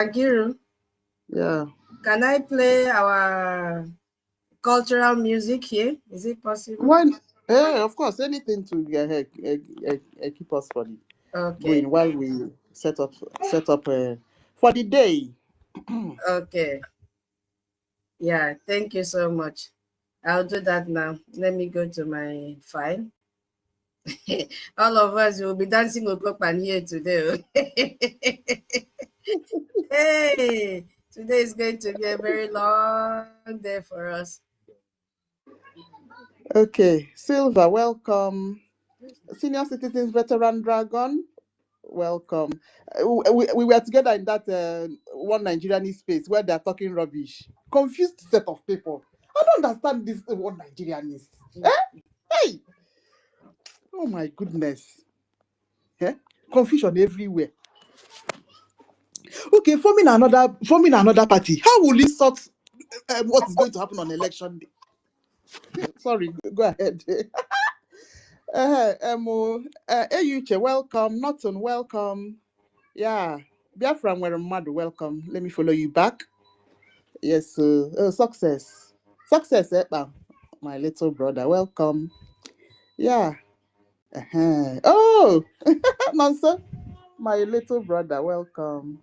Agiru. Yeah. Can I play our cultural music here? Is it possible? Why? Of course, anything to keep us funny. Okay. Going while we set up for the day. Okay. Yeah, thank you so much. I'll do that now. Let me go to my file. All of us will be dancing Okopan here today. Hey, today is going to be a very long day for us. Okay, Silva, welcome. Senior Citizens Veteran Dragon, welcome. We were together in that one Nigerian space where they are talking rubbish. Confused set of people. I don't understand this one Nigerianist. Hey! Oh my goodness. Confusion everywhere. Okay, forming another party. How will it sort what is going to happen on election day? Sorry, go ahead. Eyuche, welcome. Norton, welcome. Yeah. Biafra nwere mmadụ, welcome. Let me follow you back. Yes, success. Success, my little brother, welcome. Yeah. Oh, Nonso, my little brother, welcome.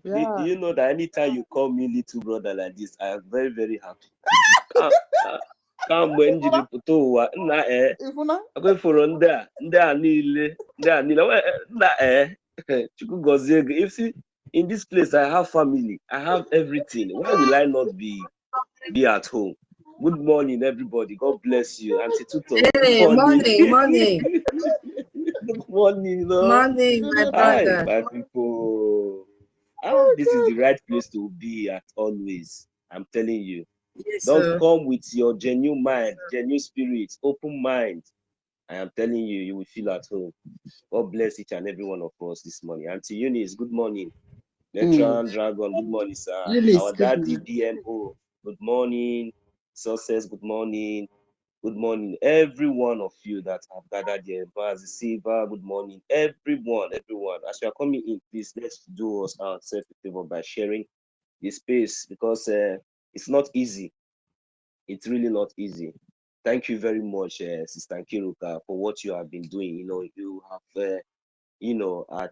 Yeah. Do you know that anytime you call me little brother like this, I am very, very happy. Come when you put to going for under niile if see in this place I have family, I have everything. Why will I not be at home? Good morning, everybody. God bless you. Auntie Tuto. Hey, morning. Good morning, Morning, my brother. Hi, my people. This is the right place to be at always. I'm telling you. Yes, Don't come with your genuine mind, genuine spirit, open mind. I am telling you, you will feel at home. God bless each and every one of us this morning. Auntie Eunice, good morning. Veteran Dragon, good morning, sir. Eunice, our daddy DMO, good morning. Success, good morning. Good morning, every one of you that have gathered here. Bazi Silva, good morning. Everyone. As you are coming in, please let's do us ourselves a favor by sharing this space because it's not easy. It's really not easy. Thank you very much, Sister Kiruka, for what you have been doing. You have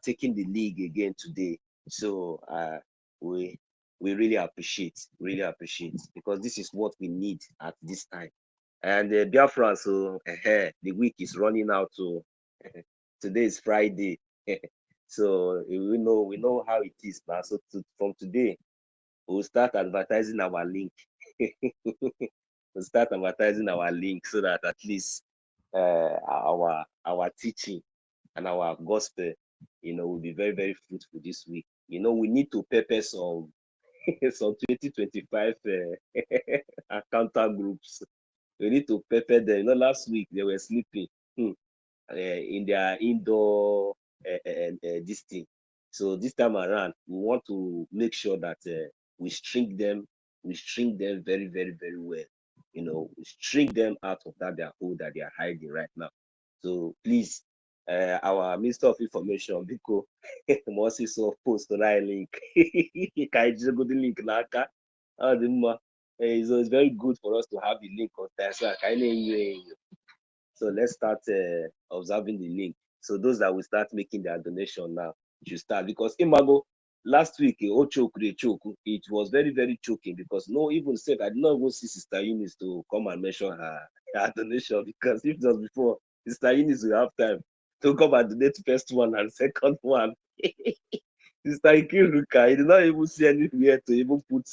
taken the league again today. So we really appreciate because this is what we need at this time. And Biafra, so the week is running out. So today is Friday, so we know how it is now. So from today, we'll start advertising our link. We'll start advertising our link so that at least our teaching and our gospel, will be very, very fruitful this week. We need to prepare some 2025 encounter groups. We need to prepare them. Last week they were sleeping in their indoor this thing. So this time around, we want to make sure that we string them very, very, very well. We string them out of their hole that they are hiding right now. So please, our Minister of Information, Biko, must so post that link. Can you go the link naka? So it's very good for us to have the link on time. So let's start observing the link. So those that will start making their donation now should start, because Imago last week it was very, very choking because even said I did not even see Sister Eunice to come and mention her donation, because if it was before, Sister Eunice will have time to come and donate first one and second one. Sister Ikiruka, I did not even see anywhere to even put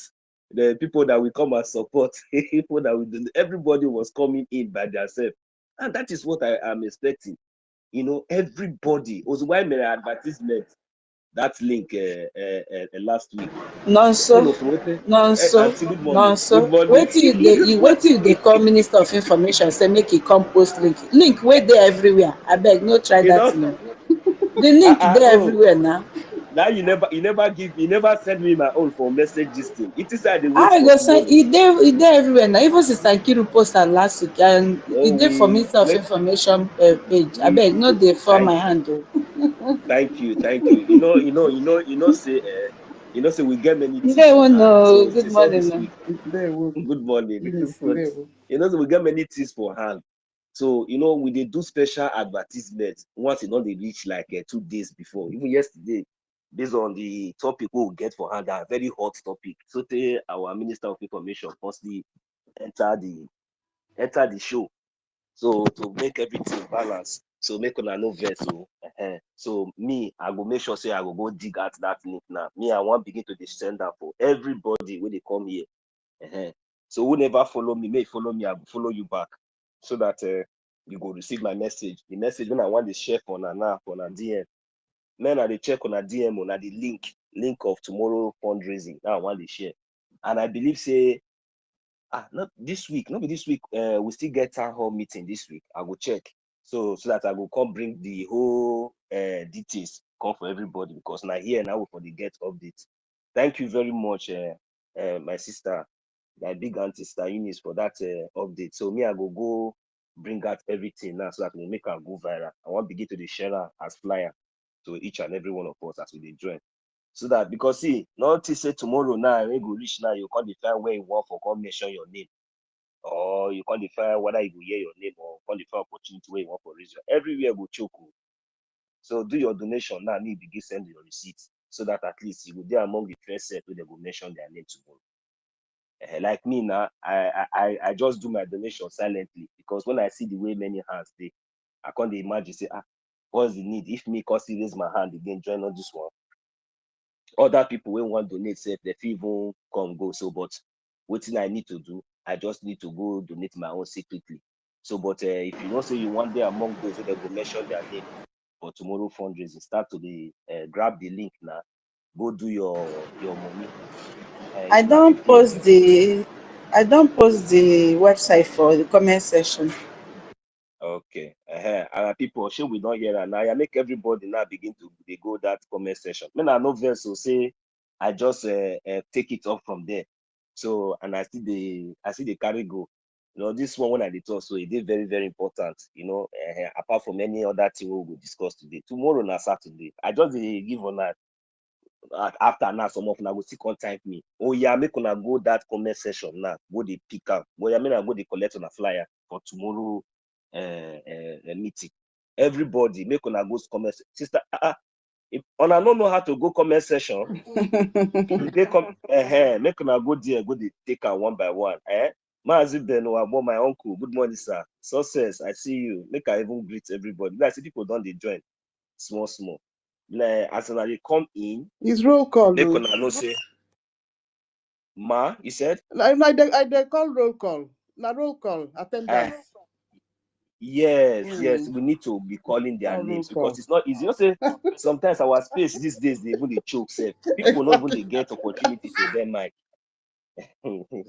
the people that will come and support. People that will do, everybody was coming in by themselves, and that is what I am expecting. Everybody was why my advertisement that link last week. Nonso. Wait till they call Minister of Information say make he come post link wey dey everywhere. Abeg no try that thing. The link dey everywhere now. Now you never send me my own for message this thing. It is I go send e dey everywhere now. Even Sister Nkiru post am last week and e dey for Minister of Information page. Abeg no dey for my hand. Thank you. Say You know, so we get many You things for don't hand. know. So Good since all morning. this No. week, There we good morning. Eunice, there we You know, so we get many things for hand. So, you know, we did do special advertisements once you know they reach like 2 days before. Even yesterday, based on the topic we'll get for hand, a very hot topic. So our Minister of Information firstly enter the show. So to make everything balance, so make una no vex. So me, I go make sure say I go dig at that link now. Me, I want begin to dey send that for everybody when they come here. So who never follow me, may follow me, I will follow you back. So that you go receive my message. The message when I want to share for now for na DM. Men I dey check on a DM on the link of tomorrow fundraising. Now I want to share. And I believe say not this week, not be this week. We still get town hall meeting this week. I go check. So that I will come bring the whole details come for everybody because now here now we for the get updates. Thank you very much, my sister, my big auntie sister Eunice for that update. So me, I go bring out everything now so that we make her go viral. I want to begin to the share her as flyer to each and every one of us as we join. So that because see, not to say tomorrow now when you go reach now, you can't define where you want for come mention your name. Or you can't define whether you will hear your name or can't define opportunity where you want for reason. Everywhere go choke. So do your donation now, need begin send your receipts so that at least you will be among the first set where they will mention their name tomorrow. Like me now, I just do my donation silently because when I see the way many hands they, I can't imagine say, what's the need? If me cause raise my hand again, join on this one. Other people will want to donate, say they even come go. So, but what thing I need to do, I just need to go donate my own secretly. So, but if you don't say you want there among those, so they go mention their name for tomorrow fundraising, start to the grab the link now, go do your money. I If na don't people, post the website for the comment section. okay. And people, sure we don't hear that now. I make everybody now begin to they go that comment section. When I know verse say I just take it off from there. So and I see the carry go. You know, this one when I did talk, so it is very, very important. You know, apart from any other thing we will discuss today. Tomorrow na Saturday. I just give on that. After now, some of now go still contact me. Oh yeah, make una go that comment section now. Go the pick up. Well, I mean, I go the collect on a flyer for tomorrow meeting. Everybody make una go comment. Sister, if una don't know how to go comment section, they come. Make una go there. Go the take her one by one. Maazi Benoit, my uncle. Good morning, sir. Success. I see you. Make I even greet everybody. Like see people don't they join small. Like as they come in. It's roll call. Make una know say, you said? I dey call roll call. Na roll call attendance. Yes, we need to be calling their names because it's not easy. You know, say sometimes our space these days they even they choke self. People not even they get opportunity to them mic.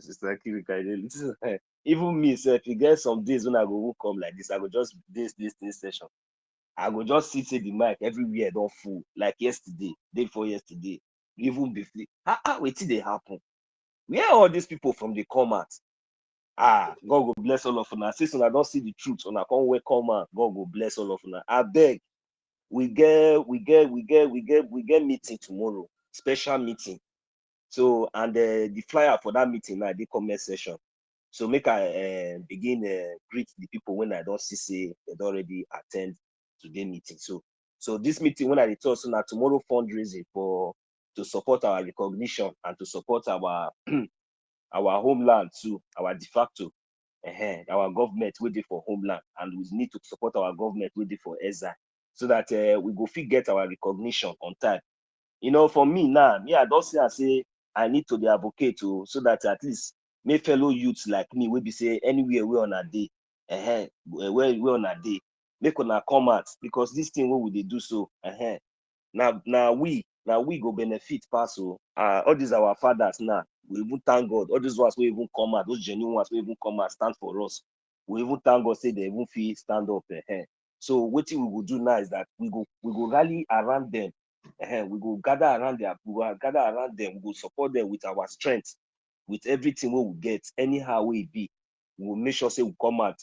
Sister Kirika, even me, self, you get some days when I go come like this, I go just this session. I go just sit the mic everywhere don't full like yesterday, day before yesterday, even before. Wait till they happen. Where are all these people from the comment? God go bless all of una. Since I don't see the truth, una come welcome man. God go bless all of una. I beg, we get meeting tomorrow, special meeting. So and the flyer for that meeting now, the comment session. So make I begin greet the people when I don't see say they already attend today meeting. So this meeting when I talk so now tomorrow fundraising to support our recognition and to support our our homeland too, our de facto, our government waiting for homeland, and we need to support our government waiting for ESA, so that we go fit get our recognition on time. You know, for me now, I don't say I need to be advocate too, so that at least my fellow youths like me will be say anywhere we on a day, where we on a day, make una come out because this thing what would they do so, now we go benefit pass all these our fathers now. We even thank God. All these ones we even come out, those genuine ones we even come out stand for us. We even thank God say they even feel stand up. So what we will do now is that we go rally around them. We go gather around them. We go support them with our strength, with everything we will get. Anyhow we be, we will make sure say we come out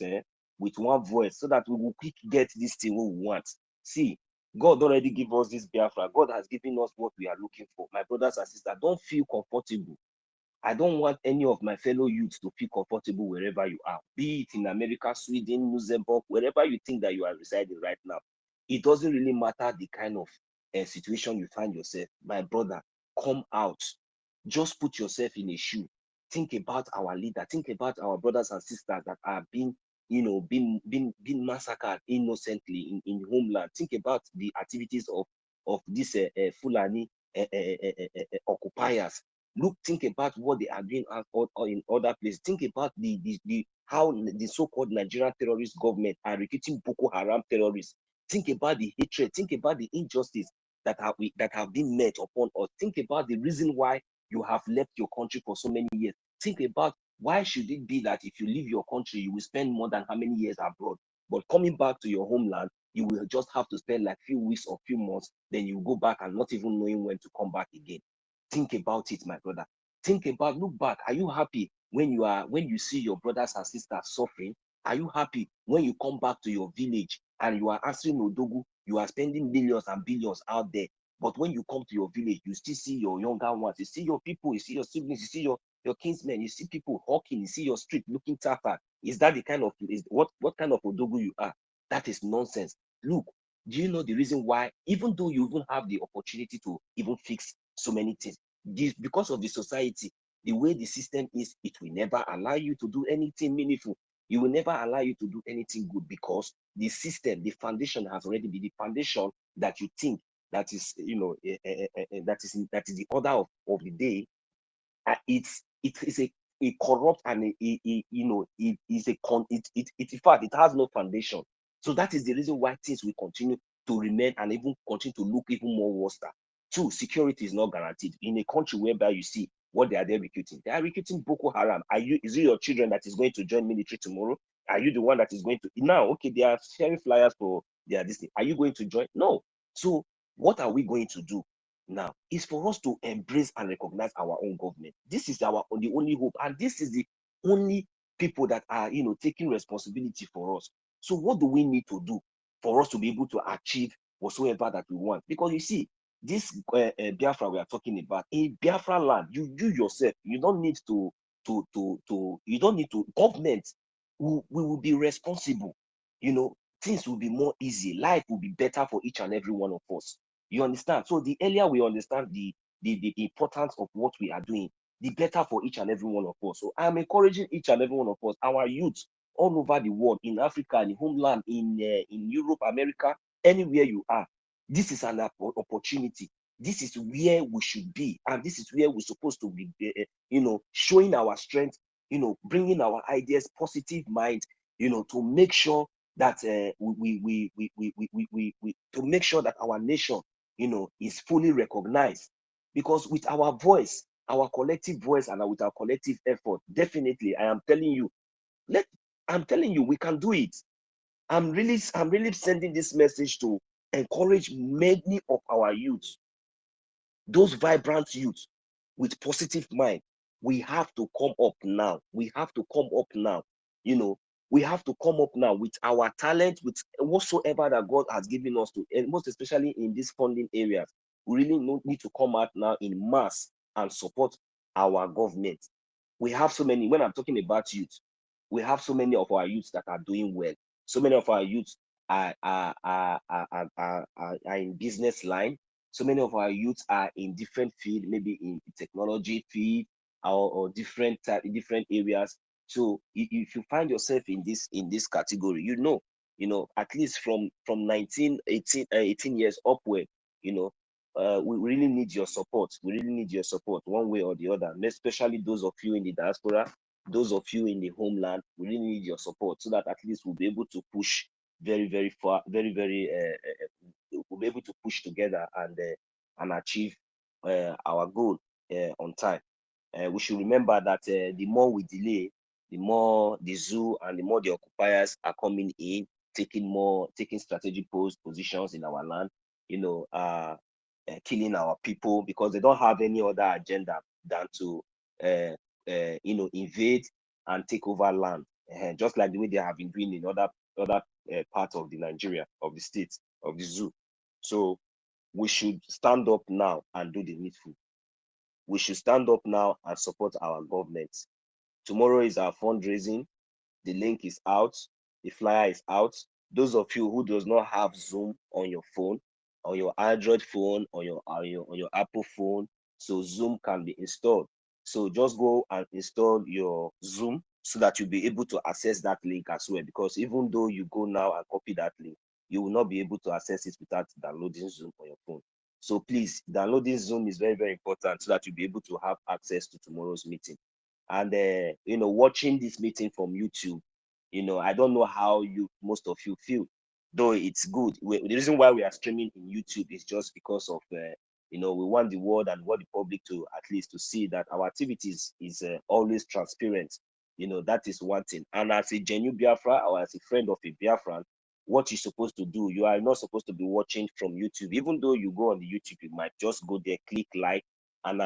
with one voice so that we will quick get this thing we want. See, God already give us this Biafra. God has given us what we are looking for. My brothers and sisters, don't feel comfortable. I don't want any of my fellow youths to feel comfortable wherever you are, be it in America, Sweden, Luxembourg, wherever you think that you are residing right now. It doesn't really matter the kind of situation you find yourself. My brother, come out. Just put yourself in a shoe. Think about our leader. Think about our brothers and sisters that are being, being massacred innocently in homeland. Think about the activities of these Fulani occupiers. Think about what they are doing in other places. Think about how the so-called Nigerian terrorist government are recruiting Boko Haram terrorists. Think about the hatred. Think about the injustice that have been met upon us. Think about the reason why you have left your country for so many years. Think about why should it be that if you leave your country, you will spend more than how many years abroad, but coming back to your homeland, you will just have to spend like few weeks or few months, then you go back and not even knowing when to come back again. Think about it, my brother. Think about, look back. Are you happy when you see your brothers and sisters suffering? Are you happy when you come back to your village and you are answering Odogu, you are spending millions and billions out there, but when you come to your village, you still see your younger ones, you see your people, you see your siblings, you see your kinsmen, you see people hawking, you see your street looking tougher. Is that the kind of, what kind of Odogu you are? That is nonsense. Look, do you know the reason why, even though you even have the opportunity to even fix so many things, because of the society, the way the system is, it will never allow you to do anything meaningful. You will never allow you to do anything good, because the system, the foundation has already been the foundation that you think that is, that is the order of the day. It is a corrupt, and it is in fact, it has no foundation. So that is the reason why things will continue to remain and even continue to look even more worse. Two, security is not guaranteed in a country whereby you see what they are there recruiting. They are recruiting Boko Haram. Is it your children that is going to join military tomorrow? Are you the one that is going to now? Okay, they are sharing flyers for their this thing. Are you going to join? No. So what are we going to do now? Is for us to embrace and recognize our own government. This is the only hope, and this is the only people that are taking responsibility for us. So what do we need to do for us to be able to achieve whatsoever that we want? Because you see, this Biafra we are talking about, in Biafra land, you yourself, you don't need to you don't need to, government we will be responsible. Things will be more easy, life will be better for each and every one of us. You understand? So the earlier we understand the importance of what we are doing, the better for each and every one of us. So I'm encouraging each and every one of us, our youth all over the world, in Africa, in homeland, in Europe, America, anywhere you are. This is an opportunity. This is where we should be, and this is where we're supposed to be, showing our strength, bringing our ideas, positive mind, to make sure that to make sure that our nation, is fully recognized. Because with our voice, our collective voice, and with our collective effort, definitely, I'm telling you, we can do it. I'm really sending this message to encourage many of our youth, those vibrant youth with positive mind. We have to come up now. We have to come up now. We have to come up now with our talent, with whatsoever that God has given us to, and most especially in these funding areas. We really need to come out now in mass and support our government. We have so many, when I'm talking about youth, we have so many of our youths that are doing well. So many of our youths are in business line. So many of our youths are in different field, maybe in technology field or different areas. So if you find yourself in this category, at least from 18 years upward, we really need your support. We really need your support one way or the other, especially those of you in the diaspora, those of you in the homeland. We really need your support so that at least we'll be able to push very, very far, very, very, we'll be able to push together and achieve our goal on time. We should remember that the more we delay, the more the zoo and the more the occupiers are coming in, taking strategic positions in our land, killing our people, because they don't have any other agenda than to invade and take over land, just like the way they have been doing in other parts of the Nigeria, of the states, of the zoo. So we should stand up now and do the needful. We should stand up now and support our government. Tomorrow is our fundraising. The link is out. The flyer is out. Those of you who does not have Zoom on your phone, on your Android phone, on your Apple phone, so Zoom can be installed. So just go and install your Zoom so that you'll be able to access that link as well. Because even though you go now and copy that link, you will not be able to access it without downloading Zoom on your phone. So please, downloading Zoom is very, very important so that you'll be able to have access to tomorrow's meeting. And watching this meeting from YouTube, I don't know how most of you feel, though it's good. The reason why we are streaming in YouTube is just because of we want the world and want the public to at least to see that our activities is always transparent. That is one thing. And as a genuine Biafra or as a friend of a Biafran, what you're supposed to do, you are not supposed to be watching from YouTube. Even though you go on the YouTube, you might just go there, click like, and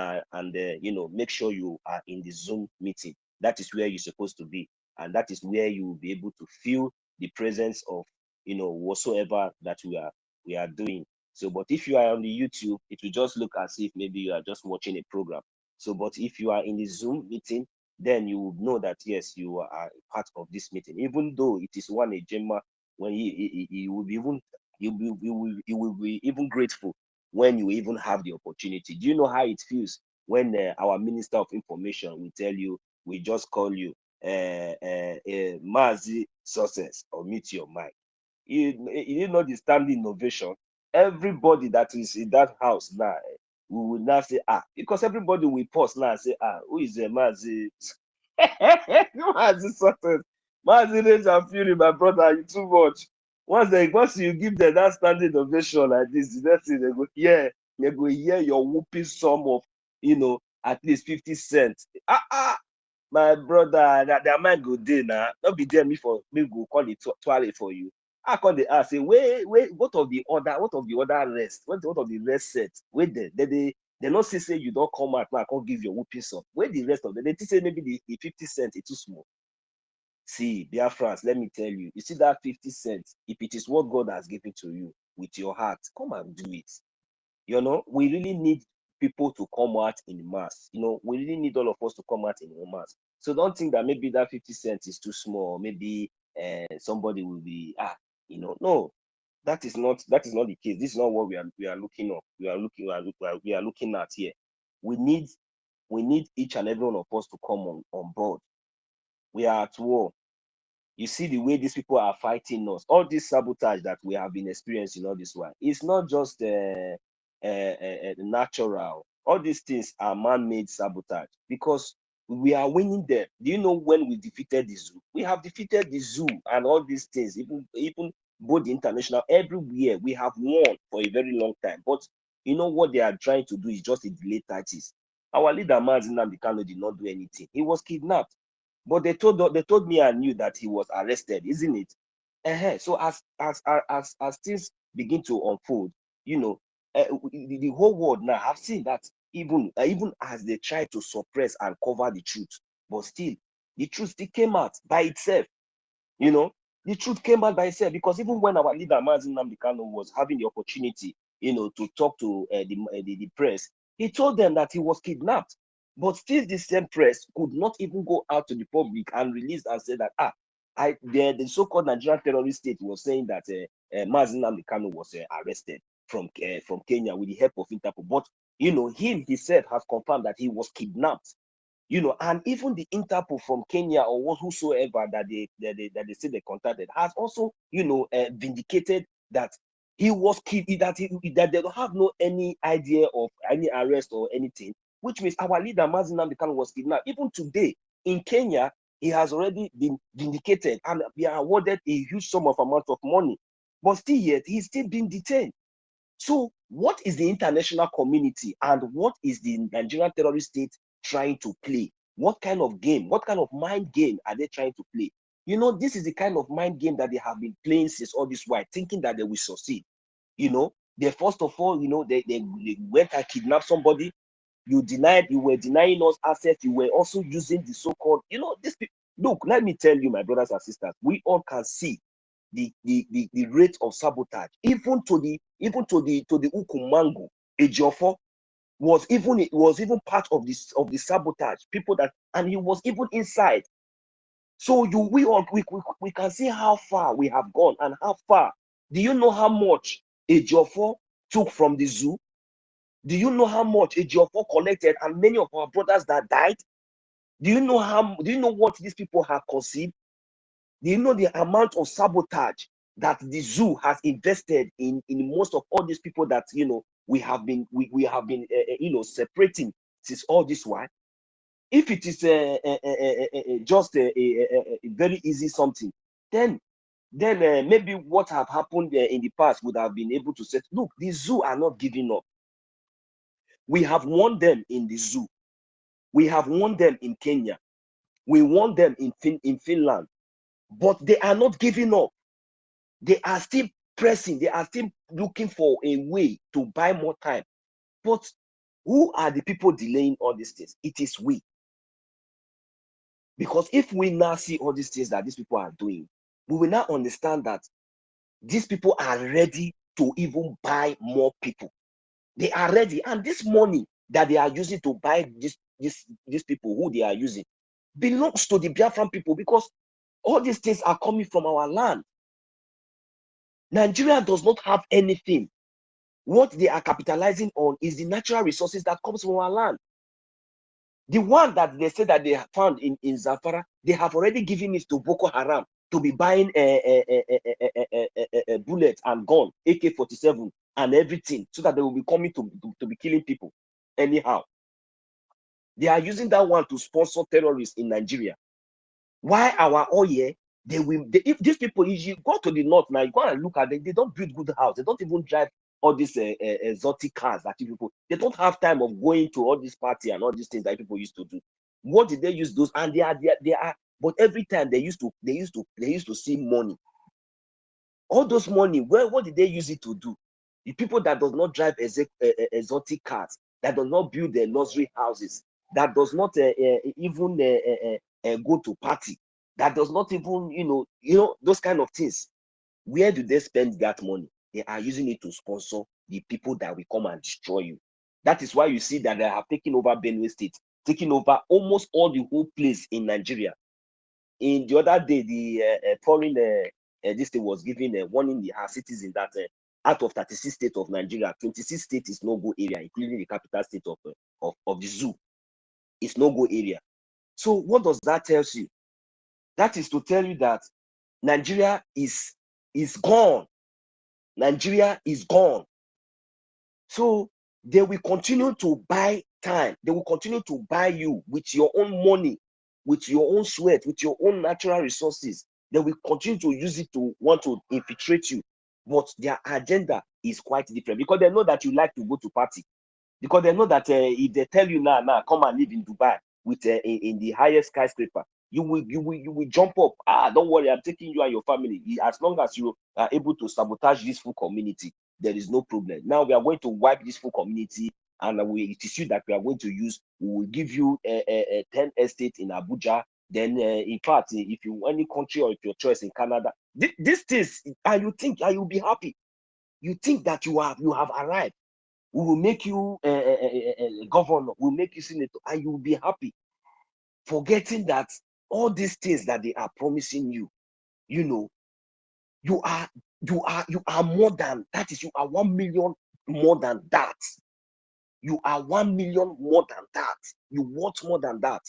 make sure you are in the Zoom meeting. That is where you're supposed to be, and that is where you will be able to feel the presence of whatsoever that we are doing. So, but if you are on the YouTube, it will just look as if maybe you are just watching a program. So, but if you are in the Zoom meeting, then you will know that yes, you are part of this meeting, even though it is one agenda. When you will be even you will be even grateful when you even have the opportunity. Do you know how it feels when our Minister of Information will tell you, we just call you Mazi Success or Meet Your Mic? You know the standing innovation. Everybody that is in that house now, we will now say, because everybody will pause now and say, who is Mazi? Mazi Success. Mazi Rage and Fury, my brother, you too much. Once you give them that standing ovation like this, the next thing they go hear your whooping sum of at least 50 cents. My brother, that their mind go there now. Not be there me go call it toilet for you. I call the ask say, wait, what of the other rest? What of the rest set? Wait there. They not say you don't come out now, I can't give your whooping sum. Where the rest of them? They say maybe the 50 cents is too small. See, Biafrans, let me tell you, see that 50 cents, if it is what God has given to you with your heart, come and do it. We really need people to come out in mass. We really need all of us to come out in mass. So don't think that maybe that 50 cents is too small. Maybe somebody will be, no, that is not the case. This is not what we are looking at. We are looking at here. We need each and every one of us to come on board. We are at war. You see the way these people are fighting us. All this sabotage that we have been experiencing all this while. It's not just natural. All these things are man-made sabotage because we are winning them. Do you know when we defeated the zoo? We have defeated the zoo and all these things, even both the international, everywhere. We have won for a very long time. But you know what they are trying to do is just a delayed tactics. Our leader, Mazi Nnamdi Kanu, did not do anything. He was kidnapped. But they told me and knew that he was arrested, isn't it? So as things begin to unfold, the whole world now have seen that even as they try to suppress and cover the truth, but still the truth still came out by itself. The truth came out by itself because even when our leader Mazi Nnamdi Kanu was having the opportunity, to talk to the press, he told them that he was kidnapped. But still, the same press could not even go out to the public and release and say that the so-called Nigerian terrorist state was saying that Mazi Nnamdi Kanu was arrested from Kenya with the help of Interpol. But he said has confirmed that he was kidnapped. And even the Interpol from Kenya or whosoever that they say they contacted has also vindicated that he was killed, that they don't have any idea of any arrest or anything. Which means our leader Mazi Nnamdi Kanu was kidnapped. Even today in Kenya, he has already been vindicated and be awarded a huge sum of amount of money. But still yet, he's still being detained. So what is the international community and what is the Nigerian terrorist state trying to play? What kind of game, what kind of mind game are they trying to play? This is the kind of mind game that they have been playing since all this while, thinking that they will succeed. They first of all, they went and kidnapped somebody. You were denying us access. You were also using the so-called, this people. Look, let me tell you, my brothers and sisters, we all can see the rate of sabotage, even to the Ukumango, Ejiofor was even part of this of the sabotage. People that, and he was even inside. So we can see how far we have gone and how far. Do you know how much Ejiofor took from the zoo? Do you know how much Ejiofor collected and many of our brothers that died? Do you know what these people have conceived? Do you know the amount of sabotage that the zoo has invested in most of all these people that we have been separating since all this while? If it is just a very easy something, then maybe what have happened in the past would have been able to say, look, the zoo are not giving up. We have won them in the zoo. We have won them in Kenya. We won them in Finland. But they are not giving up. They are still pressing. They are still looking for a way to buy more time. But who are the people delaying all these things? It is we. Because if we now see all these things that these people are doing, we will now understand that these people are ready to even buy more people. They are ready. And this money that they are using to buy these people who they are using belongs to the Biafran people, because all these things are coming from our land. Nigeria does not have anything. What they are capitalizing on is the natural resources that comes from our land. The one that they say that they found in Zamfara, they have already given it to Boko Haram to be buying bullets and gun, AK-47 and everything, so that they will be coming to be killing people anyhow. They are using that one to sponsor terrorists in Nigeria. Why our oil? If these people, if you go to the north now, you go and look at them, they don't build good house. They don't even drive all these exotic cars that people. They don't have time of going to all this party and all these things that people used to do. What did they use those? And they are. But every time they used to see money. All those money, what did they use it to do? The people that does not drive exotic cars, that does not build their luxury houses, that does not even go to party, that does not even those kind of things. Where do they spend that money? They are using it to sponsor the people that will come and destroy you. That is why you see that they have taken over Benue State, taking over almost all the whole place in Nigeria. In the other day, the foreign this thing was giving a warning her citizens that out of 36 states of Nigeria, 26 states is no-go area, including the capital state of the zoo. It's no-go area. So what does that tell you? That is to tell you that Nigeria is gone. Nigeria is gone. So they will continue to buy time. They will continue to buy you with your own money, with your own sweat, with your own natural resources. They will continue to use it to want to infiltrate you. But their agenda is quite different, because they know that you like to go to party. Because they know that if they tell you now come and live in Dubai with in the highest skyscraper, you will jump up. Don't worry, I'm taking you and your family. As long as you are able to sabotage this full community, there is no problem. Now we are going to wipe this full community, and it is you that we are going to use. We will give you a 10 estate in Abuja. Then, in fact, if you any country or if your choice in Canada, these things, and you think you'll be happy. You think that you have arrived. We will make you a governor. We'll make you senator, and you will be happy. Forgetting that all these things that they are promising you, you are more than that. You are 1 million more than that. You are 1 million more than that. You want more than that.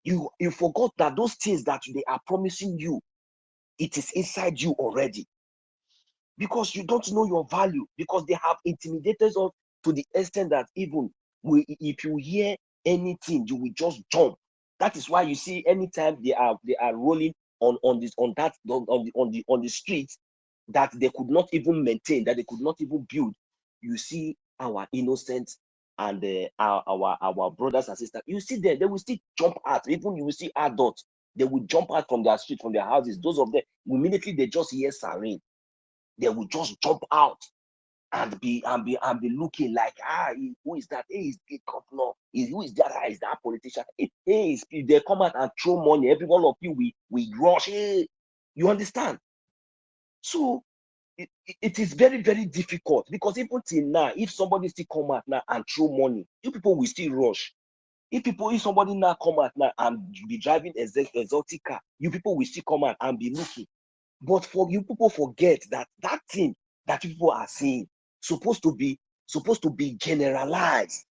You forgot that those things that they are promising you, it is inside you already. Because you don't know your value, because they have intimidated us to the extent that even if you hear anything, you will just jump. That is why you see anytime they are rolling on the streets that they could not even maintain, that they could not even build, you see our innocent and our brothers and sisters. You see them, they will still jump out. Even you will see adults, they will jump out from their street, from their houses. Those of them, immediately they just hear siren, they will just jump out and be looking like, who is that? Hey, is the governor? Who is that? Is that politician? Hey, they come out and throw money. Every one of you, we rush. Hey, you understand? So it is very, very difficult, because even till now, if somebody still come out now and throw money, you people will still rush. If somebody now come out now and be driving exotic car, you people will still come out and be looking. But for you people forget that that thing that people are saying supposed to be generalized.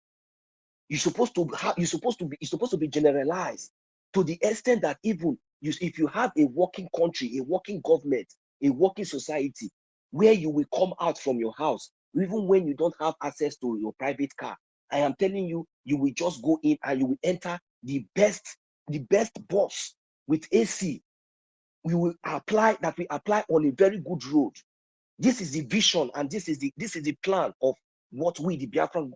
It's supposed to be generalized to the extent that even if you have a working country, a working government, a working society, where you will come out from your house, even when you don't have access to your private car, I am telling you, you will just go in and you will enter the best bus with AC. We apply on a very good road. This is the vision, and this is the plan of what we the Biafran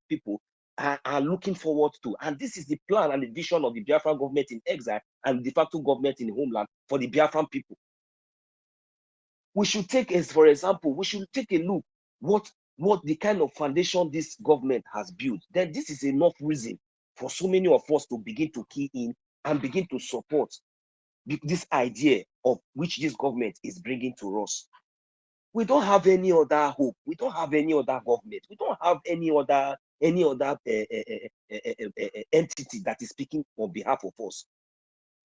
people are looking forward to. And this is the plan and the vision of the Biafran government in exile and de facto government in the homeland for the Biafran people. We should take, as for example, we should take a look what the kind of foundation this government has built. Then this is enough reason for so many of us to begin to key in and begin to support this idea of which this government is bringing to us. We don't have any other hope. We don't have any other government. We don't have any other entity that is speaking on behalf of us.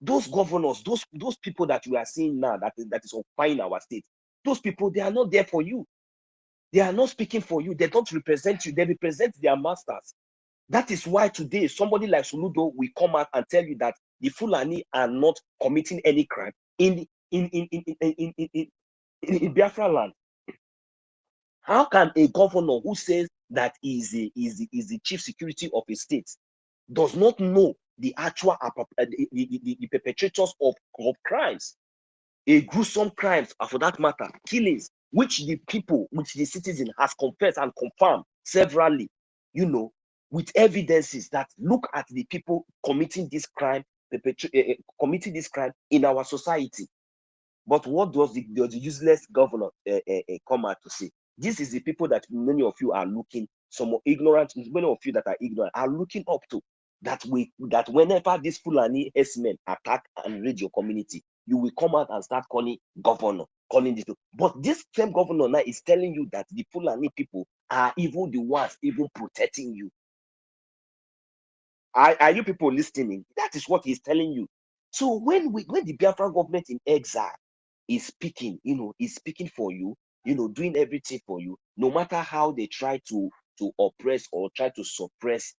Those governors, those people that you are seeing now that is occupying our state, those people, they are not there for you. They are not speaking for you. They don't represent you. They represent their masters. That is why today somebody like Soludo will come out and tell you that the Fulani are not committing any crime in Biafra land. How can a governor who says that is the chief security of a state does not know the actual the perpetrators of crimes, a gruesome crimes, for that matter, killings, which the citizen has confessed and confirmed severally, with evidences that look at the people committing this crime, committing this crime in our society. But what does the useless governor come out to say? This is the people that many of you are looking, some ignorant, many of you that are ignorant are looking up to, that whenever these Fulani S-men attack and raid your community, you will come out and start calling governor, calling this. But this same governor now is telling you that the Fulani people are even the ones even protecting you. Are you people listening? That is what he's telling you. So when the Biafran government in exile is speaking, is speaking for you, doing everything for you, no matter how they try to oppress or try to suppress,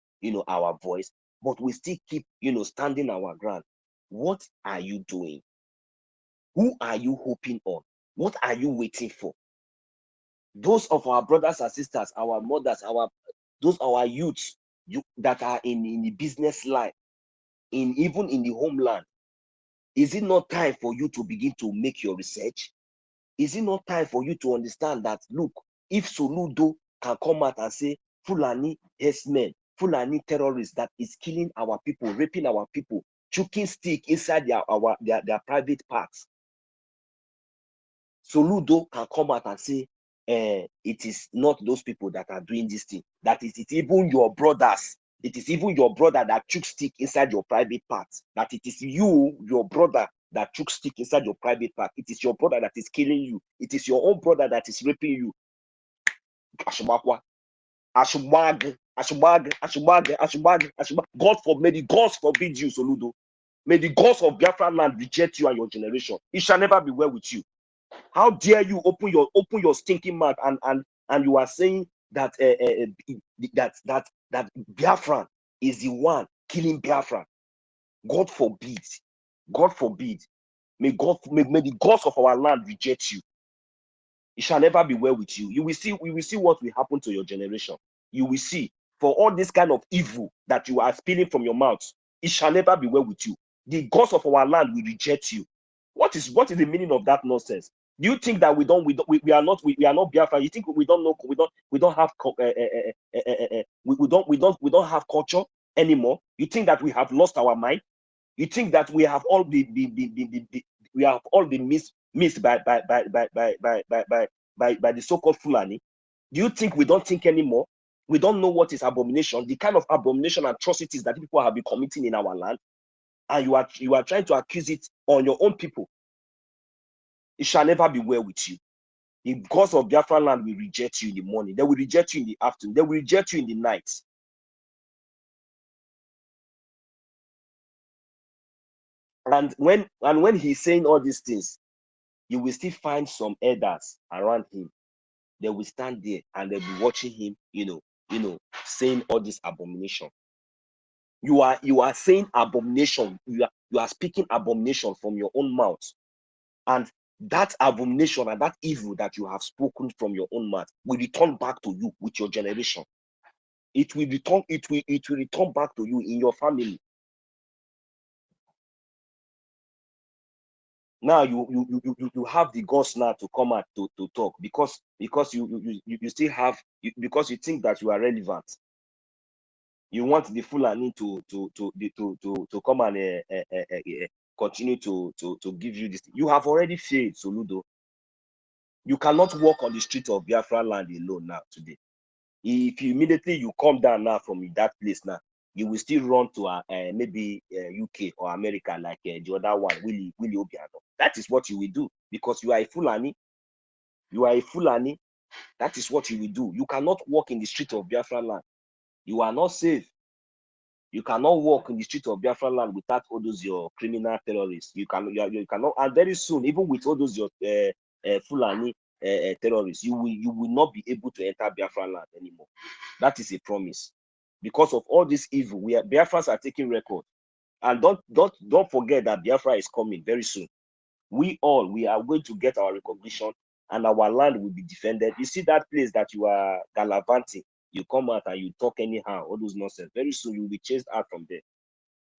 our voice, but we still keep, standing our ground. What are you doing? Who are you hoping on? What are you waiting for? Those of our brothers and sisters, our mothers, our youths, that are in the business life, even in the homeland, is it not time for you to begin to make your research? Is it not time for you to understand that, look, if Soludo can come out and say Fulani herdsmen, Fulani terrorists that is killing our people, raping our people, choking stick inside their private parts, Soludo can come out and say, it is not those people that are doing this thing. That is, it's even your brothers. It is even your brother that took stick inside your private parts. That it is you, your brother, that took stick inside your private part. It is your brother that is killing you. It is your own brother that is raping you. Ashubakwa. Ashubag. Ashubag. Ashubag. Ashubag. Ashubag. God forbid, may the gods forbid you, Soludo. May the gods of Biafra land reject you and your generation. It shall never be well with you. How dare you open your stinking mouth and you are saying that that Biafran is the one killing Biafra? God forbid. God forbid. May the gods of our land reject you. It shall never be well with you. We will see what will happen to your generation. You will see, for all this kind of evil that you are spilling from your mouth, it shall never be well with you. The gods of our land will reject you. What is the meaning of that nonsense? Do you think that we are not Biafra? You think we don't know, we don't have culture anymore? You think that we have lost our mind? You think that we have all been missed by the so-called Fulani? Do you think we don't think anymore? We don't know what is abomination, the kind of abomination and atrocities that people have been committing in our land, and you are trying to accuse it on your own people. It shall never be well with you. The gods of Biafra land will reject you in the morning. They will reject you in the afternoon. They will reject you in the night. And when he's saying all these things, you will still find some elders around him. They will stand there and they'll be watching him, saying all this abomination. You are saying abomination. You are speaking abomination from your own mouth. And that abomination and that evil that you have spoken from your own mouth will return back to you with your generation. It will return back to you in your family. Now you have the guts now to come out to talk because you still have, because you think that you are relevant. You want the Fulani to come and continue to give you this. You have already failed, Soludo. You cannot walk on the street of Biafra land alone now today. If you immediately come down now from that place now, you will still run to maybe UK or America like the other one, Willie Obiano. That is what you will do because you are a Fulani. You are a Fulani. That is what you will do. You cannot walk in the street of Biafra land. You are not safe. You cannot walk in the street of Biafra land without all those your criminal terrorists. You cannot, and very soon, even with all those your Fulani terrorists, you will not be able to enter Biafra land anymore. That is a promise. Because of all this evil, Biafrans are taking record. And don't forget that Biafra is coming very soon. We are going to get our recognition and our land will be defended. You see that place that you are gallivanting, you come out and you talk anyhow, all those nonsense. Very soon you will be chased out from there.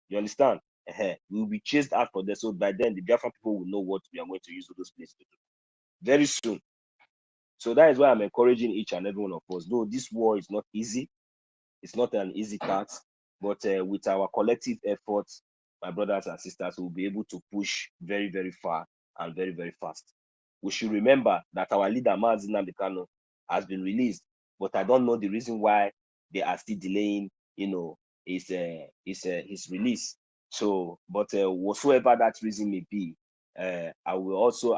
You understand? We will be chased out from there. So by then the Biafran people will know what we are going to use all those places to do. Very soon. So that is why I'm encouraging each and every one of us. Though this war is not easy, it's not an easy task, but with our collective efforts, my brothers and sisters, will be able to push very, very far and very, very fast. We should remember that our leader, Mazi Nnamdi Kanu, has been released, but I don't know the reason why they are still delaying, his release. So, but whatsoever that reason may be, I will also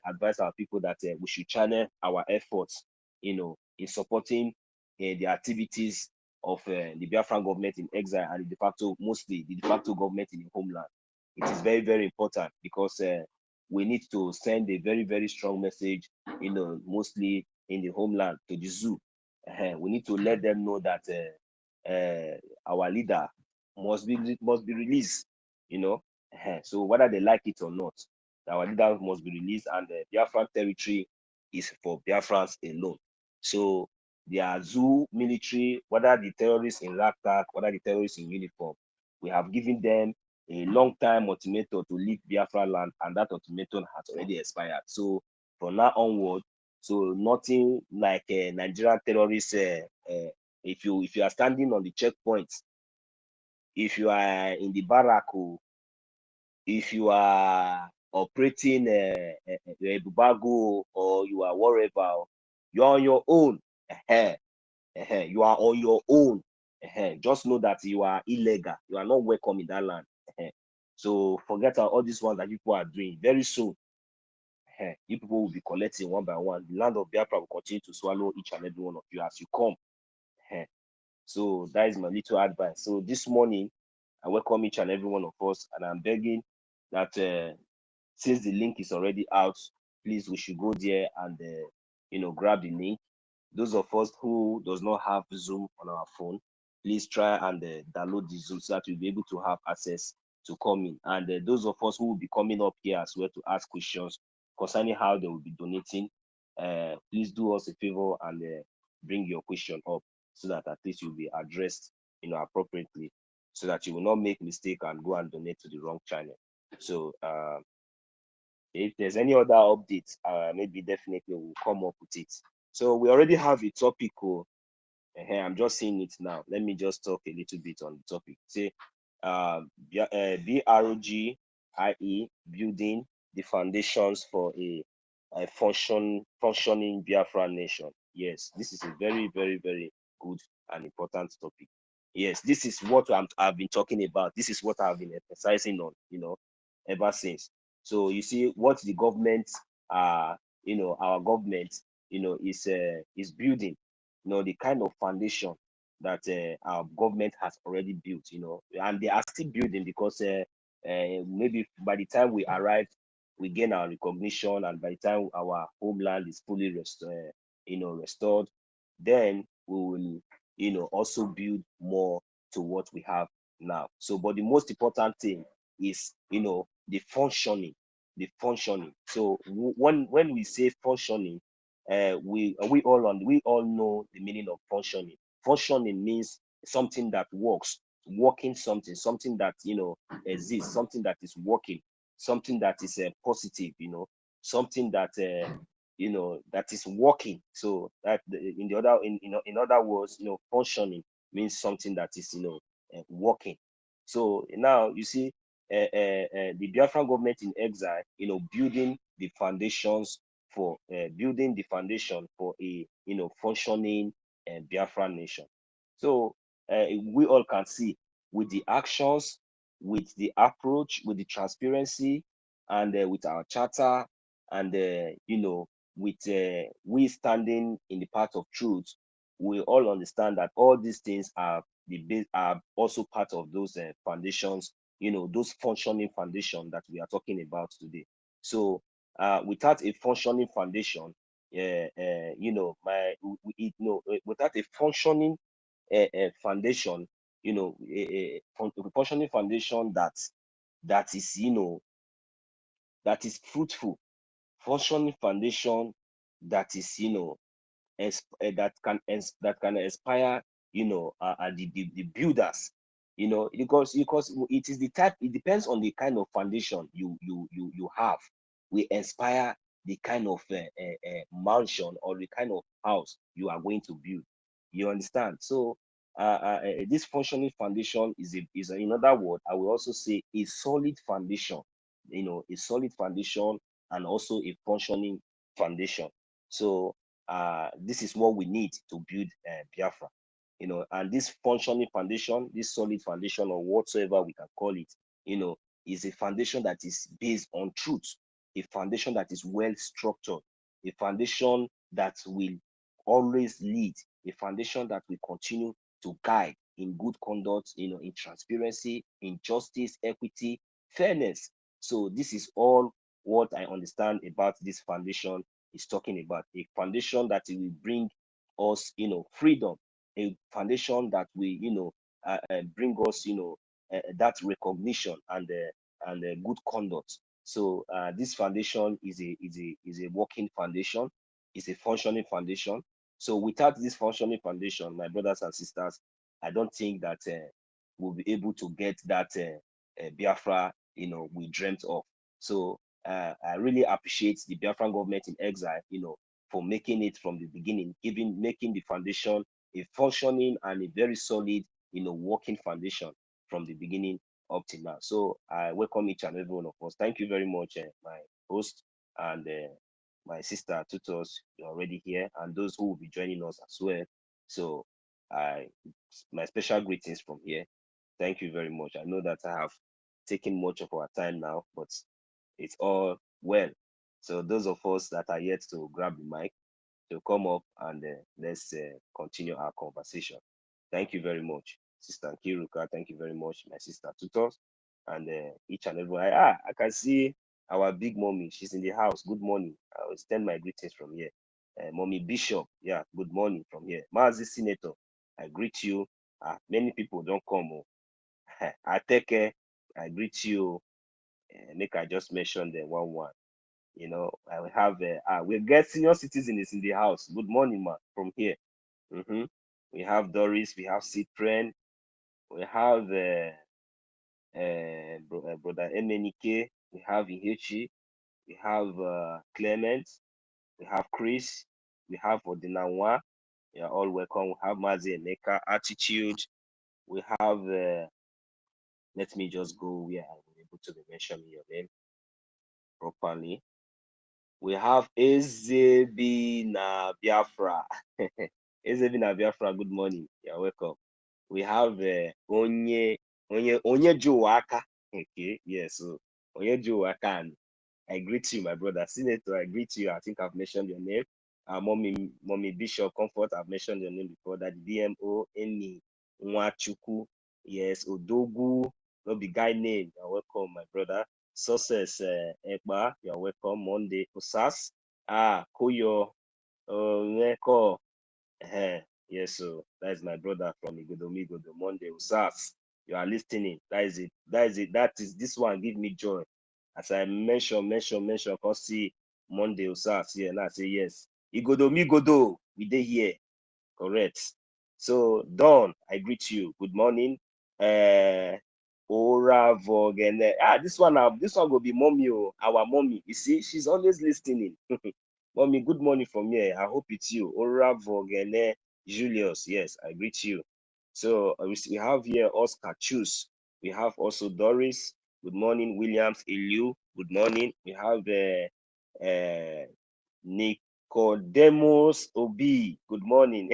advise our people that we should channel our efforts, in supporting the activities of the Biafran government in exile and mostly the de facto government in the homeland. It is very, very important because we need to send a very, very strong message, mostly in the homeland to the zoo. We need to let them know that our leader must be released, So whether they like it or not, our leader must be released, and the Biafran territory is for Biafrans alone. So the zoo military, whether the terrorists in ragtag, whether the terrorists in uniform, we have given them a long time ultimatum to leave Biafra land, and that ultimatum has already expired. So from now onward, so nothing like Nigerian terrorists. If you are standing on the checkpoint, if you are in the barrack, if you are operating a Bubago, or you are wherever, you're on your own. You are on your own. Just know that you are illegal. You are not welcome in that land. So forget all these ones that people are doing. Very soon, you people will be collecting one by one. The land of Biafra will continue to swallow each and every one of you as you come. So that is my little advice. So this morning, I welcome each and every one of us, and I'm begging that since the link is already out, please, we should go there and grab the link. Those of us who does not have Zoom on our phone, please try and download the Zoom so that we'll be able to have access to come in. And those of us who will be coming up here as well to ask questions concerning how they will be donating, please do us a favor and bring your question up so that at least you'll be addressed appropriately, so that you will not make mistake and go and donate to the wrong channel. So if there's any other updates, maybe definitely we'll come up with it. So we already have a topic. I'm just seeing it now. Let me just talk a little bit on the topic. Say, BRGIE building the foundations for a functioning Biafra nation. Yes, this is a very, very, very good and important topic. Yes, this is what I've been talking about. This is what I've been emphasizing on, ever since. So you see what the government, our government, is building, the kind of foundation that our government has already built, and they are still building, because maybe by the time we arrive, we gain our recognition, and by the time our homeland is fully restored, then we will, also build more to what we have now. So, but the most important thing is, the functioning. So when we say functioning, we all know the meaning of functioning. Functioning means something that works, working something that exists, something that is working, something that is positive, something that that is working. So that in other words, functioning means something that is working. So now you see the Biafran government in exile, building the foundations for building the foundation for a functioning Biafran nation. So we all can see with the actions, with the approach, with the transparency, and with our charter, and with we standing in the path of truth, we all understand that all these things are are also part of those foundations, those functioning foundation that we are talking about today. So without a functioning foundation, without a functioning foundation, a functioning foundation that is that is fruitful, functioning foundation that is that can inspire the builders, because it is the type, it depends on the kind of foundation you have. We inspire the kind of mansion or the kind of house you are going to build. You understand? So this functioning foundation is in other words, I will also say a solid foundation, a solid foundation, and also a functioning foundation. So this is what we need to build Biafra, and this functioning foundation, this solid foundation, or whatsoever we can call it, is a foundation that is based on truth, a foundation that is well structured, a foundation that will always lead, a foundation that will continue to guide in good conduct, in transparency, in justice, equity, fairness. So this is all what I understand about this foundation is talking about, a foundation that will bring us, freedom, a foundation that will, bring us, that recognition and good conduct. So this foundation is a working foundation, is a functioning foundation. So without this functioning foundation, my brothers and sisters, I don't think that we'll be able to get that Biafra, we dreamt of. So I really appreciate the Biafran government in exile, for making it from the beginning, making the foundation a functioning and a very solid, working foundation from the beginning up to now. So I welcome each and every one of us. Thank you very much, my host, and my sister tutors, you're already here, and those who will be joining us as well. So my special greetings from here. Thank you very much. I know that I have taken much of our time now, but it's all well. So those of us that are yet to grab the mic, to come up and let's continue our conversation. Thank you very much, Sister Kiruka. Thank you very much, my sister tutors, and each and everyone. I can see our big mommy. She's in the house. Good morning. I will extend my greetings from here. Mommy Bishop, yeah, good morning from here. Mazi Senator, I greet you. Many people don't come. I take care. I greet you. Make I just mention them one. I will have we'll get senior citizens in the house. Good morning, man, from here. We have Doris, we have Cyprian, we have brother Emenike, we have Ihechi, we have Clement, we have Chris, we have Odinawa. You are all welcome. We have Mazi Emeka, Attitude. We have let me just go where I was able to mention your name properly. We have Ezebina Biafra. Ezebina Biafra, good morning. You're welcome. We have Onye Juwaka. Okay, yes, so Onye Juwaka. I greet you, my brother. Senator, I greet you. I think I've mentioned your name. Mommy Bishop Comfort, I've mentioned your name before. That DMO, Eni, Nwachuku, yes, Odogu, no be guy name. You're welcome, my brother. Success, Ekba, you're welcome. Monday, Osas, Koyo, Neko, yes, so that is my brother from Igodo, Monday, Osas. You are listening. That is it. This one give me joy. As I mention, cause see Monday Osas here, and I say yes. Igodo, we dey here. Correct. So Dawn, I greet you. Good morning. Oravogene. This one will be mommy, our mommy. You see, she's always listening. Mommy, good morning from here. I hope it's you. Oravogene Julius. Yes, I greet you. So we have here Oscar Chus. We have also Doris. Good morning, Williams Eliu. Good morning. We have Nicodemus Obi. Good morning,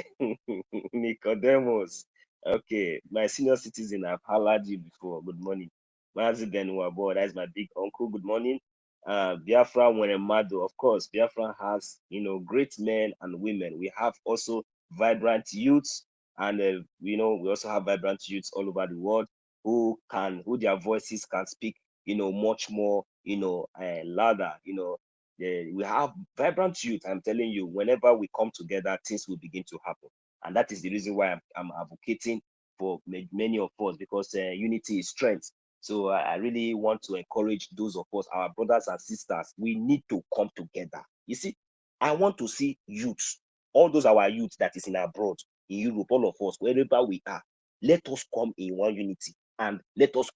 Nicodemus. Okay, my senior citizen, I've hollered you before. Good morning. Mazi Benuabo, that's my big uncle. Good morning. Biafra Wenemado, of course, Biafra has, great men and women. We have also vibrant youths, and we also have vibrant youths all over the world who their voices can speak, much more, louder, we have vibrant youth. I'm telling you, whenever we come together, things will begin to happen. And that is the reason why I'm advocating for many of us, because unity is strength. So I really want to encourage those of us, our brothers and sisters, we need to come together. You see, I want to see youths, all those our youths that is in abroad, in Europe, all of us, wherever we are, let us come in one unity and let us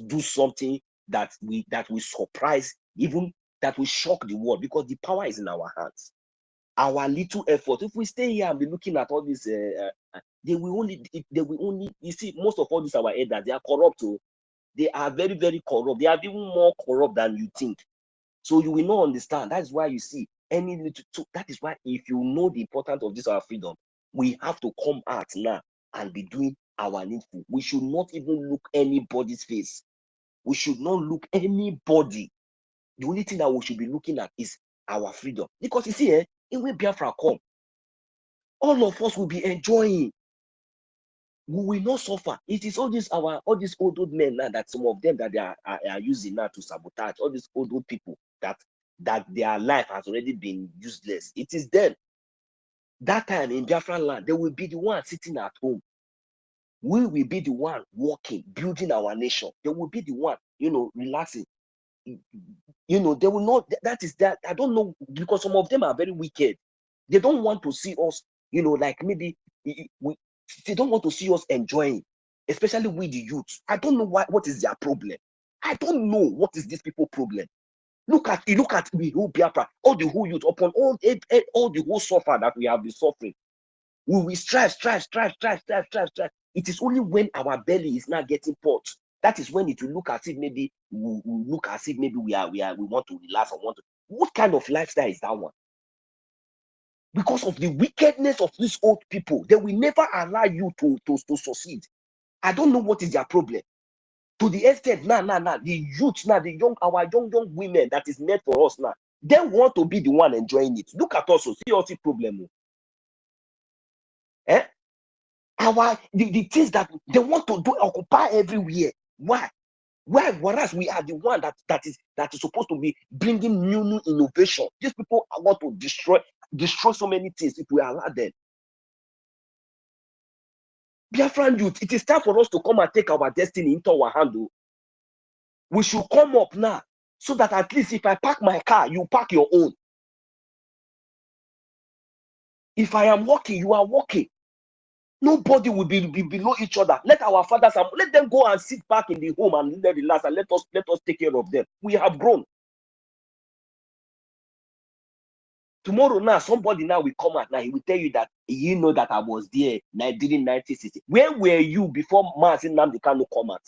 do something that we surprise, even that will shock the world, because the power is in our hands. Our little effort, if we stay here and be looking at all this, they will only, you see, most of all these our elders, they are corrupt. They are very, very corrupt. They are even more corrupt than you think. So you will not understand. That's why you see that is why, if you know the importance of this, our freedom, we have to come out now and be doing our needful. We should not even look anybody's face. We should not look anybody. The only thing that we should be looking at is our freedom. Because you see, when Biafra come, all of us will be enjoying. We will not suffer. It is all these old men now, that some of them that they are using now to sabotage, all these old people that their life has already been useless. It is them. That time in Biafra land, they will be the one sitting at home. We will be the one working, building our nation. They will be the one, relaxing. They will not. That is that. I don't know, because some of them are very wicked. They don't want to see us, like maybe they don't want to see us enjoying, especially with the youth. I don't know what is their problem. I don't know what is these people problem. Look at the whole Biafra, all the whole youth, upon all the whole suffer that we have been suffering. We will strive. It is only when our belly is not getting pot, that is when it will look as if maybe we want to relax or want to. What kind of lifestyle is that one? Because of the wickedness of these old people, they will never allow you to succeed. I don't know what is their problem. To the extent now, the youth now, our young women that is made for us now, they want to be the one enjoying it. Look at us, see us the problem. The things that they want to do occupy everywhere. Why? Whereas we are the one that is supposed to be bringing new innovation. These people want to destroy so many things if we allow them. Biafran youth, it is time for us to come and take our destiny into our hand. We should come up now, so that at least if I park my car, you park your own. If I am walking, you are walking. Nobody will be below each other. Let our fathers, let them go and sit back in the home and let relax, and let us take care of them. We have grown. Tomorrow now, somebody now will come out now. He will tell you that that I was there during 1960. Where were you before Mazi Nnamdi Kanu come out?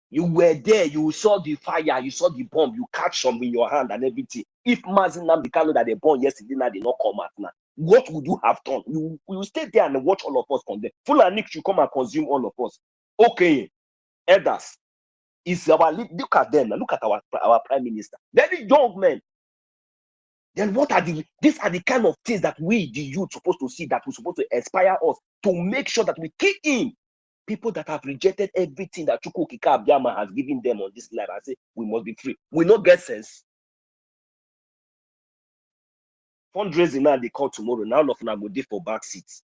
You were there. You saw the fire. You saw the bomb. You catch some in your hand and everything. If Mazi Nnamdi Kanu that they born yesterday now, they not come out now. What would you have done? You will stay there and watch all of us come there. Fulani should come and consume all of us. Okay, elders, Is our look at them. Look at our prime minister. Very young men. Then what are these are the kind of things that we, the youth, supposed to see, that we're supposed to inspire us to make sure that we kick in people that have rejected everything that Chukwu Okike Abiyama has given them on this life. I say we must be free. We not get sense. Fundraising now they call tomorrow. Now of them go there for back seats.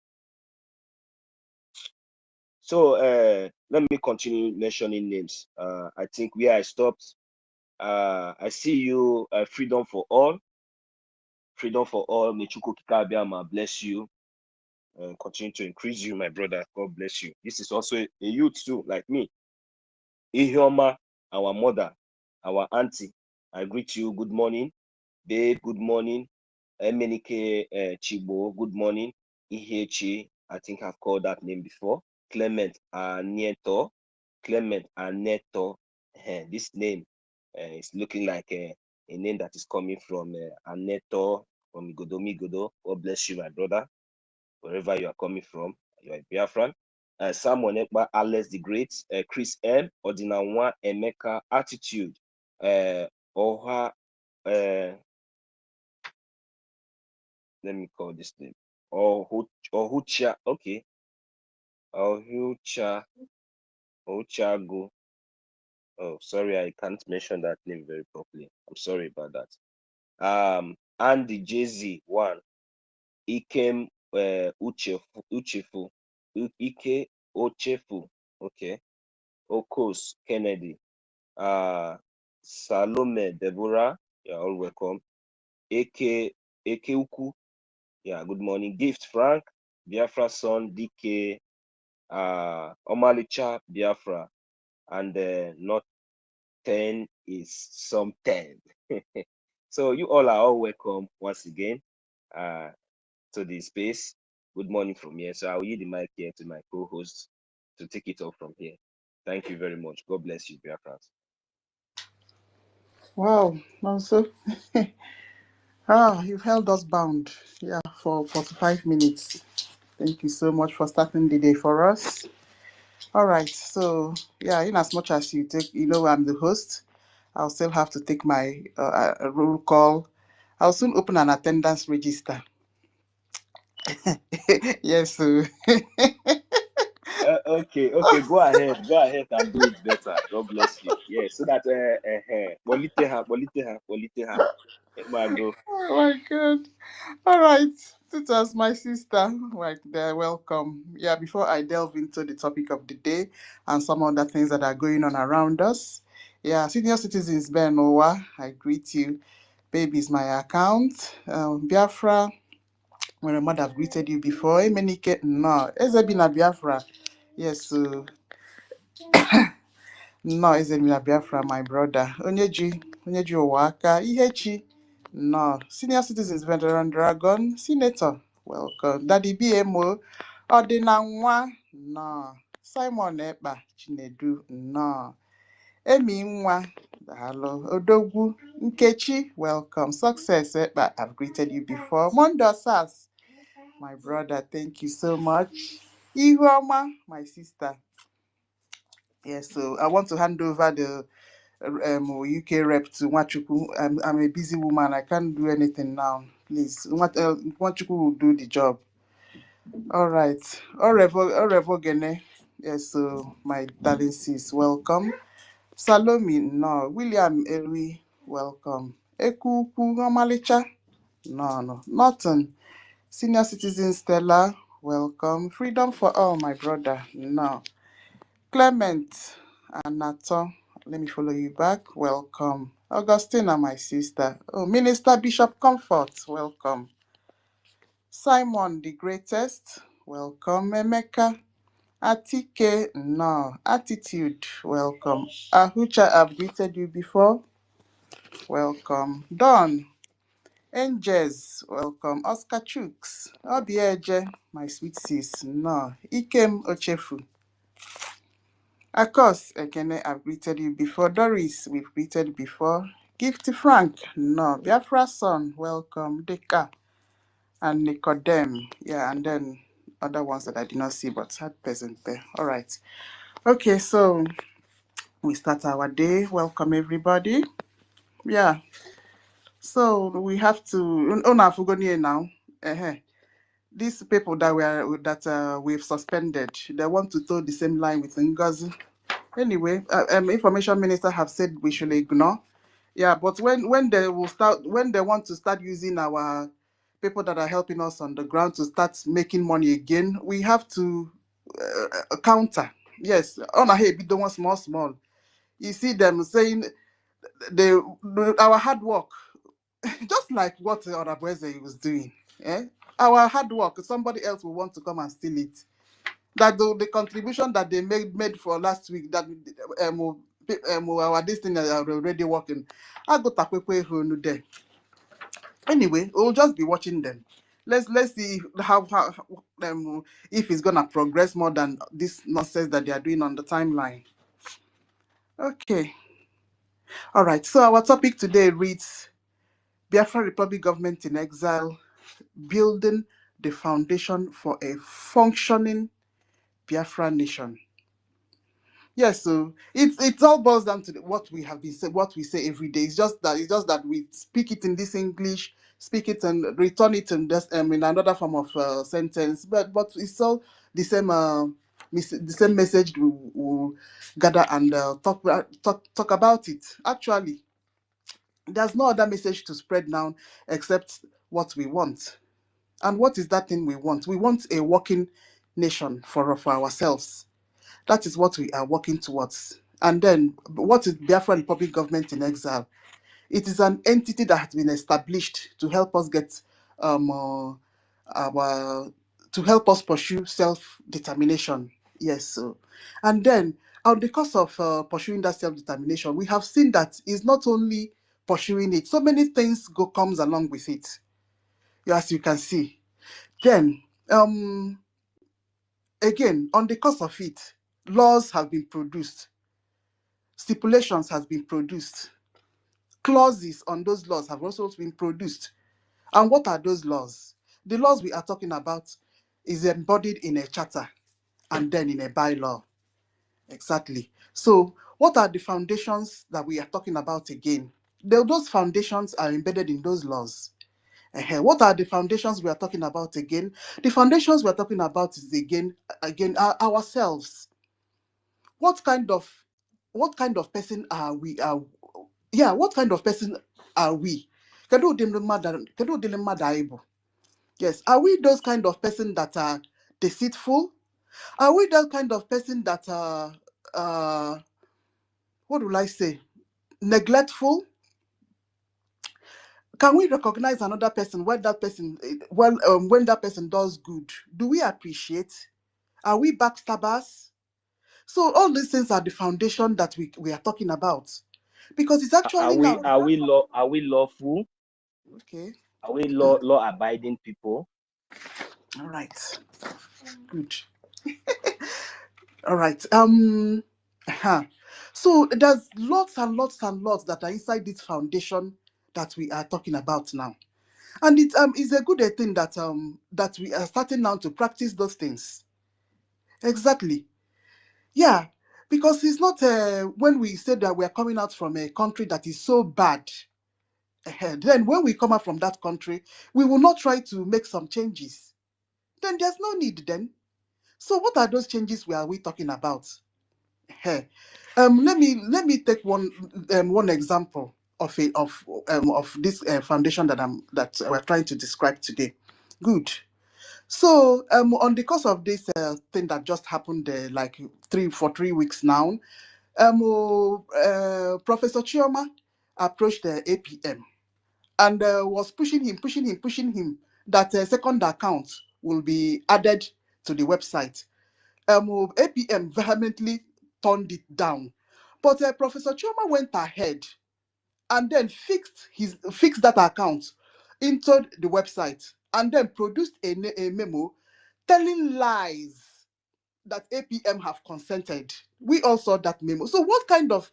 So let me continue mentioning names. I think where I stopped. I see you, Freedom for All. Freedom for All. May Chukwu Okike Abiyama bless you. Continue to increase you, my brother. God bless you. This is also a youth too, like me. Ihioma, our mother, our auntie. I greet you. Good morning. Babe, good morning. Emenike Chibo, good morning. Ihechi, I think I've called that name before. Clement Anieto. Clement Aneto. This name is looking like a name that is coming from Aneto, from Migodo. God bless you, my brother. Wherever you are coming from, you are a Biafran. Samuel Ekpa, Alex the Great, Chris M, Odinawa, Emeka, Attitude, Oha, let me call this name. Ohucha, okay. Ochago. Oh, sorry, I can't mention that name very properly. I'm sorry about that. Andy JZ, one. Ikem Uchefu. Ike Ochefu. Okay. Okos Kennedy. Salome Deborah. You're all welcome. Eke Uku. Yeah, good morning. Gift Frank. Biafra son DK. Omalicha Biafra. And not 10 is some 10. So you all are all welcome once again to the space. Good morning from here. So I'll yield the mic here to my co-host to take it off from here. Thank you very much. God bless you, Biafrans. Wow, also, you've held us bound, yeah, for 45 minutes. Thank you so much for starting the day for us. All right, so yeah, in as much as you take, I'm the host, I'll still have to take my roll call. I'll soon open an attendance register. Yes, so Okay, go ahead and do it better. God bless you. Yeah, so that Boliteha. Go. oh my God. All right, Tutas, my sister, like they're welcome. Yeah, before I delve into the topic of the day and some other things that are going on around us, yeah, senior citizens, Ben Owa, I greet you. Baby is my account. Biafra, when I might have greeted you before. Emenike, no, Ezebina Biafra. Yes, so no, Ezebina Biafra, my brother. Onyeji Owaka, Ihechi. No, senior citizens, veteran dragon, senator, welcome. Daddy BMO, Odinanwa, no. Simon Ekpa, Chinedu, no. Emi Nwa, hello. Odogwu, Nkechi, welcome. Success Ekpa, I've greeted you before. Mondo Sas, my brother, thank you so much. Ihuoma, my sister. Yes, so I want to hand over the UK rep to Nwachukwu. I'm a busy woman. I can't do anything now. Please, Nwachukwu will do the job. All right. Orevo Gene. Yes, so my darling sis, welcome. Salome, no. William Elwi, welcome. Eku Omalicha, no. Norton, senior citizen Stella, welcome. Freedom for all, my brother, no. Clement Anato, let me follow you back. Welcome. Augustina, my sister. Oh, Minister Bishop Comfort, welcome. Simon, the greatest, welcome. Emeka, Atike, no. Attitude, welcome. Ahucha, I've greeted you before. Welcome. Don, Angels, welcome. Oscar Chooks, Obieje, my sweet sis, no. Ikem Ochefu. Of course, again, I've greeted you before. Doris, we've greeted before. Gift Frank, no. Biafra son, welcome. Deka and Nicodem. Yeah, and then other ones that I did not see but had present there. All right. Okay, so we start our day. Welcome everybody. Yeah. So we have to now. These people we've suspended, they want to toe the same line with NGOZI. Anyway, information minister have said we should ignore. Yeah, but when they want to start using our people that are helping us on the ground to start making money again, we have to counter. Yes, on a hey, be the one small. You see them saying our hard work, just like what Orabufulani was doing. Our hard work, somebody else will want to come and steal it. That the contribution that they made for last week, that our this thing are already working. I go takwekwe there. Anyway, we'll just be watching them. Let's see how if it's gonna progress more than this nonsense that they are doing on the timeline. Okay. All right. So our topic today reads Biafra Republic Government in Exile, building the foundation for a functioning Biafra nation. Yes, so it all boils down to what we have been saying, what we say every day. It's just that we speak it in this English, speak it and return it in this in another form of sentence. But it's all the same the same message we will gather and talk about it. Actually, there's no other message to spread now except what we want. And what is that thing we want? We want a working nation for ourselves. That is what we are working towards. And then, what is Biafra Republic Government in Exile? It is an entity that has been established to help us get to help us pursue self-determination. Yes. So, and then, because of pursuing that self-determination, we have seen that it's not only pursuing it. So many things comes along with it. As you can see. Then, again, on the course of it, laws have been produced, stipulations has been produced, clauses on those laws have also been produced. And what are those laws? The laws we are talking about is embodied in a charter and then in a bylaw. Exactly. So what are the foundations that we are talking about again? Those foundations are embedded in those laws. What are the foundations we are talking about again? The foundations we are talking about is again ourselves. What kind of person are we? What kind of person are we? Yes, are we those kind of person that are deceitful? Are we that kind of person that are what will I say? Neglectful? Can we recognize another person when that person when that person does good? Do we appreciate? Are we backstabbers? So all these things are the foundation that we are talking about, because it's actually are we lawful? Okay. Are we law abiding people? All right. Good. All right. So there's lots and lots and lots that are inside this foundation that we are talking about now, and it is a good thing that that we are starting now to practice those things. Exactly. Yeah, because it's not when we say that we are coming out from a country that is so bad. Then when we come out from that country, we will not try to make some changes. Then there's no need then. So what are those changes we are talking about? Let me take one example of this foundation that we're trying to describe today. Good. So on the course of this thing that just happened like 3 weeks now, Professor Chioma approached the APM and was pushing him that a second account will be added to the website. APM vehemently turned it down, but Professor Chioma went ahead and then fixed that account into the website and then produced a memo telling lies that APM have consented. We all saw that memo. So what kind of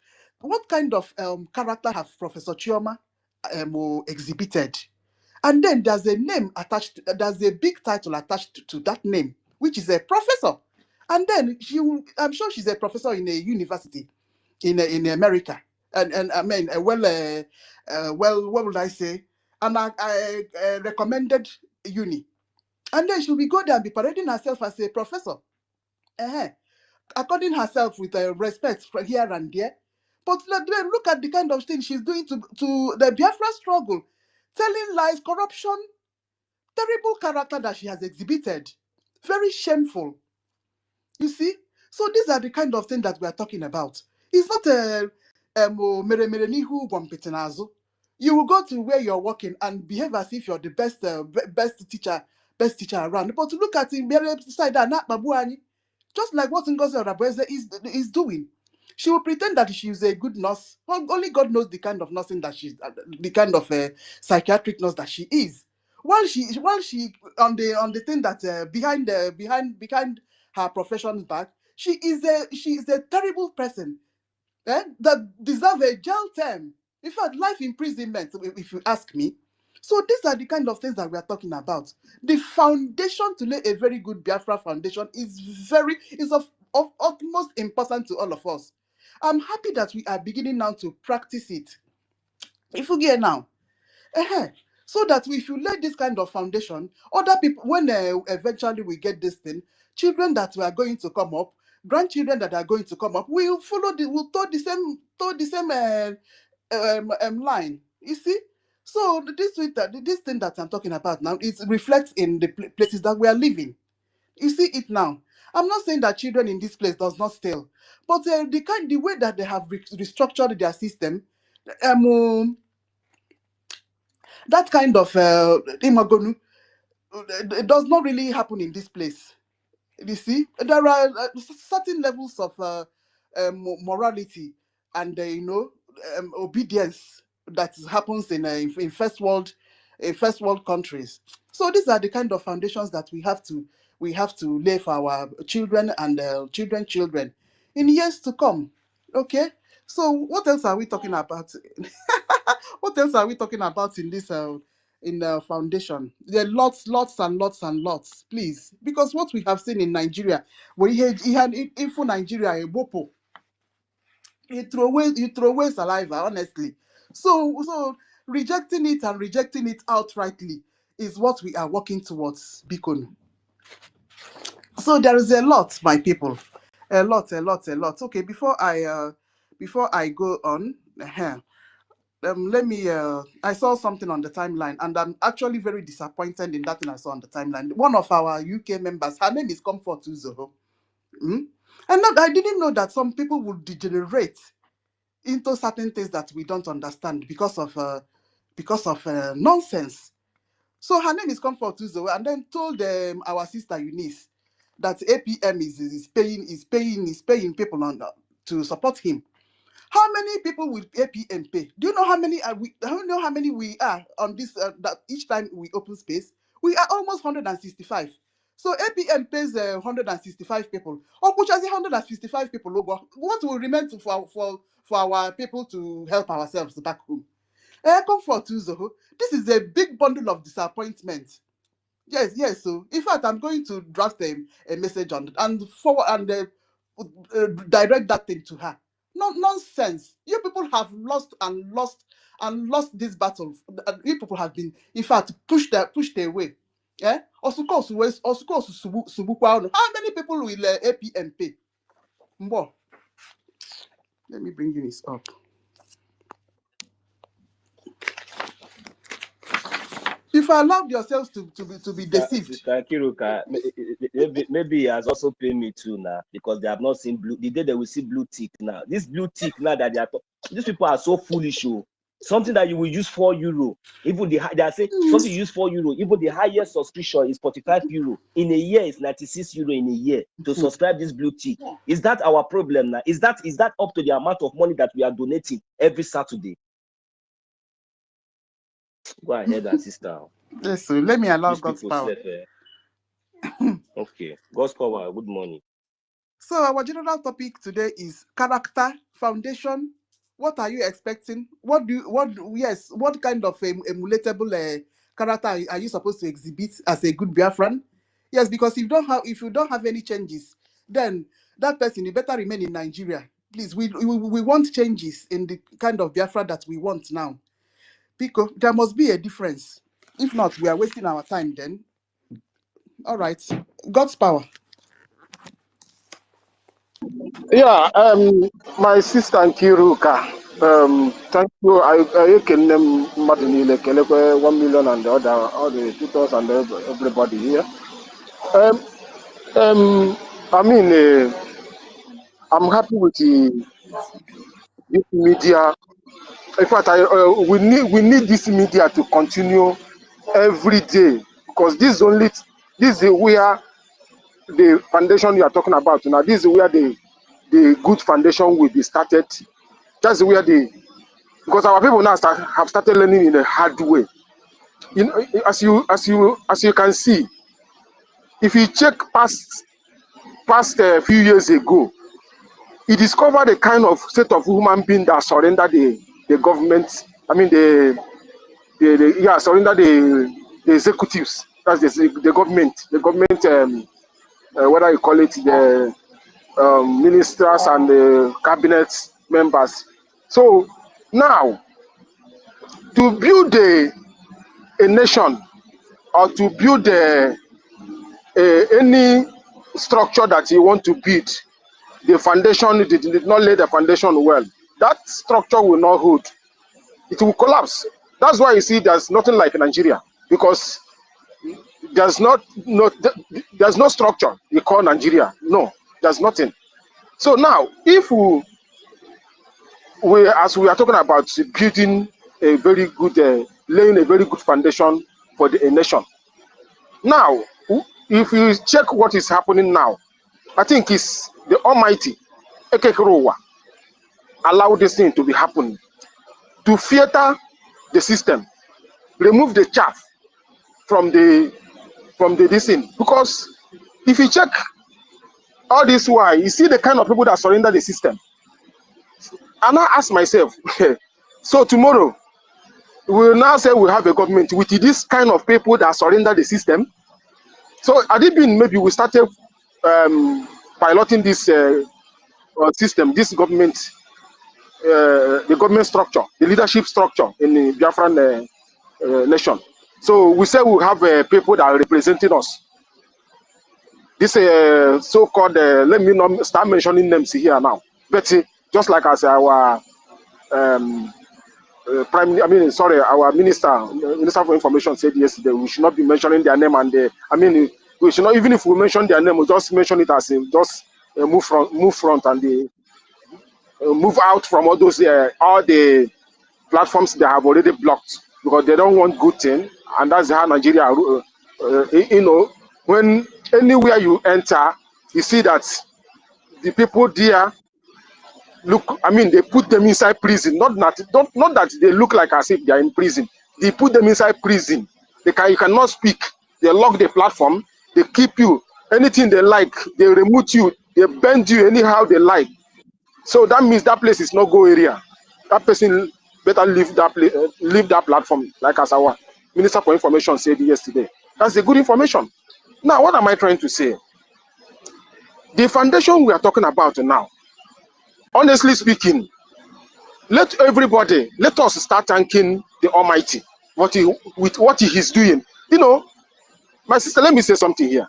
character have Professor Chioma exhibited? And then there's a name attached, there's a big title attached to that name, which is a professor. And then I'm sure she's a professor in a university. in America, and I mean, what would I say? And I recommended uni, and then she will go there and be parading herself as a professor, according herself with respect for here and there. But then look at the kind of thing she's doing to the Biafra struggle, telling lies, corruption, terrible character that she has exhibited. Very shameful. You see? So these are the kind of things that we are talking about. It's not a mere nihu gwampetenazo. You will go to where you're working and behave as if you're the best teacher around. But look at it, side that babuani, just like what Ngozi Orabufulani is doing. She will pretend that she's a good nurse. Only God knows the kind of nursing that she's, the kind of psychiatric nurse that she is. While she on the thing that behind her profession's back, she is a terrible person that deserve a jail term. In fact, life imprisonment, if you ask me. So these are the kind of things that we are talking about. The foundation to lay a very good Biafra foundation is of utmost importance to all of us. I'm happy that we are beginning now to practice it. If we get now, so that if you lay this kind of foundation, other people, when eventually we get this thing, children that are going to come up, grandchildren that are going to come up, will toe the same line. You see? So this thing that I'm talking about now, it reflects in the places that we are living. You see it now. I'm not saying that children in this place does not steal, but the way that they have restructured their system, that kind of imagonu, it does not really happen in this place. You see, there are certain levels of morality and obedience that happens in first world countries. So these are the kind of foundations that we have to lay for our children and children in years to come. Okay, so what else are we talking about? What else are we talking about in this foundation? There are lots and lots, please, because what we have seen in Nigeria, when he had info Nigeria a bopo, you throw away saliva, honestly. So rejecting it outrightly is what we are working towards, Bikon. So there is a lot, my people, a lot. Okay, before I go on, let me I saw something on the timeline, and I'm actually very disappointed in that thing I saw on the timeline. One of our UK members, her name is Comfort Uzo. And I didn't know that some people would degenerate into certain things that we don't understand because of nonsense. So her name is Comfort Uzo, and then told our sister Eunice that APM is paying people to support him. How many people will APM pay? Do you know how many we are on this? That each time we open space, we are almost 165. So APM pays 165 people. Or which is 165 people. What will remain for our people to help ourselves back home? Comfort Uzo. This is a big bundle of disappointment. Yes. So in fact, I'm going to draft a message on it and forward and direct that thing to her. No nonsense. You people have lost this battle. You people have been, in fact, pushed away. Yeah. How many people will APM pay? Mbo. Let me bring this up. If you allowed yourselves to be deceived. Sister Kiruka, maybe he has also paid me too now, because they have not seen blue. The day they will see blue tick now. This blue tick now that these people are so foolish. Something that you will use €4. Even they are saying something you use €4. Even the highest subscription is €45. In a year, it's €96 in a year to subscribe this blue tick. Is that our problem now? Is that up to the amount of money that we are donating every Saturday? Go ahead, sister. Yes, so let me allow These God's power. Okay, God's power. Good morning. So our general topic today is character foundation. What are you expecting? What kind of emulatable character are you supposed to exhibit as a good Biafran? Yes, because if you don't have any changes, then that person, you better remain in Nigeria. Please, we want changes in the kind of Biafra that we want now. Because there must be a difference. If not, we are wasting our time then. All right. God's power. Yeah, my sister Nkiruka, thank you. I can name Martin Kelekwe 1 million and the other, all the tutors and everybody here. I mean, I'm happy with this media. In fact, we need this media to continue every day, because this is where the foundation you are talking about now. This is where the good foundation will be started. That's where because our people now have started learning in a hard way. You know, as you can see, if you check past a few years ago, you discover the kind of set of human being that surrender the government. I mean surrender the executives. That's the government. The government, whether you call it the ministers and the cabinet members. So now, to build a nation, or to build any structure that you want to build, the foundation did not lay the foundation well. That structure will not hold. It will collapse. That's why you see there's nothing like Nigeria, because there's no structure you call Nigeria. No, there's nothing. So now, if as we are talking about building a very good, laying a very good foundation for a nation. Now, if you check what is happening now, I think it's the Almighty Ekekerowa allow this thing to be happening, to filter the system, remove the chaff from the this thing. Because if you check all this why, you see the kind of people that surrender the system. And I ask myself, so tomorrow we will now say we have a government with this kind of people that surrender the system. So had it been maybe we started piloting this system, this government, the government structure, the leadership structure in the Biafran nation. So we say we have people that are representing us. This so-called, let me not start mentioning names here now, but just like as our our minister for information said yesterday, we should not be mentioning their name, and we should not, even if we mention their name, we just mention it as just move front and move out from all those all the platforms they have already blocked, because they don't want good thing. And that's how Nigeria, when anywhere you enter, you see that the people there look, they put them inside prison. Not that they look like as if they are in prison. They put them inside prison. You cannot speak. They lock the platform. They keep you. Anything they like, they remove you. They bend you anyhow they like. So that means that place is no go area. That person better leave that platform, like as our Minister for Information said yesterday. That's the good information. Now, what am I trying to say? The foundation we are talking about now, honestly speaking, let us start thanking the Almighty with what He is doing. You know, my sister, let me say something here.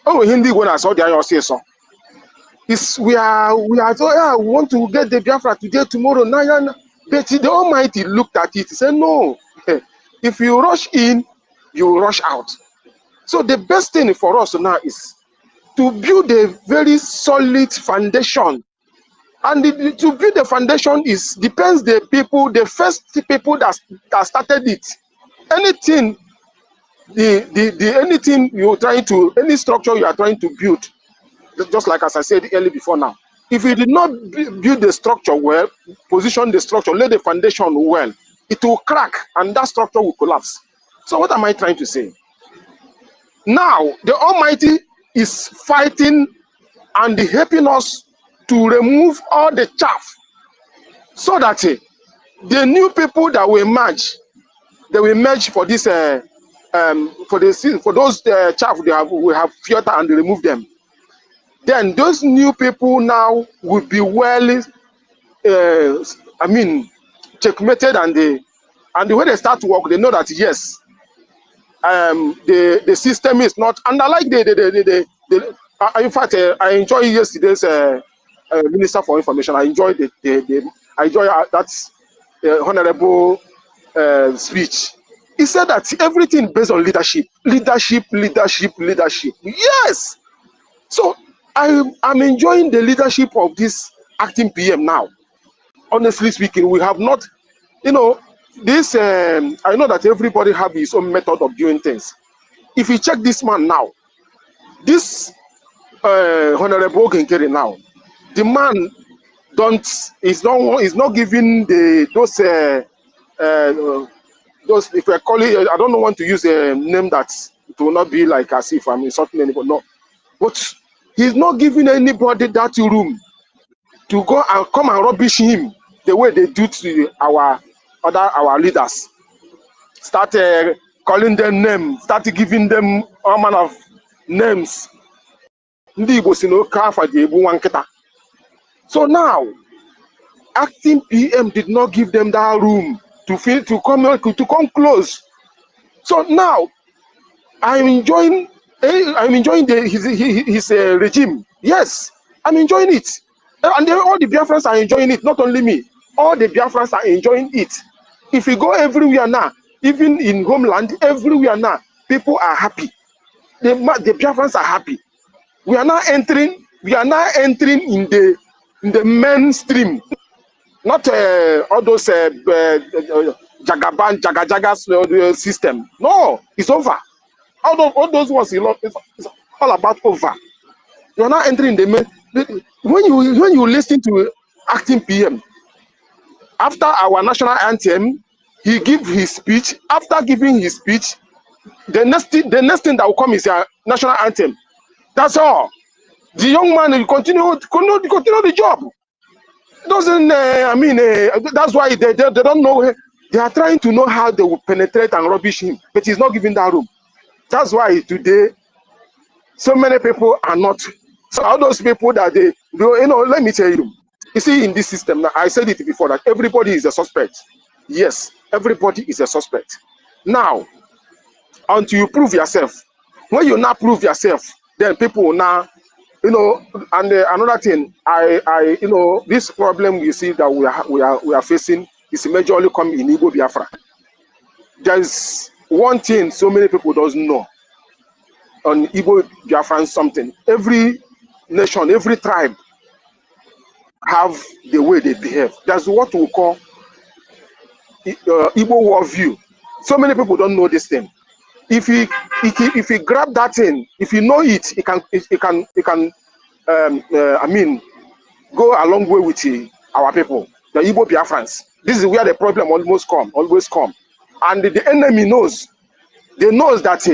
Oh, Hindi when I saw the I say so. We want to get the Biafra today, tomorrow, now. But the Almighty looked at it and said, no, if you rush in, you rush out. So the best thing for us now is to build a very solid foundation. And to build the foundation depends the first people that started it. Anything, anything you're trying to, any structure you are trying to build, just like as I said earlier before now, if you did not build the structure well, position the structure, lay the foundation well, it will crack and that structure will collapse. So what am I trying to say? Now, the Almighty is fighting and helping us to remove all the chaff, so that the new people that will emerge, they will emerge for this for those chaff we have filtered and remove them. then those new people now will be well, checkmated, and the way they start to work, they know that yes, the system is not, and I like in fact, I enjoyed yesterday's Minister for Information. I enjoyed that honorable speech. He said that everything based on leadership. Yes. So I'm enjoying the leadership of this acting PM now. Honestly speaking, we have not, this. I know that everybody have his own method of doing things. If you check this man now, this honorable Genkere now, the man is not giving those if I call it, I don't want to use a name that it will not be like as if I'm insulting anybody. No, but he's not giving anybody that room to go and come and rubbish him the way they do to our leaders. Start calling them names, start giving them all manner of names. So now, acting PM did not give them that room to come close. So now, I'm enjoying his regime. Yes, I'm enjoying it, and all the Biafrans are enjoying it. Not only me, all the Biafrans are enjoying it. If you go everywhere now, even in homeland, everywhere now, people are happy. The Biafrans are happy. We are now entering in the mainstream, not all those jagajaga system. No, it's over. All those ones, it's all about over. You are now entering the main. When you listen to acting PM, after our national anthem, he give his speech. After giving his speech, the next thing that will come is a national anthem. That's all. The young man will continue the job. Doesn't that's why they don't know. They are trying to know how they will penetrate and rubbish him, but he's not giving that room. That's why today so many people are not. So all those people that let me tell you. You see, in this system now, I said it before that everybody is a suspect. Yes, everybody is a suspect. Now, until you prove yourself, when you now prove yourself, then people will now, and another thing, this problem you see that we are facing is majorly coming in Igbo Biafra. There's one thing so many people doesn't know on Igbo Biafran something. Every nation, every tribe have the way they behave. That's what we call Igbo worldview. So many people don't know this thing. If you grab that thing, if you know it, it can go a long way with our people, the Igbo Biafrans. This is where the problem always come. And the enemy knows. They knows that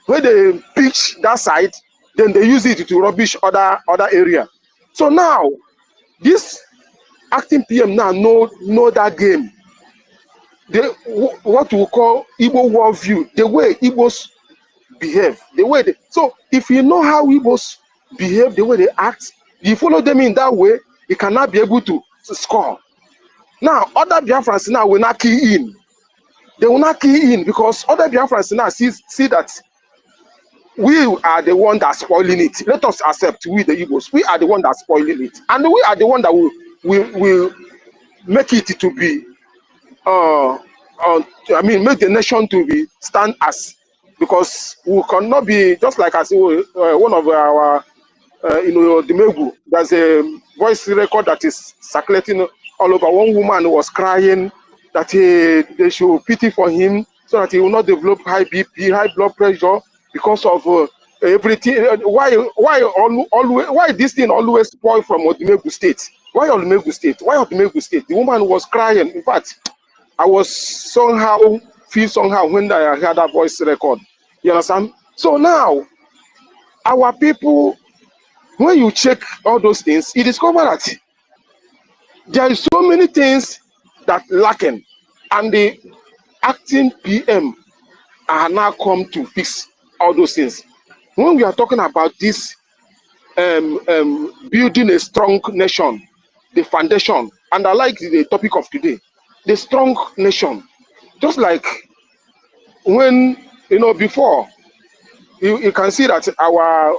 when they pitch that side, then they use it to rubbish other area. So now, this acting PM now know that game. What we call Igbo worldview, the way Igbos behave, so if you know how Igbos behave, the way they act, you follow them in that way, you cannot be able to score. Now, other Biafrans now will not key in. They will not key in because other Biafrans now see that we are the one that's spoiling it. Let us accept, we the Igbos, we are the one that's spoiling it. And we are the one that will make it to be, make the nation to be stand as, because we cannot be, just like I say, one of our, the Megu, there's a voice record that is circulating all over. One woman was crying that they should pity for him so that he will not develop high BP, high blood pressure because of everything. Why this thing always spoil from Odumegu State? Why Odumegu State? Why Odumegu State? The woman was crying. In fact, I was feel somehow when I heard that voice record. You understand? So now, our people, when you check all those things, you discover that there is so many things that lacking, and the acting PM are now come to fix all those things. when we are talking about this building a strong nation, the foundation, and I like the topic of today, the strong nation. Just like when, before, you can see that our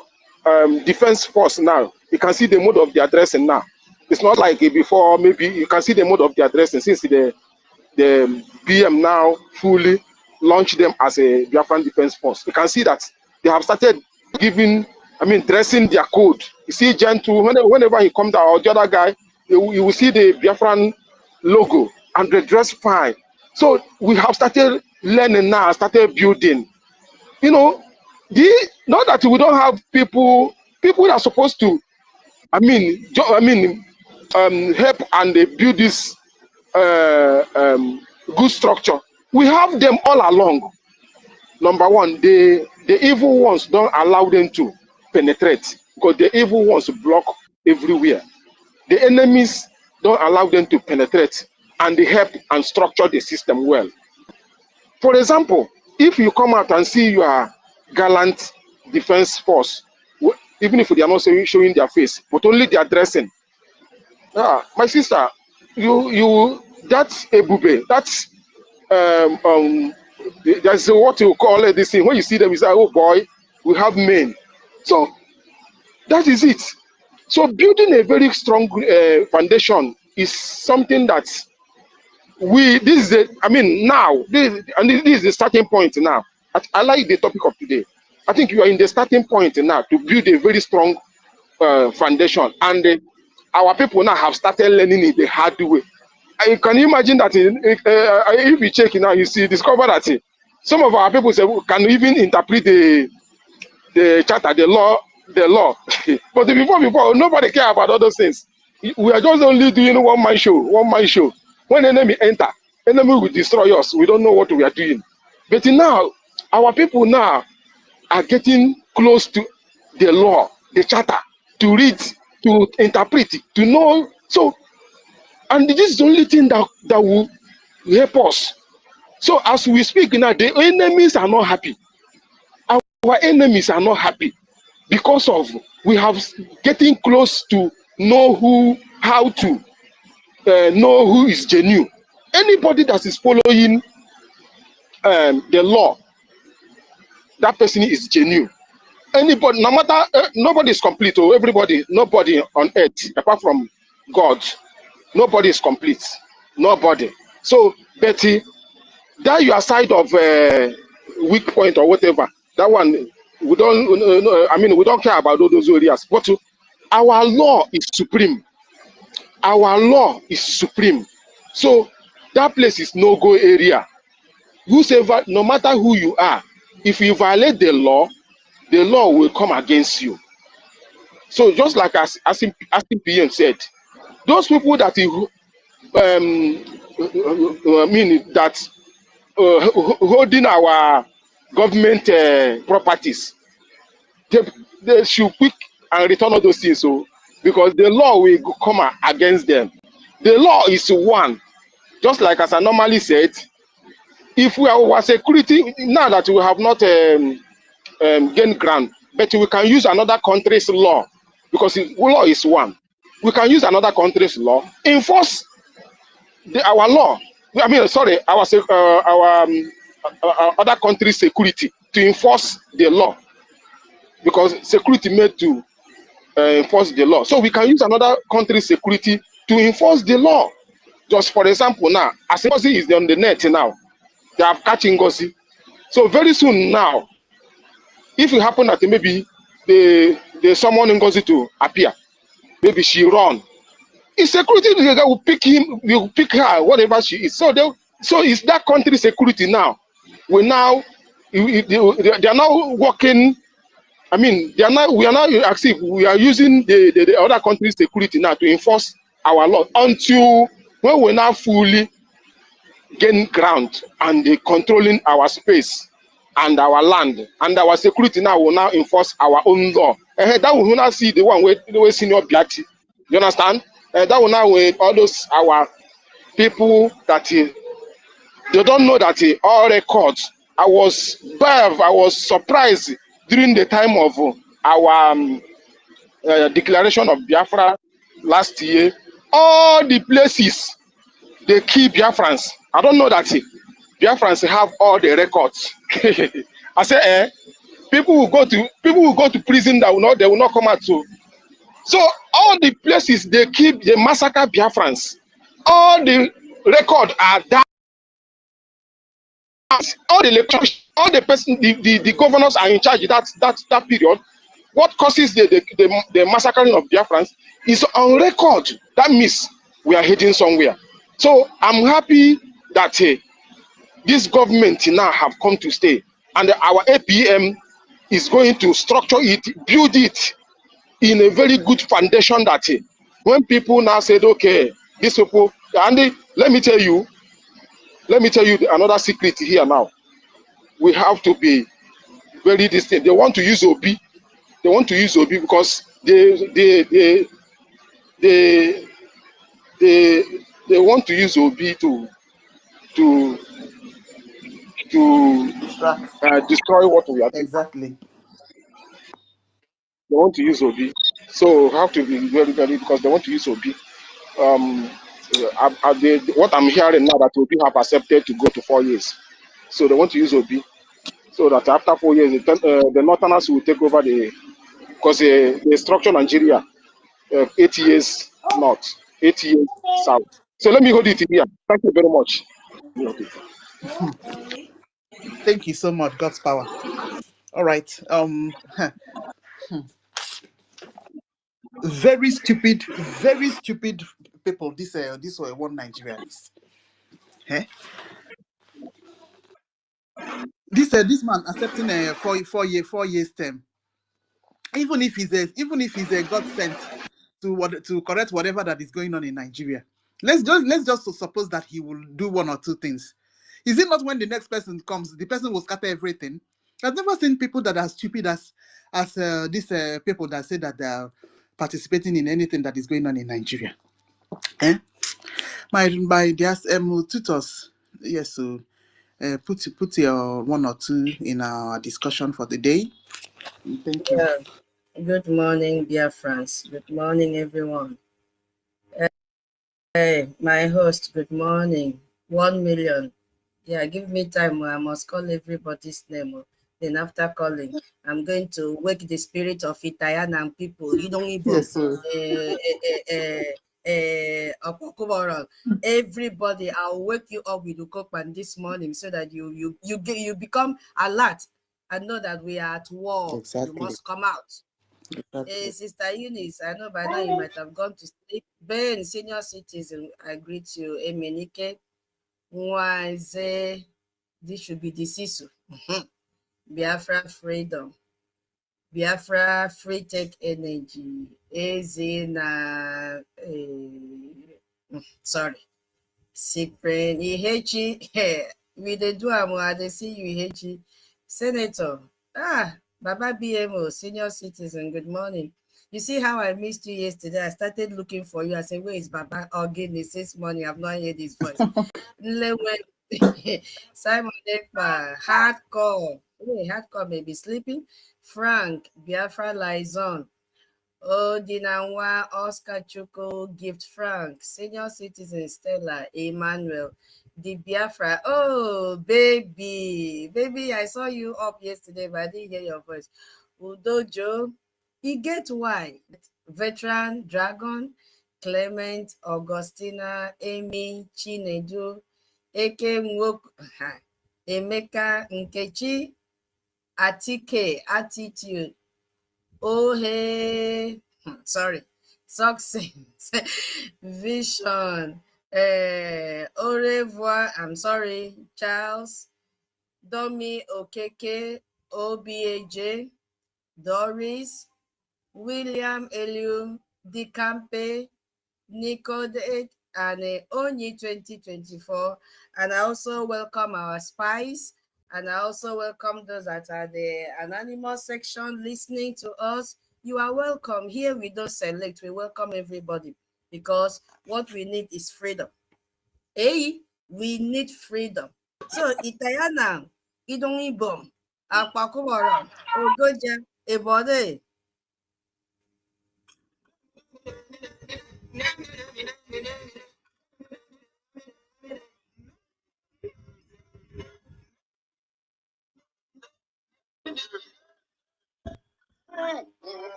defense force now, you can see the mode of the addressing now. It's not like before, maybe you can see the mode of the addressing since the BM now fully launched them as a Biafran defense force. You can see that they have started giving, dressing their code. You see Gen 2, whenever he comes out, or the other guy, you will see the Biafran logo and they dress fine. So we have started learning now, started building. Not that we don't have people that are supposed to, help and they build this good structure. We have them all along. Number one, the evil ones don't allow them to penetrate because the evil ones block everywhere. The enemies don't allow them to penetrate and they help and structure the system well. For example, if you come out and see your gallant defense force, even if they are not showing their face, but only they are dressing. My sister, that's a bube. That's there's what you call it, this thing. When you see them, you say, oh boy, we have men. So that is it. So building a very strong foundation is something that this is the starting point now. I like the topic of today. I think you are in the starting point now to build a very strong foundation, and our people now have started learning it the hard way. Can you imagine that if you check now, you discover that some of our people can even interpret the charter, the law. But before, nobody care about all those things. We are just only doing one man show. When enemy enter, enemy will destroy us. We don't know what we are doing. But now, our people now are getting close to the law, the charter, to read, to interpret, to know. So, and this is the only thing that will help us. So as we speak now, the enemies are not happy. Our enemies are not happy because of we have getting close to know how to know who is genuine. Anybody that is following the law, that person is genuine. Anybody, no matter, nobody is complete. Or nobody on earth apart from God, nobody is complete. Nobody. So, Betty, that your side of weak point or whatever, that one we don't. We don't care about all those areas. But our law is supreme. Our law is supreme. So that place is no-go area. Whosoever, no matter who you are, if you violate the law will come against you. So just like as PM said, those people that that holding our government properties, they should quick and return all those things. So because the law will come against them. The law is one. Just like as I normally said, if we are security, now that we have not gained ground, but we can use another country's law because law is one. We can use another country's law, enforce our law. Our other country's security to enforce the law because security made to enforce the law. So we can use another country's security to enforce the law. Just for example, now, as NGOZI is on the net now, they have catch NGOZI. So very soon now, if it happen that maybe they summon NGOZI to appear, maybe she run, his security will pick him, will pick her, whatever she is. So it's that country security now. They are now working. We are now active. We are using the other country's security now to enforce our law until when we now fully gain ground and controlling our space and our land and our security now will now enforce our own law. That will now see the one where senior BRGIE. You understand? That will now with all those our people that they don't know that all records. I was surprised during the time of our declaration of Biafra last year, all the places they kill Biafrans. I don't know that Biafrans have all the records. I say, people will go to prison that they will not come out. So all the places they keep, they massacre Biafrans. All the record are that. All the person, the governors are in charge that period. What causes the massacring of Biafrans is on record. That means we are heading somewhere. So I'm happy that this government now have come to stay, and our APM is going to structure it, build it in a very good foundation that when people now said, okay, these people, and let me tell you another secret here now. We have to be very distinct. They want to use Obi. They want to use Obi because they want to use Obi to destroy what we are doing. Exactly. They want to use Obi, so have to be very, very, because they want to use Obi. What I'm hearing now that Obi have accepted to go to 4 years, so they want to use Obi, so that after 4 years, the Northerners will take over because they structure Nigeria 8 years north, 8 years south. So let me hold it here. Thank you very much. Thank you so much. God's power. All right. Very stupid people. This were one Nigerians. Eh? This man accepting a 4 years term, even if he's a God sent to correct whatever that is going on in Nigeria. Let's just suppose that he will do one or two things. Is it not when the next person comes, the person will scatter everything? I've never seen people that are stupid as these people that say that they are participating in anything that is going on in Nigeria. Eh? My dear tutors, yes, so put your one or two in our discussion for the day. Thank you. Yeah. Good morning, BIAFRANS. Good morning, everyone. Hey, my host, good morning. 1 million. Yeah, give me time. I must call everybody's name. Then after calling, I'm going to wake the spirit of Italian and people. You don't even. Yes, sir. Everybody, I'll wake you up with Ukopan this morning so that you become alert and know that we are at war. Exactly. You must come out. Exactly. Sister Eunice, I know by now you might have gone to sleep. Ben, senior citizen, I greet you. Emenike, Nwaze, this should be the Sisu. Biafra freedom. Biafra free take energy. Ezina, sorry. Cyprian, Ihechi, we dey do I dey see you, Ihechi. Senator, Baba BMO, senior citizen, good morning. You see how I missed you yesterday? I started looking for you. I said, where is Baba? Oh, goodness, this morning I've not heard his voice. Simon Ekpa, hardcore. Hey, hardcore may be sleeping. Frank, Biafra Liaison. Odinawa, Oscar Chuko, Gift Frank, senior citizen Stella, Emmanuel, the Biafra. Oh, baby, I saw you up yesterday, but I didn't hear your voice. Udojo, he get why. Veteran, Dragon, Clement, Augustina, Amy, Chinedu, Eke Nwok, Emeka, Nkechi, Atike, Attitude, oh hey, sorry, success, vision, au revoir, I'm sorry, Charles, Domi Okeke, OBAJ, Doris, William Eliu, Dicampe, Nico Date, and Onyi 2024. And I also welcome our spies. And I also welcome those that are the anonymous section listening to us. You are welcome. Here we don't select, we welcome everybody because what we need is freedom. We need freedom. So Itayana, Idongi Bom, Akpakumara, Ogoja, Ebode.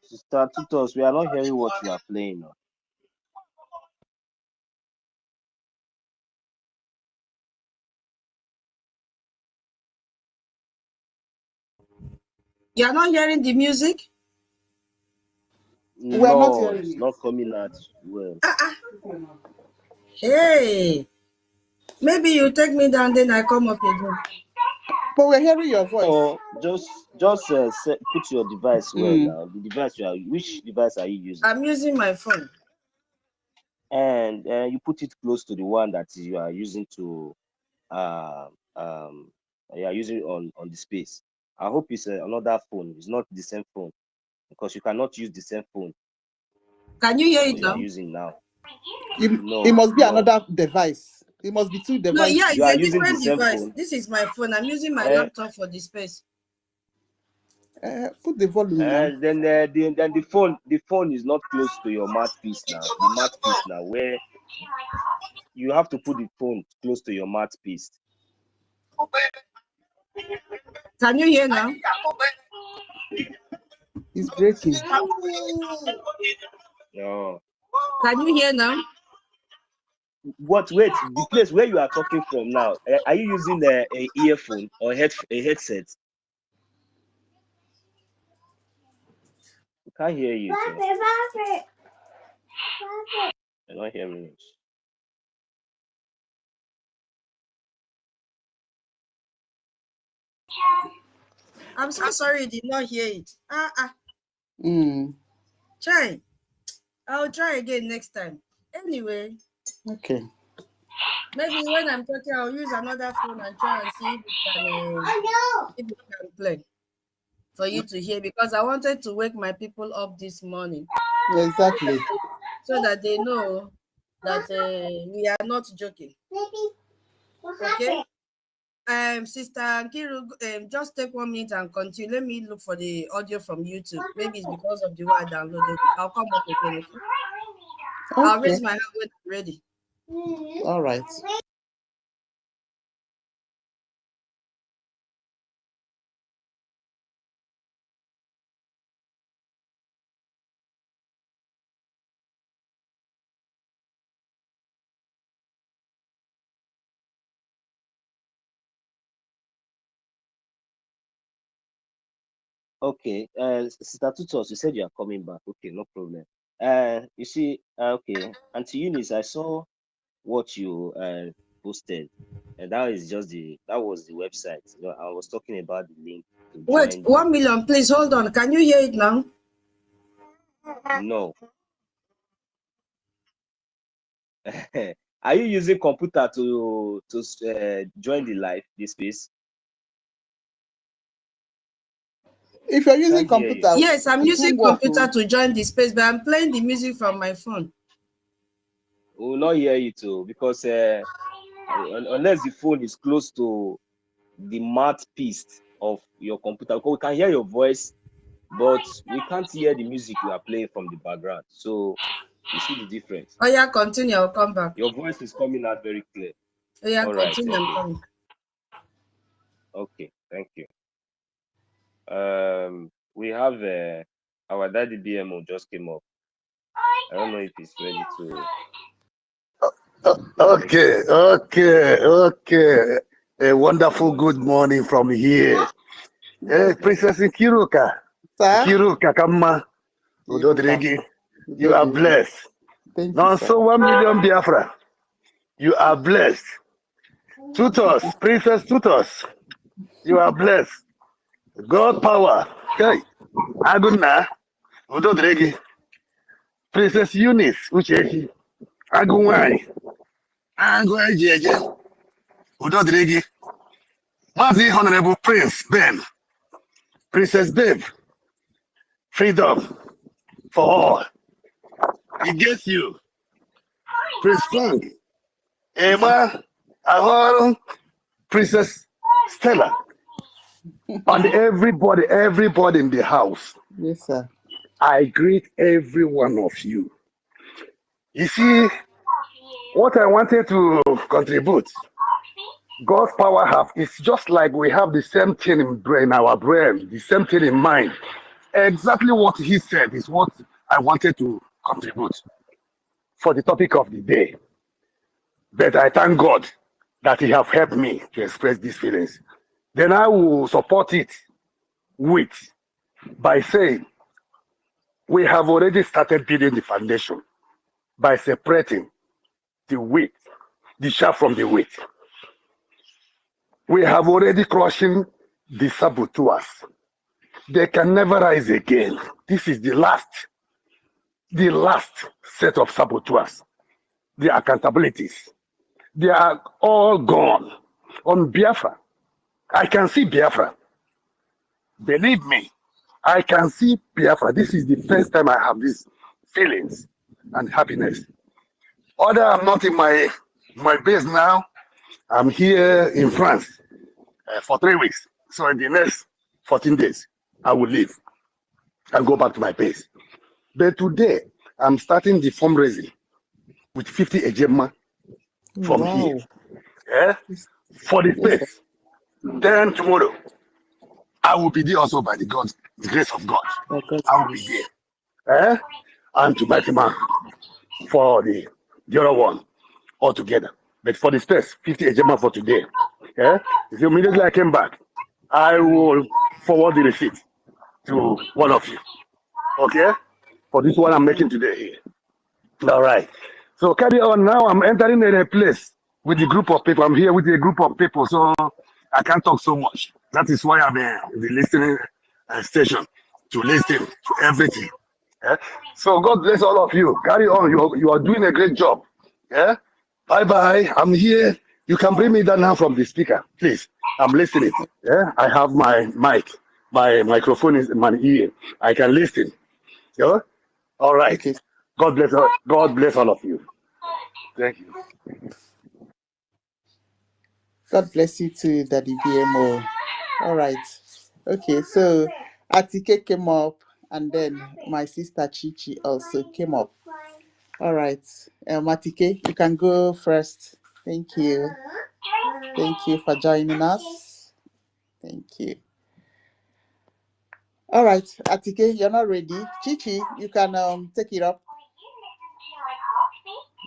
Sister Tutos, we are not hearing what you are playing. You are not hearing the music? We are not No, hearing it's it. not coming out well. Hey, maybe you take me down, then I come up again. But we're hearing your voice. Oh, just put your device well now. The device which device are you using? I'm using my phone. And you put it close to the one that you are using to you are using on the space. I hope it's another phone. It's not the same phone, because you cannot use the same phone. Can you hear it you are now? using now. It must be another device. It must be two devices. No, yeah, You it's are a using different the same device. phone. This is my phone. I'm using my laptop for the space. Put the volume now. Then the phone is not close to your mouthpiece now. The mouthpiece now, where you have to put the phone close to your mouthpiece. Can you hear now? It's breaking. No. Can you hear now? Wait, the place where you are talking from now, are you using a earphone or a headset? I can't hear you. I don't hear me. I'm so sorry you did not hear it. Try. I'll try again next time. Anyway. Okay. Maybe when I'm talking, I'll use another phone and try and see if it can play for you to hear, because I wanted to wake my people up this morning. Exactly. So that they know that we are not joking. Okay. Sister Nkiru, just take 1 minute and continue. Let me look for the audio from YouTube. Maybe it's because of the way I downloaded it. I'll come up again. Okay. I'll raise my hand when I'm ready. All right. Okay, Sister Tutos, you said you are coming back. Okay, no problem. You see, okay, Auntie Eunice, I saw what you posted, and that was the website. You know, I was talking about the link to Wait, join. 1 million, please hold on. Can you hear it now? No. Are you using computer to join the space? If you're using computer, yes, I'm using computer to join the space, but I'm playing the music from my phone. We will not hear you too, because unless the phone is close to the mouthpiece of your computer, we can hear your voice, but we can't hear the music you are playing from the background. So you see the difference. Oh yeah, continue. I'll come back. Your voice is coming out very clear. Oh yeah, all continue. Right, I'm coming. Okay, thank you. We have our daddy BMO just came up. I don't know if he's ready to. Okay. A wonderful good morning from here. Princess Nkiruka. Nkiruka Kama. Udodrigi. You are blessed. Thank Now, you, sir. so 1 million Biafra. You are blessed. Tutos, Princess Tutos. You are blessed. God power. Okay. Aguna. Udodrigi. Princess Eunice. Uchechi. Agunwai. Agunwai Jeje. Udodrigi. What's the Honorable Prince Ben? Princess Babe. freedom for all. It gets you. Prince Frank, Emma, Ahoro, Princess Stella, and everybody in the house. Yes, sir. I greet every one of you. You see, what I wanted to contribute, God's power have is just like we have the same thing in our brain, the same thing in mind. Exactly what he said is what I wanted to contribute for the topic of the day. But I thank God that he have helped me to express these feelings. Then I will support it by saying we have already started building the foundation by separating the wheat, the chaff from the wheat. We have already crushing the saboteurs. They can never rise again. This is the last set of saboteurs. The accountabilities. They are all gone. On Biafra, I can see Biafra. Believe me, I can see Biafra. This is the first time I have these feelings and happiness. Although I'm not in my base now, I'm here in France for 3 weeks. So in the next 14 days, I will leave and go back to my base. But today, I'm starting the fundraising with 50 ejema from here. For the space. Then tomorrow, I will be there also by the grace of God. I will be there. And to Batima for the other one altogether. But for the space, 50 ejema for today. So immediately I came back, I will forward the receipt to one of you. Okay? For this one I'm making today here. All right. So carry on now. I'm entering in a place with a group of people. I'm here with a group of people, so I can't talk so much. That is why I'm in the listening station to listen to everything. So God bless all of you. Carry on. You are doing a great job. Bye-bye. I'm here. You can bring me down now from the speaker, please. I'm listening. I have my mic. My microphone is in my ear. I can listen. All right. Okay. God bless all of you. Thank you. God bless you too, Daddy BMO. All right. Okay, so Atike came up, and then my sister Chichi also came up. All right. Atike, you can go first. Thank you. Thank you for joining us. Thank you. All right, Atike, you're not ready. Chichi, you can take it up.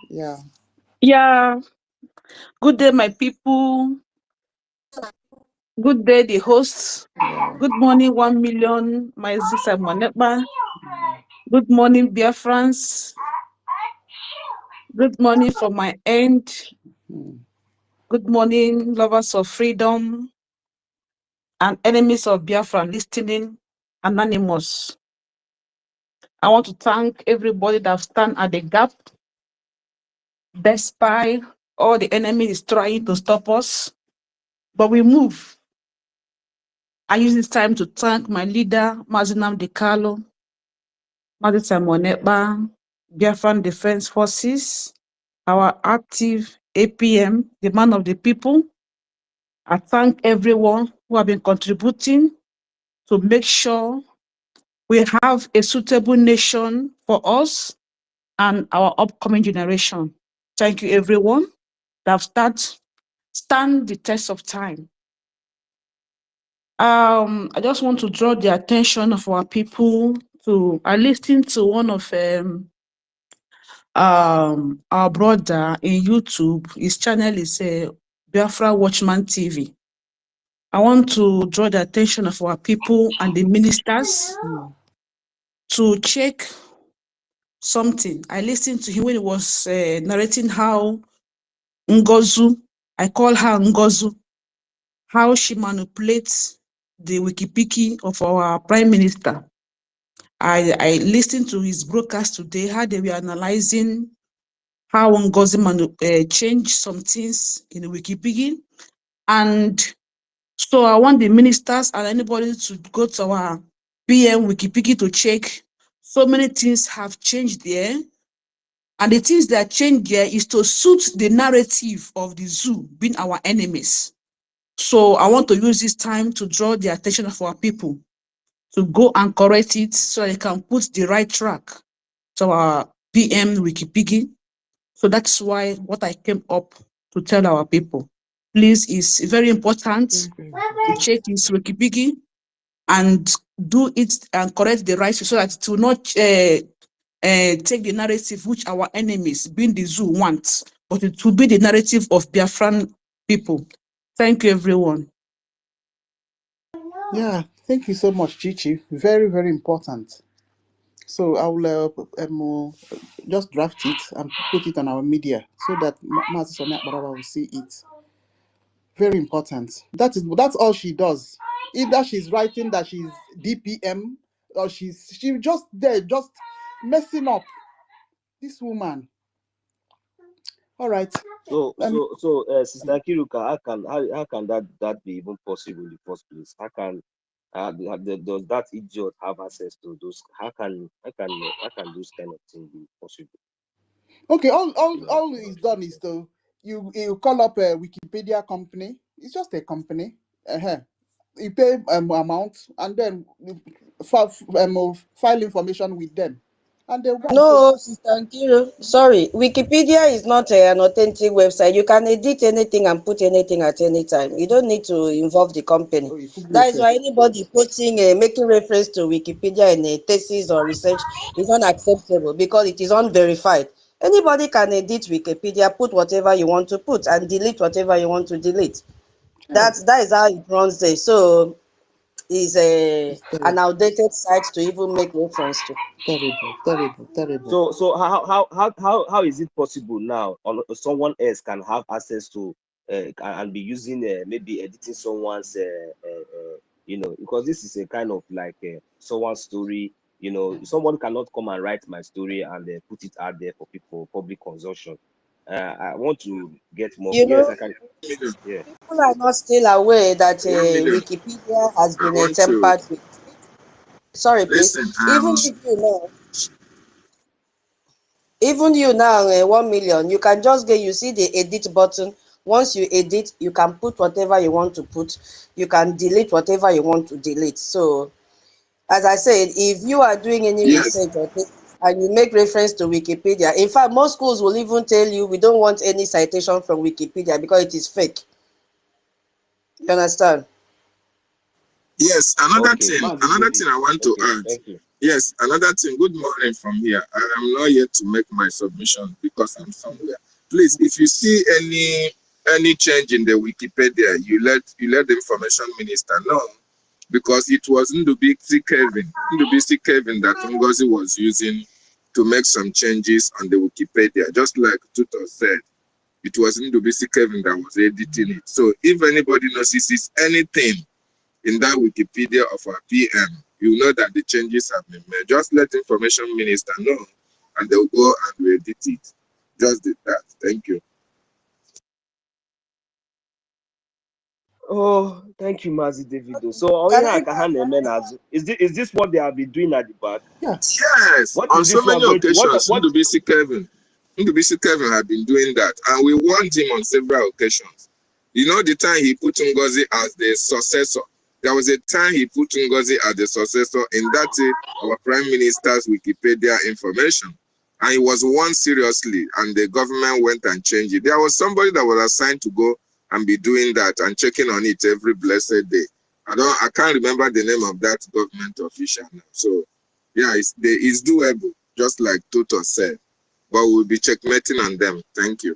Yeah. Yeah. Good day, my people. Good day, the hosts. Yeah. Good morning, 1 million, my sister Moneba. Good morning, BIAFRANS. Good morning from my end. Good morning, lovers of freedom and enemies of Biafra listening, anonymous. I want to thank everybody that stand at the gap, despite all the enemy is trying to stop us, but we move. I use this time to thank my leader, Mazinam Dekalo, Madisa Moneba, Biafran Defense Forces, our active APM, the man of the people. I thank everyone who have been contributing to make sure we have a suitable nation for us and our upcoming generation. Thank you, everyone that have stand the test of time. I just want to draw the attention of our people to, I listened to one of our brother in YouTube. His channel is Biafra Watchman TV. I want to draw the attention of our people and the ministers to check something. I listened to him when he was narrating how NGOZI, I call her NGOZI, how she manipulates the Wikipedia of our Prime Minister. I listened to his broadcast today, how they were analyzing how NGOZI changed some things in the Wikipedia. And so I want the ministers and anybody to go to our PM Wikipedia to check. So many things have changed there. And the things that change there is to suit the narrative of the zoo being our enemies. So I want to use this time to draw the attention of our people to go and correct it so they can put the right track to our PM Wikipedia. So that's why what I came up to tell our people. Please, it's very important to check this Wikipedia and do it and correct the right so that it will not take the narrative which our enemies, being the zoo, want, but it will be the narrative of Biafran people. Thank you, everyone. Yeah, thank you so much, Chichi. Very, very important. So I will just draft it and put it on our media so that Mazi Sonia Barawa will see it. Very important. That's all she does. Either she's writing that she's DPM or she's just there, just messing up. This woman. All right. So, Sister Kiruka, how can that be even possible in the first place? How can does that idiot have access to those? How can those kind of things be possible? Okay, all is done is to you call up a Wikipedia company. It's just a company. You pay amount and then file information with them, and they want. No, Sister Nkiru, sorry. Wikipedia is not an authentic website. You can edit anything and put anything at any time. You don't need to involve the company. That is why anybody putting making reference to Wikipedia in a thesis or research is unacceptable because it is unverified. Anybody can edit Wikipedia, put whatever you want to put, and delete whatever you want to delete. That is how it runs there. So it's an outdated site to even make reference to. Terrible. So how is it possible now? Someone else can have access to and be using maybe editing someone's because this is a kind of like someone's story. Someone cannot come and write my story and put it out there for people public consumption. I want to get more. Yes, I can. Yeah. People are not still aware that Wikipedia has been tempered with. Sorry, please. Even you now, 1 million, you can just you see the edit button. Once you edit, you can put whatever you want to put. You can delete whatever you want to delete. So, as I said, if you are doing any research or things and you make reference to Wikipedia, in fact, most schools will even tell you we don't want any citation from Wikipedia because it is fake. You understand? Yes, another thing I want to add. Thank you. Yes, another thing. Good morning from here. I am not yet to make my submission because I'm somewhere. Please, if you see any change in the Wikipedia, you let the information minister know, because it was Ndubisi Kevin that NGOZI was using to make some changes on the Wikipedia. Just like Tutor said, it was Ndubisi Kevin that was editing it. So if anybody notices anything in that Wikipedia of our PM, you know that the changes have been made. Just let the information minister know, and they'll go and edit it. Just did that. Thank you. Oh, thank you, Mazi Davido. So, is this what they have been doing at the back? Yes. On so many occasions, Ndubisi Kevin had been doing that, and we warned him on several occasions. You know, the time he put NGOZI as the successor. There was a time he put NGOZI as the successor in that our Prime Minister's Wikipedia information. And he was warned seriously, and the government went and changed it. There was somebody that was assigned to go and be doing that and checking on it every blessed day. I can't remember the name of that government official now. So yeah, it's doable, just like Tutor said. But we'll be checkmating on them. Thank you.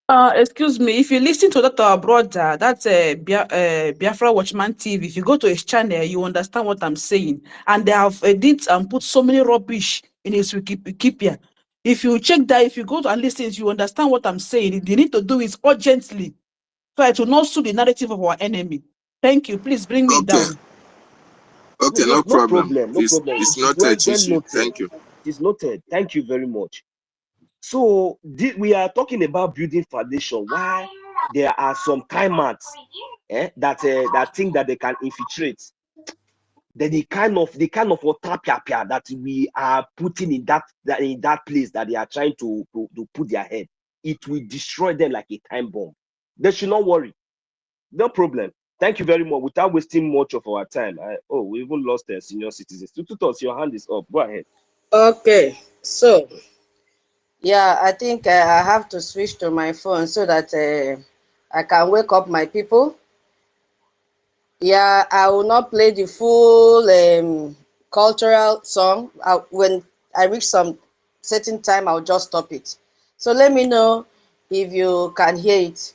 Excuse me, if you listen to that our brother, that's Biafra Watchman TV, if you go to his channel, you understand what I'm saying. And they have edited and put so many rubbish in his Wikipedia. If you check that, if you go to and listen, you understand what I'm saying. They need to do it urgently, so it will not suit the narrative of our enemy. Thank you. Please bring me down. Okay, no problem. It's noted, Chichi. Thank you. It's noted. Thank you very much. So we are talking about building foundation. Why there are some timers that think that they can infiltrate. then the kind of otapia that we are putting in that place that they are trying to put their head, it will destroy them like a time bomb. They should not worry. No problem. Thank you very much. Without wasting much of our time, we even lost senior citizens. Tutus, your hand is up. Go ahead. Okay, so yeah, I think I have to switch to my phone so that I can wake up my people. Yeah, I will not play the full cultural song. When I reach some certain time, I'll just stop it. So let me know if you can hear it.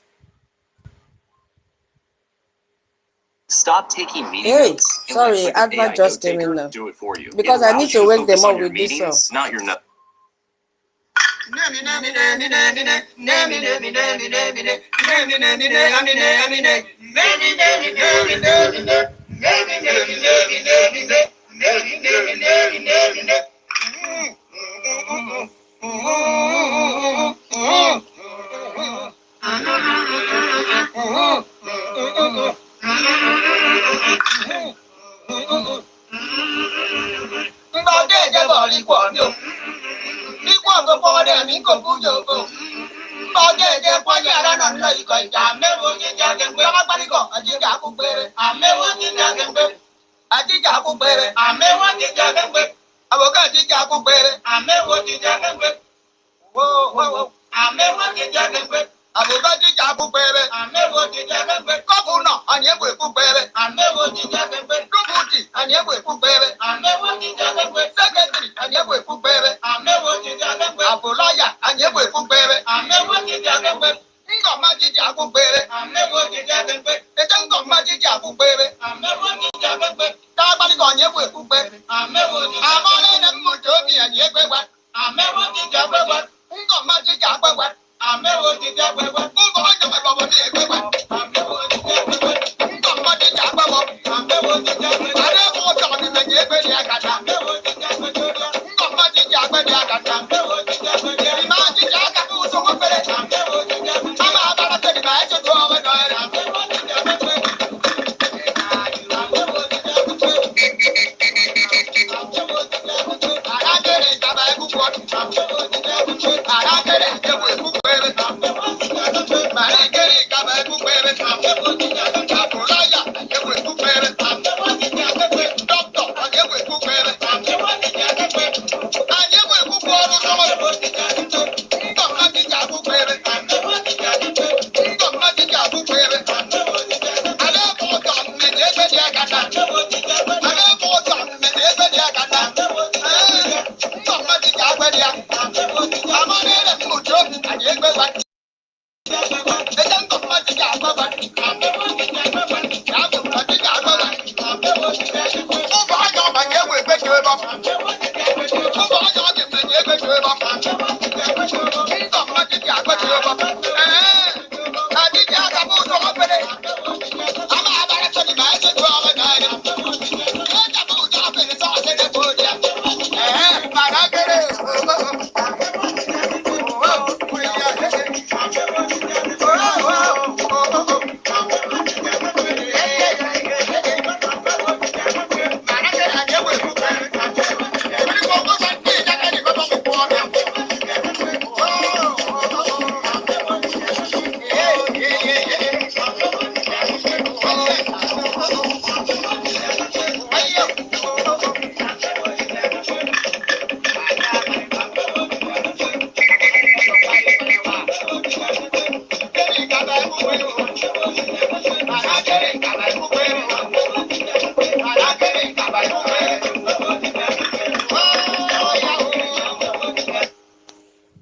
Stop taking meeting notes. Sorry, Advert just came in now. Do it for you. Because I need to wake them up with this song. Not your note.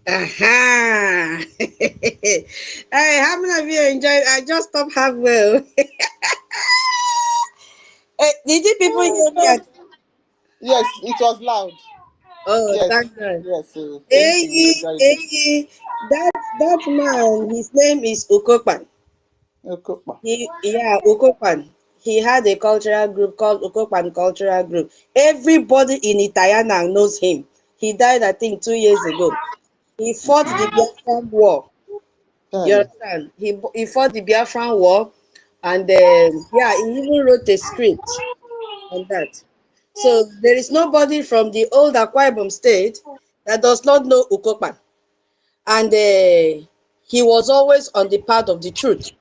Aha! Hey, how many of you enjoyed? I just stopped halfway. Did you people hear me? Yes, it was loud. Oh, Yes, thank God. yes. Thank you. Hey, hey, that man, his name is Okopan. Okopan. He had a cultural group called Okopan Cultural Group. Everybody in Itayana knows him. He died, I think, 2 years ago. He fought the Biafran War. You understand? He fought the Biafran War, and he even wrote a script on that. So there is nobody from the old Akwa Ibom state that does not know Ukokpan. And he was always on the path of the truth.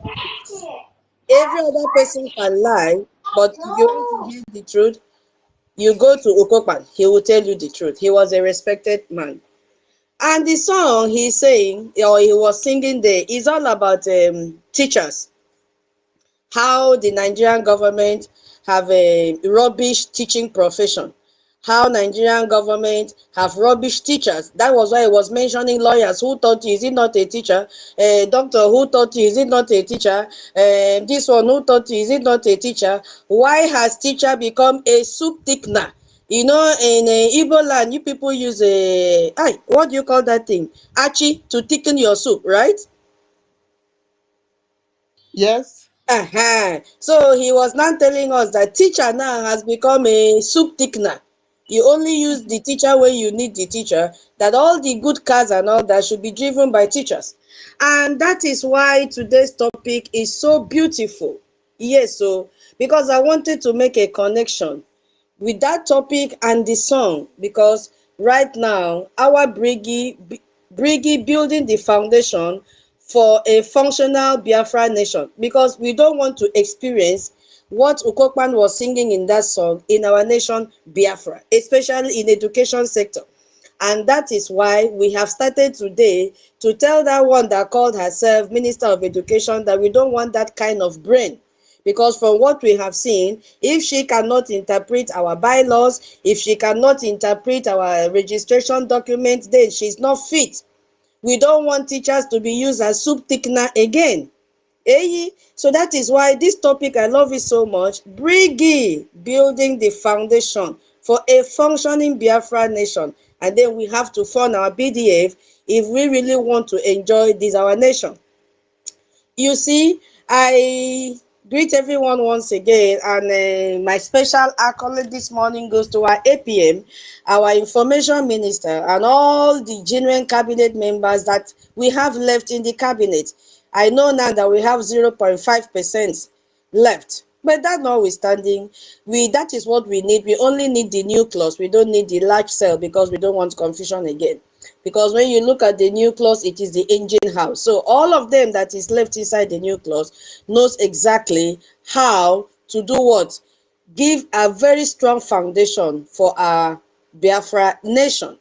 Every other person can lie, but if you want to hear the truth, you go to Ukokpan. He will tell you the truth. He was a respected man. And the song he's saying, or he was singing there, is all about teachers. How the Nigerian government have a rubbish teaching profession. How Nigerian government have rubbish teachers. That was why I was mentioning lawyers. Who taught you? Is it not a teacher? Doctor, who taught you? Is it not a teacher? This one, who taught you? Is it not a teacher? Why has teacher become a soup thickener? You know, in Igbo land, you people use what do you call that thing? Achi to thicken your soup, right? Yes. So he was now telling us that teacher now has become a soup thickener. You only use the teacher when you need the teacher, that all the good cars and all that should be driven by teachers. And that is why today's topic is so beautiful. Yes, so because I wanted to make a connection with that topic and the song, because right now our BRGIE building the foundation for a functional Biafra nation, because we don't want to experience what Ukokpan was singing in that song in our nation Biafra, especially in education sector. And that is why we have started today to tell that one that called herself Minister of Education that we don't want that kind of brain. Because from what we have seen, if she cannot interpret our bylaws, if she cannot interpret our registration documents, then she's not fit. We don't want teachers to be used as soup thickener again. So that is why this topic, I love it so much. BRGIE, building the foundation for a functioning Biafra nation. And then we have to fund our BDF if we really want to enjoy this, our nation. You see, I greet everyone once again, and my special accolade this morning goes to our APM, our information minister, and all the genuine cabinet members that we have left in the cabinet. I know now that we have 0.5% left. But that notwithstanding, that is what we need. We only need the nucleus. We don't need the large cell because we don't want confusion again. Because when you look at the nucleus, it is the engine house. So all of them that is left inside the nucleus knows exactly how to do what? Give a very strong foundation for our Biafra nation.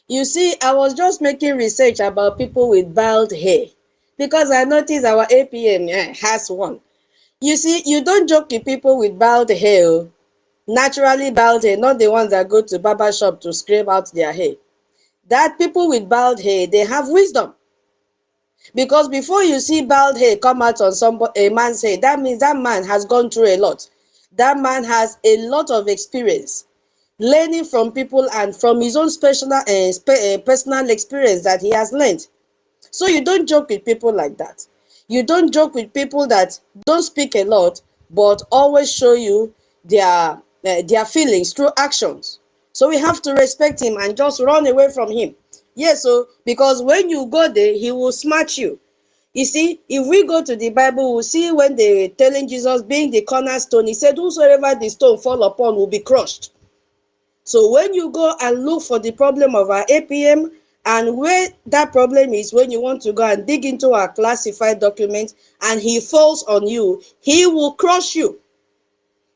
You see, I was just making research about people with bald hair because I noticed our APM has one. You see, you don't joke with people with bald hair, naturally bald hair, not the ones that go to barber shop to scrape out their hair. That people with bald hair, they have wisdom. Because before you see bald hair come out on a man's head, that means that man has gone through a lot. That man has a lot of experience, learning from people and from his own personal experience that he has learned. So you don't joke with people like that. You don't joke with people that don't speak a lot, but always show you their feelings through actions. So we have to respect him and just run away from him. Yes, so because when you go there, he will smash you. You see, if we go to the Bible, we'll see when they were telling Jesus being the cornerstone, he said, whosoever the stone fall upon will be crushed. So when you go and look for the problem of our APM, and where that problem is, when you want to go and dig into our classified documents and he falls on you, he will crush you.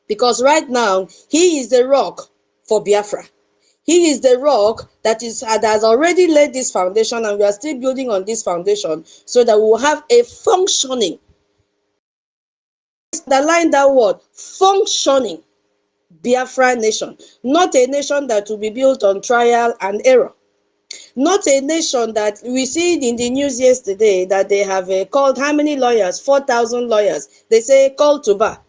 Because right now, he is the rock for Biafra. He is the rock that has already laid this foundation, and we are still building on this foundation so that we will have a functioning, underline that word, functioning Biafra nation. Not a nation that will be built on trial and error. Not a nation that we see in the news yesterday that they have called how many lawyers? 4,000 lawyers. They say call to bar.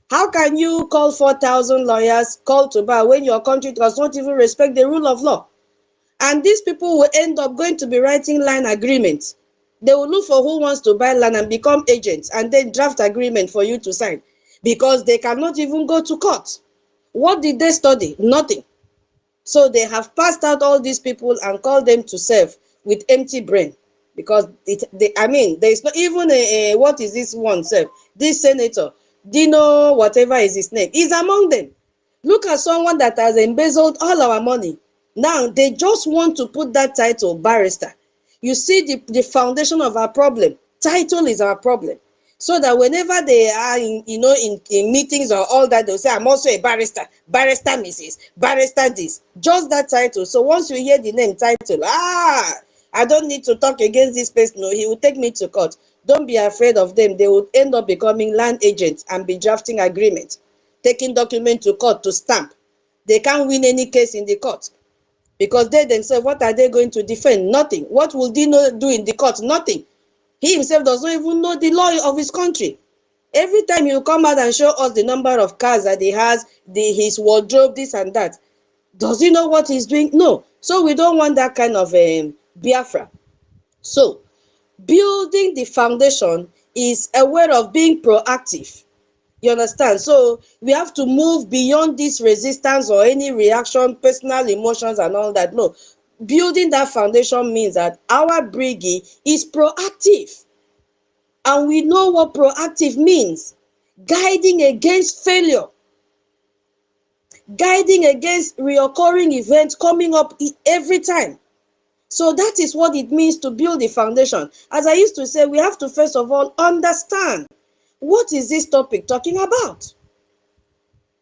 How can you call 4,000 lawyers call to bar when your country does not even respect the rule of law? And these people will end up going to be writing land agreements. They will look for who wants to buy land and become agents and then draft agreement for you to sign because they cannot even go to court. What did they study? Nothing. So they have passed out all these people and called them to serve with empty brain because there is not even what is this one serve? This senator, Dino, whatever is his name, is among them. Look at someone that has embezzled all our money. Now they just want to put that title, barrister. You see the foundation of our problem. Title is our problem. So that whenever they are in meetings or all that, they'll say, I'm also a barrister, barrister Mrs., barrister this. Just that title. So once you hear the name title, I don't need to talk against this person. No, he will take me to court. Don't be afraid of them. They will end up becoming land agents and be drafting agreements, taking document to court to stamp. They can't win any case in the court because they themselves, what are they going to defend? Nothing. What will they do in the court? Nothing. He himself does not even know the law of his country. Every time you come out and show us the number of cars that he has, his wardrobe, this and that, does he know what he's doing? No. So we don't want that kind of Biafra. So building the foundation is a way of being proactive. You understand? So we have to move beyond this resistance or any reaction, personal emotions and all that. No. Building that foundation means that our BRGIE is proactive. And we know what proactive means. Guiding against failure. Guiding against reoccurring events coming up every time. So that is what it means to build the foundation. As I used to say, we have to first of all understand, what is this topic talking about?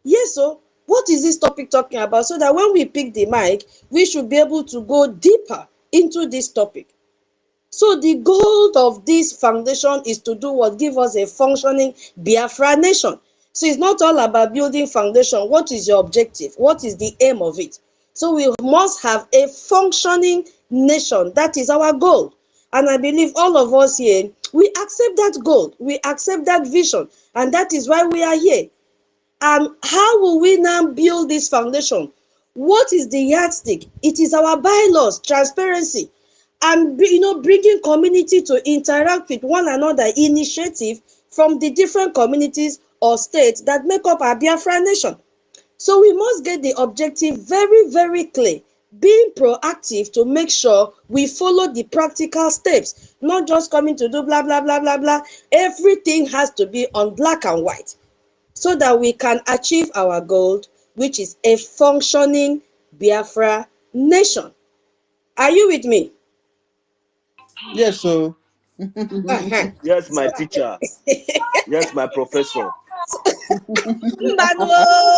Yes, so what is this topic talking about? So that when we pick the mic, we should be able to go deeper into this topic. So the goal of this foundation is to do what? Give us a functioning Biafra nation. So it's not all about building foundation. What is your objective? What is the aim of it? So we must have a functioning nation. That is our goal. And I believe all of us here, we accept that goal. We accept that vision. And that is why we are here. And how will we now build this foundation? What is the yardstick? It is our bylaws, transparency, and bringing community to interact with one another, initiative from the different communities or states that make up our Biafra nation. So we must get the objective very, very clear, being proactive to make sure we follow the practical steps, not just coming to do blah, blah, blah, blah, blah. Everything has to be on black and white so that we can achieve our goal, which is a functioning Biafra nation. Are you with me? Yes, so. Yes, my teacher. Yes, my professor. Mbano,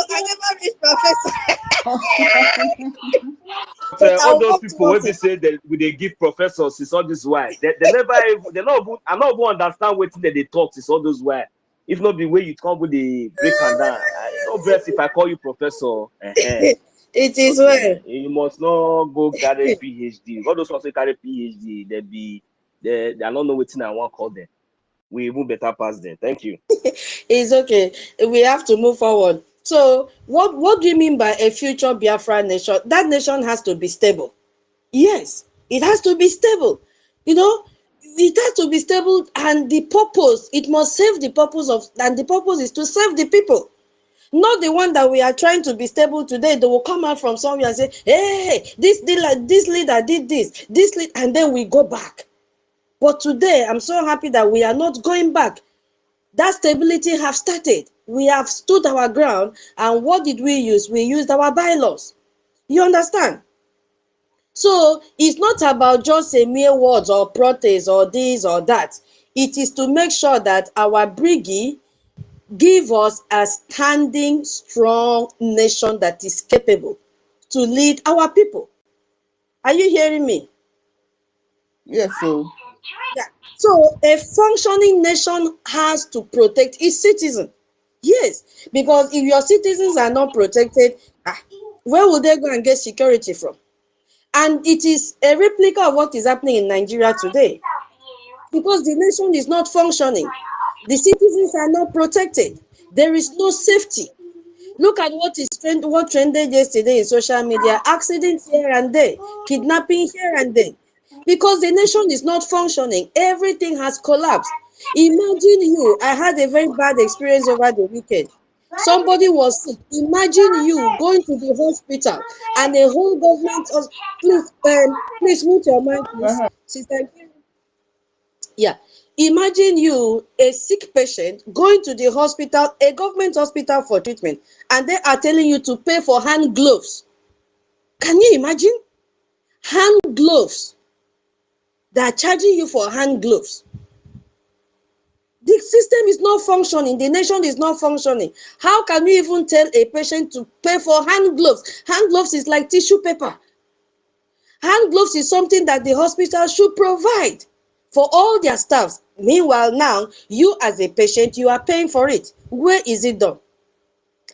I never reached professor. But All those people when they say that they give professors is all this why they never they not even I not even understand what they talk is all those why. If not the way you come with the break and down, no best if I call you professor. It is okay. well. You must not go carry PhD. All those ones who carry PhD, they don't know what I want to call them. We even better pass them. Thank you. It's okay. We have to move forward. So what do you mean by a future Biafra nation? That nation has to be stable. Yes, it has to be stable. It has to be stable, and the purpose, it must serve the purpose of, and the purpose is to serve the people. Not the one that we are trying to be stable today. They will come out from somewhere and say, hey, this leader did this, and then we go back. But today, I'm so happy that we are not going back. That stability have started. We have stood our ground, and what did we use? We used our bylaws. You understand? So it's not about just a mere words or protest or this or that. It is to make sure that our BRGIE give us a standing, strong nation that is capable to lead our people. Are you hearing me? Yes, so. Yeah. So a functioning nation has to protect its citizens. Yes, because if your citizens are not protected, where will they go and get security from? And it is a replica of what is happening in Nigeria today. Because the nation is not functioning. The citizens are not protected. There is no safety. Look at what trended yesterday in social media. Accidents here and there, kidnapping here and there. Because the nation is not functioning. Everything has collapsed. Imagine I had a very bad experience over the weekend. Somebody was sick. Imagine you going to the hospital and a whole government please mute your mind, please. Sister, Yeah. Imagine you, a sick patient, going to the hospital, a government hospital for treatment, and they are telling you to pay for hand gloves. Can you imagine? Hand gloves. They are charging you for hand gloves. The system is not functioning. The nation is not functioning. How can you even tell a patient to pay for hand gloves? Hand gloves is like tissue paper. Hand gloves is something that the hospital should provide for all their staffs. Meanwhile, now, you as a patient, you are paying for it. Where is it done?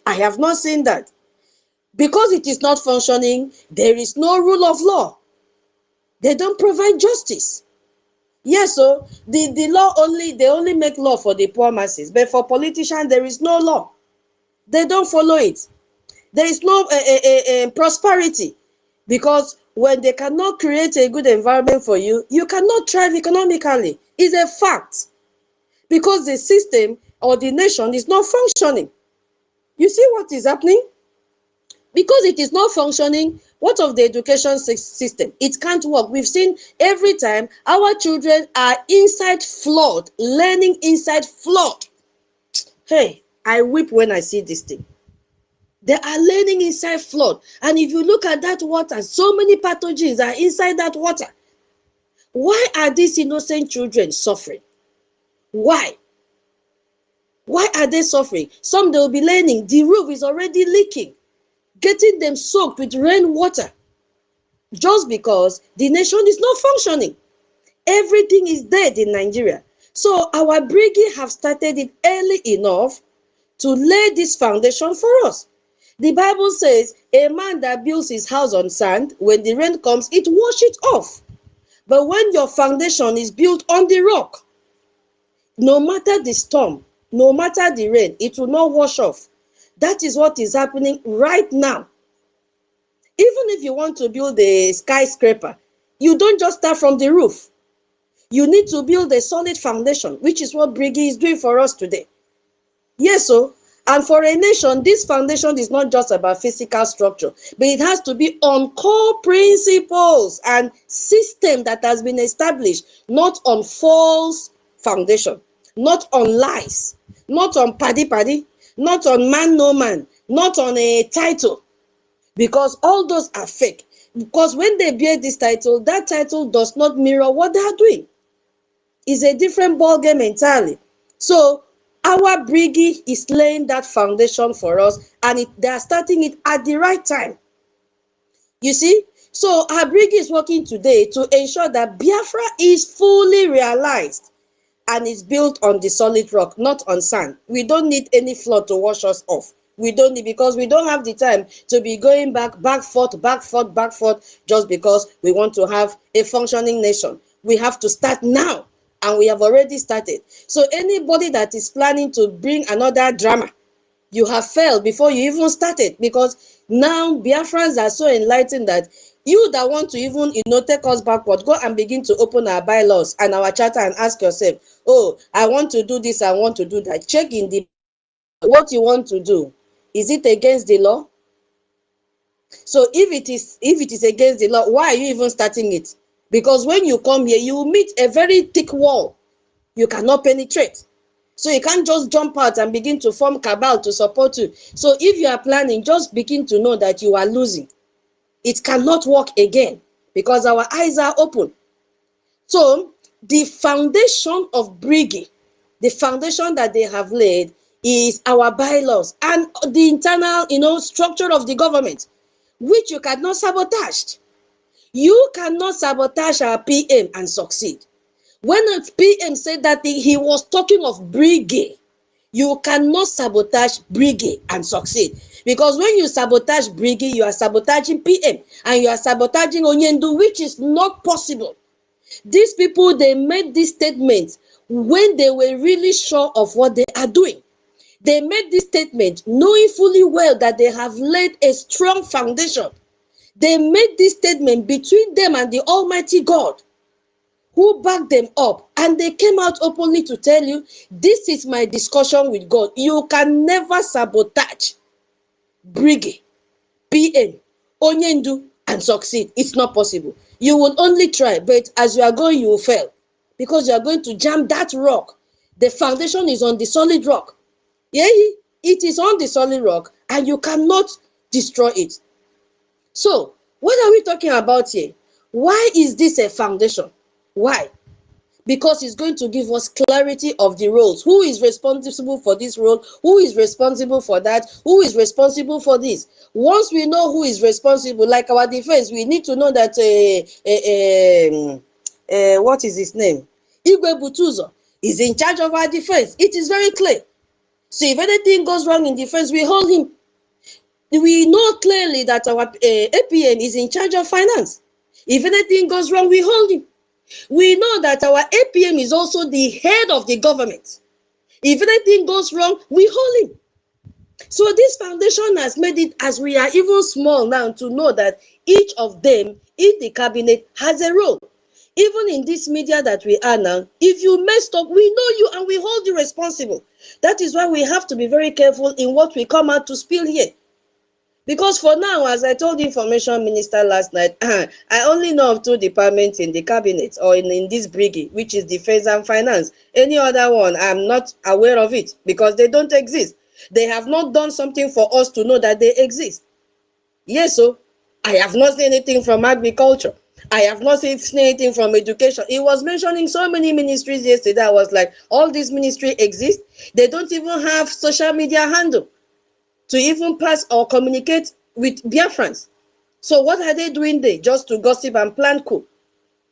I have not seen that. Because it is not functioning, there is no rule of law. They don't provide justice. Yes, so the law they only make law for the poor masses, but for politicians, there is no law. They don't follow it. There is no prosperity, because when they cannot create a good environment for you, you cannot thrive economically. It's a fact, because the system or the nation is not functioning. You see what is happening? Because it is not functioning, what of the education system? It can't work. We've seen every time our children are inside flawed, learning inside flawed. Hey, I weep when I see this thing. They are learning inside flood. And if you look at that water, so many pathogens are inside that water. Why are these innocent children suffering? Why? Why are they suffering? Some they will be learning. The roof is already leaking, getting them soaked with rainwater. Just because the nation is not functioning. Everything is dead in Nigeria. So our BRGIE have started it early enough to lay this foundation for us. The Bible says, a man that builds his house on sand, when the rain comes, it washes it off. But when your foundation is built on the rock, no matter the storm, no matter the rain, it will not wash off. That is what is happening right now. Even if you want to build a skyscraper, you don't just start from the roof. You need to build a solid foundation, which is what BRGIE is doing for us today. Yes, so, and for a nation, this foundation is not just about physical structure, but it has to be on core principles and system that has been established, not on false foundation, not on lies, not on paddy, not on man no man, not on a title, because all those are fake. Because when they bear this title, that title does not mirror what they are doing. It's a different ballgame entirely. So our BRGIE is laying that foundation for us, and they are starting it at the right time. You see? So our BRGIE is working today to ensure that Biafra is fully realized and is built on the solid rock, not on sand. We don't need any flood to wash us off. We don't need, because we don't have the time to be going back forth, just because we want to have a functioning nation. We have to start now, and we have already started. So anybody that is planning to bring another drama, you have failed before you even started, because now Biafrans are so enlightened that you that want to even take us backward, go and begin to open our bylaws and our charter and ask yourself, oh, I want to do this, I want to do that. Check in the what you want to do. Is it against the law? So if it is against the law, why are you even starting it? Because when you come here, you will meet a very thick wall you cannot penetrate. So you can't just jump out and begin to form cabal to support you. So if you are planning, just begin to know that you are losing. It cannot work again, because our eyes are open. So the foundation of BRGIE, the foundation that they have laid, is our bylaws and the internal, structure of the government, which you cannot sabotage. You cannot sabotage our PM and succeed. When a PM said that he was talking of BRGIE, you cannot sabotage BRGIE and succeed. Because when you sabotage BRGIE, you are sabotaging PM and you are sabotaging Onyendu, which is not possible. These people, they made this statement when they were really sure of what they are doing. They made this statement knowing fully well that they have laid a strong foundation. They made this statement between them and the Almighty God, who backed them up, and they came out openly to tell you, this is my discussion with God. You can never sabotage BRGIE, PM, Onyendu, and succeed. It's not possible. You will only try, but as you are going, you will fail. because you are going to jam that rock. The foundation is on the solid rock. Yeah, it is on the solid rock and you cannot destroy it. So, what are we talking about here? Why is this a foundation? Why? Because it's going to give us clarity of the roles. Who is responsible for this role? Who is responsible for that? Who is responsible for this? Once we know who is responsible, like our defense, we need to know that, what is his name? Igwe Butuzo is in charge of our defense. It is very clear. So if anything goes wrong in defense, we hold him. We know clearly that our APM is in charge of finance. If anything goes wrong, we hold him. We know that our APM is also the head of the government. If anything goes wrong, we hold him. So this foundation has made it, as we are even small now, to know that each of them in the cabinet has a role. Even in this media that we are now, if you messed up, we know you and we hold you responsible. That is why we have to be very careful in what we come out to spill here. Because for now, as I told the information minister last night, I only know of 2 departments in the cabinet or in this BRGIE, which is defense and finance. Any other one, I'm not aware of it because they don't exist. They have not done something for us to know that they exist. Yes, so I have not seen anything from agriculture. I have not seen anything from education. It was mentioning so many ministries yesterday. I was like, all these ministries exist. They don't even have social media handle to even pass or communicate with Biafrans. So what are they doing there? Just to gossip and plan coup.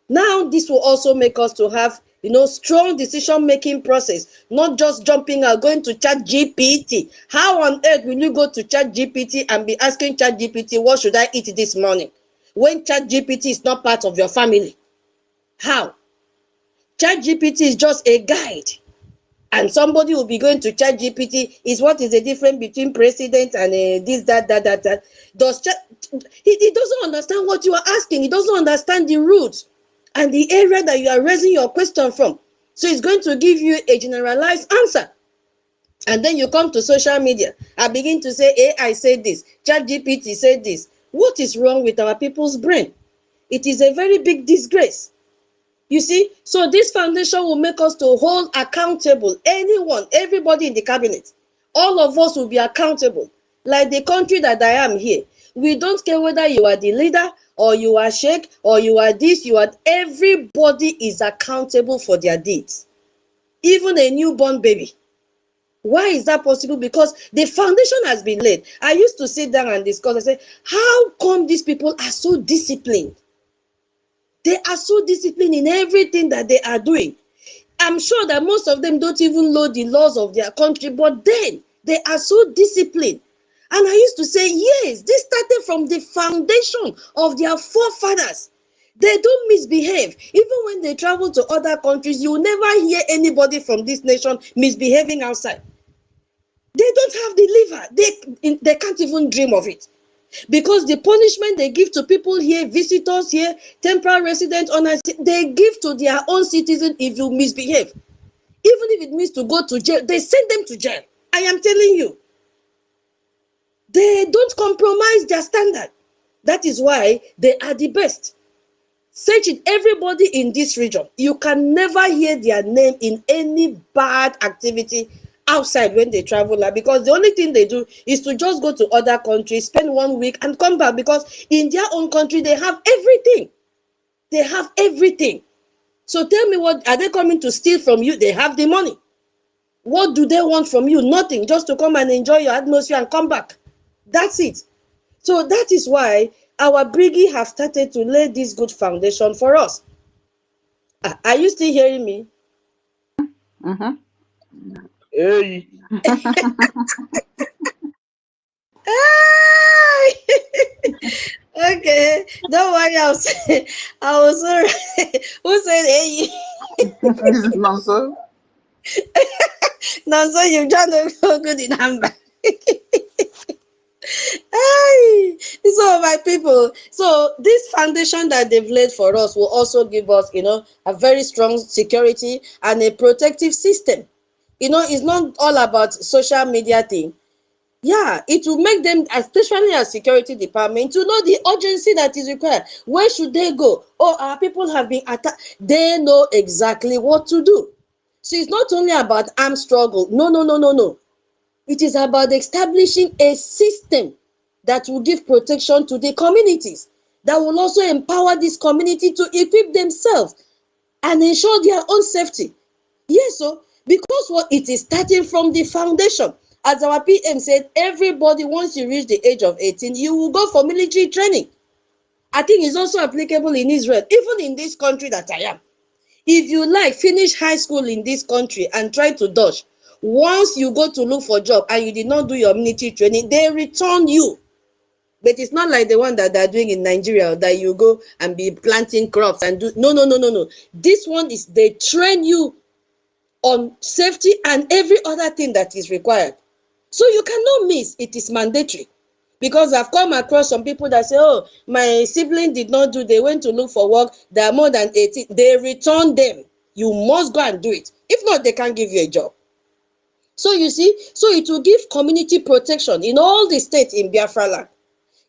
Now this will also make us to have, strong decision-making process, not just jumping out, going to ChatGPT. How on earth will you go to ChatGPT and be asking ChatGPT, what should I eat this morning? When ChatGPT is not part of your family? How? ChatGPT is just a guide. And somebody will be going to ChatGPT. Is what is the difference between president and this, that. He doesn't understand what you are asking. He doesn't understand the roots and the area that you are raising your question from. So it's going to give you a generalized answer. And then you come to social media. I begin to say, AI said this. ChatGPT said this. What is wrong with our people's brain? It is a very big disgrace. You see, so this foundation will make us to hold accountable anyone, everybody in the cabinet. All of us will be accountable. Like the country that I am here. We don't care whether you are the leader or you are sheikh or you are this, everybody is accountable for their deeds. Even a newborn baby. Why is that possible? Because the foundation has been laid. I used to sit down and discuss and say, how come these people are so disciplined? They are so disciplined in everything that they are doing. I'm sure that most of them don't even know the laws of their country, but then they are so disciplined. And I used to say, yes, this started from the foundation of their forefathers. They don't misbehave. Even when they travel to other countries, you will never hear anybody from this nation misbehaving outside. They don't have the liver. They can't even dream of it. Because the punishment they give to people here, visitors here, temporary residents, they give to their own citizens if you misbehave. Even if it means to go to jail, they send them to jail. I am telling you. They don't compromise their standard. That is why they are the best. Search it, everybody in this region. You can never hear their name in any bad activity outside when they travel, because the only thing they do is to just go to other countries, spend 1 week and come back, because in their own country they have everything. They have everything. So tell me, what are they coming to steal from you? They have the money. What do they want from you? Nothing, just to come and enjoy your atmosphere and come back. That's it. So that is why our BRGIE have started to lay this good foundation for us. Are you still hearing me? Hey. Okay, don't worry. I was sorry. Who said hey? This is Nonso. Nonso, you've done a good in number. So my people, so this foundation that they've laid for us will also give us, a very strong security and a protective system. It's not all about social media thing. Yeah, it will make them, especially as security department, to know the urgency that is required. Where should they go? Oh, our people have been attacked. They know exactly what to do. So it's not only about armed struggle. No, no, no, no, no. It is about establishing a system that will give protection to the communities, that will also empower this community to equip themselves and ensure their own safety. Yes, so because what it is starting from the foundation. As our PM said, everybody, once you reach the age of 18, you will go for military training. I think it's also applicable in Israel, even in this country that I am. If you like, finish high school in this country and try to dodge. Once you go to look for a job and you did not do your military training, they return you. But it's not like the one that they're doing in Nigeria, that you go and be planting crops and do. No, no, no, no, no. This one is they train you on safety and every other thing that is required. So you cannot miss. It is mandatory. Because I've come across some people that say, oh, my sibling did not do, they went to look for work, they are more than 18, they return them. You must go and do it. If not, they can't give you a job. So you see, so it will give community protection in all the states in Biafra land.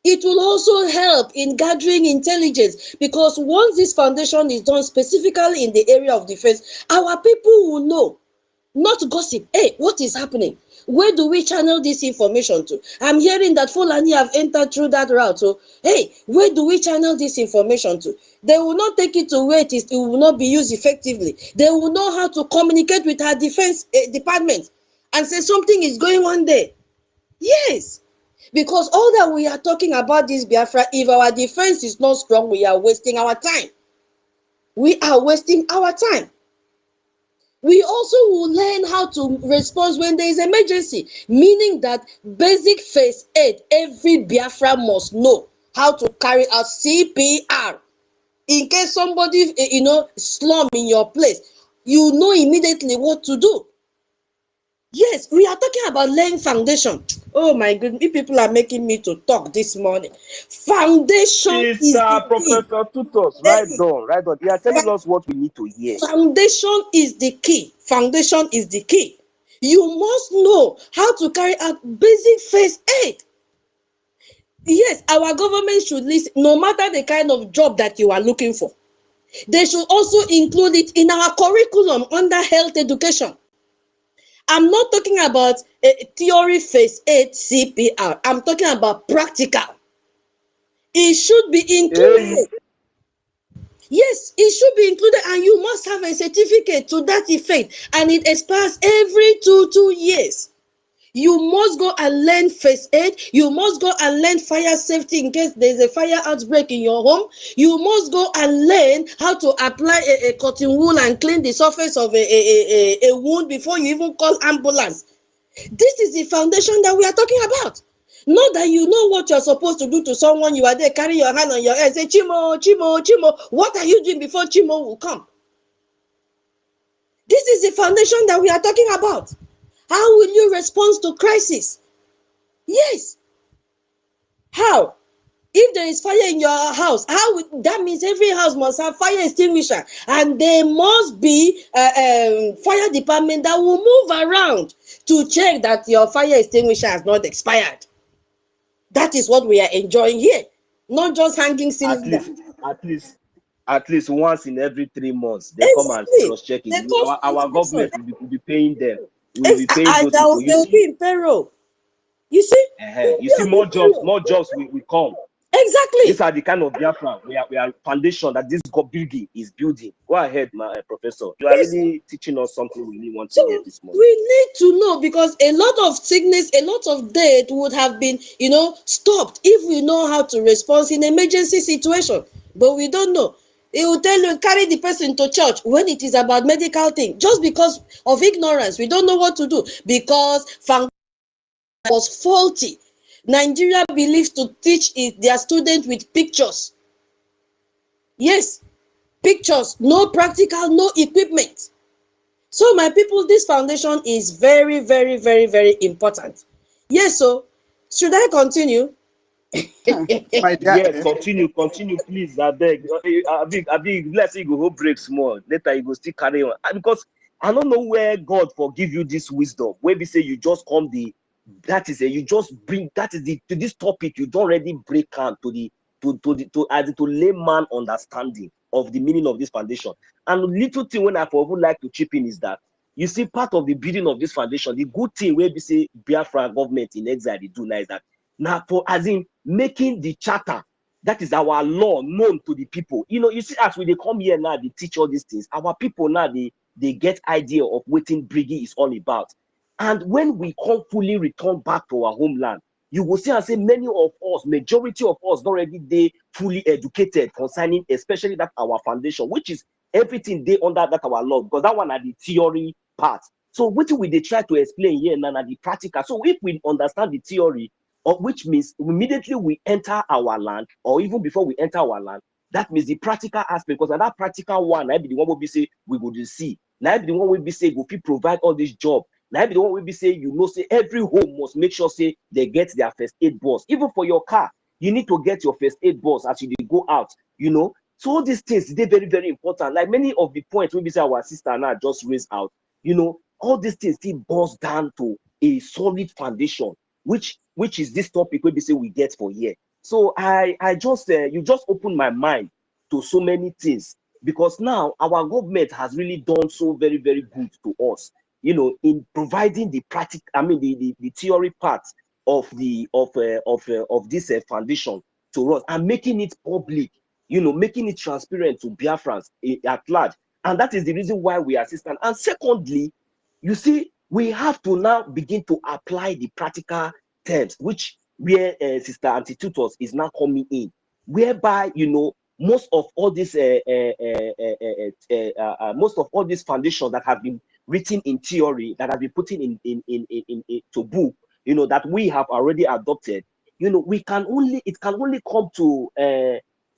It will also help in gathering intelligence, because once this foundation is done specifically in the area of defense, our people will know. Not gossip. Hey, what is happening? Where do we channel this information to? I'm hearing that Fulani have entered through that route. So, hey, where do we channel this information to? They will not take it to where it will not be used effectively. They will know how to communicate with our defense department and say something is going on there. Yes, because all that we are talking about this Biafra, if our defense is not strong, we are wasting our time. We are wasting our time. We also will learn how to respond when there is emergency, meaning that basic first aid, every Biafra must know how to carry out CPR. In case somebody, slump in your place, you know immediately what to do. Yes, we are talking about laying foundation. Oh my goodness, people are making me to talk this morning. Foundation is the key. Professor Tutos, right on, right on. You are telling us what we need to hear. Foundation is the key. Foundation is the key. You must know how to carry out basic first aid. Yes, our government should listen, no matter the kind of job that you are looking for. They should also include it in our curriculum under health education. I'm not talking about theory first aid CPR. I'm talking about practical. It should be included. Yes, it should be included, and you must have a certificate to that effect, and it expires every two years. You must go and learn first aid. You must go and learn fire safety in case there's a fire outbreak in your home. You must go and learn how to apply a cotton wool and clean the surface of a wound before you even call ambulance. This is the foundation that we are talking about. Not that you know what you're supposed to do to someone, you are there, carry your hand on your head, say, Chimo, Chimo, Chimo. What are you doing before Chimo will come? This is the foundation that we are talking about. How will you respond to crisis? Yes. How? If there is fire in your house, that means every house must have fire extinguisher, and there must be a fire department that will move around to check that your fire extinguisher has not expired. That is what we are enjoying here, not just hanging cylinder. At least once in every 3 months, they come and cross-check it. Our government will be paying them. We will be paying those people. They'll be in payroll. You see? You see, more jobs will come. Exactly. These are the kind of Biafra we are foundation that this BRGIE is building. Go ahead, my professor. You are really teaching us something we really want to hear this morning. We need to know, because a lot of sickness, a lot of death would have been, stopped if we know how to respond in emergency situation. But we don't know. It will tell you, carry the person to church when it is about medical thing. Just because of ignorance, we don't know what to do, because foundation was faulty. Nigeria believes to teach their students with pictures. Yes, pictures, no practical, no equipment. So my people, this foundation is very, very, very, very important. Yes, so should I continue? Yes, continue, please. I beg. Let's say you go break small. Later you go still carry on. Because I don't know where God forgive you this wisdom. Where we say you just come the that is you just bring, that is to this topic, you don't already break down to layman understanding of the meaning of this foundation. And little thing when I would like to chip in is that, you see, part of the building of this foundation, the good thing where we say Biafra government in exile they do now is that now for as in making the charter, that is our law, known to the people. You know, you see, as we they come here now, they teach all these things. Our people now they get idea of what BRGIE is all about. And when we come fully return back to our homeland, you will see and say many of us, majority of us, already they fully educated concerning, especially that our foundation, which is everything they under that our law, because that one are the theory part. So what will they try to explain here now the practical? So if we understand the theory, which means immediately we enter our land, or even before we enter our land, that means the practical aspect, because that practical one, I be the one will be say we go to see. Now be the one will be say go provide all this job. Now be the one will be say, you know, say every home must make sure say they get their first aid box. Even for your car, you need to get your first aid box as you go out, you know. So all these things, they're very, very important. Like many of the points we be say our sister now just raised out, you know, all these things still boils down to a solid foundation, which is this topic where we say we get for here. So I just you just opened my mind to so many things, because now our government has really done so very, very good to us, you know, in providing the practical, I mean the theory part of the of this foundation to us, and making it public, you know, making it transparent to Biafrans at large. And that is the reason why we are assistant. And secondly, you see, we have to now begin to apply the practical terms, which where Sister Antitutus is now coming in, whereby, you know, most of all this most of all these foundations that have been written in theory, that have been put in to book, you know, that we have already adopted, you know, it can only come to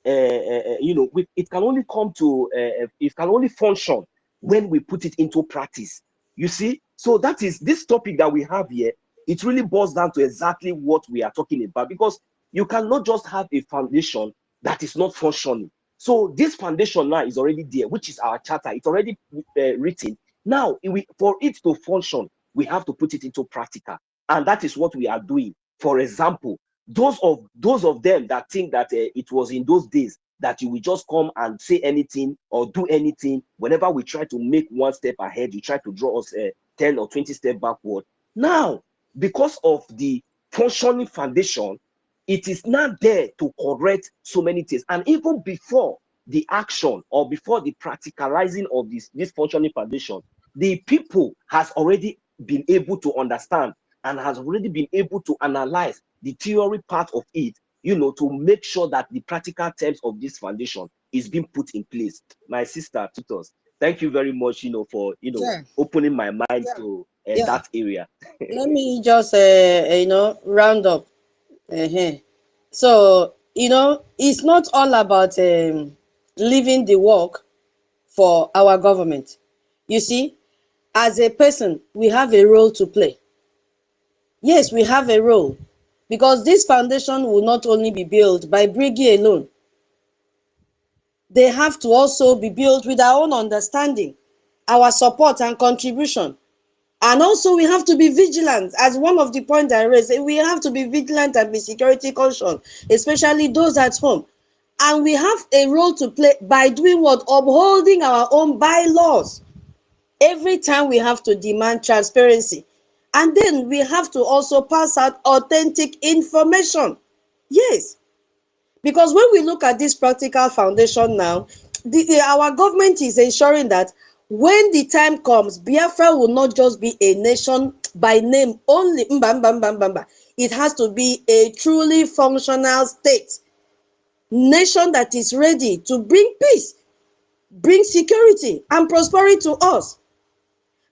you know, it can only come to it can only function when we put it into practice. You see, so that is this topic that we have here. It really boils down to exactly what we are talking about, because you cannot just have a foundation that is not functioning. So this foundation now is already there, which is our charter. It's already written. Now, for it to function, we have to put it into practical, and that is what we are doing. For example, those of them that think that it was in those days that you will just come and say anything or do anything. Whenever we try to make one step ahead, you try to draw us 10 or 20 steps backward. Now, because of the functioning foundation, it is not there to correct so many things. And even before the action or before the practicalizing of this functioning foundation, the people has already been able to understand and has already been able to analyze the theory part of it, you know, to make sure that the practical terms of this foundation is being put in place. My sister Tutos, thank you very much, you know, for, you know, opening my mind to that area. Let me just you know, round up. So, you know, it's not all about leaving the work for our government. You see, as a person, we have a role to play. Yes, we have a role, because this foundation will not only be built by BRGIE alone. They have to also be built with our own understanding, our support and contribution. And also we have to be vigilant, as one of the points I raised, we have to be vigilant and be security conscious, especially those at home. And we have a role to play by doing what? Upholding our own bylaws. Every time we have to demand transparency. And then we have to also pass out authentic information. Yes. Because when we look at this practical foundation now, our government is ensuring that when the time comes, Biafra will not just be a nation by name only. It has to be a truly functional state. Nation that is ready to bring peace, bring security and prosperity to us.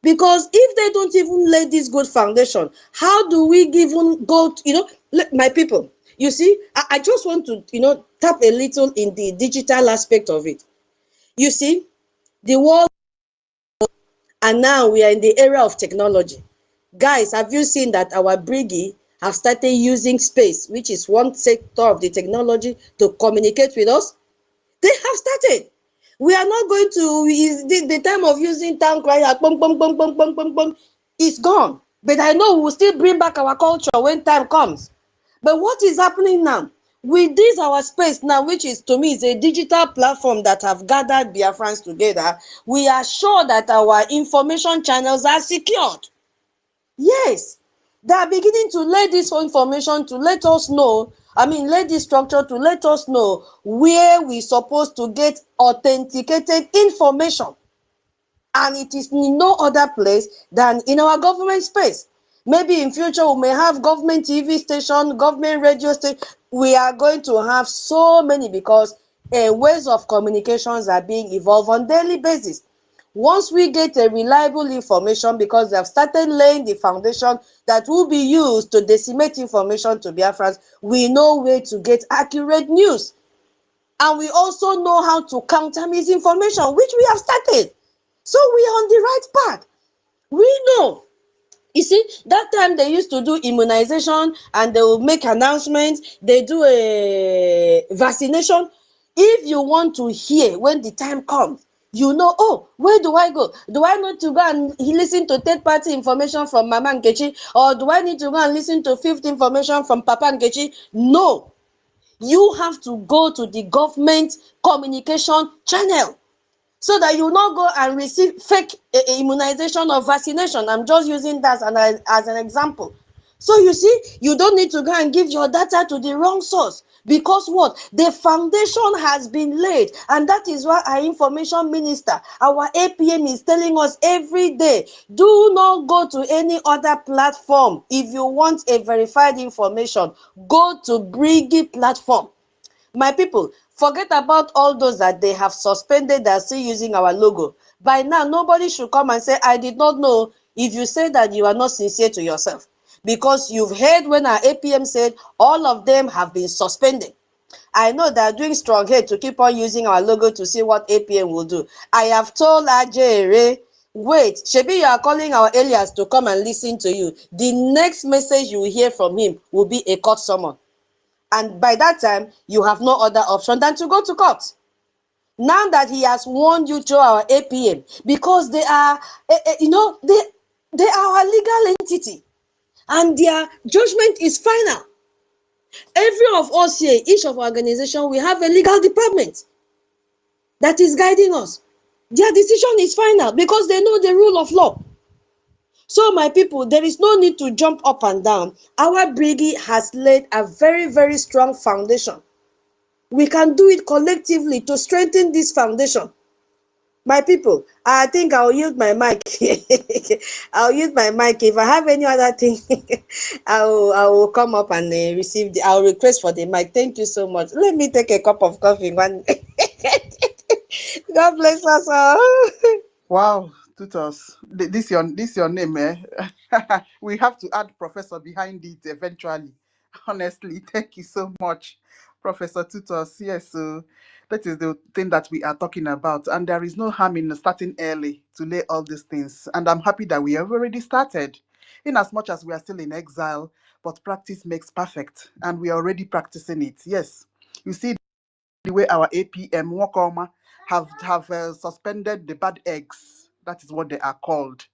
Because if they don't even lay this good foundation, how do we even go to, you know, my people, you see, I just want to, you know, tap a little in the digital aspect of it. You see, the world, and now we are in the era of technology. Guys, have you seen that our BRGIE have started using space, which is one sector of the technology, to communicate with us? They have started. We are not going to, the time of using town crier, it's gone. But I know we will still bring back our culture when time comes. But what is happening now? With this our space now, which is to me is a digital platform that have gathered Biafrans together, we are sure that our information channels are secured. Yes, they are beginning to lay this information to let us know, lay this structure to let us know where we supposed to get authenticated information. And it is in no other place than in our government space. Maybe in future we may have government TV station, government radio station. We are going to have so many because ways of communications are being evolved on daily basis. Once we get a reliable information, because they have started laying the foundation that will be used to disseminate information to Biafrans, we know where to get accurate news. And we also know how to counter misinformation, which we have started. So we are on the right path. We know. You see, that time they used to do immunization and they will make announcements. They do a vaccination. If you want to hear when the time comes, you know, oh, where do I go? Do I need to go and listen to third-party information from Mama Nkechi? Or do I need to go and listen to fifth information from Papa Nkechi? No. You have to go to the government communication channel, so that you will not go and receive fake immunization or vaccination. I'm just using that as an example. So you see, you don't need to go and give your data to the wrong source, because what? The foundation has been laid, and that is why our information minister, our APM, is telling us every day, do not go to any other platform. If you want a verified information, go to BRGIE platform. My people, forget about all those that they have suspended that are still using our logo. By now, nobody should come and say, I did not know. If you say that, you are not sincere to yourself. Because you've heard when our APM said all of them have been suspended. I know they're doing strong head to keep on using our logo to see what APM will do. I have told Ajere, wait, Shebi, you are calling our alias to come and listen to you. The next message you will hear from him will be a court summon. And by that time, you have no other option than to go to court. Now that he has warned you through our APM, because they are, they are our legal entity, and their judgment is final. Every of us here, each of our organization, we have a legal department that is guiding us. Their decision is final because they know the rule of law. So my people, there is no need to jump up and down. Our BRGIE has laid a very, very strong foundation. We can do it collectively to strengthen this foundation. My people, I think I'll use my mic. I'll use my mic. If I have any other thing, I will come up and receive I'll request for the mic. Thank you so much. Let me take a cup of coffee. God bless us all. Wow, tutors. This your name, eh? We have to add professor behind it eventually. Honestly, thank you so much, Professor Tutors. Yes, so that is the thing that we are talking about, and there is no harm in starting early to lay all these things. And I'm happy that we have already started, in as much as we are still in exile. But practice makes perfect, and we are already practicing it. Yes, you see the way our APM Wakoma have suspended the bad eggs. That is what they are called.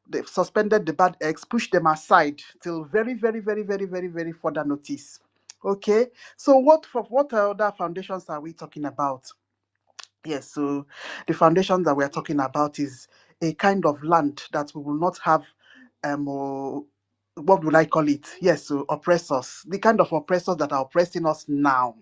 They've suspended the bad eggs, pushed them aside till very, very, very, very, very, very further notice. Okay, so what other foundations are we talking about? Yes, so the foundation that we are talking about is a kind of land that we will not have what would I call it? Yes, so oppressors, the kind of oppressors that are oppressing us now.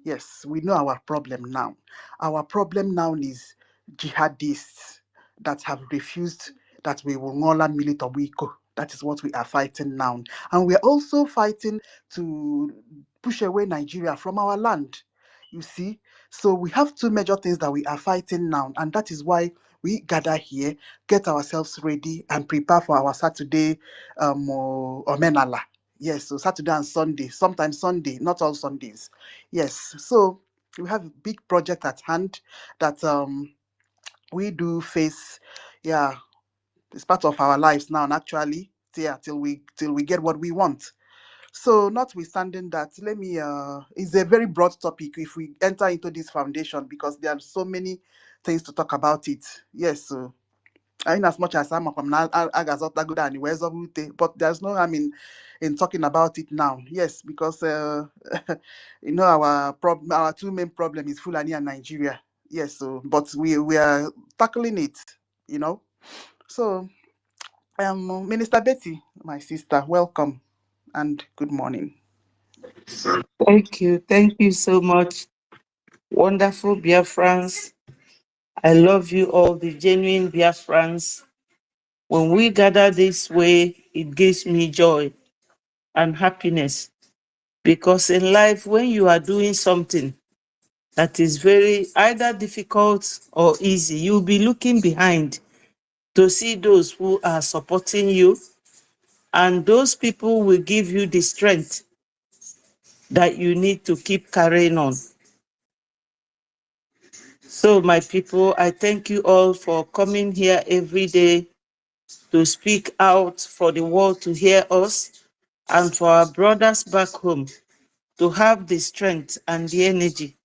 Yes, we know our problem now. Our problem now is jihadists that have refused that we will no longer military wiko. That is what we are fighting now. And we are also fighting to push away Nigeria from our land. You see? So we have two major things that we are fighting now. And that is why we gather here, get ourselves ready, and prepare for our Saturday Omenala. Yes, so Saturday and Sunday, sometimes Sunday, not all Sundays. Yes, so we have a big project at hand that we do face. Yeah, it's part of our lives now, and actually, yeah, till we get what we want. So, notwithstanding that, let me it's a very broad topic if we enter into this foundation, because there are so many things to talk about it. Yes, so in as much as I'm a but there's no harm in talking about it now. Yes, because you know our two main problem is Fulani and Nigeria. Yes, so but we are tackling it, you know. So Minister Betty, my sister, welcome and good morning. Thank you so much. Wonderful Biafrans. I love you all, the genuine Biafrans. When we gather this way, it gives me joy and happiness. Because in life, when you are doing something that is very either difficult or easy, you'll be looking behind to see those who are supporting you, and those people will give you the strength that you need to keep carrying on. So, my people, I thank you all for coming here every day to speak out for the world to hear us, and for our brothers back home to have the strength and the energy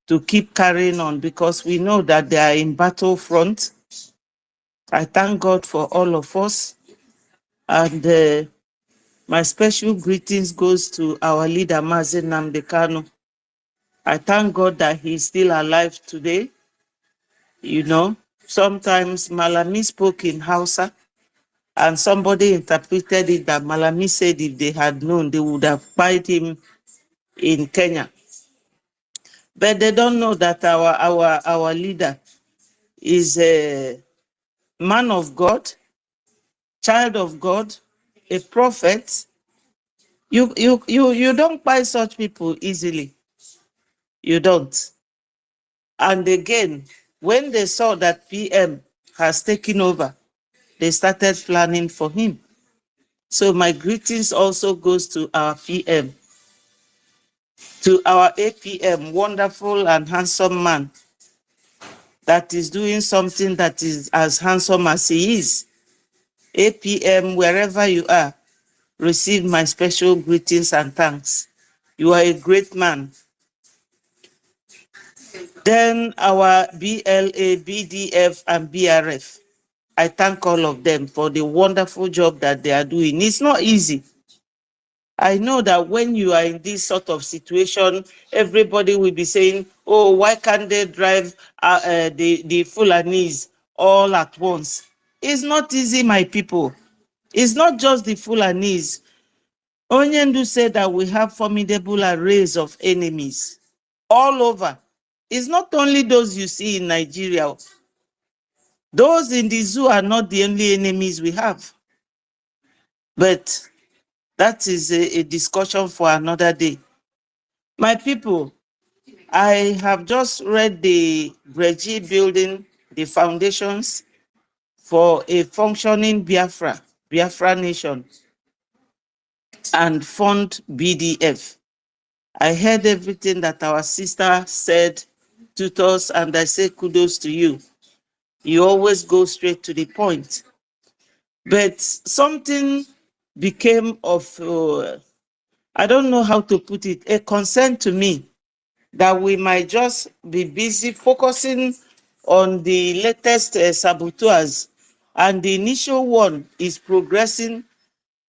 to keep carrying on, because we know that they are in battlefront. I thank God for all of us, and my special greetings goes to our leader, Mazi Nnamdi Kanu. I thank God that he's still alive today. You know, sometimes Malami spoke in Hausa, and somebody interpreted it that Malami said if they had known, they would have fight him in Kenya. But they don't know that our leader is a man of God, child of God, a prophet. You don't buy such people easily. You don't. And again, when they saw that PM has taken over, they started planning for him. So my greetings also goes to our PM, to our APM, wonderful and handsome man that is doing something that is as handsome as he is. APM, wherever you are, receive my special greetings and thanks. You are a great man. Then our BLA, BDF, and BRF. I thank all of them for the wonderful job that they are doing. It's not easy. I know that when you are in this sort of situation, everybody will be saying, oh, why can't they drive the Fulanis all at once? It's not easy, my people. It's not just the Fulanis. Onyendu said that we have formidable arrays of enemies all over. It's not only those you see in Nigeria. Those in the zoo are not the only enemies we have. But that is a discussion for another day. My people, I have just read the BRGIE building, the foundations for a functioning Biafra nation, and fund BDF. I heard everything that our sister said to us, and I say kudos to you. You always go straight to the point. But something became of, I don't know how to put it, a concern to me, that we might just be busy focusing on the latest saboteurs, and the initial one is progressing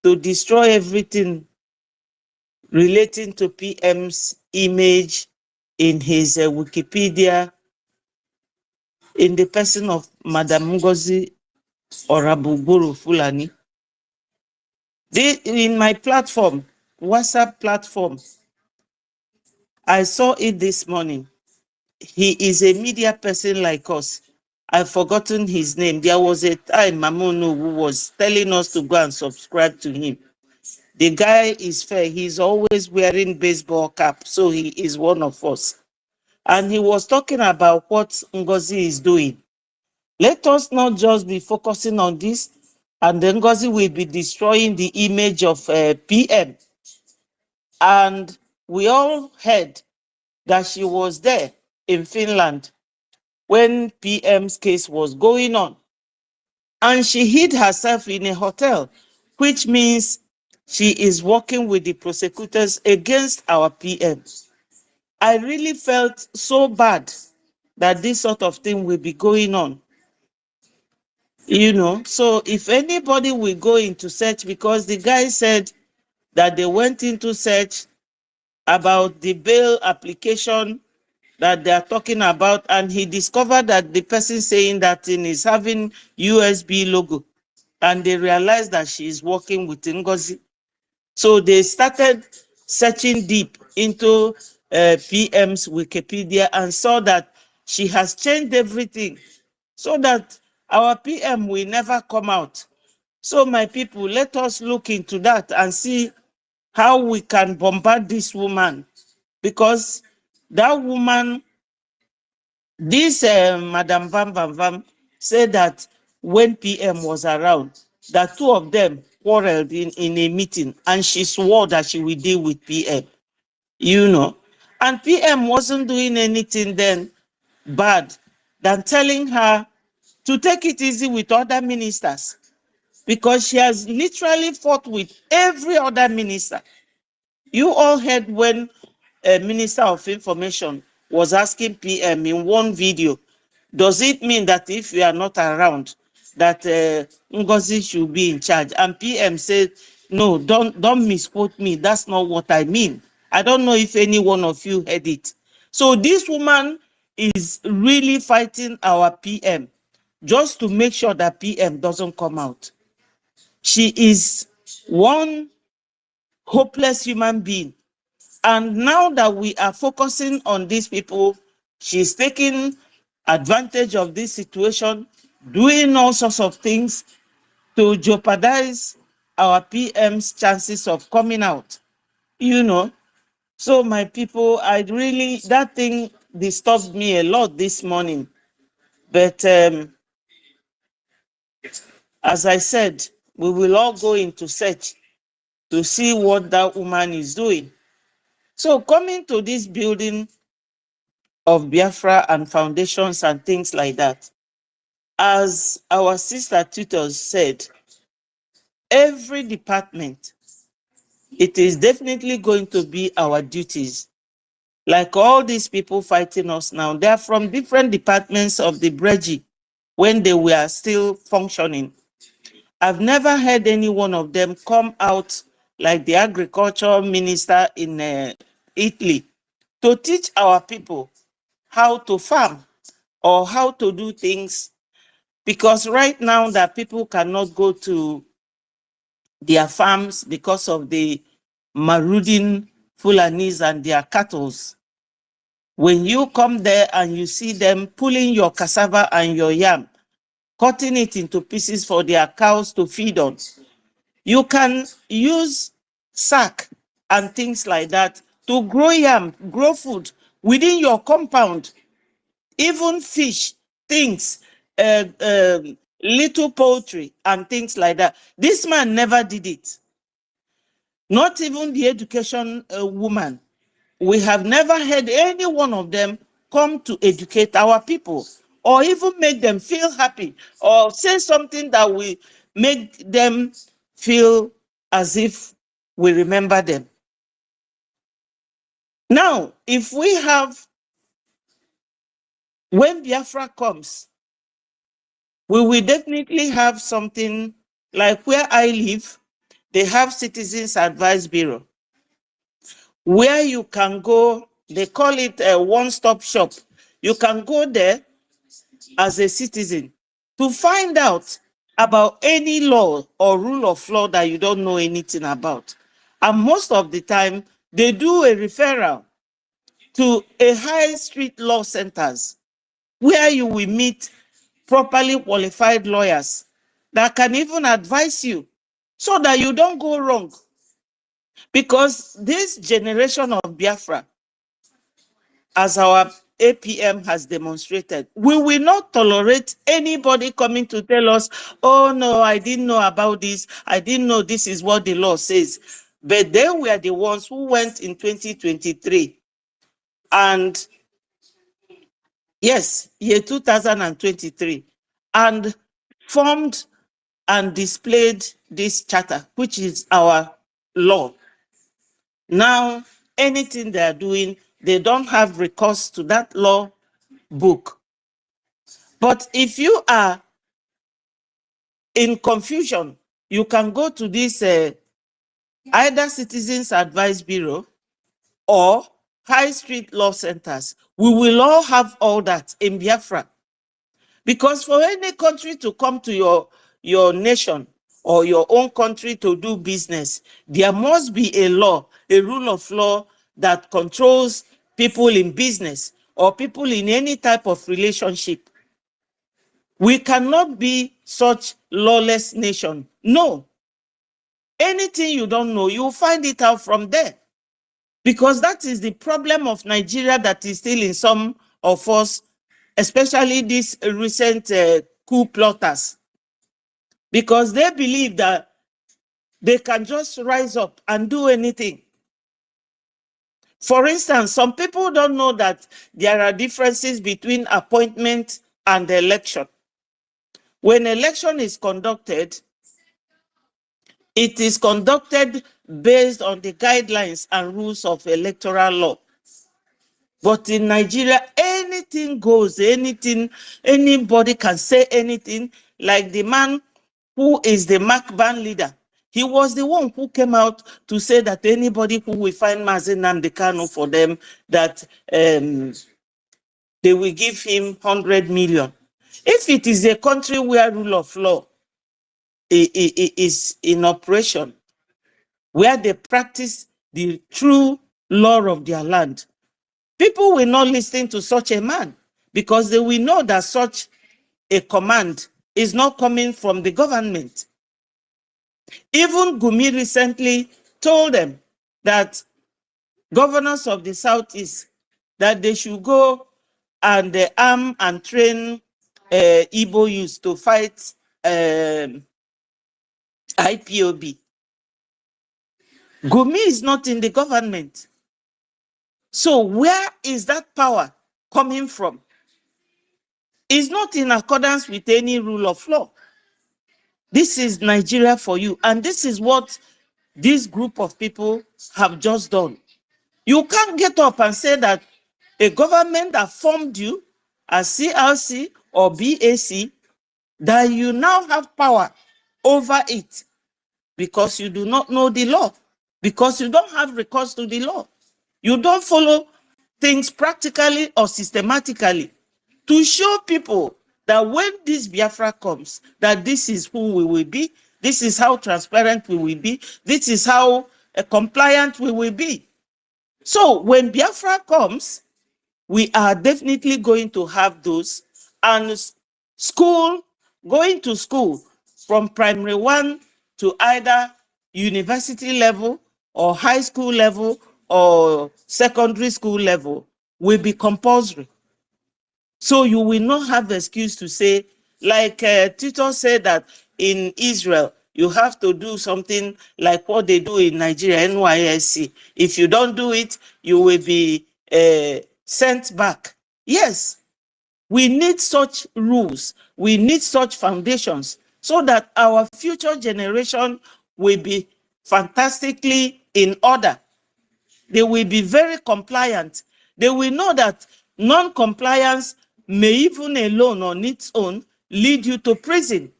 to destroy everything relating to PM's image in his Wikipedia, in the person of Madam NGOZI Orabufulani. In my platform, WhatsApp platform, I saw it this morning. He is a media person like us. I've forgotten his name. There was a time Onuwu was telling us to go and subscribe to him. The guy is fair. He's always wearing baseball cap, so he is one of us. And he was talking about what NGOZI is doing. Let us not just be focusing on this, and then NGOZI will be destroying the image of PM. And we all heard that she was there in Finland when PM's case was going on. And she hid herself in a hotel, which means she is working with the prosecutors against our PM. I really felt so bad that this sort of thing will be going on. You know, so if anybody will go into search, because the guy said that they went into search about the bail application that they are talking about, and he discovered that the person saying that thing is having USB logo, and they realized that she is working with NGOZI. So they started searching deep into PM's Wikipedia and saw that she has changed everything so that our PM will never come out. So my people, let us look into that and see how we can bombard this woman, because that woman, this Madam Vam Vam Vam, said that when PM was around, that two of them quarreled in a meeting, and she swore that she will deal with PM, you know. And PM wasn't doing anything then bad than telling her to take it easy with other ministers, because she has literally fought with every other minister. You all heard when a Minister of Information was asking PM in one video, does it mean that if you are not around, that NGOZI should be in charge? And PM said, no, don't misquote me. That's not what I mean. I don't know if any one of you heard it. So this woman is really fighting our PM just to make sure that PM doesn't come out. She is one hopeless human being. And now that we are focusing on these people, she's taking advantage of this situation, doing all sorts of things to jeopardize our PM's chances of coming out, you know. So my people, that thing disturbed me a lot this morning. But as I said, we will all go into search to see what that woman is doing. So coming to this building of Biafra and foundations and things like that, as our sister tutors said, every department, it is definitely going to be our duties. Like all these people fighting us now, they are from different departments of the BRGIE when they were still functioning. I've never heard any one of them come out like the agriculture minister in Italy to teach our people how to farm or how to do things, because right now that people cannot go to their farms because of the marauding Fulanis and their cattle. When you come there and you see them pulling your cassava and your yam, cutting it into pieces for their cows to feed on, you can use sack and things like that to grow yam, grow food within your compound. Even fish, things, little poultry and things like that. This man never did it. Not even the education woman. We have never heard any one of them come to educate our people or even make them feel happy or say something that will make them feel as if we remember them. Now, if we have, when Biafra comes, we will definitely have something like where I live, they have Citizens Advice Bureau, where you can go, they call it a one-stop shop. You can go there as a citizen to find out about any law or rule of law that you don't know anything about. And most of the time, they do a referral to a high street law centers where you will meet properly qualified lawyers that can even advise you so that you don't go wrong. Because this generation of Biafra, as our APM has demonstrated, we will not tolerate anybody coming to tell us, oh no, I didn't know about this. I didn't know this is what the law says. But they were the ones who went in 2023 and yes, year 2023, and formed and displayed this charter, which is our law. Now, anything they are doing, they don't have recourse to that law book. But if you are in confusion, you can go to this either Citizens Advice Bureau or high street law centers. We will all have all that in Biafra. Because for any country to come to your nation or your own country to do business, there must be a law, a rule of law that controls people in business or people in any type of relationship. We cannot be such lawless nation. No. Anything you don't know, you'll find it out from there. Because that is the problem of Nigeria that is still in some of us, especially these recent coup plotters. Because they believe that they can just rise up and do anything. For instance, some people don't know that there are differences between appointment and election. When election is conducted, it is conducted based on the guidelines and rules of electoral law. But in Nigeria, anything goes, anything, anybody can say anything. Like the man who is the MACBAN leader, he was the one who came out to say that anybody who will find Mazen Namdekano for them, that they will give him 100 million. If it is a country where rule of law is in operation, where they practice the true law of their land, people will not listen to such a man because they will know that such a command is not coming from the government. Even Gumi recently told them that governors of the Southeast, that they should go and arm and train Igbo youth to fight IPOB. Gumi is not in the government. So where is that power coming from? It's not in accordance with any rule of law. This is Nigeria for you. And this is what this group of people have just done. You can't get up and say that a government that formed you as CLC or BAC, that you now have power over it because you do not know the law, because you don't have recourse to the law. You don't follow things practically or systematically to show people that when this Biafra comes, that this is who we will be, this is how transparent we will be, this is how compliant we will be. So when Biafra comes, we are definitely going to have those. And school, going to school from primary 1 to either university level or high school level or secondary school level will be compulsory. So you will not have the excuse to say, like Tito said that in Israel, you have to do something like what they do in Nigeria, NYSC. If you don't do it, you will be sent back. Yes, we need such rules. We need such foundations so that our future generation will be fantastically in order. They will be very compliant. They will know that non-compliance may even alone on its own lead you to prison.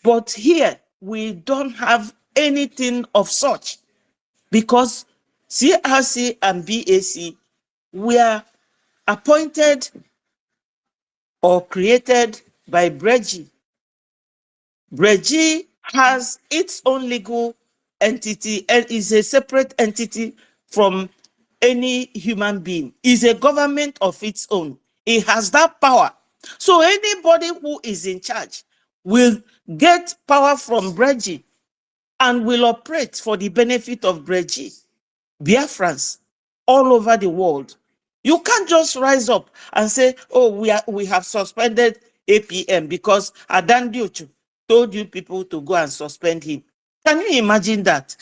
But here, we don't have anything of such because CRC and BAC were appointed or created by BRGIE. BRGIE has its own legal entity and is a separate entity from any human being. Is a government of its own. It has that power. So anybody who is in charge will get power from BRGIE and will operate for the benefit of BRGIE, Biafrans all over the world. You can't just rise up and say, oh, we have suspended APM because Adan Diochu told you people to go and suspend him. Can you imagine that?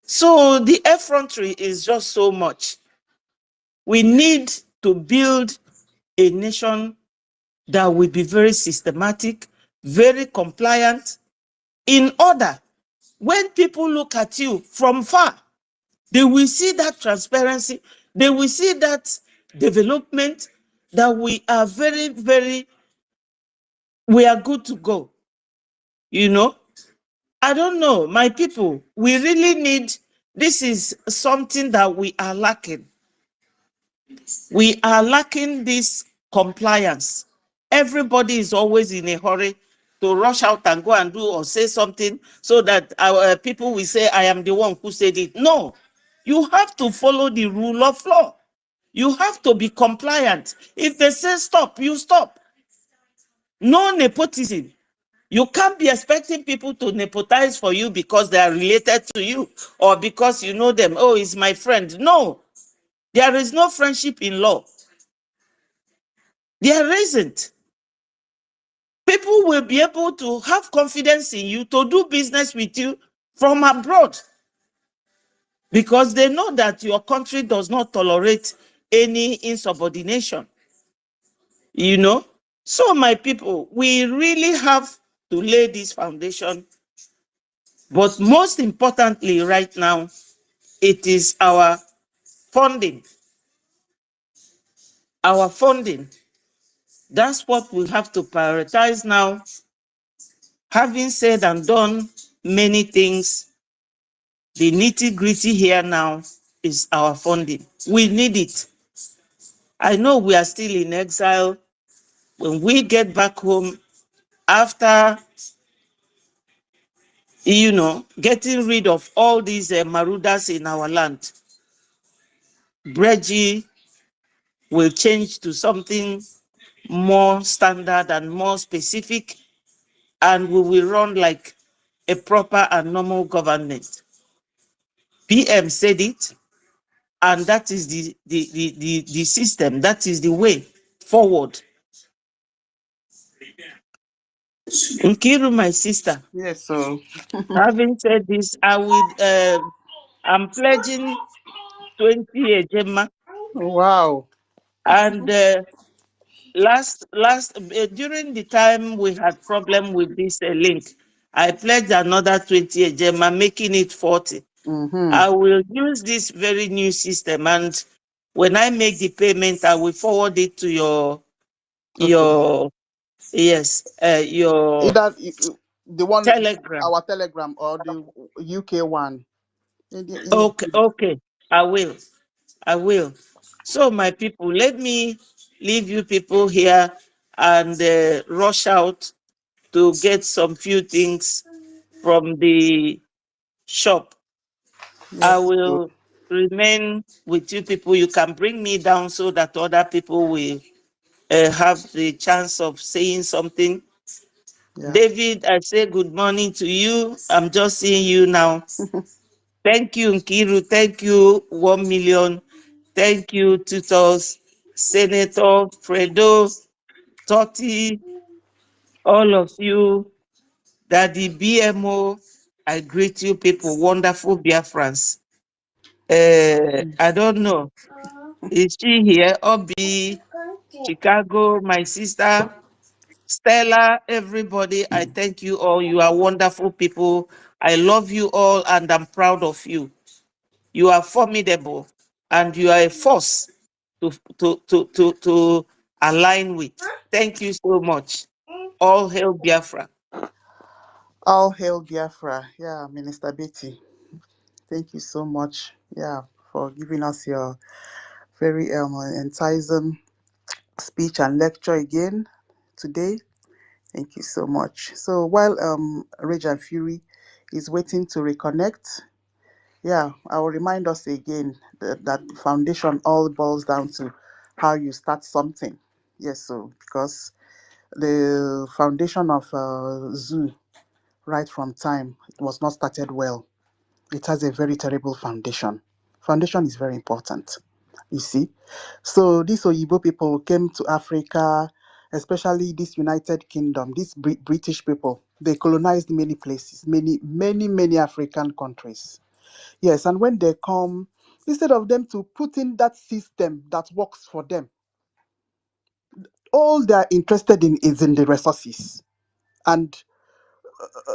So the effrontery is just so much. We need to build a nation that will be very systematic, very compliant, in order when people look at you from far, they will see that transparency, they will see that development, that we are we are good to go. You know, I don't know, my people, we really need, this is something that we are lacking. We are lacking this compliance. Everybody is always in a hurry to rush out and go and do or say something so that our people will say, I am the one who said it. No, you have to follow the rule of law. You have to be compliant. If they say stop, you stop. No nepotism. You can't be expecting people to nepotize for you because they are related to you or because you know them. Oh, he's my friend. No, there is no friendship in law. There isn't. People will be able to have confidence in you to do business with you from abroad because they know that your country does not tolerate any insubordination. You know? So, my people, we really have to lay this foundation. But most importantly, right now, it is our funding. Our funding. That's what we have to prioritize now. Having said and done many things, the nitty-gritty here now is our funding. We need it. I know we are still in exile. When we get back home, after, you know, getting rid of all these marauders in our land, BRGIE will change to something more standard and more specific, and we will run like a proper and normal government. PM said it, and that is the system, that is the way forward. Nkiru, my sister. Yes, so. Having said this, I'm pledging 20 Ejema. Wow. And during the time we had problem with this link, I pledged another 20 Ejema, making it 40. I will use this very new system, and when I make the payment, I will forward it to your yes, your Either the one, Telegram. our Telegram, or the UK one. Okay, I will. So, my people, let me leave you people here and rush out to get some few things from the shop. Yes. I will remain with you people. You can bring me down so that other people will have the chance of saying something. Yeah. David, I say good morning to you. I'm just seeing you now. Thank you, Nkiru. Thank you, 1 million. Thank you, tutors, Senator Fredo, Totti, all of you, Daddy BMO. I greet you people, wonderful Biafrans. I don't know. Is she here? Obi, Chicago, my sister, Stella, everybody, I thank you all. You are wonderful people. I love you all and I'm proud of you. You are formidable and you are a force to align with. Thank you so much. All hail Biafra. All hail Biafra. Yeah, Minister Betty. Thank you so much. Yeah, for giving us your very enticing speech and lecture again today. Thank you so much. So while Rage and Fury is waiting to reconnect, yeah, I will remind us again that foundation all boils down to how you start something. Yes, so because the foundation of Zoo, right from time, it was not started well. It has a very terrible foundation. Foundation is very important, you see. So these Oyibo people came to Africa, especially this United Kingdom, these British people. They colonized many places, many African countries. Yes, and when they come, instead of them to put in that system that works for them, all they're interested in is in the resources and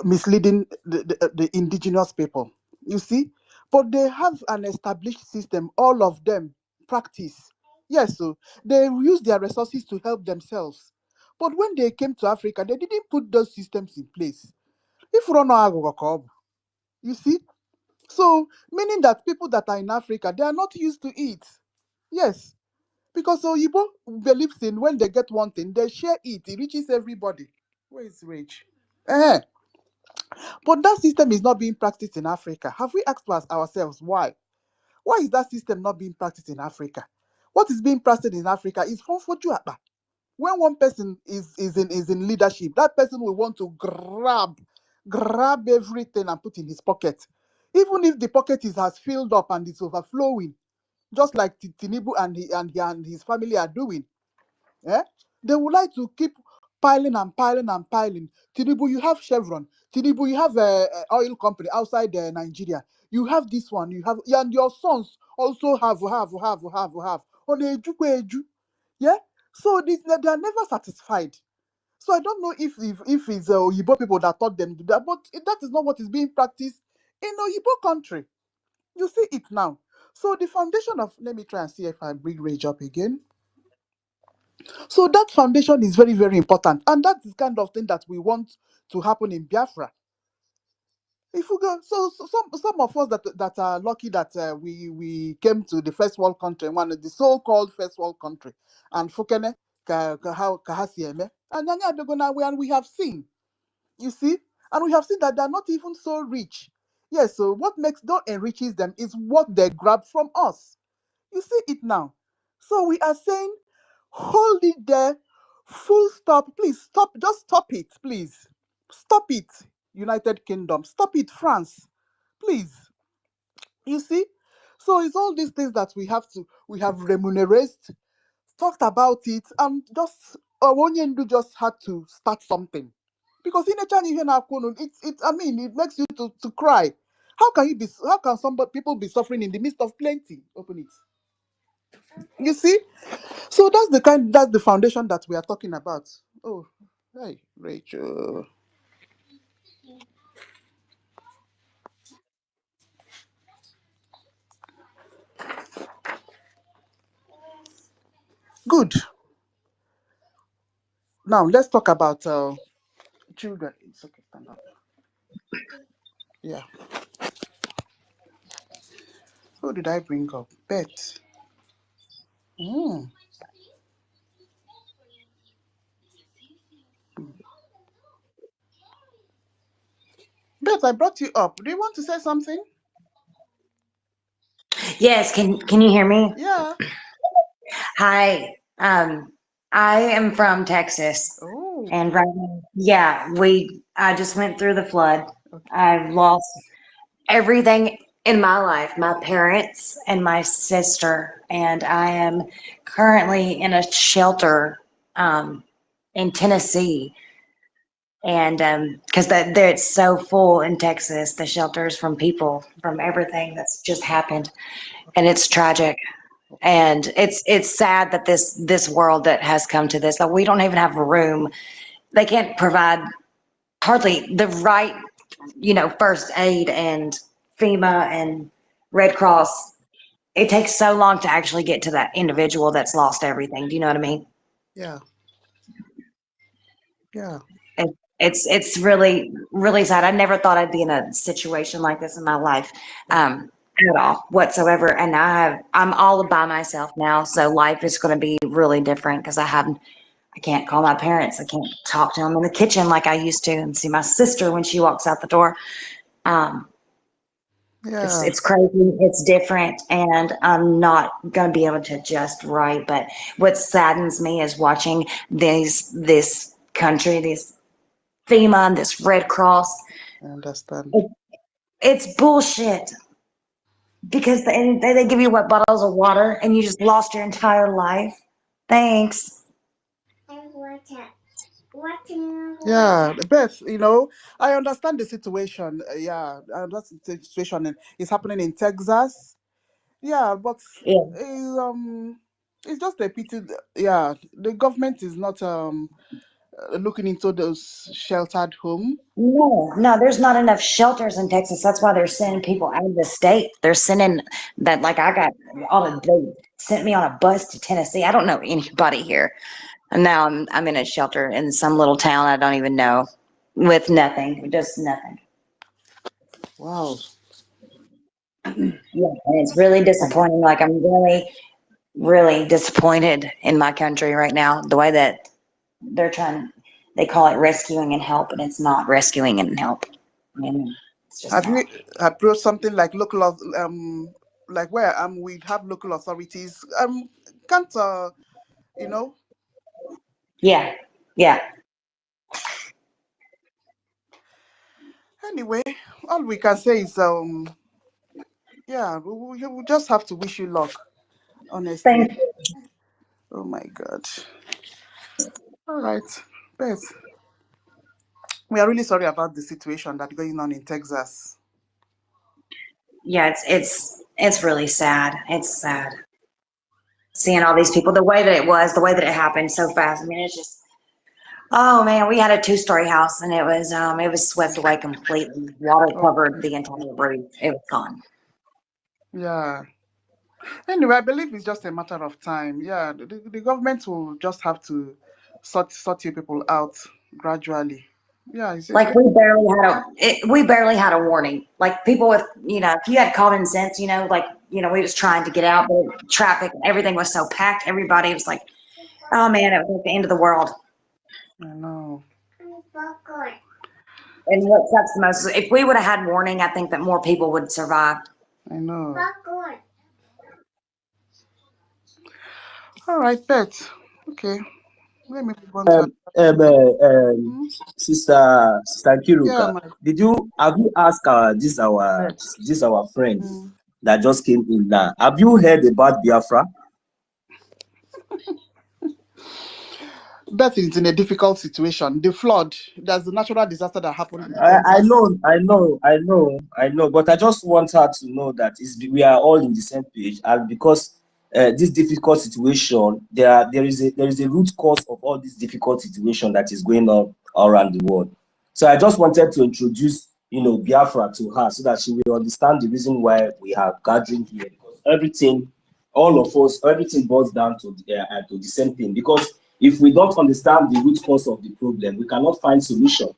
misleading the indigenous people. You see, but they have an established system. All of them practice. Yes, so they use their resources to help themselves. But when they came to Africa, they didn't put those systems in place. If we don't know, you see? So, meaning that people that are in Africa, they are not used to it. Yes. Because Oyibo believes in when they get one thing, they share it. It reaches everybody. Where is Rich? But that system is not being practiced in Africa. Have we asked ourselves why? Why is that system not being practiced in Africa? What is being practiced in Africa is from Fojuapa. When one person is in leadership, that person will want to grab everything and put in his pocket. Even if the pocket has filled up and it's overflowing, just like Tinubu and his family are doing. They would like to keep piling and piling and piling. Tinubu, you have Chevron. Tinubu, you have a oil company outside Nigeria. You have this one. You have, and your sons also have. Yeah. So they are never satisfied. So I don't know if it's Oyibo people that taught them to do that, but that is not what is being practiced in Oyibo country. You see it now. So the foundation of, let me try and see if I bring Rage up again. So that foundation is very, very important. And that's the kind of thing that we want to happen in Biafra. If we go, so some of us that are lucky that we came to the first world country, one of the so-called first world country, and Fukene, Kahasieme, and we have seen, you see, and we have seen that they're not even so rich. Yes, so what enriches them is what they grab from us. You see it now. So we are saying, hold it there, full stop. Please stop. Just stop it, please. Stop it, United Kingdom. Stop it, France. Please. You see? So it's all these things that we have remunerated, talked about it, and just Onyendu just had to start something. Because in a Chinese it makes you to cry. How can people be suffering in the midst of plenty? Open it. You see? So that's the foundation that we are talking about. Oh, hey, Rachel. Good. Now let's talk about children. It's okay, stand up. Yeah. Who did I bring up? Bet. Bet, I brought you up. Do you want to say something? Yes, can you hear me? Yeah. Hi. I am from Texas. Oh. And right now, yeah, I just went through the flood. Okay. I've lost everything in my life, my parents and my sister, and I am currently in a shelter in Tennessee. And because there it's so full in Texas, the shelters from people, from everything that's just happened, and it's tragic. And it's sad that this world that has come to this, that we don't even have a room. They can't provide hardly the right, first aid and FEMA and Red Cross. It takes so long to actually get to that individual that's lost everything. Do you know what I mean? Yeah. Yeah. It's really, really sad. I never thought I'd be in a situation like this in my life, at all whatsoever. And I'm all by myself now, so life is going to be really different because I can't call my parents. I can't talk to them in the kitchen like I used to, and see my sister when she walks out the door. It's crazy. It's different, and I'm not going to be able to adjust right. But what saddens me is watching this country, this FEMA and this Red Cross. I understand. It's bullshit because they give you bottles of water and you just lost your entire life. Thanks. Yeah, Beth, I understand the situation. Yeah, that's the situation. And it's happening in Texas. Yeah, but Yeah. it's just a pity. Yeah, the government is not looking into those sheltered home. No, there's not enough shelters in Texas. That's why they're sending people out of the state. They're sending that, like I got they sent me on a bus to Tennessee. I don't know anybody here. And now I'm in a shelter in some little town I don't even know. with nothing, just nothing. Wow. Yeah, and it's really disappointing. Like, I'm really, really disappointed in my country right now, the way that they're trying, they call it rescuing and help, and it's not rescuing and help. I mean, it's just Have not. you approached something like local like where we have local authorities can't you know? Yeah, yeah. Anyway, all we can say is yeah, we just have to wish you luck, honestly. Thank Oh my God. All right, Beth. We are really sorry about the situation that's going on in Texas. Yeah, it's really sad. It's sad seeing all these people, the way that it was, the way that it happened so fast. I mean, it's just, oh man, we had a 2-story house and it was swept away completely. Water Oh, covered the entire roof. It was gone. yeah. Anyway, I believe it's just a matter of time. Yeah, the government will just have to sort you people out gradually. Yeah, Like, we barely had a warning. Like, people with, if you had common sense, like, we was trying to get out, but traffic and everything was so packed. Everybody was like, oh man, it was like the end of the world. I know. And what sucks the most is if we would have had warning, I think that more people would survive. I know. All right, Beth. Okay. Let me move on to Sister yeah, Kiruka, have you asked this our friend that just came in now? Have you heard about Biafra? Beth is in a difficult situation. The flood, there's a natural disaster that happened in I Texas. know, but I just want her to know that we are all in the same page, and because this difficult situation, there is a root cause of all this difficult situation that is going on all around the world. So I just wanted to introduce, Biafra to her so that she will understand the reason why we are gathering here. Because everything boils down to the same thing. Because if we don't understand the root cause of the problem, we cannot find solution.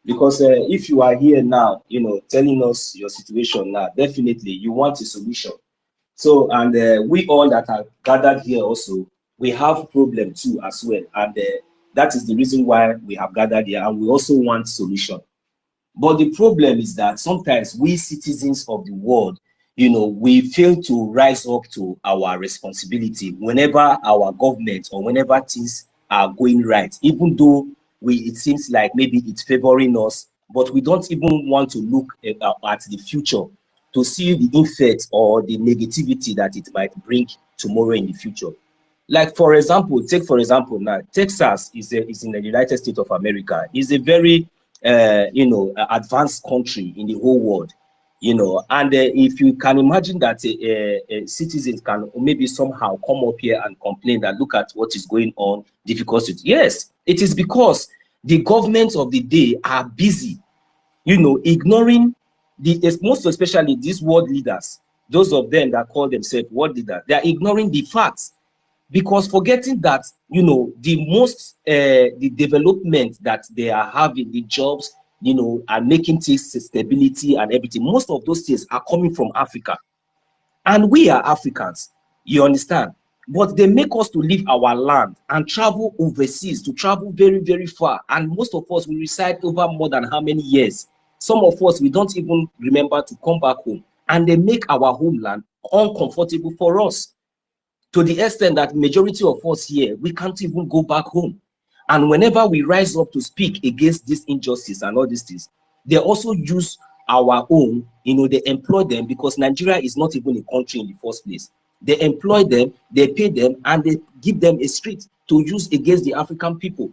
Because if you are here now, telling us your situation now, definitely you want a solution. So, and we all that are gathered here also, we have problem too as well. And that is the reason why we have gathered here, and we also want solution. But the problem is that sometimes we citizens of the world, we fail to rise up to our responsibility whenever our government or whenever things are going right, even though it seems like maybe it's favoring us, but we don't even want to look at the future to see the effect or the negativity that it might bring tomorrow in the future. Like, for example, now, Texas is in the United States of America. It's a very advanced country in the whole world, and if you can imagine that citizens can maybe somehow come up here and complain that look at what is going on, difficulty. Yes, it is because the governments of the day are busy, ignoring most especially these world leaders, those of them that call themselves world leaders. They are ignoring the facts, because forgetting that the development that they are having, the jobs, and making things stability and everything, most of those things are coming from Africa, and we are Africans, you understand. But they make us to leave our land and travel overseas, to travel very, very far, and most of us, we reside over more than how many years. Some of us, we don't even remember to come back home, and they make our homeland uncomfortable for us, to the extent that majority of us here, we can't even go back home. And whenever we rise up to speak against this injustice and all these things, they also use our own, they employ them, because Nigeria is not even a country in the first place. They employ them, they pay them, and they give them a street to use against the African people.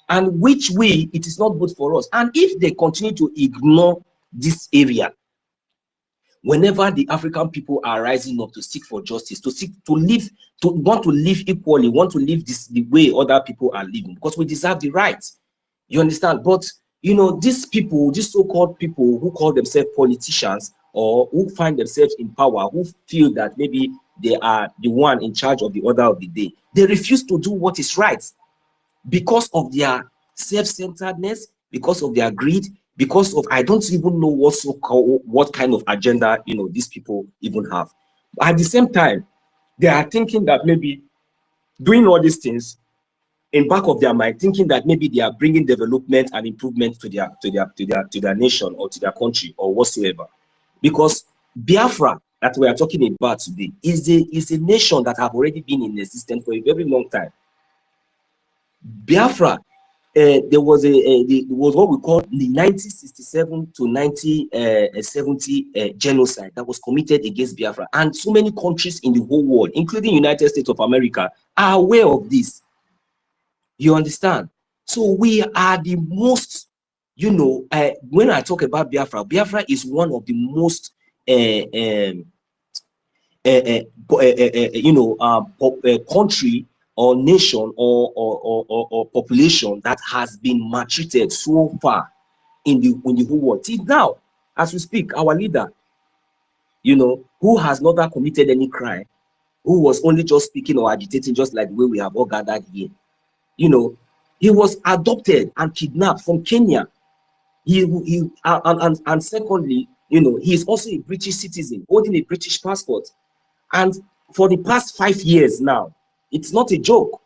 And which way it is not good for us. And if they continue to ignore this area, whenever the African people are rising up to seek for justice, want to live equally, want to live the way other people are living, because we deserve the rights, you understand. But these people, these so-called people who call themselves politicians, or who find themselves in power, who feel that maybe they are the one in charge of the order of the day, they refuse to do what is right because of their self-centeredness, because of their greed, because of, I don't even know what kind of agenda, you know, these people even have. At the same time, they are thinking that maybe doing all these things in back of their mind, thinking that maybe they are bringing development and improvement to their nation or to their country or whatsoever. Because Biafra that we are talking about today is a nation that have already been in existence for a very long time. Biafra, there was what we call the 1967 to 1970 genocide that was committed against Biafra, and so many countries in the whole world, including United States of America, are aware of this. You understand? So we are the most, you know, when I talk about Biafra, Biafra is one of the most country or nation or population that has been maltreated so far in the whole world. See, now, as we speak, our leader, you know, who has never committed any crime, who was only just speaking or agitating, just like the way we have all gathered here, you know, he was adopted and kidnapped from Kenya. And secondly, you know, he is also a British citizen holding a British passport. And for the past 5 years now, it's not a joke.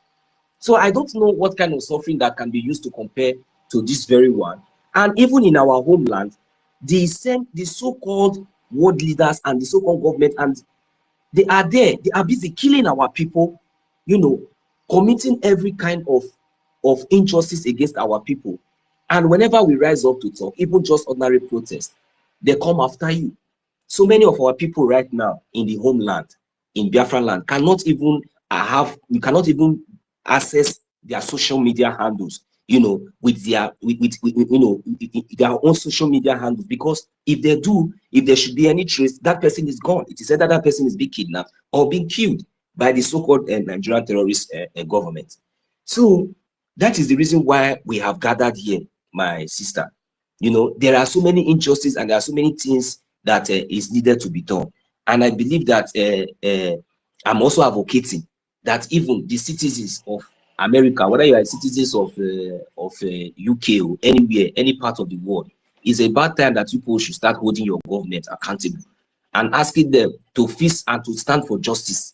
So I don't know what kind of suffering that can be used to compare to this very one. And even in our homeland, the so-called world leaders and the so-called government, and they are there, they are busy killing our people, you know, committing every kind of injustice against our people. And whenever we rise up to talk, even just ordinary protest, they come after you. So many of our people right now in the homeland, in Biafra land, cannot even access their social media handles, you know, with their own social media handles, because if they do, if there should be any trace, that person is gone. It is either that person is being kidnapped or being killed by the so-called Nigerian terrorist government. So that is the reason why we have gathered here, my sister. You know, there are so many injustices and there are so many things that is needed to be done. And I believe that I'm also advocating that even the citizens of America, whether you are citizens of UK or anywhere, any part of the world, it's about time that people should start holding your government accountable and asking them to fix and to stand for justice.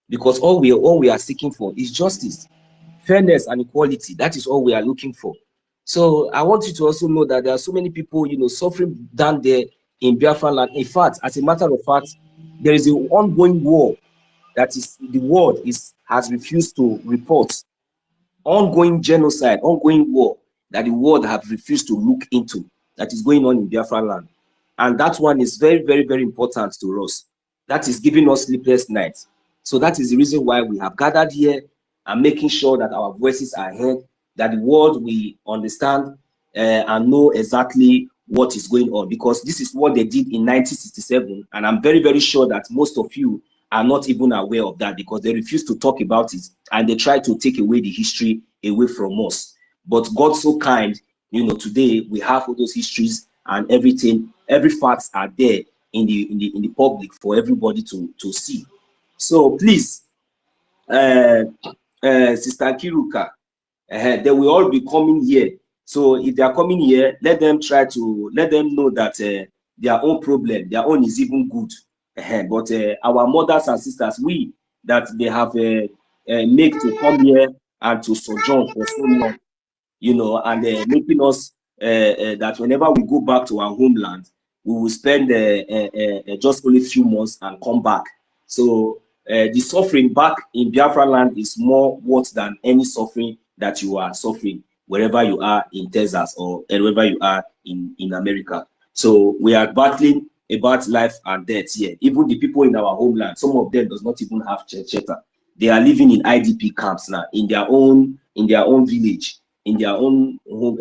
Because all we are seeking for is justice, fairness, and equality. That is all we are looking for. So I want you to also know that there are so many people, you know, suffering down there in Biafra land. In fact, as a matter of fact, there is an ongoing war that is the world has refused to report. Ongoing genocide, ongoing war that the world have refused to look into, that is going on in Biafra land. And that one is very, very, very important to us. That is giving us sleepless nights. So that is the reason why we have gathered here and making sure that our voices are heard, that the world will understand and know exactly what is going on, because this is what they did in 1967. And I'm very, very sure that most of you are not even aware of that, because they refuse to talk about it and they try to take away the history away from us. But God so kind, you know, today we have all those histories and everything, every facts are there in the public for everybody to see. So please, Sister Kiruka, they will all be coming here. So if they are coming here, let them know that their own problem, their own is even good. But our mothers and sisters, we that they have made to come here and to sojourn for so long, you know, and making us that whenever we go back to our homeland, we will spend just only a few months and come back. So the suffering back in Biafra land is more worse than any suffering that you are suffering wherever you are in Texas or wherever you are in America. So we are battling about life and death here. Even the people in our homeland, some of them does not even have shelter. They are living in IDP camps now, in their own village, in their own home,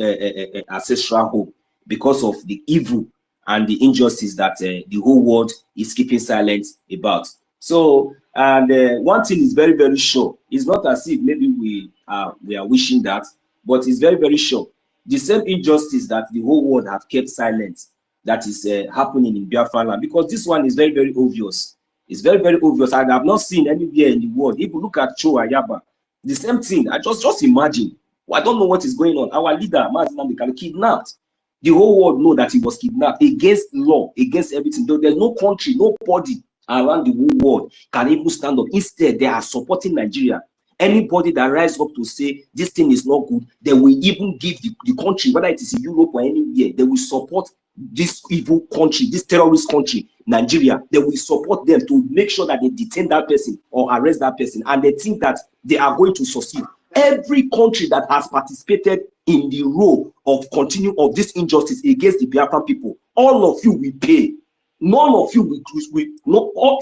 ancestral home, because of the evil and the injustice that the whole world is keeping silent about. So, and one thing is very, very sure. It's not as if maybe we are wishing that, but it's very, very sure. The same injustice that the whole world have kept silent, that is happening in Biafra land, because this one is very, very obvious. It's very, very obvious. I have not seen anywhere in the world. If you look at Cho Ayaba, the same thing. I just imagine I don't know what is going on. Our leader, Mazi Nnamdi, kidnapped. The whole world know that he was kidnapped against law, against everything. There's no country, nobody around the whole world can even stand up. Instead, they are supporting Nigeria. Anybody that rises up to say this thing is not good, they will even give the country, whether it is in Europe or anywhere, they will support this evil country, this terrorist country, Nigeria. They will support them to make sure that they detain that person or arrest that person, and they think that they are going to succeed. Every country that has participated in the role of continuing of this injustice against the Biafran people, all of you will pay. None of you will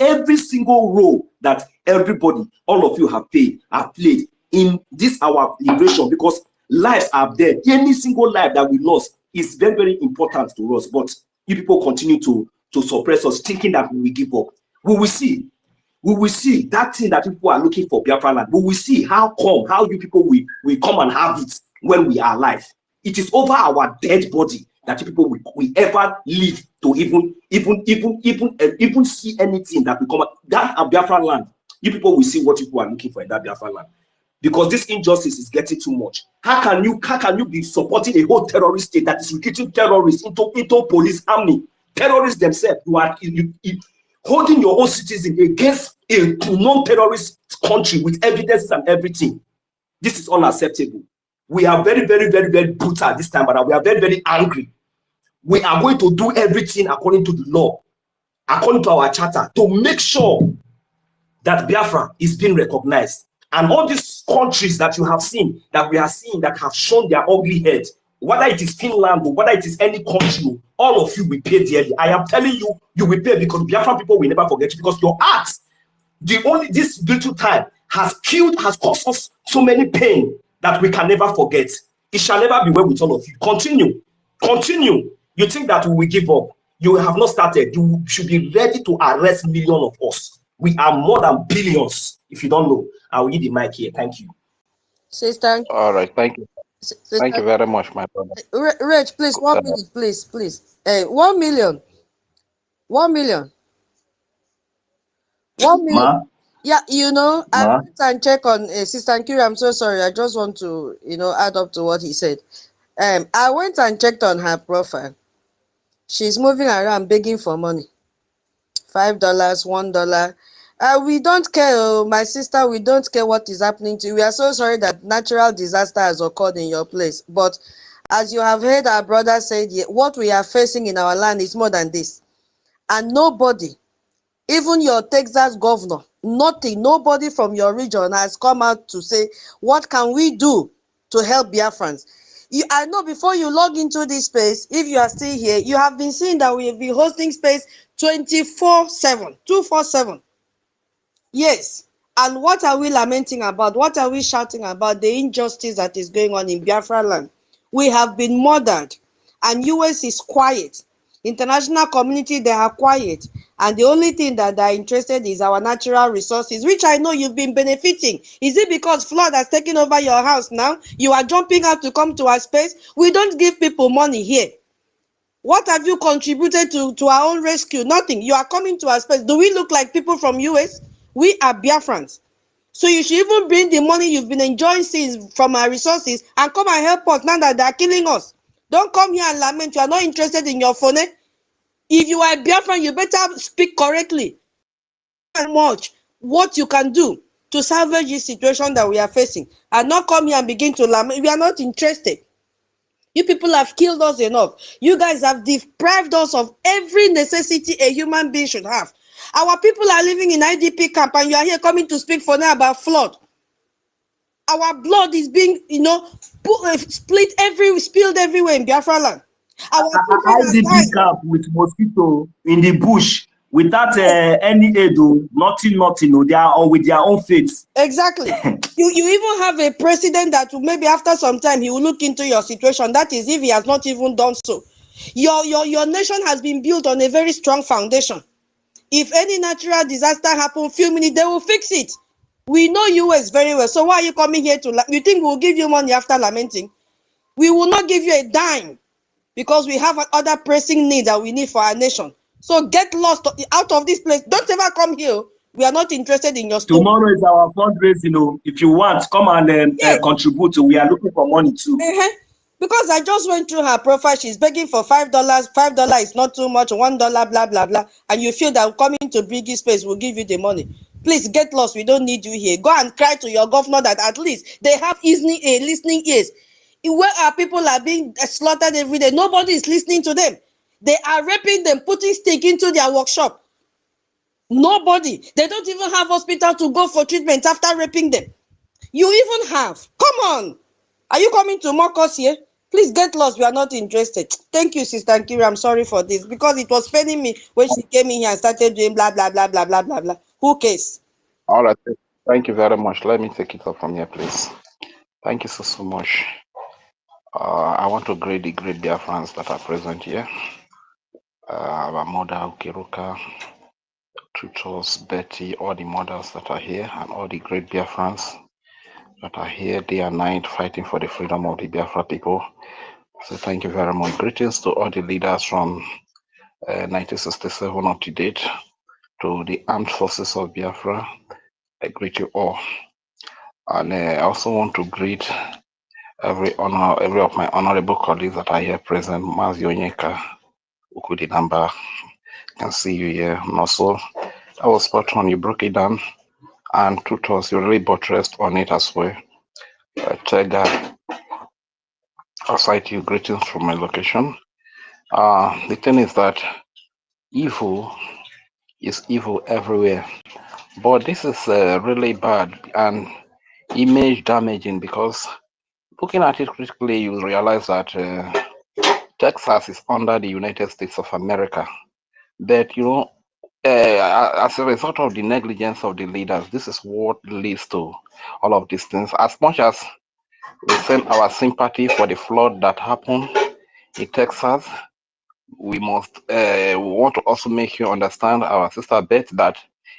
every single role that everybody, all of you have played in this our liberation, because lives are dead. Any single life that we lost is very, very important to us. But you people continue to suppress us, thinking that we will give up. We will see. We will see that thing that people are looking for, Biafra land. We will see how you people will come and have it when we are alive. It is over our dead body that you people will ever live to even see anything that will come out. That Biafra land, you people will see what people are looking for in that Biafra land. Because this injustice is getting too much. How can you be supporting a whole terrorist state that is recruiting terrorists into police army? Terrorists themselves, holding your own citizens against a non-terrorist country with evidences and everything. This is unacceptable. We are very, very, very, very brutal this time around. We are very, very angry. We are going to do everything according to the law, according to our charter, to make sure that Biafra is being recognized. And all these countries that you have seen, that we are seeing, that have shown their ugly head, whether it is Finland or whether it is any country, all of you will pay dearly. I am telling you, you will pay, because Biafran people will never forget you, because your acts, this little time has caused us so many pain that we can never forget. It shall never be well with all of you. Continue. You think that we will give up? You have not started. You should be ready to arrest millions of us. We are more than billions. If you don't know, I will give the mic here. Thank you. Sister. All right, thank you. Sister, thank you very much, my brother. Reg, please, 1 minute, please. 1 million. 1 million. 1 million. Ma? Yeah, I Ma? went and check on Sister Nkiri. I'm so sorry. I just want to, add up to what he said. I went and checked on her profile. She's moving around begging for money. $5, $1. We don't care, my sister. We don't care what is happening to you. We are so sorry that natural disaster has occurred in your place. But as you have heard our brother said, what we are facing in our land is more than this. And nobody, even your Texas governor, nobody from your region has come out to say, what can we do to help Biafrans? I know before you log into this space, if you are still here, you have been seeing that we have been hosting space 24/7, 247. Yes. And what are we lamenting about? What are we shouting about? The injustice that is going on in Biafra land. We have been murdered, and US is quiet. International community, they are quiet. And the only thing that they're interested in is our natural resources, which I know you've been benefiting. Is it because flood has taken over your house now? You are jumping out to come to our space? We don't give people money here. What have you contributed to our own rescue? Nothing. You are coming to our space. Do we look like people from US? We are Biafrans. So you should even bring the money you've been enjoying since from our resources and come and help us now that they are killing us. Don't come here and lament. You are not interested in your phone. If you are a Biafran, you better speak correctly. And much what you can do to salvage this situation that we are facing, and not come here and begin to lament. We are not interested. You people have killed us enough. You guys have deprived us of every necessity a human being should have. Our people are living in IDP camp, and you are here coming to speak for now about flood. Our blood is being, spilled everywhere in Biafra land. Our children are dying. IDP camp with mosquito in the bush without any aid, nothing. They are all with their own fates. Exactly. You even have a president that maybe after some time he will look into your situation. That is, if he has not even done so. Your nation has been built on a very strong foundation. If any natural disaster happens, few minutes, they will fix it. We know US very well. So why are you coming here to? You think we'll give you money after lamenting? We will not give you a dime, because we have other pressing needs that we need for our nation. So get lost out of this place. Don't ever come here. We are not interested in your story. Tomorrow is our fundraising. If you want, come and contribute. We are looking for money too. Because I just went through her profile, she's begging for $5. $5 is not too much, $1, blah, blah, blah. And you feel that coming to BRGIE space will give you the money. Please get lost. We don't need you here. Go and cry to your governor that at least they have listening ears. Where our people are being slaughtered every day, nobody is listening to them. They are raping them, putting stick into their workshop. Nobody. They don't even have hospital to go for treatment after raping them. You even have. Come on. Are you coming to mock us here? Please get lost. We are not interested. Thank you, Sister Nkiri. I'm sorry for this because it was paining me when she came in here and started doing blah, blah, blah, blah, blah, blah, blah. Who cares? All right. Thank you very much. Let me take it up from here, please. Thank you so much. I want to greet the great Biafrans that are present here. Our mother, Ukiruka, Tutos, Betty, all the mothers that are here, and all the great Biafrans that are here day and night fighting for the freedom of the Biafra people. So thank you very much. Greetings to all the leaders from 1967 up to date, to the armed forces of Biafra. I greet you all. And I also want to greet every of my honorable colleagues that are here present. Mazi Onyeka, Ukudinamba, can see you here. And also, that was spot on. You broke it down, and Tutos, you really buttressed on it as well. Tega, aside you, greetings from my location. The thing is that evil is evil everywhere, but this is really bad and image damaging, because looking at it critically, you realize that Texas is under the United States of America. But, you know, as a result of the negligence of the leaders, this is what leads to all of these things. As much as we send our sympathy for the flood that happened in Texas, we must we want to also make you understand, our sister Beth, that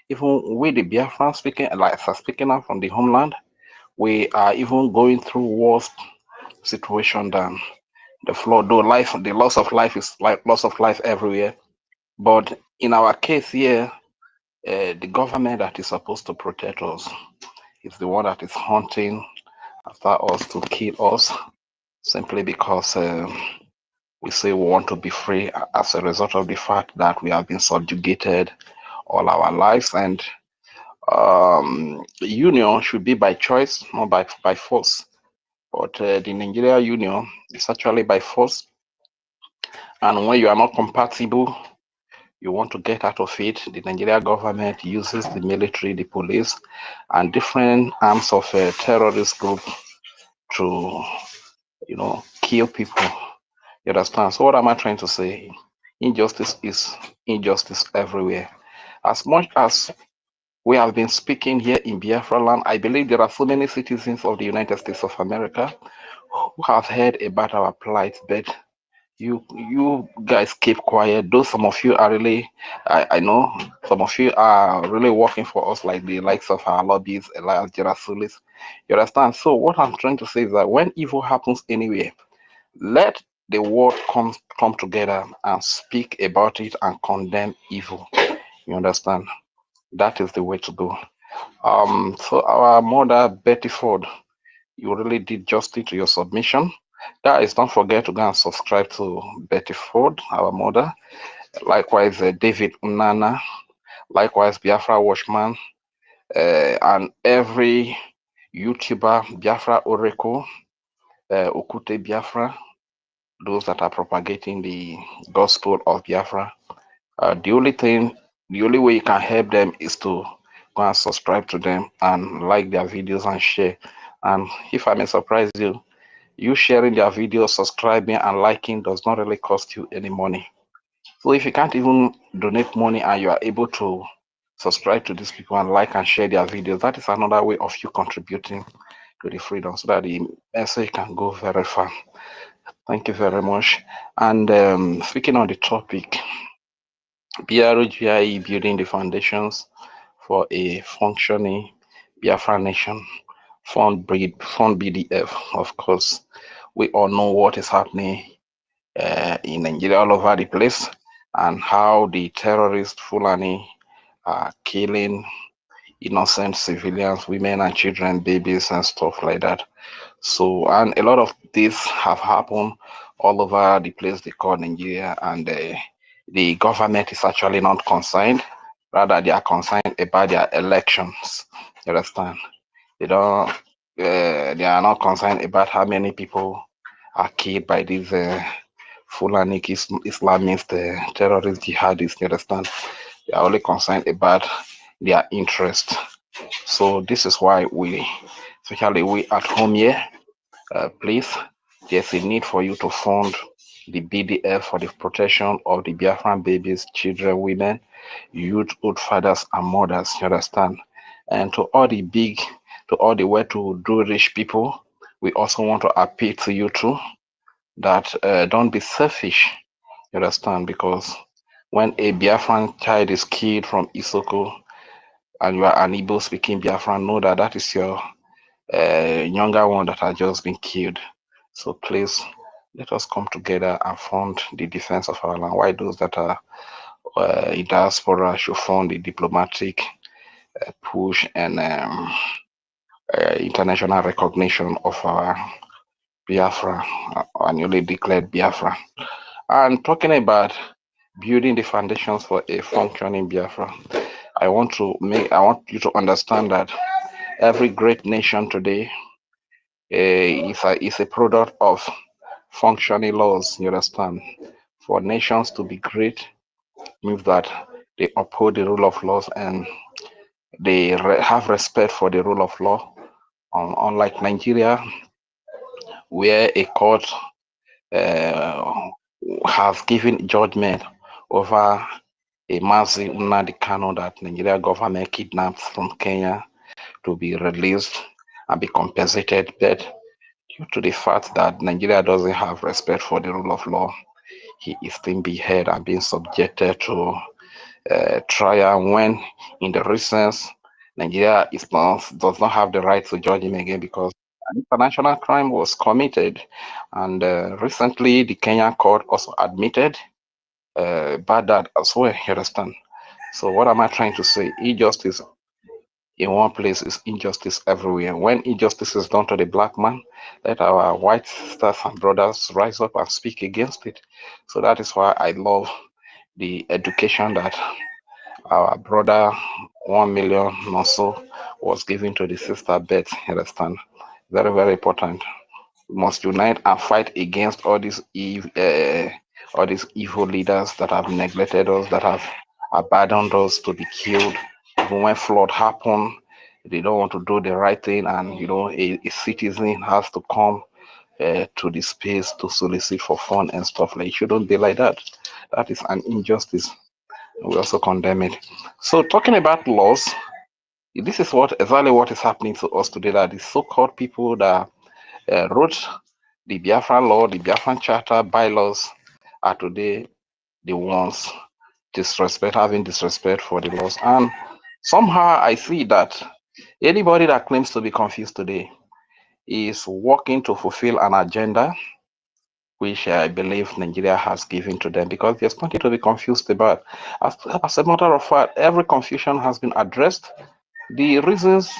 even with the Biafran speaking out from the homeland, we are even going through worse situation than the flood. Though the loss of life is like loss of life everywhere, but in our case here, the government that is supposed to protect us is the one that is hunting after us to kill us, simply because we say we want to be free as a result of the fact that we have been subjugated all our lives. And union should be by choice, not by force. But the Nigeria union is actually by force. And when you are not compatible, you want to get out of it, the Nigeria government uses the military, the police, and different arms of a terrorist group to, you know, kill people. You understand? So what am I trying to say? Injustice is injustice everywhere. As much as we have been speaking here in Biafra land, I believe there are so many citizens of the United States of America who have heard about our plight, but you guys keep quiet. Though some of you are really, I know some of you are really working for us, like the likes of our lobbies, Elias Gerasulis. You understand? So what I'm trying to say is that when evil happens anywhere, let the world come together and speak about it and condemn evil. You understand? That is the way to go. So our mother Betty Ford, you really did justice to your submission. Guys, don't forget to go and subscribe to Betty Ford, our mother. Likewise, David Unana. Likewise, Biafra Watchman. And every YouTuber, Biafra Oracle, Okute Biafra, those that are propagating the gospel of Biafra. The only way you can help them is to go and subscribe to them and like their videos and share. And if I may surprise you, you sharing their videos, subscribing and liking does not really cost you any money. So if you can't even donate money and you are able to subscribe to these people and like and share their videos, that is another way of you contributing to the freedom so that the message can go very far. Thank you very much. And speaking on the topic, BRGIE building the foundations for a functioning Biafra nation, fund BDF. Of course, we all know what is happening in Nigeria all over the place, and how the terrorist Fulani are killing innocent civilians, women and children, babies and stuff like that. So, and a lot of this have happened all over the place they call Nigeria, and the government is actually not concerned. Rather, they are concerned about their elections. You understand? They don't. They are not concerned about how many people are killed by these Fulani Islamist terrorist jihadists. You understand? They are only concerned about their interest. So this is why we, especially we at home here, please, there's a need for you to fund the BDF for the protection of the Biafran babies, children, women, youth, old fathers, and mothers. You understand? And to all the well-to-do rich people, we also want to appeal to you too that don't be selfish. You understand? Because when a Biafran child is killed from Isoko and you are an Igbo speaking Biafran, know that that is your younger one that has just been killed. So please, let us come together and fund the defense of our land. Why those that are in diaspora should fund the diplomatic push and international recognition of our Biafra, our newly declared Biafra. And talking about building the foundations for a functioning Biafra, I want you to understand that every great nation today is a product of functioning laws. You understand? For nations to be great means that they uphold the rule of laws and they have respect for the rule of law. Unlike Nigeria, where a court has given judgment over a Mazi Nnamdi Kanu that Nigeria government kidnapped from Kenya to be released and be compensated, but due to the fact that Nigeria doesn't have respect for the rule of law, he is still being held and being subjected to trial when in the recent Nigeria does not have the right to judge him again because an international crime was committed. And recently the Kenyan court also admitted about that as well, you understand? So what am I trying to say? Injustice in one place is injustice everywhere. When injustice is done to the black man, let our white sisters and brothers rise up and speak against it. So that is why I love the education that our brother 1 million or so was given to the sister Beth. You understand? Very, very important. We must unite and fight against all these evil leaders that have neglected us, that have abandoned us to be killed. Even when flood happen, they don't want to do the right thing, and a citizen has to come to the space to solicit for fund and stuff. Like, it shouldn't be like that. That is an injustice. We also condemn it. So talking about laws, this is exactly what is happening to us today, that the so-called people that wrote the Biafran law, the Biafran charter, bylaws are today the ones having disrespect for the laws. And somehow I see that anybody that claims to be confused today is working to fulfill an agenda which I believe Nigeria has given to them, because there's nothing to be confused about. As a matter of fact, every confusion has been addressed. The reasons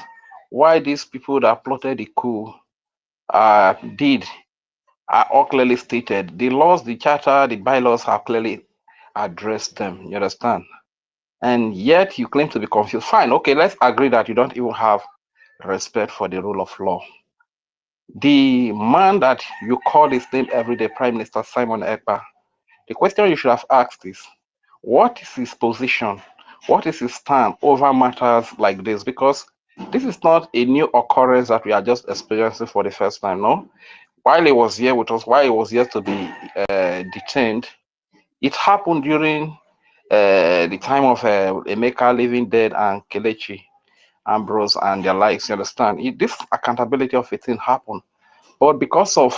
why these people that plotted the coup did are all clearly stated. The laws, the charter, the bylaws have clearly addressed them. You understand? And yet you claim to be confused. Fine, okay, let's agree that you don't even have respect for the rule of law. The man that you call his name every day, Prime Minister Simon Ekpa, the question you should have asked is, what is his position? What is his stand over matters like this? Because this is not a new occurrence that we are just experiencing for the first time, no? While he was here with us, while he was yet to be detained, it happened during the time of Emeka Living Dead and Kelechi Ambrose and their likes, you understand? This accountability of a thing happened. But because of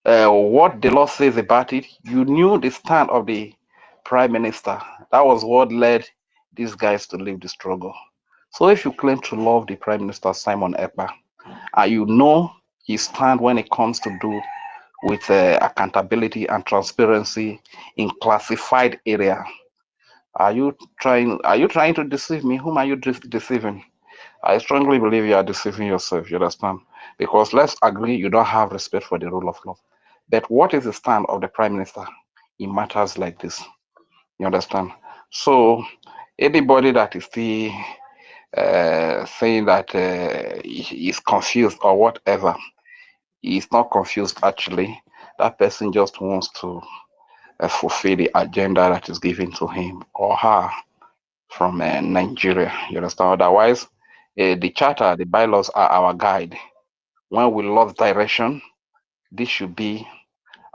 what the law says about it, you knew the stand of the Prime Minister. That was what led these guys to leave the struggle. So if you claim to love the Prime Minister, Simon Ekpa, and you know his stand when it comes to do with accountability and transparency in classified area, are you trying to deceive me? Whom are you deceiving? I strongly believe you are deceiving yourself, you understand? Because let's agree you don't have respect for the rule of law. But what is the stand of the Prime Minister in matters like this? You understand? So anybody that is still saying that he is confused or whatever, he is not confused actually. That person just wants to fulfill the agenda that is given to him or her from Nigeria. You understand? Otherwise, the charter, the bylaws are our guide. When we lost direction, this should be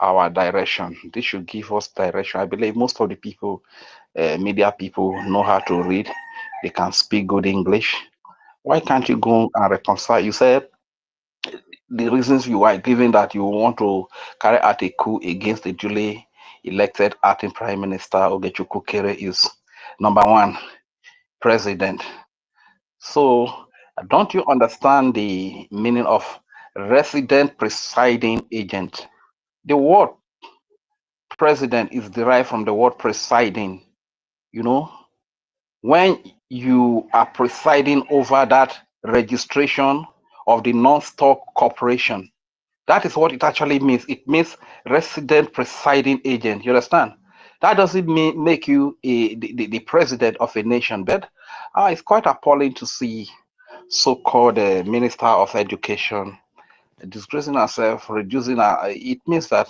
our direction. This should give us direction. I believe most of the people, media people, know how to read. They can speak good English. Why can't you go and reconcile? You said the reasons you are giving that you want to carry out a coup against the duly elected acting Prime Minister Ogechukwu Kere is number one, president. So don't you understand the meaning of resident presiding agent? The word president is derived from the word presiding. You know, when you are presiding over that registration of the non-stock corporation, that is what it actually means. It means resident presiding agent. You understand? That doesn't mean make you the president of a nation, but it's quite appalling to see so-called Minister of Education disgracing herself, reducing her. It means that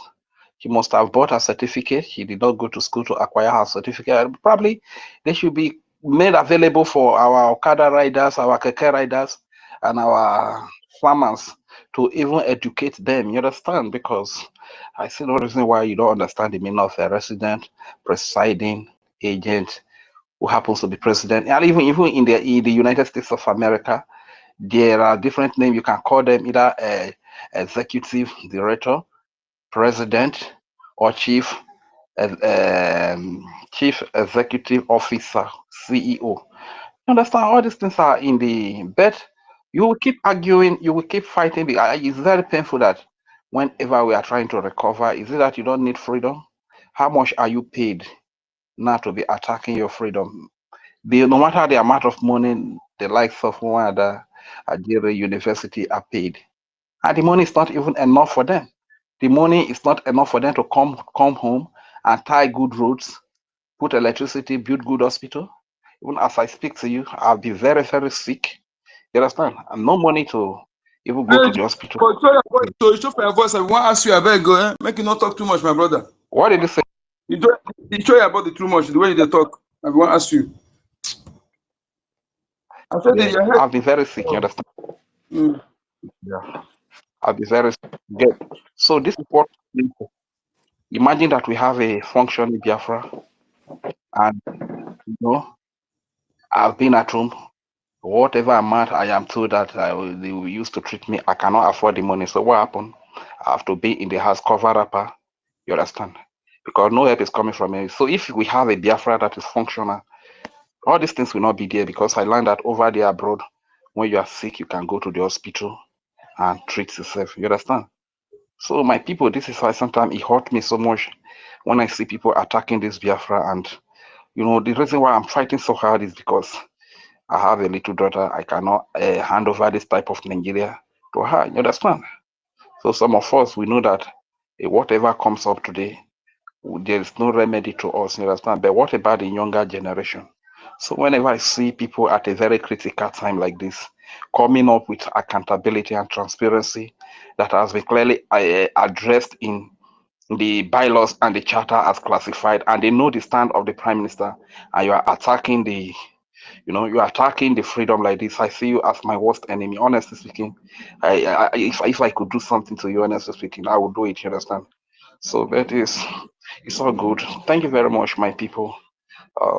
she must have bought a certificate. She did not go to school to acquire her certificate. Probably they should be made available for our Okada riders, our Keke riders, and our farmers to even educate them. You understand? Because I see no reason why you don't understand the meaning of a resident presiding agent who happens to be president. And even in the United States of America, there are different names. You can call them either executive director, president, or chief executive officer, CEO. You understand? All these things are in the but you will keep arguing, you will keep fighting. It's very painful that whenever we are trying to recover, is it that you don't need freedom? How much are you paid now to be attacking your freedom? No matter the amount of money the likes of one other Algeria University are paid, and the money is not even enough for them. The money is not enough for them to come home and tie good roads, put electricity, build good hospital. Even as I speak to you, I'll be very, very sick. You understand? And no money to even go to the hospital. So you show for your voice. I want to ask you, I beg, go. Make you not talk too much, my brother. What did you say? You show you about the too much, the way you talk. I want to ask you. I said Yeah, I'll be very sick. You understand? Yeah, I'll be very sick. So this is what. Imagine that we have a functioning Biafra, and you know, I've been at home. Whatever amount I am told that they will use to treat me, I cannot afford the money. So what happened? I have to be in the house cover upper. You understand? Because no help is coming from me. So if we have a Biafra that is functional, all these things will not be there, because I learned that over there abroad, when you are sick, you can go to the hospital and treat yourself. You understand? So my people, this is why sometimes it hurt me so much when I see people attacking this Biafra. And you know, the reason why I'm fighting so hard is because I have a little daughter. I cannot hand over this type of Nigeria to her. You understand? So some of us, we know that whatever comes up today, there is no remedy to us. You understand? But what about the younger generation? So whenever I see people at a very critical time like this, coming up with accountability and transparency that has been clearly addressed in the bylaws and the charter as classified, and they know the stand of the Prime Minister, and you are attacking the you are attacking the freedom like this, I see you as my worst enemy. Honestly speaking, if I could do something to you, honestly speaking, I would do it. You understand? So that is, it's all good. Thank you very much, my people.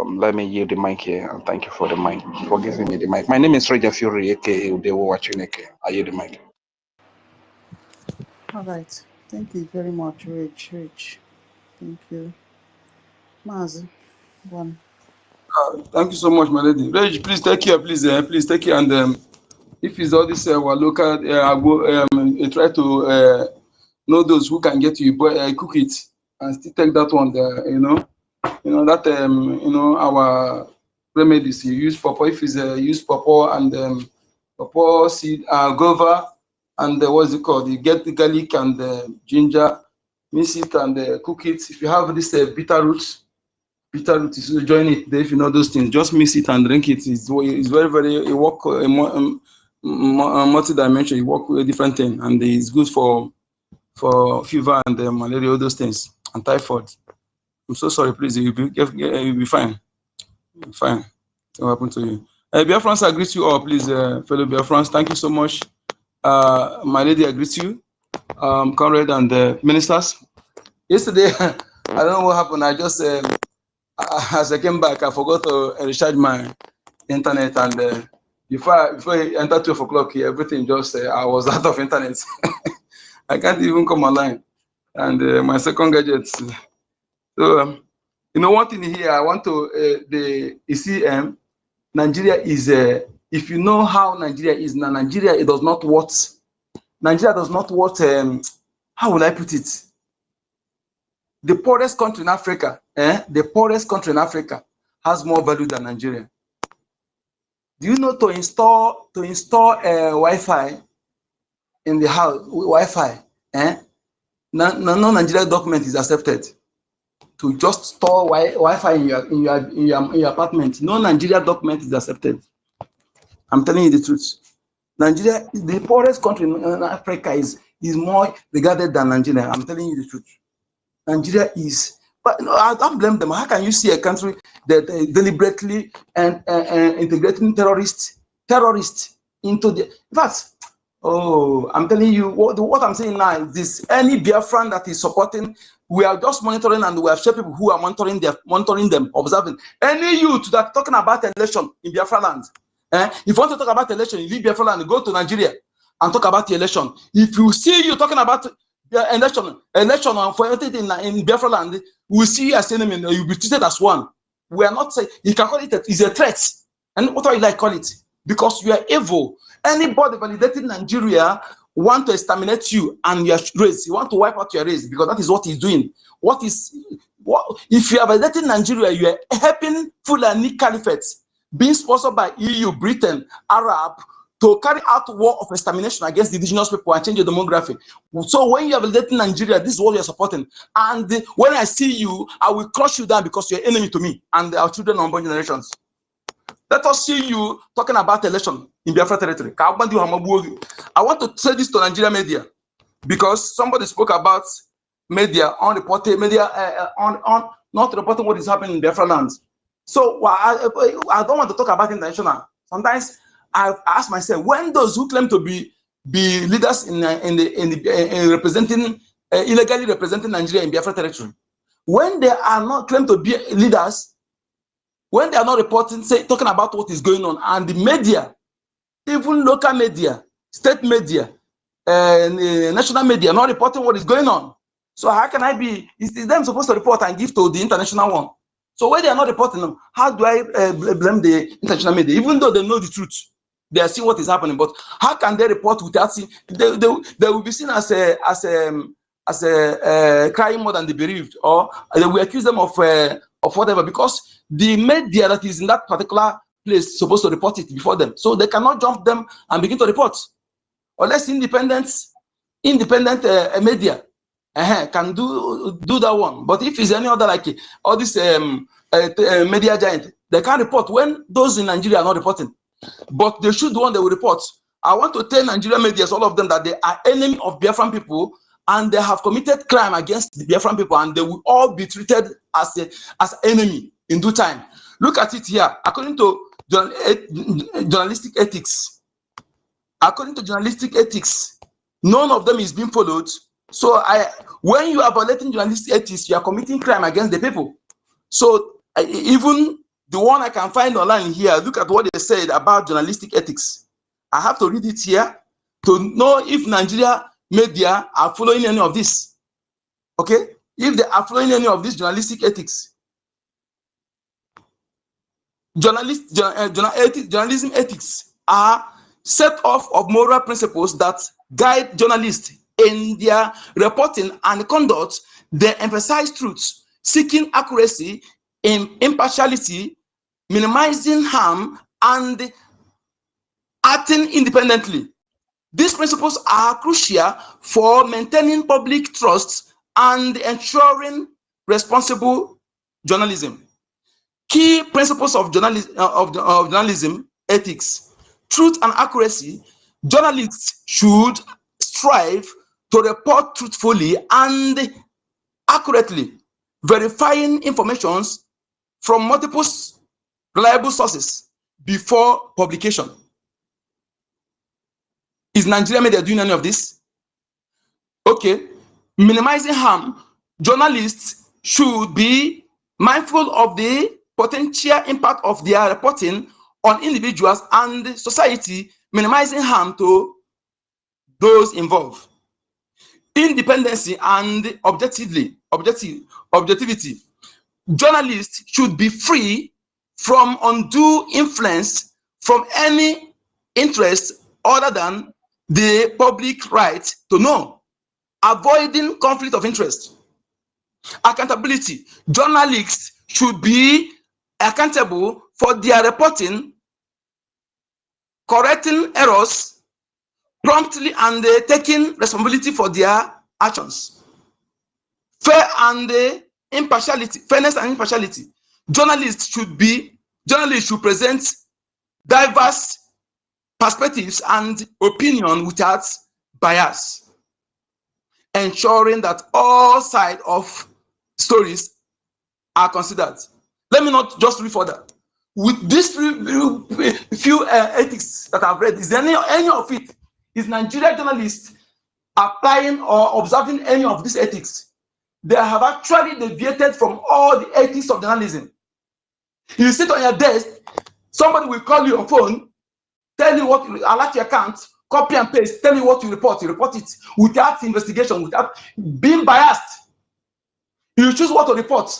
Let me yield the mic here, and thank you for the mic, for giving me the mic. My name is Raja Fury, aka Udewo Wachineke. I yield the mic. All right. Thank you very much, Rich. Thank you. Mazi, one. Thank you so much, my lady. Reg, please take care, please take care. And if it's all this our local, I go try to know those who can get you, but cook it and still take that one there. That our remedies you use pawpaw. If it's use pawpaw and pawpaw seed, guava, and what's it called? You get the garlic and the ginger, mix it and cook it. If you have this bitter root is to join it. If you know those things, just mix it and drink it. It's very, very, it work multi-dimensional. It work with a different thing, and it's good for fever and malaria, all those things, and typhoid. I'm so sorry, please. You'll be fine. Fine. What happened to you? BIAFRANS, I greet you all, please, fellow BIAFRANS. Thank you so much. My lady, I greet you, comrade and ministers. Yesterday, I don't know what happened. I just, as I came back, I forgot to recharge my internet, and before I entered 12 o'clock here, everything just, I was out of internet. I can't even come online. And my second gadget. So, you know, one thing here, I want to, you see, Nigeria is, if you know how Nigeria is now, Nigeria, it does not what, Nigeria does not what, how will I put it? The poorest country in Africa, the poorest country in Africa has more value than Nigeria. Do you know to install Wi-Fi in the house, Wi-Fi, no Nigerian document is accepted. To just store Wi-Fi in your apartment, no Nigeria document is accepted. I'm telling you the truth. Nigeria, the poorest country in Africa, is more regarded than Nigeria. I'm telling you the truth. Nigeria is, but I don't blame them. How can you see a country that deliberately integrating terrorists into the? In fact, oh, I'm telling you what I'm saying now is this: any Biafran that is supporting, we are just monitoring, and we have shared people who are monitoring them, observing. Any youth that talking about election in Biafra land, if you want to talk about election, you leave Biafra land, go to Nigeria and talk about the election. If you see you talking about election for everything in Biafra land, we see you as enemy, you'll be treated as one. We are not saying, you can call it it's a threat. And what do you like call it? Because you are evil. Anybody validating Nigeria want to exterminate you and your race. You want to wipe out your race, because that is what he's doing. If you are validating Nigeria, you are helping Fulani Caliphate, being sponsored by EU, Britain, Arab, to carry out war of extermination against the indigenous people and change the demography. So when you are validating Nigeria, this is what you are supporting. And when I see you, I will crush you down because you are enemy to me and our children and unborn generations. Let us see you talking about election in Biafra territory. I want to say this to Nigeria media, because somebody spoke about media, unreported media, on not reporting what is happening in Biafra lands. So I don't want to talk about international. Sometimes I ask myself, when those who claim to be leaders in representing illegally representing Nigeria in Biafra territory, when they are not claimed to be leaders, when they are not reporting, talking about what is going on, and the media, even local media, state media, national media, not reporting what is going on. So how can I be? Is them supposed to report and give to the international one? So when they are not reporting them, how do I blame the international media? Even though they know the truth, they are seeing what is happening. But how can they report without seeing? They will be seen as crying more than the bereaved, or they will accuse them of whatever, because the media that is in that particular place is supposed to report it before them. So they cannot jump them and begin to report, unless independent media can do that one. But if it's any other, like all this media giant, they can't report when those in Nigeria are not reporting. But they should one, they will report. I want to tell Nigerian media, all of them, that they are enemy of Biafran people, and they have committed crime against the Biafran people, and they will all be treated as enemy in due time. Look at it here. According to journalistic ethics, none of them is being followed. So when you are violating journalistic ethics, you are committing crime against the people. So even the one I can find online here, look at what they said about journalistic ethics. I have to read it here to know if Nigeria media are following any of this. Okay? If they are following any of this journalistic ethics. Journalism ethics are set off of moral principles that guide journalists in their reporting and conduct. They emphasize truth, seeking accuracy, impartiality, minimizing harm, and acting independently. These principles are crucial for maintaining public trust and ensuring responsible journalism. Key principles of journalism ethics: truth and accuracy. Journalists should strive to report truthfully and accurately, verifying information from multiple reliable sources before publication. Is Nigeria media doing any of this? Okay. Minimizing harm. Journalists should be mindful of the potential impact of their reporting on individuals and society, minimizing harm to those involved. Independency and objectivity. Journalists should be free from undue influence from any interest other than the public right to know, avoiding conflict of interest. Accountability. Journalists should be accountable for their reporting, correcting errors promptly, and taking responsibility for their actions. Fairness and impartiality. Journalists should present diverse perspectives and opinion without bias, ensuring that all sides of stories are considered. Let me not just read further. With these few ethics that I've read, is there any of it? Is Nigeria journalists applying or observing any of these ethics? They have actually deviated from all the ethics of journalism. You sit on your desk, somebody will call you on phone, tell you what, alert your account, copy and paste, tell you what you report it without investigation, without being biased. You choose what to report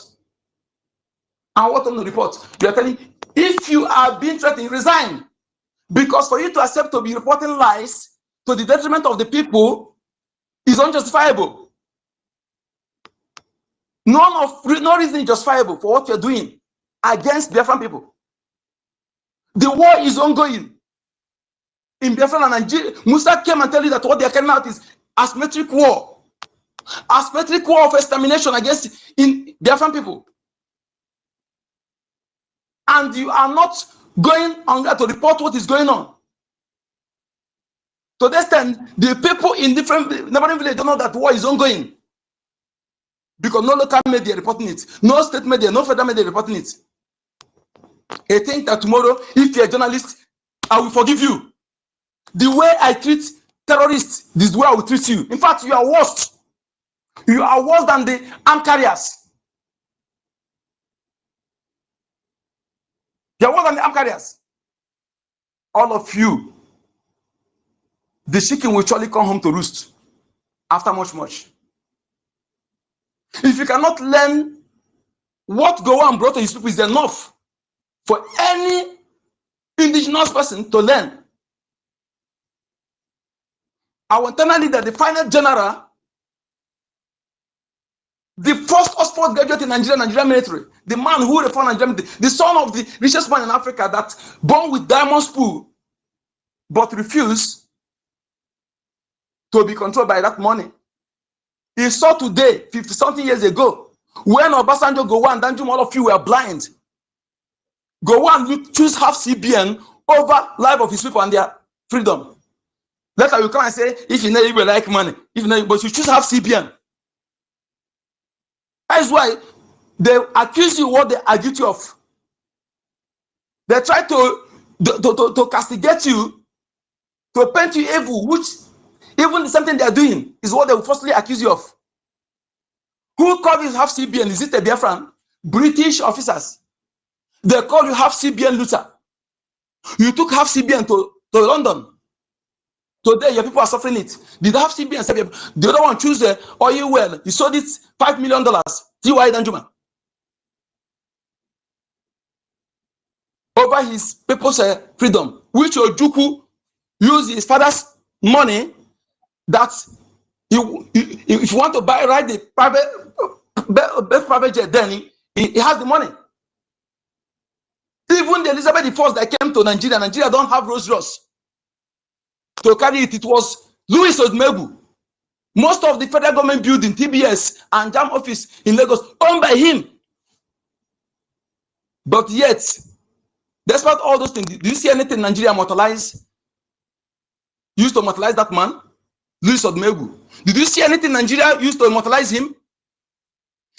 and what not to report. You are telling, if you are being threatened, resign. Because for you to accept to be reporting lies to the detriment of the people is unjustifiable. No reason is justifiable for what you're doing against Biafran people. The war is ongoing in Biafra and Nigeria. Musa came and tell you that what they are carrying out is asymmetric war. Asymmetric war of extermination against Biafran people. And you are not going on there to report what is going on. To the extent, the people in different neighboring villages don't know that war is ongoing. Because no local media reporting it, no state media, no federal media reporting it. I think that tomorrow, if you're a journalist, I will forgive you. The way I treat terrorists, this is the way I will treat you. In fact, you are worse. You are worse than the armed carriers. You are worse than the armed carriers. All of you, the chicken will surely come home to roost after much. If you cannot learn what Gowon brought to his people is enough for any indigenous person to learn. Our internal leader, the final general, the first Oxford graduate in Nigerian military, the man who reformed Nigerian military, the son of the richest man in Africa, that born with diamond spoon, but refused to be controlled by that money. He saw today, 50-something years ago, when Obasanjo, Gowon, Danjuma, all of you were blind. Gowon choose half CBN over life of his people and their freedom. Later you come and say, if you know you will like money, if you know, but you choose half CBN. That's why they accuse you what they are guilty of. They try to castigate you, to paint you evil, which even something they are doing is what they will falsely accuse you of. Who called you half CBN? Is it a Biafran? British officers. They call you half CBN looter. You took half CBN to London. Today, your people are suffering it. Did half CBN say the other one choose the oil well? He sold it $5 million. T.Y. Danjuma. Over his people's freedom, which Ojukwu used his father's money. That if you want to ride the private jet, then he has the money. Even the Elizabeth I that came to Nigeria don't have Rolls Royce. to carry it. It was Louis Odumegwu. Most of the federal government building, TBS and JAM office in Lagos, owned by him. But yet, despite all those things, do you see anything Nigeria immortalize? Used to immortalize that man, Louis Odumegwu? Did you see anything Nigeria used to immortalize him?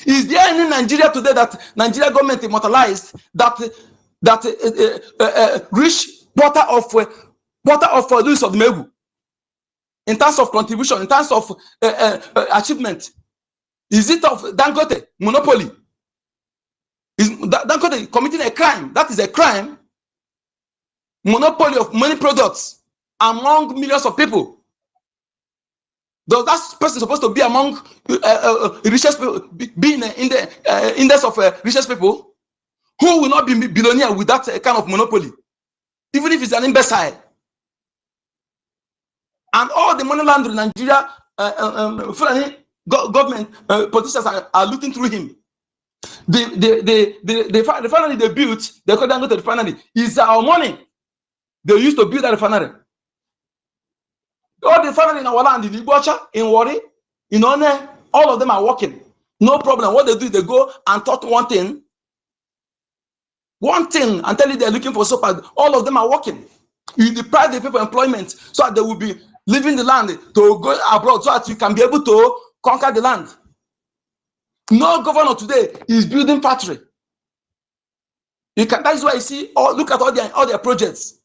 Is there any Nigeria today that Nigeria government immortalized that reach quarter of Louis Odumegwu in terms of contribution, in terms of achievement? Is it of Dangote monopoly? Is Dangote committing a crime? That is a crime. Monopoly of many products among millions of people. Does that person supposed to be among richest people, be in the index of richest people? Who will not be billionaire with that kind of monopoly, even if it's an imbecile? And all the money laundering in Nigeria, government politicians are looking through him. The refinery they built, they call Dangote refinery, is our money. They used to build that refinery. All the refinery in our land, in OGOJA, in Warri, in One, all of them are working. No problem. What they do, they go and talk one thing, and tell you they're looking for supply. All of them are working. You deprive the people employment so that they will be leaving the land to go abroad so that you can be able to conquer the land. No governor today is building factory. That is why you see, look at all their projects.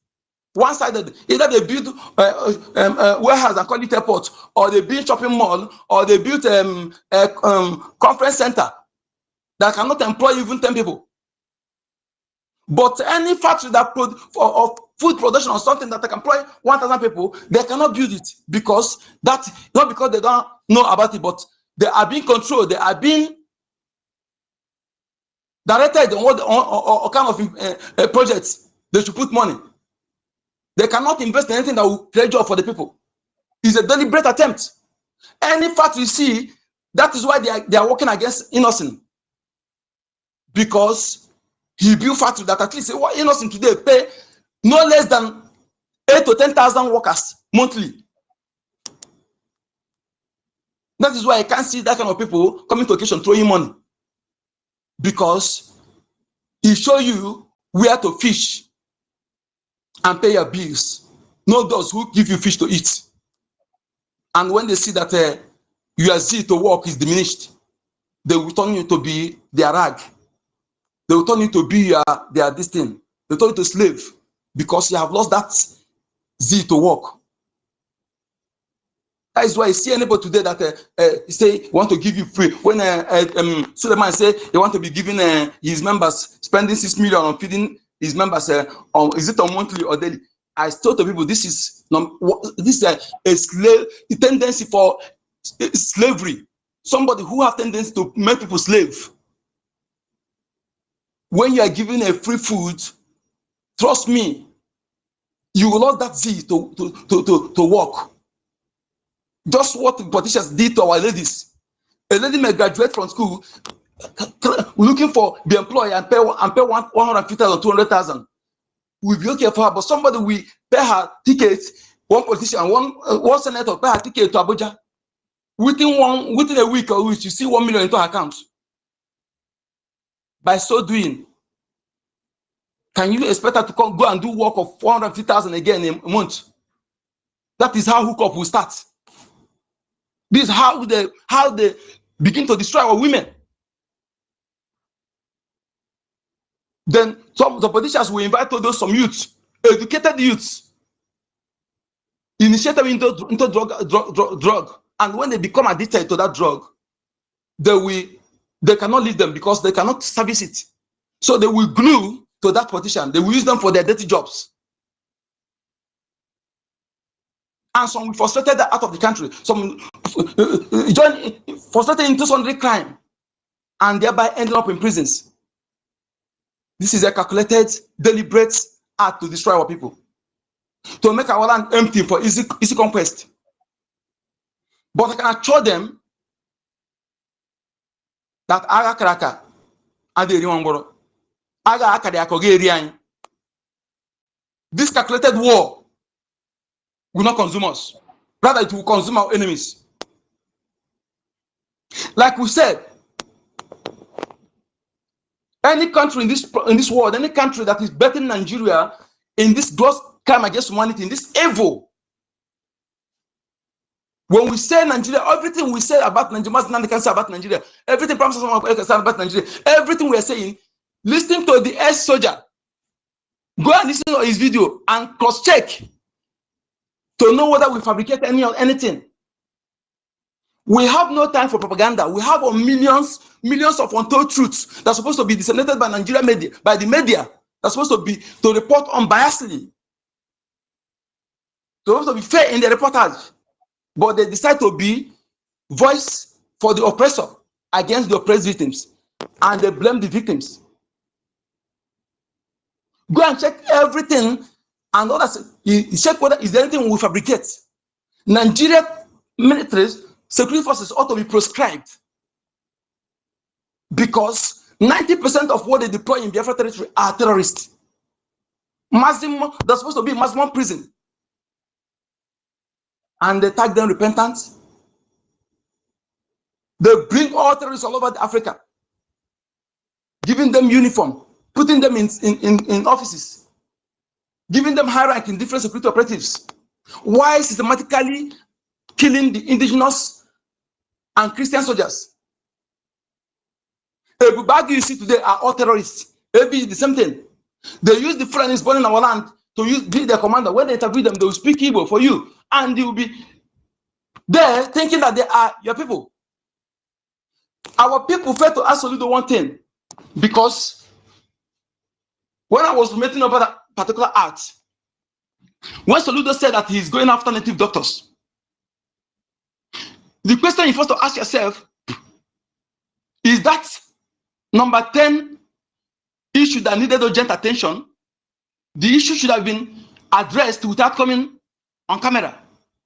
One-sided. Either they build warehouse and call it airport, or they build shopping mall, or they build conference center that cannot employ even 10 people. But any factory that of food production or something that can employ 1,000 people, they cannot build it because not because they don't know about it, but they are being controlled. They are being directed on what kind of projects they should put money. They cannot invest in anything that will create job for the people. It's a deliberate attempt. Any factory you see, that is why they are working against Innocent, because he built factory that at least what Innocent today pay no less than 8,000 to 10,000 workers monthly. That is why I can't see that kind of people coming to occasion throwing money, because he show you where to fish and pay your bills, not those who give you fish to eat. And when they see that your zeal to work is diminished, they will turn you to be their rag. They will turn you to be their this thing. They turn you to slave because you have lost that zeal to work. That is why I see anybody today that say want to give you free. When Suleiman say he want to be giving his members, spending 6 million on feeding his members, is it on monthly or daily? I told the people this is a tendency for slavery. Somebody who have tendency to make people slave. When you are giving a free food, trust me, you will lose that zeal to work. Just what the politicians did to our ladies. A lady may graduate from school looking for the employer and pay 150,000 or 200,000. We'll be okay for her, but somebody will pay her ticket. One politician, one senator pay her ticket to Abuja. Within a week or week, you see 1 million into her account. By so doing, can you expect her to go and do work of 450,000 again in a month? That is how hookup will start. This is how they begin to destroy our women. Then some the politicians will invite some youths, educated youths, initiate them into drug. And when they become addicted to that drug, they cannot leave them because they cannot service it. So they will glue to that politician. They will use them for their dirty jobs. And some will frustrated out of the country. Some join frustrated into sundry crime and thereby ending up in prisons. This is a calculated, deliberate act to destroy our people, to make our land empty for easy conquest. But I can assure them that Aga Kraka, Adi Riwamboro, Aga Akade Akogerian, this calculated war will not consume us. Rather, it will consume our enemies. Like we said, any country in this world, any country that is better than Nigeria in this gross crime against humanity, in this evil. When we say Nigeria, everything we say about Nigeria, can say about Nigeria, everything can say about Nigeria, everything we are saying, listen to the ex-soldier. Go and listen to his video and cross-check to know whether we fabricate anything. We have no time for propaganda. We have millions of untold truths that's supposed to be disseminated by Nigeria media, by the media. That's supposed to report unbiasedly. They're supposed to be fair in the reportage. But they decide to be voice for the oppressor against the oppressed victims. And they blame the victims. Go and check everything and others. Check whether is there anything we fabricate. Nigeria militaries, security forces ought to be proscribed. Because 90% of what they deploy in Biafra territory are terrorists. Maximum, they're supposed to be maximum prison. And they tag them repentant. They bring all terrorists all over Africa, giving them uniform, putting them in offices, giving them high rank in different security operatives. Why systematically killing the indigenous and Christian soldiers? The BRGIE you see today are all terrorists. Maybe the same thing. They use the Fulanis born in our land to be their commander. When they interview them, they will speak Igbo for you, and you will be there thinking that they are your people. Our people fail to ask Soludo one thing, because when I was meeting over that particular act, when Soludo said that he's going after native doctors, the question you first to ask yourself is that number 10 issue that needed urgent attention. The issue should have been addressed without coming on camera,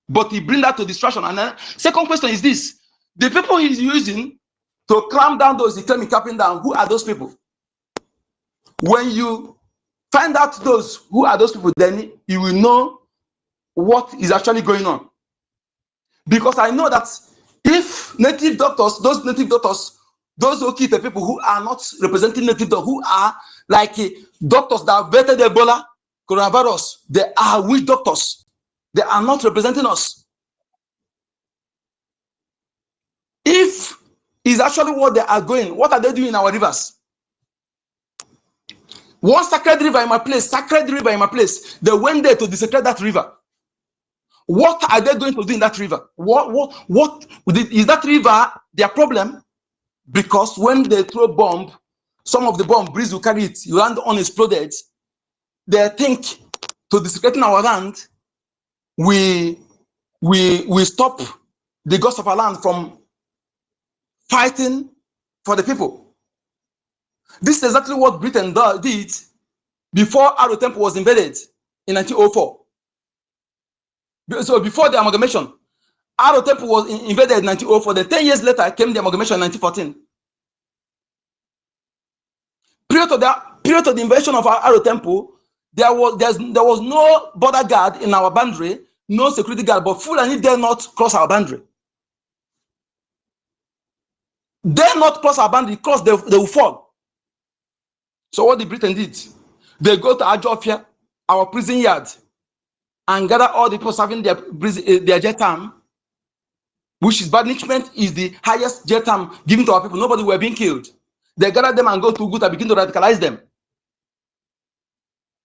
but he brings that to distraction. And then second question is this: the people he's using to clamp down those he claim capping down, who are those people? When you find out who are those people, then you will know what is actually going on. Because I know that if native doctors, those who keep the people who are not representing native doctors, who are like doctors that have vetted Ebola, coronavirus, they are witch doctors. They are not representing us. If is actually what they are going, what are they doing in our rivers? One sacred river in my place, they went there to desecrate that river. What are they going to do in that river? What is that river their problem? Because when they throw bomb, some of the bomb breeze will carry it, you land unexploded. They think to desecrating our land, we stop the gods of our land from fighting for the people. This is exactly what Britain did before Aro Temple was invaded in 1904. So before the amalgamation, Aro Temple was invaded in 1904. Then 10 years later came the amalgamation in 1914. Prior to the invasion of Aro Temple, there was no border guard in our boundary, no security guard, but Fulani dare not cross our boundary. Dare not cross our boundary, cross, they will fall. So what the Britain did, they go to Ajofia, our prison yard, and gather all the people serving their jail term, which is banishment, is the highest jail term given to our people. Nobody were being killed. They gather them and go to Uguta, begin to radicalize them.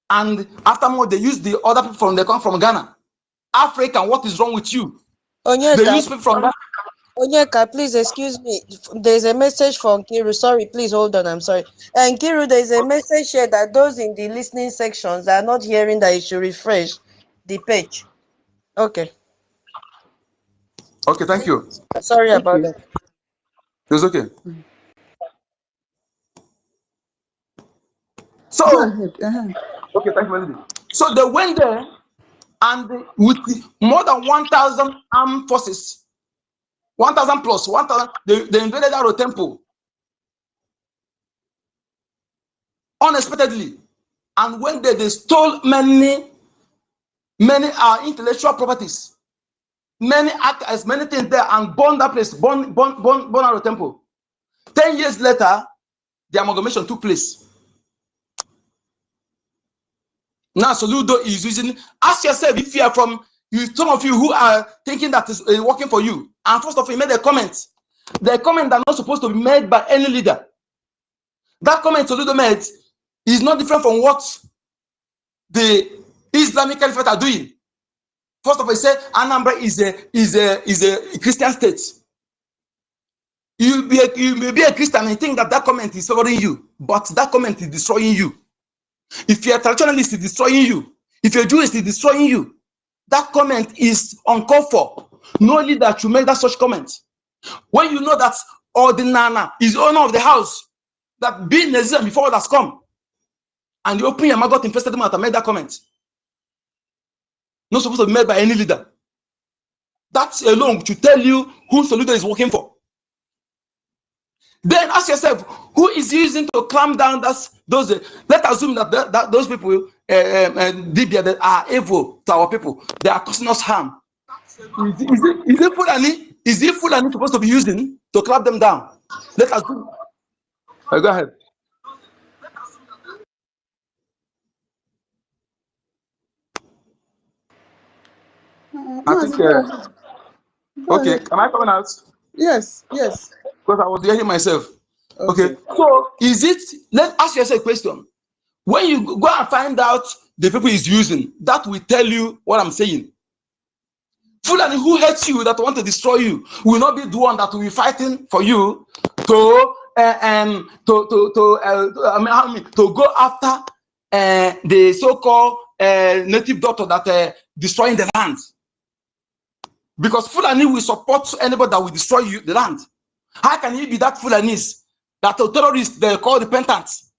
And after more, they use the other people they come from Ghana. African, what is wrong with you? Onyeka, they use people from Onyeka, please excuse me. There's a message from Kiru. Sorry, please hold on. I'm sorry. And Kiru, there's a message here that those in the listening sections are not hearing that you should refresh the page. Okay. Okay, thank you. Sorry about that. It's okay. So, go ahead. Okay, thank you, Melody. So they went there, and with more than 1,000 armed forces, 1,000 plus 1,000, they invaded our temple unexpectedly, and when they stole many Many are intellectual properties. Many act as many things there and burn that place, burn out the temple. 10 years later, the amalgamation took place. Now Soludo is using, ask yourself if you are from, some of you who are thinking that is working for you, and first of all, you made a comment. The comment are not supposed to be made by any leader. That comment Soludo made is not different from what the Islamic Caliphate are doing. First of all, he said Anambra is a Christian state. You may be a Christian and think that comment is favoring you, but that comment is destroying you. If you're a traditionalist, it's destroying you. If you're Jewish, it's destroying you. That comment is uncalled for. No leader should make that such comment. When you know that Ordinana is owner of the house, that being Nazir before that's come, and you open your mouth, got infested mouth and made that comment. Not supposed to be made by any leader. That alone should tell you who Soludo is working for. Then ask yourself, who is using to clamp down those? Let's assume that those people, Dibia, that are evil to our people. They are causing us harm. Is it Fulani? Is it Fulani supposed to be using to clap them down? Let us do. Go ahead. I think. Okay, am I coming out? Yes, yes. Because I was hearing myself. Okay. So is it? Let's ask yourself a question. When you go and find out the people is using, that will tell you what I'm saying. Fulani who hates you, that want to destroy you, will not be the one that will be fighting for you to go after the so-called native doctor that destroying the land. Because Fulani will support anybody that will destroy you, the land. How can he be that Fulanis, that the terrorists they call repentance,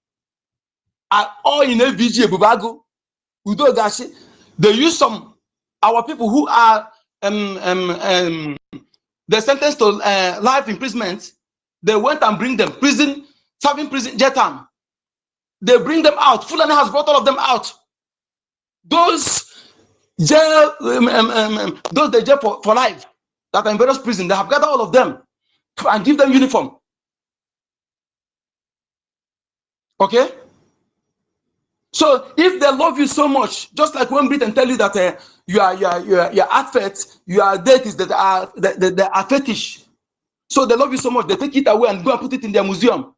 are all in BRGIE, Bubago, Udo Gashi? They use some our people who are they're sentenced to life imprisonment. They went and bring them prison, serving prison jail time. They bring them out. Fulani has brought all of them out. Those jail, those they jail for life that are in various prisons, they have gathered all of them and give them uniform. Okay. So if they love you so much, just like when Britain tell you that your outfit, your deities that are fetish, so they love you so much, they take it away and go and put it in their museum.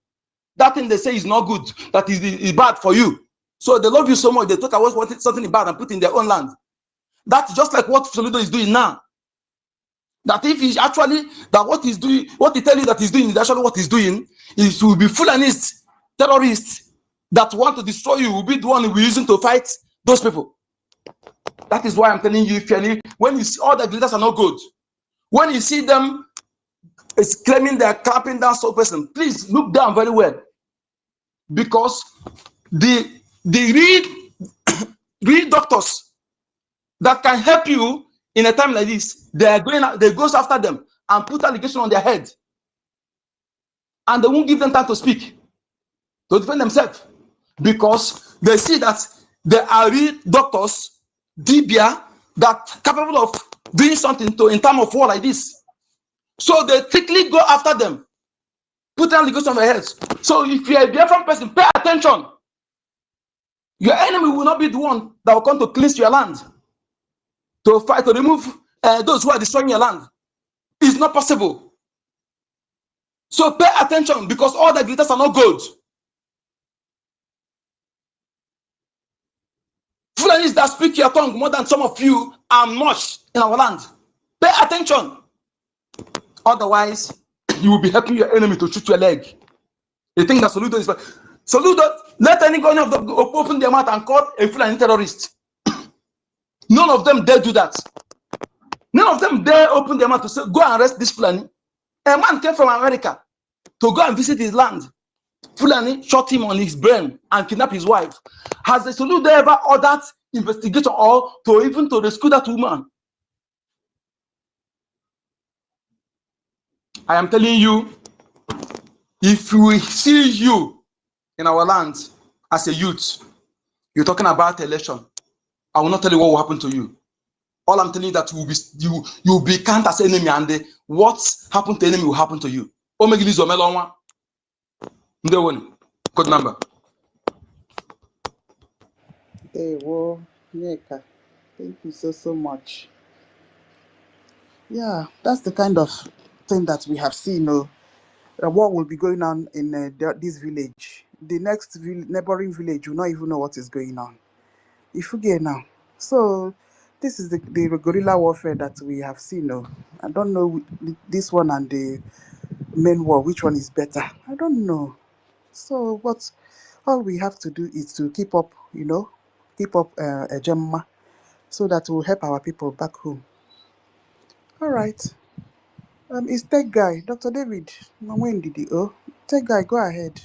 That thing they say is not good, that is bad for you. So they love you so much, they take away something bad and put in their own land. That's just like what Soludo is doing now. That if he's actually, that what he's doing, what he tell you that he's doing is actually what he's doing, is to be Fulanists, terrorists that want to destroy you, will be the one we're using to fight those people. That is why I'm telling you, when you see all the leaders are not good, when you see them is claiming they're clapping down some person, please look down very well, because the real doctors that can help you in a time like this, they goes after them and put allegation on their head, and they won't give them time to speak to defend themselves, because they see that there are real doctors, Dibia, that capable of doing something in time of war like this. So they quickly go after them, put allegation on their heads. So if you're a Biafran person, pay attention. Your enemy will not be the one that will come to cleanse your land, to fight, to remove those who are destroying your land. It's not possible. So pay attention, because all the glitters are not gold. Fulanis that speak your tongue more than some of you are much in our land. Pay attention. Otherwise, you will be helping your enemy to shoot your leg. They think that Soludo is... Soludo, let any one of them open their mouth and call a Fulani terrorist. None of them dare do that. None of them dare open their mouth to say, go and arrest this Fulani. A man came from America to go and visit his land. Fulani shot him on his brain and kidnapped his wife. Has the Soludo ever ordered investigation or even to rescue that woman? I am telling you, if we see you in our land as a youth, you're talking about election. I will not tell you what will happen to you. All I'm telling you that you will be counted as enemy, and what happened to enemy will happen to you. Omegilizo melonwa. Ndewoni. Code number. Hey, whoa, Nneka, thank you so much. Yeah, that's the kind of thing that we have seen. What will be going on in this village? The next neighboring village will not even know what is going on. If you get now, so this is the guerrilla warfare that we have seen. I don't know this one and the main war, which one is better. I don't know. So what? All we have to do is to keep up, keep up a gemma, so that will help our people back home. All right. It's Tech Guy, Dr. David. When did he? Oh, Tech Guy, go ahead.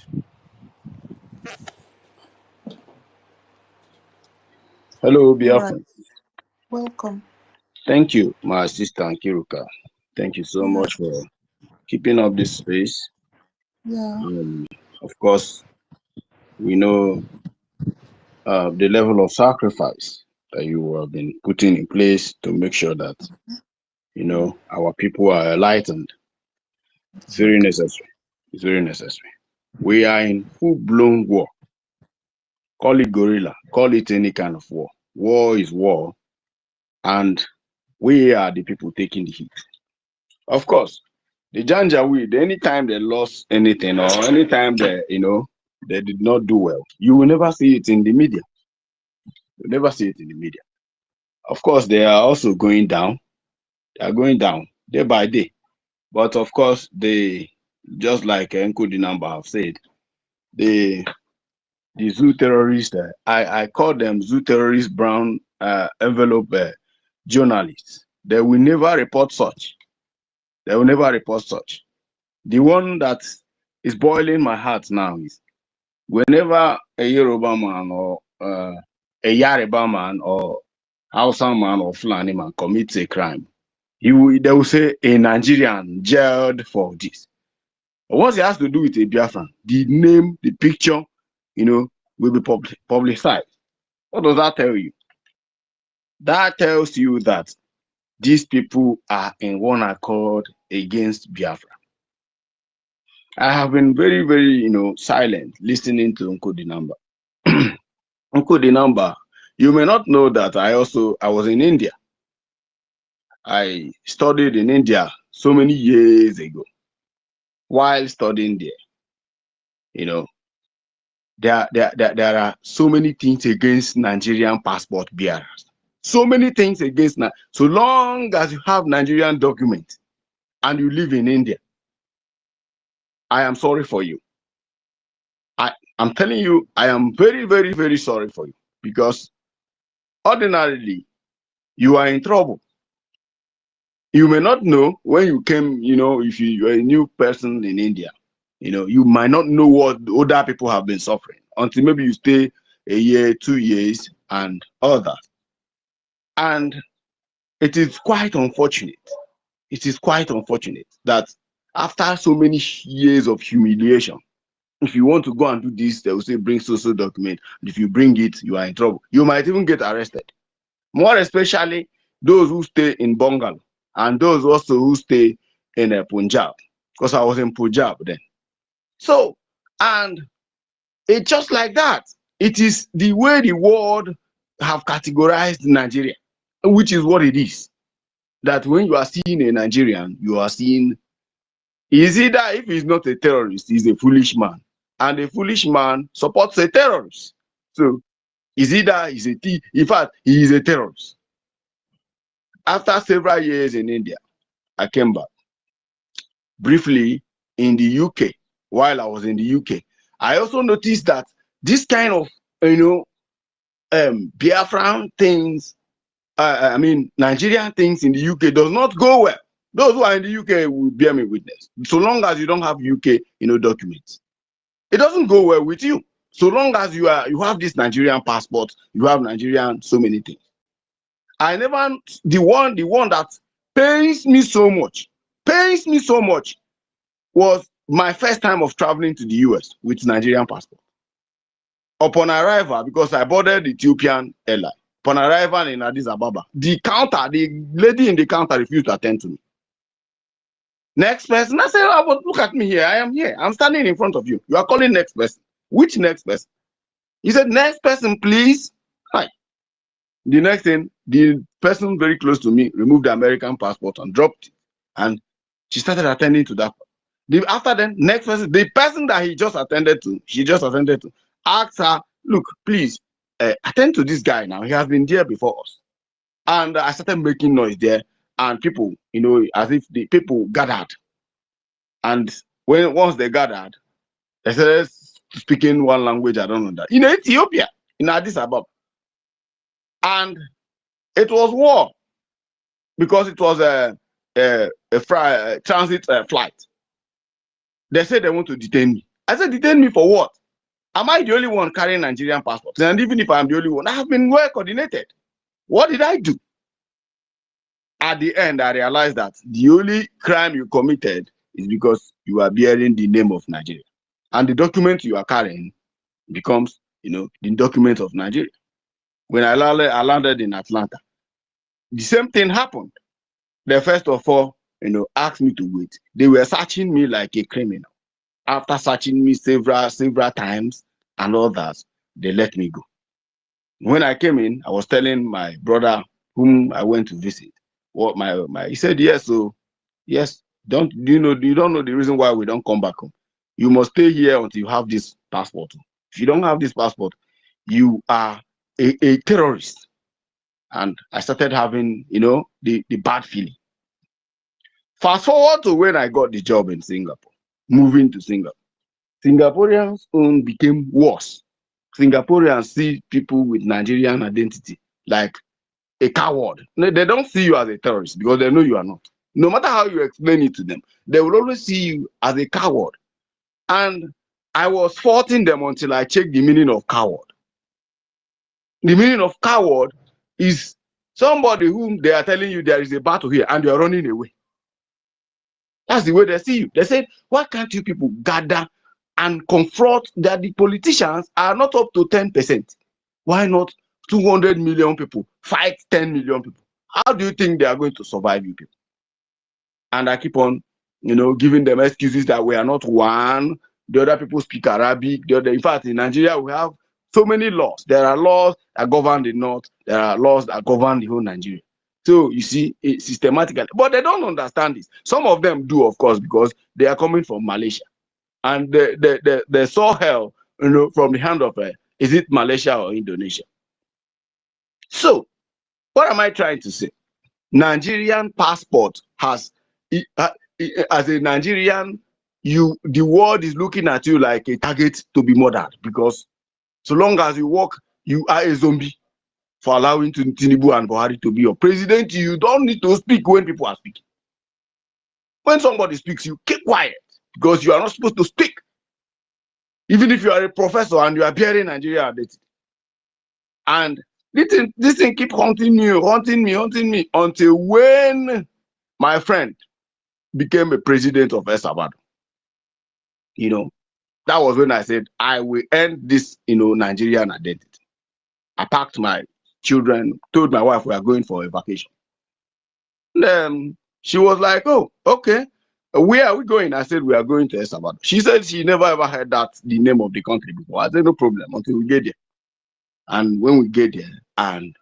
Hello, All right. Biafra. Welcome. Thank you, my assistant Kiruka. Thank you so Yeah. much for keeping up this space. Yeah. Of course, we know the level of sacrifice that you have been putting in place to make sure that, our people are enlightened. It's very necessary. It's very necessary. We are in full-blown war. Call it guerrilla. Call it any kind of war. War is war. And we are the people taking the heat. Of course, the Janjaweed, anytime they lost anything or anytime they did not do well, you will never see it in the media. You'll never see it in the media. Of course, they are also going down. They are going down day by day. But of course, they, just like Nkudi Namba have said, the zoo terrorists, I call them zoo terrorists, brown envelope journalists. They will never report such. They will never report such. The one that is boiling my heart now is whenever a Yoruba man or a Yoruba man or Hausa man or Fulani man commits a crime, they will say a Nigerian jailed for this. But once it has to do with a Biafran, the name, the picture, will be publicized. What does that tell you? That tells you that these people are in one accord against Biafra. I have been very, very, silent listening to Nkudi Namba. Nkudi Namba, you may not know that I was in India. I studied in India so many years ago. While studying there, there are so many things against Nigerian passport bearers. So many things against so long as you have Nigerian documents and you live in India, I am sorry for you. I'm telling you, I am very, very, very sorry for you, because ordinarily you are in trouble. You may not know when you came, if you're a new person in India, you might not know what other people have been suffering until maybe you stay a year, 2 years, and all that. And it is quite unfortunate. It is quite unfortunate that after so many years of humiliation, if you want to go and do this, they will say bring social document. And if you bring it, you are in trouble. You might even get arrested. More especially those who stay in bungalow and those also who stay in Punjab, because I was in Punjab then. So, and it's just like that. It is the way the world have categorized Nigeria, which is what it is. That when you are seeing a Nigerian, you are seeing, is either if he's not a terrorist, he's a foolish man. And a foolish man supports a terrorist. So, is either he's a thief, in fact, he is a terrorist. After several years in India, I came back. Briefly in the UK, while I was in the UK, I also noticed that this kind of, Biafran things, Nigerian things in the UK does not go well. Those who are in the UK will bear me witness. So long as you don't have UK, documents, it doesn't go well with you. So long as you have this Nigerian passport, you have Nigerian so many things. The one that pains me so much was my first time of traveling to the US with Nigerian passport. Upon arrival, because I boarded Ethiopian airline, Upon arrival in Addis Ababa, the lady in the counter refused to attend to me. Next person, I said, oh, but look at me here. I am here. I'm standing in front of you. You are calling next person. Which next person? He said, next person, please. Hi. The next thing, the person very close to me removed the American passport and dropped it. And she started attending to that. After then, next person, the person that she just attended to, asked her, look, please, attend to this guy now. He has been there before us. And I started making noise there. And people, as if the people gathered. And once they gathered, they started speaking one language I don't know that. In Ethiopia, in Addis Ababa. And it was war because it was a transit flight. They said they want to detain me. I said, detain me for what? Am I the only one carrying Nigerian passports? And even if I'm the only one, I have been well coordinated. What did I do? At the end, I realized that the only crime you committed is because you are bearing the name of Nigeria. And the document you are carrying becomes, the document of Nigeria. When I landed in Atlanta, the same thing happened. They first of all, asked me to wait. They were searching me like a criminal. After searching me several times and all that, they let me go. When I came in, I was telling my brother whom I went to visit what he said, yes, so yes, you don't know the reason why we don't come back home. You must stay here until you have this passport. If you don't have this passport, you are a terrorist. And I started having, the bad feeling. Fast forward to when I got the job in Singapore, moving to Singapore. Singaporeans' own became worse. Singaporeans see people with Nigerian identity like a coward. They don't see you as a terrorist because they know you are not. No matter how you explain it to them, they will always see you as a coward. And I was faulting them until I checked the meaning of coward. The meaning of coward is somebody whom they are telling you there is a battle here and you are running away. That's the way they see you. They said, why can't you people gather and confront that the politicians are not up to 10%? Why not 200 million people fight 10 million people? How do you think they are going to survive, you people? And I keep on, giving them excuses that we are not one. The other people speak Arabic. In fact, in Nigeria, we have so many laws. There are laws that govern the North. There are laws that govern the whole Nigeria. So you see, systematically, but they don't understand this. Some of them do, of course, because they are coming from Malaysia, and they saw hell, from the hand of is it Malaysia or Indonesia? So, what am I trying to say? Nigerian passport has, as a Nigerian, the world is looking at you like a target to be murdered, because so long as you walk, you are a zombie. For allowing Tinubu and Buhari to be your president, you don't need to speak when people are speaking. When somebody speaks, you keep quiet because you are not supposed to speak. Even if you are a professor and you are bearing Nigeria identity. And this thing keep haunting me until when my friend became a president of El Salvador. That was when I said, I will end this, Nigerian identity. I packed my children, told my wife we are going for a vacation. Then she was like, oh, okay. Where are we going? I said, we are going to El Salvador. She said she never ever heard the name of the country before. I said, no problem until we get there. And when we get there and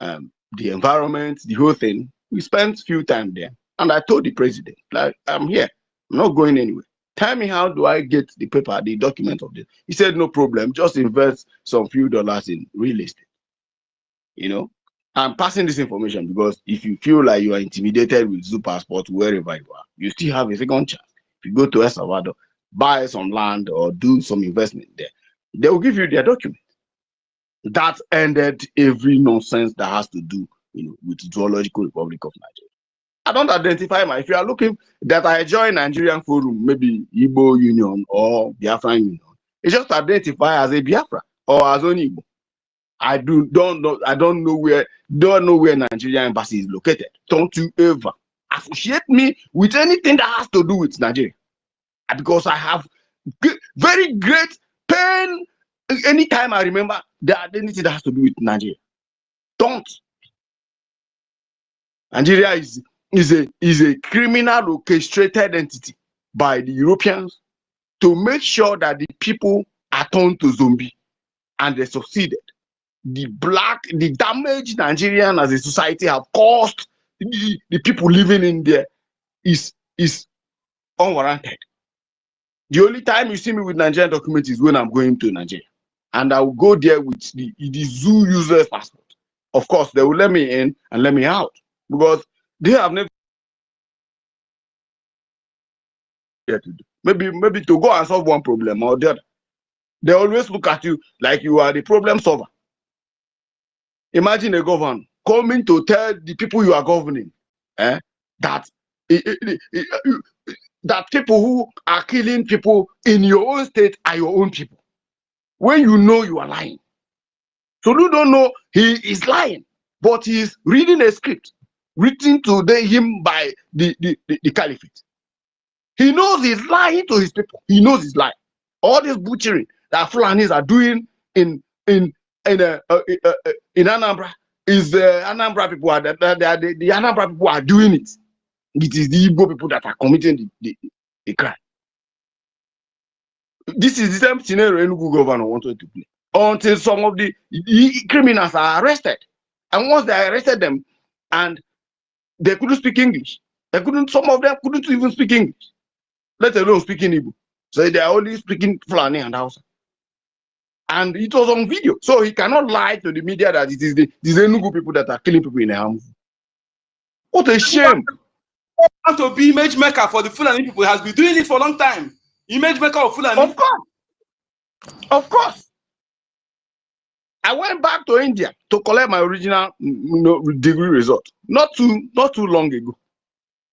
the environment, the whole thing, we spent a few time there. And I told the president, like, I'm here. I'm not going anywhere. Tell me, how do I get the paper, the document of this? He said, no problem. Just invest some few dollars in real estate. I'm passing this information because if you feel like you are intimidated with Zoo passport wherever you are, you still have a second chance. If you go to El Salvador, buy some land or do some investment there, they will give you their document. That ended every nonsense that has to do, with the Zoological Republic of Nigeria. I don't identify if you are looking that I join Nigerian Forum, maybe Igbo Union or Biafran Union, it's just identify as a Biafra or as an Igbo. I don't know where Nigeria embassy is located. Don't you ever associate me with anything that has to do with Nigeria, because I have very great pain anytime I remember the identity that has to do with Nigeria. Don't. Nigeria is a criminal orchestrated entity by the Europeans to make sure that the people are turned to zombie, and they succeeded. The damage Nigerian as a society have caused the people living in there is unwarranted. The only time you see me with Nigerian documents is when I'm going to Nigeria, and I will go there with the zoo user's passport. Of course, they will let me in and let me out because they have never to do. Maybe to go and solve one problem or the other. They always look at you like you are the problem solver. Imagine a governor coming to tell the people you are governing that that people who are killing people in your own state are your own people, when you know you are lying. So you don't know he is lying, but he is reading a script written to him by the caliphate. He knows he's lying to his people. He knows he's lying. All this butchering that Fulanis are doing in Anambra is Anambra people are the Anambra people are doing it. It is the Igbo people that are committing the crime. This is the same scenario Enugu governor wanted to play until some of the criminals are arrested, and once they arrested them, and they couldn't speak English. Some of them couldn't even speak English, let alone speaking Igbo. So they are only speaking Fulani and Hausa. And it was on video. So he cannot lie to the media that it is these Enugu people that are killing people in a house. What a shame. Want to be image maker for the Fulani people, has been doing it for a long time. Image maker of Fulani. Of course. Of course. I went back to India to collect my original degree result not too long ago.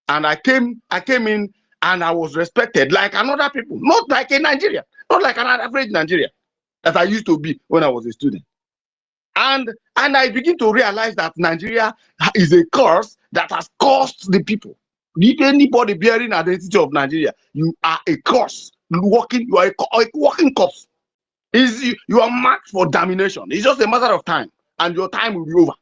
And I came in and I was respected like another people, not like a Nigerian, not like an average Nigerian that I used to be when I was a student. And I begin to realize that Nigeria is a curse that has caused the people. If anybody bearing identity of Nigeria, you are a curse. You are a walking corpse. You are marked for domination. It's just a matter of time, and your time will be over.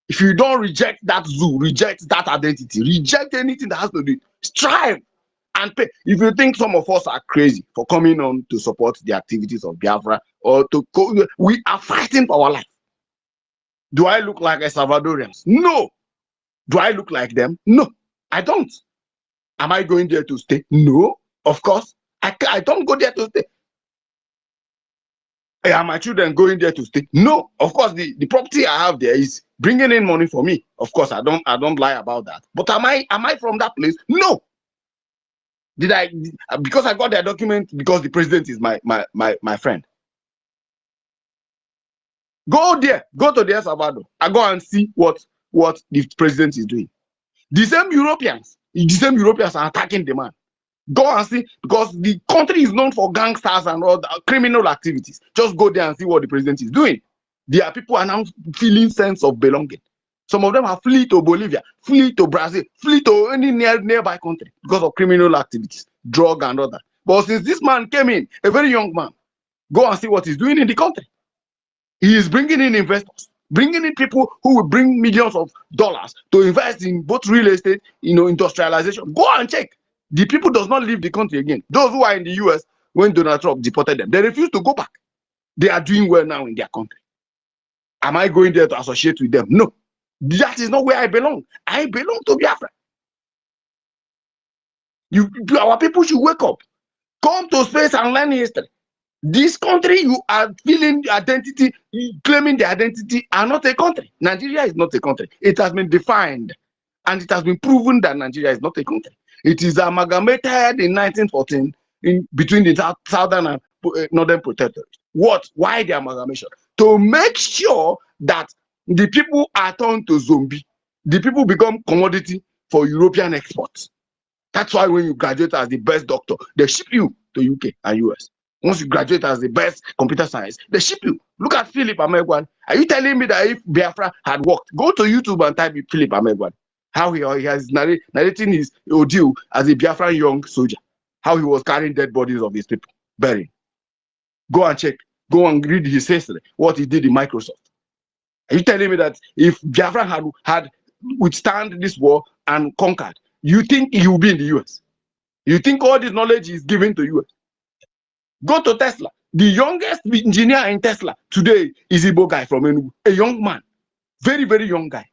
If you don't reject that zoo, reject that identity, reject anything that has to do, strive and pay. If you think some of us are crazy for coming on to support the activities of Biafra or we are fighting for our life. Do I look like a Salvadorians? No. Do I look like them? No, I don't. Am I going there to stay? No, of course. I don't go there to stay. Are my children going there to stay? No, of course. The property I have there is bringing in money for me. Of course, I don't lie about that. But am I from that place? No. Did I? Because I got their document because the president is my friend. Go there. Go to the El Salvador. I go and see what the president is doing. The same Europeans are attacking the man. Go and see, because the country is known for gangsters and all the criminal activities. Just go there and see what the president is doing. There are people are now feeling sense of belonging. Some of them have flee to Bolivia, flee to Brazil, flee to any nearby country because of criminal activities, drug and all that. But since this man came in, a very young man, go and see what he's doing in the country. He is bringing in investors, bringing in people who will bring millions of dollars to invest in both real estate, industrialization. Go and check. The people does not leave the country again. Those who are in the US, when Donald Trump deported them, they refuse to go back. They are doing well now in their country. Am I going there to associate with them? No. That is not where I belong. I belong to Biafra. Our people should wake up. Come to space and learn history. This country, you are feeling identity, claiming the identity, are not a country. Nigeria is not a country. It has been defined, and it has been proven that Nigeria is not a country. It is amalgamated in 1914 between the southern and northern protectorates. What? Why the amalgamation? To make sure that the people are turned to zombie. The people become commodity for European exports. That's why when you graduate as the best doctor, they ship you to UK and US. Once you graduate as the best computer science, they ship you. Look at Philip Amegwan. Are you telling me that if Biafra had worked, go to YouTube and type Philip Amegwan, how he has narrating his ordeal as a Biafran young soldier, how he was carrying dead bodies of his people, buried. Go and check. Go and read his history, what he did in Microsoft. Are you telling me that if Biafra had withstand this war and conquered, you think he will be in the US? You think all this knowledge is given to you? Go to Tesla. The youngest engineer in Tesla today is Igbo guy from Enugu, a young man, very, very young guy.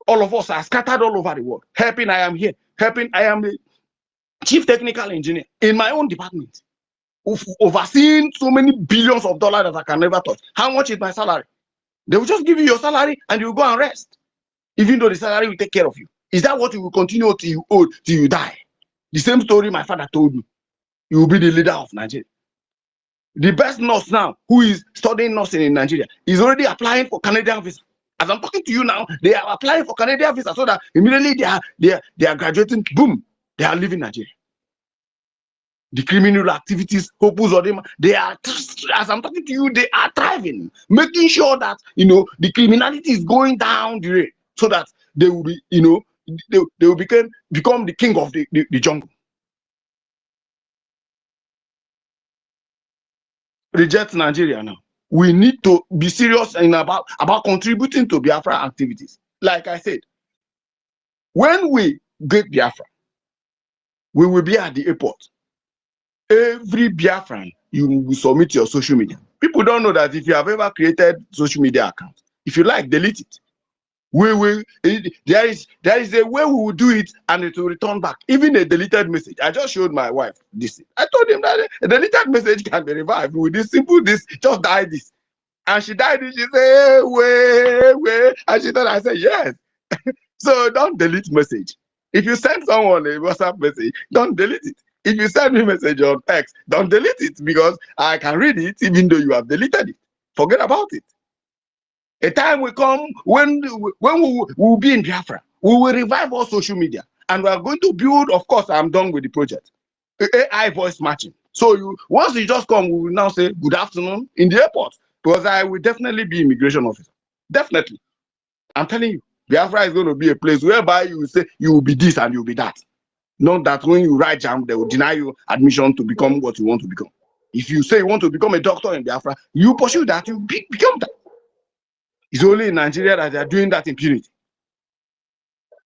All of us are scattered all over the world. Helping, I am here. Helping, I am the chief technical engineer in my own department. Overseeing so many billions of dollars that I can never touch. How much is my salary? They will just give you your salary and you will go and rest. Even though the salary will take care of you. Is that what you will continue till you old, till you die? The same story my father told me. You will be the leader of Nigeria. The best nurse now, who is studying nursing in Nigeria, is already applying for Canadian visa. As I'm talking to you now, they are applying for Canadian visa so that immediately they are graduating, boom, they are leaving Nigeria. The criminal activities, they are, as I'm talking to you, they are thriving, making sure that, you know, the criminality is going down the rate so that they will be, you know, they will become the king of the jungle. Reject Nigeria now. We need to be serious in about contributing to Biafra activities. Like I said, when we get Biafra, we will be at the airport. Every Biafran, you will submit your social media. People don't know that if you have ever created social media account, if you like, delete it. There is a way we will do it and it will return back. Even a deleted message. I just showed my wife this. I told him that a deleted message can be revived with this simple just die this. And she died it. She said, hey, wait. And she thought I said, yes. So don't delete message. If you send someone a WhatsApp message, don't delete it. If you send me a message on text, don't delete it because I can read it even though you have deleted it. Forget about it. A time will come when we will be in Biafra. We will revive our social media. And we are going to build, of course, I'm done with the project, AI voice matching. So once you just come, we will now say good afternoon in the airport. Because I will definitely be immigration officer. Definitely. I'm telling you, Biafra is going to be a place whereby you will say you will be this and you will be that. Not that when you write jam, they will deny you admission to become what you want to become. If you say you want to become a doctor in Biafra, you pursue that, you become that. It's only in Nigeria that they are doing that impunity.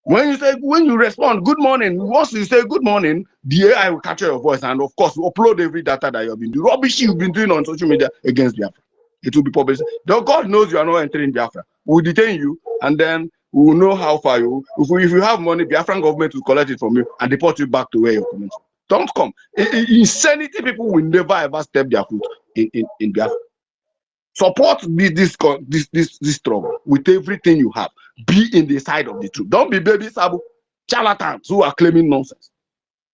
When you respond, good morning, once you say good morning, the AI will capture your voice and of course upload every data that you have been doing. Rubbish you've been doing on social media against Biafra. It will be published. Though God knows you are not entering Biafra. We'll detain you and then we will know how far you. If you have money, Biafran government will collect it from you and deport you back to where you're coming from. Don't come. Insanity people will never ever step their foot in Biafra. Support this struggle with everything you have. Be in the side of the truth. Don't be baby sabu charlatans who are claiming nonsense.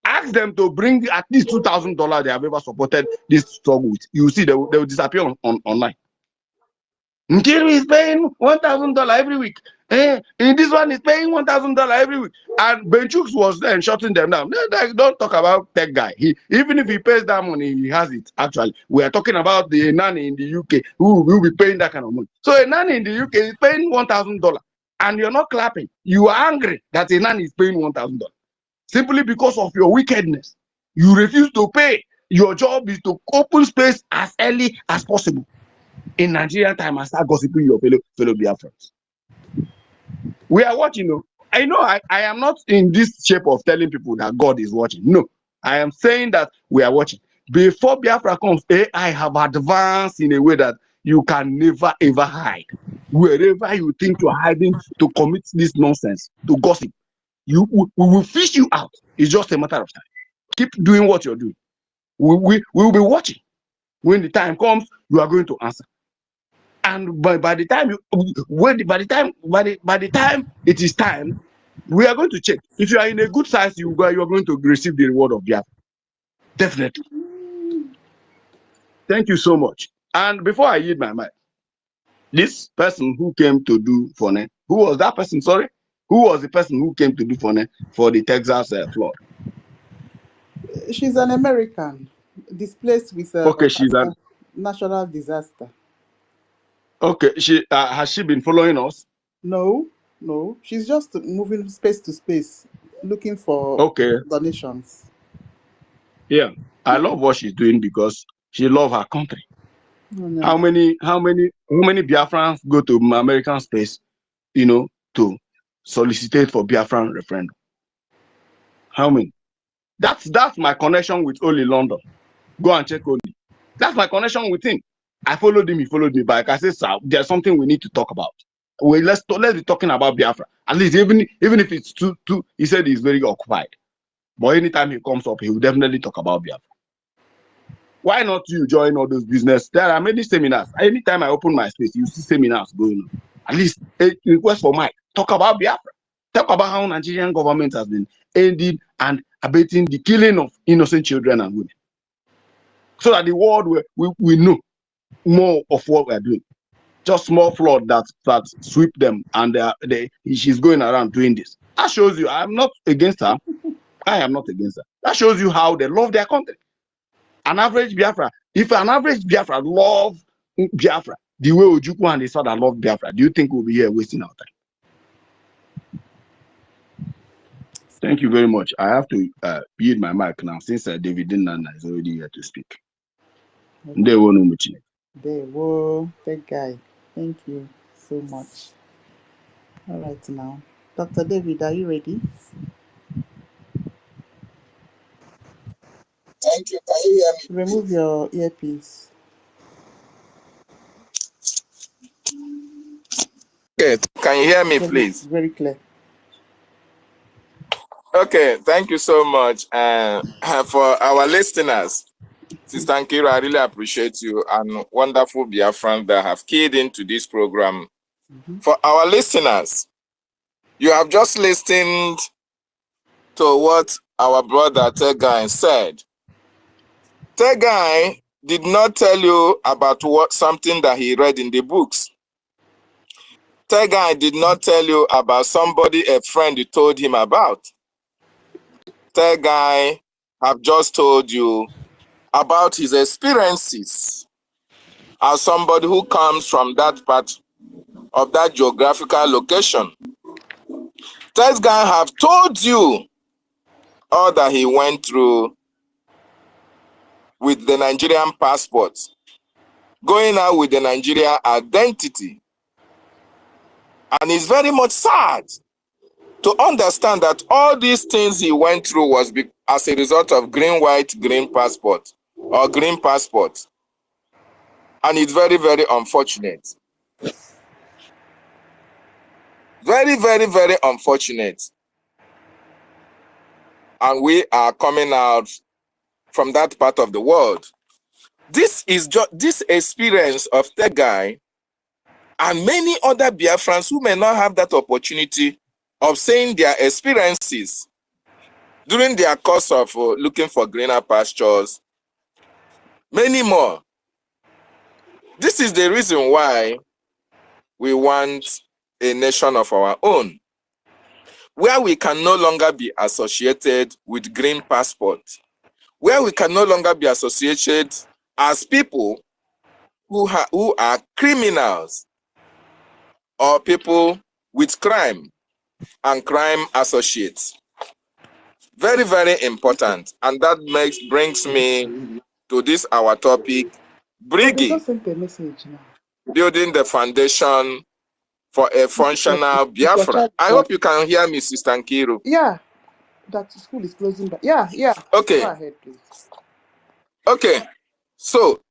Ask them to bring at least $2,000 they have ever supported this struggle with. You see, they will disappear online. Nkiru is paying $1,000 every week. In this one is paying $1,000 every week. And Benchuk was then shutting them down. Don't talk about tech guy. Even if he pays that money, he has it. Actually, we are talking about the nanny in the UK who will be paying that kind of money. So a nanny in the UK is paying $1,000, and you're not clapping. You are angry that a nanny is paying $1,000 simply because of your wickedness. You refuse to pay. Your job is to open space as early as possible in Nigerian time and start gossiping your fellow Biafrans. We are watching. I know I am not in this shape of telling people that God is watching. No, I am saying that we are watching. Before Biafra comes, AI have advanced in a way that you can never ever hide. Wherever you think you are hiding to commit this nonsense, to gossip, we will fish you out. It's just a matter of time. Keep doing what you're doing. We will be watching. When the time comes, you are going to answer. And by the time it is time, we are going to check. If you are in a good size, you are going to receive the reward of Biafra. Definitely. Thank you so much. And before I yield my mic, this person who came to do Fone, who was that person? Sorry, who was the person who came to do Fone for the Texas flood? She's an American, displaced with okay, she's a natural disaster. Okay, has she been following us? No, she's just moving space to space, looking for donations. Yeah, I love what she's doing because she loves her country. Oh, no. How many Biafrans go to American space, to solicitate for Biafran referendum? How many? That's my connection with Oli London. Go and check Oli. That's my connection with him. I followed him, he followed me back. I said, sir, there's something we need to talk about. Well, let's be talking about Biafra. At least even if it's too, he said he's very occupied. But anytime he comes up, he will definitely talk about Biafra. Why not you join all those business? There are many seminars. Anytime I open my space, you see seminars going on. At least a request for Mike. Talk about Biafra. Talk about how Nigerian government has been ending and abating the killing of innocent children and women. So that the world we know more of what we're doing. Just small flood that sweep them, and she's going around doing this. That shows you I'm not against her. I am not against her. That shows you how they love their country. An average Biafra, if an average Biafra love Biafra the way Ojukwu and his father love Biafra, do you think we'll be here wasting our time? Thank you very much. I have to yield my mic now since David Nana is already here to speak. Okay. Thank guy. Thank you so much. All right now. Dr. David, are you ready? Thank you. Can you hear me? Remove your earpiece. Okay. Can you hear me, please? Very clear. Okay. Thank you so much. For our listeners, Sister Nkira, I really appreciate you and wonderful Biafrans that have keyed into this program. For our listeners, you have just listened to what our brother Tegai said. Tegai did not tell you about something that he read in the books. Tegai did not tell you about somebody a friend told him about. Tegai have just told you about his experiences as somebody who comes from that part of that geographical location. Tegai have told you all that he went through with the Nigerian passport, going out with the Nigerian identity. And it's very much sad to understand that all these things he went through was as a result of green, white, green passport or green passport. And it's very, very unfortunate. Very, very, very unfortunate. And we are coming out from that part of the world. This is just this experience of Tegai and many other Biafrans who may not have that opportunity of saying their experiences during their course of looking for greener pastures, many more. This is the reason why we want a nation of our own, where we can no longer be associated with green passport, where we can no longer be associated as people who are criminals or people with crime and crime associates. Very, very important. And that brings me to this our topic, BRGIE, building the foundation for a functional Biafra. I hope you can hear me, Sister Nkiru. Yeah, that school is closing down. Yeah. Okay. Go ahead, please. Okay. So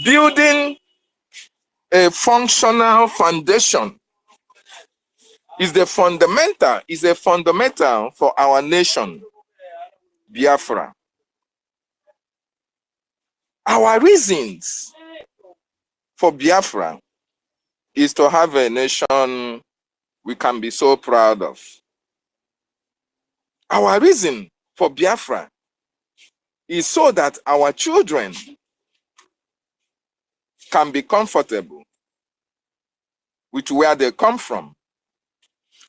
building a functional foundation is a fundamental for our nation, Biafra. Our reasons for Biafra is to have a nation we can be so proud of. Our reason for Biafra is so that our children can be comfortable with where they come from.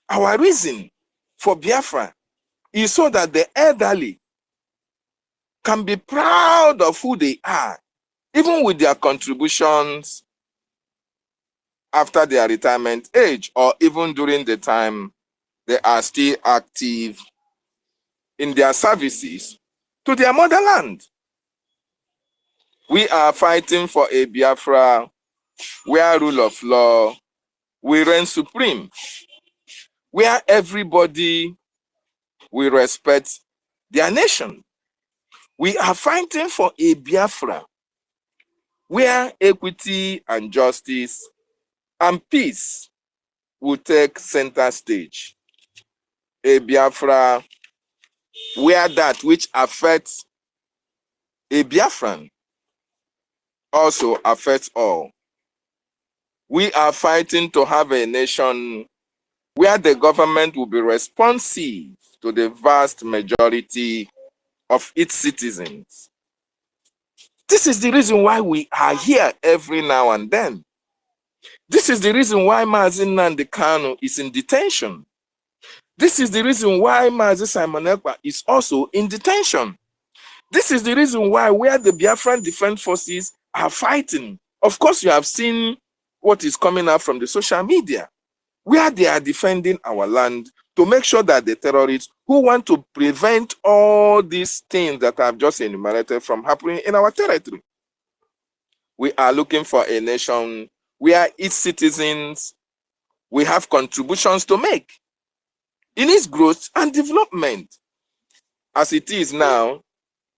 Our reason for Biafra is so that the elderly can be proud of who they are, even with their contributions after their retirement age, or even during the time they are still active in their services to their motherland. We are fighting for a Biafra where rule of law will reign supreme, where everybody will respect their nation. We are fighting for a Biafra where equity and justice and peace will take center stage. A Biafra where that which affects a Biafran also affects all. We are fighting to have a nation where the government will be responsive to the vast majority of its citizens. This is the reason why we are here every now and then. This is the reason why Mazi Nnamdi Kanu is in detention. This is the reason why Mazi Simon Ekpa is also in detention. This is the reason why where the Biafran Defense Forces are fighting. Of course, you have seen what is coming out from the social media, where they are defending our land to make sure that the terrorists who want to prevent all these things that I've just enumerated from happening in our territory. We are looking for a nation where its citizens will have contributions to make in its growth and development. As it is now,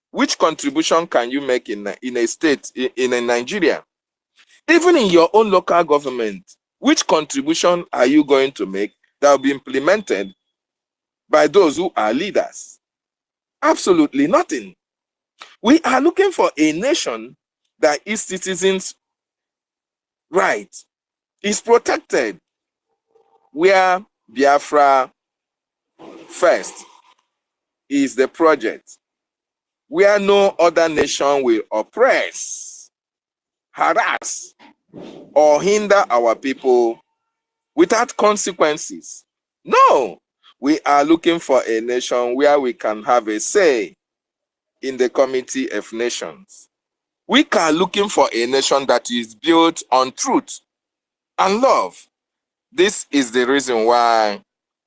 which contribution can you make in a state, in a Nigeria? Even in your own local government, which contribution are you going to make that will be implemented by those who are leaders? Absolutely nothing. We are looking for a nation that its citizens' right is protected, where Biafra first is the project, where no other nation will oppress, harass, or hinder our people without consequences. No, we are looking for a nation where we can have a say in the Committee of Nations. We are looking for a nation that is built on truth and love. This is the reason why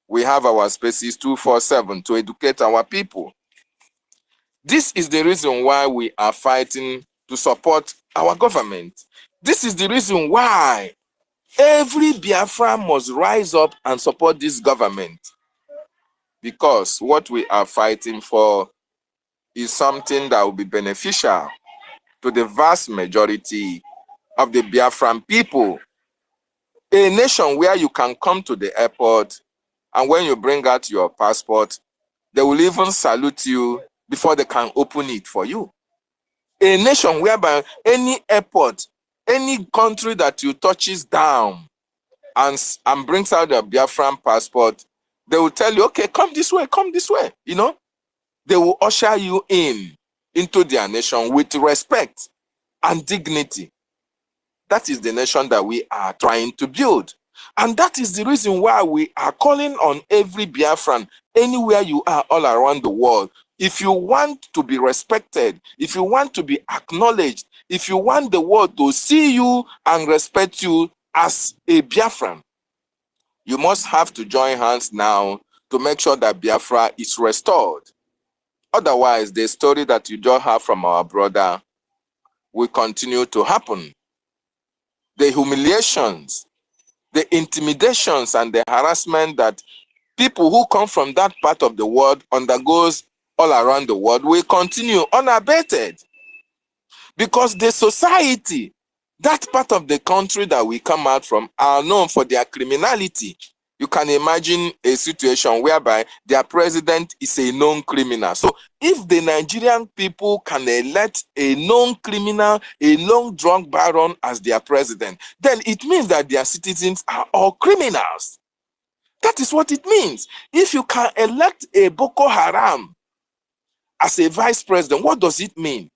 we have our spaces 247 to educate our people. This is the reason why we are fighting to support our government. This is the reason why every Biafra must rise up and support this government. Because what we are fighting for is something that will be beneficial to the vast majority of the Biafran people. A nation where you can come to the airport and when you bring out your passport, they will even salute you before they can open it for you. A nation whereby any airport, any country that you touches down and brings out your Biafran passport, they will tell you, okay, come this way, you know. They will usher you into their nation with respect and dignity. That is the nation that we are trying to build. And that is the reason why we are calling on every Biafran, anywhere you are all around the world. If you want to be respected, if you want to be acknowledged, if you want the world to see you and respect you as a Biafran, you must have to join hands now to make sure that Biafra is restored. Otherwise, the story that you just have from our brother will continue to happen. The humiliations, the intimidations, and the harassment that people who come from that part of the world undergoes all around the world will continue unabated. Because the society, that part of the country that we come out from, are known for their criminality. You can imagine a situation whereby their president is a known criminal. So if the Nigerian people can elect a known criminal, a known drug baron as their president, then it means that their citizens are all criminals. That is what it means. If you can elect a Boko Haram as a vice president, what does it mean?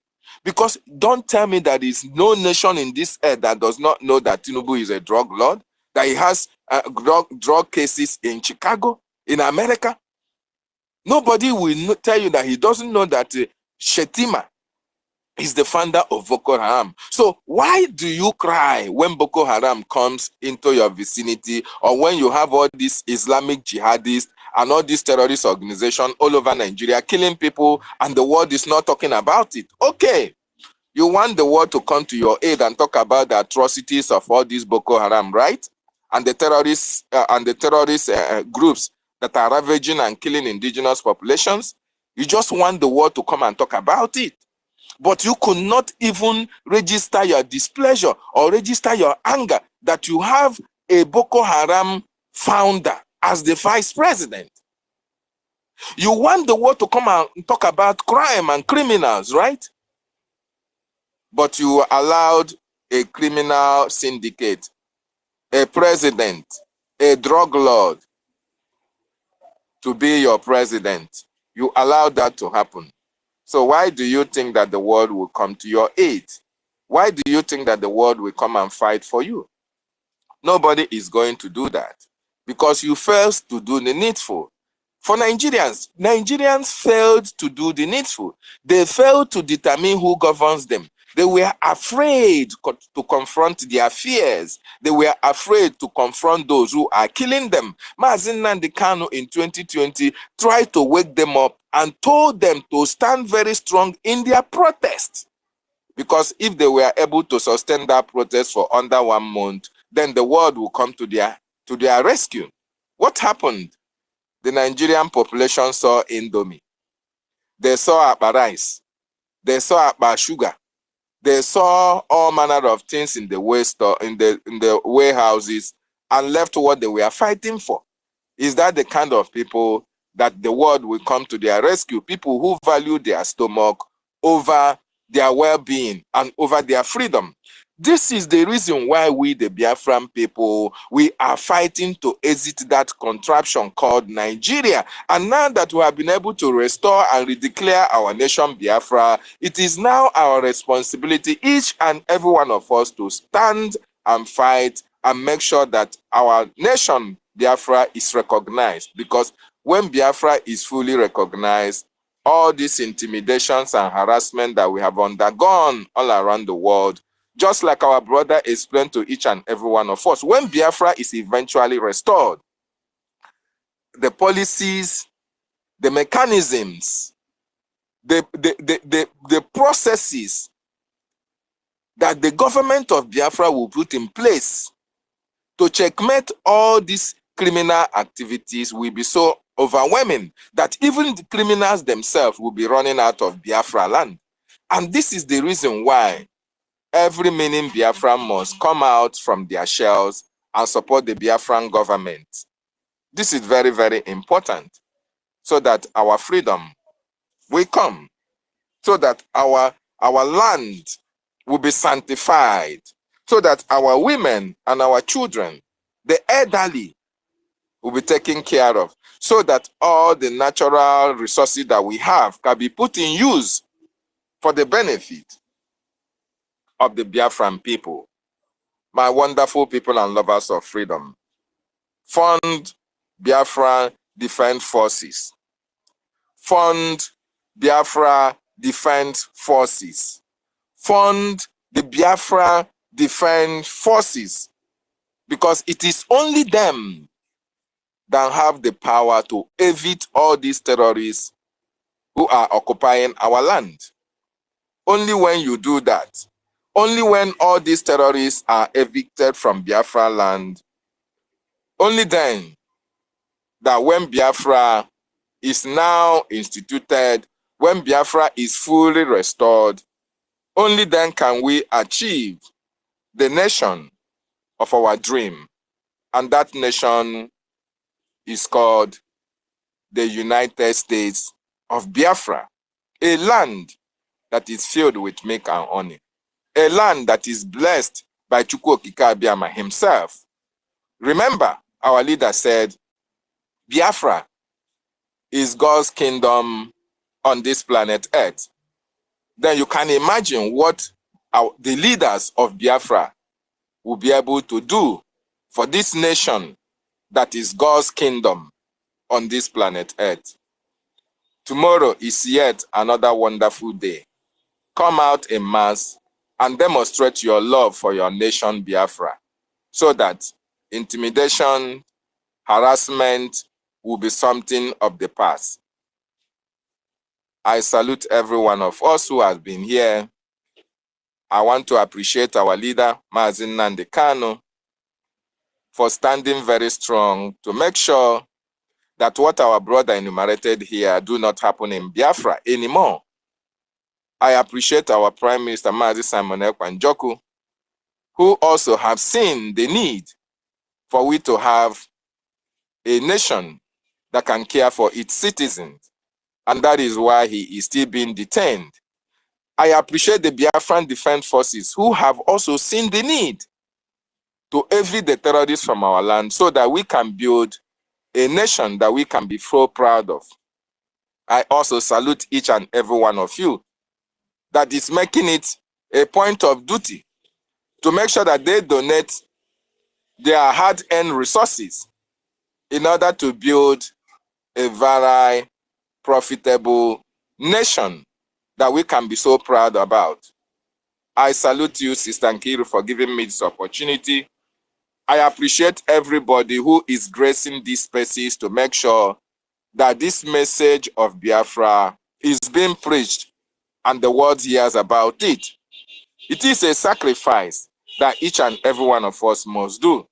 Because don't tell me that there is no nation in this earth that does not know that Tinubu is a drug lord, that he has drug cases in Chicago, in America. Nobody will tell you that he doesn't know that Shetima is the founder of Boko Haram. So why do you cry when Boko Haram comes into your vicinity, or when you have all these Islamic jihadists and all these terrorist organizations all over Nigeria killing people, and the world is not talking about it. Okay, you want the world to come to your aid and talk about the atrocities of all these Boko Haram, right? And the terrorists groups that are ravaging and killing indigenous populations. You just want the world to come and talk about it. But you could not even register your displeasure or register your anger that you have a Boko Haram founder as the vice president. You want the world to come and talk about crime and criminals, right? But you allowed a criminal syndicate, a president, a drug lord to be your president. You allowed that to happen. So why do you think that the world will come to your aid? Why do you think that the world will come and fight for you? Nobody is going to do that because you failed to do the needful. For Nigerians failed to do the needful. They failed to determine who governs them. They were afraid to confront their fears. They were afraid to confront those who are killing them. Mazi Nnamdi Kanu in 2020 tried to wake them up and told them to stand very strong in their protest. Because if they were able to sustain that protest for under 1 month, then the world will come to their rescue. What happened? The Nigerian population saw Indomie. They saw Akpa rice. They saw Akpa sugar. They saw all manner of things in the waste or in the warehouses and left what they were fighting for. Is that the kind of people that the world will come to their rescue? People who value their stomach over their well-being and over their freedom. This is the reason why we, the Biafran people, we are fighting to exit that contraption called Nigeria. And now that we have been able to restore and redeclare our nation Biafra, it is now our responsibility, each and every one of us, to stand and fight and make sure that our nation Biafra is recognized. Because when Biafra is fully recognized, all these intimidations and harassment that we have undergone all around the world, just like our brother explained to each and every one of us, when Biafra is eventually restored, the policies, the mechanisms, the processes that the government of Biafra will put in place to checkmate all these criminal activities will be so overwhelming that even the criminals themselves will be running out of Biafra land. And this is the reason why every meaning Biafran must come out from their shells and support the Biafran government. This is very, very important, so that our freedom will come, so that our land will be sanctified, so that our women and our children, the elderly, will be taken care of, so that all the natural resources that we have can be put in use for the benefit of the Biafran people. My wonderful people and lovers of freedom, fund Biafra Defense Forces. Fund Biafra Defense Forces. Fund the Biafra Defense Forces, because it is only them that have the power to evict all these terrorists who are occupying our land. Only when you do that, only when all these terrorists are evicted from Biafra land, only then, that when Biafra is now instituted, when Biafra is fully restored, only then can we achieve the nation of our dream. And that nation is called the United States of Biafra, a land that is filled with milk and honey, a land that is blessed by Chukwu Okike Abiama himself. Remember, our leader said, Biafra is God's kingdom on this planet Earth. Then you can imagine what the leaders of Biafra will be able to do for this nation that is God's kingdom on this planet Earth. Tomorrow is yet another wonderful day. Come out in mass and demonstrate your love for your nation Biafra, so that intimidation, harassment will be something of the past. I salute every one of us who has been here. I want to appreciate our leader, Mazi Nnamdi Kanu, for standing very strong to make sure that what our brother enumerated here do not happen in Biafra anymore. I appreciate our Prime Minister, Mazi Simon Ekpa Njoku, who also have seen the need for we to have a nation that can care for its citizens. And that is why he is still being detained. I appreciate the Biafran Defense Forces who have also seen the need to evade the terrorists from our land so that we can build a nation that we can be so proud of. I also salute each and every one of you that is making it a point of duty to make sure that they donate their hard-earned resources in order to build a very profitable nation that we can be so proud about. I salute you, Sister Nkiru, for giving me this opportunity. I appreciate everybody who is gracing these spaces to make sure that this message of Biafra is being preached and the world hears about it. It is a sacrifice that each and every one of us must do.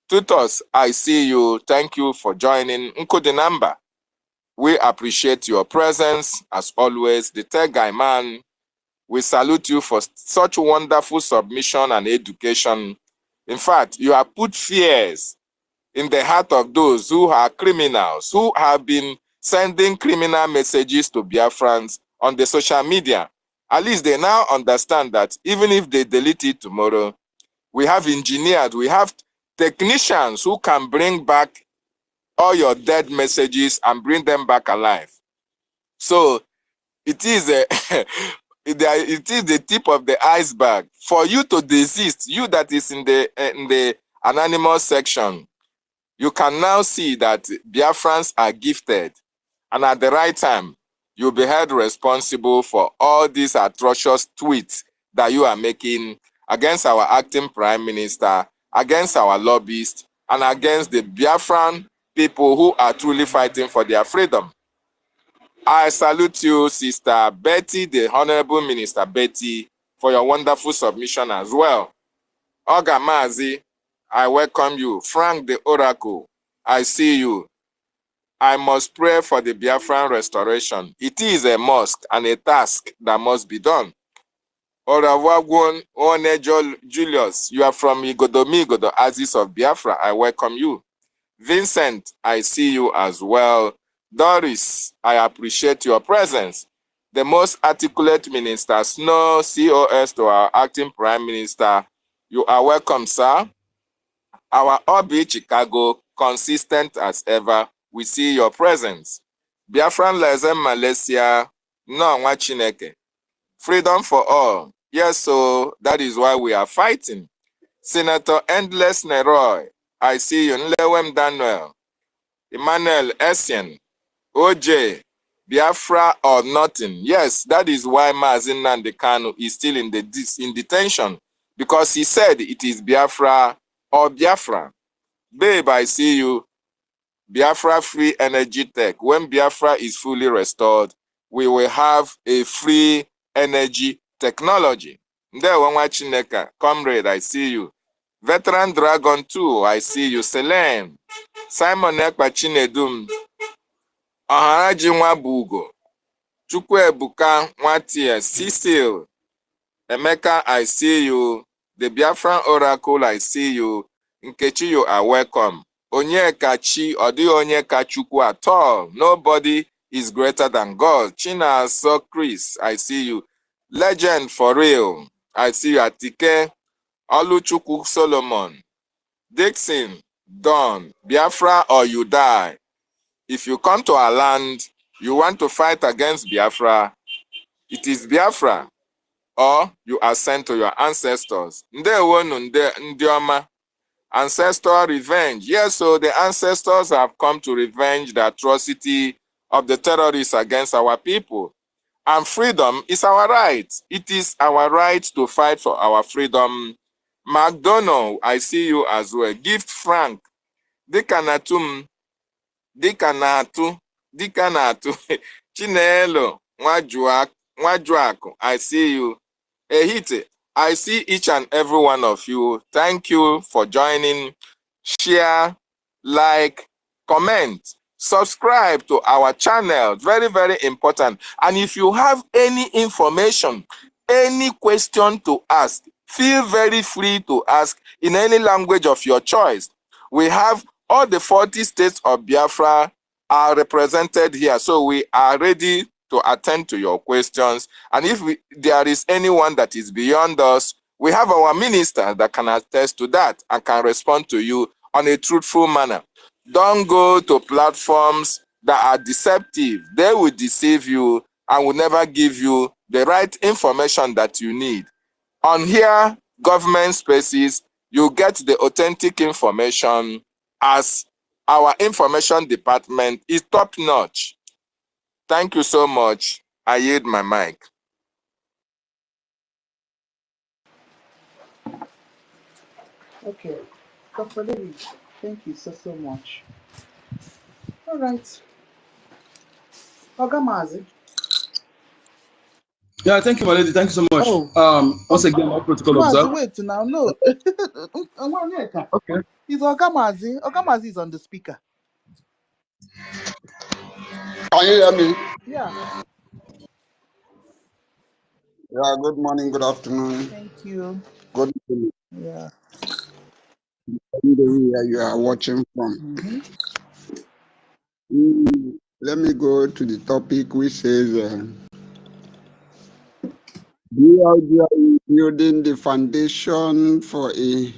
Tutors, I see you. Thank you for joining. Nkodinamba, we appreciate your presence as always. The third guy man, we salute you for such wonderful submission and education. In fact, you have put fears in the heart of those who are criminals, who have been sending criminal messages to Biafrans on the social media. At least they now understand that even if they delete it tomorrow, we have engineers, we have technicians who can bring back all your dead messages and bring them back alive. So it is it is the tip of the iceberg. For you to desist, you that is in the anonymous section, you can now see that Biafrans are gifted, and at the right time, you'll be held responsible for all these atrocious tweets that you are making against our acting Prime Minister, against our lobbyists, and against the Biafran people who are truly fighting for their freedom. I salute you, Sister Betty, the Honorable Minister Betty, for your wonderful submission as well. Oga Mazi, I welcome you. Frank the Oracle, I see you. I must pray for the Biafran restoration. It is a must and a task that must be done. Orawagwon Onejo Julius, you are from Igodomigodo, Aziz of Biafra. I welcome you. Vincent, I see you as well. Doris, I appreciate your presence. The most articulate minister, Snow, COS to our acting Prime Minister. You are welcome, sir. Our Obi Chicago, consistent as ever. We see your presence. Biafran Lezen Malaysia, no Chineke. Freedom for all. Yes, so that is why we are fighting. Senator Endless Neroy, I see you. Nlewem Daniel, Emmanuel Essien, OJ, Biafra or nothing. Yes, that is why Mazi Nnamdi Kanu is still in detention, because he said it is Biafra or Biafra. Babe, I see you. Biafra Free Energy Tech. When Biafra is fully restored, we will have a free energy technology. Ndewa Chineka, comrade, I see you. Veteran Dragon 2, I see you. Selene, Simon Ekpa Chinedum, Oharaji Nwabugo, Chukwuebuka Nwatie, Cecil, Emeka, I see you. The Biafran Oracle, I see you. Nkechi, you are welcome. Onyekachi, Odi Onyekachukwu at all. Nobody is greater than God. China, so Chris, I see you. Legend for real, I see you. Atike, Oluchukwu Solomon, Dixon, Don, Biafra or you die. If you come to our land, you want to fight against Biafra, it is Biafra, or you are sent to your ancestors. Ndioma, ancestral revenge. Yes, so the ancestors have come to revenge the atrocity of the terrorists against our people. And freedom is our right. It is our right to fight for our freedom. McDonald, I see you as well. Gift Frank, Dekanatum, Dika na-atụ, Chinelo, Nwajuaku, I see you. Ehite, I see each and every one of you. Thank you for joining. Share, like, comment, subscribe to our channel. Very, very important. And if you have any information, any question to ask, feel very free to ask in any language of your choice. We have all the 40 states of Biafra are represented here. So we are ready to attend to your questions. And if there is anyone that is beyond us, we have our minister that can attest to that and can respond to you on a truthful manner. Don't go to platforms that are deceptive. They will deceive you and will never give you the right information that you need. On here, government spaces, you get the authentic information, as our information department is top notch. Thank you so much. I yield my mic. Okay, Dr. David, thank you so much. All right. Ogamazi. Yeah, thank you, my lady. Thank you so much. Oh. Once again, all protocol Mazi, observed. wait now. No. Okay. It's Ogamazi. Ogamazi is on the speaker. Can you hear me? Yeah. Yeah, good morning, good afternoon. Thank you. Good evening. Yeah. Where you are watching from. Let me go to the topic which says BRGIE is building the foundation for a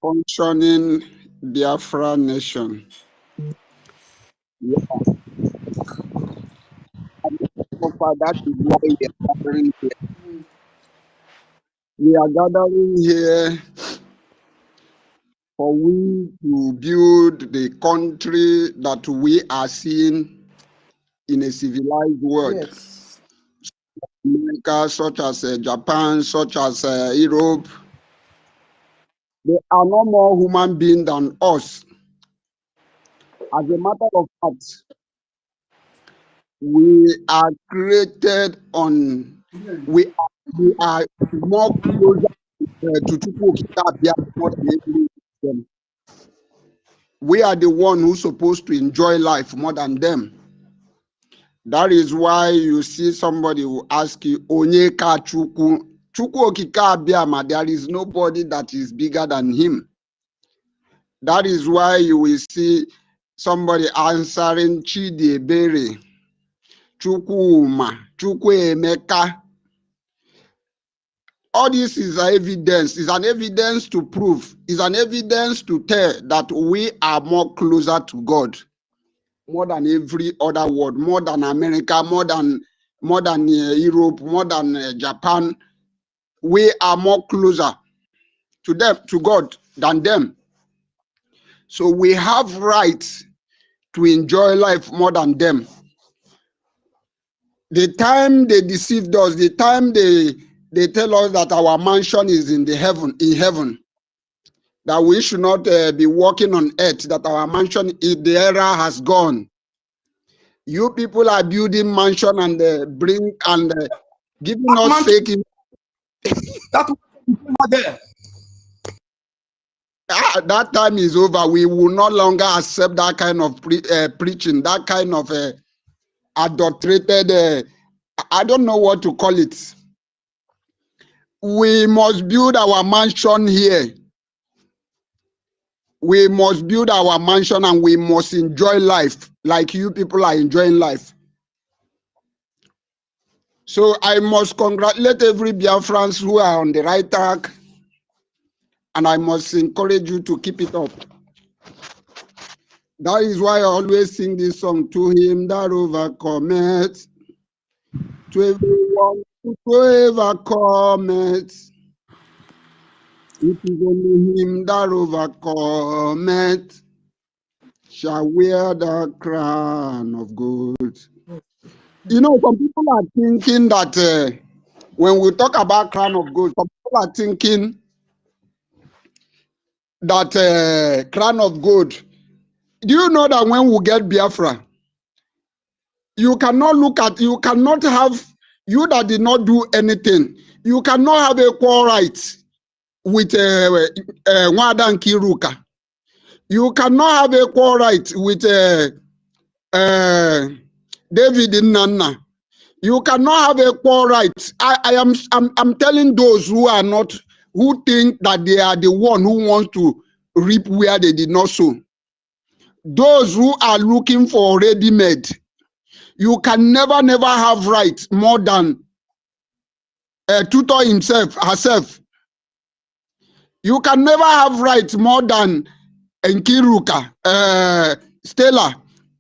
functioning Biafra nation. Yeah. So far, that is why we are gathering here. We are gathering here for we to build the country that we are seeing in a civilized world. Yes. America, such as Japan, such as Europe, they are no more human beings than us. As a matter of fact, we are created on, we are more closer to Chukwukika more than any of them. We are the one who's supposed to enjoy life more than them. That is why you see somebody who ask you, Onyeka Chukwu. Chukwu Okike Abiama, there is nobody that is bigger than him. That is why you will see somebody answering Chidiebere, Chukwuma, Chukwuemeka. All this is evidence, is an evidence to prove, is an evidence to tell that we are more closer to God, more than every other world, more than America, more than Europe, more than Japan. We are more closer to them, to God, than them. So we have rights to enjoy life more than them. The time they deceived us, the time they tell us that our mansion is in heaven, that we should not be walking on earth, that our mansion, the era has gone. You people are building mansion and giving us fake. That time is over. We will no longer accept that kind of preaching, that kind of adulterated, I don't know what to call it. We must build our mansion here. We must build our mansion and we must enjoy life like you people are enjoying life. So I must congratulate every Biafrans who are on the right track, and I must encourage you to keep it up. That is why I always sing this song, to him that overcometh, to everyone who overcometh. It is only him that overcometh shall wear the crown of gold. You know, some people are thinking that when we talk about crown of gold, some people are thinking that crown of gold. Do you know that when we get Biafra, you cannot look at, you cannot have, you that did not do anything, you cannot have equal rights with Nwada Nkiruka. You cannot have equal rights with David Nnanna. You cannot have equal rights. I'm telling those who are not, who think that they are the one who wants to reap where they did not sow. Those who are looking for ready-made, you can never have rights more than Tutor himself, herself. You can never have rights more than Nkiruka, Stella.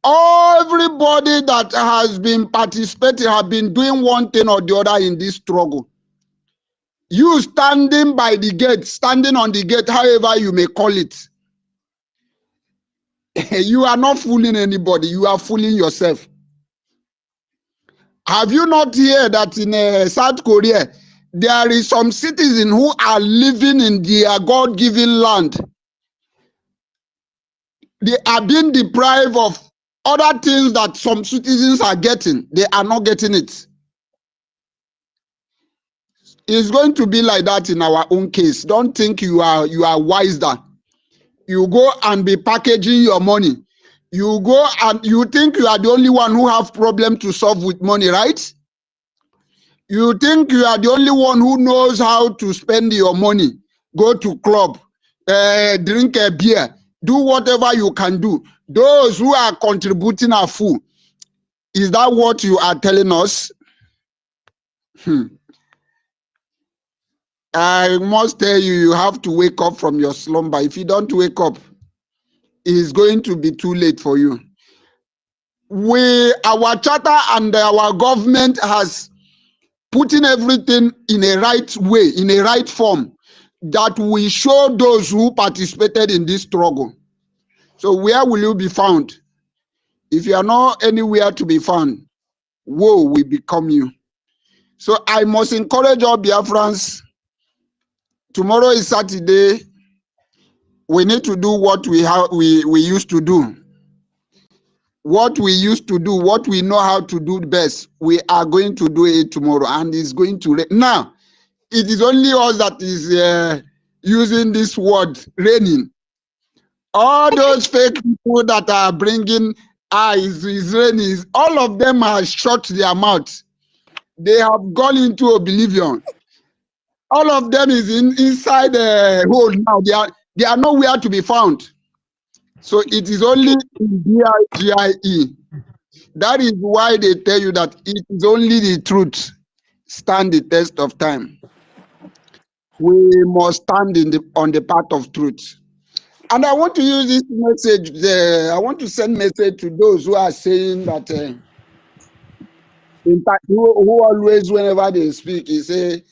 Everybody that has been participating, have been doing one thing or the other in this struggle. You standing by the gate, standing on the gate, however you may call it, you are not fooling anybody, you are fooling yourself. Have you not heard that in South Korea, there is some citizens who are living in their God-given land? They are being deprived of other things that some citizens are getting. They are not getting it. It's going to be like that in our own case. Don't think you are wiser. You go and be packaging your money. You go and you think you are the only one who have problem to solve with money, right? You think you are the only one who knows how to spend your money. Go to club, drink a beer, do whatever you can do. Those who are contributing are full. Is that what you are telling us? I must tell you, you have to wake up from your slumber. If you don't wake up, it's going to be too late for you. Our charter and our government has put in everything in a right way, in a right form, that we show those who participated in this struggle. So where will you be found? If you are not anywhere to be found, woe will become you. So I must encourage all Biafrans. Tomorrow is Saturday. We need to do what we used to do. What we used to do, what we know how to do best, we are going to do it tomorrow, and it's going to rain. Now, it is only us that is using this word, raining. All those fake people that are bringing, it's raining, all of them have shut their mouths. They have gone into oblivion. All of them is inside the hole now. They are nowhere to be found. So it is only in BRGIE. That is why they tell you that it is only the truth stand the test of time. We must stand on the path of truth. And I want to use this message. I want to send message to those who are saying that, in fact, who always, whenever they speak, they say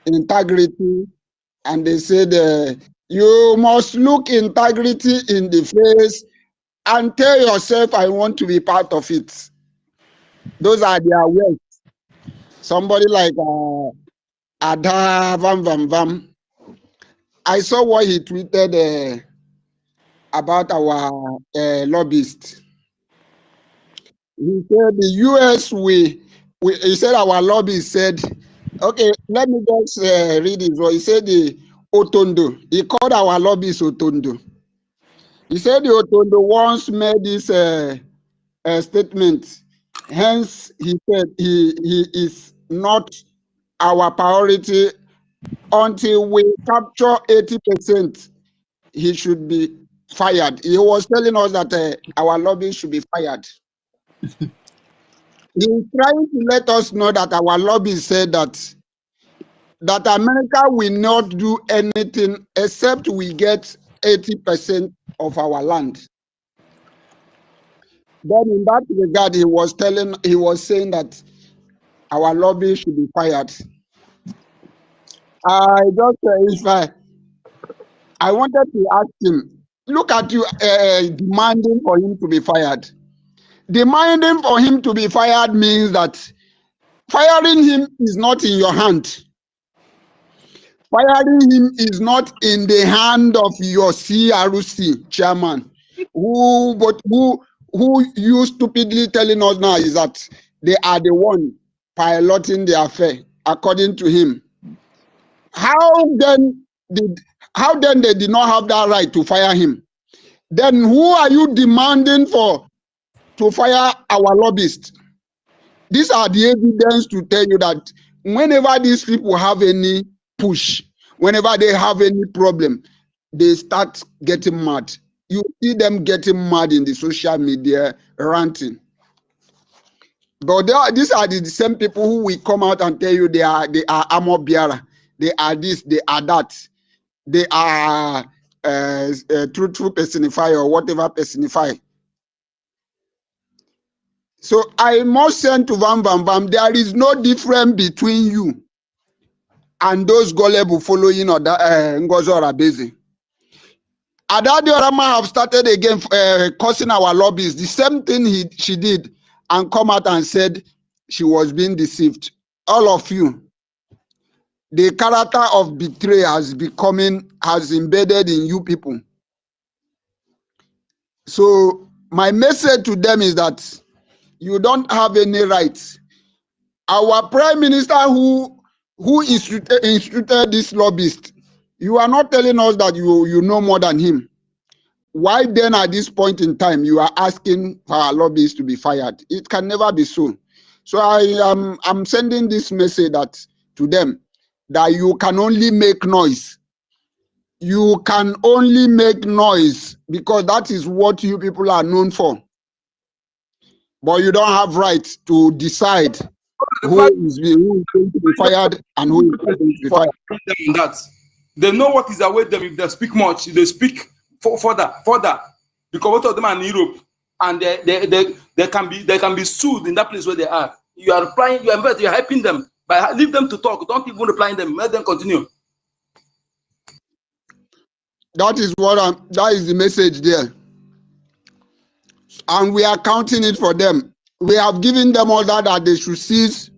integrity, and they said you must look integrity in the face and tell yourself, I want to be part of it. Those are their words. Somebody like Ada Vam Vam Vam. I saw what he tweeted about our lobbyists. He said the US, he said our lobbyist said, okay, let me just read it. He said the Otondo, he called our lobbyist Otondo. He said the Otondo once made this statement. Hence, he said he is not our priority until we capture 80%. He should be fired. He was telling us that our lobby should be fired. He's trying to let us know that our lobby said that America will not do anything except we get 80% of our land. Then in that regard, he was saying that our lobby should be fired. I wanted to ask him, look at you demanding for him to be fired. Demanding for him to be fired means that firing him is not in your hand. Firing him is not in the hand of your CRC chairman, who you stupidly telling us now is that they are the one piloting the affair, according to him. How then they did not have that right to fire him? Then who are you demanding for to fire our lobbyists? These are the evidence to tell you that whenever these people have any push, whenever they have any problem, they start getting mad. You see them getting mad in the social media, ranting. But these are the same people who will come out and tell you they are armor bearer, they are this, they are that, they are true personify or whatever personify. So I must send to Van Bam Bam, there is no difference between you and those gullible following NGOZI Orabeze. Adadi Orama have started again cursing our lobbies. The same thing she did, and come out and said she was being deceived. All of you, the character of betrayal has embedded in you people. So my message to them is that you don't have any rights. Our prime minister who instituted this lobbyist, you are not telling us that you know more than him. Why then at this point in time you are asking for our lobbyists to be fired? It can never be so. So I'm sending this message to them that you can only make noise. You can only make noise because that is what you people are known for. But you don't have right to decide who is going to be fired and who is not going to be fired. That they know what is await them if they speak much. They speak further, because both of them are in Europe, and they can be sued in that place where they are. You are replying, you are helping them, but leave them to talk. Don't even reply them. Let them continue. That is that is the message there, and we are counting it for them. We have given them order that they should cease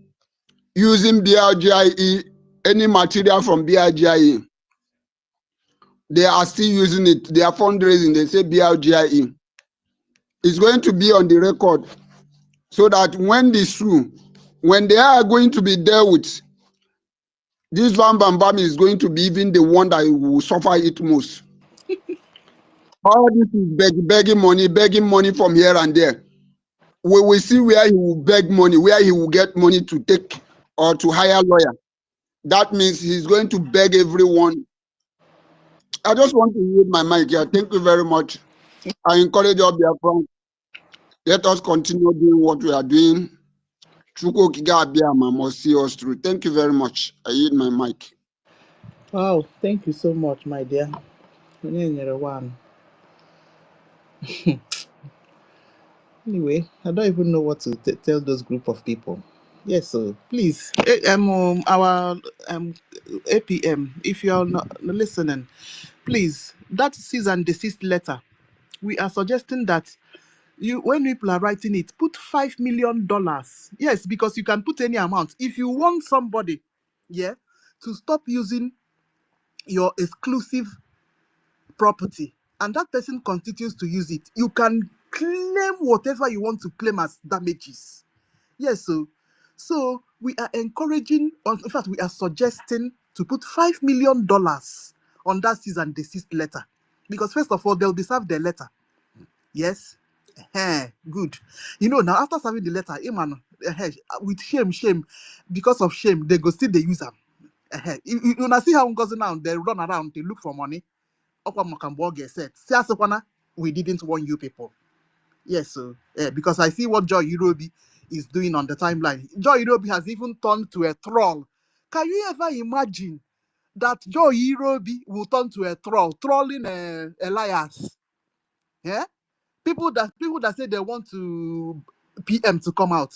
using BRGIE, any material from BRGIE. They are still using it. They are fundraising. They say BRGIE. It's going to be on the record so that when they sue, when they are going to be dealt with, this Van Bam Bam is going to be even the one that will suffer it most. All this is begging money from here and there. We will see where he will beg money, where he will get money to take or to hire a lawyer. That means he's going to beg everyone. I just want to use my mic here. Thank you very much. I encourage all Biafrans. Let us continue doing what we are doing. Chuko Kiga Abiyama must see us through. Thank you very much. I yield my mic. Wow, thank you so much, my dear. One. Anyway, I don't even know what to tell those group of people. Yes, so please, our APM, if you're not listening, please, that cease and desist letter, we are suggesting that when people are writing it, put $5 million. Yes, because you can put any amount. If you want somebody, to stop using your exclusive property, and that person continues to use it, you can claim whatever you want to claim as damages. Yes, so we are encouraging, in fact, we are suggesting to put $5 million on that cease and desist letter. Because first of all, they'll be served their letter. Yes? Good. Now after serving the letter, with shame, because of shame, they go still they use them. You see how NGOZI now, they run around, they look for money. We didn't warn you people. Yes, because I see what Joy Irobi is doing on the timeline. Joy Irobi has even turned to a troll. Can you ever imagine that Joy Irobi will turn to a troll, trolling Elias? Yeah? People that say they want to PM to come out.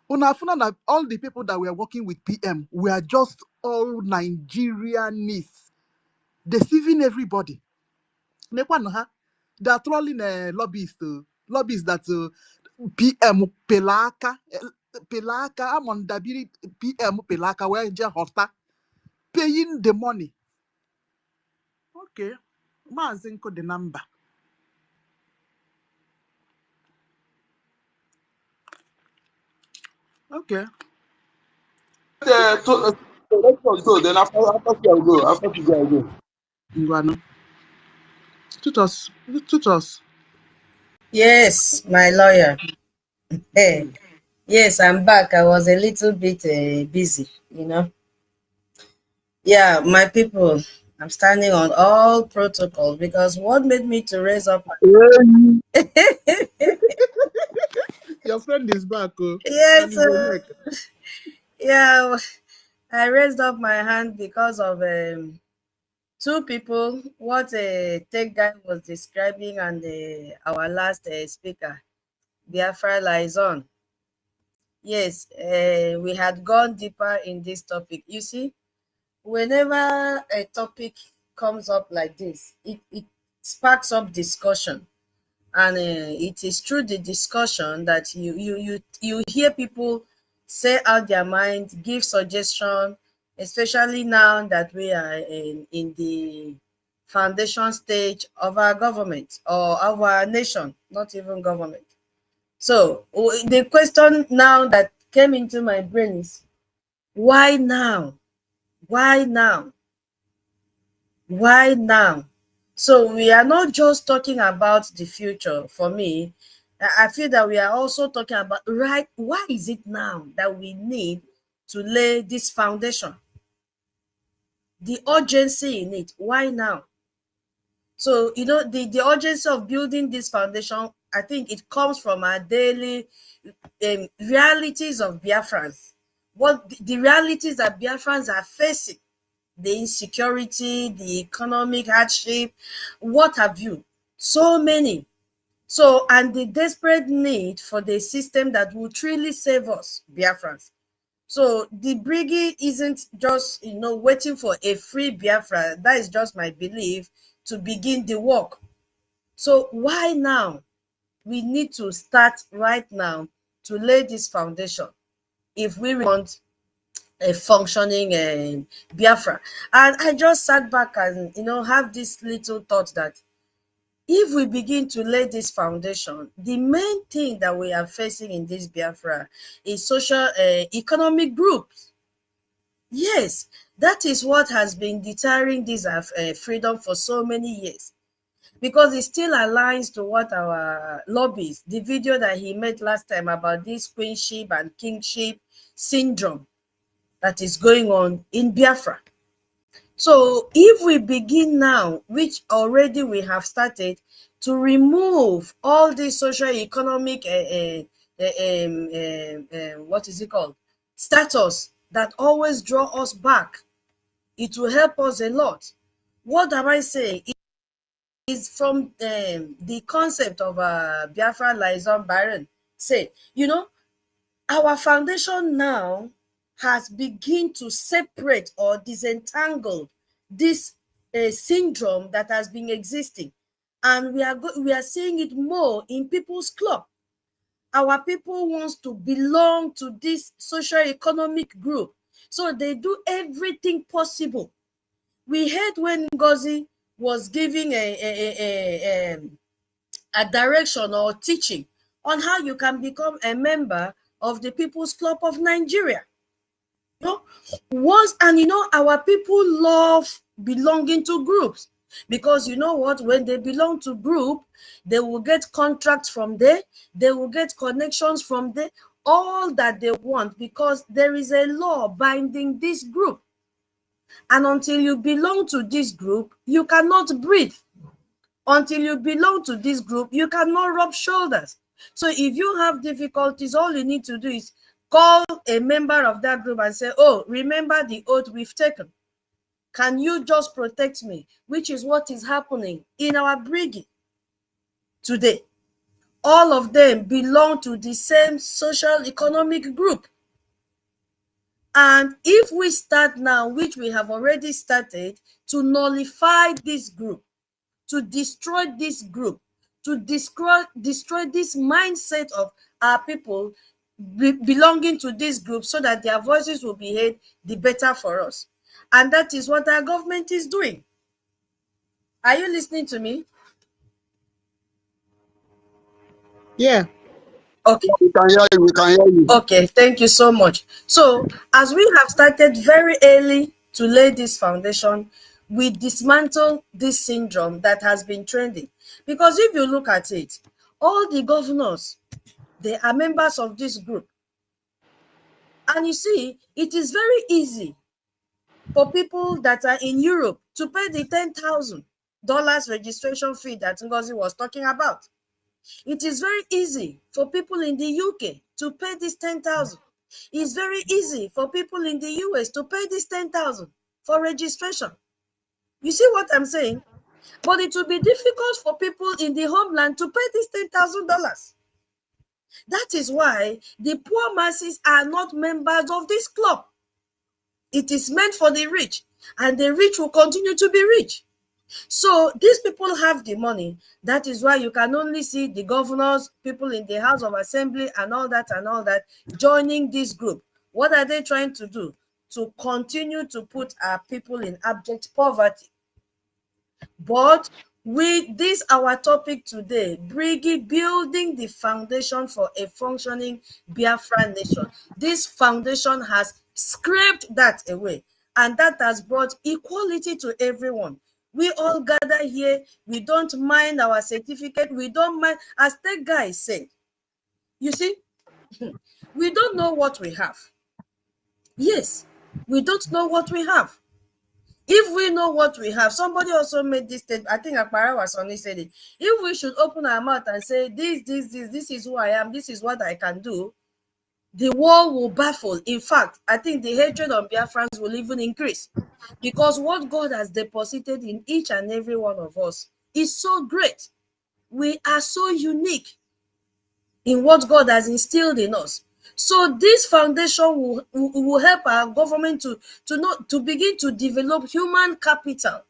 All the people that were working with PM were just all Nigerianists, deceiving everybody. They are trolling lobbyists that PM Pelaka Amondabiri PM Pelaka where Hofta. paying the money. Okay. Mazinko the number. Okay. Let's go. Then after I'll go. After I'll go. Ngwano. Tutos. Yes, my lawyer. Hey, yes, I'm back. I was a little bit busy, you know. Yeah, my people, I'm standing on all protocol because what made me to raise up my Your friend is back, oh. yes, yeah, I raised up my hand because of two people. What a tech guy was describing and our last speaker, Biafra lies on. Yes, we had gone deeper in this topic. You see, whenever a topic comes up like this, it sparks up discussion. And it is through the discussion that you hear people say out their mind, give suggestion, especially now that we are in the foundation stage of our government or of our nation, not even government. So the question now that came into my brain is, why now? Why now? Why now? So we are not just talking about the future. For me, I feel that we are also talking about, right, why is it now that we need to lay this foundation? The urgency in it, why now? So, you know, the urgency of building this foundation, I think it comes from our daily realities of Biafrans. What the realities that Biafrans are facing, the insecurity, the economic hardship, what have you, so many. So, and the desperate need for the system that will truly save us, Biafrans. So the BRGIE isn't just, you know, waiting for a free Biafra. That is just my belief to begin the work. So why now? We need to start right now to lay this foundation if we want a functioning Biafra. And I just sat back and, you know, have this little thought that if we begin to lay this foundation, the main thing that we are facing in this Biafra is social economic groups. Yes, that is what has been deterring this freedom for so many years, because it still aligns to what our lobbies, the video that he made last time about this queenship and kingship syndrome that is going on in Biafra. So if we begin now, which already we have started, to remove all the social economic what is it called, status that always draw us back, it will help us a lot. What am I saying? It is from the concept of Biafra liaison Baron say, you know, our foundation now has begun to separate or disentangle this syndrome that has been existing, and we are seeing it more in people's club. Our people wants to belong to this social economic group, so they do everything possible. We heard when NGOZI was giving a direction or teaching on how you can become a member of the People's Club of Nigeria. You know, our people love belonging to groups, because you know what, when they belong to group, they will get contracts from there, they will get connections from there, all that they want, because there is a law binding this group. And until you belong to this group, you cannot breathe. Until you belong to this group, you cannot rub shoulders. So if you have difficulties, all you need to do is call a member of that group and say, oh, remember the oath we've taken. Can you just protect me? Which is what is happening in our BRGIE today. All of them belong to the same social economic group. And if we start now, which we have already started, to nullify this group, to destroy this group, to destroy this mindset of our people belonging to this group, so that their voices will be heard, the better for us. And that is what our government is doing. Are you listening to me? Yeah. Okay. We can hear you. We can hear you. Okay, thank you so much. So, as we have started very early to lay this foundation, we dismantle this syndrome that has been trending. Because if you look at it, all the governors, they are members of this group. And you see, it is very easy for people that are in Europe to pay the $10,000 registration fee that NGOZI was talking about. It is very easy for people in the UK to pay this 10,000. It's very easy for people in the US to pay this 10,000 for registration. You see what I'm saying? But it will be difficult for people in the homeland to pay this $10,000. That is why the poor masses are not members of this club. It is meant for the rich, and the rich will continue to be rich. So these people have the money. That is why you can only see the governors, people in the House of Assembly and all that joining this group. What are they trying to do? To continue to put our people in abject poverty. But with this, our topic today, BRGIE, building the foundation for a functioning Biafran nation. This foundation has scraped that away, and that has brought equality to everyone. We all gather here. We don't mind our certificate. We don't mind, as that guy said. You see, we don't know what we have. Yes, we don't know what we have. If we know what we have, somebody also made this statement. I think Akpara was only said it. If we should open our mouth and say, this is who I am, this is what I can do, the world will baffle. In fact, I think the hatred on Biafrans will even increase, because what God has deposited in each and every one of us is so great. We are so unique in what God has instilled in us. So this foundation will help our government to begin to develop human capital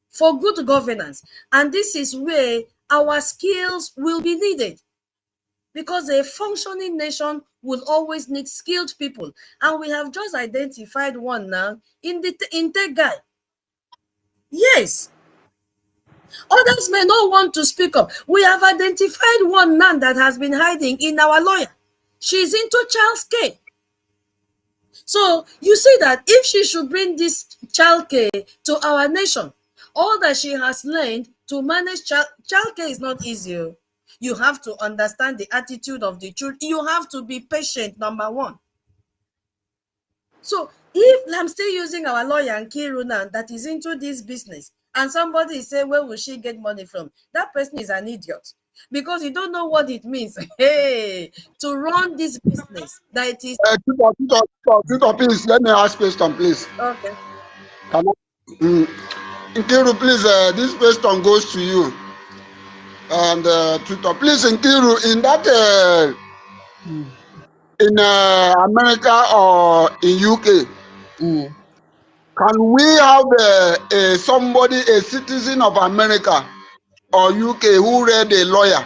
for good governance. And this is where our skills will be needed, because a functioning nation will always need skilled people. And we have just identified one now in Tech Guy. Yes. Others may not want to speak up. We have identified one man that has been hiding in our lawyer. She's into child's care. So you see that if she should bring this child care to our nation, all that she has learned to manage child care is not easy. You have to understand the attitude of the children. You have to be patient, number one. So if I'm still using our lawyer Nkiru now that is into this business, and somebody say, where will she get money from? That person is an idiot, because you don't know what it means, hey, to run this business. That it is. Tutor, please, let me ask question, please. Okay. Nkiru, please, this question goes to you. And Tutor, please, Nkiru, in that, in America or in UK, can we have somebody, a citizen of America or UK, who read a lawyer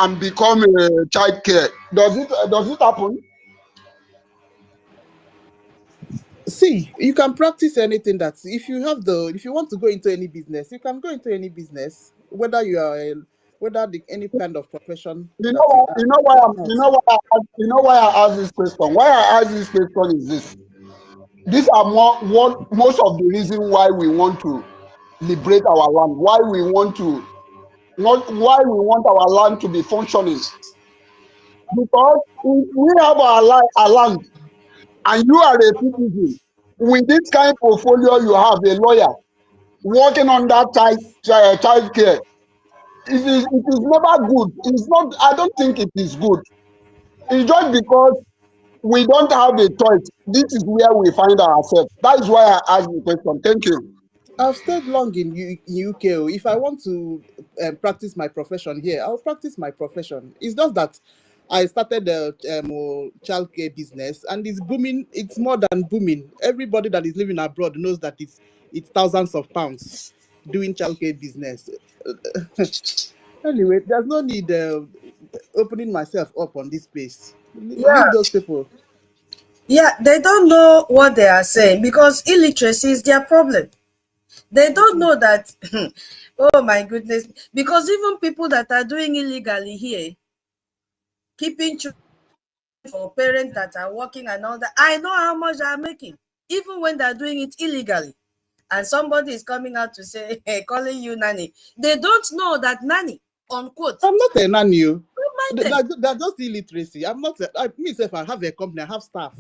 and become a child care? Does it happen? See, you can practice anything that if you want to go into any business, you can go into any business, whether you are any kind of profession You that you are. know why I ask this question. Why I ask this question is this. These are most of the reason why we want to liberate our land. Why we want our land to be functioning. Because if we have our land and you are a citizen, with this kind of portfolio you have, a lawyer working on that child care, it is never good. It's not. I don't think it is good. It's just because we don't have a choice. This is where we find ourselves. That is why I asked the question. Thank you. I've stayed long in UK. If I want to practice my profession here, I'll practice my profession. It's just that I started a childcare business, and it's booming. It's more than booming. Everybody that is living abroad knows that it's thousands of pounds doing childcare business. Anyway, there's no need opening myself up on this space. Yeah. Leave those people. Yeah, they don't know what they are saying because illiteracy is their problem. They don't know that, oh my goodness, because even people that are doing illegally here, keeping children for parents that are working and all that, I know how much they are making, even when they're doing it illegally. And somebody is coming out to say, hey, calling you nanny. They don't know that nanny, unquote. I'm not a nanny. Don't mind them. They're just illiteracy. I'm not. Myself, I have a company. I have staff.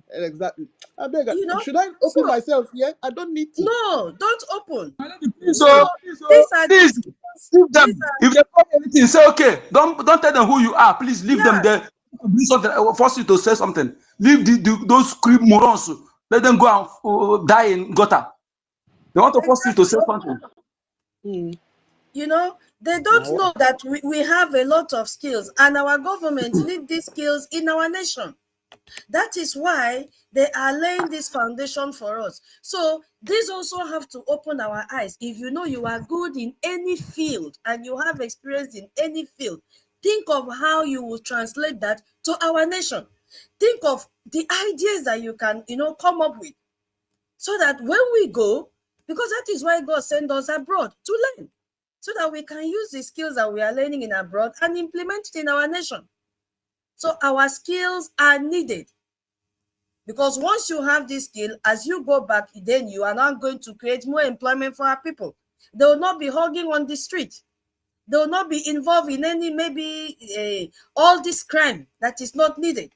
Exactly. I beg. You know, Should I open myself here? I don't need to. No, don't open. So please leave them. If they call anything, say okay. Don't tell them who you are. Please leave them there. Do something. Force you to say something. Leave those creep morons. Let them go and die in gutter. They want to force you to say something. You know, they don't know that we have a lot of skills and our government need these skills in our nation. That is why they are laying this foundation for us. So these also have to open our eyes. If you know you are good in any field and you have experience in any field, think of how you will translate that to our nation. Think of the ideas that you can, come up with so that when we go, because that is why God sent us abroad to learn, so that we can use the skills that we are learning in abroad and implement it in our nation. So our skills are needed. Because once you have this skill, as you go back, then you are not going to create more employment for our people. They will not be hugging on the street. They will not be involved in any, maybe all this crime that is not needed.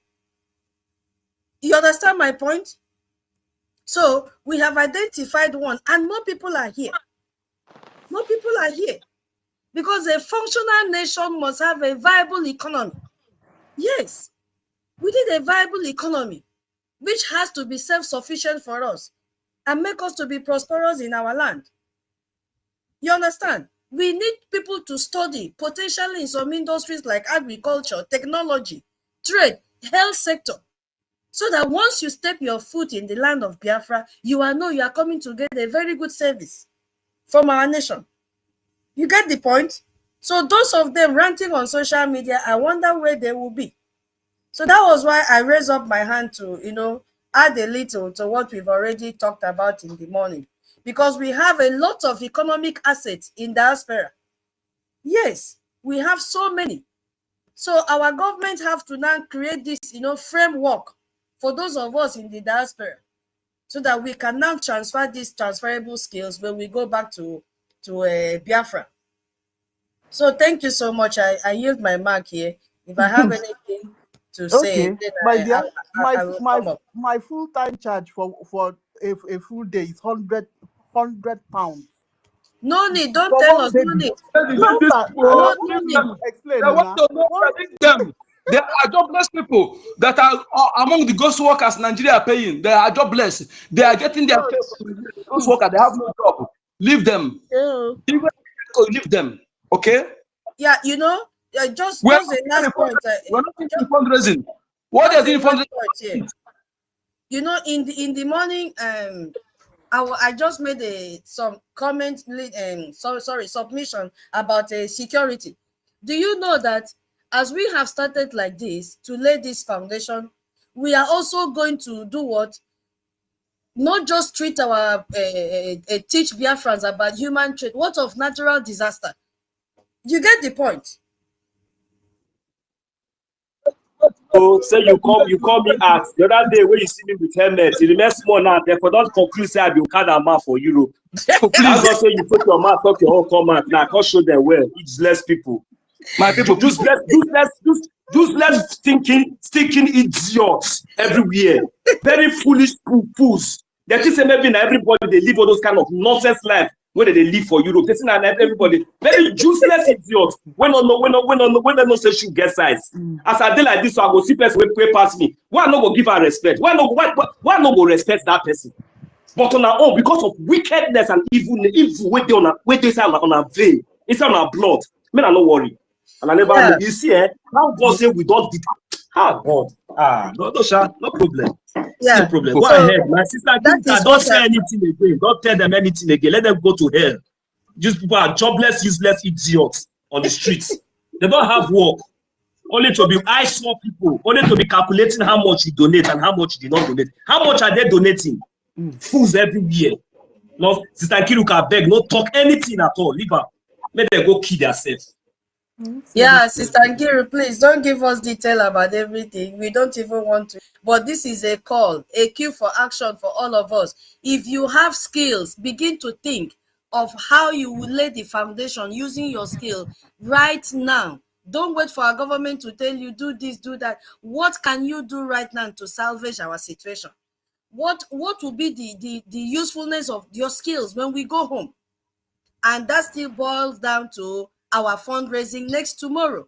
You understand my point? So we have identified one, and more people are here. More people are here. Because a functional nation must have a viable economy. Yes, we need a viable economy, which has to be self-sufficient for us and make us to be prosperous in our land. You understand? We need people to study, potentially in some industries like agriculture, technology, trade, health sector, so that once you step your foot in the land of Biafra, you are coming to get a very good service from our nation. You get the point? So those of them ranting on social media, I wonder where they will be. So that was why I raised up my hand to, add a little to what we've already talked about in the morning. Because we have a lot of economic assets in diaspora. Yes, we have so many. So our government have to now create this, framework for those of us in the diaspora, so that we can now transfer these transferable skills when we go back to Biafra. So thank you so much. I yield my mark here. If I have anything to say, Okay, then my dear, I will come up. my full-time charge for a full day is 100 pounds. No need, don't tell us. No need. No, sir. No Leave need. them. Explain, They want to know that leave them. They are jobless people that are among the ghost workers Nigeria are paying. They are jobless. They are getting their pay from the ghost workers. They have no job. Leave them. Leave them. Okay? Yeah, just a last point. We're not thinking fundraising. What are they doing fundraising? In the morning, I just made some comment, submission about security. Do you know that as we have started like this to lay this foundation, we are also going to do what? Not just treat our teach Biafrans about human trade. What of natural disaster? You get the point. So say you call me at the other day when you see me with helmet. You remain small now. Therefore, don't conclude say I be Canada for Europe. So please, I'm not saying you put your mouth, talk your own comment. Now I can't show them well. It's less people. My people, just less stinking idiots everywhere. Very foolish fools. They think say maybe everybody they live all those kind of nonsense life where they live for Europe. They think everybody very useless idiots. When they no say should get size. As I did like this, so I go see person way past me. Why not go give her respect? Why not go respect that person? But on our own, because of wickedness and evil where they say on our vein, it's on our blood. Men are not worry. And I never you see how God say we don't did. God. No problem. Yeah. No problem. Go ahead. My sister, don't say anything again. Don't tell them anything again. Let them go to hell. These people are jobless, useless idiots on the streets. They don't have work. only to be, I saw people, only to be calculating how much you donate and how much you did not donate. How much are they donating? Fools everywhere. No, Sister Kiruka beg, no talk anything at all. Leave her. Let them go kill themselves. Yeah, Sister Nkiru, please don't give us detail about everything. We don't even want to. But this is a call, a cue for action for all of us. If you have skills, begin to think of how you will lay the foundation using your skill right now. Don't wait for our government to tell you, do this, do that. What can you do right now to salvage our situation? What will be the usefulness of your skills when we go home? And that still boils down to our fundraising next tomorrow.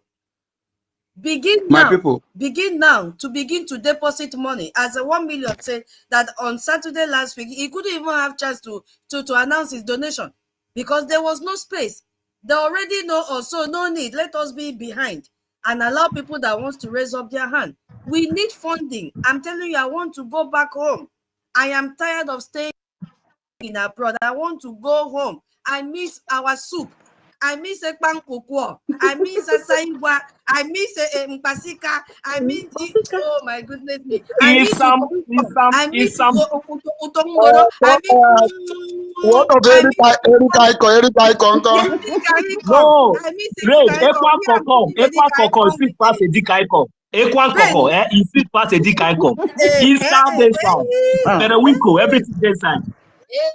Begin now to begin to deposit money. As a 1 million said that on Saturday last week, he couldn't even have chance to announce his donation because there was no space. They already know us, so no need. Let us be behind and allow people that wants to raise up their hand. We need funding. I'm telling you, I want to go back home. I am tired of staying in abroad. I want to go home. I miss our soup. I miss a pankukwo. I miss a saingwa. I miss a mpasika. I miss oh my goodness me. I miss I miss utongoro. I miss what of Erika No, Ekwa Koko, sit past a dick icon. Ekwa Koko, you sit past a dick icon. Inside this side. Perewinko, everything inside.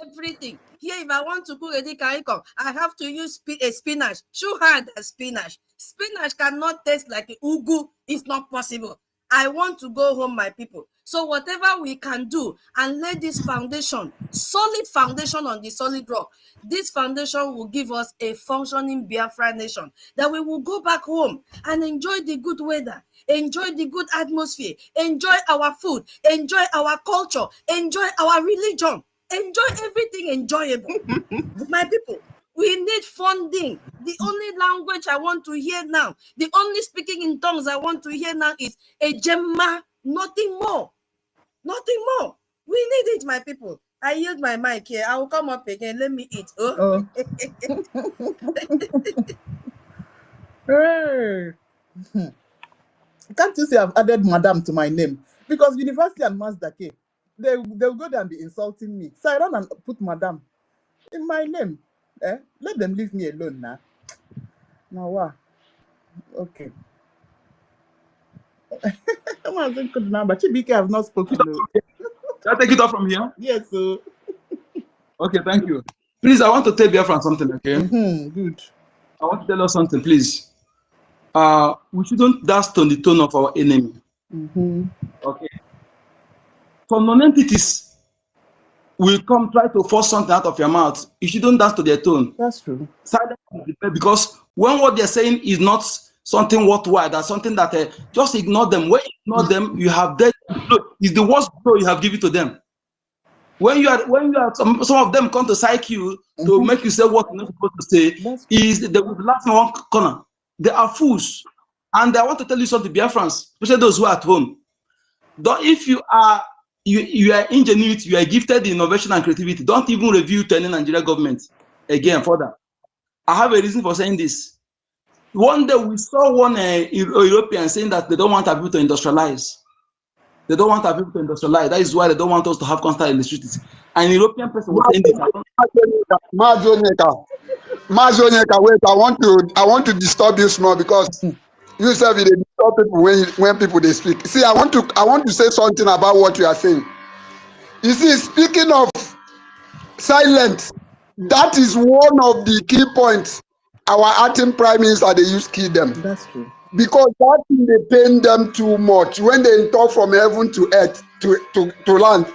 Everything. Here, if I want to cook a dikaiko, I have to use a spinach. Show her the spinach. Spinach cannot taste like a ugu. It's not possible. I want to go home, my people. So whatever we can do and lay this foundation, solid foundation on the solid rock, this foundation will give us a functioning Biafra nation that we will go back home and enjoy the good weather, enjoy the good atmosphere, enjoy our food, enjoy our culture, enjoy our religion. Enjoy everything enjoyable. My people, we need funding. The only language I want to hear now, the only speaking in tongues I want to hear now is a Gemma, nothing more. Nothing more. We need it, my people. I yield my mic here. I will come up again. Let me eat. Oh. Hey. Can't you see I've added Madam to my name? Because University and Mazda K, they'll go there and be insulting me. So I run and put Madam in my name. Let them leave me alone now. Now what? Okay. But Chibike have not spoken. Can I take it off from here? Yes, sir. Okay, thank you. Please, I want to tell Biafran something, okay? Good. I want to tell us something, please. We shouldn't dance on the tone of our enemy. Okay. Some non-entities will come try to force something out of your mouth. You shouldn't dance to their tone. That's true. Silence, because when what they're saying is not something worthwhile, that's something that just ignore them. When you ignore them, you have dead. Look, it's the worst blow you have given to them. When you are some of them come to psych you to make you say what you're not supposed to say, is they will laugh in one corner. They are fools. And I want to tell you something, Biafrans, especially those who are at home. If you are ingenuity, you are gifted in innovation and creativity, don't even review to any Nigerian government again further. I have a reason for saying this. One day we saw one European saying that they don't want our people to industrialize. They don't want our people to industrialize. That is why they don't want us to have constant electricity. An European person was saying this. Mazonyeka, wait, I want to disturb you small because you said they disturb people when people they speak. See, I want to say something about what you are saying. You see, speaking of silence, that is one of the key points our acting prime minister they use kill them. That's true. Because that thing they pain them too much. When they talk from heaven to earth to land,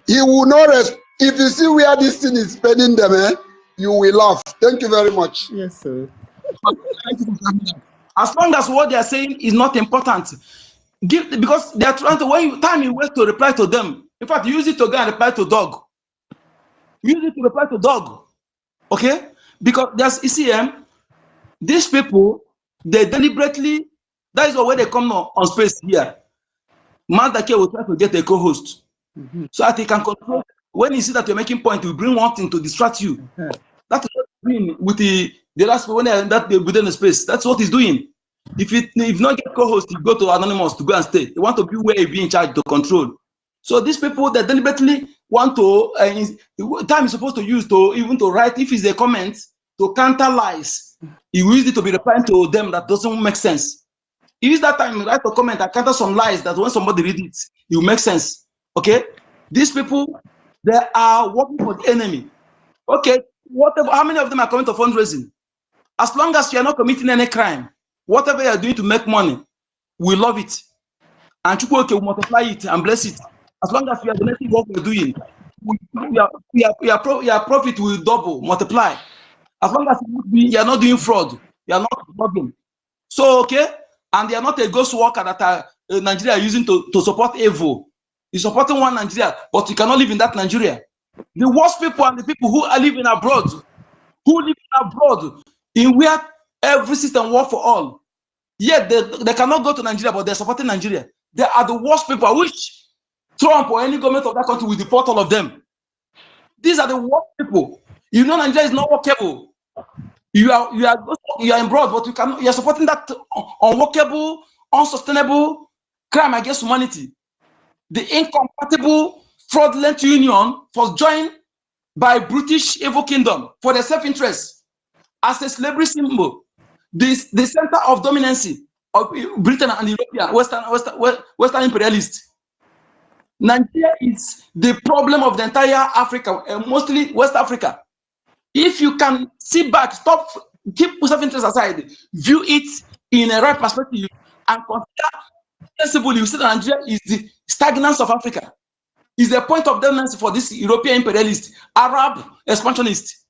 he will not rest. If you see where this thing is paining them, you will laugh. Thank you very much. Yes, sir. As long as what they are saying is not important, because they are trying to time you waste to reply to them. In fact, use it to go and reply to dog. Use it to reply to dog. Okay? Because there's ECM, these people, they deliberately, that is why they come on space here. Mandake will try to get a co-host. So that he can control. When you see that you're making point, he will bring one thing to distract you. That is what he's doing with the last when they're within the space. That's what he's doing. If not get co-host, you go to Anonymous to go and stay. You want to be where you be in charge to control. So these people that deliberately want to, time is supposed to use to even to write, if it's a comment, to counter lies. You use it to be replying to them that doesn't make sense. Use that time, write a comment and counter some lies that when somebody read it, it will make sense. Okay? These people, they are working for the enemy. Okay, whatever, how many of them are coming to fundraising? As long as you are not committing any crime, whatever you are doing to make money, we love it. And Chukwu will multiply it and bless it. As long as we are donating what we're doing, your profit will double, multiply. As long as you are not doing fraud, you are not robbing. So, okay, and they are not a ghost worker that Nigeria are using to support evil. You're supporting one Nigeria, but you cannot live in that Nigeria. The worst people are the people who are living abroad, in where every system works for all. Yet they cannot go to Nigeria, but they're supporting Nigeria. They are the worst people, which Trump or any government of that country will deport all of them. These are the worst people. You know, Nigeria is not workable. You are abroad, but you are supporting that unworkable, unsustainable crime against humanity. The incompatible, fraudulent union was joined by British evil kingdom for their self-interest as a slavery symbol. The center of dominancy of Britain and European Western imperialists. Nigeria is the problem of the entire Africa, mostly West Africa. If you can sit back, stop, keep self-interest aside, view it in a right perspective, and consider sensibly, you see that Nigeria is the stagnance of Africa, is the point of dominance for this European imperialist, Arab expansionist,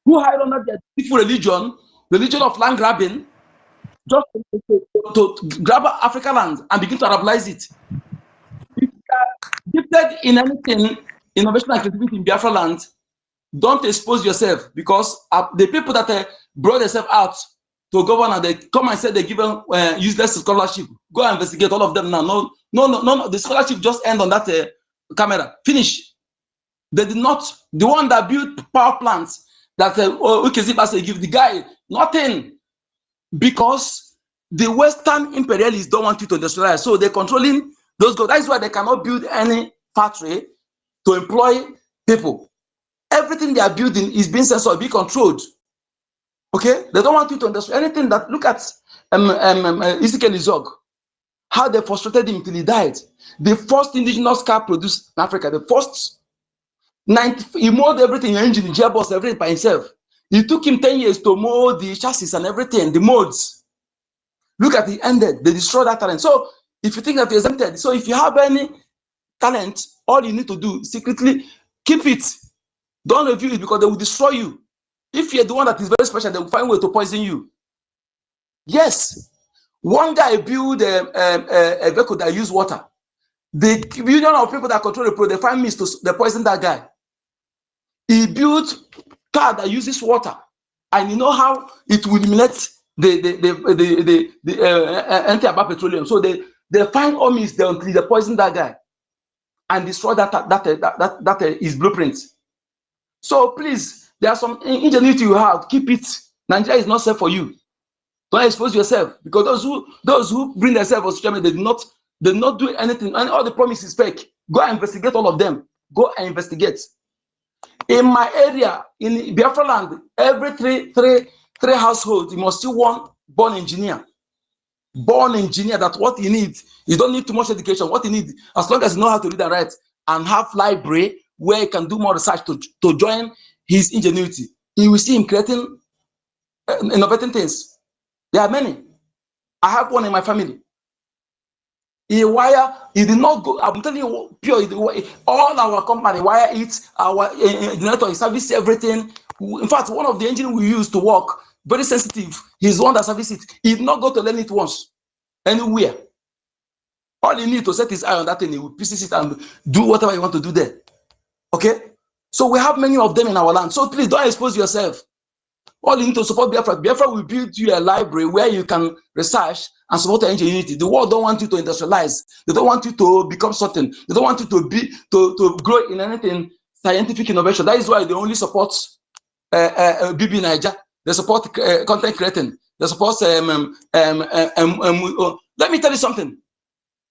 who hide under their beautiful religion of land grabbing, just to grab African land and begin to Arabize it. If you are gifted in anything, innovation and creativity in Biafra land, don't expose yourself, because the people that brought themselves out to govern, they come and say they give them useless scholarship. Go and investigate all of them now. No. The scholarship just end on that camera. Finish. They did not. The one that built power plants that Ukezibase give the guy nothing, because the Western imperialists don't want you to industrialize. So they're controlling those guys. That's why they cannot build any factory to employ people. Everything they are building is being censored, being controlled. Okay, they don't want you to understand anything. That look at Ezekiel Izog, how they frustrated him until he died. The first indigenous car produced in Africa, the first 90, he molded everything, engine, gearbox, everything by himself. It took him 10 years to mold the chassis and everything, the molds. Look at it ended. They destroyed that talent. So if you think that you're exempted, so if you have any talent, all you need to do is secretly keep it. Don't review it, because they will destroy you. If you're the one that is very special, they will find a way to poison you. Yes. One guy built a vehicle that used water. The union of people that control the product, they find means to poison that guy. He built car that uses water, and you know how it will eliminate the anti-abab petroleum. So they find all means until they poison that guy and destroy that his blueprint. So please, there are some ingenuity you have. Keep it. Nigeria is not safe for you. Don't expose yourself, because those who bring themselves on social media, they did not do anything, and all the promises fake. Go and investigate all of them. Go and investigate. In my area, in Biafra land, every three households, you must see one born engineer. Born engineer. That's what you need. You don't need too much education. What you need, as long as you know how to read and write, and have library where he can do more research to join his ingenuity. You will see him creating, innovating things. There are many. I have one in my family. He did not go. I'm telling you, pure. All our company wire it. Our generator, service everything. In fact, one of the engine we use to work, very sensitive. He's the one that service it. He did not go to learn it once, anywhere. All he need to set his eye on that thing, he will pieces it and do whatever you want to do there. Okay? So we have many of them in our land. So please don't expose yourself. All you need to support Biafra. Biafra will build you a library where you can research and support your ingenuity. The world don't want you to industrialize. They don't want you to become certain. They don't want you to grow in anything scientific innovation. That is why they only support BB Niger. They support content creating. They support let me tell you something.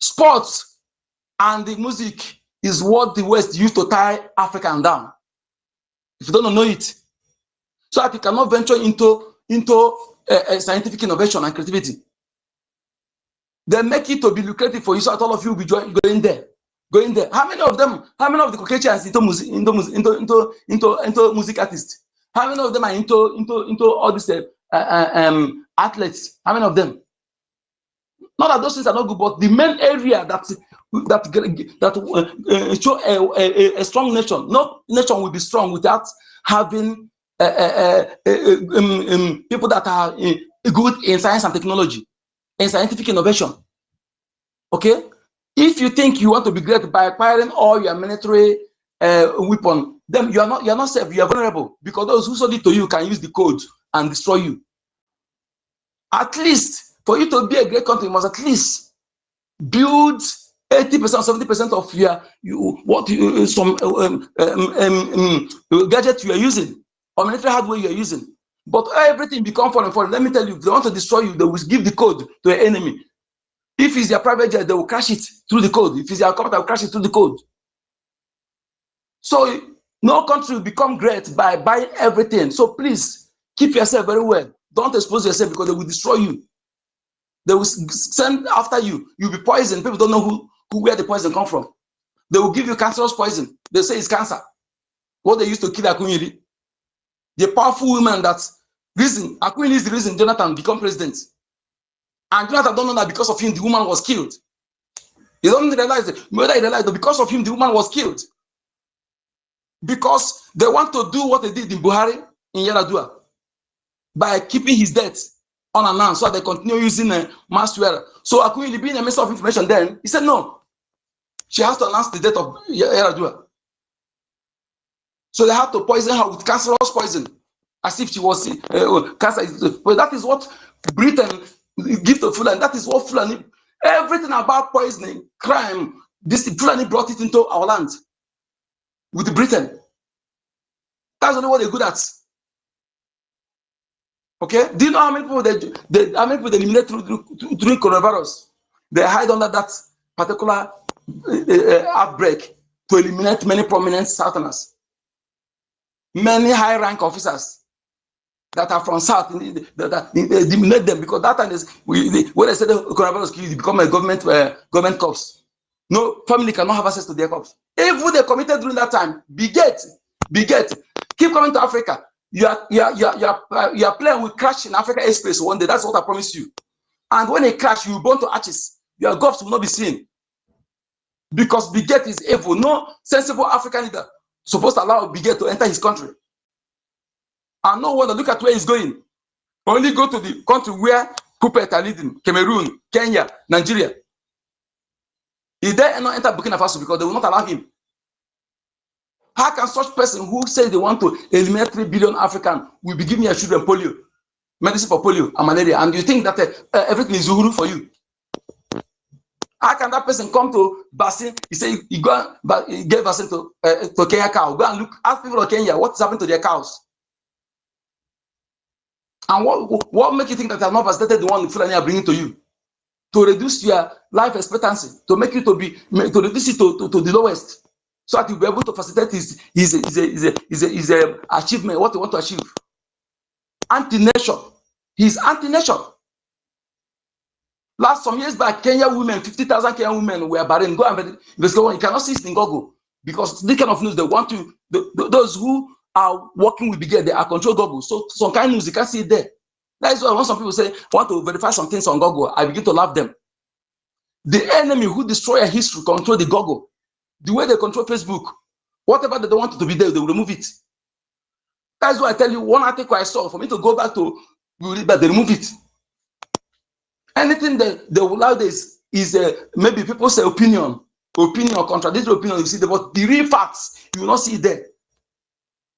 Sports and the music is what the West used to tie African down. If you don't know it, so that you cannot venture into scientific innovation and creativity. They make it to be lucrative for you, so that all of you will be going there. How many of them? How many of the Caucasians into music artists? How many of them are into all these athletes? How many of them? Not that those things are not good, but the main area that show a strong nation. No nation will be strong without having people that are good in science and technology, in scientific innovation. Okay, if you think you want to be great by acquiring all your military weapon, then you are not safe. You are vulnerable, because those who sold it to you can use the code and destroy you. At least for you to be a great country, you must at least build 80%, 70% of gadget you are using, or military hardware you are using. But everything become foreign. Let me tell you, if they want to destroy you, they will give the code to an enemy. If it's their private jet, they will crash it through the code. If it's their computer, they will crash it through the code. So no country will become great by buying everything. So please keep yourself very well. Don't expose yourself, because they will destroy you. They will send after you. You'll be poisoned. People don't know where the poison come from. They will give you cancerous poison. They say it's cancer. What they used to kill Akunyili. The powerful woman Akunyili is the reason Jonathan become president. And Jonathan don't know that because of him, the woman was killed. You don't realize it. Whether you realize that because of him, the woman was killed. Because they want to do what they did in Buhari, in Yaradua, by keeping his death unannounced, so they continue using mass swearer. So Akunyili, being a minister of information then, he said no. She has to announce the death of Yaradua. So they had to poison her with cancerous poison, as if she was cancer. But that is what Britain gives to Fulani. That is what Fulani, everything about poisoning, crime, this Fulani brought it into our land with Britain. That's only what they're good at. Okay? Do you know how many people they eliminate during coronavirus? They hide under that particular outbreak to eliminate many prominent Southerners. Many high-rank officers that are from South, they eliminate them, because that time is when they say the coronavirus, you become a government corps. No family cannot have access to their corps. Even they committed during that time, beget, keep coming to Africa. Your plane will crash in Africa airspace one day. That's what I promise you. And when it crash, you will burn to ashes. Your corpse will not be seen, because beget is evil. No sensible African leader supposed to allow beget to enter his country. And no one to look at where he's going. Only go to the country where puppets are leading: Cameroon, Kenya, Nigeria. He dare not enter Burkina Faso, because they will not allow him. How can such person who say they want to eliminate 3 billion Africans will be giving your children polio, medicine for polio and malaria, and you think that everything is uhuru for you? How can that person come to vaccine? He say he go and get vaccine to Kenya cow. Go and ask people of Kenya what's happened to their cows. And what make you think that they have not vaccinated the one the Fulani are bringing to you? To reduce your life expectancy, to make you to reduce it to the lowest, so that you'll be able to facilitate his achievement, what you want to achieve. Anti-nation. He's anti-nation. Some years back, 50,000 Kenyan women were barren. Go and investigate. You cannot see it in Google, because this kind of news, they want to, those who are working with BIGET, they are control Google. So some kind of news, you can't see it there. That is why when some people say, want to verify some things on Google, I begin to laugh them. The enemy who destroy a history control the Google. The way they control Facebook, whatever they don't want it to be there, they will remove it. That's why I tell you, one article I saw, for me to go back to, but they remove it. Anything that they will allow this is maybe people say opinion, contradictory opinion, you see, but the real facts, you will not see it there.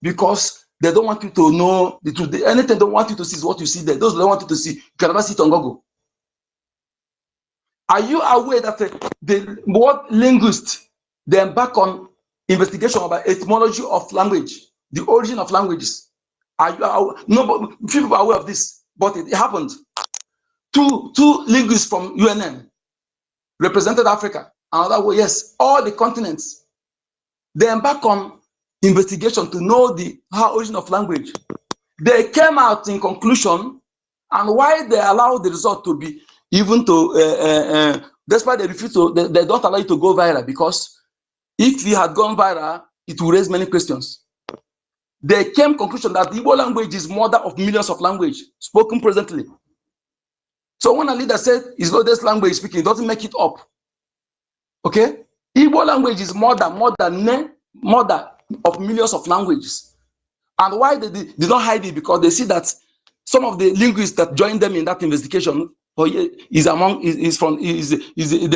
Because they don't want you to know the truth. Anything they don't want you to see is what you see there. Those they don't want you to see, you can never see it on Google. Are you aware that the word linguist, they embark on investigation about etymology of language, the origin of languages? Are you no, but people are aware of this. but it happened. Two linguists from UNN represented Africa. Another way, yes, all the continents. They embarked on investigation to know the origin of language. They came out in conclusion, and why they allow the result to be even to despite they refuse to, they don't allow it to go viral, because if it had gone viral, it will raise many questions. They came to conclusion that the Igbo language is mother of millions of languages spoken presently. So when a leader said it's not this language speaking, it doesn't make it up. Okay? Igbo language is mother of millions of languages. And why they don't hide it? Because they see that some of the linguists that joined them in that investigation they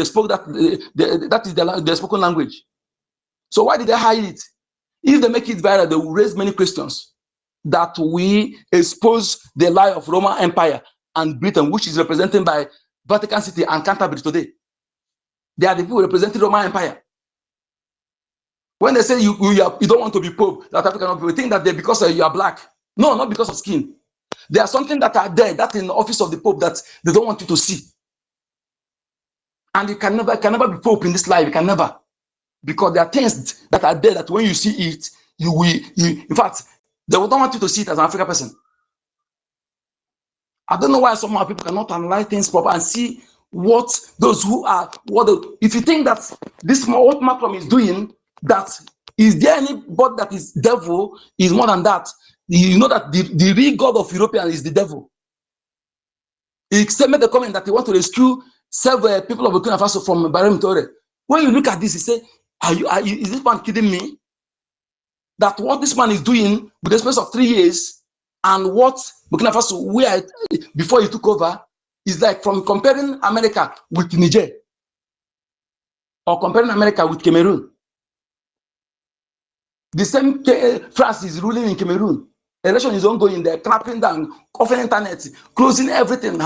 spoke that is their spoken language. So why did they hide it? If they make it viral, they will raise many questions that we expose the lie of Roman Empire and Britain, which is represented by Vatican City and Canterbury today. They are the people representing Roman Empire. When they say you don't want to be Pope, that African people think that they because you are black. No, not because of skin. There are something that are there that in the office of the Pope that they don't want you to see. And you can never be Pope in this life. You can never. Because there are things that are there that when you see it, in fact, they don't want you to see it as an African person. I don't know why some people cannot analyze things properly and see what those who are, if you think that this what Macron is doing, that is there anybody that is devil is more than that. You know that the real God of Europeans is the devil. He made the comment that he wants to rescue several people of Burkina Faso from Barem Tore. When you look at this, you say, is this man kidding me? That what this man is doing with the space of 3 years and what Burkina Faso, before he took over, is like from comparing America with Niger or comparing America with Cameroon. The same France is ruling in Cameroon. Election is ongoing. They're clapping down, offering internet, closing everything,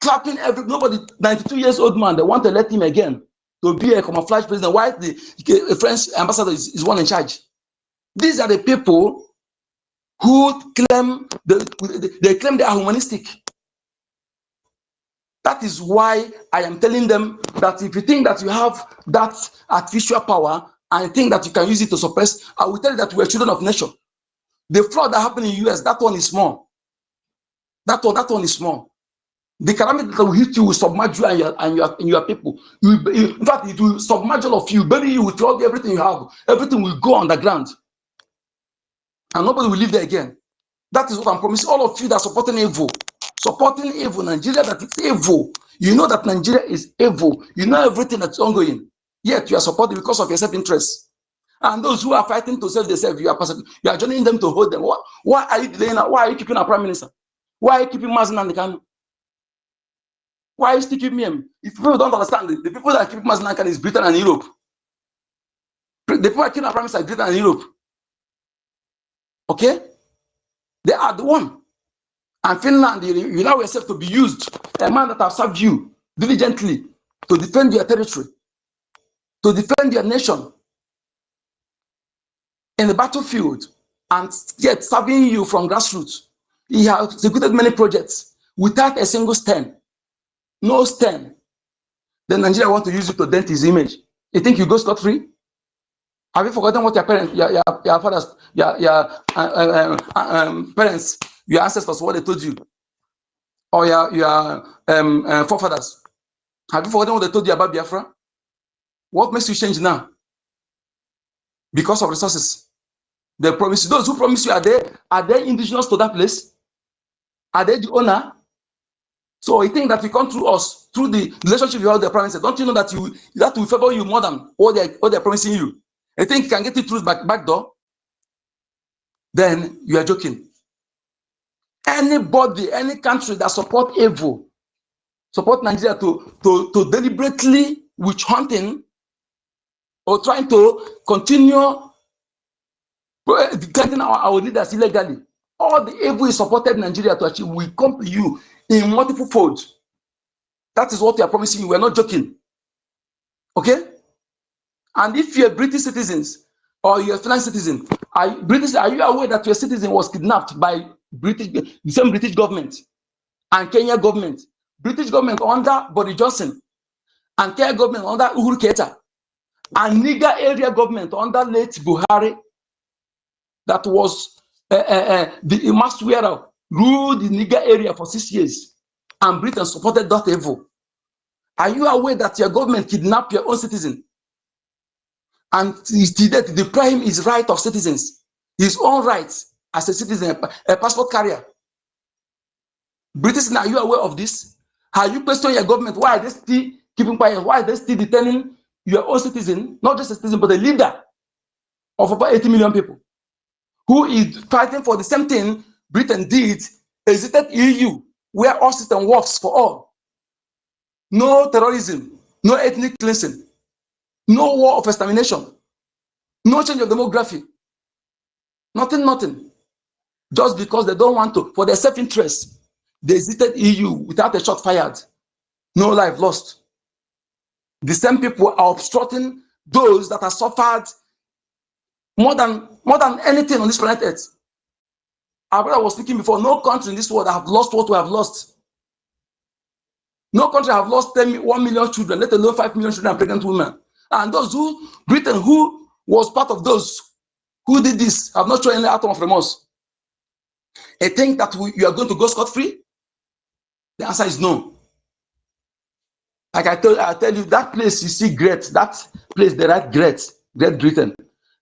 clapping nobody. 92 years old man. They want to let him again to be a camouflage president. Why the French ambassador is one in charge? These are the people who claim they claim they are humanistic. That is why I am telling them that if you think that you have that artificial power and you think that you can use it to suppress, I will tell you that we are children of nature. The fraud that happened in the US, that one is small. That one is small. The calamity that will hit you will submerge you and your people. In fact, it will submerge all of you, bury you with everything you have. Everything will go underground. And nobody will live there again. That is what I'm promising all of you that are supporting evil. Supporting evil, Nigeria that is evil. You know that Nigeria is evil. You know everything that's ongoing. Yet you are supporting because of your self-interest. And those who are fighting to save themselves, you are joining them to hold them. Why are you delaying? Why are you keeping our prime minister? Why are you keeping Mazen and the Kanu? Why are you still keeping him? If people don't understand it, the people that keep Mazen and Kanu is Britain and Europe. The people that keep our prime minister is Britain and Europe. Okay? They are the one. And Finland, you allow yourself to be used. A man that has served you diligently to defend your territory, to defend your nation in the battlefield, and yet serving you from grassroots. He has executed many projects without a single stem. No stem. Then Nigeria want to use it to dent his image. You think you go scot-free? Have you forgotten what your parents, your fathers, your parents, your ancestors, what they told you? Or your forefathers? Have you forgotten what they told you about Biafra? What makes you change now? Because of resources. They promise you. Those who promise you, are they indigenous to that place? Are they the owner? So you think that you come through us, through the relationship you have with the promises, don't you know that that will favor you more than what they're promising you? You think you can get it through back door? Then you are joking. Anybody, any country that support evil, support Nigeria to deliberately witch hunting or trying to continue getting our leaders illegally. All the evil is supported Nigeria to achieve will come to you in multiple folds. That is what we are promising you. We're not joking. Okay? And if you're British citizens or you're a Finland citizen, are you aware that your citizen was kidnapped by the same British government? and Kenya government, British government under Boris Johnson, and Kenya government under Uhuru Kenyatta, and Niger area government under late Buhari, that was the mass wearer, ruled the Niger area for 6 years, and Britain supported that evil. Are you aware that your government kidnapped your own citizen and deprive him his right of citizens, his own rights as a citizen, a passport carrier? British, are you aware of this? Have you questioned your government? Why are they still keeping quiet? Why are they still detaining your own citizen, not just a citizen, but a leader of about 80 million people, who is fighting for the same thing Britain did, exited EU, where all system works for all. No terrorism, no ethnic cleansing, no war of extermination, no change of demography, nothing. Just because they don't want to, for their self-interest, they exited EU without a shot fired, no life lost. The same people are obstructing those that have suffered more than anything on this planet Earth. Our brother was speaking before, no country in this world have lost what we have lost. No country have lost 1 million children, let alone 5 million children and pregnant women. And those who, Britain, who was part of those who did this, have not shown any atom of remorse. I think that you are going to go scot-free? The answer is no. Like I tell you, that place you see great, that place they write Great Britain.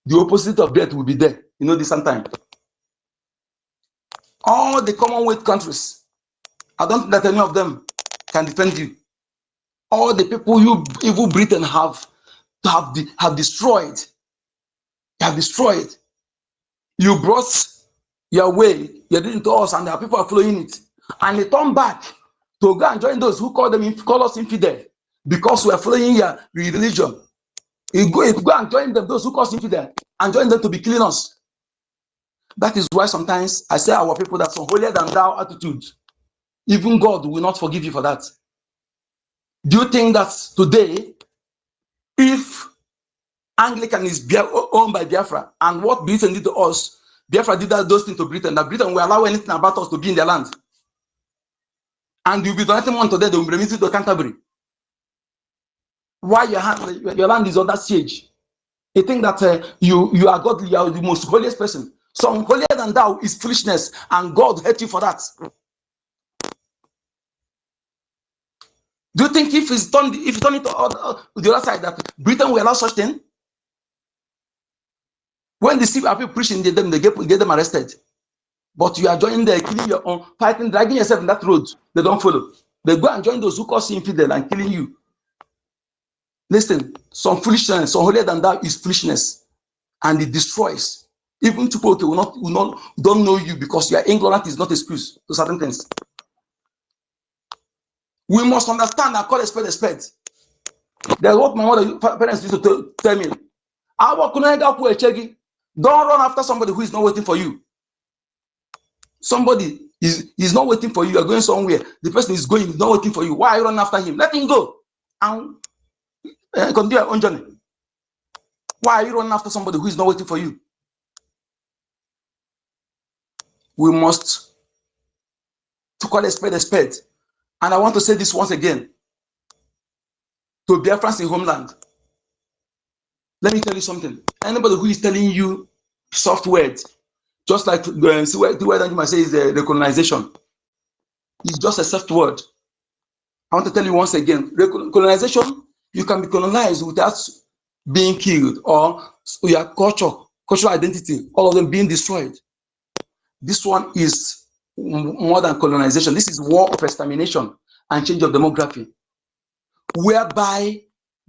The opposite of great will be there. You know this sometime. All the Commonwealth countries, I don't think that any of them can defend you. All the people you evil Britain have destroyed. Have destroyed. You brought your way, you're doing it to us, and the people are following it. And they turn back to go and join those who call us infidel because we are following your religion. You go and join them, those who call us infidel, and join them to be killing us. That is why sometimes I say our people that some holier than thou attitude, even God will not forgive you for that. Do you think that today, if Anglican is owned by Biafra, and what Britain did to us, Biafra did those things to Britain, that Britain will allow anything about us to be in their land? And you'll be donating one to them, they will remit it to Canterbury. Why your land is under siege? You think that you are godly, you are the most holiest person. Some holier than thou is foolishness, and God hate you for that. Do you think if you turn it to the other side, that Britain will allow such thing? When they see people preaching, they get them arrested. But you are joining there, killing your own, fighting, dragging yourself in that road. They don't follow. They go and join those who cause you infidel and killing you. Listen, some foolishness, some holier than thou is foolishness, and it destroys. Even people don't know you because your ignorance is not excuse to certain things. We must understand and call a spade a spade. That's what my mother parents used to tell me. Don't run after somebody who is not waiting for you. Somebody is not waiting for you. You are going somewhere. The person is going, is not waiting for you. Why are you running after him? Let him go and continue your own journey. Why are you running after somebody who is not waiting for you? We must to call a spade a spade. And I want to say this once again to BIAFRANS in homeland. Let me tell you something. Anybody who is telling you soft words, just like the word that you might say is recolonization, it's just a soft word. I want to tell you once again, colonization, you can be colonized without being killed, or your cultural identity, all of them being destroyed. This one is more than colonization. This is war of extermination and change of demography, whereby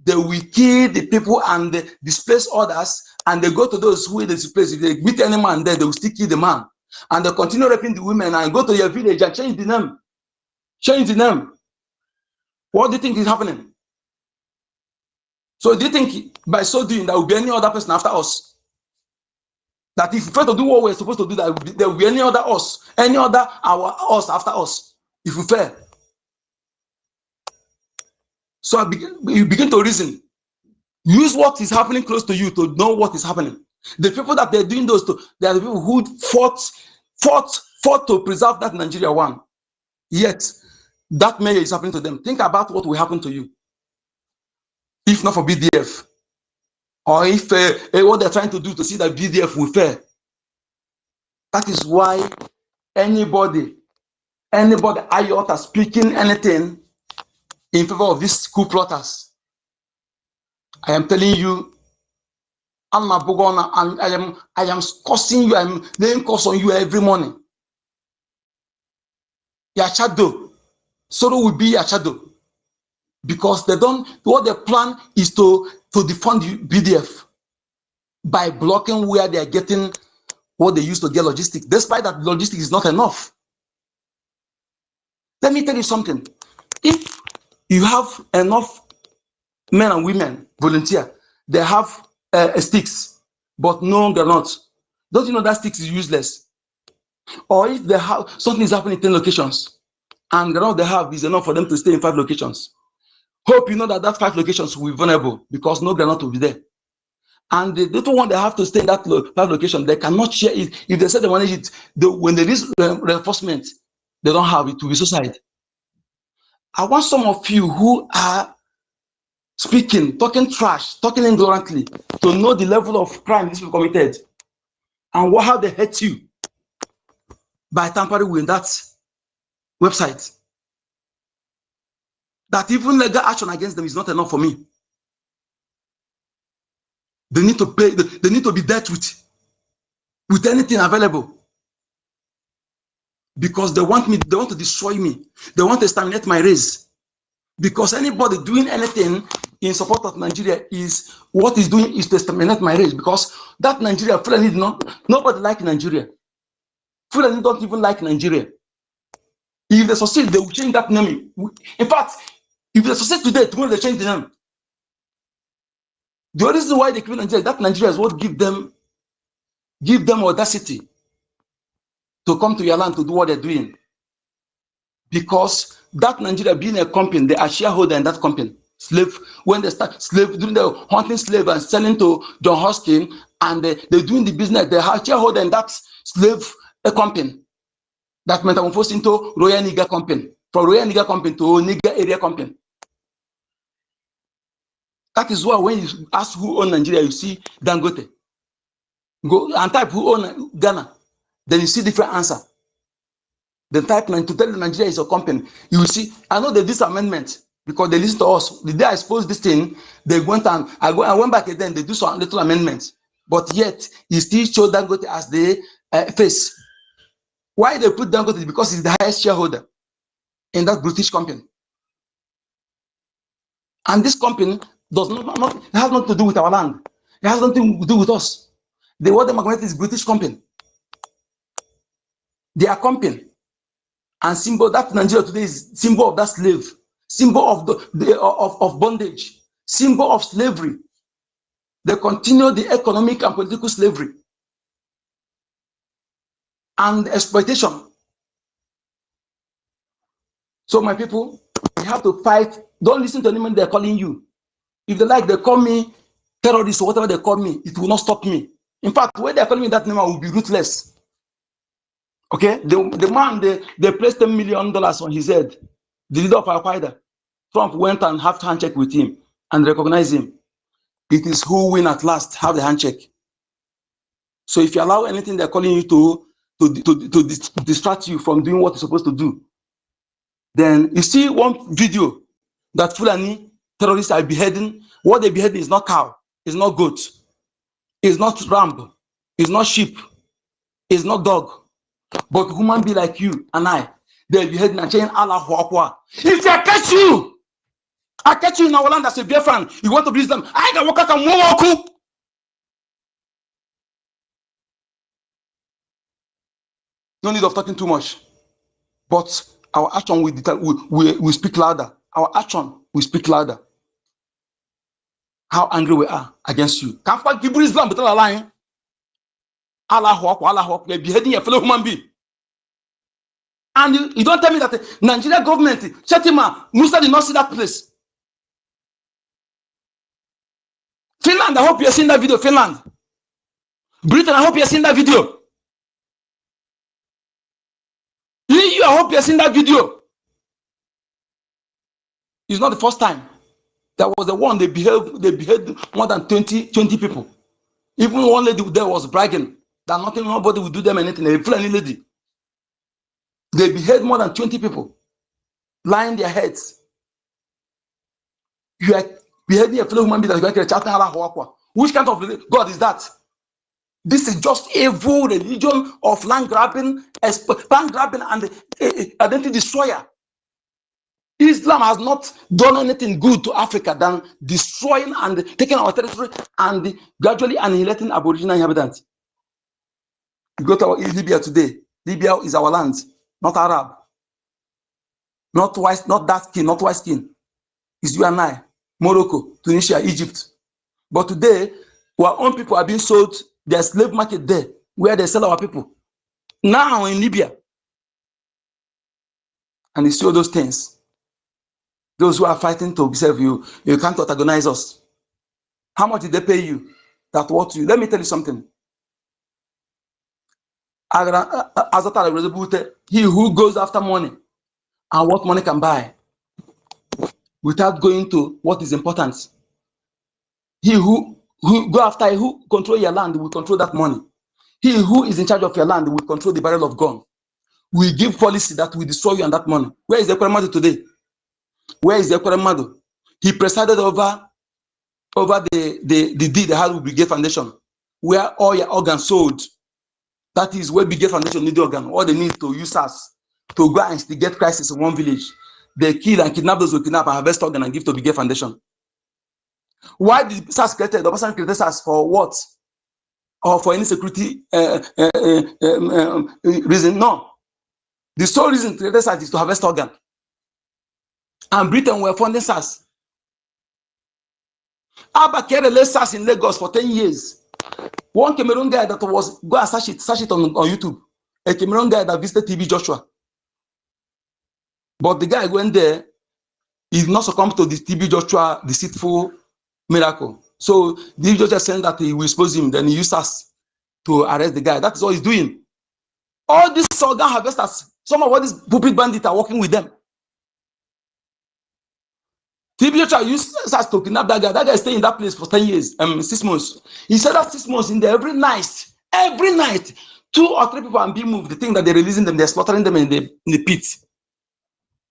they will kill the people and they displace others, and they go to those who they displace. If they meet any man there, they will still kill the man, and they continue raping the women and go to your village and change the name. Change the name. What do you think is happening? So do you think by so doing there will be any other person after us? That if we fail to do what we're supposed to do, there will be any other us, any other us after us, if we fail. So you begin to reason. Use what is happening close to you to know what is happening. The people that they're doing those to, they are the people who fought to preserve that Nigeria one. Yet, that mayor is happening to them. Think about what will happen to you if not for BDF, or if what they're trying to do to see that BDF will fail. That is why anybody iota speaking anything in favor of these coup plotters, I am telling you, Alma Bogona, I am cursing you, I'm laying curse on you every morning. Your shadow, sorrow will be your shadow. Because they don't, what they plan is to defund BDF by blocking where they are getting what they use to get logistics, despite that logistics is not enough. Let me tell you something. If you have enough men and women volunteer, they have sticks, but no, they're not. Don't you know that sticks is useless? Or if they have something is happening in 10 locations, and the amount they have is enough for them to stay in 5 locations. Hope you know that 5 locations will be vulnerable because no granite will be there. And the little one they have to stay in that 5 location, they cannot share it. If they say they manage it, when there is reinforcement, they don't have it, to be suicide. I want some of you who are speaking, talking trash, talking ignorantly, to know the level of crime these people committed and how they hate you by tampering with that website. That even legal action against them is not enough for me. They need to pay, they need to be dealt with anything available. Because they want to destroy me. They want to exterminate my race. Because anybody doing anything in support of Nigeria is what is doing is to exterminate my race. Because that Nigeria, Fulani nobody like Nigeria. Fulani don't even like Nigeria. If they succeed, they will change that name. In fact, if they succeed today, tomorrow they change the name. The reason why they kill Nigeria, that Nigeria is what give them audacity to come to your land to do what they're doing. Because that Nigeria being a company, they are shareholder in that company. When they start doing the hunting slave and selling to John Hoskin, and they're doing the business, they are shareholder in that slave company that metamorphosed into Royal Niger Company, from Royal Niger Company to Niger Area Company. That is why when you ask who owns Nigeria, you see Dangote. Go and type who owns Ghana, then you see different answer. The type to tell Nigeria is a company, you will see. I know they did some amendment because they listen to us. The day I exposed this thing, they went and I went back again. They do some little amendments, but yet he still showed Dangote as the face. Why they put Dangote? Because he's the highest shareholder in that British company, and this company does not it has nothing to do with our land. It has nothing to do with us. The water magnet is British company. They are company. And symbol that Nigeria today is symbol of that slave, symbol of of bondage, symbol of slavery. They continue the economic and political slavery and exploitation. So my people, we have to fight. Don't listen to anyone they're calling you. If they like, they call me terrorist or whatever they call me, it will not stop me. In fact, when they're calling me that name, I will be ruthless. Okay, the man they placed $10 million on his head, the leader of Al-Qaeda. Trump went and had handshake with him and recognized him. It is who win at last, have the handshake. So if you allow anything they're calling you to distract you from doing what you're supposed to do, then you see one video that Fulani terrorists are beheading. What they beheading is not cow, it's not goat, it's not ram, it's not sheep, it's not dog, but human being like you and I. They're beheading and saying Allahu Akbar. If I catch you in our land as a Biafran, you want to believe them? I can walk out and walk. No need of talking too much. But our action will speak louder. Our action will speak louder. How angry we are against you. Can't fight people Islam, but they're lying. Allahu Akbar, they're beheading a fellow human being. And you don't tell me that the Nigeria government, Shetima, Musa did not see that place. Finland, I hope you're seeing that video. Finland. Britain, I hope you're seeing that video. EU, I hope you're seeing that video. It's not the first time. There was the one they beheaded more than 20 people. Even one lady there was bragging that nobody would do them anything. A Fulani lady. They beheaded more than 20 people, lying their heads. You are beheading a fellow human being that you are chatting. Which kind of God is that? This is just evil religion of land grabbing and identity destroyer. Islam has not done anything good to Africa than destroying and taking our territory and gradually annihilating Aboriginal inhabitants. You go to Libya today. Libya is our land, not Arab, not white, not dark skin, not white skin. It's you and I, Morocco, Tunisia, Egypt. But today, our own people are being sold. There's slave market there where they sell our people. Now in Libya. And you see all those things. Those who are fighting to serve you, you can't antagonize us. How much did they pay you? That what you? Let me tell you something. He who goes after money and what money can buy without going to what is important. He who go after, who control your land will control that money. He who is in charge of your land will control the barrel of gun. We give policy that will destroy you and that money. Where is the Ekweremadu today? Where is the Ekweremadu? He presided over the deed they had with BRGIE Foundation, where all your organs sold. That is where BRGIE Foundation need the organ. All they need to use us to go and instigate crisis in one village. They kill and kidnap those who kidnap and harvest organ and give to BRGIE Foundation. Why did SARS created? The person created SARS for what? Or for any security reason? No. The sole reason created SARS is to harvest organ. And Britain were funding SARS. Abba Kere led SARS in Lagos for 10 years. One Cameroon guy that was, go and search it on YouTube. A Cameroon guy that visited TB Joshua. But the guy went there, he did not succumb to the TB Joshua deceitful miracle. So TB Joshua said that he will expose him, then he used us to arrest the guy. That is all he's doing. All these organ harvesters, some of all these pulpit bandits are working with them. TB Joshua used us to kidnap that guy. That guy stayed in that place for 10 years, 6 months. He said that 6 months in there every night, 2 or 3 people are being moved. They think that they're releasing them, they're slaughtering them in the pit.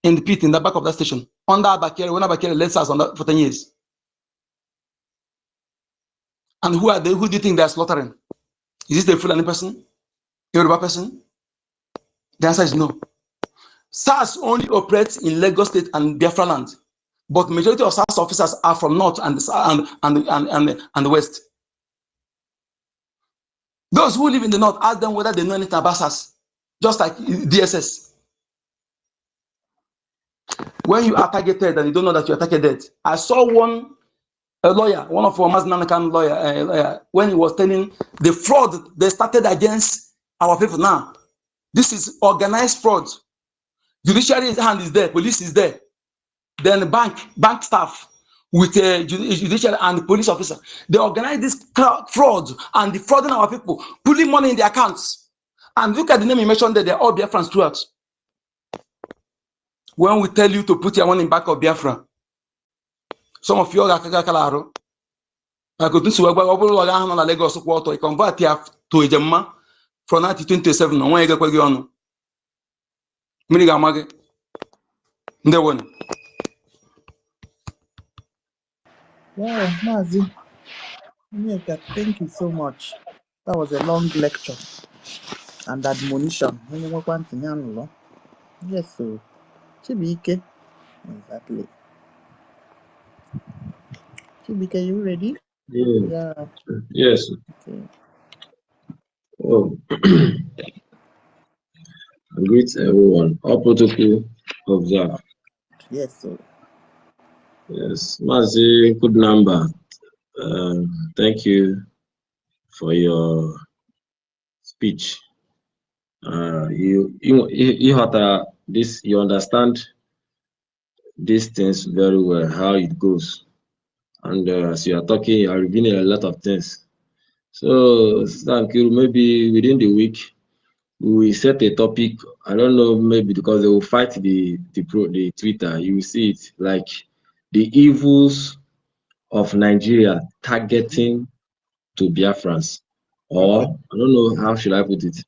In the pit, in the back of that station. Under Abakere, when Abakere led us on that for 10 years. And who are they? Who do you think they're slaughtering? Is this the Fulani person? Yoruba person? The answer is no. SARS only operates in Lagos State and Biafra land. But majority of SARS officers are from North and the West. Those who live in the North, ask them whether they know anything about SARS. Just like DSS. When you are targeted and you don't know that you are targeted. I saw a lawyer, one of our Maznanakan lawyer, when he was telling the fraud they started against our people now. This is organized fraud. Judiciary hand is there, police is there. Then bank staff with judiciary and police officer. They organize this fraud and defrauding our people, putting money in their accounts. And look at the name you mentioned there, they're all Biafrans throughout. When we tell you to put your money in back of Biafra, some of you are Kalaro. I could do so. Lagos water. You convert to a Gemma from 1927. When you get on Minigamag, the one. Wow, Mazi. Thank you so much. That was a long lecture and admonition. Yes, so Chibike. Exactly. Chibike, you ready? Yeah. Yeah. Yes. Okay. Oh. Greet everyone. All protocol observed. Yes, sir. Yes. Mazi, good number. Thank you for your speech. You had this. You understand these things very well, how it goes, and as you are talking, you are revealing a lot of things. So thank you. Maybe within the week, we set a topic. I don't know, maybe because they will fight the Twitter. You will see it like the evils of Nigeria targeting to Biafrans, or Okay. I don't know how should I put it.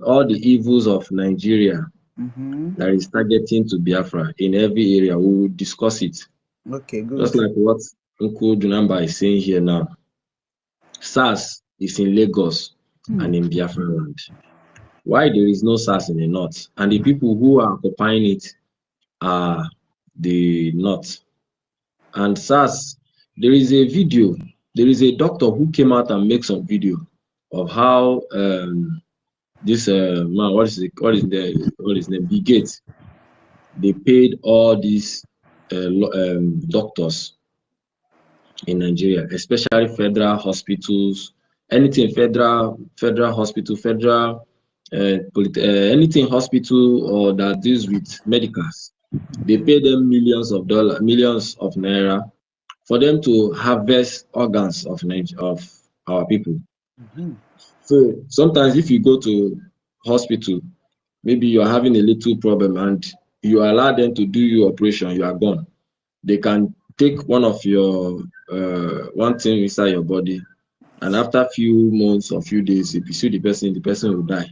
All the evils of Nigeria that is targeting to Biafra in every area. We will discuss it. Okay, Just good. like what Uncle Junamba is saying here now. SARS is in Lagos and in Biafra land. Why there is no SARS in the north? And the people who are occupying it are the north. And SARS, there is a video, there is a doctor who came out and make some video of how this man, what is his name? Bill Gates, they paid all these doctors in Nigeria, especially federal hospitals, anything federal hospital, anything hospital or that deals with medicals. They pay them millions of naira for them to harvest organs of our people. So sometimes if you go to hospital, maybe you're having a little problem and you allow them to do your operation, you are gone. They can take one of your one thing inside your body, and after few months or few days, if you see the person will die.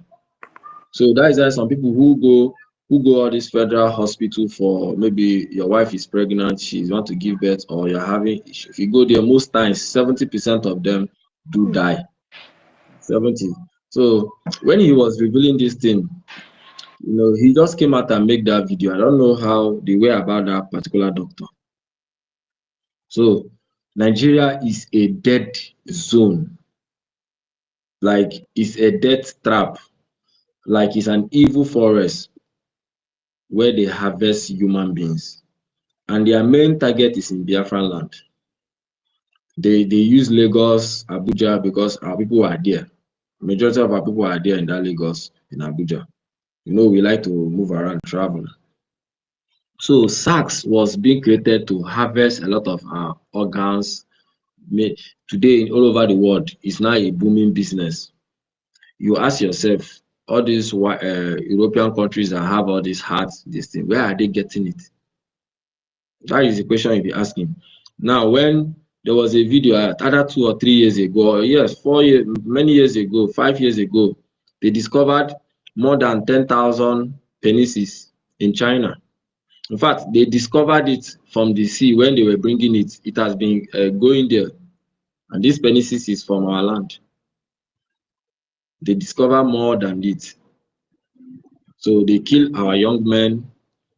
So that is why some people who go all this federal hospital for maybe your wife is pregnant, she want to give birth, or you're having, if you go there, most times 70% of them do die. 70. So when he was revealing this thing, he just came out and make that video. I don't know how they were about that particular doctor. So Nigeria is a dead zone, like it's a death trap, like it's an evil forest where they harvest human beings, and their main target is in Biafran land. They use Lagos, Abuja, because our people are there. Majority of our people are there in that Lagos, in Abuja. We like to move around, travel. So SARS was being created to harvest a lot of our organs. Today, all over the world, it's now a booming business. You ask yourself, all these European countries that have all these hearts, this thing, where are they getting it? That is the question you'll be asking. Now, when there was a video, either 2 or 3 years ago, or yes, 4 years, many years ago, 5 years ago, they discovered more than 10,000 penises in China. In fact, they discovered it from the sea when they were bringing it. It has been going there. And this penises is from our land. They discover more than it. So they kill our young men.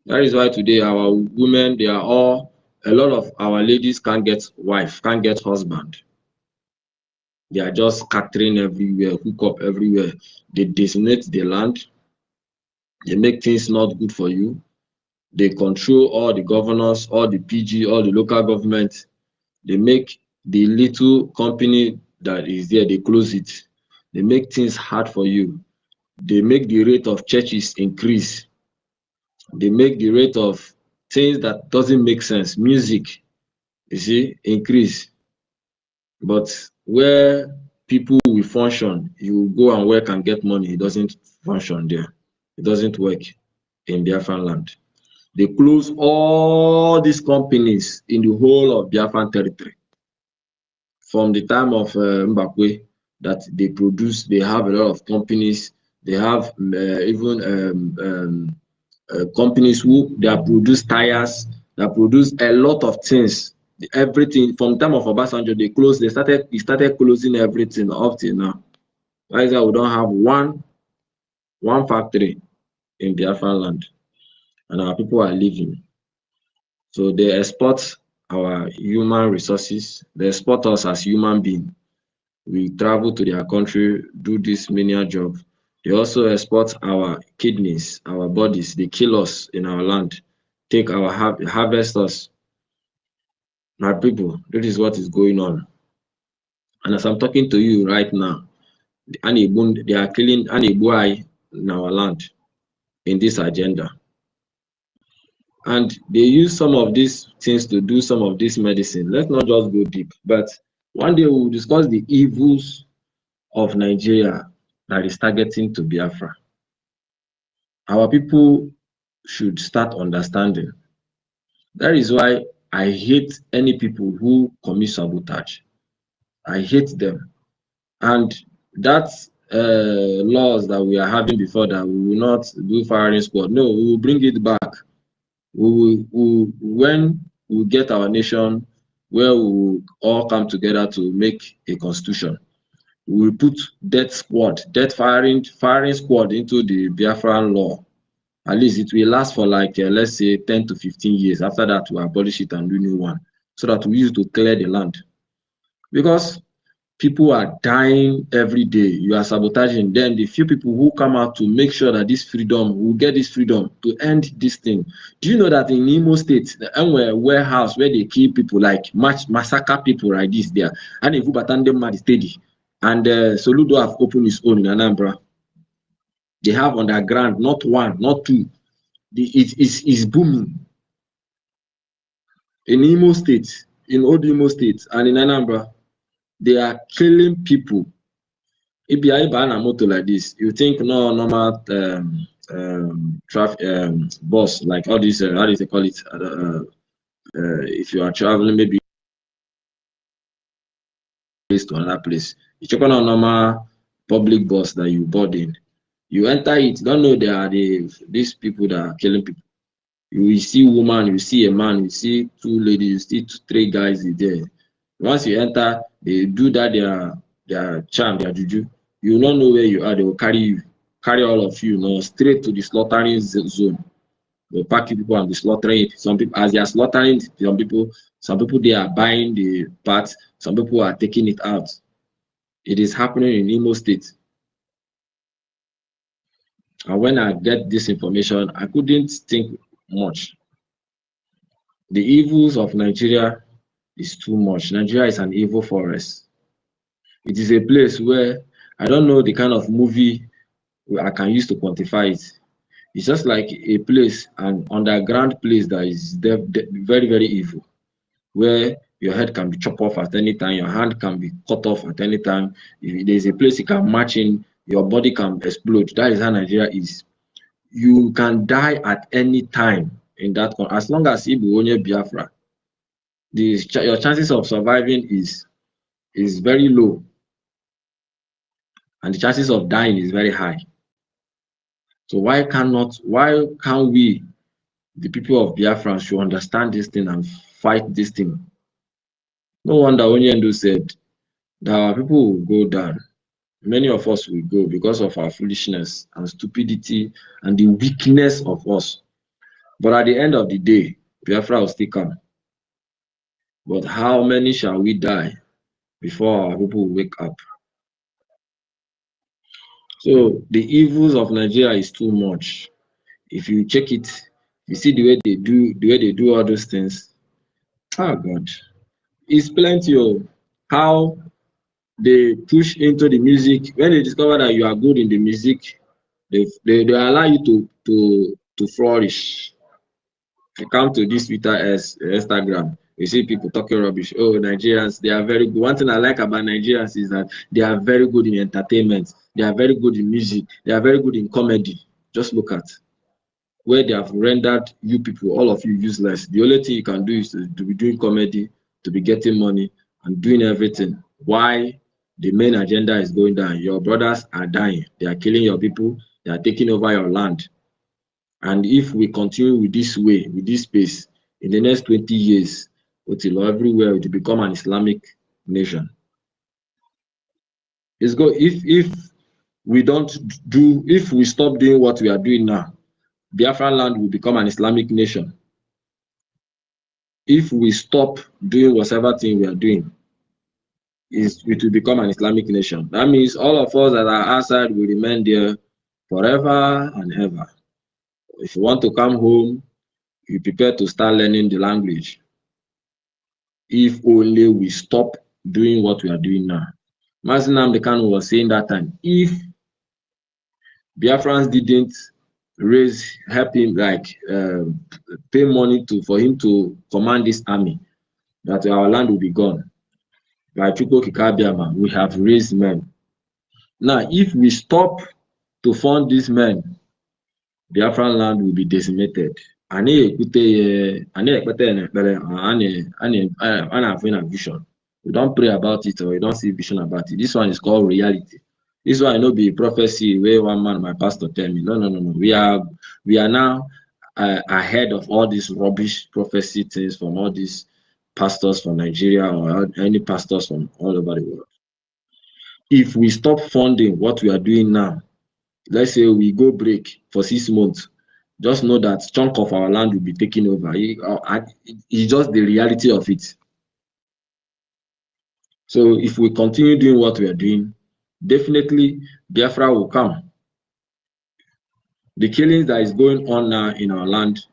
That is why today our women, a lot of our ladies can't get wife, can't get husband. They are just scattering everywhere, hook up everywhere. They decimate the land. They make things not good for you. They control all the governors, all the PG, all the local government. They make the little company that is there, they close it. They make things hard for you. They make the rate of churches increase. They make the rate of things that doesn't make sense, music, increase. But where people will function, you go and work and get money, it doesn't function there. It doesn't work in Biafran land. They close all these companies in the whole of Biafran territory. From the time of Mbakwe, that they have a lot of companies. They have even companies who produce tires, that produce a lot of things. Everything from the time of Obasanjo, he started closing everything up till now. That is why we don't have one factory in Biafran land, and our people are living. So they export our human resources, they export us as human beings. We travel to their country, do this menial job. They also export our kidneys, our bodies. They kill us in our land, take our harvest us. My people, this is what is going on. And as I'm talking to you right now, they are killing BRGIE in our land in this agenda. And they use some of these things to do some of this medicine. Let's not just go deep, but one day we'll discuss the evils of Nigeria that is targeting to Biafra. Our people should start understanding That is why I hate any people who commit sabotage. I hate them. And that laws that we are having before that we will not do firing squad. No, we will bring it back. When we get our nation where we will all come together to make a constitution, we will put death firing squad into the Biafran law. At least it will last for like let's say 10 to 15 years. After that, we abolish it and do new one, so that we use to clear the land. Because people are dying every day. You are sabotaging. Then the few people who come out to make sure that this freedom, will get this freedom to end this thing. Do you know that in Imo State, the warehouse where they kill people, like massacre people like this there, and if you batande mad steady, and Soludo have opened his own in Anambra. They have underground, not one, not two. It is booming in Imo State, in Old Imo State, and in Anambra. They are killing people. If you are on a motor like this, you think no normal traffic bus, like all these how do they call it? If you are traveling maybe place to another place, you check on a normal public bus that you board in. You enter it, don't know they are these people that are killing people. You will see woman, you see a man, you see two ladies, you see three guys there. Once you enter, they do that their charm, their juju. You will not know where you are. They will carry all of you, straight to the slaughtering zone. They will pack people and be slaughtering it. Some people, as they are slaughtering, some people they are buying the parts. Some people are taking it out. It is happening in Imo State. And when I get this information, I couldn't think much. The evils of Nigeria is too much. Nigeria is an evil forest. It is a place where I don't know the kind of movie I can use to quantify it. It's just like a place, an underground place that is very, very evil, where your head can be chopped off at any time, your hand can be cut off at any time. If there's a place you can march in, your body can explode. That is how Nigeria is. You can die at any time in that country. As long as you only Biafra, your chances of surviving is very low, and the chances of dying is very high. So why can't we, the people of Biafra, should understand this thing and fight this thing? No wonder Onyendo said that our people will go down. Many of us will go because of our foolishness and stupidity and the weakness of us. But at the end of the day, Biafra will still come. But how many shall we die before our people wake up? So the evils of Nigeria is too much. If you check it, you see the way they do all those things. Oh God, it's plenty of how they push into the music. When they discover that you are good in the music, they allow you to flourish. You come to this Twitter as Instagram, you see people talking rubbish. Oh, Nigerians, they are very good. One thing I like about Nigerians is that they are very good in entertainment. They are very good in music. They are very good in comedy. Just look at where they have rendered you people, all of you, useless. The only thing you can do is to be doing comedy, to be getting money, and doing everything. Why the main agenda is going down? Your brothers are dying. They are killing your people. They are taking over your land. And if we continue with this way, with this pace, in the next 20 years, until everywhere to become an Islamic nation. It's go if we stop doing what we are doing now, Biafran land will become an Islamic nation. If we stop doing whatever thing we are doing, it will become an Islamic nation. That means all of us that are outside will remain there forever and ever. If you want to come home, you prepare to start learning the language. If only we stop doing what we are doing now. Mazinam Dekano was saying that time, if Biafrans didn't help him, like pay money for him to command this army, that our land will be gone. By Chuko Kikabiama, we have raised men. Now, if we stop to fund these men, Biafran land will be decimated. Ani ekute ani ekpete na ekpere ani have a vision. We don't pray about it or we don't see vision about it. This one is called reality. This one no be prophecy where one man, my pastor, tell me. No. We are now ahead of all these rubbish prophecy things from all these pastors from Nigeria or any pastors from all over the world. If we stop funding what we are doing now, let's say we go break for 6 months, just know that chunk of our land will be taken over. It's just the reality of it. So if we continue doing what we are doing, definitely Biafra will come. The killings that is going on now in our land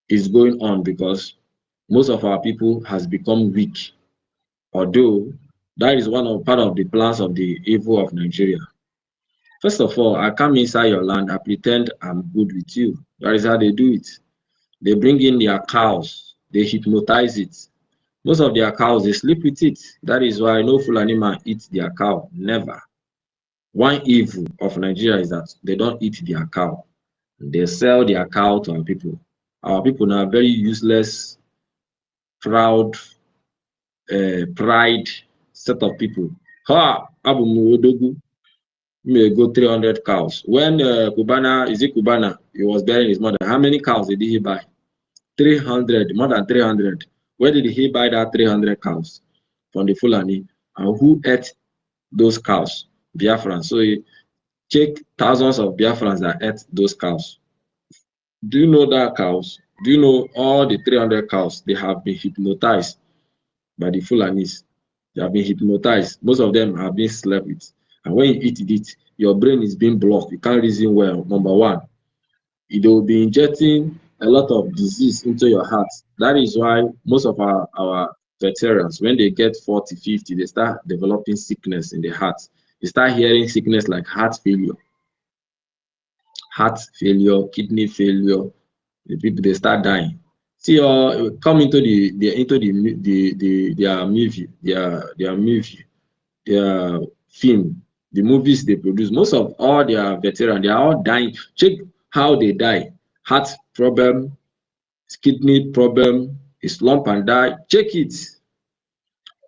is going on because most of our people has become weak. Although that is part of the plans of the evil of Nigeria. First of all, I come inside your land, I pretend I'm good with you. That is how they do it. They bring in their cows, they hypnotize it. Most of their cows, they sleep with it. That is why no Fulani man eats their cow, never. One evil of Nigeria is that they don't eat their cow. They sell their cow to our people. Our people now are very useless, proud, pride set of people. Ha! Abu Muwodogu may go 300 cows. When Kubana, he was burying his mother, how many cows did he buy? 300, more than 300. Where did he buy that 300 cows? From the Fulani. And who ate those cows? Biafrans. So he check thousands of Biafrans that ate those cows. Do you know that cows? Do you know all the 300 cows? They have been hypnotized by the Fulanis. They have been hypnotized. Most of them have been slept with. And when you eat it, your brain is being blocked. You can't reason well. Number one, it will be injecting a lot of disease into your heart. That is why most of our veterans, when they get 40, 50, they start developing sickness in the heart. They start hearing sickness like heart failure, kidney failure. The people, they start dying. See, come into their film, the movies they produce. Most of all their veterans, they are all dying. Check how they die. Heart problem, kidney problem, slump and die. Check it.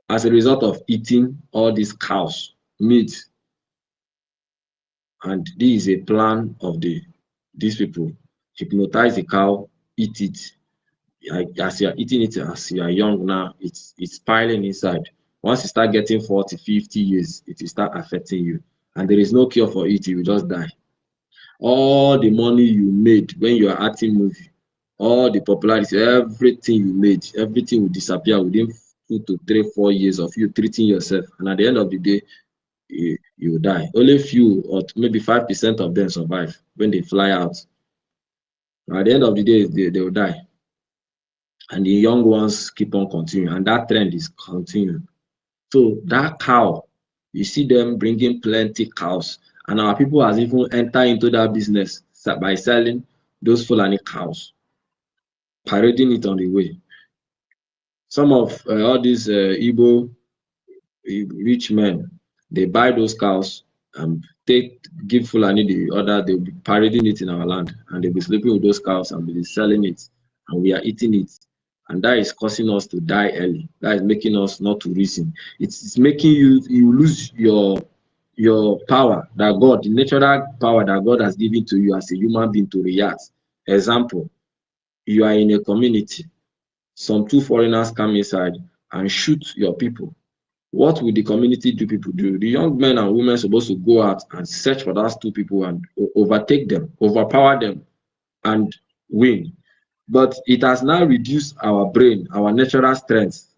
As a result of eating all these cows, meat. And this is a plan of these people. Hypnotize the cow, eat it. As you are eating it, as you are young now, it's piling inside. Once you start getting 40, 50 years, it will start affecting you. And there is no cure for it, you will just die. All the money you made when you are acting movie, all the popularity, everything you made, everything will disappear within 2 to 3, 4 years of you treating yourself. And at the end of the day, you will die. Only few or maybe 5% of them survive when they fly out. At the end of the day, they will die. And the young ones keep on continuing, and that trend is continuing. So that cow, you see them bringing plenty cows, and our people has even entered into that business by selling those Fulani cows, parading it on the way. Some of all these Igbo rich men, they buy those cows and give Fulani the order. They'll be parading it in our land, and they'll be sleeping with those cows and be selling it, and we are eating it. And that is causing us to die early. That is making us not to reason. It's making you lose your power that God, the natural power that God has given to you as a human being to react. Example, you are in a community. Some 2 foreigners come inside and shoot your people. What will the community people do? The young men and women are supposed to go out and search for those 2 people and overtake them, overpower them, and win. But it has now reduced our brain, our natural strength,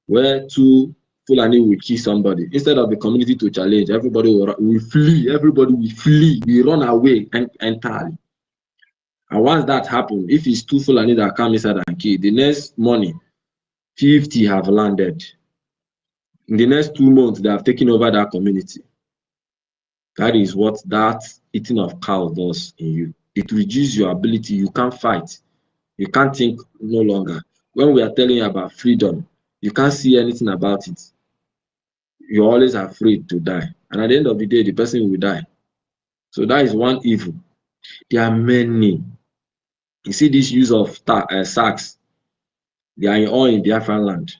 where 2 Fulani will kill somebody. Instead of the community to challenge, everybody will flee. Everybody will flee. We run away entirely. And once that happens, if it's 2 Fulani that come inside and kill, the next morning, 50 have landed. In the next 2 months, they have taken over that community. That is what that eating of cows does in you. It reduces your ability. You can't fight. You can't think no longer. When we are telling you about freedom, you can't see anything about it. You're always afraid to die. And at the end of the day, the person will die. So that is one evil. There are many. You see this use of sacks. They are all in Biafran land.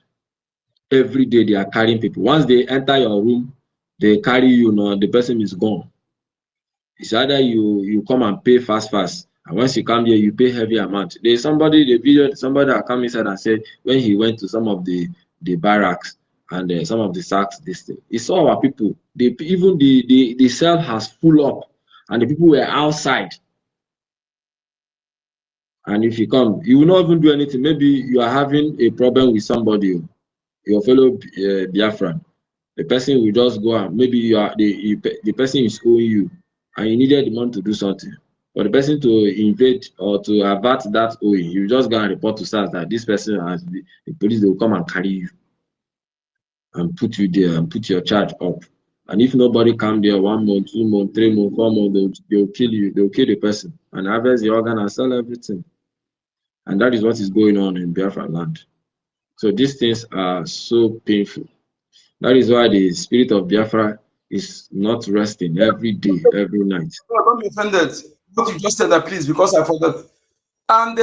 Every day they are carrying people. Once they enter your room, they carry you. Now the person is gone. It's either you come and pay fast, and once you come here, you pay heavy amount. There's somebody that come inside and said when he went to some of the barracks and some of the sacks, this thing, he saw our people. Even the cell has full up, and the people were outside. And if you come, you will not even do anything. Maybe you are having a problem with somebody, your fellow Biafran. The person will just go and maybe the person is owing you, and you needed the money to do something. For the person to invade or to avert that owing, you just go and report to SARS that this person has the police. They will come and carry you and put you there and put your charge up. And if nobody come there 1 month, 2 months, 3 months, 4 months, they will kill you. They will kill the person and harvest the organ and sell everything. And that is what is going on in Biafra land. So these things are so painful. That is why the spirit of Biafra is not resting every day, every night. Don't be offended. What you just said that, please, because I forgot. And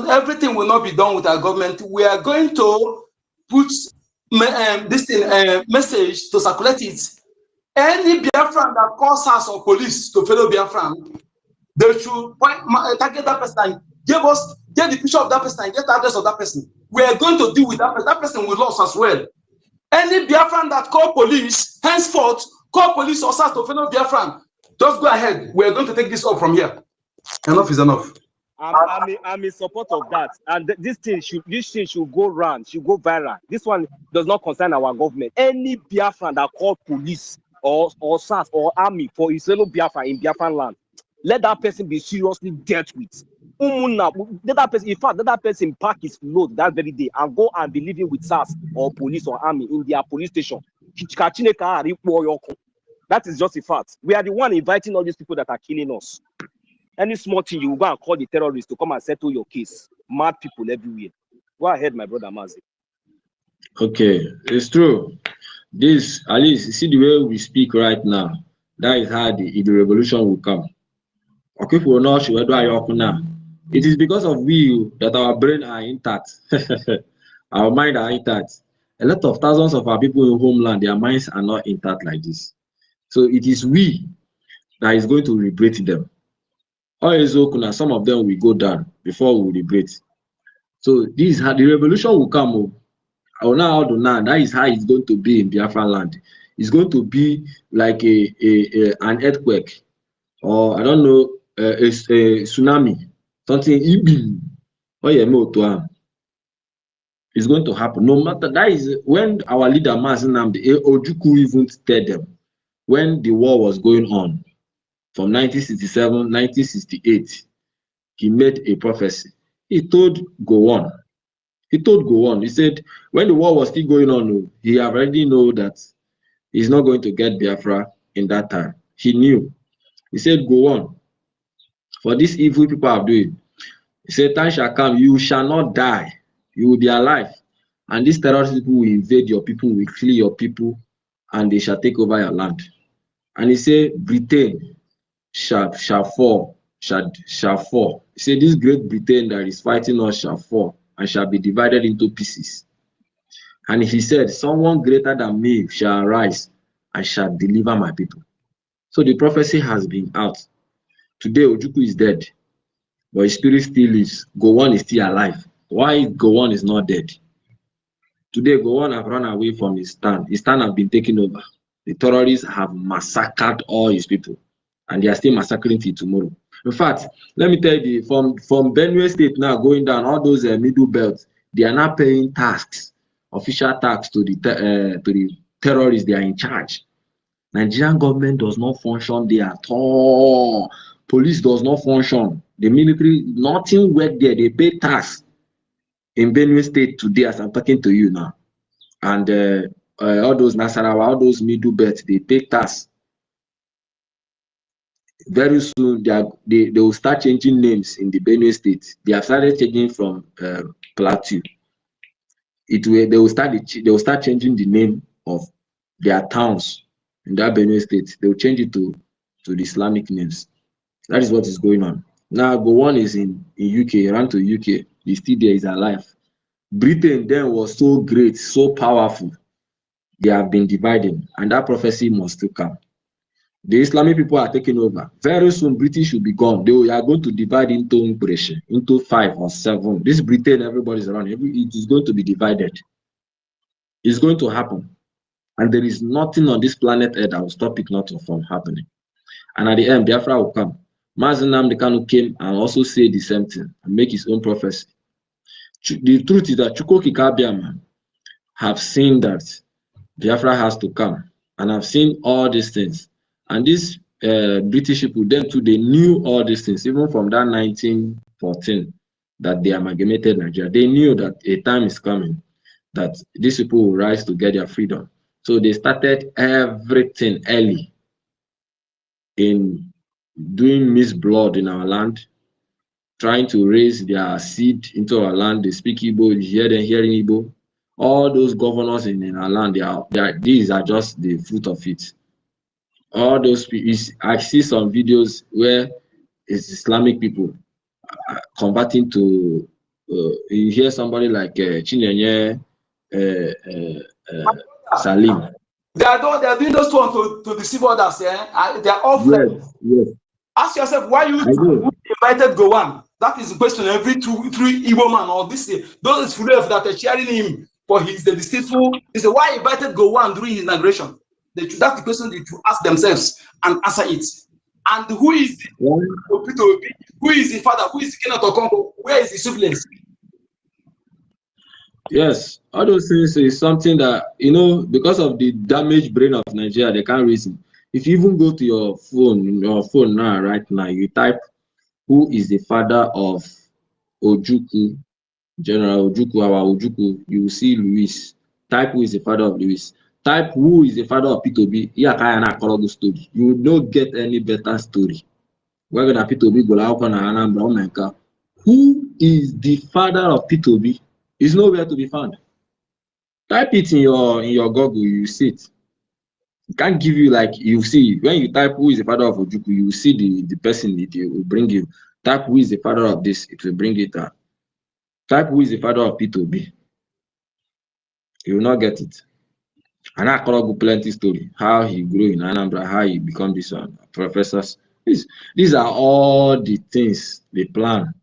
everything will not be done with our government. We are going to put this message to circulate it. Any Biafran that calls us or police to fellow Biafran, they should target that person and get the picture of that person and get the address of that person. We are going to deal with that person. That person will lose as well. Any Biafran that call police, henceforth, call police or SARS to fellow Biafran, just go ahead. We are going to take this up from here. Enough is enough. I'm in support of that, and this thing should go round, should go viral. This one does not concern our government. Any Biafran that call police or SARS or army for his fellow Biafra in Biafran land, let that person be seriously dealt with. Let that person, in fact, let that person pack his load that very day and go and be living with SARS or police or army in their police station. That is just a fact. We are the one inviting all these people that are killing us. Any small thing, you will go and call the terrorists to come and settle your case. Mad people everywhere. Go ahead, my brother Mazi. Okay, it's true. This, at least, you see the way we speak right now, that is how the revolution will come. Okay, for now, it is because of we that our brain are intact. Our mind are intact. A lot of thousands of our people in homeland, their minds are not intact like this. So it is we that is going to liberate them. Some of them will go down before we liberate. So this is how the revolution will come. That is how it's going to be in Biafra land. It's going to be like an earthquake, or I don't know, a tsunami, something. It's going to happen. No matter, that is when our leader Mazinamdi Ojukwu even told them when the war was going on from 1967, 1968. He made a prophecy. He told Gowon. He said, when the war was still going on, he already know that he's not going to get Biafra in that time. He knew. He said, go on. For this evil people are doing. He said, time shall come, you shall not die. You will be alive. And these terrorist people will invade your people, will kill your people, and they shall take over your land. And he said, Britain shall fall. Shall fall. He said, this great Britain that is fighting us shall fall and shall be divided into pieces. And he said, someone greater than me shall arise and shall deliver my people. So the prophecy has been out. Today, Ojukwu is dead, but his spirit still lives. Gowon is still alive. Why Gowon is not dead? Today, Gowon have run away from his stand. His stand have been taken over. The terrorists have massacred all his people, and they are still massacring till tomorrow. In fact, let me tell you, from Benue State now going down, all those middle belts, they are not paying tax, official tax to the terrorists. They are in charge. Nigerian government does not function there at all. Police does not function. The military, nothing work there. They pay tax in Benue State today as I'm talking to you now. And all those Nasarawa, all those middle belts, they pay tax. Very soon, they will start changing names in the Benue State. They have started changing from Plateau. They will start changing the name of their towns in that Benue State. They will change it to the Islamic names. That is what is going on. Now Gowon is in UK, he ran to UK, he's still there, he's alive. Britain then was so great, so powerful. They have been dividing, and that prophecy must still come. The Islamic people are taking over. Very soon, British will be gone. They are going to divide into 5 or 7. This Britain, everybody's around. It is going to be divided. It's going to happen. And there is nothing on this planet Earth that will stop it not from happening. And at the end, Biafra will come. Mazi Nnamdi Kanu came and also said the same thing and make his own prophecy. The truth is that Chukwu Okike Abiama have seen that Biafra has to come, and I've seen all these things. And these British people, then too, they knew all these things, even from that 1914 that they amalgamated Nigeria. They knew that a time is coming that these people will rise to get their freedom. So they started everything early in doing mixed blood in our land, trying to raise their seed into our land. They speak Igbo, you hear them hearing Igbo. All those governors in our land, these are just the fruit of it. All those people, I see some videos where it's Islamic people converting to, you hear somebody like Chinenye Salim. They are doing those ones to deceive others. They are all friends. Yes. Ask yourself why you invited Gowon. That is the question every three Igbo man or this those Fulef that are cheering him for the deceitful. They say why invited Gowon during his inauguration. That's the question they should ask themselves and answer it. And who is the who is the father? Who is the Kenneth Okonkwo? Where is the siblings? Yes, all those things is something that, because of the damaged brain of Nigeria, they can't reason. If you even go to your phone now, right now, you type, who is the father of Ojukwu, General Ojukwu, our Ojukwu, you will see Louis. Type who is the father of Louis. Type who is the father of P2B. Story. You will not get any better story. We're gonna P2B go out on Anambra, oh my God. Who is the father of P2B? Is nowhere to be found. Type it in your Google, you see it. It can't give you you see when you type who is the father of Ojukwu, you see the person it will bring you. Type who is the father of this, it will bring it out. Type who is the father of P2B. You will not get it. And I call plenty story. How he grew in Anambra, how he become this one. Professors. These are all the things they plan.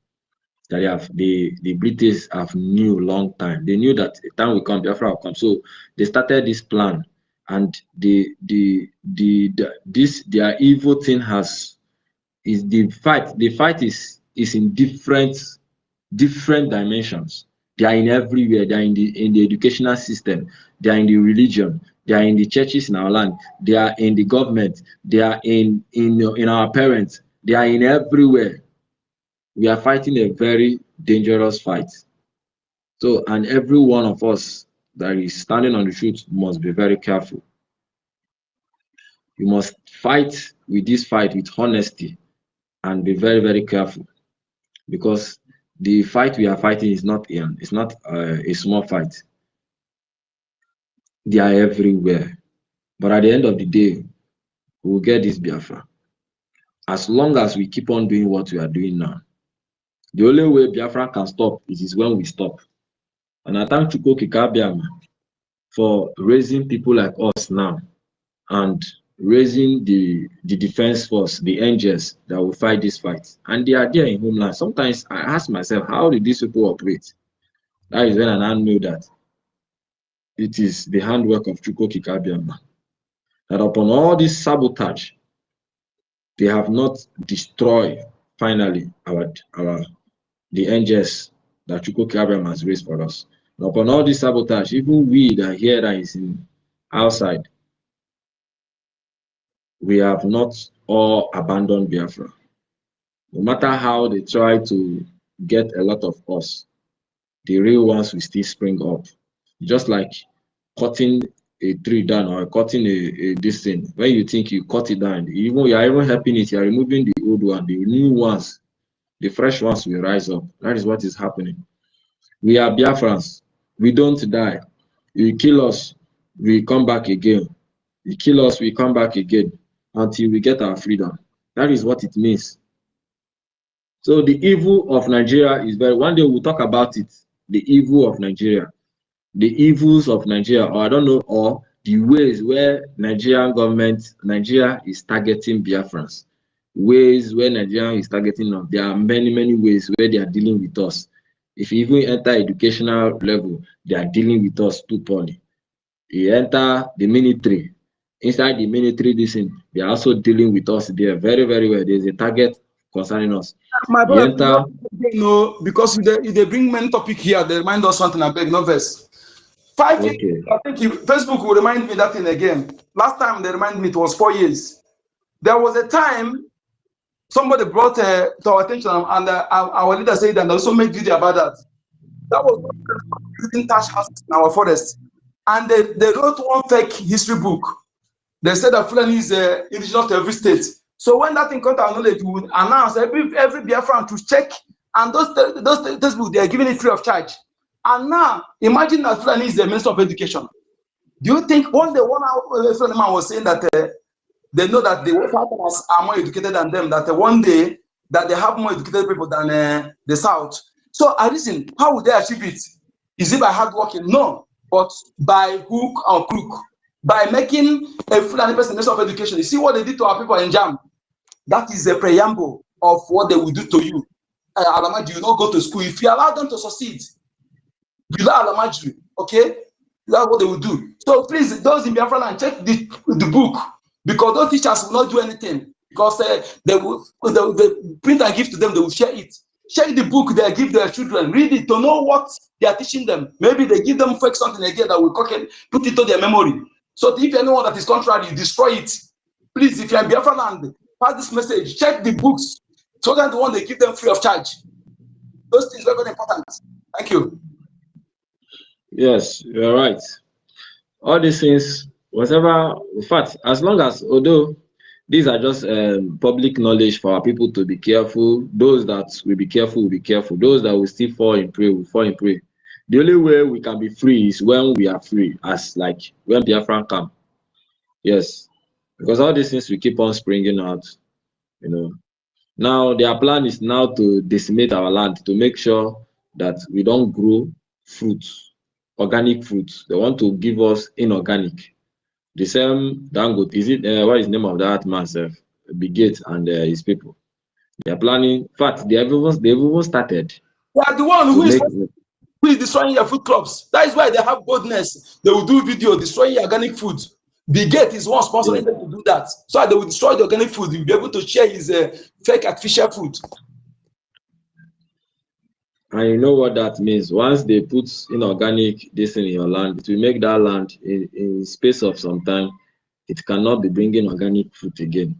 That the British have knew long time. They knew that the time will come, Biafra will come. So they started this plan, and their evil thing is the fight. The fight is in different dimensions. They are in everywhere. They are in the educational system. They are in the religion. They are in the churches in our land. They are in the government. They are in our parents. They are in everywhere. We are fighting a very dangerous fight. So, and every one of us that is standing on the truth must be very careful. You must fight with this fight with honesty and be very, very careful, because the fight we are fighting is not a small fight. They are everywhere. But at the end of the day, we will get this Biafra. As long as we keep on doing what we are doing now. The only way Biafra can stop is when we stop. And I thank Chukwu Okike Abiama for raising people like us now and raising the defense force, the angels that will fight this fight. And they are there in homeland. Sometimes I ask myself, how did these people operate? That is when I now know that it is the handwork of Chukwu Okike Abiama. That upon all this sabotage, they have not destroyed finally the angels that Chukwu Okike Abiama has raised for us. And upon all this sabotage, even we that here that is outside, we have not all abandoned Biafra. No matter how they try to get a lot of us, the real ones will still spring up. Just like cutting a tree down or cutting this thing. When you think you cut it down, you are even helping it, you are removing the old one, the new ones, the fresh ones will rise up. That is what is happening. We are Biafrans. We don't die. You kill us, we come back again. You kill us, we come back again until we get our freedom. That is what it means. So the evil of Nigeria is very, one day we'll talk about it, the evil of Nigeria, the evils of Nigeria, or I don't know, or the ways where Nigerian government, Nigeria is targeting Biafrans, ways where Nigeria is targeting them. There are many, many ways where they are dealing with us. If you even enter educational level, they are dealing with us too poorly. You enter the military, inside the military, they are also dealing with us there very, very well. There's a target concerning us. My You brother, enter, because if they bring main topic here, they remind us something. I beg, no verse. 5 years, okay. I think Facebook will remind me that thing again. Last time they remind me, it was 4 years. There was a time somebody brought to our attention, and our leader said, and also made video about that. That was building thatch houses in our forest, and they wrote one fake history book. They said that Fulani is indigenous to every state. So when that thing comes to our knowledge, we would announce every Biafran to check, and those textbooks, they are giving it free of charge. And now imagine that Fulani is the Minister of Education. Do you think one day Fulani man was saying that they know that the Southerners are more educated than them, that one day that they have more educated people than the South? So I reason, how would they achieve it? Is it by hard working? No, but by hook or crook. By making a Fulani person Minister of Education. You see what they did to our people in Jam? That is a preamble of what they will do to you. Alamajiri, you not go to school. If you allow them to succeed, you allow Alamajiri, okay? That's what they will do. So please, those in Biafra land, check the book, because those teachers will not do anything, because they print and give to them, they will share it. Check the book they give their children, read it to know what they are teaching them. Maybe they give them fake something again that will put it to their memory. So if anyone that is contrary, you destroy it. Please, if you are in Biafra land, pass this message, check the books, so that the one they give them free of charge. Those things are very important. Thank you. Yes, you're right. All these things, whatever, in fact, as long as, although these are just public knowledge for our people to be careful, those that will be careful will be careful. Those that will still fall in prey will fall in prey. The only way we can be free is when we are free, as like when Biafran come. Yes, because all these things will keep on springing out, you know. Now, their plan is now to decimate our land to make sure that we don't grow fruits, organic fruits. They want to give us inorganic. The same Dangote, is it, what is the name of that man, Brigade and his people? They are planning, in fact, they've even started. They are the one who is destroying your food crops. That is why they have boldness. They will do video destroying organic food. The gate is one sponsoring them to do that. So they will destroy the organic food. You'll be able to share his fake artificial food. And you know what that means. Once they put inorganic this in your land, it will make that land in space of some time, it cannot be bringing organic food again.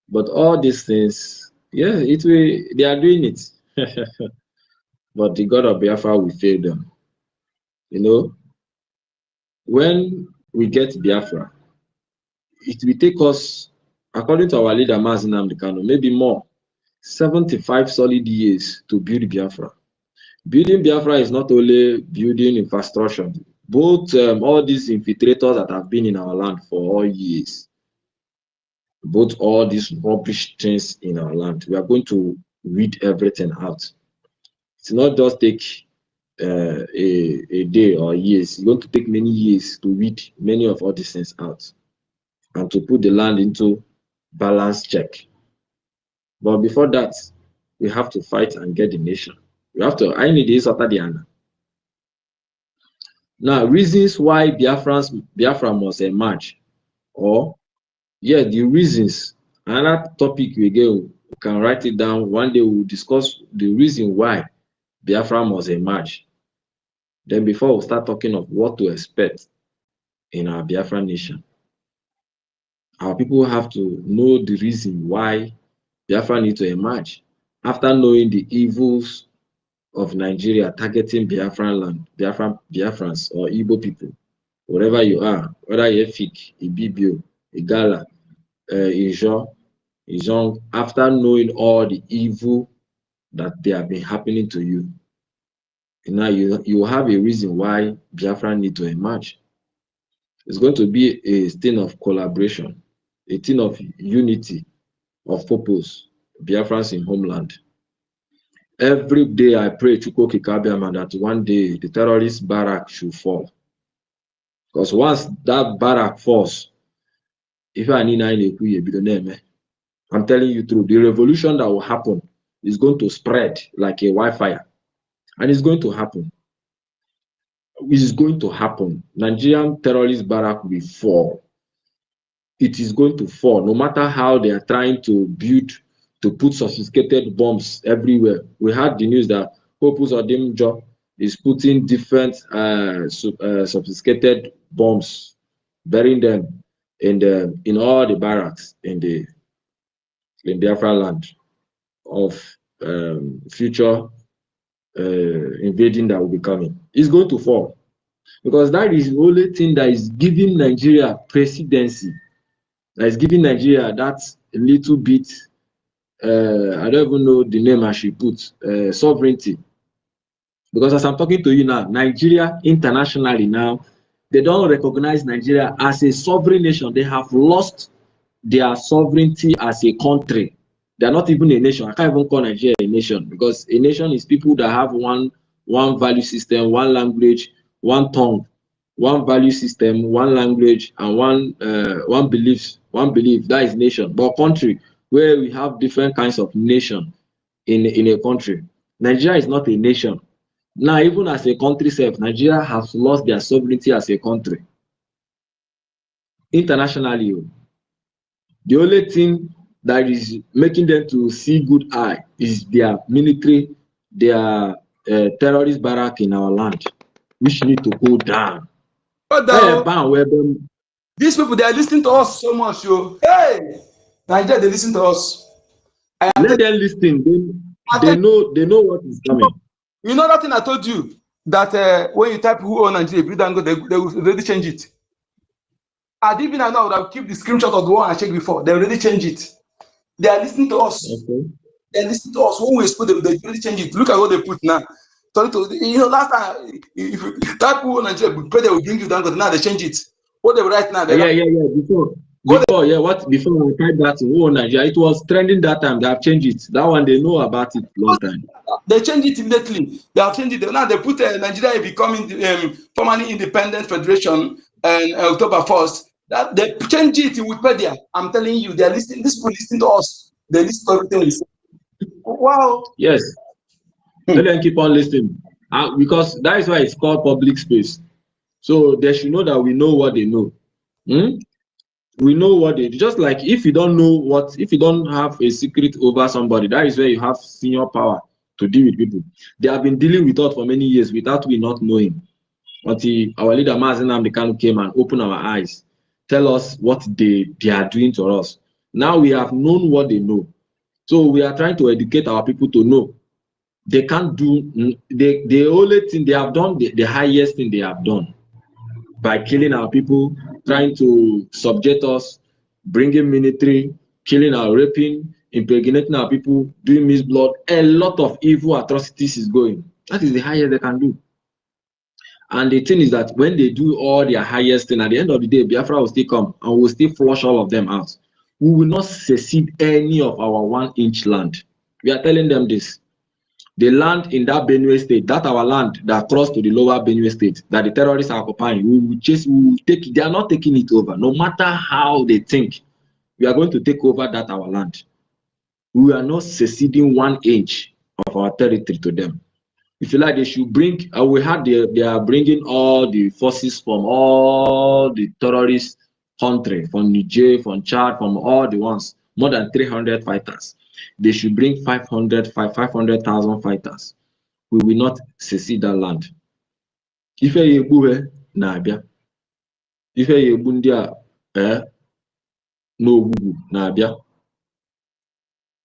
But all these things, yeah, they are doing it. But the God of Biafra will fail them. You know, when we get Biafra, it will take us, according to our leader Mazi Nnamdi Kanu, maybe more, 75 solid years to build Biafra. Building Biafra is not only building infrastructure, both all these infiltrators that have been in our land for all years, both all these rubbish things in our land, we are going to weed everything out. It's not just take a day or years. It's going to take many years to weed many of all these things out and to put the land into balance check. But before that, we have to fight and get the nation. We have to, I need this after the ANNANG. Now, reasons why Biafra must emerge, or the reasons, another topic we can write it down. One day we'll discuss the reason why Biafra must emerge. Then before we start talking of what to expect in our Biafra nation, our people have to know the reason why Biafra need to emerge. After knowing the evils of Nigeria targeting Biafran land, Biafrans or Igbo people, wherever you are, whether EFIK-IBIBIO, Igala, Ijong, after knowing all the evil that they have been happening to you, now you have a reason why Biafra need to emerge. It's going to be a thing of collaboration, a thing of unity, of purpose, Biafrans in homeland. Every day I pray to Kokikabiama that one day the terrorist barrack should fall. Because once that barrack falls, if I need I'm telling you through, the revolution that will happen is going to spread like a wildfire. And it's going to happen. It is going to happen. Nigerian terrorist barrack will fall. It is going to fall, no matter how they are trying to build, to put sophisticated bombs everywhere. We had the news that Opus Odimjo is putting different sophisticated bombs, burying them in all the barracks in Biafra land of future invading that will be coming. It's going to fall because that is the only thing that is giving Nigeria presidency. That is giving Nigeria that little bit. I don't even know the name I should put. Sovereignty. Because as I'm talking to you now, Nigeria internationally now, they don't recognize Nigeria as a sovereign nation. They have lost their sovereignty as a country. They're not even a nation. I can't even call Nigeria a nation because a nation is people that have one value system, one language, one tongue, one value system, one language, and one belief. That is nation. But country where we have different kinds of nation in a country, Nigeria is not a nation. Now, even as a country self, Nigeria has lost their sovereignty as a country. Internationally, the only thing that is making them to see good eye is their military, their terrorist barrack in our land, which need to go down. These people, they are listening to us so much, yo. Hey, Nigeria, they listen to us. Let them listen. They know what is coming. You know that thing I told you that when you type who own Nigeria, they will already change it. I didn't even know that I would keep the screenshot of the one I checked before. They already change it. They are listening to us. Okay. They are listening to us. When we spoke, they already change it. Look at what they put now. Last time, if you type who own Nigeria, they will bring you down, but now they change it. What they write now? Before I tried that in who own Nigeria, it was trending that time. They have changed it. That one they know about it long time. They changed it immediately. They have changed it. Now they put Nigeria becoming formally independent federation and October 1st. That they changed it in Wikipedia. I'm telling you, they're listening. These people listen to us. They listen to everything we say. Wow. Yes. Let them keep on listening. Because that is why it's called public space. So they should know that we know what they know. We know what they do. Just like if you don't have a secret over somebody, that is where you have senior power to deal with people. They have been dealing with us for many years without we not knowing. Until our leader Mazen Amdekanu came and opened our eyes, tell us what they are doing to us. Now we have known what they know. So we are trying to educate our people to know. They can't do the only thing they have done, the highest thing they have done by killing our people, trying to subject us, bringing military, killing our raping, impregnating our people, doing mixed blood. A lot of evil atrocities is going. That is the highest they can do. And the thing is that when they do all their highest thing, at the end of the day, Biafra will still come and will still flush all of them out. We will not secede any of our 1-inch land. We are telling them this. The land in that Benue state, that our land that crossed to the lower Benue state, that the terrorists are occupying, we will take it. They are not taking it over. No matter how they think, we are going to take over that our land. We are not seceding 1 inch of our territory to them. If you like, they should bring, they are bringing all the forces from all the terrorist country, from Niger, from Chad, from all the ones, more than 300 fighters. They should bring 500,000 fighters. We will not secede that land. If you go Nabia, if you go Bundia, no Nabia.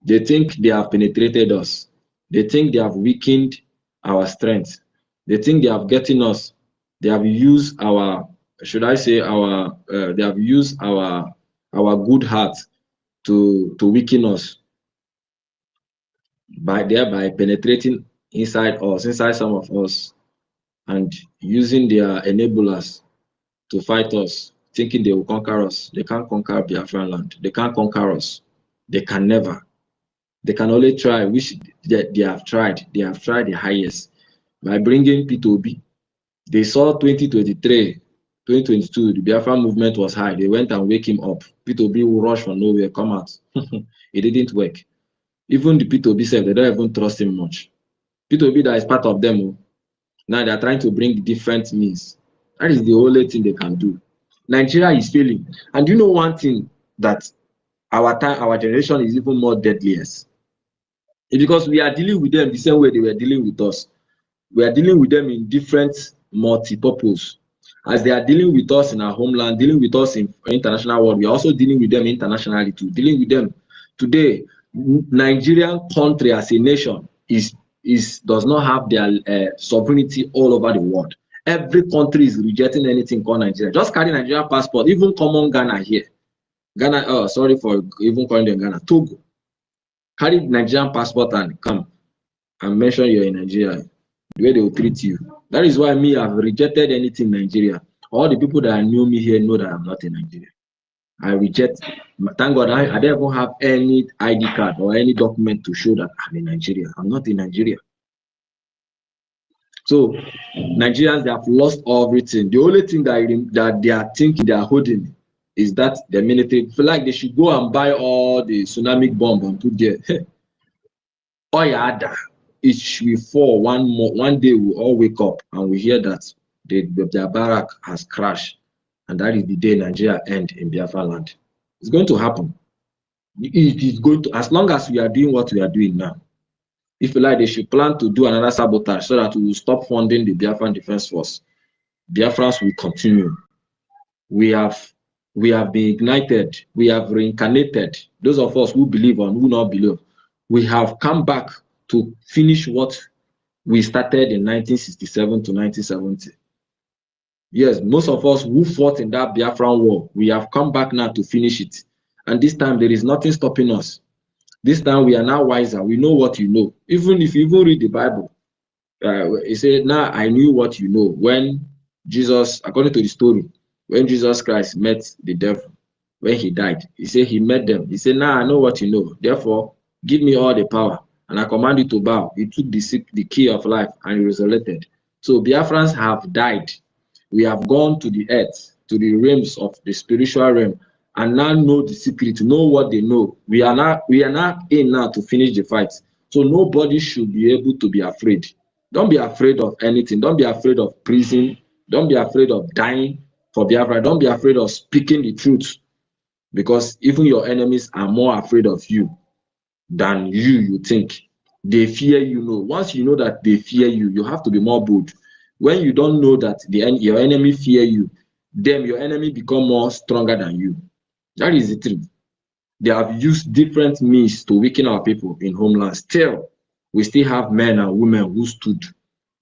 They think they have penetrated us. They think they have weakened our strength. They think they have gotten us. They have used our, should I say, they have used our good heart to weaken us by thereby penetrating inside us, inside some of us, and using their enablers to fight us, thinking they will conquer us. They can't conquer Biafran land. They can't conquer us. They can never. They can only try, which they have tried. They have tried the highest by bringing P2B. They saw 2023, 2022, the Biafra movement was high. They went and wake him up. P2B will rush from nowhere, come out. It didn't work. Even the P2B said they don't even trust him much. P2B that is part of them. Now they are trying to bring different means. That is the only thing they can do. Nigeria is failing. And you know one thing that our generation is even more deadliest? It's because we are dealing with them the same way they were dealing with us. We are dealing with them in different multi-purpose. As they are dealing with us in our homeland, dealing with us in international world, we are also dealing with them internationally too. Dealing with them today, Nigerian country as a nation does not have their sovereignty all over the world. Every country is rejecting anything called Nigeria. Just carry Nigerian passport, even common Ghana here. Ghana, oh, sorry for even calling them Ghana. Togo. Carry Nigerian passport and come and mention you're in Nigeria. The way they will treat you. That is why me, I've rejected anything in Nigeria. All the people that knew me here know that I'm not in Nigeria. I reject. Thank God I don't even have any ID card or any document to show that I'm in Nigeria. I'm not in Nigeria. So Nigerians, they have lost everything. The only thing that they are thinking they are holding is that the military feel like they should go and buy all the tsunami bomb and put there. Oh yeah, it will fall one day. We all wake up and we hear that their barrack has crashed, and that is the day Nigeria end in Biafra land. It's going to happen. It is going to, as long as we are doing what we are doing now. If you like, they should plan to do another sabotage so that we will stop funding the Biafran Defense Force. Biafrans will continue. We have been ignited. We have reincarnated. Those of us who believe and who not believe, we have come back to finish what we started in 1967 to 1970. Yes, most of us who fought in that Biafran war, we have come back now to finish it. And this time there is nothing stopping us. This time we are now wiser. We know what you know. Even if you even read the Bible, it said, now I knew what you know. When Jesus, according to the story, when Jesus Christ met the devil, when he died, he said he met them. He said, now I know what you know. Therefore, give me all the power. And I command you to bow. He took the key of life and he resurrected. So Biafrans have died. We have gone to the earth, to the realms of the spiritual realm, and now know the secret, know what they know. We are now in now to finish the fight. So nobody should be able to be afraid. Don't be afraid of anything. Don't be afraid of prison. Don't be afraid of dying for Biafra. Don't be afraid of speaking the truth, because even your enemies are more afraid of you than you think. They fear you. Once you know that they fear you, you have to be more bold. When you don't know that your enemy fear you, then your enemy become more stronger than you. That is the truth. They have used different means to weaken our people in homeland. Still, we still have men and women who stood.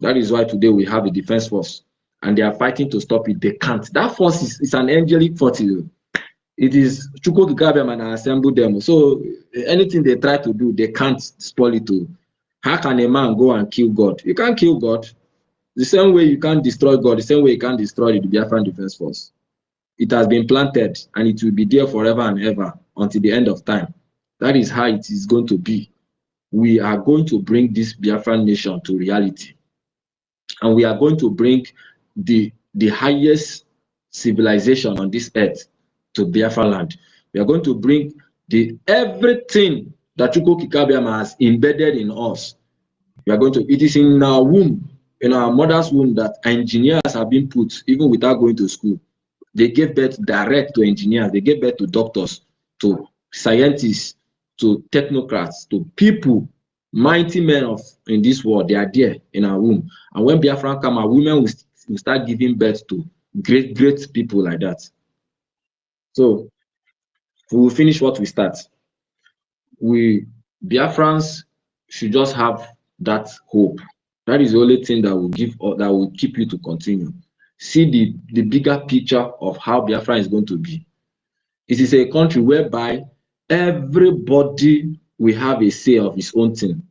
That is why today we have a defense force, and they are fighting to stop it. They can't. That force is an angelic force. It is Chukwu Kikabem and assemble them. So anything they try to do, they can't spoil it too. How can a man go and kill God? You can't kill God. The same way you can't destroy God, the same way you can't destroy the Biafran Defense Force. It has been planted and it will be there forever and ever until the end of time. That is how it is going to be. We are going to bring this Biafran nation to reality. And we are going to bring the highest civilization on this earth to Biafra land. We are going to bring everything that Chukwu Kikabem has embedded in us. We are going to, it is in our womb, in our mother's womb, that engineers have been put, even without going to school. They gave birth direct to engineers, they gave birth to doctors, to scientists, to technocrats, to people, mighty men in this world. They are there in our womb. And when Biafran come, our women will start giving birth to great people like that. So we will finish what we start. Biafrans should just have that hope. That is the only thing that will keep you to continue. See the bigger picture of how Biafra is going to be. It is a country whereby everybody will have a say of his own thing.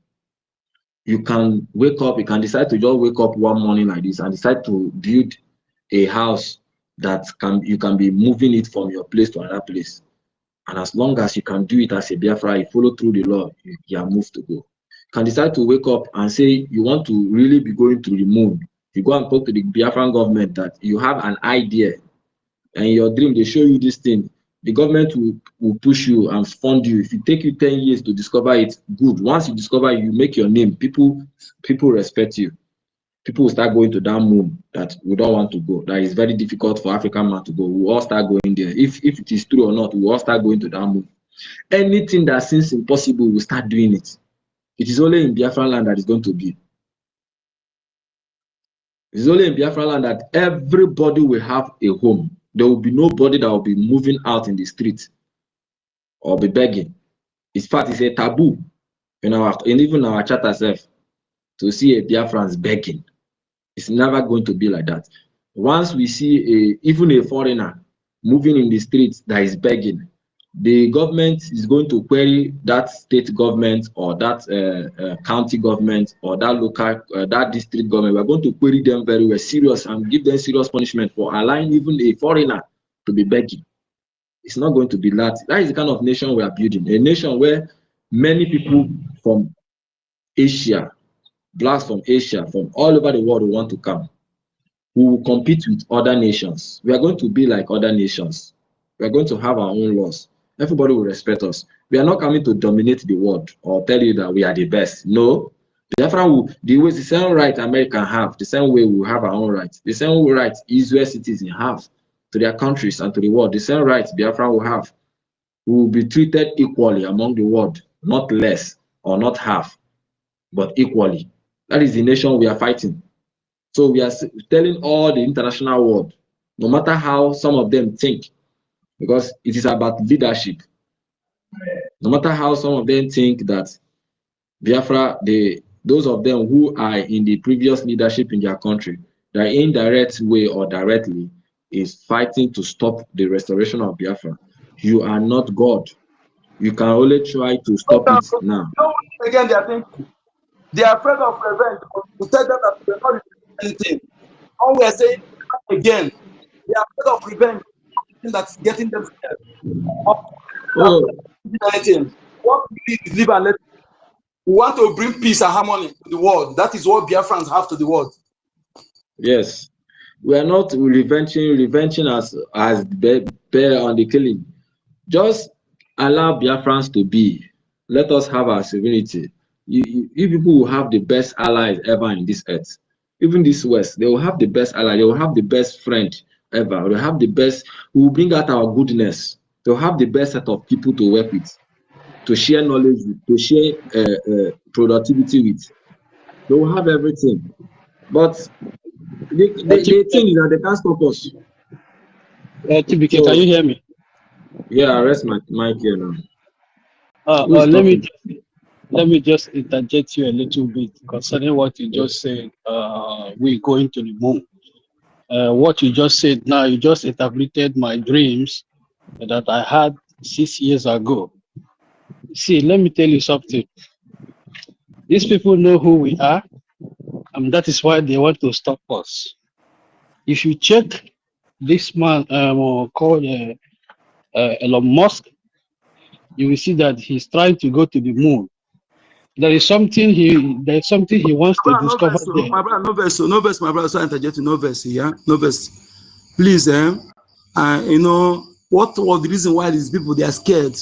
You can wake up, you can decide to just wake up one morning like this and decide to build a house that you can be moving it from your place to another place. And as long as you can do it as a Biafra, you follow through the law, you are moved to go. You can decide to wake up and say you want to really be going to the moon. You go and talk to the Biafran government that you have an idea and your dream, they show you this thing. The government will push you and fund you. If it take you 10 years to discover it, good. Once you discover it, you make your name. People respect you. People will start going to that moon that we don't want to go. That is very difficult for African man to go. We all start going there. If it is true or not, we all start going to that moon. Anything that seems impossible, we start doing it. It is only in Biafran land that is going to be. It is only in Biafran land that everybody will have a home. There will be nobody that will be moving out in the street or be begging. In fact, it's a taboo in even our charter self to see a Biafrans begging. It's never going to be like that. Once we see even a foreigner moving in the streets that is begging, the government is going to query that state government or that county government or that local, that district government. We're going to query them very well, serious, and give them serious punishment for allowing even a foreigner to be begging. It's not going to be that. That is the kind of nation we are building. A nation where many people from Asia, blacks from Asia, from all over the world want to come. We will compete with other nations. We are going to be like other nations. We are going to have our own laws. Everybody will respect us. We are not coming to dominate the world or tell you that we are the best. No. The same right America have, the same way we have our own rights. The same right Israel citizens have to their countries and to the world. The same right Biafra will have. We will be treated equally among the world, not less or not half, but equally. That is the nation we are fighting. So we are telling all the international world, no matter how some of them think, because it is about leadership. No matter how some of them think that Biafra, those of them who are in the previous leadership in their country, their indirect way or directly is fighting to stop the restoration of Biafra. You are not God. You can only try to stop it now. Again, they are thinking. They are afraid of revenge. To tell them that they are not doing anything. All we are saying again, they are afraid of revenge. That's getting them scared. Oh. What we need is live and let. We want to bring peace and harmony to the world. That is what Biafrans have to the world. Yes. We are not revenging as bear on the killing. Just allow Biafrans to be. Let us have our civility. You people will have the best allies ever in this earth. Even this West, they will have the best ally. They will have the best friend ever. They will have the best. We will bring out our goodness. They will have the best set of people to work with, to share knowledge with, to share productivity with. They will have everything. But the thing is that they can't stop us. TBK, can you hear me? Yeah, I rest my mic here now. Let me just interject you a little bit concerning what you just said. We're going to the moon. What you just said now, you just interpreted my dreams that I had 6 years ago. See, let me tell you something. These people know who we are, and that is why they want to stop us. If you check this man called Elon Musk, you will see that he's trying to go to the moon. There is something he wants to discover there. My brother, no verse, my brother. So I interject, no verse, yeah, no verse. Please, you know what was the reason why these people they are scared?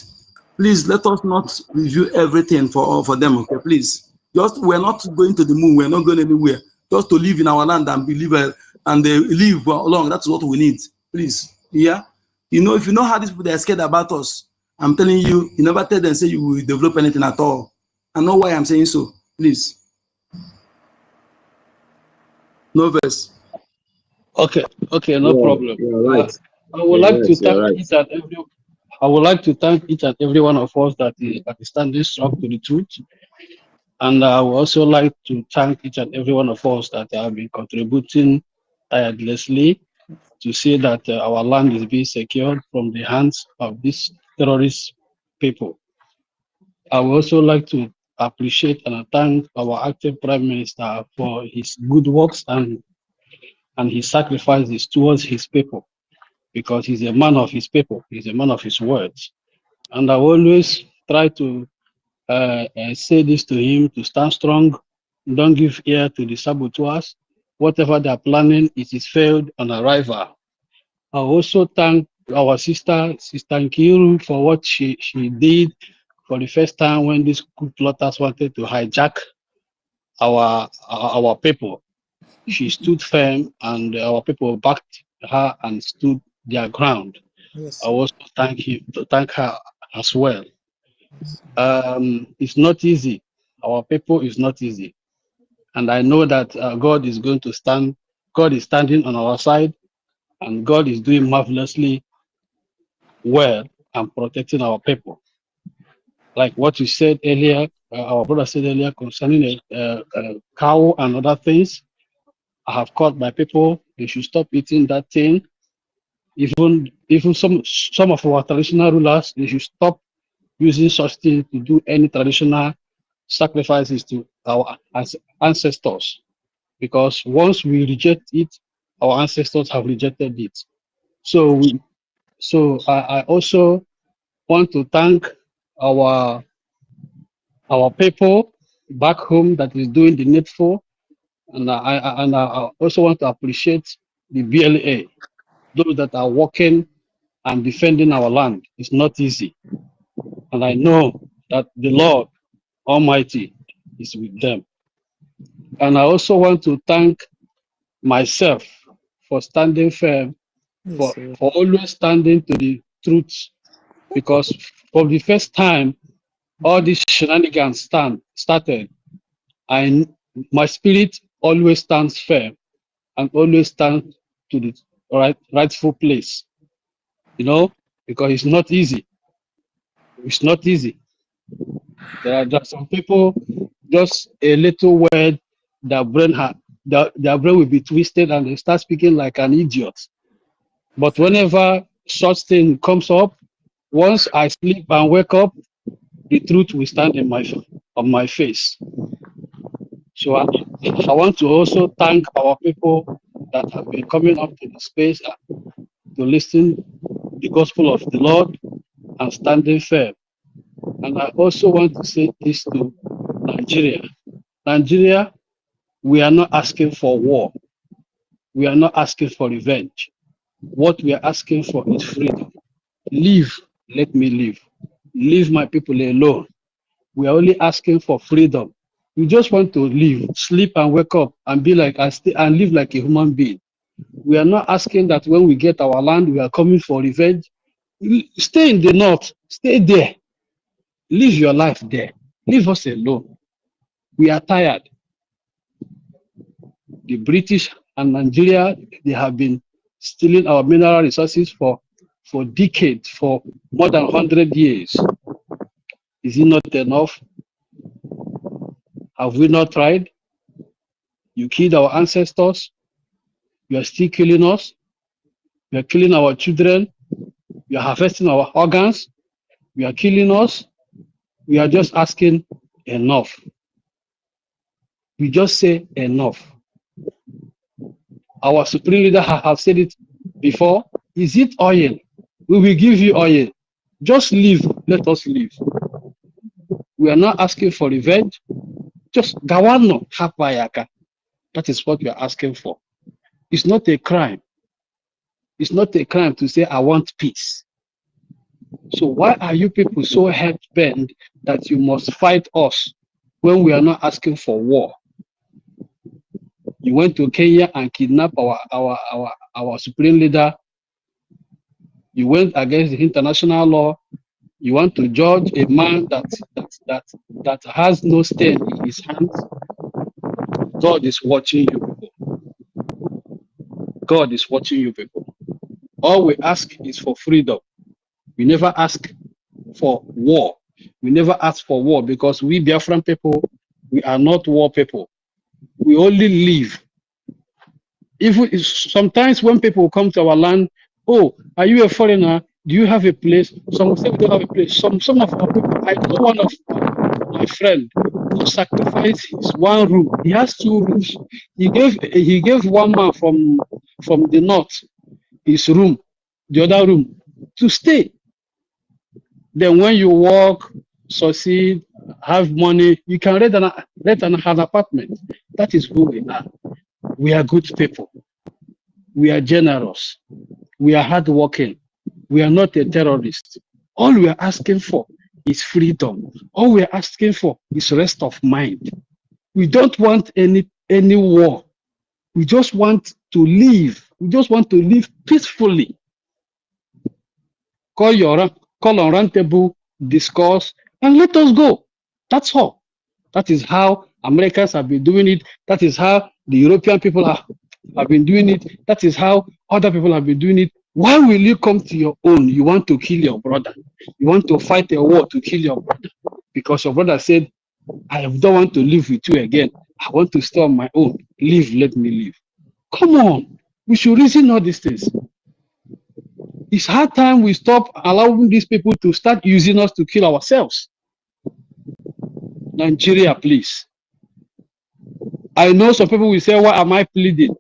Please let us not review everything for them, okay? Please, just we're not going to the moon. We're not going anywhere. Just to live in our land and believe and live along. That's what we need. Please, yeah. You know, if you know how these people they are scared about us, I'm telling you, you never tell them say you will develop anything at all. I know why I'm saying so. Please. No verse. Okay, no problem. You're right. I would like to thank each and every. I would like to thank each and every one of us that is standing strong to the truth, and I would also like to thank each and every one of us that have been contributing tirelessly to see that our land is being secured from the hands of these terrorist people. I would also like to appreciate and thank our active Prime Minister for his good works and his sacrifices towards his people, because he's a man of his people, he's a man of his words. And I always try to say this to him, to stand strong, don't give ear to the saboteurs. Whatever they're planning, it is failed on arrival. I also thank our sister Nkiru, for what she did for the first time when these coup plotters wanted to hijack our people. She stood firm, and our people backed her and stood their ground. Yes. I also thank her as well. It's not easy. Our people is not easy, and I know that God is going to stand. God is standing on our side, and God is doing marvelously well and protecting our people. Like what you said earlier, our brother said earlier concerning a cow and other things. I have caught my people. They should stop eating that thing. Even some of our traditional rulers, they should stop using such things to do any traditional sacrifices to our ancestors. Because once we reject it, our ancestors have rejected it. So I also want to thank our people back home that is doing the needful, and I also want to appreciate the BLA, those that are working and defending our land. It's not easy, and I know that the Lord Almighty is with them. And I also want to thank myself for standing firm, for always standing to the truth, because from the first time all these shenanigans started, my spirit always stands firm and always stands to the rightful place, because it's not easy. It's not easy. There are some people, just a little word, their brain will be twisted and they start speaking like an idiot. But whenever such thing comes up, once I sleep and wake up, the truth will stand on my face. So I want to also thank our people that have been coming up to the space to listen the gospel of the Lord and standing firm. And I also want to say this to Nigeria. Nigeria, we are not asking for war. We are not asking for revenge. What we are asking for is freedom. Live, let me live. Leave my people alone. We are only asking for freedom. We just want to live, sleep and wake up and be like and live like a human being. We are not asking that when we get our land, we are coming for revenge. Stay in the north, stay there. Live your life there. Leave us alone. We are tired. The British and Nigeria, they have been stealing our mineral resources for decades, for more than 100 years. Is it not enough? Have we not tried? You killed our ancestors. You are still killing us. You are killing our children. You are harvesting our organs. You are killing us. We are just asking enough. We just say enough. Our supreme leader have said it before. Is it oil? We will give you oil. Just leave. Let us leave. We are not asking for revenge. Just gawano hapayaka. That is what we are asking for. It's not a crime. It's not a crime to say I want peace. So why are you people so hell-bent that you must fight us when we are not asking for war? You went to Kenya and kidnapped our supreme leader. You went against the international law. You want to judge a man that has no stain in his hands. God is watching you people. God is watching you people. All we ask is for freedom. We never ask for war. We never ask for war because we Biafran people, we are not war people. We only live. Even sometimes when people come to our land, oh, are you a foreigner? Do you have a place? Some say we don't have a place. Some of our people, I know one of my friend who sacrificed his one room. He has 2 rooms. He gave one man from the north his room, the other room, to stay. Then when you work, succeed, have money, you can rent an apartment. That is who we are. We are good people. We are generous. We are hardworking. We are not a terrorist. All we are asking for is freedom. All we are asking for is rest of mind. We don't want any war. We just want to live. We just want to live peacefully. Call on round table, discuss, and let us go. That's all. That is how Americans have been doing it. That is how the European people have been doing it. That is how other people have been doing it. Why will you come to your own? You want to kill your brother. You want to fight a war to kill your brother. Because your brother said, I don't want to live with you again. I want to stay on my own. Live, let me live. Come on. We should reason all these things. It's hard time we stop allowing these people to start using us to kill ourselves. Nigeria, please. I know some people will say, why am I pleading?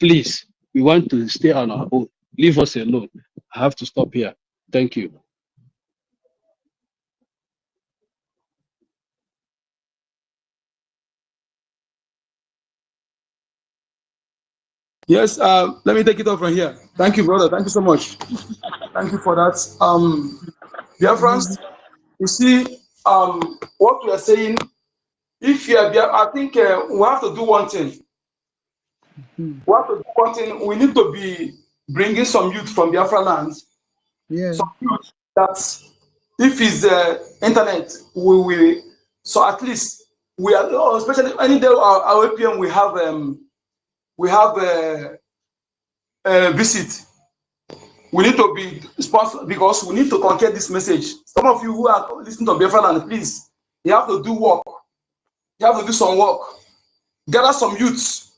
Please, we want to stay on our own. Leave us alone. I have to stop here. Thank you. Yes, let me take it off from here. Thank you, brother. Thank you so much. Thank you for that. Biafrans, you see, what we are saying, if you are, I think we have to do one thing. We have to do one thing. We need to be bringing some youth from Biafra lands. Yeah. Some youth that, if it's internet, we will. So at least we are, especially any day our APM we have a visit. We need to be sponsored because we need to conquer this message. Some of you who are listening to Biafra land, please, you have to do work. You have to do some work. Gather some youths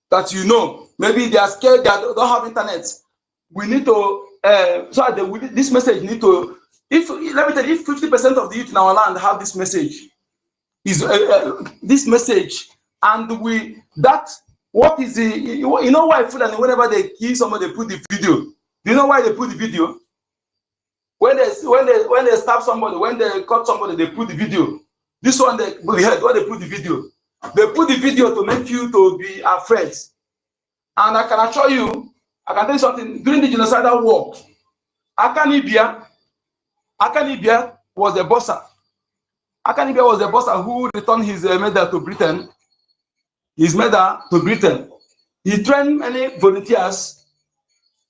that you know. Maybe they are scared, they don't have internet. We need to, so this message need to, let me tell you, if 50% of the youth in our land have this message, this message, and what is the, you know why Fulani, whenever they kill somebody, they put the video. Do you know why they put the video? When they stab somebody, when they cut somebody, they put the video. This one we heard why they put the video. They put the video to make you to be afraid. And I can assure you, I can tell you something. During the genocidal war, Akanibia was the bosser. Akanibia was the bosser who returned his medal to Britain. His medal to Britain. He trained many volunteers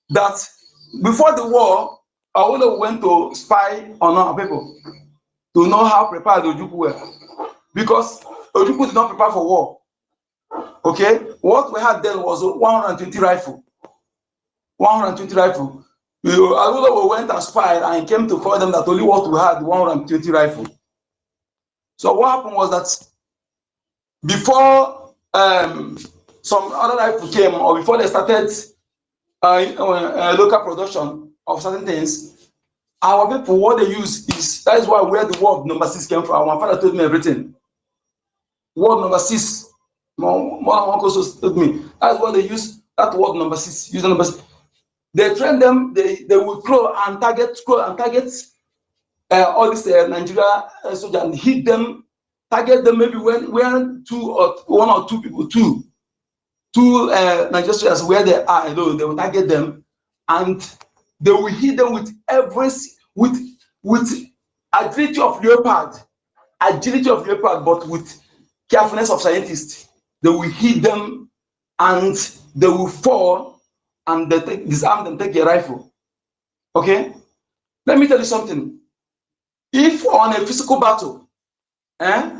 that before the war, Onuwu went to spy on our people to know how prepared Ojukwu were. Because Ojukwu did not prepare for war. Okay? What we had then was 120 rifle. 120 rifle. Onuwu went and spied and came to find them that only what we had 120 rifle. So what happened was that before some other rifle came, or before they started local production of certain things, our people, what they use is, that is why where the word number 6 came from. My father told me everything. Word number 6. My uncle also told me. That's why they use that word number 6. Use the number 6. They train them, they will scroll and target all these Nigeria soldiers and hit them, target them maybe when one or two people, two Nigerian soldiers where they are alone, they will target them and they will hit them with agility of leopard, but with carefulness of scientists. They will hit them and they will fall and they disarm them, take a rifle. Okay? Let me tell you something. If on a physical battle, 5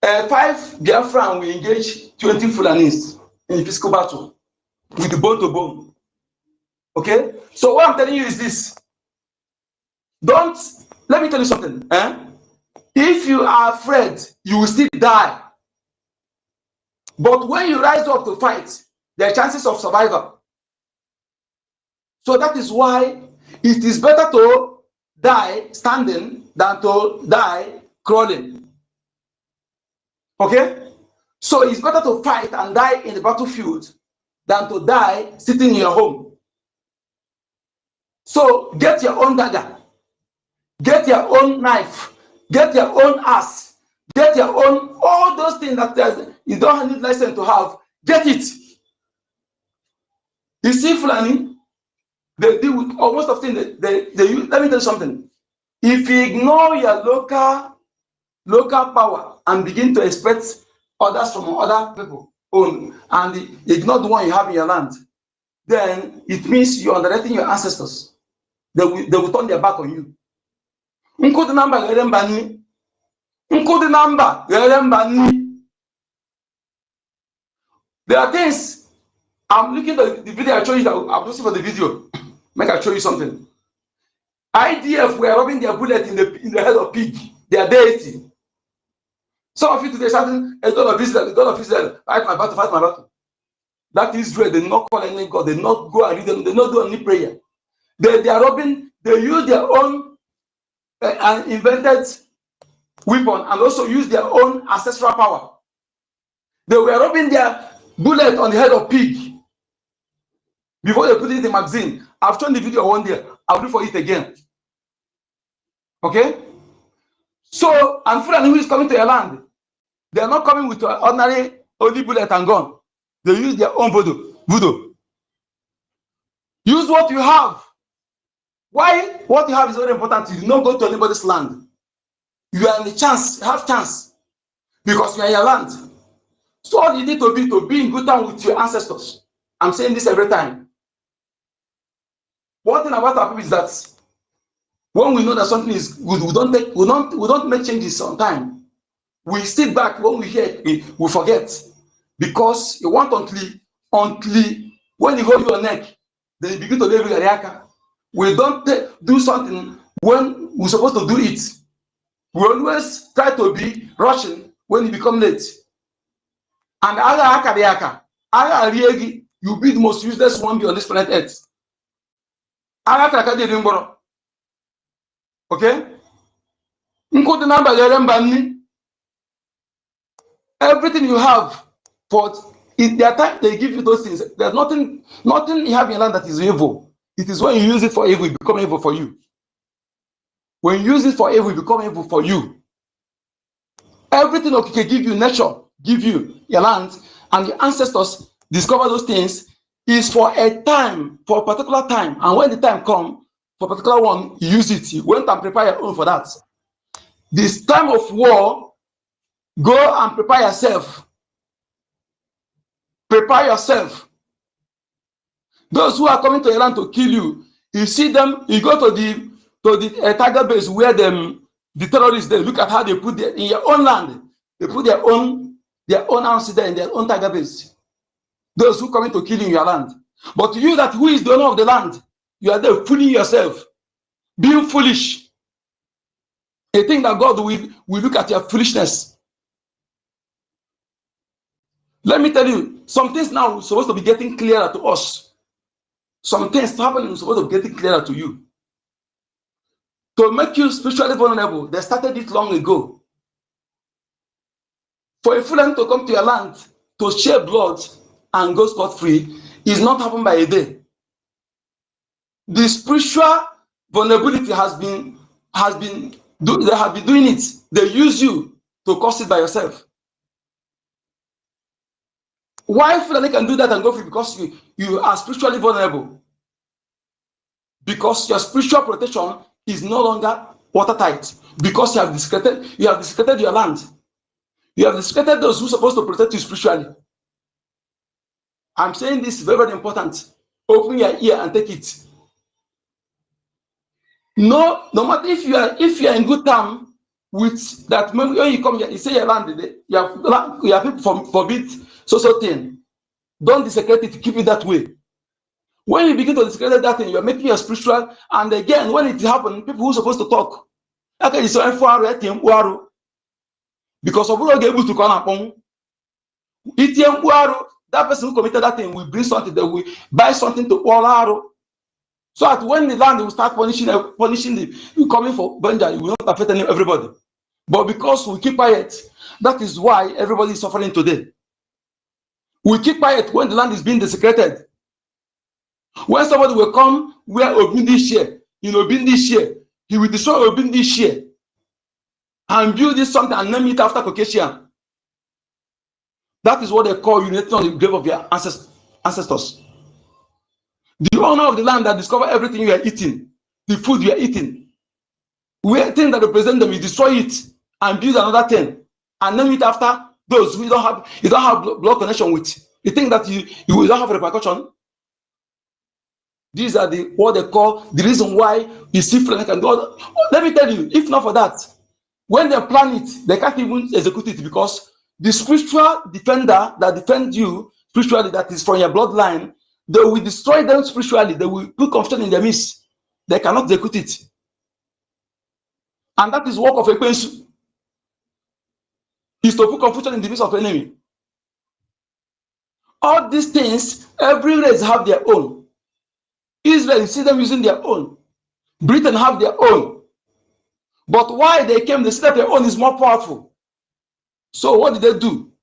Biafran will engage 20 Fulanis in a physical battle with bone to bone. Okay? So what I'm telling you is this. Let me tell you something. If you are afraid, you will still die. But when you rise up to fight, there are chances of survival. So that is why it is better to die standing than to die crawling. Okay? So it's better to fight and die in the battlefield than to die sitting in your home. So get your own dagger, get your own knife, get your own axe, get your own, all those things that you don't need license to have, get it. You see, Fulani, they deal with almost of things they use. Let me tell you something. If you ignore your local power and begin to expect others from other people own and ignore the one you have in your land, then it means you're underrating your ancestors. They will turn their back on you. There are things. I'm looking at the video I showed you. I'm looking for the video. Make I show you something. IDF were rubbing their bullet in the head of pig, their deity. Some of you today shouting, a God of Israel, fight my battle, fight my battle. That Israel, they not call any God, they not go and read them, they not do any prayer. They are robbing, they use their own invented weapon and also use their own ancestral power. They were rubbing their bullet on the head of pig before they put it in the magazine. I've shown the video one day, I'll do for it again. Okay? So, and Fulani who is coming to your land, they are not coming with ordinary only bullet and gun. They use their own voodoo. Use what you have. Why? What you have is very important. You do not go to anybody's land. You are in the chance, have chance, because you are in your land. So all you need to be in good time with your ancestors. I'm saying this every time. One thing about our people is that when we know that something is good, we don't make changes on time. We sit back when we hear it, we forget. Because you want until when you hold your neck, then you begin to live with Ariaka. We don't do something when we're supposed to do it. We always try to be rushing when you become late. And you be the most useless one on this planet Earth. Okay? Everything you have, but in their time they give you those things. There's nothing you have in your land that is evil. It is when you use it for evil, it becomes evil for you. When you use it for evil, it becomes evil for you. Everything that can give you, nature, give you your land, and your ancestors discover those things is for a time, for a particular time. And when the time comes, for a particular one, you use it. You went and prepare your own for that. This time of war, go and prepare yourself. Prepare yourself. Those who are coming to your land to kill you, you see them, you go to the target base where the terrorists, they look at how they put in your own land. They put their own arms there in their own target base. Those who are coming to kill you in your land. But you that who is the owner of the land, you are there fooling yourself, being foolish. You think that God will look at your foolishness. Let me tell you, some things now are supposed to be getting clearer to us. Some things happening is supposed to be getting clearer to you. To make you spiritually vulnerable, they started it long ago. For a Fulani to come to your land to shed blood and go scot-free is not happened by a day. The spiritual vulnerability they have been doing it. They use you to cause it by yourself. Why Fulani can do that and go free? Because you are spiritually vulnerable. Because your spiritual protection is no longer watertight. Because you have desecrated your land. You have desecrated those who are supposed to protect you spiritually. I'm saying this is very, very important. Open your ear and take it. No matter if you are in good time with that, when you come here, you say your land, you have people forbid so thing. Don't desecrate it, keep it that way. When you begin to desecrate that thing, you are making your spiritual, and again, when it happens, people who are supposed to talk, because of who able to call upon that person who committed that thing will bring something, they will buy something to all arrow. So that when the land will start punishing the coming for Benja, it will not affect everybody. But because we keep quiet, that is why everybody is suffering today. We keep quiet when the land is being desecrated. When somebody will come where Obindi share, in Obindi share, he will destroy Obindi share and build this something and name it after Caucasian. That is what they call unity on the grave of their ancestors. The owner of the land that discovered everything you are eating, the food you are eating, where things that represent them, you destroy it and build another thing and name it after those who you don't have blood connection with. You think that you will not have repercussion? These are what they call the reason why you see Fulani can do. Let me tell you, if not for that, when they plan it, they can't even execute it because the spiritual defender that defends you spiritually, that is from your bloodline, they will destroy them spiritually. They will put confusion in their midst. They cannot execute it. And that is work of a Ekwensu, is to put confusion in the midst of enemy. All these things, every race have their own. Israel, you see them using their own. Britain have their own. But why they came, they said their own is more powerful. So what did they do?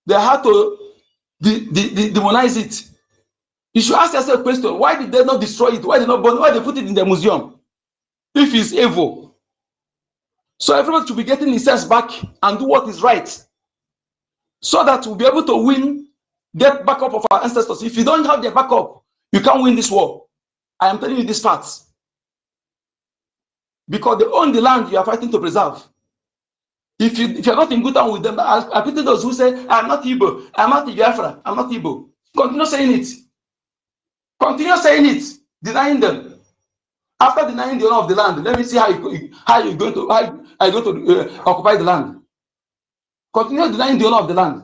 They had to demonize it. You should ask yourself a question: why did they not destroy it? Why did they not burn? Why they put it in the museum? If it's evil, so everyone should be getting his sense back and do what is right, so that we'll be able to win, get backup of our ancestors. If you don't have their backup, you can't win this war. I am telling you these facts because they own the land you are fighting to preserve. If you're not in good time with them, I pity those who say, I'm not Igbo, I'm not Biafra, I'm not Igbo. Continue saying it. Continue saying it, denying them. After denying the owner of the land, let me see how you're going to occupy the land. Continue denying the owner of the land.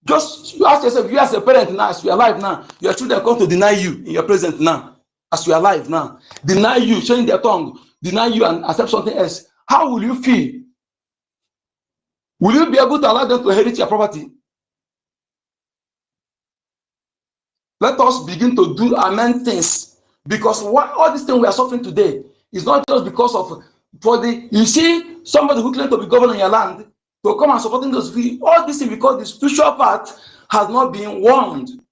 Just ask yourself, you as a parent now, as you are alive now, your children come to deny you in your present now, as you are alive now. Deny you, showing their tongue, deny you and accept something else. How will you feel? Will you be able to allow them to inherit your property? Let us begin to do amend things, because all these things we are suffering today is not just because of you see somebody who claims to be governing your land to come and supporting those people. All this is because the spiritual part has not been warned,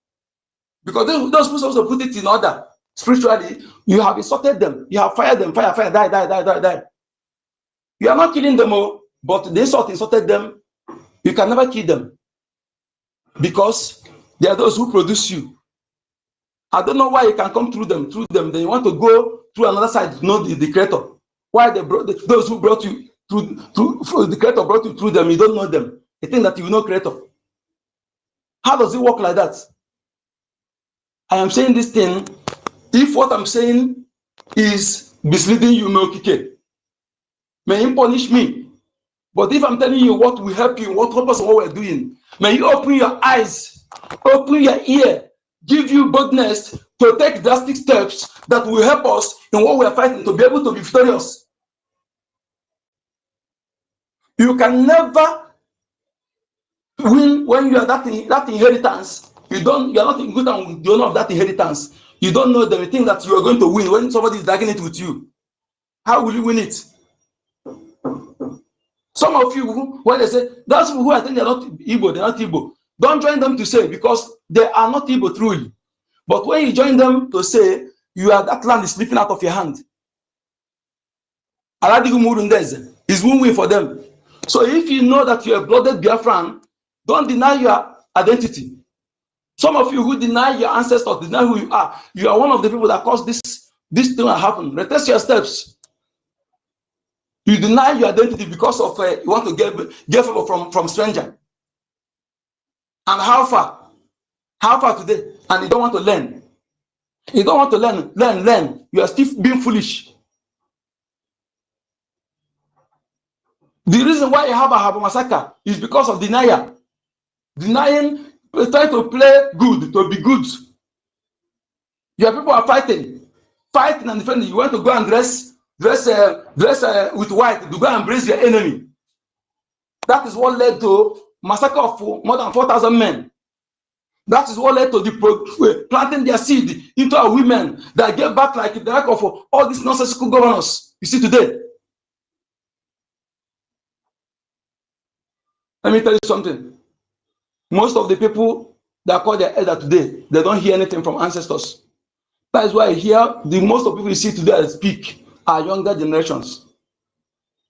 because those people supposed to put it in order spiritually. You have insulted them, you have fired them, fire, die. You are not killing them all, but the insult insulted them. You can never kill them because they are those who produce you. I don't know why you can come through them. Then you want to go through another side to know the creator. Why they brought those who brought you through the creator brought you through them, you don't know them. You think that you know creator. How does it work like that? I am saying this thing. If what I'm saying is misleading you, may him punish me. But if I'm telling you what will help you, what help us, what we're doing, may you open your eyes, open your ear, give you boldness to take drastic steps that will help us in what we are fighting to be able to be victorious. You can never win when you are that inheritance. You are not in good time with the owner of that inheritance. You don't know them. You think that you are going to win when somebody is dragging it with you. How will you win it? Some of you, when they say, those people who I think they're not Igbo, they're not Igbo, don't join them to say, because they are not Igbo truly. But when you join them to say, that land is slipping out of your hand, is win-win for them. So if you know that you're a blooded Biafran, don't deny your identity. Some of you who deny your ancestors, deny who you are one of the people that caused this thing to happen. Retest your steps. You deny your identity because of you want to get favor from stranger. And how far? How far today? And you don't want to learn. You don't want to learn. You are still being foolish. The reason why you have a massacre is because of denial. Denying, trying to play good, to be good. Your people are fighting and defending. You want to go and dress with white to go and embrace your enemy. That is what led to massacre of more than 4,000 men. That is what led to the planting their seed into our women that gave back like the lack of all these nonsensical governors you see today. Let me tell you something. Most of the people that call their elder today, they don't hear anything from ancestors. That is why here, the most of the people you see today that speak are younger generations.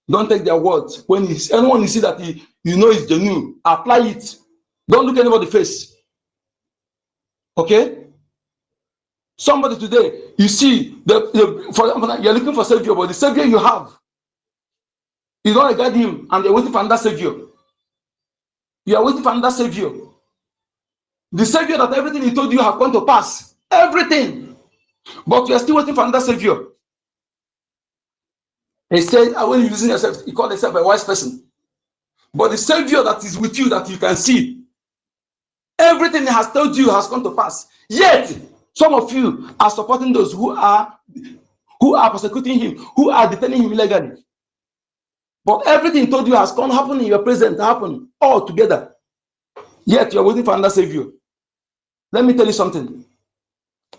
Don't take their words. When anyone you see that you know is genuine, apply it. Don't look anybody face. Okay? Somebody today, you see, for example, you're looking for savior, but the savior you have, you don't regard him, and you're waiting for another savior. You are waiting for another savior. The savior that everything he told you have come to pass. Everything. But you are still waiting for another savior. He said, when you're using yourself, you call yourself a wise person. But the savior that is with you, that you can see, everything he has told you has come to pass. Yet, some of you are supporting those who are persecuting him, who are detaining him illegally. But everything he told you has come happen in your present, happen all together. Yet you're waiting for another savior. Let me tell you something.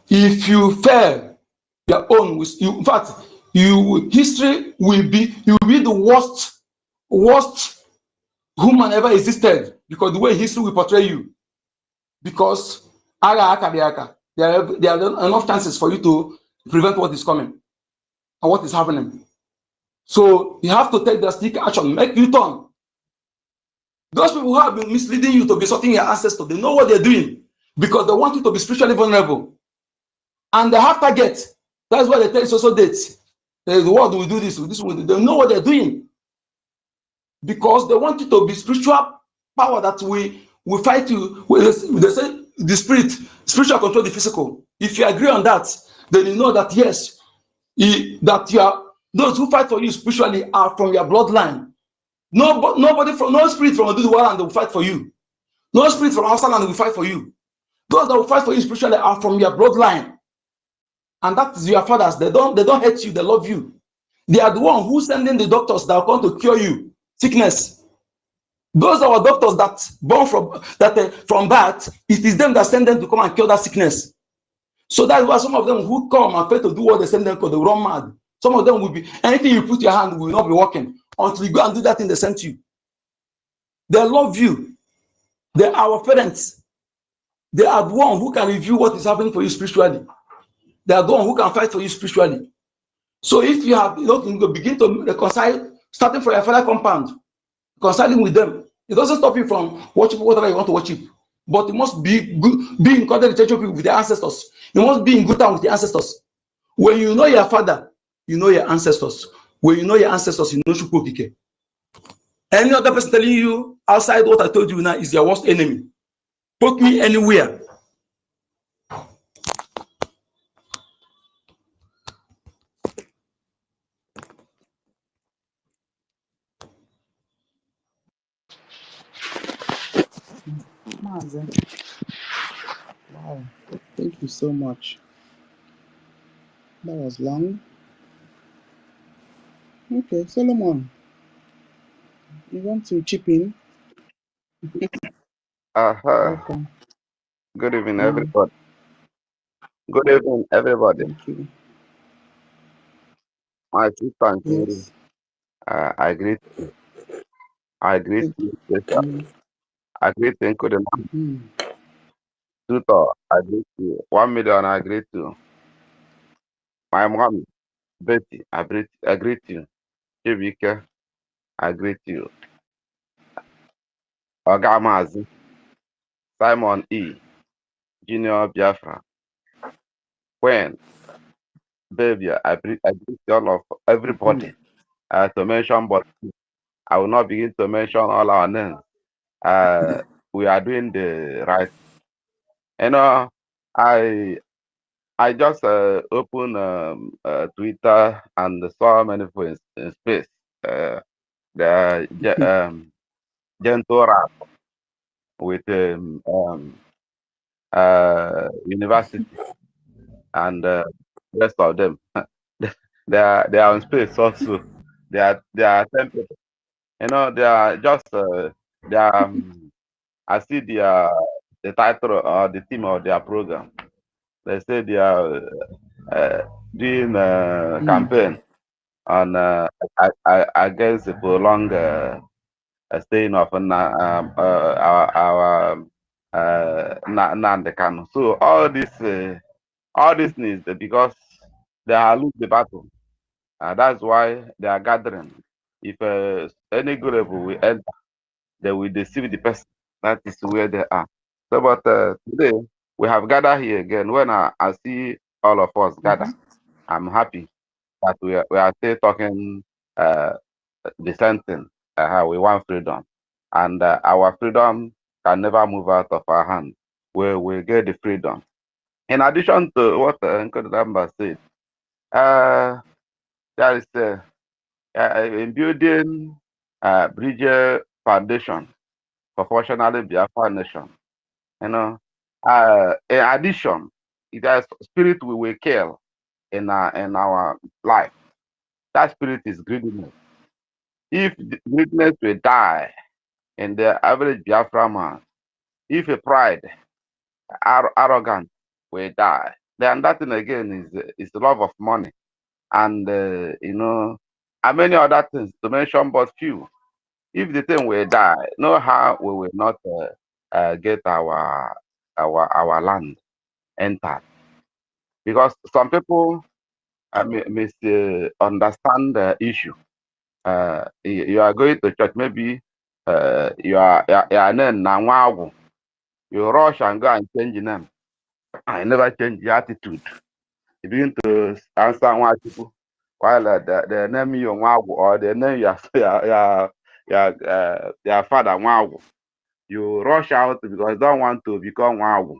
If you fail your own, in fact, history will be the worst human ever existed, because the way history will portray you. Because there are enough chances for you to prevent what is coming and what is happening. So you have to take drastic action, make U-turn. Those people who have been misleading you to be sorting your ancestors, they know what they're doing, because they want you to be spiritually vulnerable. And they have targets. That's why they tell you social dates. The world will do this, this will do. They know what they're doing. Because they want you to be spiritual power that we fight you. They say the spiritual control the physical. If you agree on that, then you know that yes, those who fight for you spiritually are from your bloodline. No spirit from the world will fight for you. No spirit from outside land will fight for you. Those that will fight for you spiritually are from your bloodline. And that is your fathers. They don't hate you, they love you. They are the one who sending the doctors that are going to cure you sickness. Those are our doctors that born from birth. It is them that send them to come and cure that sickness. So that's why some of them who come and fail to do what they send them to, they run mad. Some of them will be, anything you put your hand will not be working until you go and do that thing they sent you. They love you. They are our parents. They are the one who can review what is happening for you spiritually. They are the one who can fight for you spiritually. So if you have, you begin to reconcile, starting from your father compound, reconciling with them. It doesn't stop you from worshiping whatever you want to worship, but you must be good, be in contact with the ancestors. You must be in good time with the ancestors. When you know your father, you know your ancestors. When you know your ancestors, you know Chukwokike. Any other person telling you outside what I told you now is your worst enemy. Put me anywhere. Wow, thank you so much. That was long. Okay, Solomon, you want to chip in? Welcome. Good evening, everybody. Good evening, everybody. Thank you. My sister and Yes. I greet you. I greet you, sister. I greet you, Nkudeman. Tutor, I greet you. 1 million, I greet you. My mom, Betty, I greet you. Chibike, I greet you. Ogamazi, Simon E, Junior Biafra, Gwen, Baby, I greet all of everybody. To mention, but I will not begin to mention all our names. We are doing the right. You know, I just opened Twitter and saw many people in space. The gentle rap with university and rest of them. they are on space also. They are 10 people. You know, they are just they are. I see the title or the theme of their program. They say they are doing a campaign on against the prolonged staying of our Kanu. So all this needs because they are lose the battle. That's why they are gathering. If any group will enter, they will deceive the person. That is where they are. So, but today we have gathered here again. When I see all of us gather, I'm happy that we are still talking the same thing. We want freedom, and our freedom can never move out of our hand. We get the freedom. In addition to what Nkodamba said, there is in building BRGIE Foundation for functionally Biafra nation. You know, in addition, there's spirit we will kill in our life. That spirit is greediness. If greediness will die in the average Biafra man, if a pride, arrogance will die, then that thing again is the love of money, and and many other things to mention but few. If the thing will die, no how we will not get our land entered, because some people misunderstand the issue. You are going to church, maybe you are you rush and go and change your name. I never change your attitude. You begin to answer one people while the name you or the name your father Nwagu. You rush out because you don't want to become Nwagu.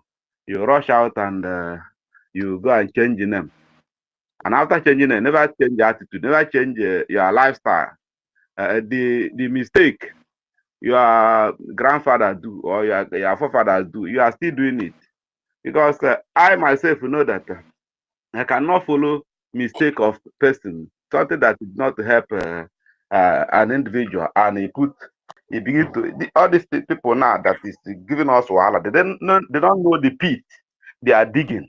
You rush out and you go and change your name. And after changing it, never change your attitude, never change your lifestyle. The mistake your grandfather do or your forefathers do, you are still doing it. Because I myself know that I cannot follow mistake of person, something that did not help an individual, and he begin to all these people now that is giving us wahala. They don't know the pit they are digging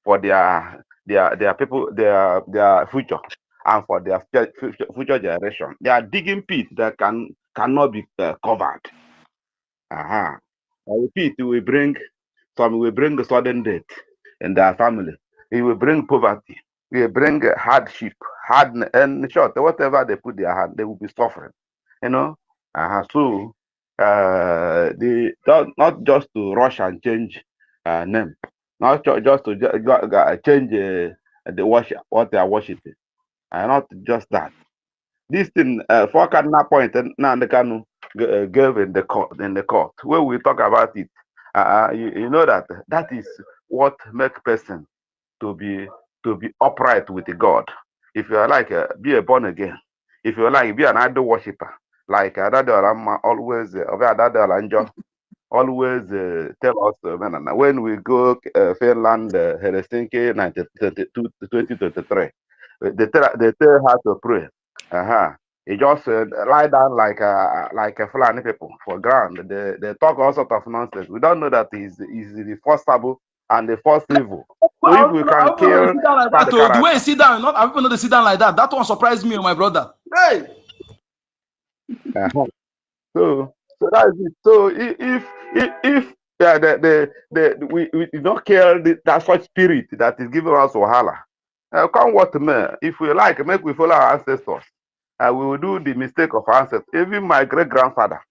for their people, their future, and for their future generation. They are digging pit that cannot be covered. Pit will bring sudden death in their family. It will bring poverty. It will bring hardship, hardness, and short, whatever they put their hand, they will be suffering. So they not just to rush and change name, not just to change the worship, what they are worshiping, and not just that. This thing, four cardinal points, now the Kanu gave in the court, where we talk about it. You know that is what make person to be upright with God. If you are like be a born again, if you are like be an idol worshiper, like Adadorama always always tell us when we go Finland, Helsinki, 2023, they tell how to pray. He just lie down like a Fulani people for ground. They talk all sort of nonsense. We don't know that he's the first taboo and the first evil. So if we can kill the way he sit down, not people know they sit down like that. That one surprised me, my brother. Hey. So that is it. So if we did not kill that such spirit that is giving us wahala, come what may, if we like, make we follow our ancestors. We will do the mistake of our ancestors. Even my great grandfather,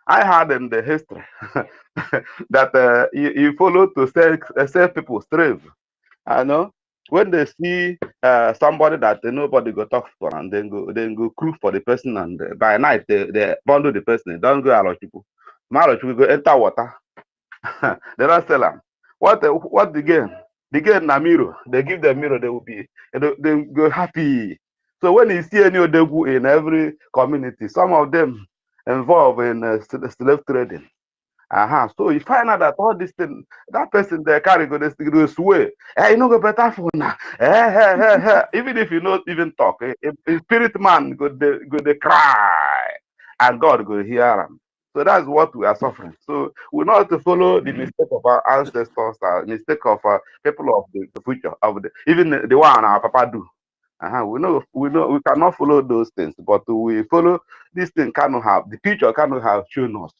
I heard in the history that he followed to save people slave. I know when they see somebody that nobody go talk for, and then go crew for the person, and by night they bundle the person. They don't go Alochiku. Go enter water. They don't sell them. What the game? The game na mirror. They give them mirror. They will be they go happy. So when you see any Odegu in every community, some of them involved in slave trading. So you find out that all this thing, that person they carry go sway. Hey, you know go better for now. Even if you not even talk, a spirit man go they cry, and God go hear them. So that's what we are suffering. So we not to follow the mistake of our ancestors, mistake of people of the future, of even the one our papa do. We cannot follow those things, but we follow this thing cannot have the future cannot have shown us.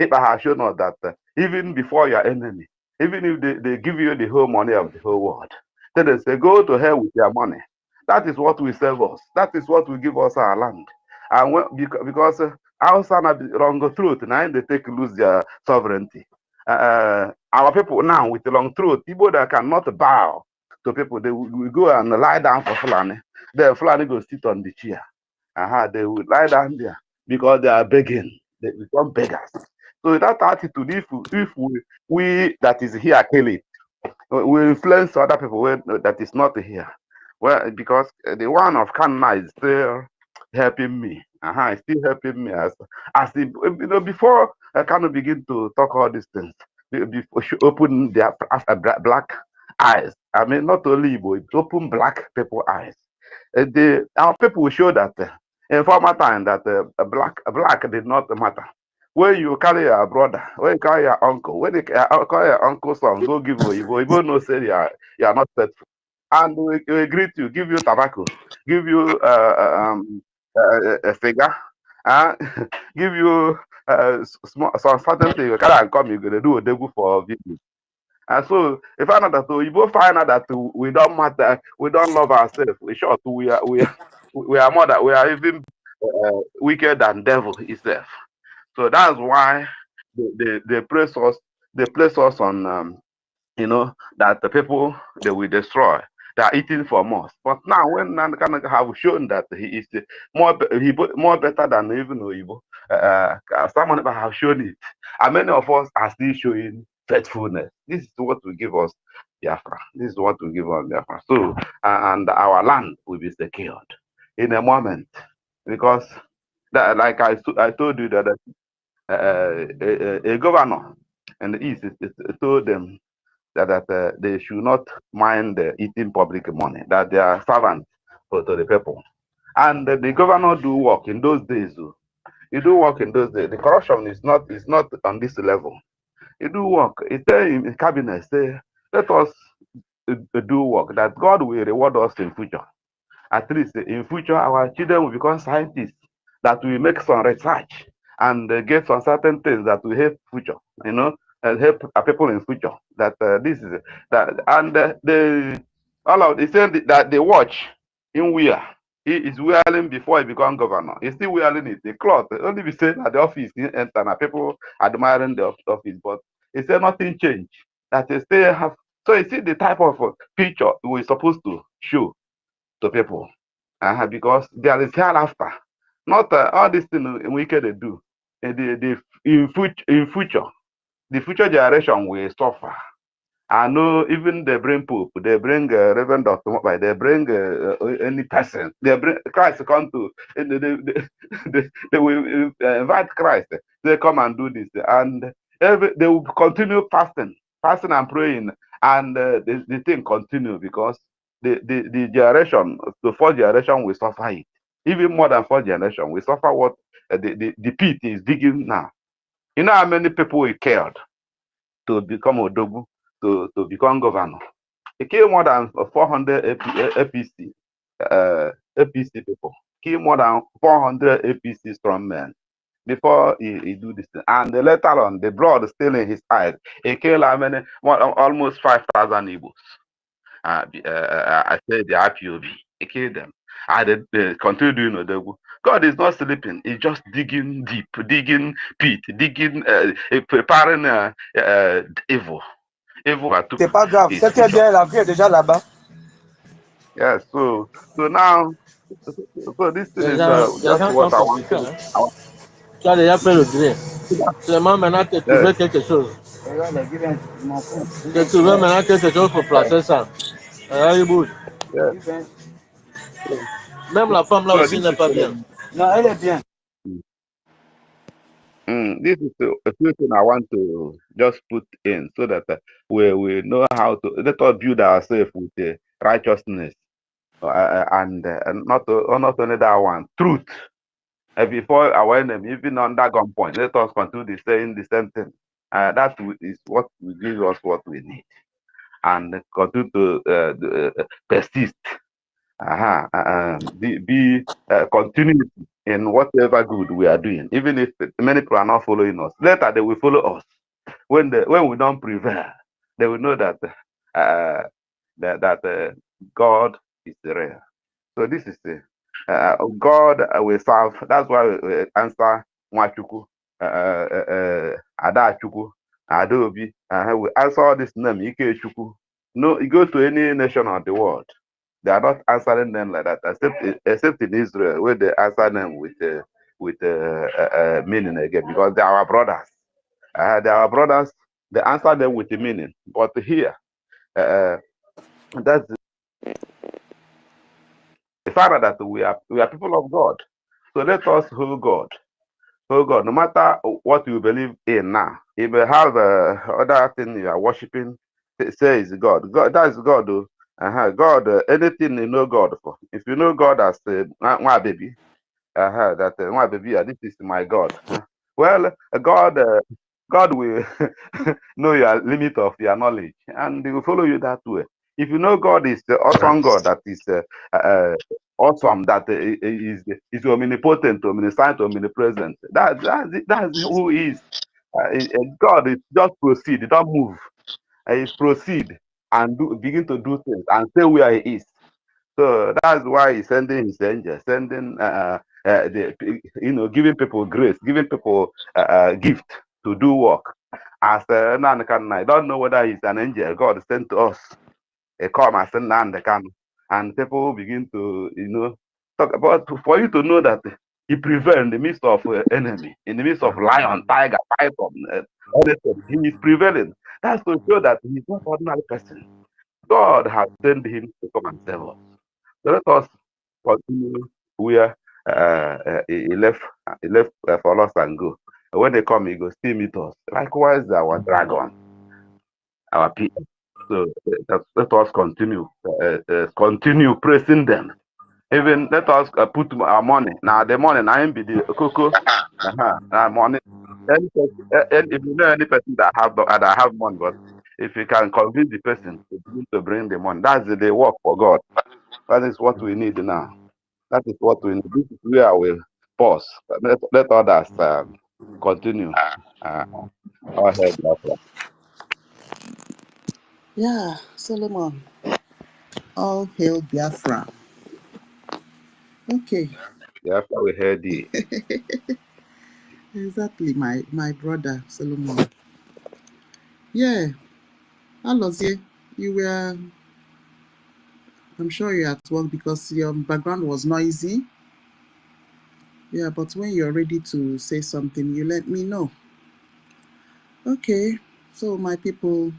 IKPA has shown us that even before your enemy, even if they give you the whole money of the whole world, then they say, go to hell with your money. That is what will save us. That is what will give us our land. And because outside of the long truth, now they take lose their sovereignty. Our people now with the long truth, people that cannot bow to people, they will go and lie down for Fulani. Then Fulani go sit on the chair. They will lie down there because they are begging. They become beggars. So that attitude, if we that is here kill it, we influence other people that is not here. Well, because the one of Canada is still helping me. It's still helping me as before I kind of begin to talk all these things. Before she open their black eyes. I mean, not only Igbo, it open black people eyes. Our people will show that in former time that black did not matter. When you carry your brother, when you carry your uncle, when you carry your uncle's son, go give Oyibo no say you are not faithful. And we greet you, give you tobacco, give you a cigar, give you some certain thing. You carry and come, you're going to do a debut for video. And so, if I know that you both find out that we don't matter, we don't love ourselves. We short, we are more that we are even wicked than devil itself. So that's why they place us. They place us on, that the people they will destroy. They are eating from us. But now, when Nankana have shown that he is more better than even Oyibo, someone have shown it, and many of us are still showing faithfulness. This is what will give us Biafra. This is what will give us Biafra. So, and our land will be secured in a moment, because that, like I told you that a governor in the east told them that they should not mind eating public money, that they are servants to the people. And the governor do work in those days. You do work in those days. The corruption is not on this level. You do work. It's in cabinet, say, let us do work, that God will reward us in future. At least in future, our children will become scientists, that will make some research and get some certain things that will help future, and help people in future. That this is that, and they all of they say that they watch in where he is wearing before he become governor. He's still wearing it, the cloth. Only be saying at the office, he enter and people admiring the office, but he said nothing changed. That they still have. So you see the type of picture we're supposed to show to people, because there is hereafter. Not all these things we can do. In future, the future generation will suffer. I know even they bring Pope, they bring Reverend Dr. Mobai, they bring any person, they bring Christ come to, they will invite Christ. They come and do this, and they will continue fasting and praying, and the thing continue, because the generation, the fourth generation will suffer it. Even more than fourth generation, we suffer what the pit is digging now. You know how many people we killed to become Odogu, to become governor. He killed more than 400 APC people. Killed more than 400 APC strong men before he do this thing. And later on, the blood still in his eyes. He killed almost 5,000 Igbos. I said the IPOB. He killed them. And they continue doing Odogu. God is not sleeping. He's just digging deep, digging pit, digging, preparing evil. C'est pas grave. Cette bien, la vie est déjà là-bas. Yeah, so now, so this thing is Les just gens what sont I want confiants. to. Hein? Tu as déjà fait le dîner. Seulement maintenant, tu as trouvé Yes, quelque chose. Tu as trouvé maintenant quelque chose pour placer ça. Alors, il bouge. yes. Même la femme là So aussi this n'est is pas bien. Non, elle est bien. this is a few thing I want to just put in, so that we know how to let us build ourselves with righteousness, and not only that one, truth. Before our enemy, even under gunpoint, let us continue the same thing. That is what will give us what we need, and continue to persist be continuity in whatever good we are doing, even if many people are not following us. Later they will follow us. When we don't prevail, they will know that God is real. So this is God will serve. That's why we answer Mwachuku, Adachuku, Adobe. We answer all this name Ikechuku. No, you go to any nation of the world, they are not answering them like that, except in Israel, where they answer them with meaning again, because they are our brothers. They are our brothers. They answer them with the meaning. But here, that's the fact that we are people of God. So let us hold God. Hold God. No matter what you believe in now, if you have other thing you are worshiping, say is God. God, that is God. God, anything you know God for. If you know God as my baby, that my baby, this is my God. Well, God will know your limit of your knowledge, and He will follow you that way. If you know God is the awesome God that is awesome, that is omnipotent, omniscient, omnipresent. That's who He is. God is just proceed, don't move. He proceed and begin to do things and stay where He is. So that's why He's sending His angels, sending giving people grace, giving people gift to do work. As I don't know whether He's an angel God sent to us. He come as and people begin to talk about, for you to know that He prevails in the midst of enemy, in the midst of lion, tiger, python, anything. He is prevailing. That's to show that He's not an ordinary person. God has sent Him to come and save us. So let us continue where he left for us and go. When they come, He go still meet us. Likewise, our dragon, our people. So let us continue praising them. Even let us put our money. Now the money, now be the cocoa. Money. If you know any person that have money, but if you can convince the person to bring the money, that's the work for God. That is what we need now. That is what we need. This is where I will pause. Let others continue. Our head, Yeah, Solomon. All hail Biafra. Okay. Biafra we heard thee. Exactly, my brother Solomon. Yeah, Alozie, you were. I'm sure you're at work because your background was noisy. Yeah, but when you're ready to say something, you let me know. Okay, so my people,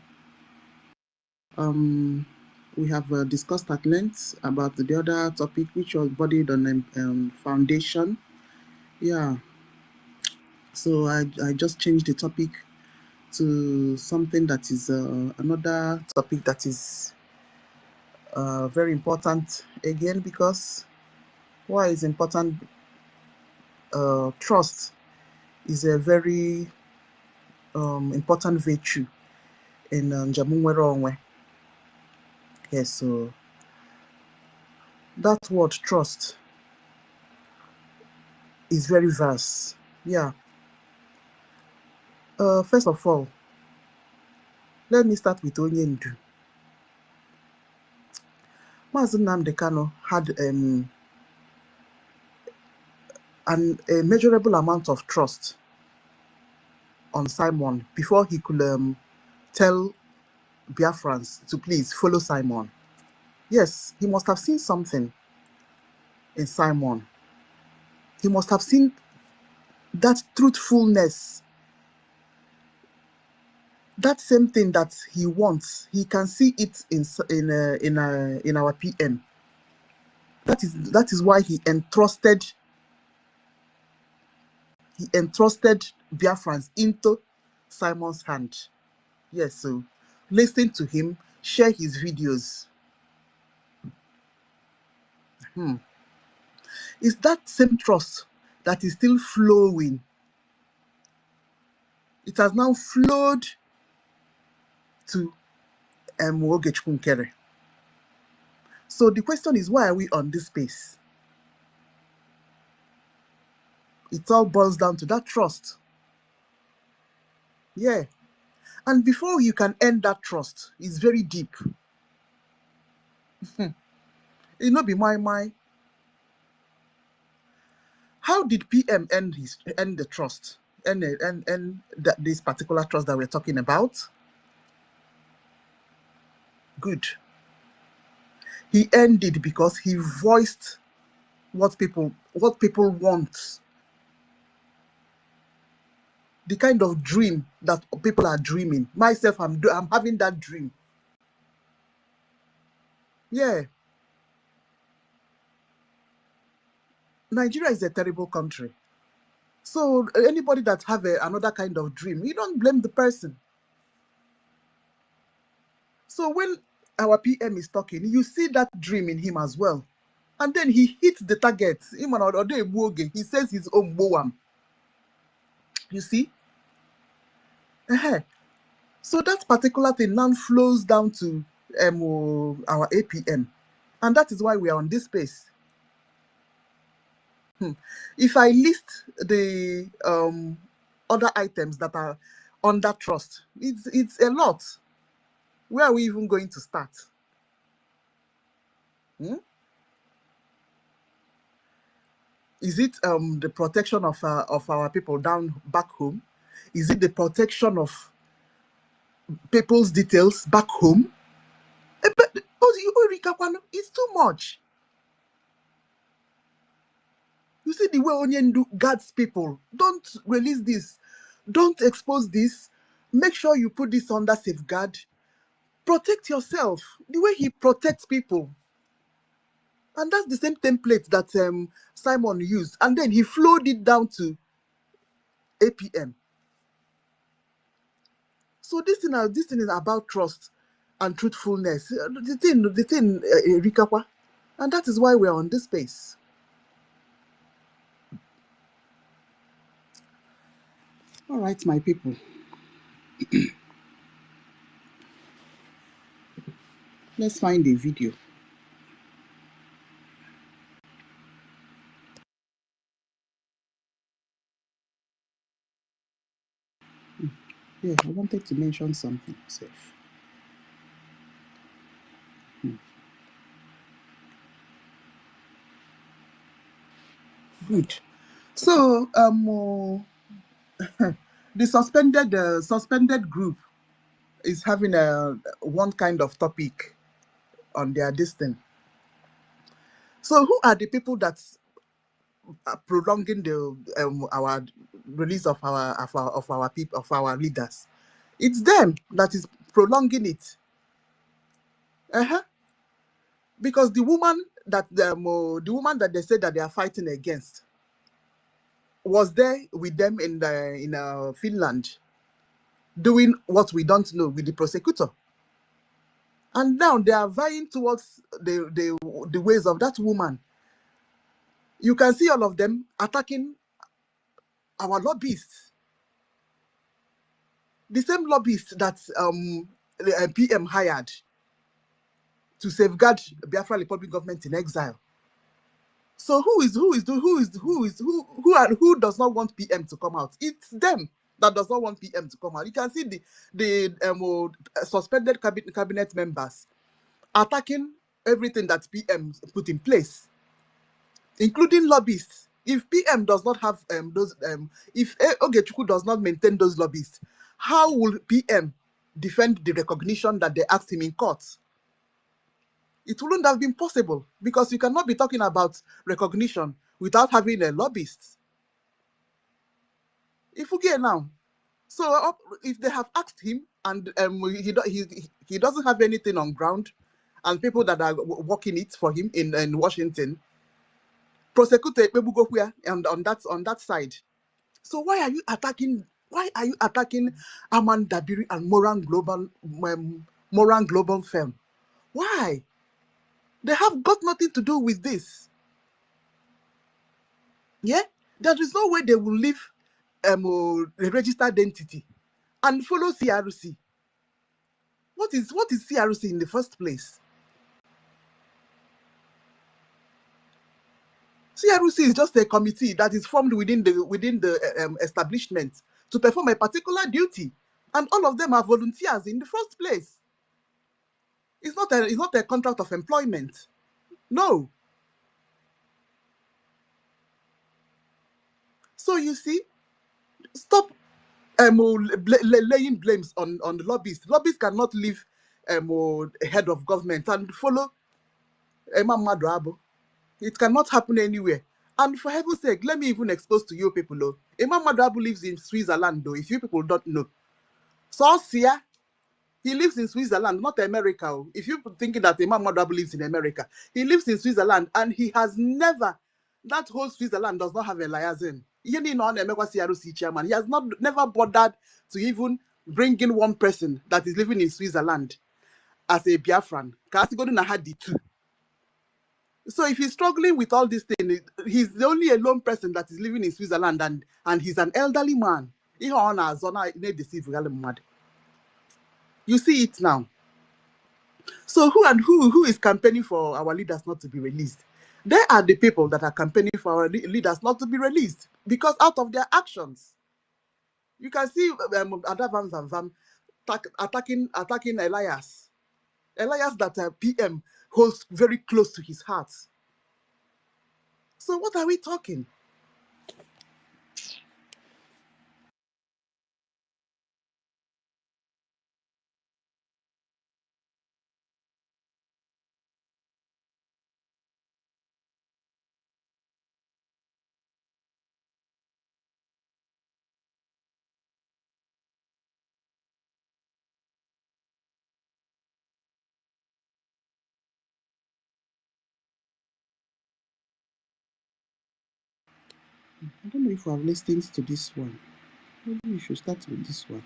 we have discussed at length about the other topic, which was bodied on foundation. Yeah, so I just changed the topic to something that is another topic that is very important again, because why is important? Trust is a very important virtue in Njamunwere Onwe. Yes, so that word trust is very vast. Yeah. First of all, let me start with Onyendu. Mazi Nnamdi Kanu had a measurable amount of trust on Simon before he could tell Biafrans to please follow Simon. Yes, he must have seen something in Simon. He must have seen that truthfulness, that same thing that he wants. He can see it in our PM. That is why he entrusted Biafrans into Simon's hand. Yes, so listen to him, share his videos. It's that same trust that is still flowing. It has now flowed to Ogechkunkere. So the question is, why are we on this space? It all boils down to that trust. Yeah. And before you can end that trust, it's very deep. It not be my. How did PM end the trust? End this particular trust that we're talking about? Good. He ended because he voiced what people want. The kind of dream that people are dreaming. Myself, I'm having that dream. Yeah. Nigeria is a terrible country. So anybody that have another kind of dream, you don't blame the person. So when our PM is talking, you see that dream in him as well. And then he hits the target. He says his own boam. You see? So that particular thing now flows down to our APM. And that is why we are on this space. If I list the other items that are under trust, it's a lot. Where are we even going to start? Is it the protection of our people back home? Is it the protection of people's details back home? It's too much. You see the way Onyendu guards people. Don't release this. Don't expose this. Make sure you put this under safeguard. Protect yourself. The way he protects people. And that's the same template that Simon used. And then he flowed it down to APM. So this thing is about trust and truthfulness. The thing, Rikakwa. And that is why we're on this space. All right, my people. Let's find a video. Yeah, I wanted to mention something myself. Good. So the suspended group is having one kind of topic on their distance. So who are the people that are prolonging the our release of our people, of our leaders? It's them that is prolonging it. Because the woman that they said that they are fighting against was there with them in Finland, doing what we don't know with the prosecutor. And now they are vying towards the ways of that woman. You can see all of them attacking our lobbyists. The same lobbyists that the PM hired to safeguard Biafra Republic government in exile. So who does not want PM to come out? It's them that does not want PM to come out. You can see the suspended cabinet members attacking everything that PM put in place, including lobbyists. If PM does not have if Ogechukwu does not maintain those lobbyists, how will PM defend the recognition that they asked him in court? It wouldn't have been possible, because you cannot be talking about recognition without having a lobbyist. If we get now, so if they have asked him and he doesn't have anything on ground, and people that are working it for him in Washington, prosecute and on that side. So why are you attacking Aman Dabiri and Moran Global Firm? Why? They have got nothing to do with this. Yeah, there is no way they will leave a registered entity and follow CRC. What is CRC in the first place? CRUC is just a committee that is formed within the establishment to perform a particular duty, and all of them are volunteers in the first place. It's not a contract of employment. No. So you see, stop laying blames on the lobbyists. Lobbyists cannot leave head of government and follow Emma Madrabo. It cannot happen anywhere. And for heaven's sake, let me even expose to you people. Oh, Imam Madrabu lives in Switzerland, though, if you people don't know. So, he lives in Switzerland, not America. Oh. If you're thinking that Imam Madrabu lives in America, he lives in Switzerland, and he has never, that whole Switzerland does not have a liaison. He has never bothered to even bring in one person that is living in Switzerland as a Biafran. So if he's struggling with all these things, he's the only alone person that is living in Switzerland, and he's an elderly man. You see it now. So who is campaigning for our leaders not to be released? They are the people that are campaigning for our leaders not to be released, because out of their actions, you can see Adavam Vam attacking Elias that PM holds very close to his heart. So what are we talking? I don't know if we have listened to this one. Maybe we should start with this one.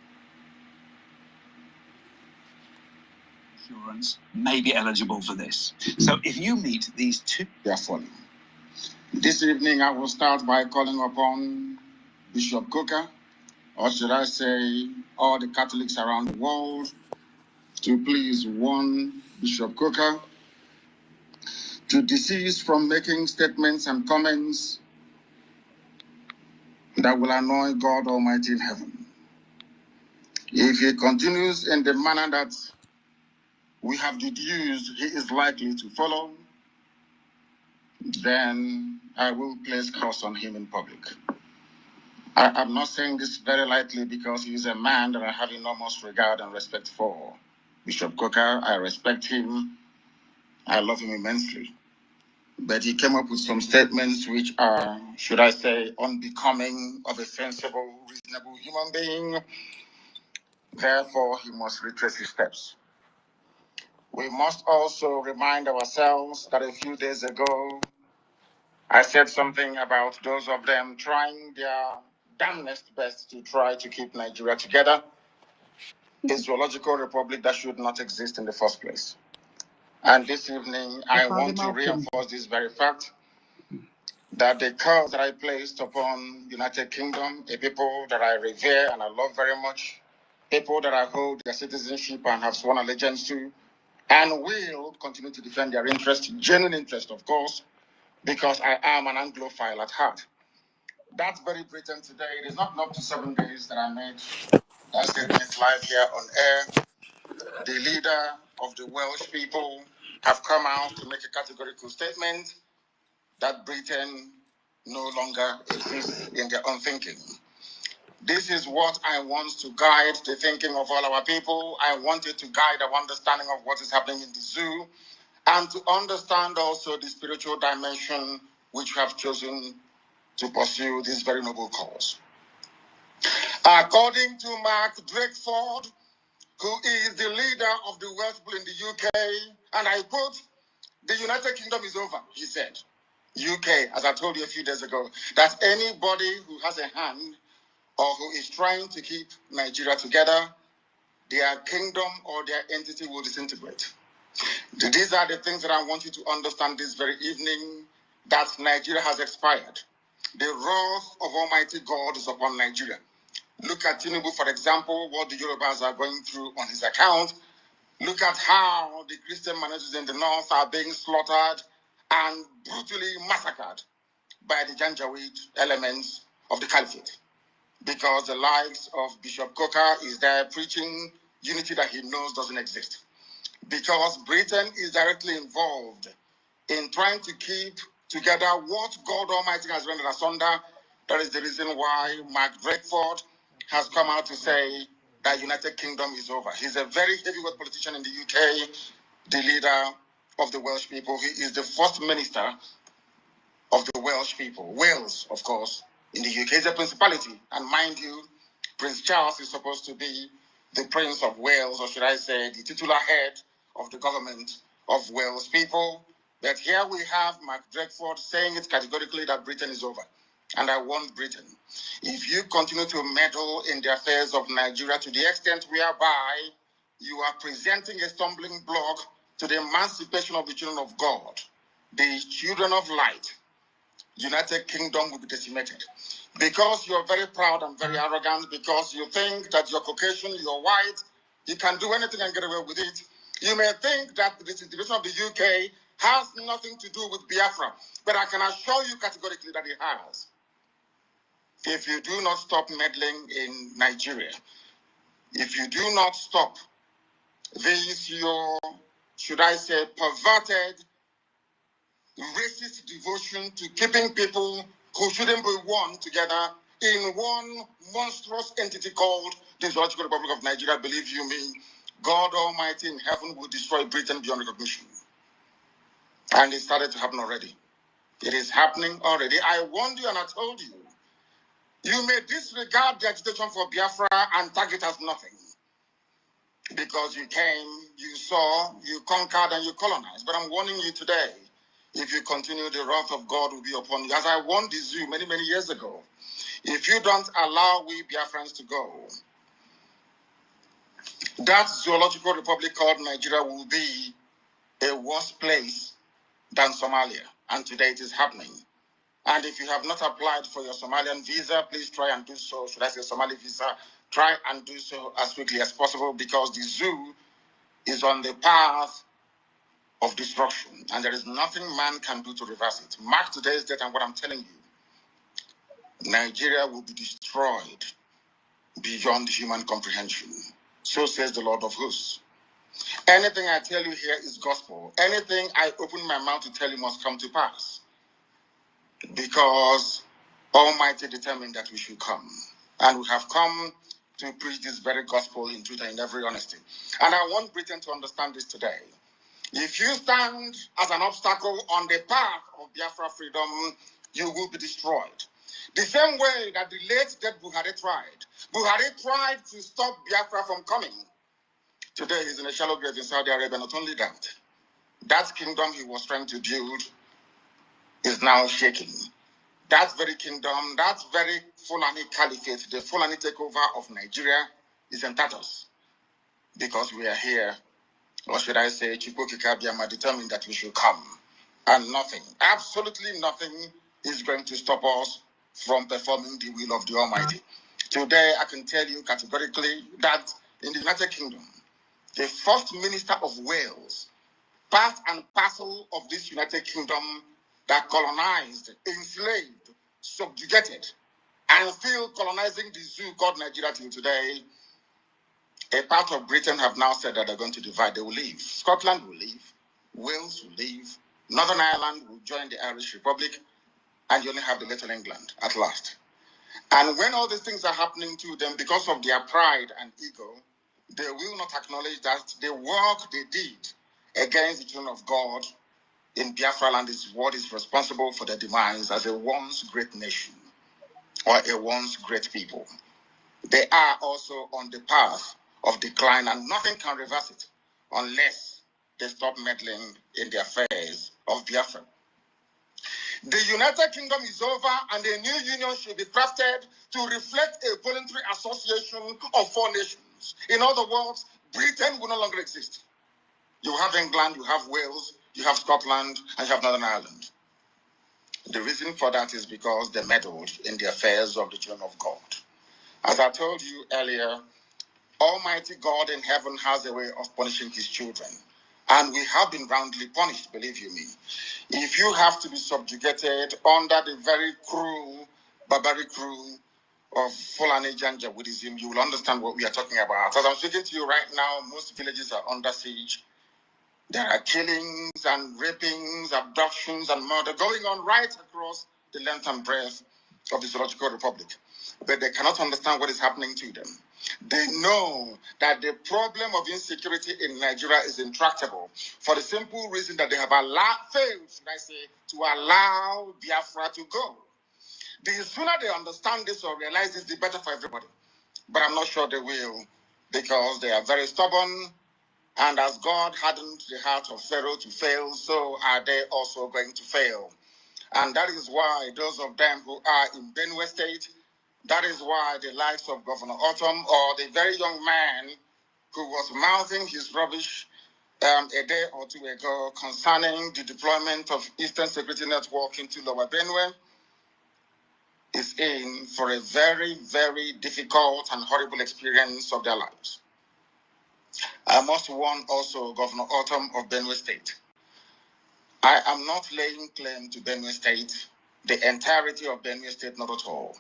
Insurance may be eligible for this. So if you meet these two, they are following. This evening, I will start by calling upon Bishop Coker, or should I say, all the Catholics around the world, to please warn Bishop Coker to desist from making statements and comments that will annoy God Almighty in heaven. If he continues in the manner that we have deduced he is likely to follow, then I will place curse on him in public. I'm not saying this very lightly, because he is a man that I have enormous regard and respect for. Bishop Coker, I respect him. I love him immensely. But he came up with some statements which are, should I say, unbecoming of a sensible, reasonable human being. Therefore, he must retrace his steps. We must also remind ourselves that a few days ago, I said something about those of them trying their damnedest best to try to keep Nigeria together, a zoological republic that should not exist in the first place. And this evening, I want to reinforce this very fact, that the curse that I placed upon United Kingdom, a people that I revere and I love very much, people that I hold their citizenship and have sworn allegiance to, and will continue to defend their interest, genuine interest, of course, because I am an Anglophile at heart. That very Britain today, it is not up to 7 days that I made that statement live here on air. The leader of the Welsh people have come out to make a categorical statement that Britain no longer exists in their own thinking. This is what I want to guide the thinking of all our people. I want it to guide our understanding of what is happening in the zoo, and to understand also the spiritual dimension which we have chosen to pursue this very noble cause. According to Mark Drakeford, who is the leader of the Welsh people in the UK, and I quote, "The United Kingdom is over," he said. UK, as I told you a few days ago, that anybody who has a hand or who is trying to keep Nigeria together, their kingdom or their entity will disintegrate. These are the things that I want you to understand this very evening, that Nigeria has expired. The wrath of Almighty God is upon Nigeria. Look at Tinubu, for example, what the Yorubas are going through on his account. Look at how the Christian minorities in the north are being slaughtered and brutally massacred by the Janjaweed elements of the caliphate, because the likes of Bishop Coker is there preaching unity that he knows doesn't exist, because Britain is directly involved in trying to keep together what God Almighty has rendered asunder. That is the reason why Mark Drakeford has come out to say that United Kingdom is over. He's a very heavyweight politician in the UK, the leader of the Welsh people. He is the first minister of the Welsh people. Wales, of course, in the UK is a principality. And mind you, Prince Charles is supposed to be the Prince of Wales, or should I say, the titular head of the government of Wales people. But here we have Mark Drakeford saying it categorically that Britain is over. And I want Britain, if you continue to meddle in the affairs of Nigeria to the extent whereby you are presenting a stumbling block to the emancipation of the children of God, the children of light, United Kingdom will be decimated. Because you're very proud and very arrogant, because you think that you're Caucasian, you're white, you can do anything and get away with it. You may think that the disintegration of the UK has nothing to do with Biafra, but I can assure you categorically that it has. If you do not stop meddling in Nigeria, if you do not stop this, your, should I say, perverted, racist devotion to keeping people who shouldn't be one together in one monstrous entity called the Zoological Republic of Nigeria, believe you me, God Almighty in heaven will destroy Britain beyond recognition. And it started to happen already. It is happening already. I warned you and I told you. You may disregard the agitation for Biafra and tag it as nothing. Because you came, you saw, you conquered, and you colonized. But I'm warning you today, if you continue, the wrath of God will be upon you. As I warned the zoo many, many years ago, if you don't allow we Biafrans to go, that zoological republic called Nigeria will be a worse place than Somalia. And today it is happening. And if you have not applied for your Somalian visa, please try and do so. Should I say Somali visa? Try and do so as quickly as possible, because the zoo is on the path of destruction, and there is nothing man can do to reverse it. Mark today's date and what I'm telling you. Nigeria will be destroyed beyond human comprehension. So says the Lord of hosts. Anything I tell you here is gospel. Anything I open my mouth to tell you must come to pass. Because Almighty determined that we should come. And we have come to preach this very gospel in truth and in every honesty. And I want Britain to understand this today. If you stand as an obstacle on the path of Biafra freedom, you will be destroyed. The same way that the late dead Buhari tried. Buhari tried to stop Biafra from coming. Today he's in a shallow grave in Saudi Arabia. Not only that, that kingdom he was trying to build is now shaking. That very kingdom, that very Fulani caliphate, the Fulani takeover of Nigeria is in tatters. Because we are here, or should I say, Chukwukikabiyama determined that we should come. And nothing, absolutely nothing is going to stop us from performing the will of the Almighty. Today, I can tell you categorically that in the United Kingdom, the first minister of Wales, part and parcel of this United Kingdom that colonized, enslaved, subjugated, and still colonizing the zoo called Nigeria till today, a part of Britain have now said that they're going to divide. They will leave. Scotland will leave. Wales will leave. Northern Ireland will join the Irish Republic. And you only have the Little England at last. And when all these things are happening to them, because of their pride and ego, they will not acknowledge that the work they did against the children of God in Biafra land is what is responsible for their demise as a once great nation or a once great people. They are also on the path of decline, and nothing can reverse it unless they stop meddling in the affairs of Biafra. The United Kingdom is over, and a new union should be crafted to reflect a voluntary association of four nations. In other words, Britain will no longer exist. You have England, you have Wales, you have Scotland, and you have Northern Ireland. The reason for that is because they meddled in the affairs of the children of God. As I told you earlier, Almighty God in heaven has a way of punishing his children. And we have been roundly punished, believe you me. If you have to be subjugated under the very cruel, barbaric rule of Fulani Janjaweedism, you will understand what we are talking about. As I'm speaking to you right now, most villages are under siege. There are killings and rapings, abductions and murder going on right across the length and breadth of the Zoological Republic. But they cannot understand what is happening to them. They know that the problem of insecurity in Nigeria is intractable for the simple reason that they have failed, should I say, to allow Biafra to go. The sooner they understand this or realize this, the better for everybody. But I'm not sure they will, because they are very stubborn. And as God hardened the heart of Pharaoh to fail, so are they also going to fail. And that is why those of them who are in Benue State, that is why the likes of Governor Autumn or the very young man who was mouthing his rubbish a day or two ago concerning the deployment of Eastern Security Network into Lower Benue is in for a very, very difficult and horrible experience of their lives. I must warn also Governor Autumn of Benue State. I am not laying claim to Benue State, the entirety of Benue State, not at all.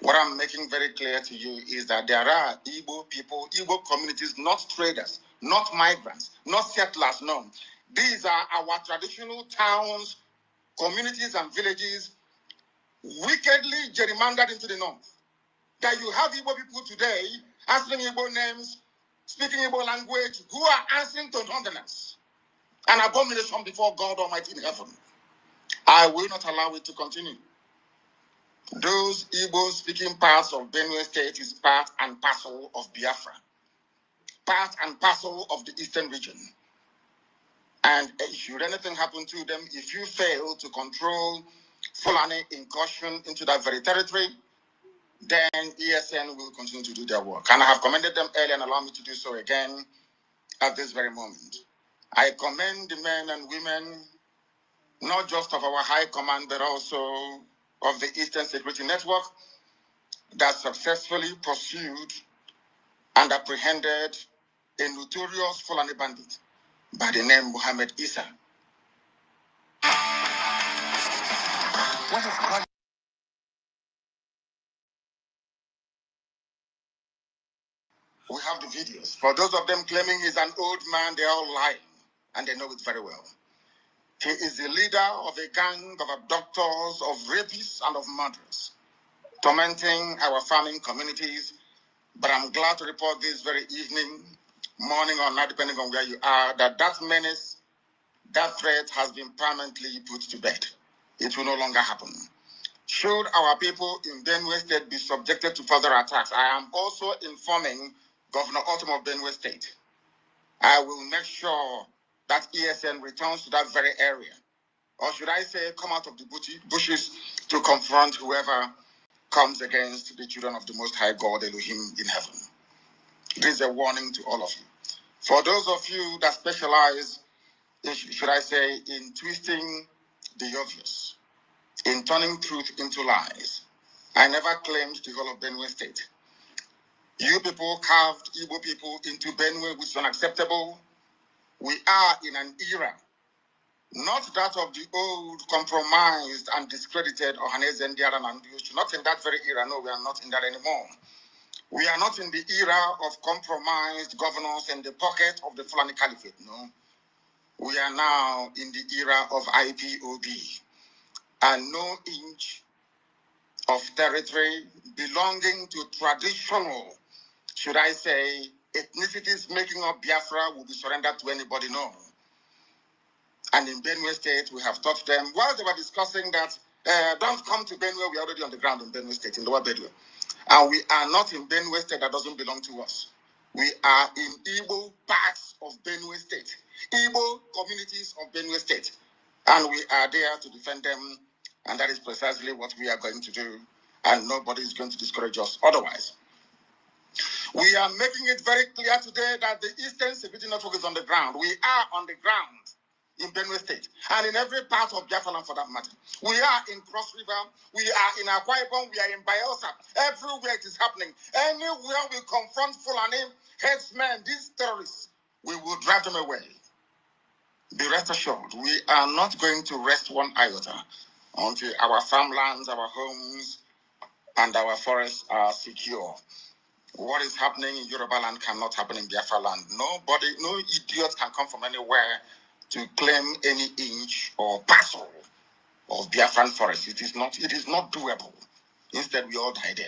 What I'm making very clear to you is that there are Igbo people, Igbo communities, not traders, not migrants, not settlers, no. These are our traditional towns, communities, and villages wickedly gerrymandered into the north. That you have Igbo people today answering Igbo names, speaking Igbo language, who are answering to nonsense, an abomination before God Almighty in heaven. I will not allow it to continue. Those Igbo-speaking parts of Benue State is part and parcel of Biafra, part and parcel of the eastern region. And should anything happen to them, if you fail to control Fulani incursion into that very territory, then ESN will continue to do their work. And I have commended them earlier and allow me to do so again at this very moment. I commend the men and women, not just of our high command, but also of the Eastern Security Network that successfully pursued and apprehended a notorious Fulani bandit by the name Muhammad Isa. We have the videos. For those of them claiming he's an old man, they're all lying, and they know it very well. He is the leader of a gang of abductors, of rapists, and of murderers, tormenting our farming communities. But I'm glad to report this very evening, morning or night, depending on where you are, that menace, that threat has been permanently put to bed. It will no longer happen. Should our people in Benue State be subjected to further attacks, I am also informing Governor Autumn of Benue State. I will make sure that ESN returns to that very area. Or should I say, come out of the bushes to confront whoever comes against the children of the Most High God, Elohim in heaven. This is a warning to all of you. For those of you that specialize, should I say, in twisting the obvious, in turning truth into lies, I never claimed the whole of Benue State. You people carved Igbo people into Benue, which is unacceptable. We are in an era, not that of the old, compromised and discredited Ohaneze Ndiara and Andiush. Not in that very era. No, we are not in that anymore. We are not in the era of compromised governors in the pocket of the Fulani Caliphate. No. We are now in the era of IPOB. And no inch of territory belonging to traditional, should I say, ethnicities making up Biafra will be surrendered to anybody, no. And in Benue State, we have taught them, while they were discussing that, don't come to Benue, we're already on the ground in Benue State, in Lower Benue. And we are not in Benue State that doesn't belong to us. We are in Igbo parts of Benue State, Igbo communities of Benue State. And we are there to defend them, and that is precisely what we are going to do. And nobody is going to discourage us otherwise. We are making it very clear today that the Eastern Security Network is on the ground. We are on the ground in Benue State and in every part of Biafra land for that matter. We are in Cross River, we are in Akwa Ibom, we are in Bayelsa. Everywhere it is happening. Anywhere we confront Fulani headsmen, these terrorists, we will drive them away. Be rest assured, we are not going to rest one iota until our farmlands, our homes, and our forests are secure. What is happening in Yoruba land cannot happen in Biafra land. Nobody, no idiot can come from anywhere to claim any inch or parcel of Biafran forest. It is not doable. Instead, we all die there.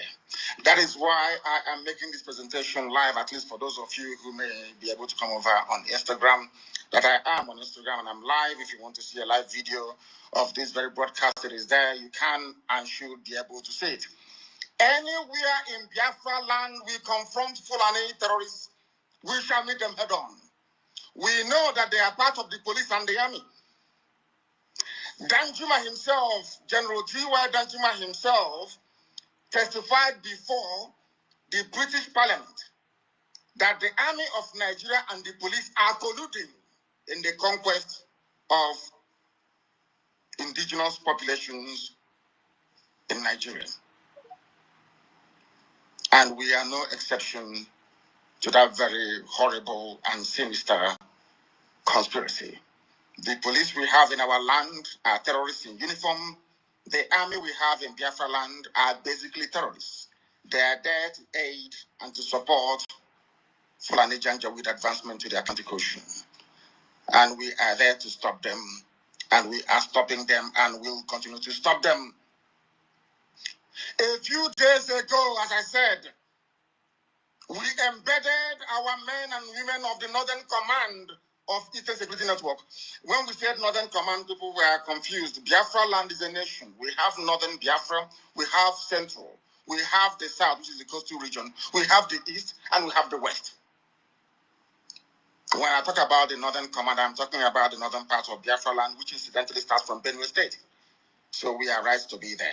That is why I am making this presentation live, at least for those of you who may be able to come over on Instagram, that I am on Instagram and I'm live. If you want to see a live video of this very broadcast, it is there. You can and should be able to see it. Anywhere in Biafra land we confront Fulani terrorists, we shall meet them head on. We know that they are part of the police and the army. Danjuma himself, General T.Y. Danjuma himself, testified before the British Parliament that the army of Nigeria and the police are colluding in the conquest of indigenous populations in Nigeria. And we are no exception to that very horrible and sinister conspiracy. The police we have in our land are terrorists in uniform. The army we have in Biafra land are basically terrorists. They are there to aid and to support Fulani Janjaweed advancement to the Atlantic Ocean. And we are there to stop them. And we are stopping them and will continue to stop them. A few days ago, as I said, we embedded our men and women of the Northern Command of Eastern Security Network. When we said Northern Command, people were confused. Biafra land is a nation. We have Northern Biafra, we have Central, we have the South, which is the coastal region, we have the East, and we have the West. When I talk about the Northern Command, I'm talking about the northern part of Biafra land, which incidentally starts from Benue State. So we are right to be there.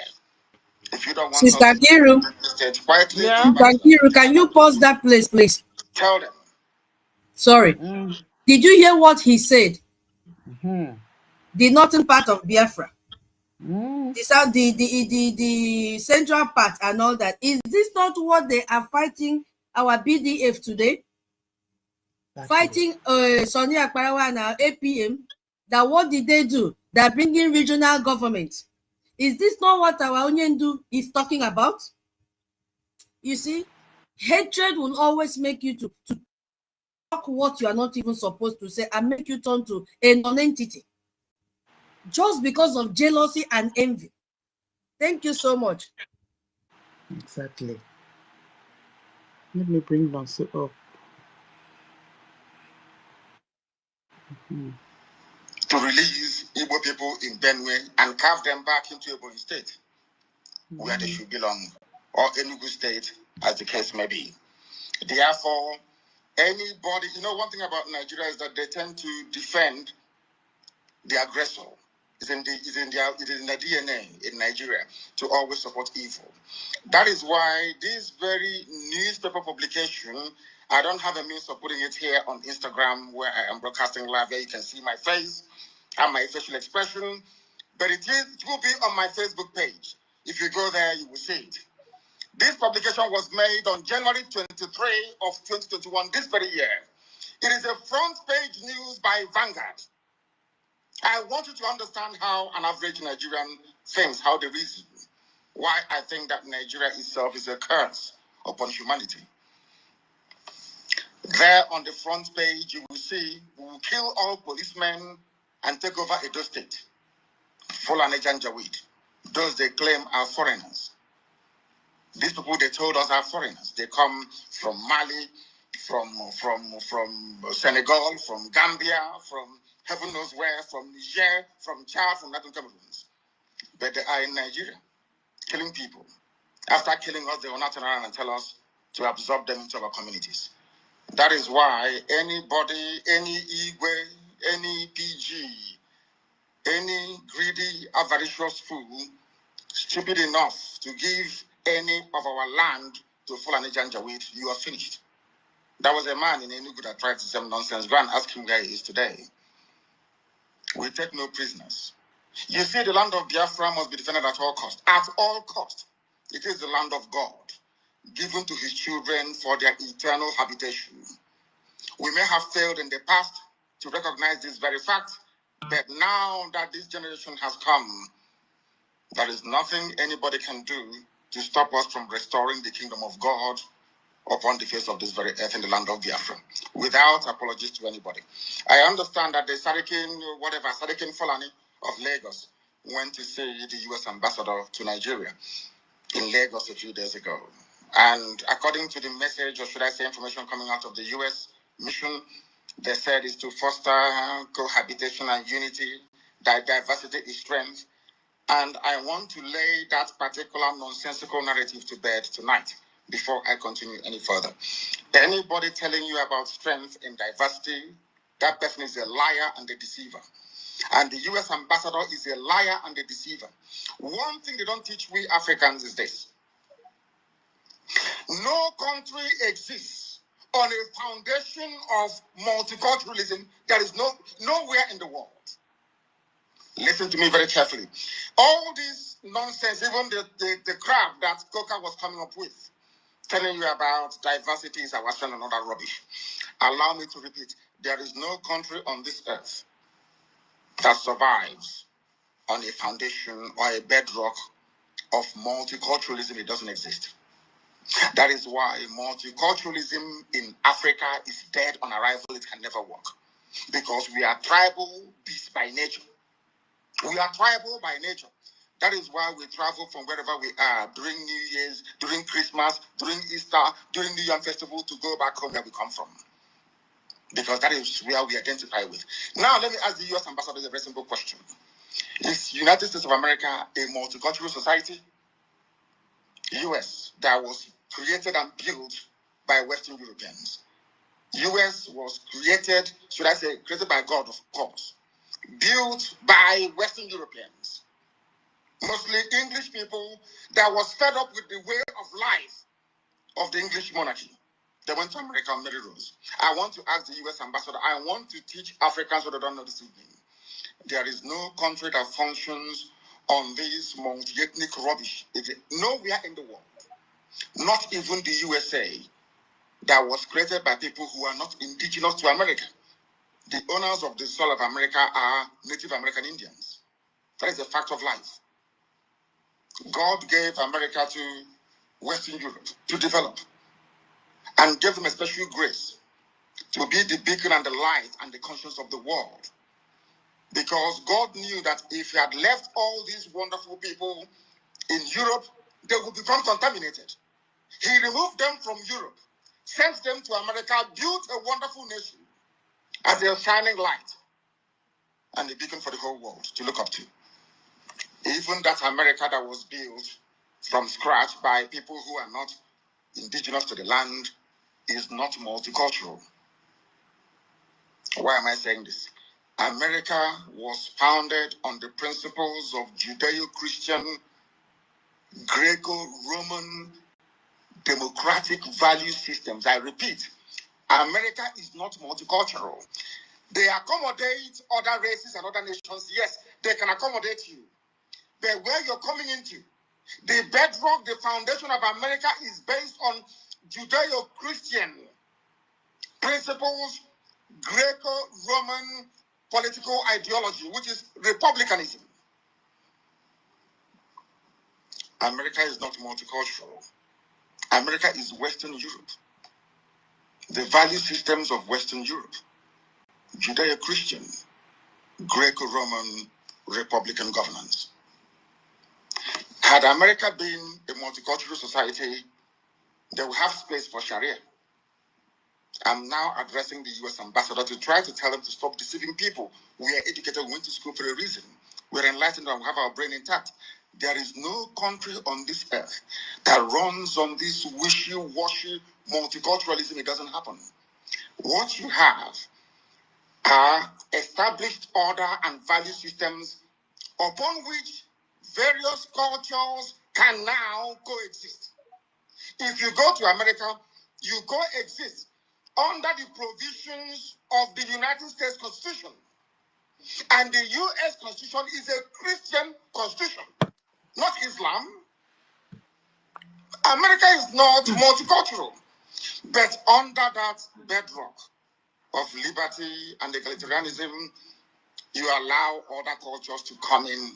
If you don't want Sister us Kiru, to state quietly, Sister Kiru, can you pause that place, please? Tell them. Sorry. Did you hear what he said? The northern part of Biafra. The south, the central part and all that. Is this not what they are fighting our BDF today? Fighting Sonny Akparawa and our APM. That what did they do? They're bringing regional government. Is this not what our Onyendu is talking about? You see, hatred will always make you to talk what you are not even supposed to say and make you turn to a non-entity. Just because of jealousy and envy. Thank you so much. Exactly. Let me bring Nonso up. To release Igbo people in Benue and carve them back into Ebonyi State, where they should belong, or Enugu State, as the case may be. Therefore, anybody, one thing about Nigeria is that they tend to defend the aggressor. It is in their DNA in Nigeria to always support evil. That is why this very newspaper publication, I don't have a means of putting it here on Instagram where I am broadcasting live. Where you can see my face and my facial expression, but it will be on my Facebook page. If you go there, you will see it. This publication was made on January 23 of 2021, this very year. It is a front page news by Vanguard. I want you to understand how an average Nigerian thinks, how they reason. Why I think that Nigeria itself is a curse upon humanity. There on the front page, you will see, we will kill all policemen and take over Edo State. Fulani Janjaweed. Those they claim are foreigners. These people they told us are foreigners. They come from Mali, from Senegal, from Gambia, from heaven knows where, from Niger, from Chad, from Latin Cameroons. But they are in Nigeria, killing people. After killing us, they will not turn around and tell us to absorb them into our communities. That is why anybody, any Igwe, any PG, any greedy, avaricious fool, stupid enough to give any of our land to Fulani Janjaweed, you are finished. There was a man in Enugu that tried to say nonsense. Go and ask him where he is today. We take no prisoners. You see, the land of Biafra must be defended at all costs. At all costs. It is the land of God, given to his children for their eternal habitation. We may have failed in the past to recognize this very fact, But now that this generation has come, there is nothing anybody can do to stop us from restoring the kingdom of God upon the face of this very earth in the land of Biafra, without apologies to anybody. I understand that the Sarikin Fulani of Lagos went to see the U.S. ambassador to Nigeria in Lagos a few days ago. And according to the message, or should I say information coming out of the U.S. mission, they said is to foster cohabitation and unity, that diversity is strength. And I want to lay that particular nonsensical narrative to bed tonight before I continue any further. Anybody telling you about strength in diversity, that person is a liar and a deceiver. And the U.S. ambassador is a liar and a deceiver. One thing they don't teach we Africans is this. No country exists on a foundation of multiculturalism. There is nowhere in the world. Listen to me very carefully. All this nonsense, even the crap that Coca was coming up with, telling you about diversity is our strength and all that rubbish. Allow me to repeat. There is no country on this earth that survives on a foundation or a bedrock of multiculturalism. It doesn't exist. That is why multiculturalism in Africa is dead on arrival. It can never work. Because we are tribal beasts by nature. We are tribal by nature. That is why we travel from wherever we are during New Year's, during Christmas, during Easter, during the Young Festival to go back home where we come from. Because that is where we identify with. Now, let me ask the U.S. ambassador a very simple question. Is United States of America a multicultural society? U.S. that was created and built by Western Europeans. U.S. was created, should I say, created by God, of course. Built by Western Europeans. Mostly English people that was fed up with the way of life of the English monarchy. They went to America on Mary Rose. I want to ask the U.S. ambassador, I want to teach Africans what they don't know this evening. There is no country that functions on this multi-ethnic rubbish. Nowhere in the world, not even the USA, that was created by people who are not indigenous to America. The owners of the soil of America are Native American Indians. That is a fact of life. God gave America to Western Europe to develop and gave them a special grace to be the beacon and the light and the conscience of the world. Because God knew that if he had left all these wonderful people in Europe, they would become contaminated. He removed them from Europe, sent them to America, built a wonderful nation as a shining light and a beacon for the whole world to look up to. Even that America that was built from scratch by people who are not indigenous to the land is not multicultural. Why am I saying this? America was founded on the principles of Judeo-Christian, Greco-Roman, democratic value systems. I repeat, America is not multicultural. They accommodate other races and other nations. Yes, they can accommodate you. But where you're coming into, the bedrock, the foundation of America is based on Judeo-Christian principles, Greco-Roman political ideology, which is republicanism. America is not multicultural. America is Western Europe. The value systems of Western Europe, Judeo-Christian, Greco-Roman, Republican governance. Had America been a multicultural society, they would have space for Sharia. I'm now addressing the U.S. ambassador to try to tell them to stop deceiving people. We are educated, we went to school for a reason. We're enlightened and we have our brain intact. There is no country on this earth that runs on this wishy-washy multiculturalism. It doesn't happen. What you have are established order and value systems upon which various cultures can now coexist. If you go to America, you coexist under the provisions of the United States Constitution. And the U.S. Constitution is a Christian constitution, not Islam. America is not multicultural, but under that bedrock of liberty and egalitarianism, You allow other cultures to come in,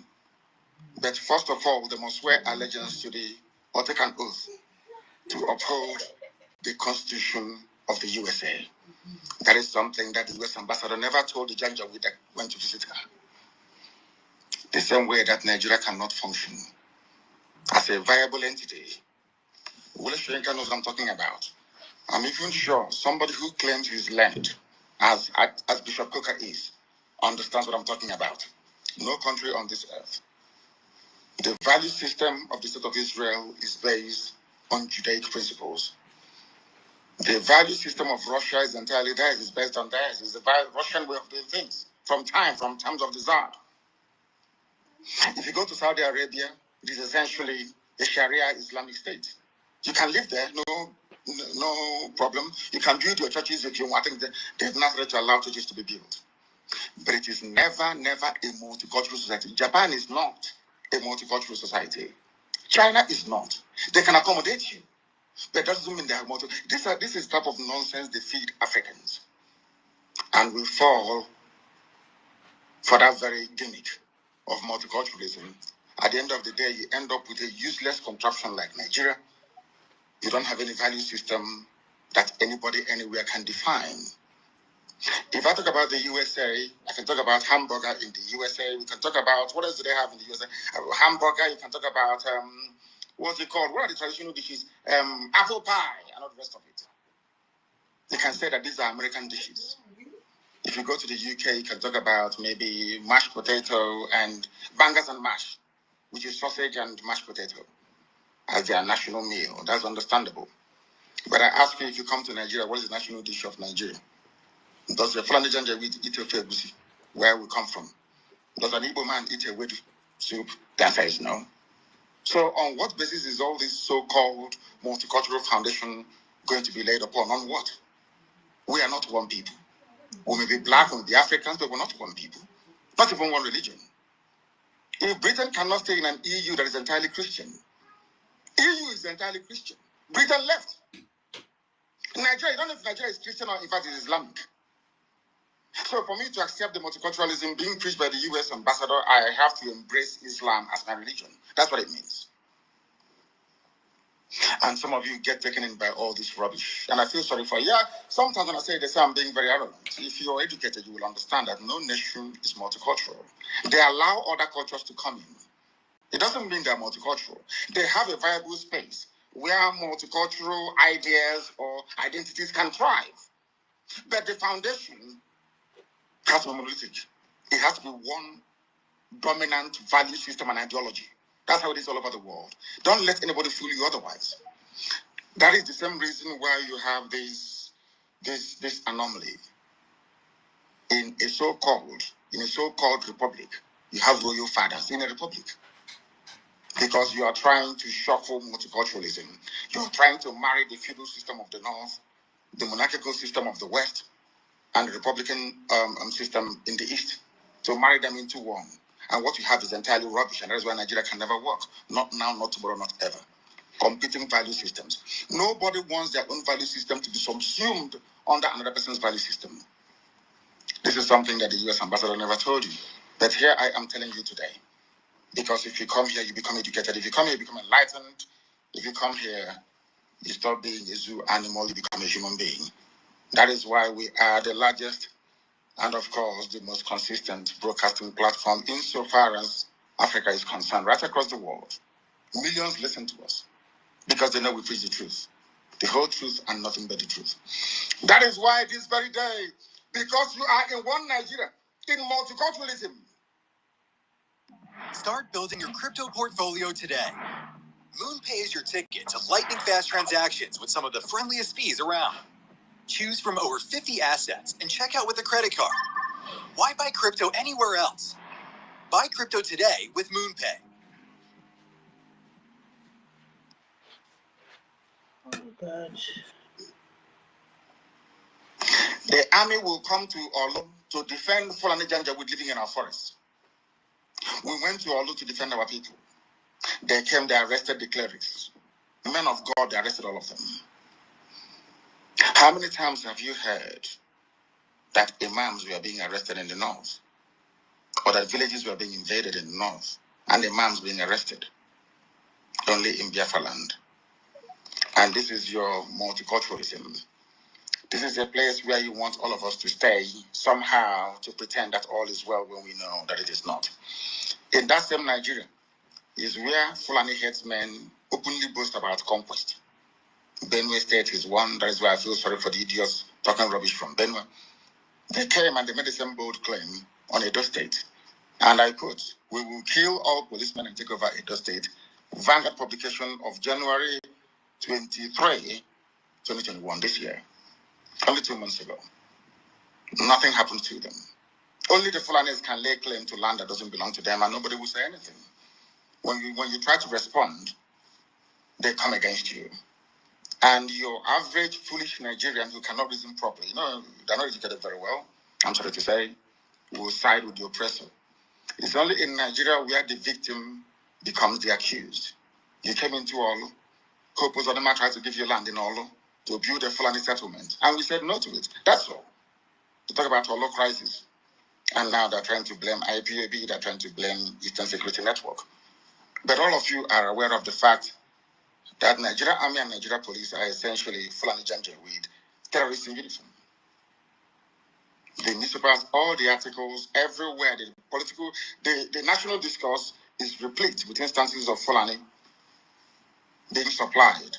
but first of all, they must swear allegiance to or take an oath to uphold the Constitution of the USA. That is something that the US ambassador never told the Janjaweed that went to visit her. The same way that Nigeria cannot function as a viable entity. Wole Soyinka knows what I'm talking about. I'm even sure somebody who claims his land, as Bishop Coker is, understands what I'm talking about. No country on this earth. The value system of the State of Israel is based on Judaic principles. The value system of Russia is entirely theirs, it's based on theirs. It's the Russian way of doing things from times of the Tsar. If you go to Saudi Arabia, it is essentially a Sharia Islamic state. You can live there, no problem. You can build your churches if you want. I think they've not ready to allow churches to be built. But it is never a multicultural society. Japan is not a multicultural society. China is not. They can accommodate you, but that doesn't mean they are multicultural. This is type of nonsense they feed Africans. And we fall for that very gimmick of multiculturalism. At the end of the day, you end up with a useless contraption like Nigeria. You don't have any value system that anybody anywhere can define. If I talk about the USA, I can talk about hamburger in the USA. We can talk about, what else do they have in the USA? Hamburger, you can talk about, what's it called? What are the traditional dishes? Apple pie and all the rest of it. You can say that these are American dishes. If you go to the UK, you can talk about maybe mashed potato and bangers and mash, which is sausage and mashed potato, as their national meal. That's understandable. But I ask you, if you come to Nigeria, what is the national dish of Nigeria? Does the Fulani Janjaweed eat a fegusi, where we come from? Does an Igbo man eat a wedu soup? The answer is no. So on what basis is all this so-called multicultural foundation going to be laid upon? On what? We are not one people. We may be black, we may be Africans, but we're not one people. Not even one religion. If Britain cannot stay in an EU that is entirely Christian, EU is entirely Christian. Britain left. Nigeria, you don't know if Nigeria is Christian or in fact is Islamic. So for me to accept the multiculturalism being preached by the US ambassador, I have to embrace Islam as my religion. That's what it means. And some of you get taken in by all this rubbish. And I feel sorry for you. Yeah, sometimes when I say this, I'm being very arrogant. If you're educated, you will understand that no nation is multicultural. They allow other cultures to come in. It doesn't mean they're multicultural. They have a viable space where multicultural ideas or identities can thrive. But the foundation has to be monolithic. It has to be one dominant value system and ideology. That's how it is all over the world. Don't let anybody fool you otherwise. That is the same reason why you have this anomaly. In a so-called republic, you have royal fathers in a republic. Because you are trying to shuffle multiculturalism. You're trying to marry the feudal system of the North, the monarchical system of the West, and the Republican system in the East, to marry them into one. And what you have is entirely rubbish, and that is why Nigeria can never work. Not now, not tomorrow, not ever. Competing value systems. Nobody wants their own value system to be subsumed under another person's value system. This is something that the US ambassador never told you. But here I am telling you today. Because if you come here, you become educated. If you come here, you become enlightened. If you come here, you stop being a zoo animal, you become a human being. That is why we are the largest and, of course, the most consistent broadcasting platform insofar as Africa is concerned, right across the world. Millions listen to us because they know we preach the truth, the whole truth and nothing but the truth. That is why this very day, because you are in one Nigeria, in multiculturalism. Start building your crypto portfolio today. MoonPay is your ticket to lightning-fast transactions with some of the friendliest fees around. Choose from over 50 assets and check out with a credit card. Why buy crypto anywhere else? Buy crypto today with MoonPay. Oh, God. The army will come to Olu to defend Fulani Janjaweed living in our forests. We went to Olu to defend our people. They came, they arrested the clerics. Men of God, they arrested all of them. How many times have you heard that imams were being arrested in the north? or that villages were being invaded in the north and imams being arrested, only in Biafra land. And this is your multiculturalism. This is a place where you want all of us to stay somehow to pretend that all is well when we know that it is not. In that same Nigeria is where Fulani headsmen openly boast about conquest. Benue State is one. That is why I feel sorry for the idiots talking rubbish from Benue. They came and they made the same bold claim on Edo State. And I quote, "We will kill all policemen and take over Edo State." Vanguard publication of January 23, 2021, this year. Only 2 months ago. Nothing happened to them. Only the Fulanis can lay claim to land that doesn't belong to them, and nobody will say anything. When you try to respond, they come against you. And your average foolish Nigerian who cannot reason properly, they're not educated very well, I'm sorry to say, will side with the oppressor. It's only in Nigeria where the victim becomes the accused. You came into Olu, Hope Uzodinma tried to give you land in Olu to build a Fulani settlement, and we said no to it. That's all. To talk about Olu crisis. And now they're trying to blame IPOB, they're trying to blame Eastern Security Network. But all of you are aware of the fact that Nigeria Army and Nigeria Police are essentially Fulani Janjaweed terrorists in uniform. The newspapers, all the articles, everywhere, the national discourse is replete with instances of Fulani being supplied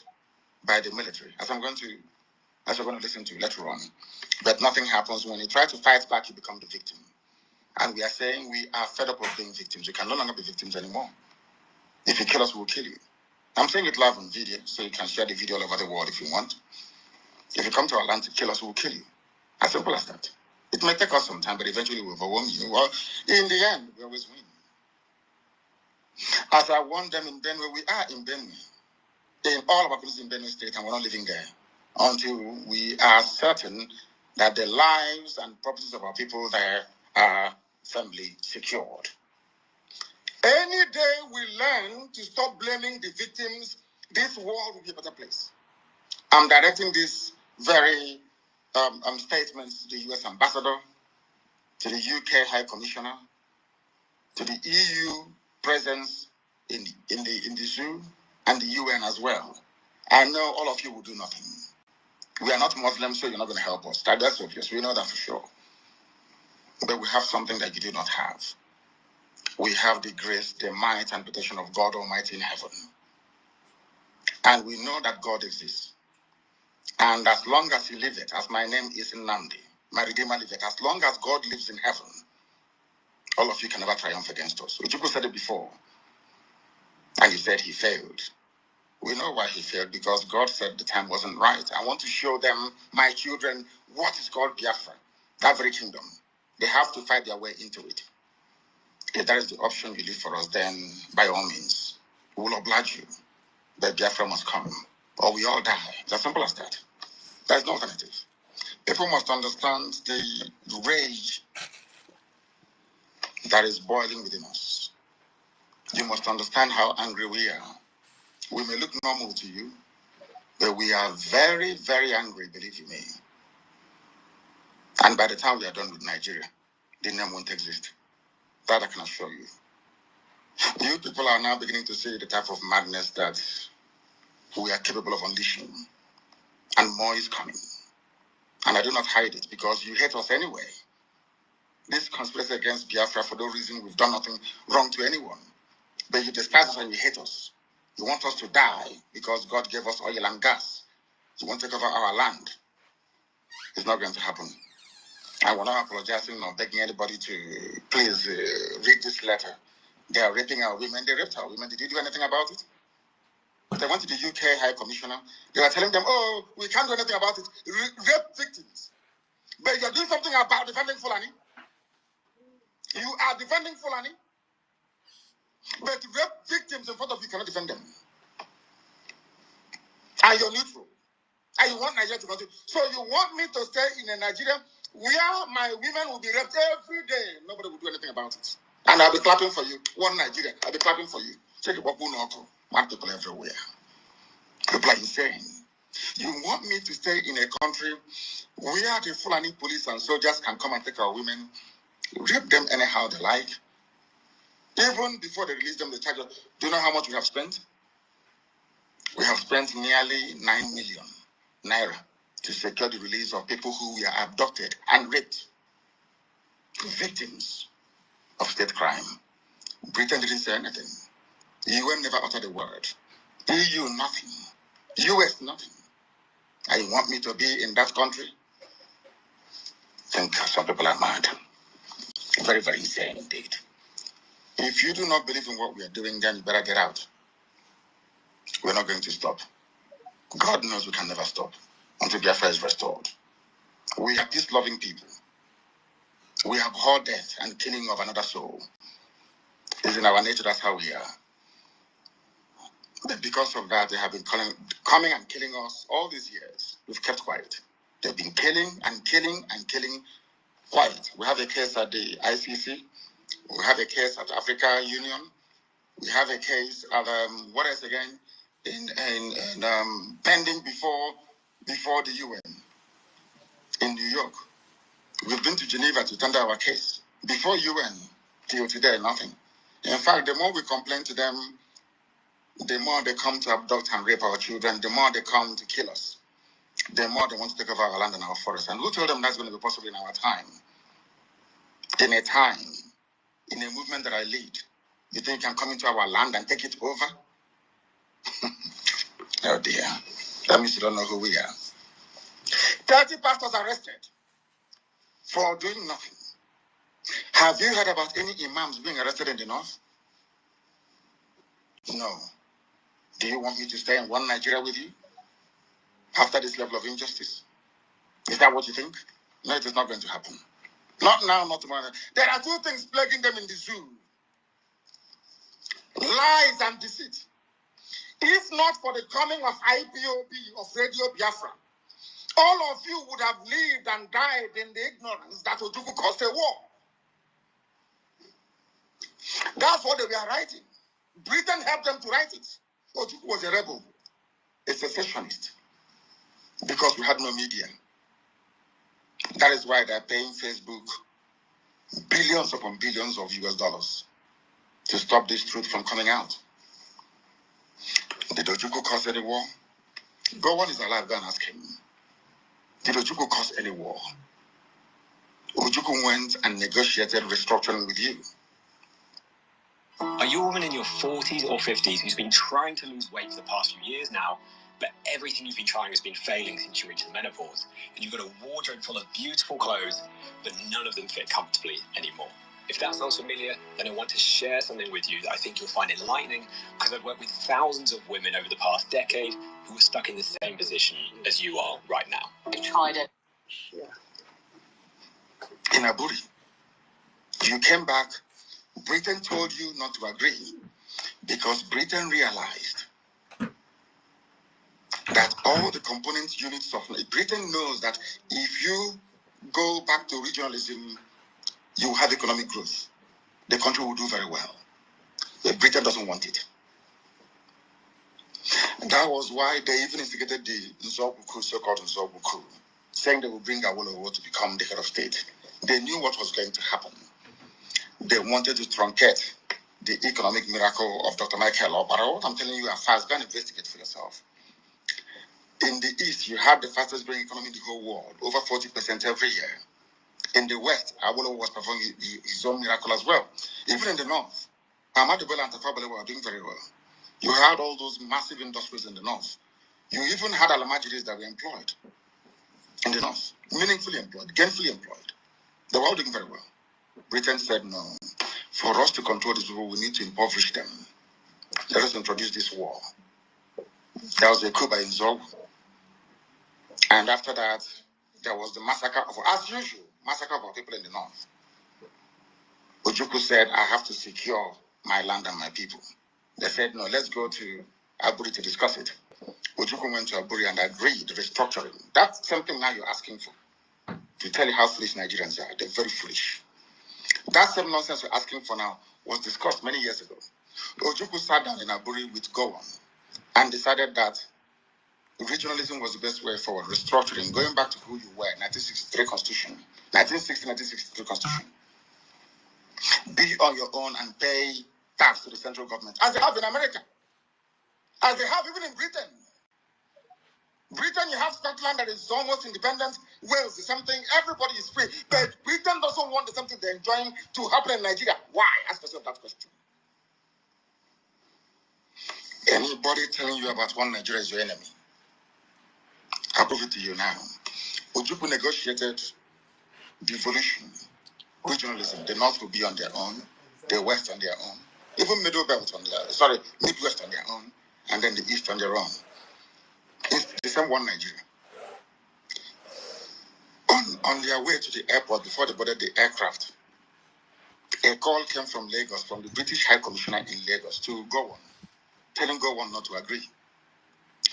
by the military, as we're going to listen to later on. But nothing happens. When you try to fight back, you become the victim. And we are saying we are fed up of being victims. We can no longer be victims anymore. If you kill us, we'll kill you. I'm saying it live on video, so you can share the video all over the world if you want. If you come to our land to kill us, we'll kill you. As simple as that. It may take us some time, but eventually we'll overwhelm you. Well, in the end, we always win. As I warned them in Benue, we are in Benue. In all of our places in Benue State, and we're not living there until we are certain that the lives and properties of our people there are firmly secured. Any day we learn to stop blaming the victims, this world will be a better place. I'm directing this very statements to the US Ambassador, to the UK High Commissioner, to the EU presence in the zoo, and the UN as well. I know all of you will do nothing. We are not Muslims, so you're not going to help us. That's obvious. We know that for sure. But we have something that you do not have. We have the grace, the might, and protection of God Almighty in heaven. And we know that God exists. And as long as He liveth, as my name is Nnamdi, my Redeemer liveth, as long as God lives in heaven, all of you can never triumph against us. Ojukwu said it before, and he said he failed. We know why he failed, because God said the time wasn't right. I want to show them, my children, what is called Biafra, that very kingdom. They have to fight their way into it. If that is the option you leave for us, then by all means, we will oblige you. But Biafra must come, or we all die. It's as simple as that. There's no alternative. People must understand the rage that is boiling within us. You must understand how angry we are. We may look normal to you, but we are very, very angry, believe you me. And by the time we are done with Nigeria, the name won't exist. That I can assure you. You people are now beginning to see the type of madness that we are capable of unleashing. And more is coming. And I do not hide it, because you hate us anyway. This conspiracy against Biafra, for no reason, we've done nothing wrong to anyone. But you despise us and you hate us. You want us to die because God gave us oil and gas. You want to take over our land. It's not going to happen. I will not apologizing or begging anybody to please read this letter. They are raping our women. They raped our women. Did you do anything about it? They went to the UK High Commissioner. They were telling them, oh, we can't do anything about it. Rape victims. But you're doing something about defending Fulani. You are defending Fulani. But rape victims in front of you cannot defend them. And you're neutral. And you want Nigeria to continue. So you want me to stay in a Nigeria where my women will be raped every day. Nobody will do anything about it. And I'll be clapping for you. One Nigeria, I'll be clapping for you. Check it up, mad people everywhere. People are insane. You want me to stay in a country where the Fulani police and soldiers can come and take our women rape them anyhow they like. Even before they release them, they charge us. Do you know how much we have spent? We have spent nearly 9 million naira to secure the release of people who were abducted and raped, victims of state crime. Britain didn't say anything. UN never uttered a word. EU, nothing. US, nothing. And you want me to be in that country? I think some people are mad. Very, very insane indeed. If you do not believe in what we are doing, then you better get out. We're not going to stop. God knows we can never stop until Biafra is restored. We are peace-loving people. We abhor death and killing of another soul. It's in our nature, that's how we are. But because of that, they have been coming and killing us all these years. We've kept quiet. They've been killing and killing and killing quiet. We have a case at the ICC. We have a case at Africa Union. We have a case at what else again? Pending before the UN in New York. We've been to Geneva to tender our case. Before UN, till today, nothing. In fact, the more we complain to them, the more they come to abduct and rape our children, the more they come to kill us, the more they want to take over our land and our forests. And who told them that's going to be possible in our time? In a time, in a movement that I lead, you think you can come into our land and take it over? Oh dear. That means you don't know who we are. 30 pastors arrested for doing nothing. Have you heard about any imams being arrested in the north? No. Do you want me to stay in one Nigeria with you after this level of injustice? Is that what you think? No, it is not going to happen. Not now, not tomorrow. There are two things plaguing them in the zoo: lies and deceit. If not for the coming of IPOB, of Radio Biafra, all of you would have lived and died in the ignorance that Ojukwu caused a war. That's what they were writing. Britain helped them to write it. Ojukwu was a rebel, a secessionist, because we had no media. That is why they're paying Facebook billions upon billions of US dollars to stop this truth from coming out. Did Ojukwu cause any war? Go on is alive, go and ask him. Did Ojukwu cause any war? Ojukwu went and negotiated restructuring with you. Are you a woman in your 40s or 50s who's been trying to lose weight for the past few years now, but everything you've been trying has been failing since you reached the menopause, and you've got a wardrobe full of beautiful clothes, but none of them fit comfortably anymore? If that sounds familiar, then I want to share something with you that I think you'll find enlightening, because I've worked with thousands of women over the past decade who are stuck in the same position as you are right now. I tried it. In Aburi, you came back. Britain told you not to agree because Britain realized that all the component units of Britain knows that if you go back to regionalism, you have economic growth. The country will do very well. But Britain doesn't want it. That was why they even instigated the Nzobuku, so-called Nzobuku, saying they will bring Awolowo to become the head of state. They knew what was going to happen. They wanted to truncate the economic miracle of Dr. Michael Obaro. What I'm telling you are fast. Go and investigate for yourself. In the East, you had the fastest growing economy in the whole world, over 40% every year. In the West, Awolowo was performing his own miracle as well. Even in the North, Ahmadu Bello and Tafawa Balewa were doing very well. You had all those massive industries in the North. You even had Alamajiris that were employed in the North, meaningfully employed, gainfully employed. They were all doing very well. Britain said, no, for us to control these people, we need to impoverish them. Let us introduce this war. There was a coup by Nzog. And after that, there was the massacre of, as usual, massacre of our people in the North. Ojukwu said, I have to secure my land and my people. They said, no, let's go to Aburi to discuss it. Ojukwu went to Aburi and agreed restructuring. That's something now you're asking for. To tell you how foolish Nigerians are. They're very foolish. That same nonsense we're asking for now was discussed many years ago. Ojukwu sat down in Aburi with Gowon and decided that regionalism was the best way forward, restructuring, going back to who you were, 1963 Constitution, 1960-1963 Constitution. Be on your own and pay tax to the central government, as they have in America, as they have even in Britain. Britain, you have Scotland that is almost independent. Wales is something, everybody is free. But Britain doesn't want the something they're enjoying to happen in Nigeria. Why? Ask yourself that question. Anybody telling you about one Nigeria is your enemy, I'll prove it to you now. Ojukwu negotiated devolution, regionalism. The North will be on their own, the West on their own, even Middle Belt on their, Midwest on their own, and then the East on their own. It's the same one Nigeria. On their way to the airport, before they boarded the aircraft, a call came from Lagos, from the British High Commissioner in Lagos to Gowon, telling Gowon not to agree.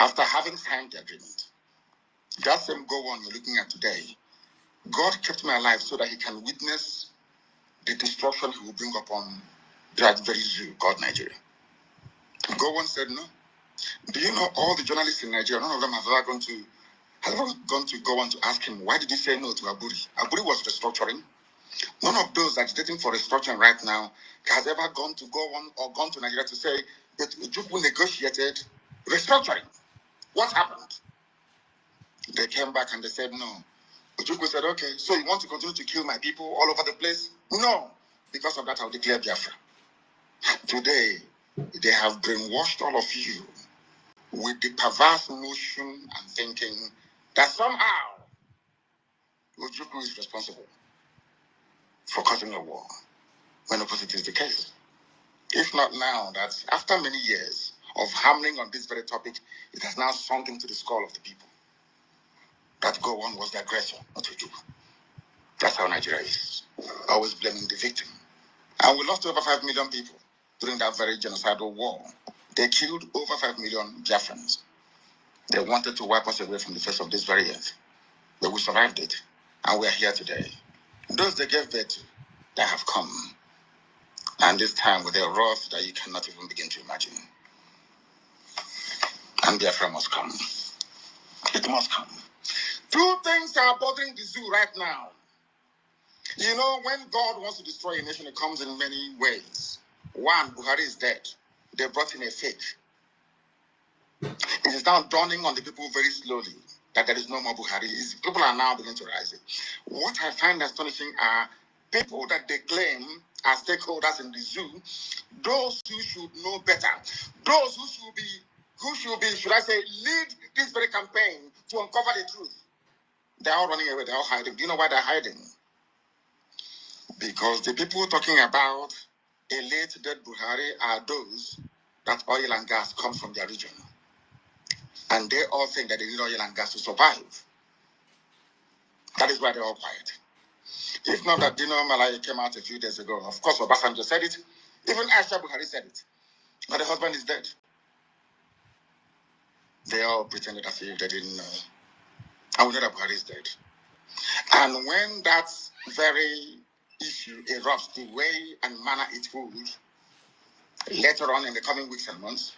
After having signed the agreement, that same Gowon you're looking at today, God kept me alive so that he can witness the destruction he will bring upon that very zoo called Nigeria. Gowon said no. Do you know all the journalists in Nigeria, none of them have ever gone to Gowon to ask him, why did he say no to Aburi? Aburi was restructuring. None of those agitating for restructuring right now has ever gone to Gowon or gone to Nigeria to say that Ojukwu negotiated restructuring. What happened? They came back and they said no. Ojukwu said, okay, so you want to continue to kill my people all over the place? No. Because of that, I'll declare Biafra. Today, they have brainwashed all of you with the perverse notion and thinking that somehow Ojukwu is responsible for causing a war, when opposite is the case. If not now, that after many years of hammering on this very topic, it has now sunk into the skull of the people that Gowon was the aggressor, not Ojukwu. That's how Nigeria is, always blaming the victim. And we lost over 5 million people during that very genocidal war. They killed over 5 million Biafrans. They wanted to wipe us away from the face of this very earth. But we survived it, and we are here today. Those they gave birth to, they have come. And this time with a wrath that you cannot even begin to imagine. And Biafra must come. It must come. Two things are bothering the zoo right now. You know, when God wants to destroy a nation, it comes in many ways. One, Buhari is dead. They brought in a fake. It is now dawning on the people very slowly that there is no more Buhari. People are now beginning to rise it. What I find astonishing are people that they claim are stakeholders in the zoo, those who should know better, those who should be, should I say, lead this very campaign to uncover the truth. They're all running away, they're all hiding. Do you know why they're hiding? Because the people talking about a late dead Buhari are those that oil and gas comes from their region. And they all think that they need oil and gas to survive. That is why they're all quiet. If not that Dino Malai came out a few days ago, of course Obasanjo said it, even Aisha Buhari said it, but the husband is dead. They all pretended as if they didn't know. And we know that Buhari is dead. And when that very issue erupts the way and manner it would, later on in the coming weeks and months,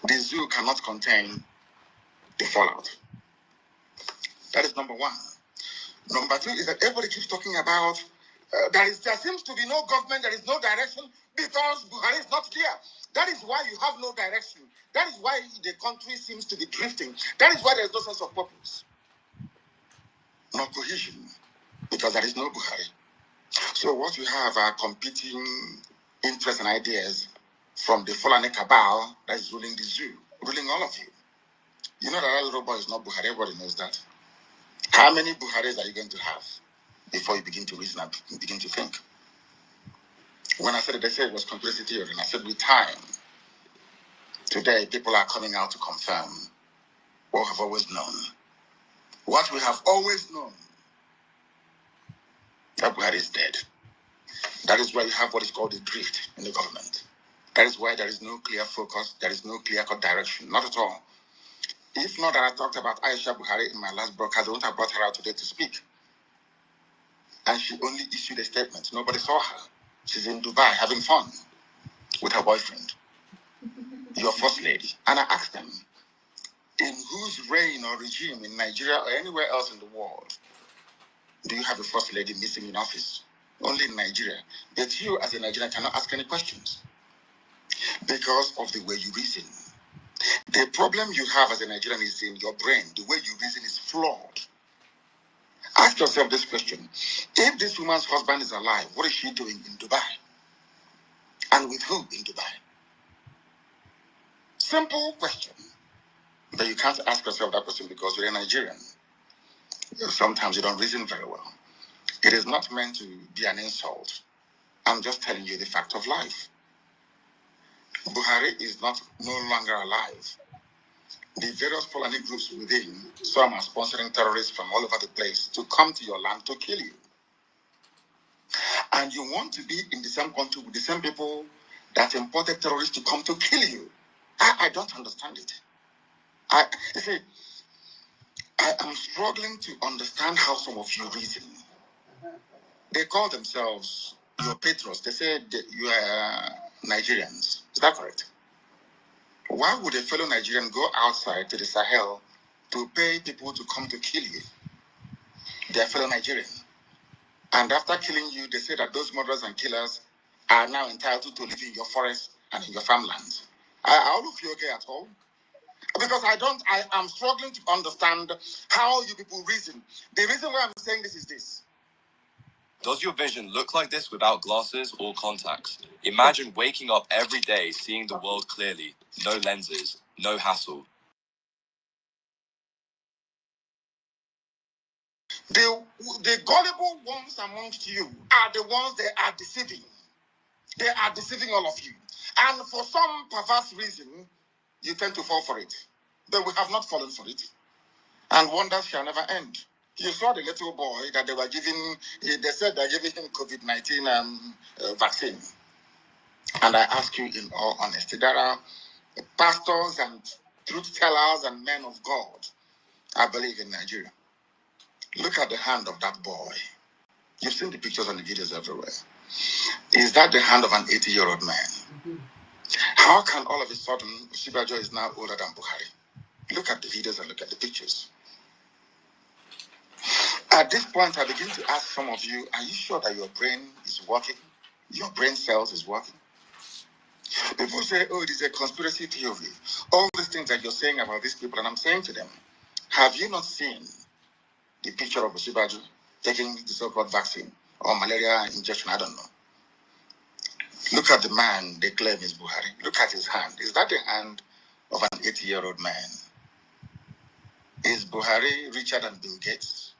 the zoo cannot contain the fallout. That is number one. Number two is that everybody keeps talking about there seems to be no government, there is no direction because Buhari is not there. That is why you have no direction. That is why the country seems to be drifting. That is why there is no sense of purpose, no cohesion, because there is no Buhari. So what you have are competing interests and ideas from the Fulani cabal that is ruling the zoo, ruling all of you. You know that little boy is not Buhari, everybody knows that. How many Buharis are you going to have before you begin to reason and begin to think? When I said it, they said it was conspiracy theory, and I said with time, today people are coming out to confirm what we have always known. What we have always known, that Buhari is dead. That is why you have what is called a drift in the government. That is why there is no clear focus, there is no clear-cut direction, not at all. If not that I talked about Aisha Buhari in my last broadcast, I wouldn't have brought her out today to speak. And she only issued a statement. Nobody saw her. She's in Dubai having fun with her boyfriend, your first lady. And I asked them, in whose reign or regime in Nigeria or anywhere else in the world Do you have a first lady missing in office? Only in Nigeria. But you, as a Nigerian, cannot ask any questions because of the way you reason. The problem you have as a Nigerian is in your brain. The way you reason is flawed. Ask yourself this question. If this woman's husband is alive, what is she doing in Dubai? And with who in Dubai? Simple question. But you can't ask yourself that question because you're a Nigerian. Sometimes you don't reason very well. It is not meant to be an insult. I'm just telling you the fact of life. Buhari is no longer alive. The various Fulani groups within, some are sponsoring terrorists from all over the place to come to your land to kill you. And you want to be in the same country with the same people that imported terrorists to come to kill you. I don't understand it. You see, I am struggling to understand how some of you reason. They call themselves your patrons. They say you are Nigerians. Is that correct? Why would a fellow Nigerian go outside to the Sahel to pay people to come to kill you? They are fellow Nigerian. And after killing you, they say that those murderers and killers are now entitled to live in your forest and in your farmlands. Are all of you okay at all? Because I am struggling to understand how you people reason. The reason why I'm saying this is this. Does your vision look like this without glasses or contacts? Imagine waking up every day seeing the world clearly. No lenses, no hassle. The gullible ones amongst you are the ones they are deceiving. They are deceiving all of you. And for some perverse reason, you tend to fall for it. But we have not fallen for it. And wonders shall never end. You saw the little boy that they were giving, they said they're giving him COVID-19 vaccine. And I ask you in all honesty, there are pastors and truth tellers and men of God, I believe, in Nigeria. Look at the hand of that boy. You've seen the pictures and the videos everywhere. Is that the hand of an 80-year-old man? How can all of a sudden Sibajo is now older than Buhari? Look at the videos and look at the pictures. At this point, I begin to ask some of you, are you sure that your brain is working? Your brain cells is working? People say, oh, it is a conspiracy theory. All these things that you're saying about these people, and I'm saying to them, have you not seen the picture of Sibajo taking the so-called vaccine or malaria injection? I don't know. Look at the man they claim is Buhari. Look at his hand. Is that the hand of an 80-year-old man? Is Buhari richer than Bill Gates?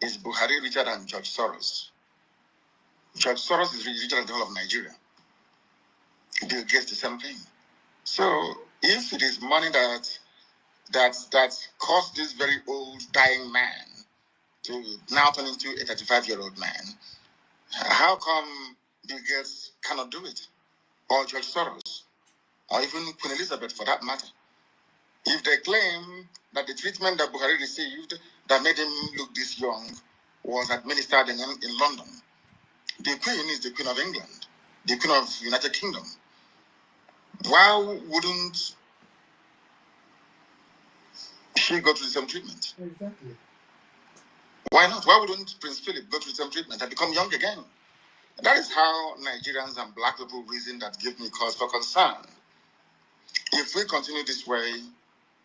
Is Buhari richer than George Soros? George Soros is richer than the whole of Nigeria. Bill Gates, the same thing. So if it is money that caused this very old dying man to now turn into a 35-year-old man, how come Bill Gates cannot do it? Or George Soros? Or even Queen Elizabeth for that matter? If they claim that the treatment that Buhari received that made him look this young was administered in London, the Queen is the Queen of England, the Queen of United Kingdom. Why wouldn't she go through the same treatment? Exactly. Why not? Why wouldn't Prince Philip go through the same treatment and become young again? That is how Nigerians and black people reason that give me cause for concern. If we continue this way,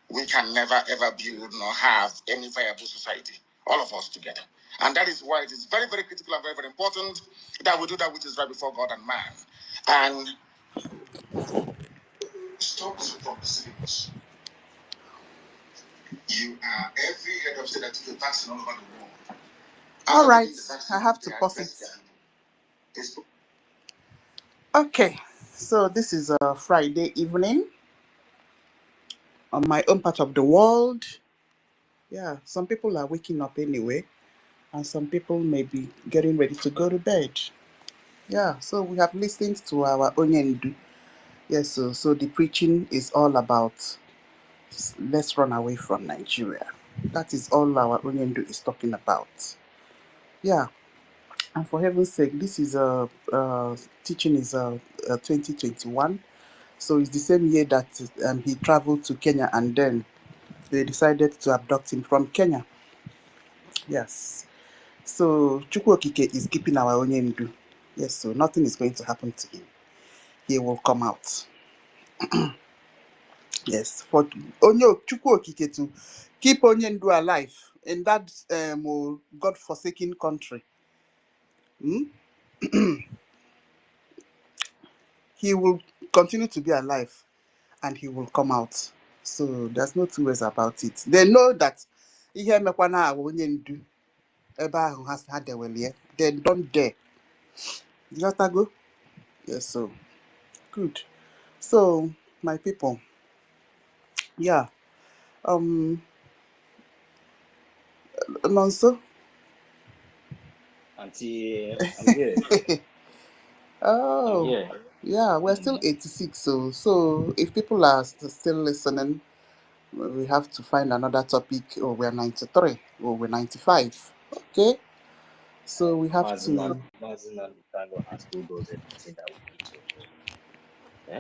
we can never ever build nor have any viable society, all of us together. And that is why it is very, very critical and very, very important that we do that which is right before God and man. And stop us from deceiving us. You are every head of state that took a vaccine all over the world. All right, I have to pause it. Okay, so this is a Friday evening on my own part of the world. Yeah, some people are waking up anyway, and some people may be getting ready to go to bed. Yeah, so we have listened to our Onyendu. Yes, so the preaching is all about let's run away from Nigeria. That is all our Onyendu is talking about. Yeah, and for heaven's sake, this is a teaching is 2021. So it's the same year that he traveled to Kenya, and then they decided to abduct him from Kenya. Yes. So Chukwu Okike is keeping our Onyendu. Yes, so nothing is going to happen to him. He will come out. Yes, for Chukwu Okike to keep Onyendu alive in that God-forsaken country. He will continue to be alive and he will come out. So there's no two ways about it. They know that ihe mekwana awa Onyendu ebe ahụ ha dewelie. They don't dare. You got to go? Yes, so good. So my people, yeah. Nonso. Auntie, I'm here. I'm Oh, here. yeah, we're still 86. So if people are still listening, we have to find another topic. Oh, we're 93. Oh, we're 95. Okay. So we have to. Mazin Lukano has told us everything that we need to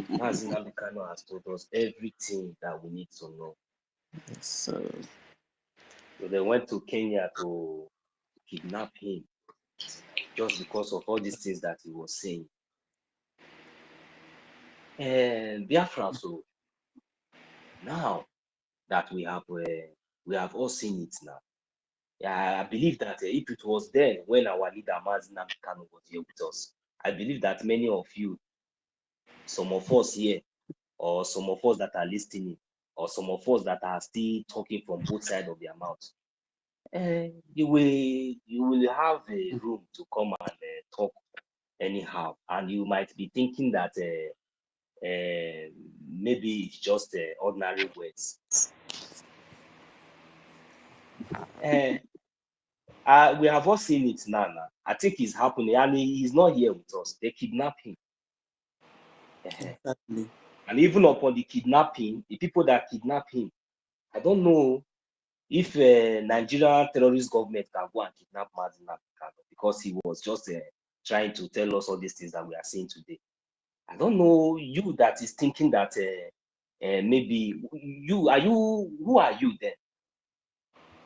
know. Mazin Lukano has told us everything that we need to know. So they went to Kenya to kidnap him just because of all these things that he was saying. And Biafra, so now that we have all seen it now. Yeah, I believe that if it was then when our leader Mazin Lukano was here with us, I believe that many of you, some of us here, or some of us that are listening, or some of us that are still talking from both sides of their mouth, you will have a room to come and talk anyhow, and you might be thinking that maybe it's just ordinary words. We have all seen it now. I think it's happening, and he's not here with us. They kidnap him. Exactly. And even upon the kidnapping, the people that kidnap him, I don't know if Nigerian terrorist government can go and kidnap Mazin Lukano because he was just trying to tell us all these things that we are seeing today. I don't know you that is thinking that maybe who are you then?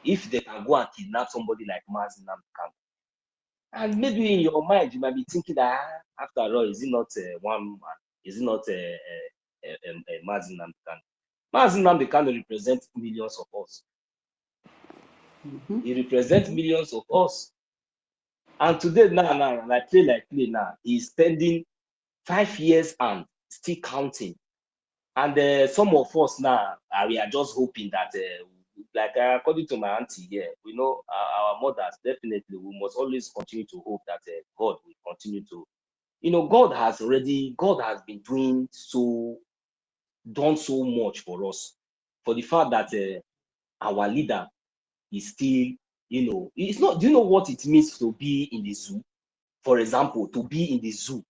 If they can go and kidnap somebody like Mazin Lukano, and maybe in your mind you might be thinking that after all, is it not one man? Is it not Mazin Lukano? Mazin Lukano represents millions of us. He represents millions of us. And today, now, like play now, he's spending 5 years and still counting. And some of us now, we are just hoping that, according to my auntie here, we know our mothers, definitely, we must always continue to hope that God will continue to, God has been done so much for us. For the fact that our leader is still, it's not, do you know what it means to be in the zoo? For example, to be in the zoo,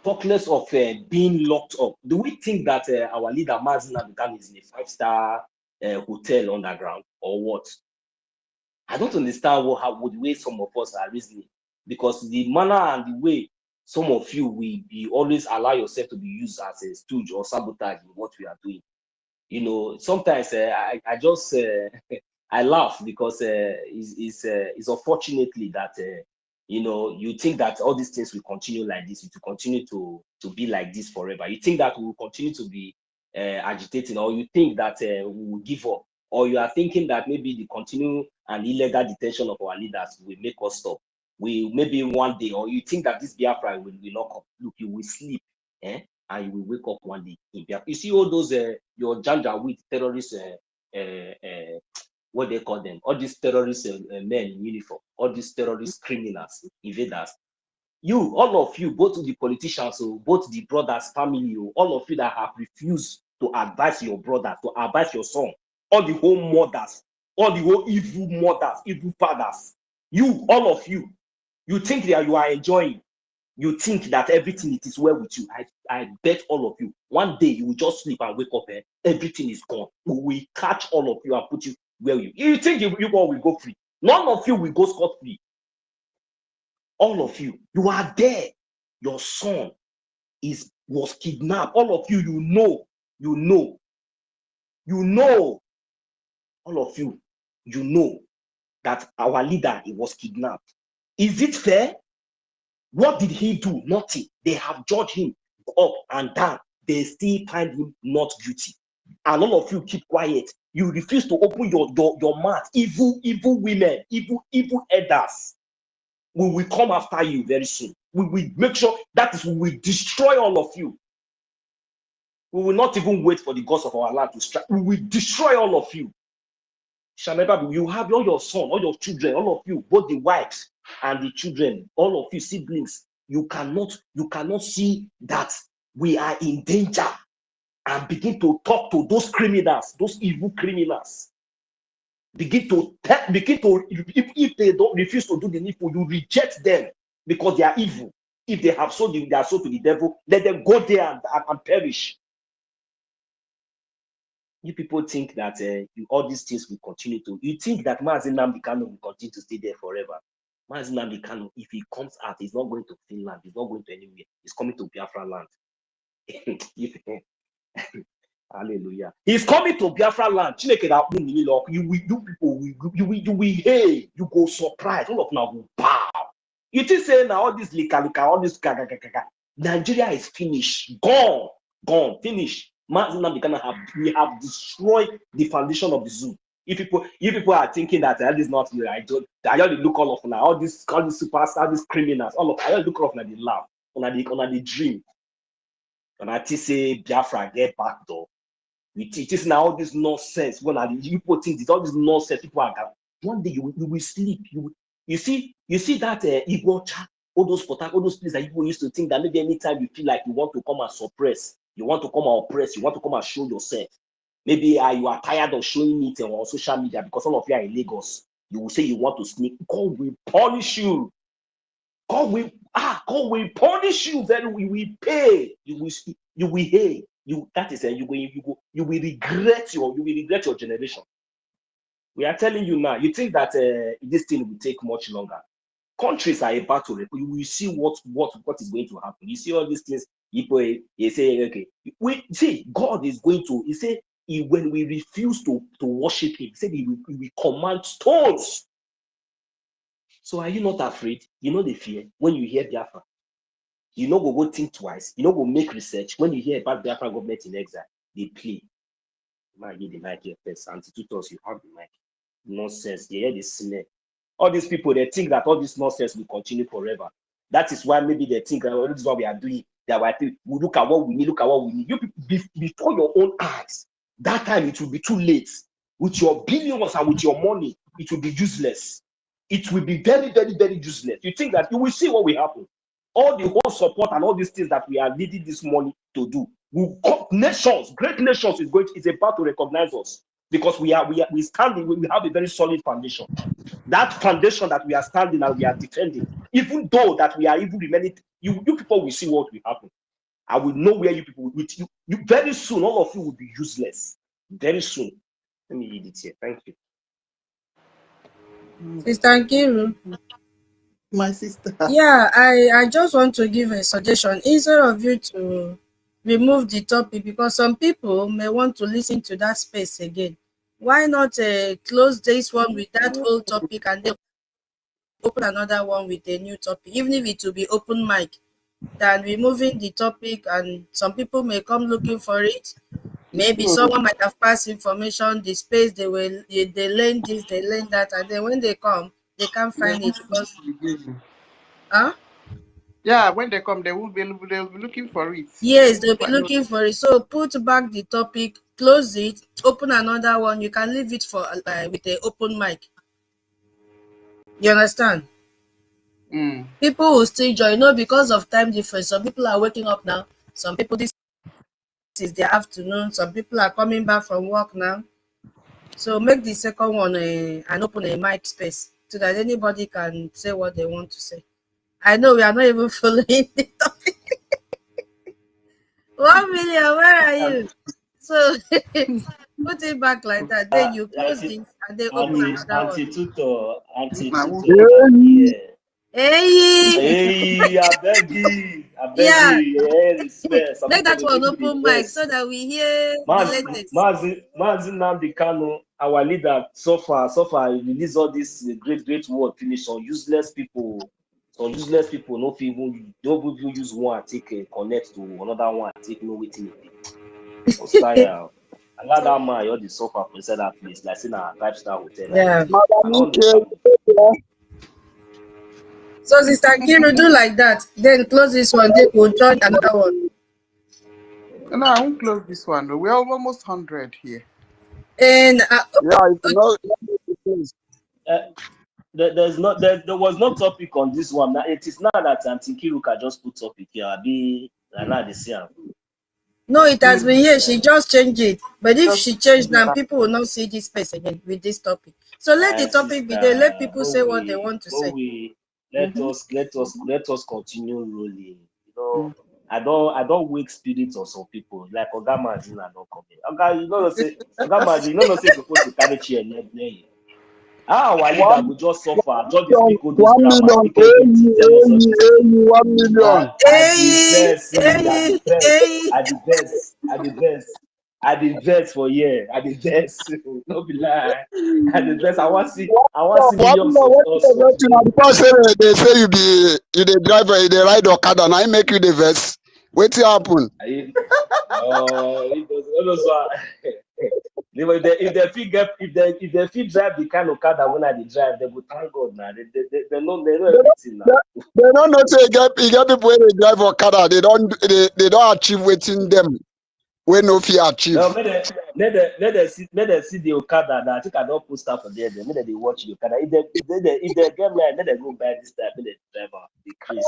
talk less of being locked up. Do we think that our leader Mazin Lukano is in a 5-star hotel underground or what? I don't understand the way some of us are reasoning, because the manner and the way some of you will be always allow yourself to be used as a stooge or sabotage in what we are doing. Sometimes I just I laugh because it's unfortunately that you think that all these things will continue like this, it will continue to be like this forever. You think that we will continue to be agitating, or you think that we will give up, or you are thinking that maybe the continued and illegal detention of our leaders will make us stop. We maybe one day, or you think that this Biafra will not come. Look, you will sleep, and you will wake up one day in Biafra. You see all those your Janjaweed terrorists, what they call them, all these terrorist men in uniform, all these terrorist criminals, invaders. All of you, both the politicians, both the brothers, family, all of you that have refused to advise your brother, to advise your son, all the whole mothers, all the whole evil mothers, evil fathers, all of you, you think that you are enjoying. You think that everything it is well with you. I bet all of you, one day you will just sleep and wake up and everything is gone. We will catch all of you and put you where you think you all will go free. None of you will go scot-free. All of you are there. Your son was kidnapped. All of you, you know all of you, you know that our leader, he was kidnapped. Is it fair? What did he do? Nothing. They have judged him up and down. They still find him not guilty. And all of you keep quiet. You refuse to open your mouth. Evil women, evil elders. We will come after you very soon. We will make sure that is, we will destroy all of you. We will not even wait for the gods of our land to strike. We will destroy all of you. Shall never be. You have all your sons, all your children, all of you, both the wives and the children, all of you siblings. You cannot see that we are in danger and begin to talk to those criminals, those evil criminals. Begin to if they don't refuse to do the needful, you reject them because they are evil. If they have sold their soul to the devil, let them go there and perish. You people think that all these things will continue to. You think that Mazi Nnamdi Kanu will continue to stay there forever? Mazi Nnamdi Kanu, if he comes out, he's not going to Finland. He's not going to anywhere. He's coming to Biafra land. Hallelujah. He's coming to Biafra land. You will hey, you go surprise. All of now will bow. You think say now all this lika, all this Nigeria is finished. Gone, finished. We have destroyed the foundation of the zoo. If people are thinking that that is not here, I only look all of now, all these superstars, these criminals, all of I only look off now the laugh, on the dream. And I say Biafra get back though. It is now all this nonsense. When people think it's all this nonsense, people are gone. One day you will sleep. You see that Igbo, all those places that people used to think that maybe anytime you feel like you want to come and suppress, you want to come and oppress, you want to come and show yourself. Maybe you are tired of showing it on social media because all of you are in Lagos. You will say you want to sneak. God will punish you. God will punish you. Then we will pay. You will pay. That is you will regret your generation. We are telling you now. You think that this thing will take much longer? Countries are about to. You will see what is going to happen. You see all these things. People say, okay, we see God is going to. He said, when we refuse to worship Him, He said He will command stones. So are you not afraid? You know the fear when you hear Biafra. You know go think twice. You know go make research. When you hear about Biafra government in exile, they play. Man, get the mic here first. Anti-tutors, you have the mic. Nonsense. They hear the snare. All these people, they think that all this nonsense will continue forever. That is why maybe they think that this is what we are doing. That we look at what we need, look at what we need. You before your own eyes, that time it will be too late. With your billions and with your money, it will be useless. It will be very, very, very useless. You think that you will see what will happen. All the whole support and all these things that we are needing this money to do. Nations, great nations is about to recognize us because we standing, we have a very solid foundation. That foundation that we are standing and we are defending, even though that we are even remaining, you people will see what will happen. I will know where you people with you very soon. All of you will be useless very soon. Let me read it here. Thank you. Sister Nkiru. My sister. Yeah, I just want to give a suggestion. Instead of you to remove the topic, because some people may want to listen to that space again. Why not close this one with that old topic and then open another one with a new topic, even if it will be open mic, than removing the topic and some people may come looking for it. Maybe someone might have passed information, the space they learn this, they learn that, and then when they come, they can't find it because yeah, when they come, they'll be looking for it. Yes, they'll be looking for it. So put back the topic, close it, open another one. You can leave it for with the open mic. You understand? People will still join. Because of time difference. Some people are waking up now. Some people this is their afternoon. Some people are coming back from work now. So make the second one and open a mic space so that anybody can say what they want to say. I know we are not even following the topic. 1 million, where are you? So put it back like that. Then you close it and then open another one. Anti-tutor, Hey, I beg you. Make that one open mic so that we hear the latest. Mazi Nnamdi Kanu our leader so far release all this great word finish on useless people. Some useless people no fit even use one take connect to another one take know wetin e be. Ostaya, allow that man you dey suffer for inside that place like say na 5-star hotel like Yeah. this. I don't understand. So Sister Kiru, do like that. Then close this one. Then we'll join another one. No, I won't close this one. We're almost 100 here. And Yeah, it's not. There was no topic on this one. Now it is now that Auntie Kiruka just put topic here. Be now they see. no, it has been here. She just changed it. But if she changed now, people will not see this space again with this topic. So let the topic be there. Let people say what they want to say. Let us continue rolling. You know, I don't wake spirits of some people like Oga Madina don't come in. Oga, you know say Oga Madina, you know say supposed to carry chair near you. How our leader will just suffer, just the speak all this grammar, speak everything, tell us all this. 1 million. I the best for year. I the best. Don't be lie. I the best. I want see millions of us. Because they say you dey drive, you dey ride Okada, now you make you the verse. Wetin happen? If they fit drive the kind of Okada when I drive, they will thank God now. They know everything now. They don't know say you get people when they drive Okada, they don't achieve waiting them. We no fit achieve. No, let them see the Okada. Now I think I don't post stuff for there. Let them watch the Okada. If they get line, let them go buy this type. Let them drive out the craze.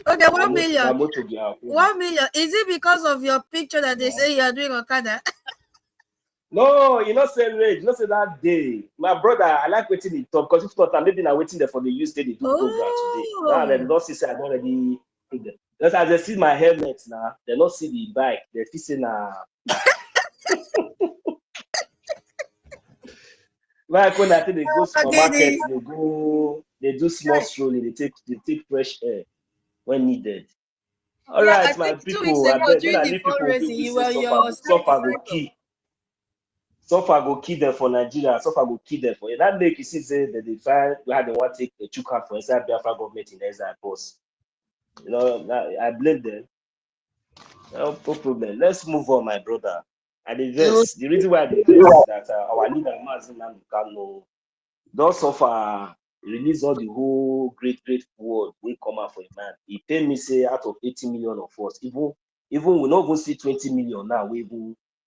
Okay, 1 million. 1 million. Is it because of your picture that they say you are doing Okada? No, you know say rage. You know say that day, my brother. I like waiting in top because if not, I'm maybe not waiting there for the use day they do program today. Now they don't see say I don't already. Just as they see my helmet now, they don't see the bike. They see now. Like when I think they go supermarket, they do small strolling, they take fresh air when needed. All right, my people. I bet when I leave people will be suffer go key. Suffer go kill them for Nigeria. Suffer go kill them for that. Make you see say that they find where they want to take a chuka for inside Biafra government in exile post. You know, I blame them. No problem. Let's move on, my brother. And the reason why the verse is that our leader Mazin Namukano don't suffer. Release all the whole great word we come out for a man. He pay me say out of 80 million of us, even we not going to see 20 million now.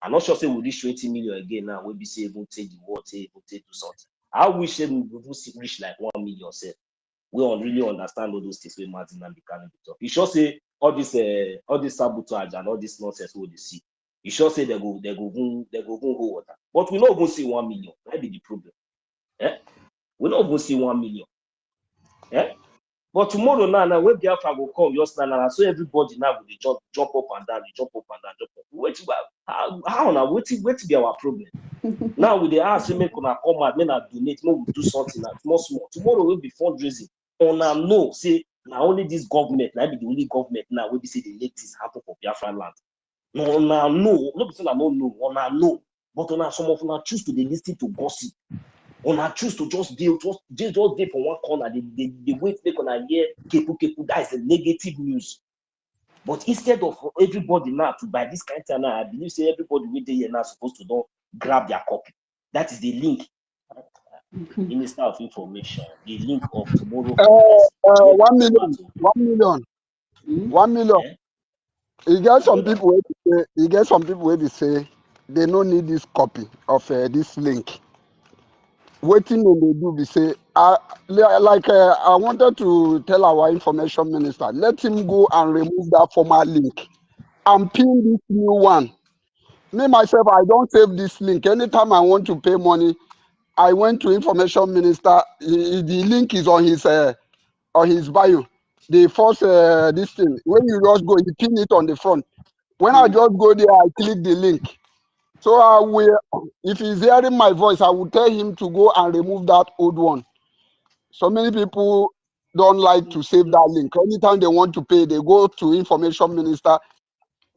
I'm not sure say we reach 20 million again now. We'll be say able to take the word, able to do something. I wish we would reach like 1 million. Say we don't really understand all those things we Martin and becoming talk. You sure say all this sabotage and all this nonsense we see. You sure say they go go water. But we not going to see 1 million. That be the problem. Eh? We not going to see 1 million. Eh? But tomorrow now when Biafra will come, just now, so everybody now will jump up and down, jump up. Wait, how now? Wait be our problem. Now with the ask make una come out, make una donate, make we do something now, small. Tomorrow will be fundraising. Una know, say now only this government, now be the only government now will be say the latest happen for Biafra land. No, una know, no be say I don't know, una know, but una some of una choose to listen to gossip. Una choose to just deal for one corner. They wait make una hear kepu. That is the negative news. But instead of everybody now to buy this kind of thing now, I believe say everybody with the here now supposed to don't grab their copy. That is the link. Minister of Information, the link of tomorrow. 1 million. 1 million. 1 million. Yeah. You get some people where they say they don't need this copy of this link. Waiting when they do, we say, I wanted to tell our information minister, let him go and remove that former link and pin this new one. Me, myself, I don't save this link. Anytime I want to pay money, I went to information minister. The link is on his bio. The first, this thing, when you just go, you pin it on the front. When I just go there, I click the link. So if he's hearing my voice, I will tell him to go and remove that old one. So many people don't like to save that link. Anytime they want to pay, they go to information minister.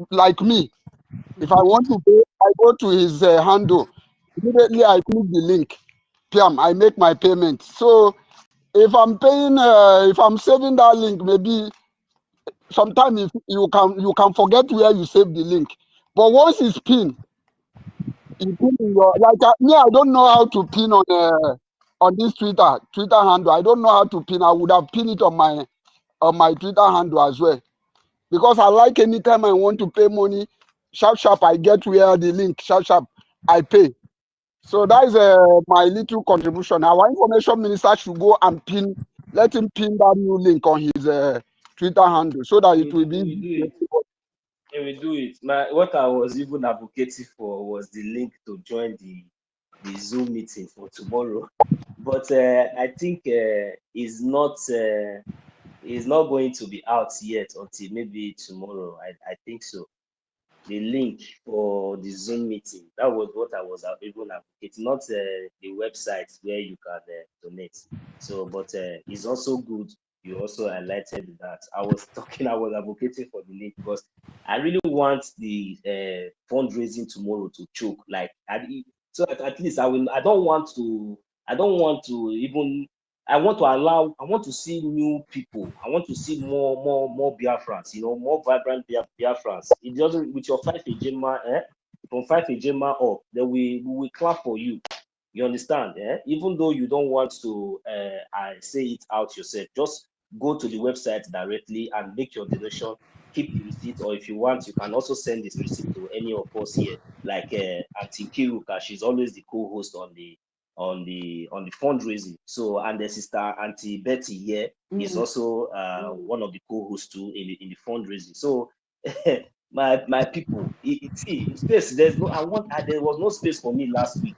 Like me, if I want to pay, I go to his handle. Immediately I click the link, Piam, I make my payment. So if I'm paying, if I'm saving that link, maybe sometimes if you can forget where you save the link. But once it's pinned, you pin in your me. I don't know how to pin on this Twitter handle. I don't know how to pin. I would have pinned it on my Twitter handle as well, because I like anytime I want to pay money, sharp I get where the link, sharp I pay. So that is my little contribution. Our information minister should go and let him pin that new link on his Twitter handle so that it will be. We do it. What I was even advocating for was the link to join the Zoom meeting for tomorrow. But I think it's not going to be out yet until maybe tomorrow. I think so. The link for the Zoom meeting, that was what I was even advocating, not the website where you can donate. So, but it's also good. You also highlighted that. I was advocating for the link because I really want the fundraising tomorrow to choke. So at least I don't want to even. I want to see new people. I want to see more Biafrans, more vibrant Biafrans. It doesn't, with your 5 Ejima, from 5 Ejima up, then we will clap for you. You understand? Even though you don't want to say it out yourself, just go to the website directly and make your donation. Keep the receipt, or if you want, you can also send this receipt to any of us here, like Auntie Kiruka. She's always the co-host on the fundraising. So, and the sister Auntie Betty here is also one of the co-hosts too in the fundraising. So my people, see space. There was no space for me last week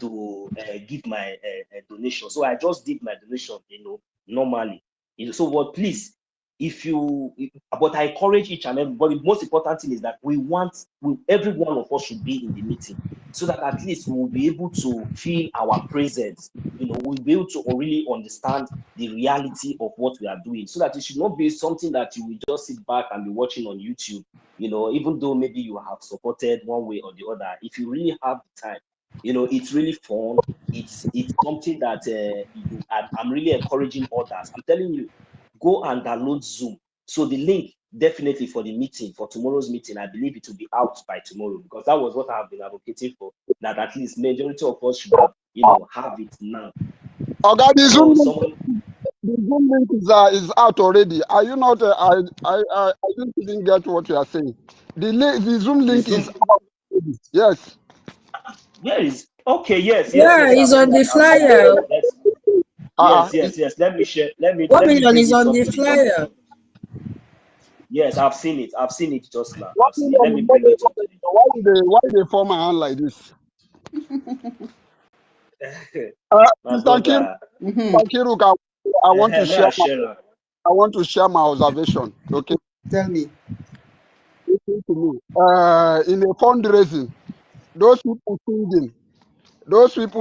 to give my donation. So I just did my donation, normally. So what, please, but I encourage each and every, but the most important thing is that every one of us should be in the meeting, so that at least we will be able to feel our presence. We'll be able to really understand the reality of what we are doing, so that it should not be something that you will just sit back and be watching on YouTube. Even though maybe you have supported one way or the other, if you really have the time, it's really fun. It's something that I'm really encouraging others. I'm telling you, go and download Zoom. So the link definitely for the meeting, for tomorrow's meeting, I believe it will be out by tomorrow, because that was what I have been advocating for, that at least majority of us should have, have it now. Okay, the Zoom link is out already. Are you not? I didn't get what you are saying. The Zoom link is out already. Yes. Yes. Okay. Yes. Yeah, it's on the flyer. Yes. Let me share. Let me 1 million bring is it on up the to flyer. Yes, I've seen it. I've seen it just now. Let me bring it up. Why they form my hand like this? Thank you, I want to share. I want to share my observation. Okay. Tell me. Listen to me. In a fundraising, those people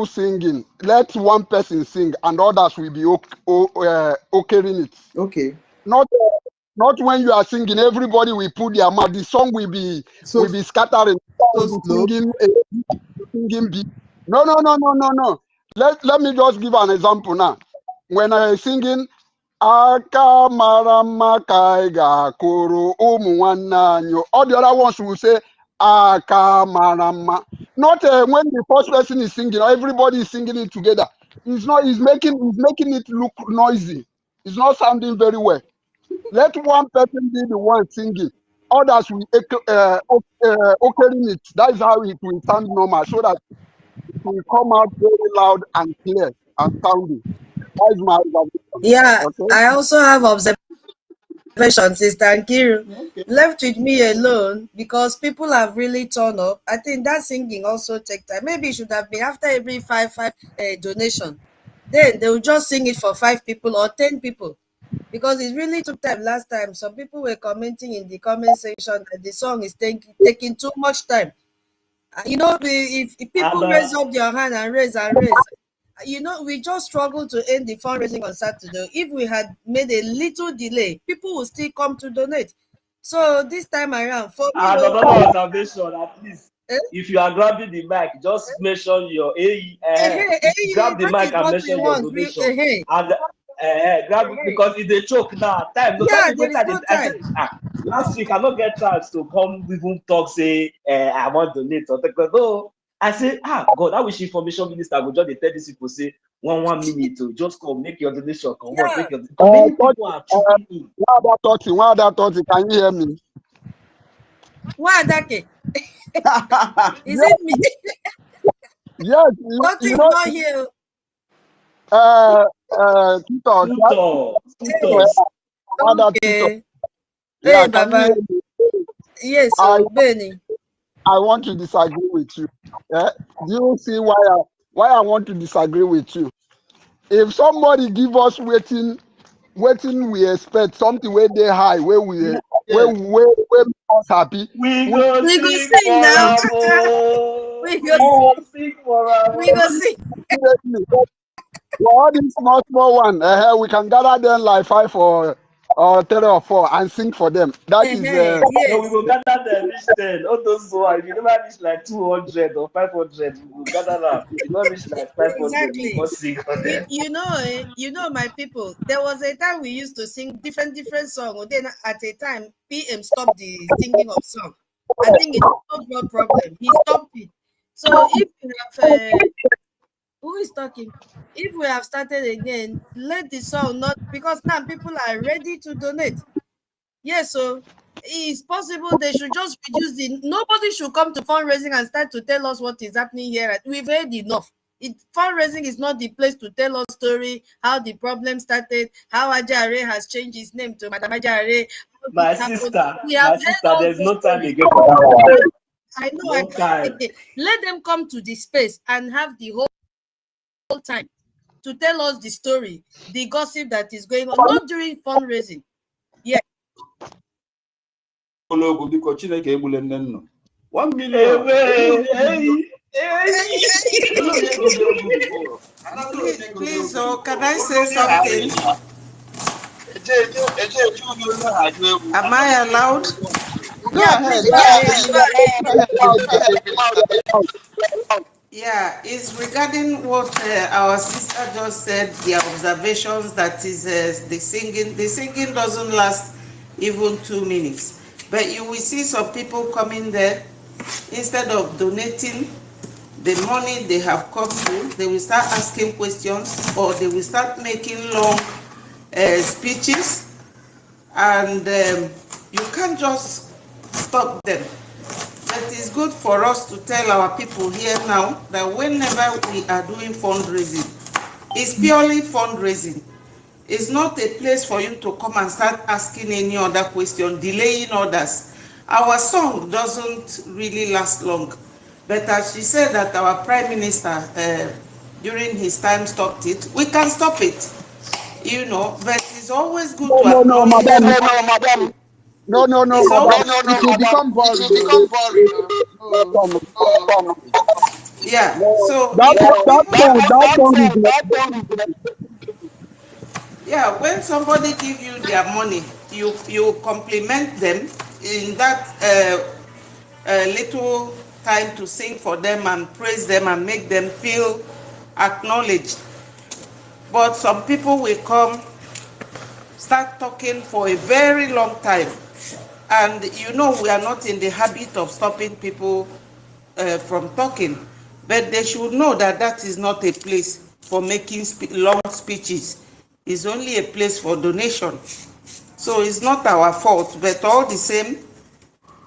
singing, let one person sing and others will be okaying it. Okay. Not when you are singing, everybody will put their mouth. The song will be scattering. Singing beat. No. Let me just give an example now. When I singing, aka mara mma ka ị ga-akụrụ ụmụ nwanne anyị. All the other ones will say aka mara mma. Not when the first person is singing, everybody is singing it together. It's making it look noisy. It's not sounding very well. Let one person be the one singing. Others will okaying it. That is how it will sound normal, so that it will come out very loud and clear and sounding. That is my observation. Yeah, okay? I also have observation, Sister Nkiru. Okay. Left with me alone because people have really turned up. I think that singing also take time. Maybe it should have been after every five donation. Then they will just sing it for 5 people or 10 people. Because it really took time last time. Some people were commenting in the comment section that the song is taking too much time. If people raise up their hand and raise, we just struggle to end the fundraising on Saturday. If we had made a little delay, people will still come to donate. So this time around, another observation, at least. If you are grabbing the mic, just mention your grab the that is mic and what we mention your want. donation. And grab it because it's a choke now. Time. No Yeah, time. there is no time. Last week I not get chance to come even talk say I want to donate or because no. I say God, I wish information minister would just tell these people say 1 minute to just come make your donation. Come on, make your because many people are chipping in. Why that 30? Can you hear me? Why that? Is it me? Yes, What you is know, not here? Tutor. Okay. Yeah, Hey, can you hear Baba. me? Yes, so Benny. I want to disagree with you. Do you see why I want to disagree with you? If somebody give us waiting we expect something where they high, where we make us happy. We go sing now. We go sing for We go sing. For all these small one, we can gather them like 5 or 3 or 4 and sing for them. That is yes. No, we will gather them reach 10. All those one, if you never reach like 200 or 500, we will gather them. If you not reach like 500, we Exactly. will sing for them. You know, my people. There was a time we used to sing different songs. Then at a time, PM stopped the singing of song. I think it's no problem. He stopped it. So if you have who is talking? If we have started again, let the song not because now people are ready to donate. Yes, so it's possible they should just reduce the. Nobody should come to fundraising and start to tell us what is happening here. We've heard enough. Fundraising is not the place to tell us story, how the problem started, how Ajare has changed his name to Madam Ajare. My sister, there's no time stories. again for that. I know. No time. Let them come to the space and have the whole time to tell us the story, the gossip that is going on, not during fundraising. Yeah. 1 million. Please, can I say something? Am I allowed? Yeah, it's regarding what our sister just said, the observations that is the singing. The singing doesn't last even 2 minutes. But you will see some people coming there, instead of donating the money they have come to, they will start asking questions or they will start making long speeches, and you can't just stop them. But it's good for us to tell our people here now that whenever we are doing fundraising, it's purely fundraising. It's not a place for you to come and start asking any other question, delaying others. Our song doesn't really last long. But as she said that our Prime Minister during his time stopped it, we can stop it. You know, but it's always good to acknowledge. Madam. No, madam. It will become boring. Yeah. So yeah, when somebody give you their money, you compliment them in that little time to sing for them and praise them and make them feel acknowledged. But some people will come, start talking for a very long time. And you know we are not in the habit of stopping people from talking. But they should know that that is not a place for making long speeches. It's only a place for donation. So it's not our fault, but all the same,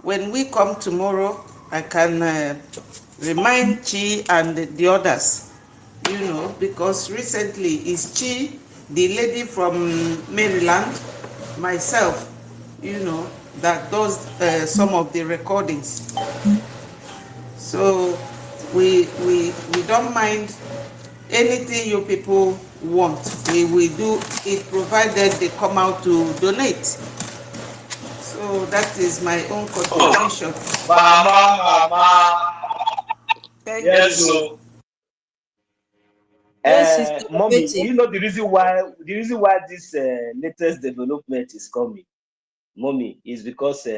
when we come tomorrow, I can remind Chi and the others, you know, because recently it's Chi, the lady from Maryland, myself, you know, that does some of the recordings. So we don't mind anything you people want. We will do it provided they come out to donate. So that is my own contribution. Mama. Thank you. Yes, Mommy, do you know the reason why this latest development is coming? Mommy, is because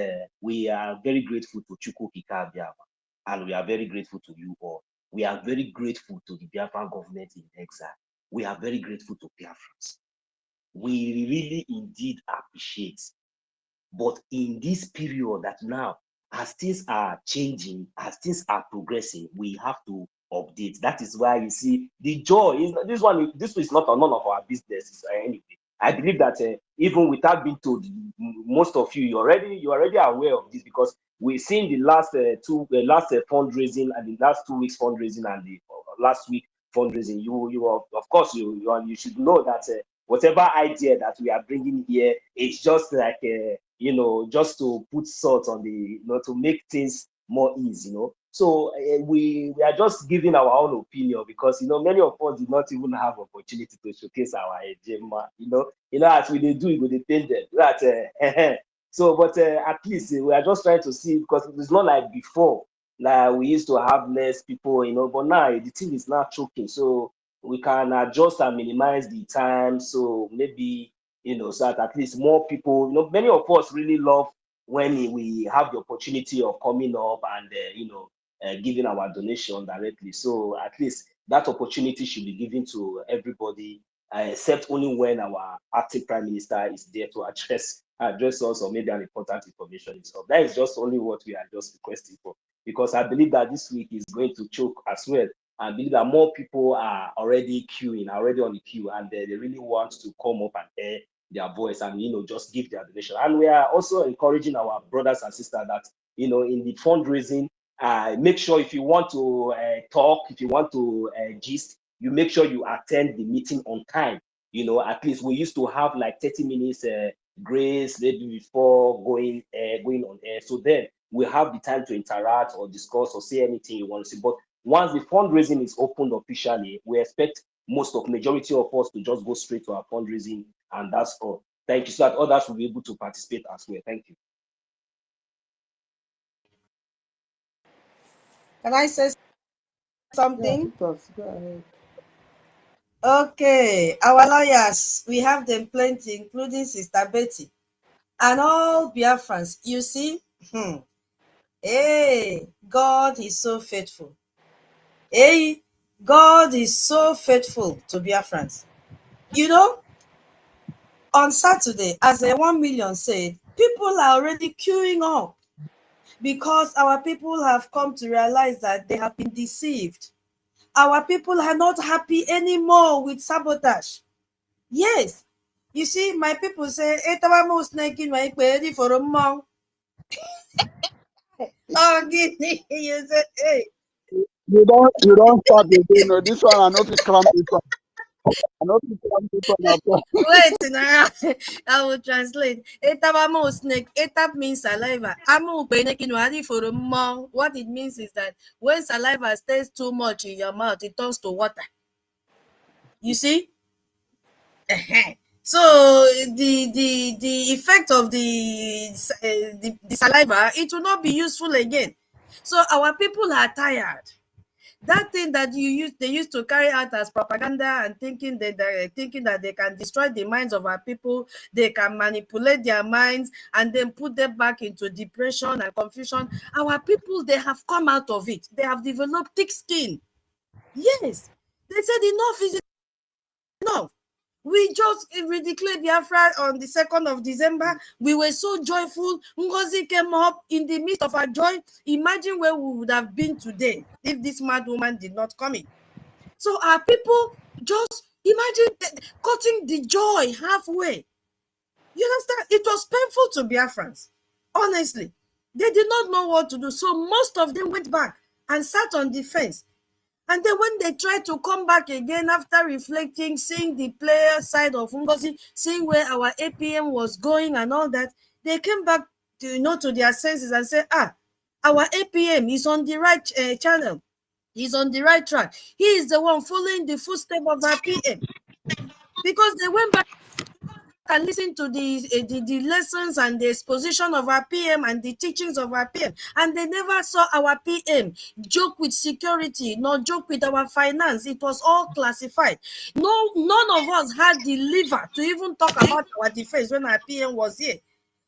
we are very grateful to Chukwu Kika Biafra. and we are very grateful to you all. We are very grateful to the Biafran government in exile. We are very grateful to Biafrans. We really indeed appreciate. But in this period that now, as things are changing, as things are progressing, we have to update. That is why you see the joy is this one. This is not none of our business anyway. I believe that even without being told, most of you you're already aware of this, because we've seen the last fundraising and the last 2 weeks fundraising and the last week fundraising. Of course you should know that whatever idea that we are bringing here is just like just to put salt on the to make things more easy, So we are just giving our own opinion, because many of us did not even have opportunity to showcase our agenda. As we do, we go dey paint them. That so, but at least we are just trying to see, because it's not like before. Like we used to have less people, but now the thing is not choking. So we can adjust and minimize the time. So maybe so that at least more people. Many of us really love when we have the opportunity of coming up and giving our donation directly. So at least that opportunity should be given to everybody, except only when our acting prime minister is there to address us, or maybe an important information. So that is just only what we are just requesting for, because I believe that this week is going to choke as well. I believe that more people are already already on the queue, and they really want to come up and air their voice and just give their donation. And we are also encouraging our brothers and sisters that in the fundraising, make sure if you want to talk, if you want to gist, you make sure you attend the meeting on time. At least we used to have like 30 minutes grace maybe before going on air. So then we have the time to interact or discuss or say anything you want to say. But once the fundraising is opened officially, we expect majority of us to just go straight to our fundraising, and that's all. Thank you, so that others will be able to participate as well. Thank you. Can I say something? Yeah, go ahead. Okay, our lawyers, we have them plenty, including Sister Betty and all Biafrans. You see, hey, God is so faithful. Hey, God is so faithful to Biafrans. On Saturday, as a 1 million said, people are already queuing up because our people have come to realize that they have been deceived. Our people are not happy anymore with sabotage. Yes. You see, my people say, ready for a month. Oh, Guinea, you say, hey. You don't start again. This one, I know if cram this one. I know if cram this one. Wait, now I will translate. Etabamo snake. Etap means saliva. Ready for a month. What it means is that when saliva stays too much in your mouth, it turns to water. You see? So the effect of the saliva, it will not be useful again. So our people are tired. That thing that they used to carry out as propaganda and thinking that they can destroy the minds of our people, they can manipulate their minds and then put them back into depression and confusion. Our people, they have come out of it. They have developed thick skin. Yes, they said enough is enough. We just declared Biafra on the 2nd of December. We were so joyful. NGOZI came up in the midst of our joy. Imagine where we would have been today if this mad woman did not come in. So our people just imagine cutting the joy halfway. You understand? It was painful to Biafrans. Honestly, they did not know what to do. So most of them went back and sat on the fence. And then when they tried to come back again after reflecting, seeing the player side of NGOZI, seeing where our APM was going and all that, they came back to their senses and said, our APM is on the right channel. He's on the right track. He is the one following the footsteps of our PM. Because they went back and listened to the lessons and the exposition of our PM and the teachings of our PM, and they never saw our PM joke with security, nor joke with our finance. It was all classified. None of us had the liver to even talk about our defense when our PM was here.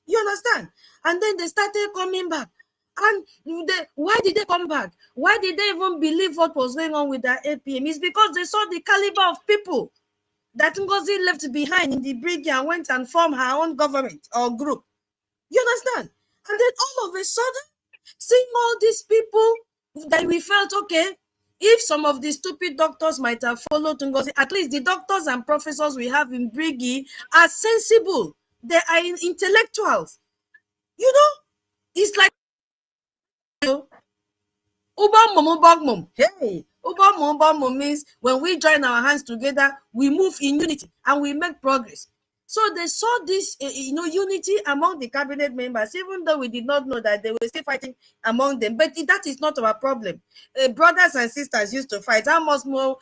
You understand? And then they started coming back. And why did they come back? Why did they even believe what was going on with their APM? It's because they saw the caliber of people that NGOZI left behind in the BRGIE and went and formed her own government or group. You understand? And then all of a sudden, seeing all these people that we felt, okay, if some of the stupid doctors might have followed NGOZI, at least the doctors and professors we have in BRGIE are sensible. They are intellectuals. You know, it's like, hey, means when we join our hands together, we move in unity and we make progress. So they saw this, unity among the cabinet members, even though we did not know that they were still fighting among them. But that is not our problem. Brothers and sisters used to fight. How much more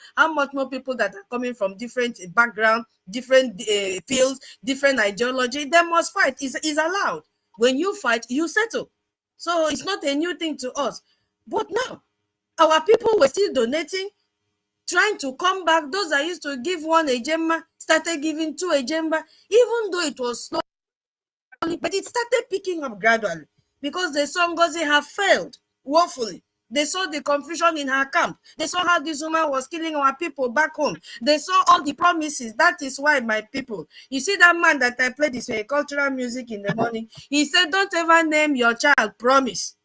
people that are coming from different background, different fields, different ideology, they must fight. Is allowed. When you fight, you settle. So it's not a new thing to us. But now, our people were still donating, trying to come back. Those that used to give one ejemma started giving two ejemma, even though it was slowly, but it started picking up gradually because they saw NGOZI have failed woefully. They saw the confusion in her camp. They saw how this woman was killing our people back home. They saw all the promises. That is why, my people, you see that man that I played this cultural music in the morning, he said, don't ever name your child Promise.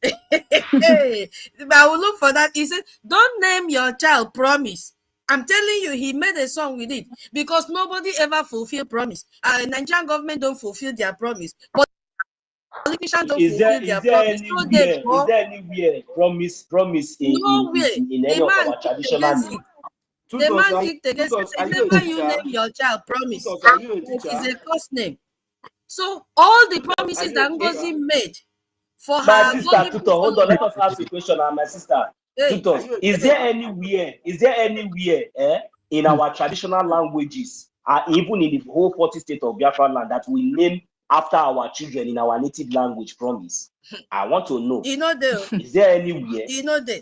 Hey, I will look for that. He said, don't name your child Promise. I'm telling you, he made a song with it because nobody ever fulfilled promise. Nigerian government don't fulfill their promise. Politicians don't fulfill their promise. Is there anywhere promise in any of our traditional names? The man kicked against it. Never you name your child Promise. It is a cost name. So all the promises that NGOZI made for my her sister Tutor, hold on, let us ask a question. My sister Tutor, is there anywhere in our traditional languages, even in the whole 40 states of Biafra land, that we name after our children in our native language Promise? I want to know. You know there. Is there anywhere? You know there.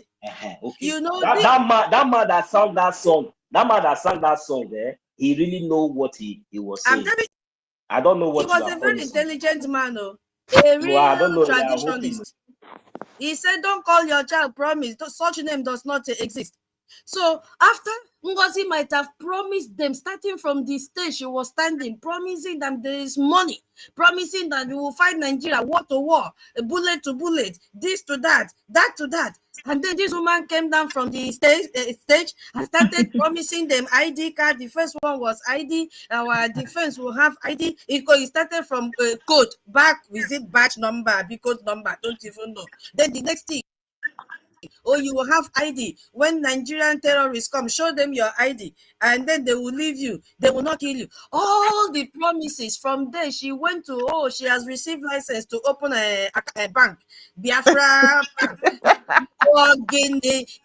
Okay. You know that man that sang that song, he really know what he was saying. I don't know what he was a very intelligent man, though. A real traditionalist. He said, don't call your child Promise. Such name does not exist. So after NGOZI might have promised them, starting from the stage she was standing, promising them there is money, promising that we will fight Nigeria war to war, bullet to bullet, this to that, that to that. And then this woman came down from the stage and started promising them ID card. The first one was ID. Our defense will have ID. It started from code back. Is it batch number, because number? Don't even know. Then the next thing, you will have ID. When Nigerian terrorists come, show them your ID, and then they will leave you. They will not kill you. All the promises. From there, she went to, she has received license to open a bank, Biafra Bank.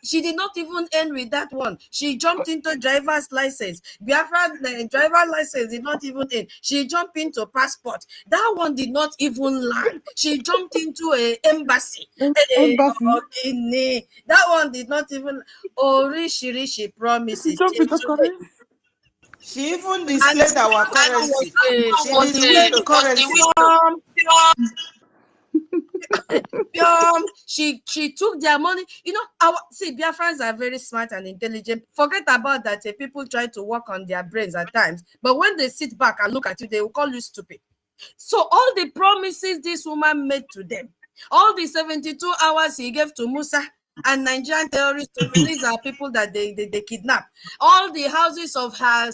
She did not even end with that one. She jumped into driver's license. Biafra driver license did not even end. She jumped into passport. That one did not even land. She jumped into an embassy. That one did not even. Rishi promises. She even displayed our currency. She displayed the currency. She took their money. Biafrans are very smart and intelligent. Forget about that. People try to work on their brains at times, but when they sit back and look at you, they will call you stupid. So all the promises this woman made to them, all the 72 hours he gave to Musa and Nigerian terrorists to release our people that they kidnap, all the houses of her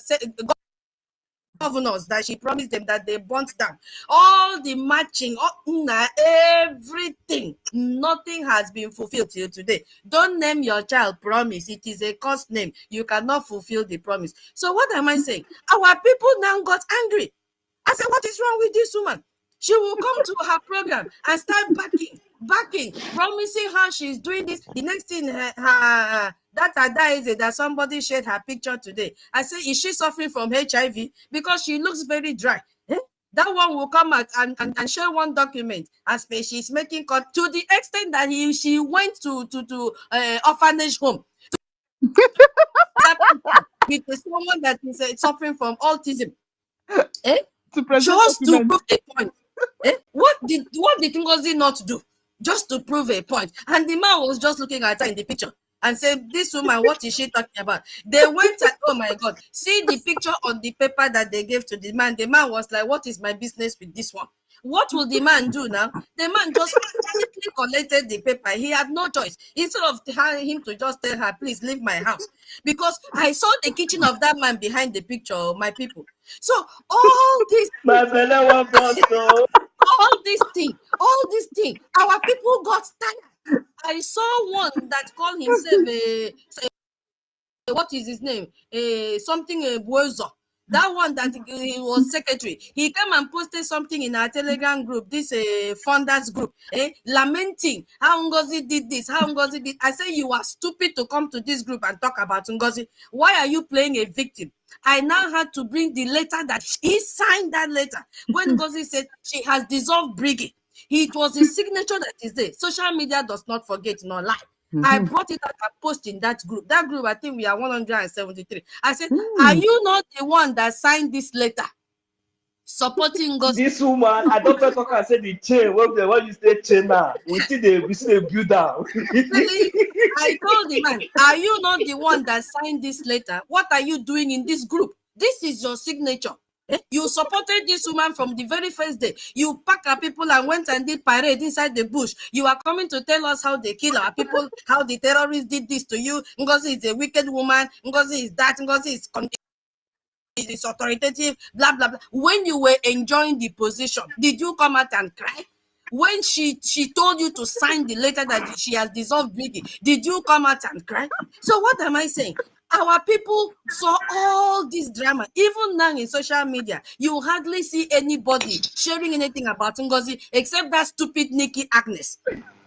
governors that she promised them that they burnt down, all the matching, everything, nothing has been fulfilled till today. Don't name your child Promise. It is a cost name. You cannot fulfill the promise. So what am I saying? Our people now got angry. I said, what is wrong with this woman? She will come to her program and start backing, promising how she's doing this. The next thing, that somebody shared her picture today. I say, is she suffering from HIV? Because she looks very dry. That one will come out and share one document as she's making cut, to the extent that she went to orphanage home with someone that is suffering from autism. Just to prove a point. What did NGOZI not do? just to prove a point. And the man was just looking at her in the picture and said, this woman, what is she talking about? They went and, oh my God, see the picture on the paper that they gave to the man. The man was like, what is my business with this one? What will the man do now? The man just quickly collected the paper. He had no choice. Instead of him to just tell her, please leave my house. Because I saw the kitchen of that man behind the picture, my people. So all this... My fellow one also. all this thing, our people got tired. I saw one that called himself what is his name? Something Buozo. That one that he was secretary. He came and posted something in our Telegram group, this funders group, lamenting how Ngozi did this, how Ngozi did. I say, you are stupid to come to this group and talk about Ngozi. Why are you playing a victim? I now had to bring the letter that he signed that letter when Ngozi said she has dissolved BRGIE. It was his signature that is there. Social media does not forget, nor lie. I brought it out and posted in that group. That group, I think we are 173. I said, are you not the one that signed this letter supporting Ngozi? This woman, I don't talk and say the chain. What you say chain now? We see the build down. I told the man, are you not the one that signed this letter? What are you doing in this group? This is your signature. You supported this woman from the very first day. You packed our people and went and did parade inside the bush. You are coming to tell us how they kill our people, how the terrorists did this to you. Ngozi is a wicked woman. Ngozi is that. Ngozi is authoritative, blah, blah, blah. When you were enjoying the position, did you come out and cry? When she told you to sign the letter that she has dissolved BRGIE, did you come out and cry? So what am I saying? Our people saw all this drama. Even now in social media, you hardly see anybody sharing anything about Ngozi except that stupid Nikki Agnes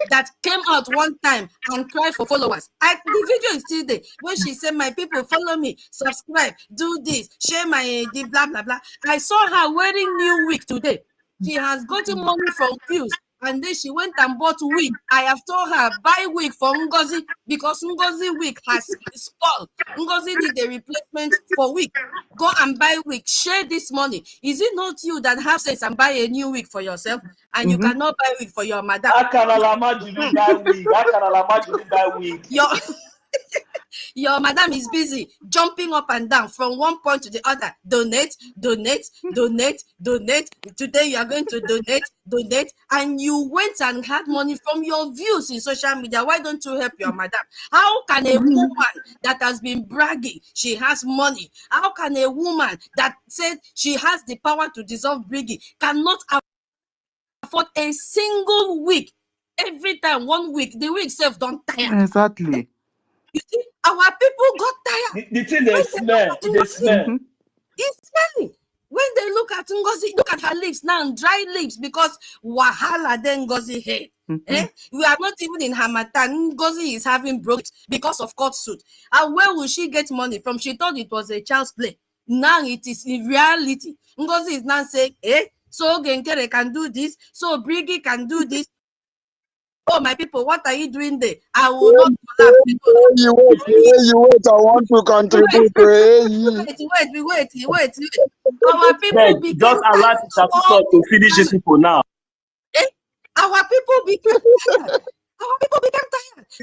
that came out one time and cried for followers. The video is still there. When she said, my people, follow me, subscribe, do this, share my blah, blah, blah. I saw her wearing new wig today. She has gotten money from views. And then she went and bought wig. I have told her, buy wig for Ngozi because Ngozi wig has spoiled. Ngozi did a replacement for wig. Go and buy wig. Share this money. Is it not you that have sense and buy a new wig for yourself? And you cannot buy wig for your madam. Your madam is busy jumping up and down from one point to the other. Donate, donate, donate, donate. Today you are going to donate, donate. And you went and had money from your views in social media. Why don't you help your madam? How can a woman that has been bragging she has money, how can a woman that said she has the power to dissolve BRGIE cannot afford a single week? Every time, 1 week, the week self don't tire. Exactly. You see, our people got tired. The thing they smell, It's smelling. When they look at Ngozi, look at her lips now, dry lips because wahala then Ngozi head. We are not even in Hamatan. Ngozi is having broke because of court suit. And where will she get money from? She thought it was a child's play. Now it is in reality. Ngozi is now saying, so Genkere can do this, so BRGIE can do this. Oh, my people, what are you doing there? I will not collapse. You wait. I want to contribute. Wait. Our people became just allow to finish these people now. Our people became tired.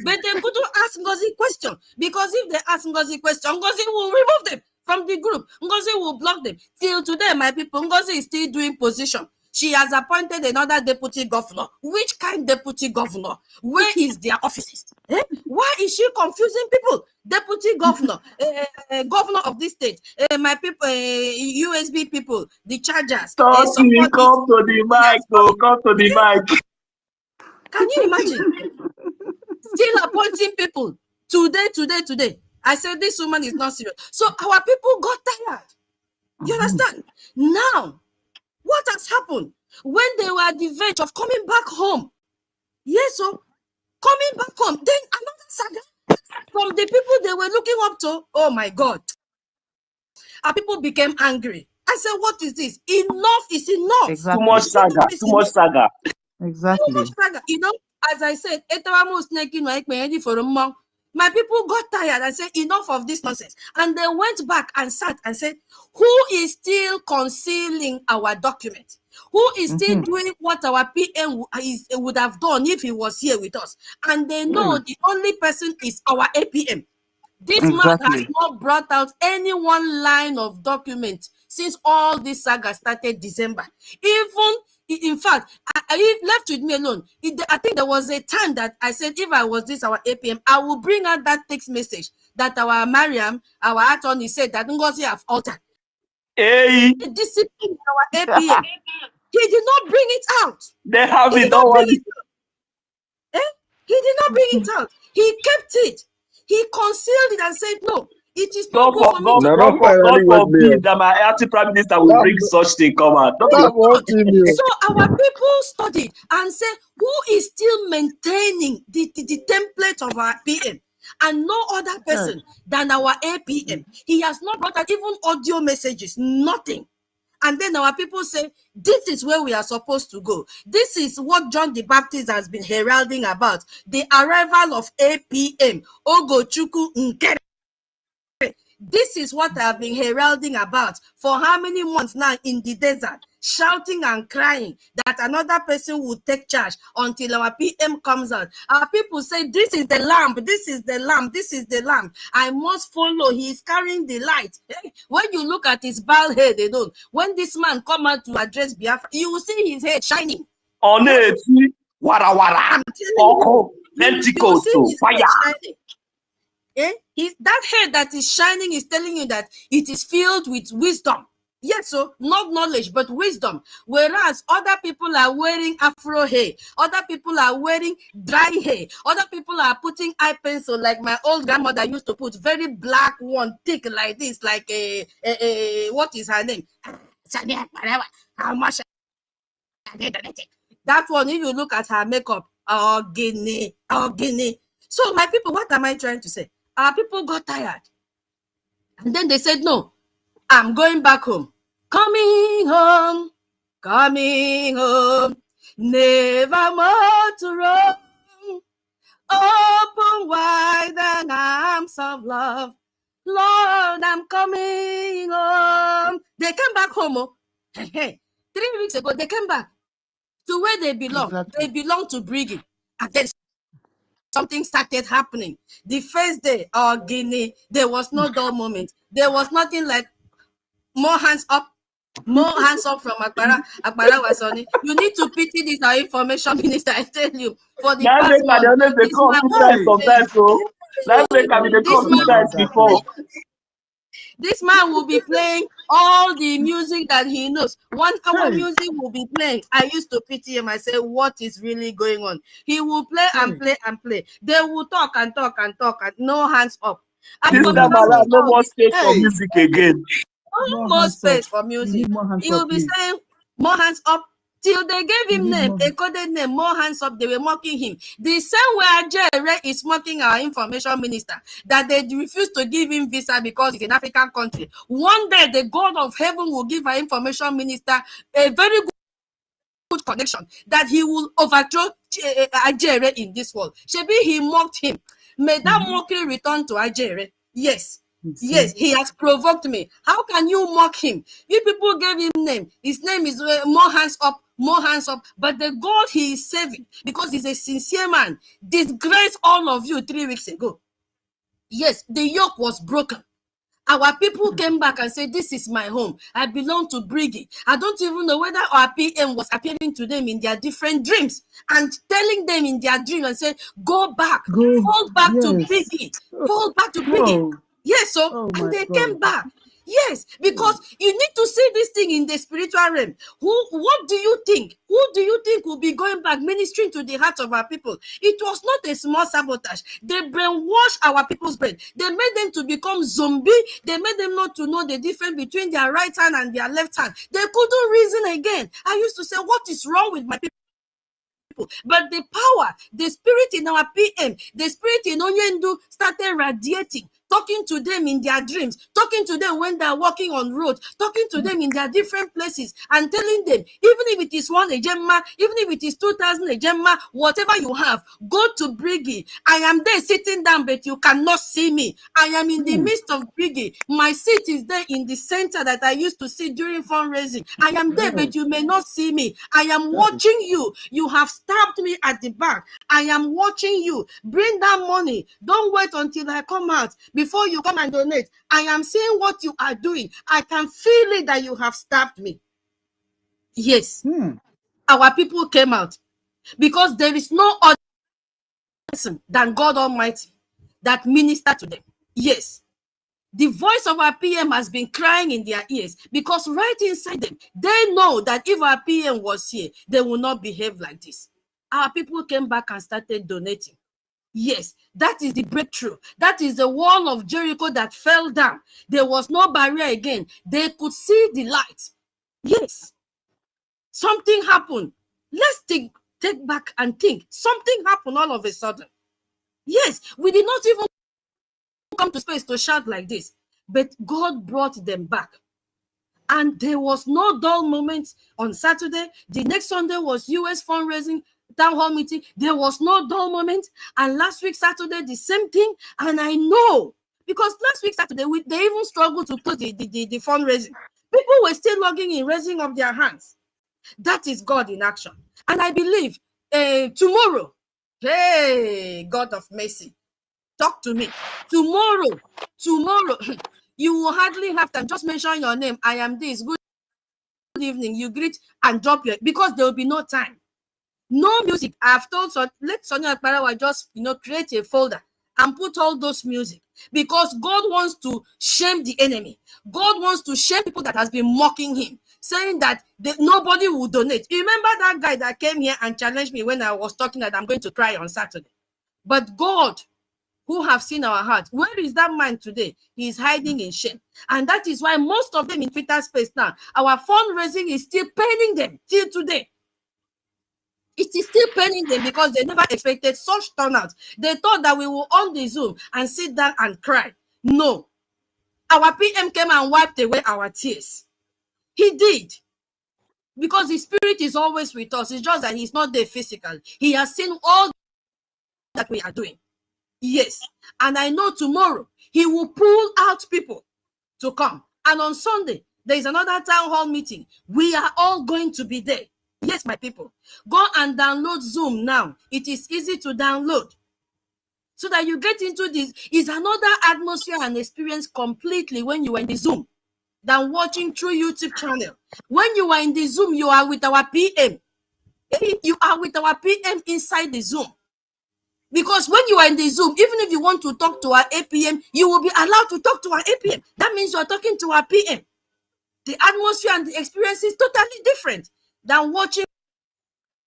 But they couldn't ask Ngozi question because if they ask Ngozi question, Ngozi will remove them from the group. Ngozi will block them. Till today, my people, Ngozi is still doing position. She has appointed another deputy governor. Which kind deputy governor? Where is their offices? Why is she confusing people? Deputy governor, governor of this state, my people, USB people, the chargers. Come to the mic. Come to the mic. Can you imagine? Still appointing people today. I said this woman is not serious. So our people got tired. You understand? Now, what has happened when they were at the verge of coming back home? Yes, so coming back home, then another saga from the people they were looking up to. Oh my God. Our people became angry. I said, what is this? Enough is enough. Exactly. Too much saga. Exactly. Too much saga. You know, as I said, my people got tired and said, enough of this nonsense. And they went back and sat and said, who is still concealing our document? who is still doing what our PM would have done if he was here with us. And they know the only person is our APM. This man has not brought out any one line of document since all this saga started December. Even, in fact, I left with me alone. I think there was a time that I said, if I was this, our APM, I will bring out that text message that our Mariam, our attorney, said that NGOZI have altered. Hey. The discipline in our APM. He did not bring it out. They have He it did not bring already. it out. He did not bring it out. He kept it. He concealed it and said, no, it is not good for me to God forbid that my anti-prime minister will bring such thing come out. So our people studied and said, who is still maintaining the template of our PM? And no other person than our APM. He has not brought out even audio messages, nothing. And then our people say, this is where we are supposed to go. This is what John the Baptist has been heralding about. The arrival of APM. Ogochukwu Nkere. This is what I have been heralding about for how many months now in the desert, shouting and crying that another person will take charge until our PM comes out. Our people say, this is the lamb, this is the lamb, this is the lamb. I must follow. He is carrying the light. When you look at his bald head, they don't. When this man come out to address Biafra, you will see his head shining. On it, wara wara, oko, Pentecost, fire. That head that is shining is telling you that it is filled with wisdom. Yes, so not knowledge, but wisdom. Whereas other people are wearing afro hair, other people are wearing dry hair, other people are putting eye pencil like my old grandmother used to put, very black one, thick like this, like what is her name? How much? That one, if you look at her makeup, guinea. So my people, what am I trying to say? Our people got tired. And then they said, no, I'm going back home. Coming home, never more to roam. Open wide the arms of love. Lord, I'm coming home. They came back home. 3 weeks ago, they came back to where they belong. They belong to BRGIE. And then something started happening. The first day, Guinea, there was no dull moment. There was nothing like more hands up from Akbara was on it. You need to pity this our information minister. I tell you, for the past month, this man will be playing all the music that he knows. 1 hour music will be playing. I used to pity him. I said, what is really going on? He will play and play and play. They will talk and no hands up. This time around, no more space for music again. No more space for music. He will be saying, more hands up. Till they gave him name, a coded name, more hands up, they were mocking him. The same way Ajere is mocking our information minister, that they refuse to give him visa because it's an African country. One day, the God of heaven will give our information minister a very good connection, that he will overthrow Ajere in this world. Shebi, he mocked him. May that mockery return to Ajere. Yes. Yes, he has provoked me. How can you mock him? You people gave him name. His name is more hands up. But the God he is saving, because he's a sincere man, disgraced all of you 3 weeks ago. Yes, the yoke was broken. Our people came back and said, this is my home. I belong to BRGIE. I don't even know whether our PM was appearing to them in their different dreams and telling them in their dream and say, fall back to BRGIE. Fall back to BRGIE. Yes, so and they came back. Yes, because you need to see this thing in the spiritual realm. What do you think? Who do you think will be going back ministering to the heart of our people? It was not a small sabotage. They brainwashed our people's brain. They made them to become zombie. They made them not to know the difference between their right hand and their left hand. They couldn't reason again. I used to say, what is wrong with my people? But the power, the spirit in our PM, the spirit in Onyendu started radiating. talking to them in their dreams, talking to them when they're walking on road, talking to them in their different places, and telling them, even if it is 1 ejema, even if it is 2,000 ejema, whatever you have, go to BRGIE. I am there sitting down, but you cannot see me. I am in the midst of BRGIE. My seat is there in the center that I used to sit during fundraising. I am there, but you may not see me. I am watching you. You have stabbed me at the back. I am watching you. Bring that money. Don't wait until I come out before you come and donate. I am seeing what you are doing. I can feel it that you have stabbed me. Yes. Our people came out because there is no other person than God Almighty that minister to them. Yes. The voice of our PM has been crying in their ears because right inside them, they know that if our PM was here, they will not behave like this. Our people came back and started donating. Yes, that is the breakthrough. That is the wall of Jericho that fell down. There was no barrier again. They could see the light. Yes, something happened. Let's take back and think. Something happened all of a sudden. Yes, we did not even come to space to shout like this, but God brought them back. And there was no dull moment on Saturday. The next Sunday was US fundraising town hall meeting. There was no dull moment. And last week Saturday, the same thing. And I know, because last week Saturday, they even struggled to close the fundraising. People were still logging in, raising up their hands. That is God in action. And I believe tomorrow, hey, God of mercy, talk to me. Tomorrow, you will hardly have time. Just mention your name. I am this. Good evening. You greet and drop your, because there will be no time. No music. I've told let Sonia Akbarawa just create a folder and put all those music, because God wants to shame the enemy. God wants to shame people that has been mocking him, saying that nobody will donate. You remember that guy that came here and challenged me when I was talking that I'm going to cry on Saturday? But God, who have seen our heart, where is that man today? He is hiding in shame. And that is why most of them in Twitter space now, our fundraising is still paining them till today. It is still paining them because they never expected such turnout. They thought that we will on the Zoom and sit down and cry. No. Our PM came and wiped away our tears. He did. Because the Spirit is always with us. It's just that he's not there physically. He has seen all that we are doing. Yes. And I know tomorrow he will pull out people to come. And on Sunday, there is another town hall meeting. We are all going to be there. Yes, my people. Go and download Zoom now. It is easy to download. So that you get into this. It's another atmosphere and experience completely when you are in the Zoom than watching through YouTube channel. When you are in the Zoom, you are with our PM. You are with our PM inside the Zoom. Because when you are in the Zoom, even if you want to talk to our APM, you will be allowed to talk to our APM. That means you are talking to our PM. The atmosphere and the experience is totally different than watching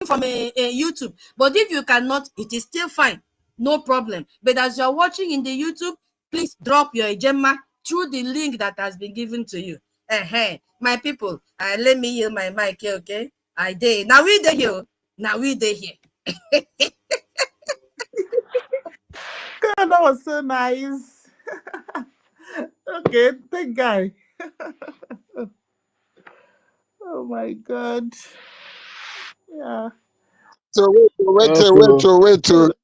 from a YouTube. But if you cannot, it is still fine. No problem. But as you are watching in the YouTube, please drop your Gemma through the link that has been given to you. My people, let me yield my mic here, okay? I did. Now we dey here. Now we dey here. God, that was so nice. Okay, thank guy. Oh my God. Yeah. So wait.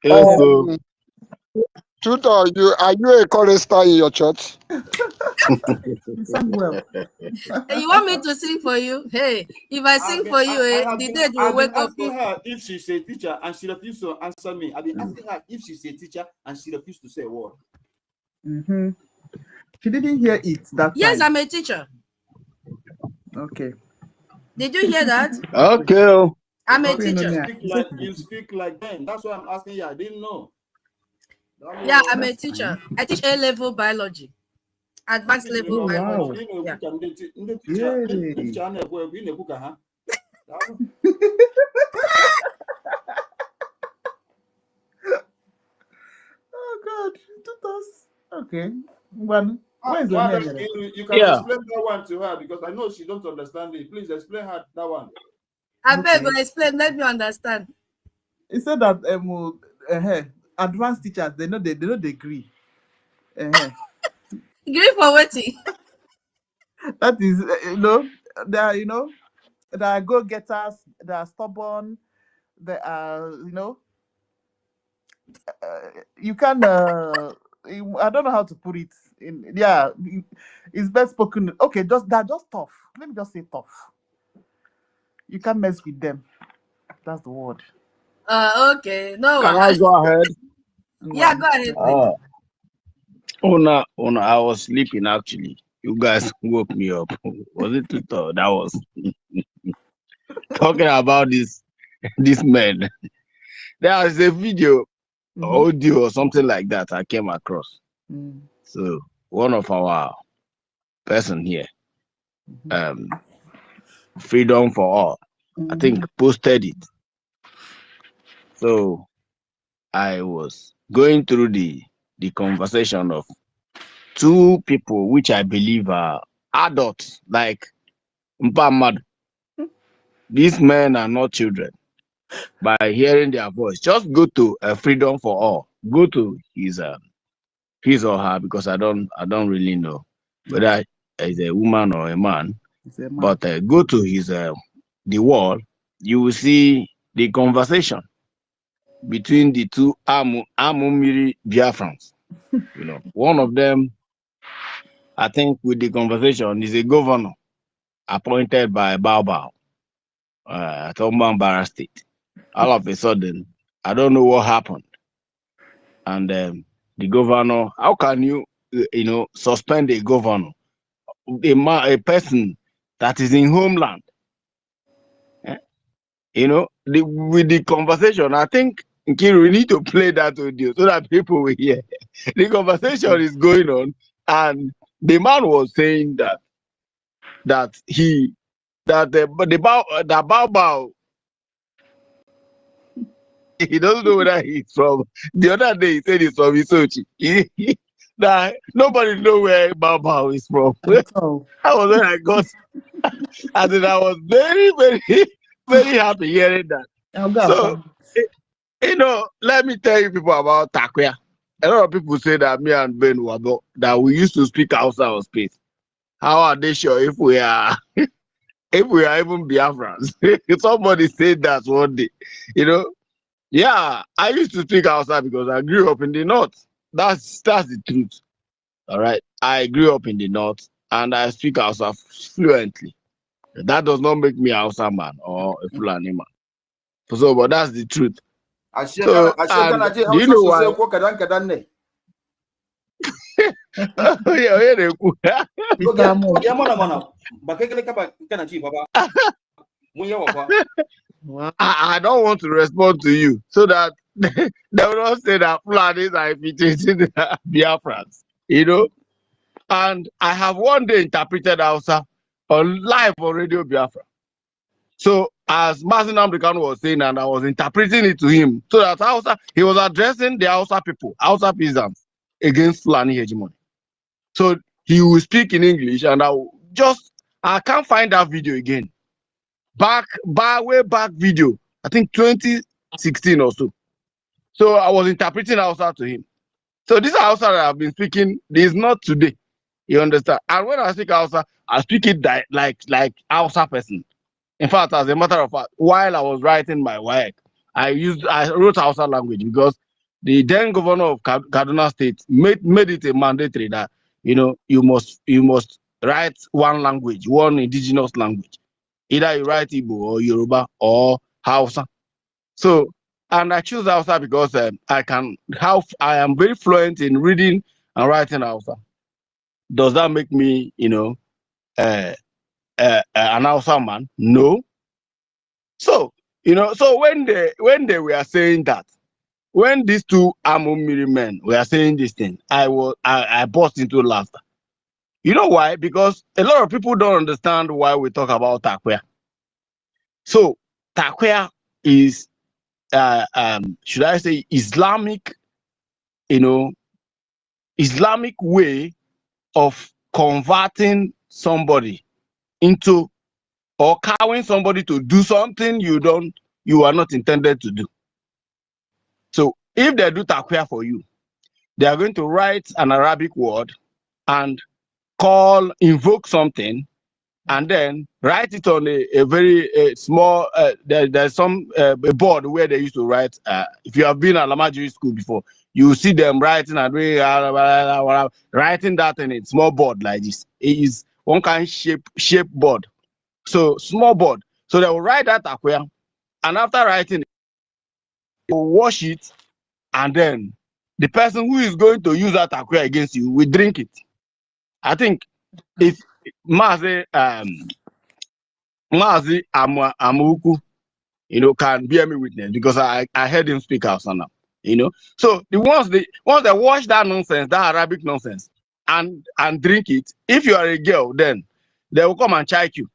Yes, so. Tutor, are you a chorister in your church? You sang well. You want me to sing for you? Hey, if I sing for you, the dead will wake up. I've been asking her if she's a teacher and she refused to answer me. I've been asking her if she's a teacher and she refused to say a word. She didn't hear it that time. Yes, I'm a teacher. Okay. Did you hear that? Okay. I'm a teacher. You speak like them. That's why I'm asking you. I didn't know. Yeah, I'm a teacher. I teach A-level biology. Advanced level biology. Yeah. Oh God, tutors. Okay. One. Where's you can explain that one to her because I know she don't understand it. Please explain her that one. I beg you explain. Let me understand. He said that advanced teachers they know degree. Grief for waiting. That is, they are go-getters, they are stubborn, they are, you can, I don't know how to put it. It's best spoken. Okay, they're just tough. Let me just say tough. You can't mess with them. That's the word. Okay. No. Can I go ahead? Yeah, go ahead, please. Oh no, I was sleeping actually. You guys woke me up. Was it too tough? That was talking about this man. There is a video, audio or something like that I came across. So one of our person here, Freedom for All, I think posted it. So I was going through the conversation of two people which I believe are adults, like Mpamad. These men are not children. By hearing their voice, just go to Freedom for All. Go to his or her, because I don't really know whether it's a woman or a man. But go to his the wall. You will see the conversation between the two Amumiri Biafrans. One of them, I think, with the conversation, is a governor appointed by Baobab at Ombambara State. All of a sudden, I don't know what happened. And the governor, how can you, suspend a governor, a person that is in homeland? With the conversation, I think, Nkiru, we need to play that audio so that people will hear. The conversation is going on, and the man was saying that the Bao, he doesn't know whether he's from. The other day he said he's from Isochi. That nobody know where Bao is from. I was when I got, I think I was very, very, very happy hearing that. So, let me tell you people about Takwia. A lot of people say that me and Ben Wabo, that we used to speak outside of space. How are they sure if we are even Biafrans? Somebody said that one day. Yeah, I used to speak outside because I grew up in the north. That's the truth. All right. I grew up in the north and I speak outside fluently. That does not make me a Hausa man or a Fulani man. So, but that's the truth. So, and do you know why? I don't want to respond to you so that they will not say that Fulanis are infiltrating the Biafrans, And I have one day interpreted Hausa on live on Radio Biafra. So as Mazinam Dekan was saying, and I was interpreting it to him, so that he was addressing the Hausa people, Hausa peasants, against Fulani hegemony. So he will speak in English, and I can't find that video again. Way back video, I think 2016 or so. So I was interpreting Hausa to him. So this Hausa that I've been speaking is not today. You understand? And when I speak Hausa, I speak it like Hausa person. In fact, as a matter of fact, while I was writing my work, I wrote Hausa language because the then governor of Kaduna State made it a mandatory that you must write one language, one indigenous language. Either you write Igbo or Yoruba or Hausa. So, and I choose Hausa because I am very fluent in reading and writing Hausa. Does that make me, an Hausa man? No. So, so when they were saying that, when these two Amumiri men were saying this thing, I burst into laughter. You know why? Because a lot of people don't understand why we talk about Takwia. So Takwia is, should I say, Islamic way of converting somebody into, or cowing somebody to do something you are not intended to do. So if they do Takwia for you, they are going to write an Arabic word and invoke something, and then write it on a very small, there's some a board where they used to write. If you have been at Lamajiri school before, you see them writing and writing that in a small board like this. It is one kind of shape board. So small board. So they will write that aquarium, and after writing, they will wash it, and then the person who is going to use that aquarium against you will drink it. I think if Mazi Amuku, can bear me witness, because I heard him speak out now. So once they wash that nonsense, that Arabic nonsense, and drink it, if you are a girl, then they will come and check you.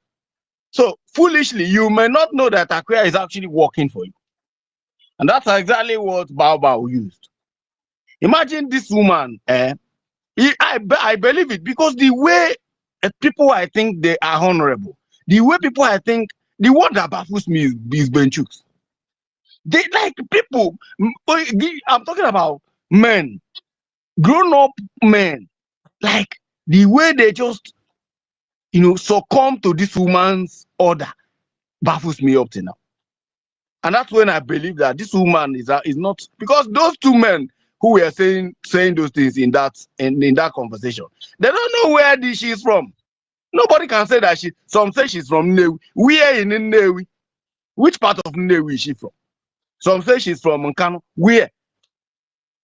So foolishly, you may not know that Aquia is actually working for you, and that's exactly what Bao used. Imagine this woman. I believe it, because the way people, I think they are honorable. The way people, I think, the one that baffles me is Benchooks. They like people. I'm talking about men, grown-up men. Like the way they just, succumb to this woman's order baffles me up to now. And that's when I believe that this woman is not, because those two men who were saying those things in that conversation, they don't know where she is from. Nobody can say that some say she's from Nnewi. Where in Nnewi? Which part of Nnewi is she from? Some say she's from Nkano. Where?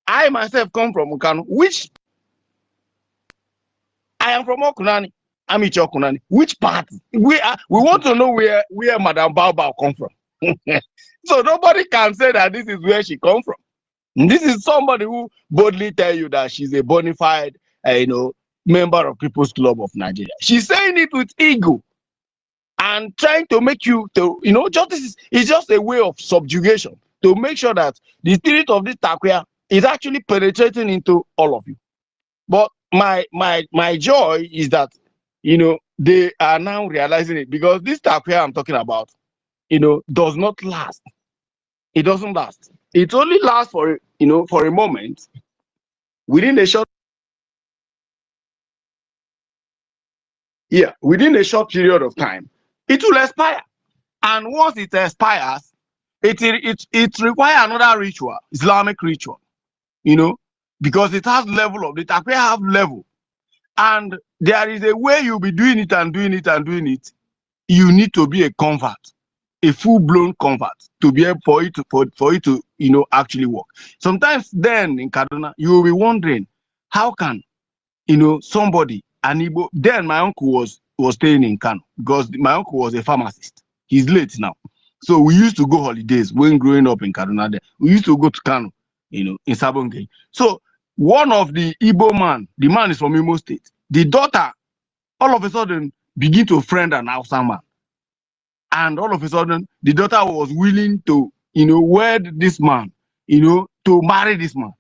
I myself come from Nkano. Which? I am from Okunani. I'm Okunani. Which part? We want to know where Madame Bao come from. So nobody can say that this is where she come from. This is somebody who boldly tell you that she's a bona fide, member of People's Club of Nigeria. She's saying it with ego and trying to make you justice is just a way of subjugation to make sure that the spirit of this Takwia is actually penetrating into all of you. But my joy is that they are now realizing it, because this Takwia I'm talking about, does not last. It doesn't last. It only lasts for a moment. Within a short period of time, it will expire. And once it expires, it requires another ritual, Islamic ritual, because it has level of the Takwia have level, and there is a way you'll be doing it and doing it and doing it. You need to be a convert, a full-blown convert, to be able for it to actually work. Sometimes then in Kaduna, you will be wondering, how can somebody, an Igbo, then my uncle was staying in Kano, because my uncle was a pharmacist. He's late now. So we used to go holidays when growing up in Kaduna. There, we used to go to Kano, in Sabonge. So one of the Igbo man, the man is from Imo State. The daughter, all of a sudden, begin to friend an Hausa man. And all of a sudden, the daughter was willing to, wed this man, to marry this man.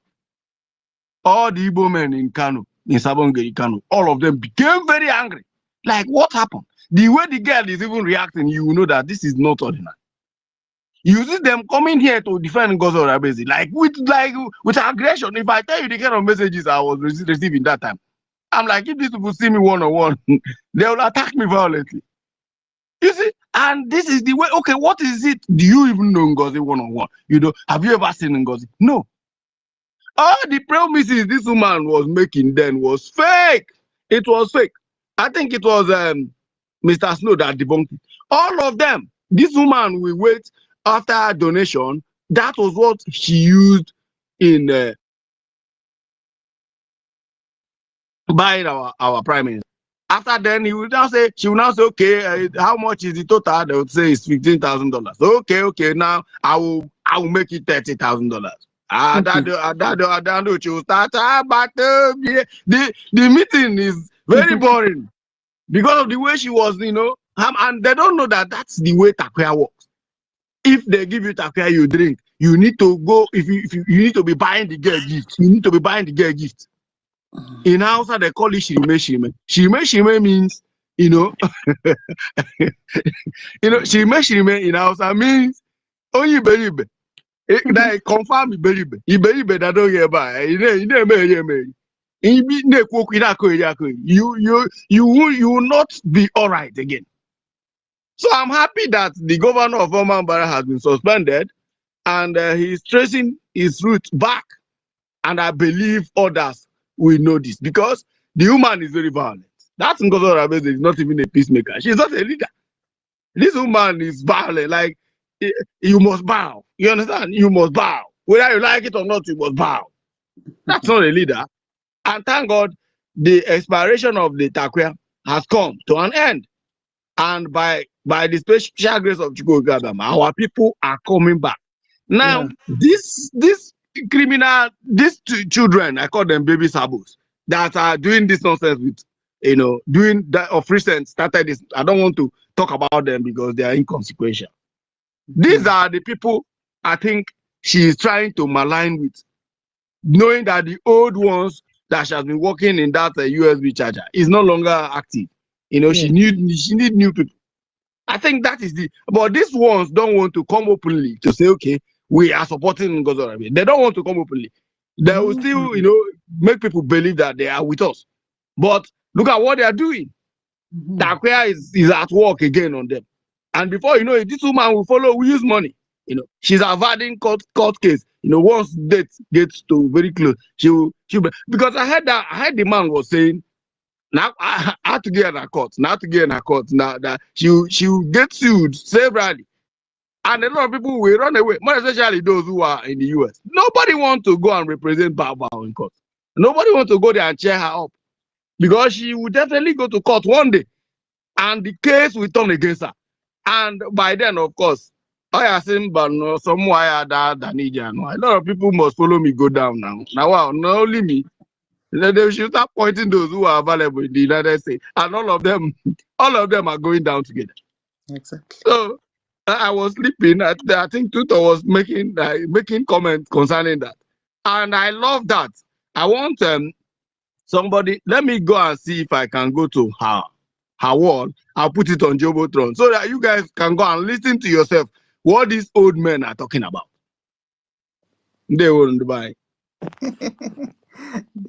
All the Igbo men in Kano, in Sabonge, Kano, all of them became very angry. Like, what happened? The way the girl is even reacting, you know that this is not ordinary. You see them coming here to defend NGOZI Orabezi, like with aggression. If I tell you the kind of messages I was receiving that time, I'm like, if these people see me one-on-one, they will attack me violently. You see, and this is the way. Okay, what is it? Do you even know NGOZI one-on-one? Have you ever seen NGOZI? No. All the promises this woman was making then was fake. It was fake. I think it was Mr. Snow that debunked it. All of them. This woman will wait after donation. That was what she used in buying our prime minister. After then, she will now say, okay, how much is the total? They would say it's $15,000. Okay, now I will make it $30,000. But the meeting is very boring because of the way she was, and they don't know that that's the way Takwia works. If they give you Takwia, you drink. You need to go. If you need to be buying the girl gift. You need to be buying the girl gift. In Hausa, they call it shirime shirime. Shirime shirime means, shirime shirime in Hausa means only believe. That confirm iberibe that don't hear by. You will not be all right again. So I'm happy that the governor of Oman Barra has been suspended and he's tracing his roots back. And I believe others will know this because the woman is very violent. That Ngozi Oraveze is not even a peacemaker. She's not a leader. This woman is violent. Like, you must bow. You understand? You must bow. Whether you like it or not, you must bow. That's not a leader. And thank God, the expiration of the Takwia has come to an end. And by the special grace of Chukwuka, our people are coming back. Now, these criminal, these children, I call them baby sabos, that are doing this nonsense with, doing that of recent started this. I don't want to talk about them because they are inconsequential. These are the people I think she is trying to malign with, knowing that the old ones that she has been working in that USB charger is no longer active. She need new people. I think that is but these ones don't want to come openly to say, okay, we are supporting Ngozi Oraveze. They don't want to come openly. They will still, make people believe that they are with us. But look at what they are doing. Takwia is at work again on them. And before you know it, this woman will follow, we use money. She's avoiding court case. Once date gets to very close, she'll because I heard the man was saying, now I had to get in a court. Now that she'll get sued severally. And a lot of people will run away, more especially those who are in the US. Nobody wants to go and represent Baba in court. Nobody wants to go there and cheer her up. Because she will definitely go to court one day. And the case will turn against her. And by then, of course, I assume but no somewhere that a lot of people must follow me go down now. Now wow, not only me. They should start pointing those who are available in the United States. And all of them are going down together. Exactly. So I was sleeping. I think Tutor was making comments concerning that. And I love that. I want somebody, let me go and see if I can go to her wall. I'll put it on Jobotron so that you guys can go and listen to yourself what these old men are talking about. They won't buy.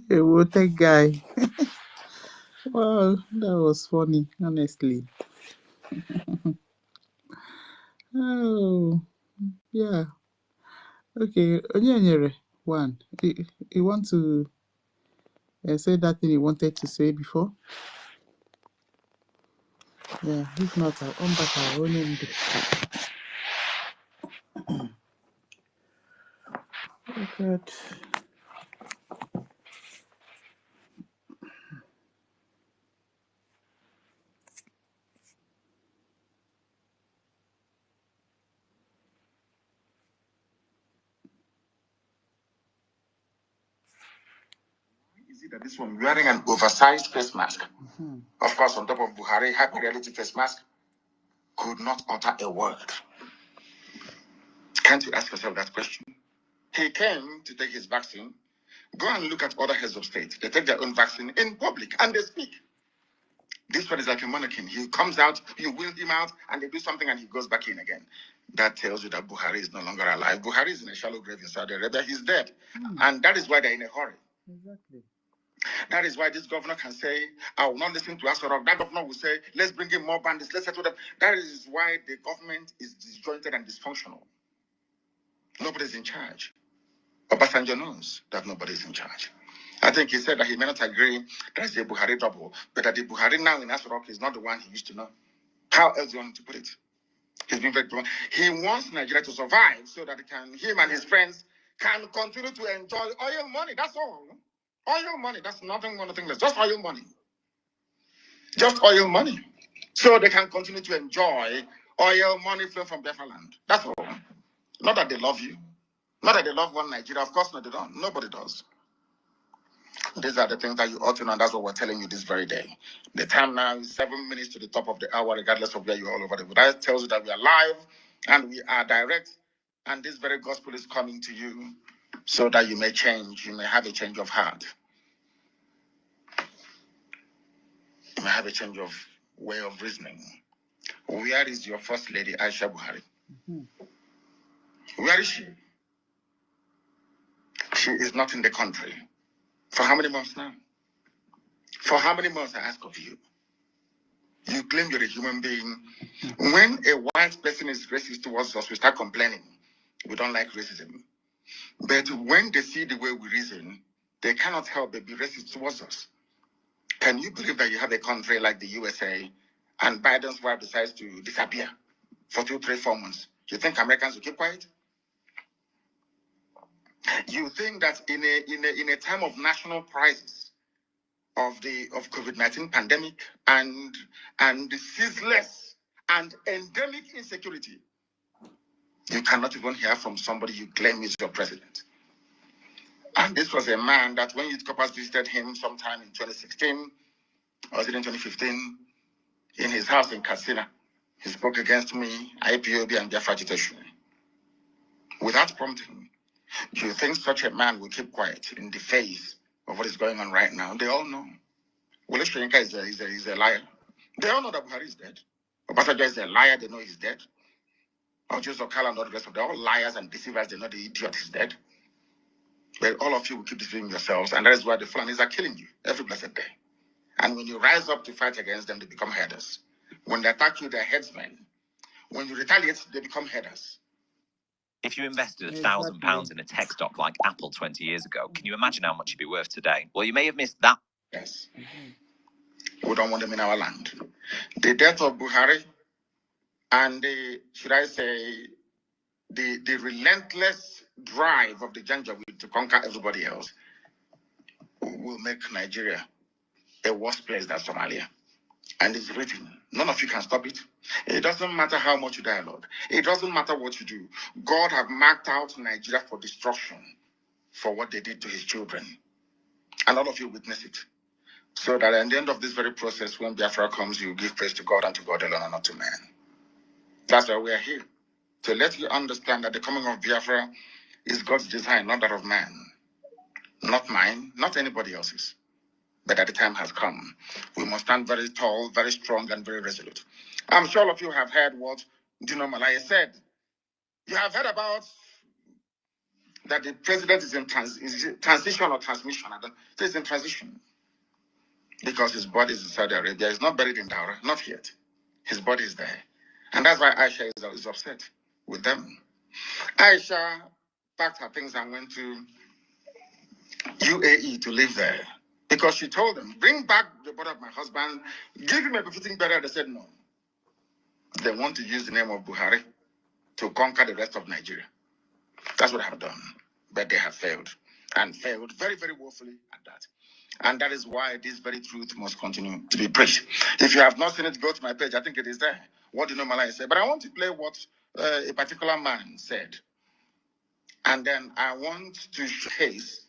They will take guy. Well, that was funny, honestly. Oh, yeah. Okay, Onyanyere, one. You want to say that thing you wanted to say before? Yeah, if not, I'll come back. I'll only need it. Oh, God. Is it that this one wearing an oversized face mask, of course, on top of Buhari, happy reality face mask, could not utter a word? Can't you ask yourself that question? He came to take his vaccine. Go and look at other heads of state. They take their own vaccine in public and they speak. This one is like a mannequin. He comes out, you wheel him out, and they do something and he goes back in again. That tells you that Buhari is no longer alive. Buhari is in a shallow grave in Saudi Arabia. He's dead. And that is why they're in a hurry. Exactly. That is why this governor can say, I will not listen to Asarok. That governor will say, let's bring in more bandits, let's settle them. That is why the government is disjointed and dysfunctional. Nobody's in charge. Obasanjo knows that nobody's in charge. I think he said that he may not agree that's the Buhari double, but that the Buhari now in Asarok is not the one he used to know. How else do you want to put it? He's been very blunt. He wants Nigeria to survive so that him and his friends can continue to enjoy oil money. That's all. Oil money. That's nothing more, nothing less. Just oil money. Just oil money. So they can continue to enjoy oil money flowing from Biafra land. That's all. Not that they love you. Not that they love one Nigeria. Of course not, they don't. Nobody does. These are the things that you ought to know, and that's what we're telling you this very day. The time now is 7 minutes to the top of the hour, regardless of where you are all over the world. That tells you that we are live and we are direct, and this very gospel is coming to you so that you may change. You may have a change of heart. You may have a change of way of reasoning. Where is your first lady, Aisha Buhari? Where is she? She is not in the country. For how many months now? For how many months, I ask of you? You claim you're a human being. When a white person is racist towards us, we start complaining. We don't like racism. But when they see the way we reason, they cannot help but be racist towards us. Can you believe that you have a country like the USA and Biden's wife decides to disappear for 2, 3, 4 months? You think Americans will keep quiet? You think that in a time of national crisis of COVID-19 pandemic and the ceaseless and endemic insecurity, you cannot even hear from somebody you claim is your president? And this was a man that when Youth Corpus visited him sometime in 2016, or was it in 2015, in his house in Katsina, he spoke against me, IPOB, and Biafra agitation. Without prompting, do you think such a man will keep quiet in the face of what is going on right now? They all know. Wole Soyinka is a liar. They all know that Buhari is dead. Obasanjo is a liar, they know he's dead. Ojo Zokala and all the rest of them, they're all liars and deceivers, they know the idiot is dead. But all of you will keep deceiving yourselves, and that is why the Fulanis are killing you every blessed day. And when you rise up to fight against them, they become headers. When they attack you, they're headsmen. When you retaliate, they become headers. If you invested £1,000 in a tech stock like Apple 20 years ago, can you imagine how much it'd be worth today? Well, you may have missed that. Yes. We don't want them in our land. The death of Buhari and the relentless drive of the Janjaweed to conquer everybody else will make Nigeria a worse place than Somalia. And it's written. None of you can stop it. It doesn't matter how much you dialogue. It doesn't matter what you do. God have marked out Nigeria for destruction for what they did to his children. And all of you witness it. So that at the end of this very process, when Biafra comes, you give praise to God and to God alone and not to man. That's why we are here. To let you understand that the coming of Biafra is God's design, not that of man. Not mine, not anybody else's. But that the time has come. We must stand very tall, very strong, and very resolute. I'm sure all of you have heard what Dino Malaya said. You have heard about that the president is in transition or transmission. I don't say it's in transition. Because his body is in Saudi Arabia. He's not buried in Daura, not yet. His body is there. And that's why Aisha is upset with them. Aisha packed her things and went to UAE to live there. Because she told them, bring back the body of my husband, give him a befitting burial. They said no. They want to use the name of Buhari to conquer the rest of Nigeria. That's what they have done. But they have failed. And failed very, very woefully at that. And that is why this very truth must continue to be preached. If you have not seen it, go to my page. I think it is there. What did Malaya say? But I want to play what a particular man said. And then I want to showcase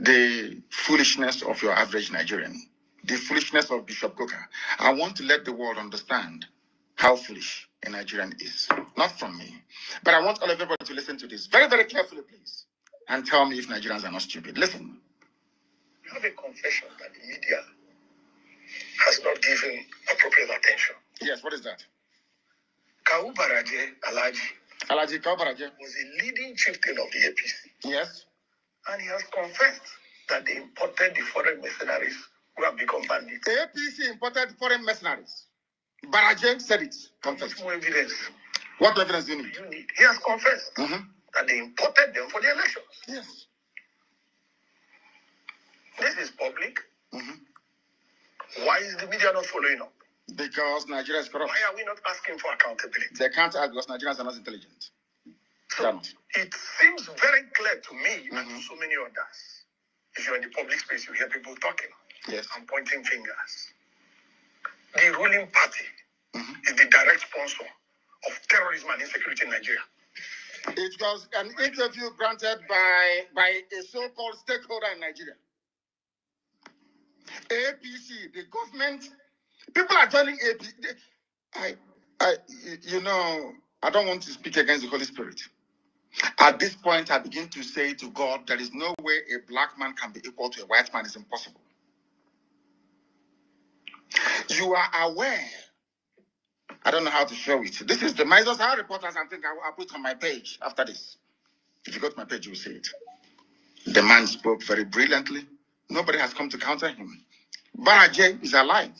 the foolishness of your average Nigerian, the foolishness of Bishop Coker. I want to let the world understand how foolish a Nigerian is. Not from me, but I want all of everybody to listen to this very, very carefully, please, and tell me if Nigerians are not stupid. Listen. We have a confession that the media has not given appropriate attention. Yes, what is that? Kawu Baraje Alhaji Kawu Baraje was a leading chieftain of the APC. Yes. And he has confessed that they imported the foreign mercenaries who have become bandits. APC imported foreign mercenaries. Baraje said it. Confessed. More evidence. What evidence do you need? He has confessed that they imported them for the elections. Yes. This is public. Why is the media not following up? Because Nigeria is corrupt. Why are we not asking for accountability? They can't ask because Nigerians are not intelligent. So it seems very clear to me and to so many others. If you're in the public space, you hear people talking and pointing fingers. The ruling party is the direct sponsor of terrorism and insecurity in Nigeria. It was an interview granted by a so-called stakeholder in Nigeria. APC, the government, people are joining APC. I don't want to speak against the Holy Spirit. At this point, I begin to say to God, there is no way a black man can be equal to a white man. It's impossible. You are aware. I don't know how to show it. This is the Mises High Reporters. I think I'll put on my page after this. If you go to my page, you'll see it. The man spoke very brilliantly. Nobody has come to counter him. BRGIE is alive.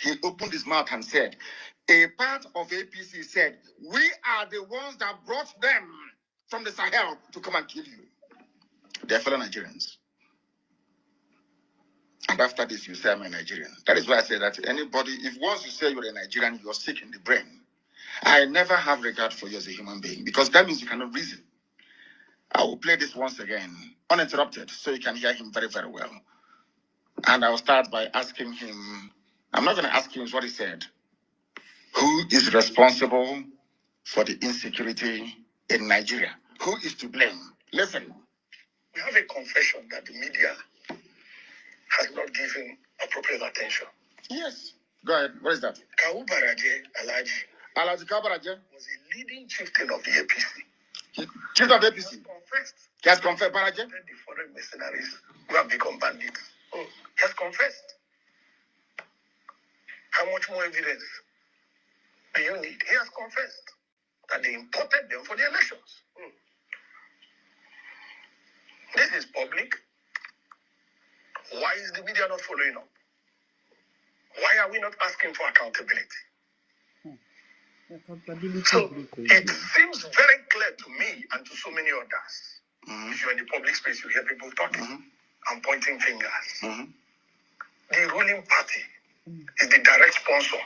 He opened his mouth and said, a part of APC said, we are the ones that brought them from the Sahel to come and kill you. They are fellow Nigerians. And after this, you say I'm a Nigerian. That is why I say that anybody, if once you say you're a Nigerian, you're sick in the brain. I never have regard for you as a human being, because that means you cannot reason. I will play this once again, uninterrupted, so you can hear him very, very well. And I'll start by asking him, I'm not going to ask him what he said. Who is responsible for the insecurity in Nigeria? Who is to blame? Listen. We have a confession that the media has not given appropriate attention. Yes. Go ahead. What is that? Kawu BRGIE Alhaji Kawu BRGIE was a leading chieftain of the APC. Chief of the APC? He has confessed BRGIE? The foreign mercenaries who have become bandits. He has confessed. How much more evidence do you need? He has confessed that they imported them for the elections. This is public. Why is the media not following up? Why are we not asking for accountability? So it seems very clear to me and to so many others. If you're in the public space, you hear people talking and pointing fingers. The ruling party is the direct sponsor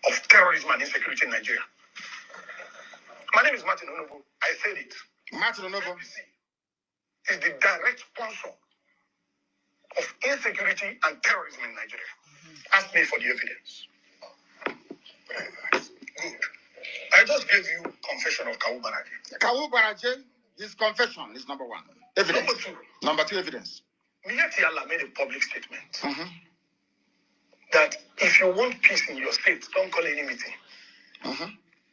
of terrorism and insecurity in Nigeria. My name is Martin Onuwu. I said it. Martin Onuwu is the direct sponsor of insecurity and terrorism in Nigeria. Ask me for the evidence. Good. I just gave you confession of Kawu BRGIE. Kawu BRGIE, his confession is number one. Evidence. Number two, evidence. Miyetti Allah made a public statement that if you want peace in your state, don't call any meeting.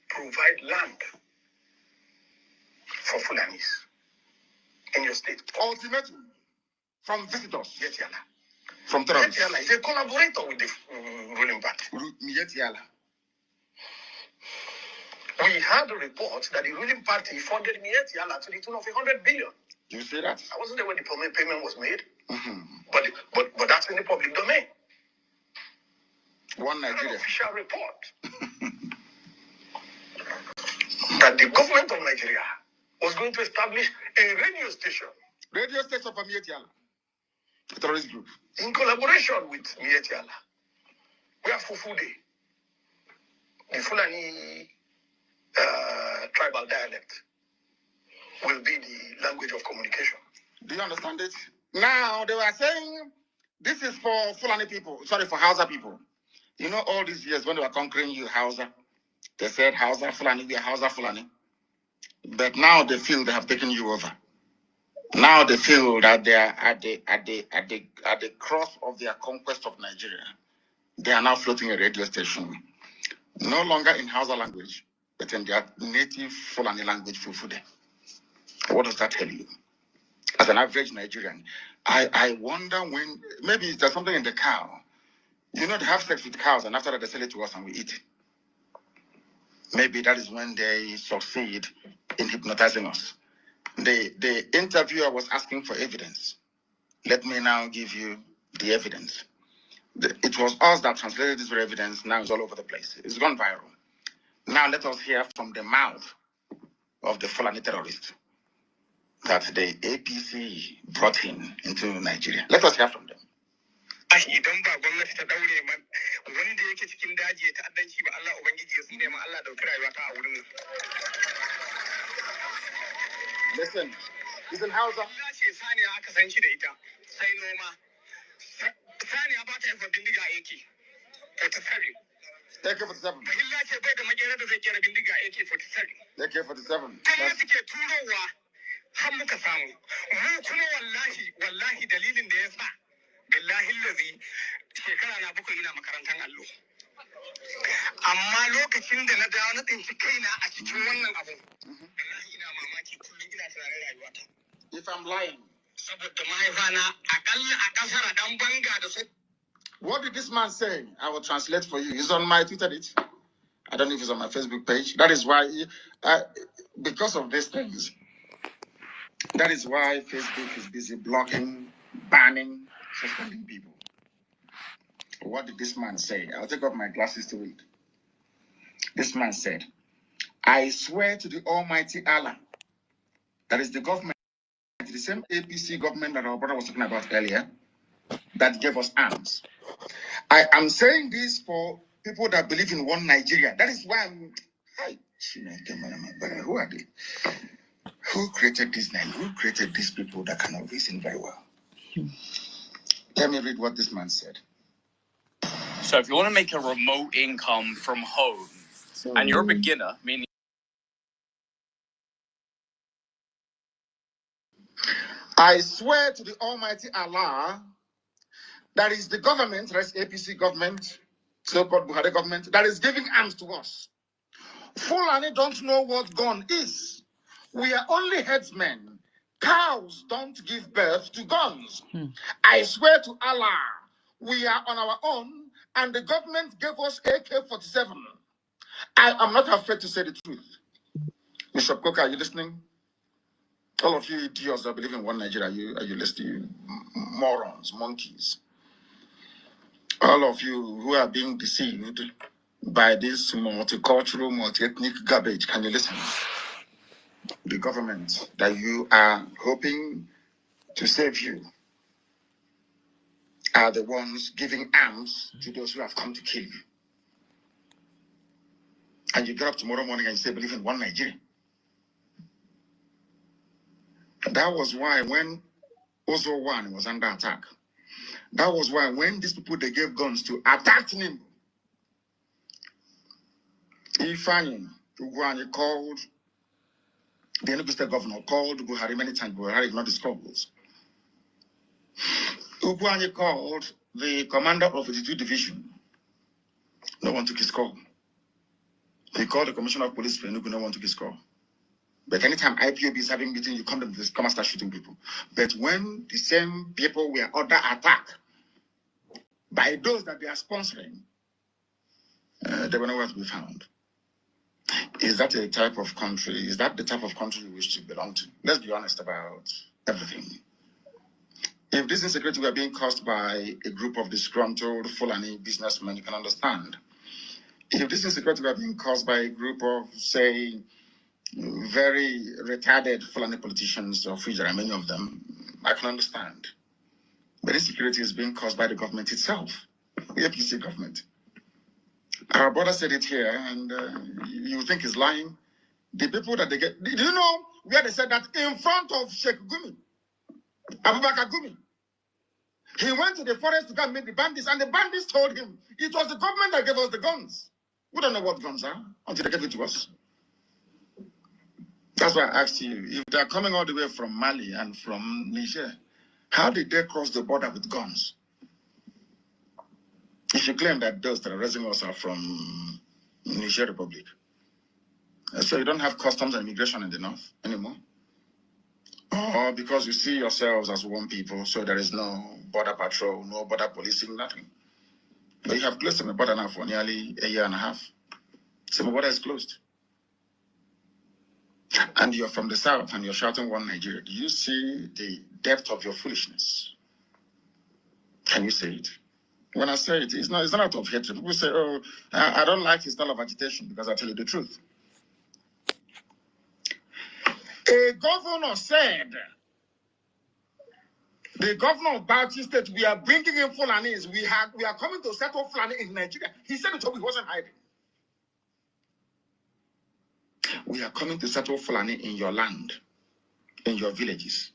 Provide land for Fulanis in your state. Ultimatum from visitors. Miyetti Allah. From terrorists. Miyetti Allah is a collaborator with the ruling party. Miyetti Allah. We had a report that the ruling party funded Miyetti Allah to the tune of 100 billion. You see that? I wasn't there when the payment was made, but that's in the public domain. One Nigeria. An official report that the government of Nigeria was going to establish a radio station. Radio station for Miyetti Allah, a terrorist group. In collaboration with Miyetti Allah. We have Fufude, the Fulani tribal dialect, will be the language of communication. Do you understand it? Now, they were saying this is for Fulani people, sorry, for Hausa people. You know, all these years when they were conquering you, Hausa, they said Hausa, Fulani, we are Hausa, Fulani. But now they feel they have taken you over. Now they feel that they are at the cross of their conquest of Nigeria. They are now floating a radio station, no longer in Hausa language, but in their native Fulani language, Fufude. What does that tell you? As an average Nigerian, I wonder when, maybe there's something in the cow. You know, they have sex with cows and after that they sell it to us and we eat. Maybe that is when they succeed in hypnotizing us. The interviewer was asking for evidence. Let me now give you the evidence. It was us that translated this evidence. Now it's all over the place. It's gone viral. Now let us hear from the mouth of the Fulani terrorist that the APC brought in into Nigeria. Let us hear from them. Idan ba gwamnati ta daure man wanda yake cikin daji ya ta'addanci ba Allah ubangiji ya tsine ma Allah dauki rayuwa ta a wurin. Listen, listen Hausa. Allah ce saniya aka san shi da ita sai noma. Saniya ba ta yin bindiga AK-47. AK-47. Allah ce bai da makera da zai kera bindiga AK-47. AK-47. Kuma suke turowa har muka samu. Mu kuma wallahi dalilin da ya sa billahi lazi shekara na bakwai ina makarantar allo. Amma lokacin da na dawo na tsinci kaina a cikin wannan abu. Wallahi ina mamaki kullum ina tunanin rayuwata. If I'm lying. Saboda mahaifana akalla a kasar dan banga da su. What did this man say? I will translate for you. It's on my Twitter page. I don't know if it's on my Facebook page. That is why, because of these things, That is why Facebook is busy blocking, banning, suspending people. What did this man say? I'll take off my glasses to read. This man said, I swear to the Almighty Allah, that is the government, the same APC government that our brother was talking about earlier, that gave us arms. I am saying this for people that believe in one Nigeria. That is why I'm. Who are they? Who created this name? Who created these people that cannot reason very well? Let me read what this man said. So if you want to make a remote income from home, and you're a beginner, meaning I swear to the Almighty Allah, that is the government, that is APC government, so-called Buhari government, that is giving arms to us. Fulani don't know what gun is. We are only headsmen. Cows don't give birth to guns. I swear to Allah, we are on our own, and the government gave us AK-47. I am not afraid to say the truth. Bishop Coker, are you listening? All of you idiots that believe in one Nigeria, are you listening? Morons, monkeys. All of you who are being deceived by this multicultural, multi-ethnic garbage, can you listen? The government that you are hoping to save you are the ones giving arms to those who have come to kill you. And you get up tomorrow morning and you say, believe in one Nigeria. That was why when Ozo 1 was under attack, that was why when these people, they gave guns to attack him, Ifeanyi called, the Enugu State governor called Buhari many times. Buhari ignored his calls. Ugwuanyi called the commander of the 2 division. No one took his call. He called the commissioner of police for Enugu. No one took his call. But anytime IPOB is having meeting, you come and start shooting people. But when the same people were under attack by those that they are sponsoring, they were nowhere to be found. Is that a type of country? Is that the type of country you wish to belong to? Let's be honest about everything. If this insecurity were being caused by a group of disgruntled Fulani businessmen, you can understand. If this insecurity were being caused by a group of, say, very retarded Fulani politicians, of which there are many of them, I can understand. But insecurity is being caused by the government itself, the APC government. Our brother said it here, and you think he's lying. The people that they get, do you know where they said that? In front of Sheikh Gumi, Abubakar Gumi. He went to the forest to go and meet the bandits, and the bandits told him it was the government that gave us the guns. We don't know what guns are until they give it to us. That's why I asked you, if they're coming all the way from Mali and from Niger, how did they cross the border with guns? If you claim that those that are raising us are from Niger Republic, so you don't have customs and immigration in the north anymore? Or because you see yourselves as one people, so there is no border patrol, no border policing, nothing. But you have closed the border now for nearly a year and a half. So the border is closed. And you're from the south and you're shouting one Nigeria. Do you see the depth of your foolishness? Can you say it? When I say it, it's not out of hatred. People say, oh, I don't like his style of agitation, because I tell you the truth. A governor said, the governor of Bauchi State, we are bringing in Fulanis. We are coming to settle Fulani in Nigeria. He said it, so he wasn't hiding. We are coming to settle Fulani in your land, in your villages.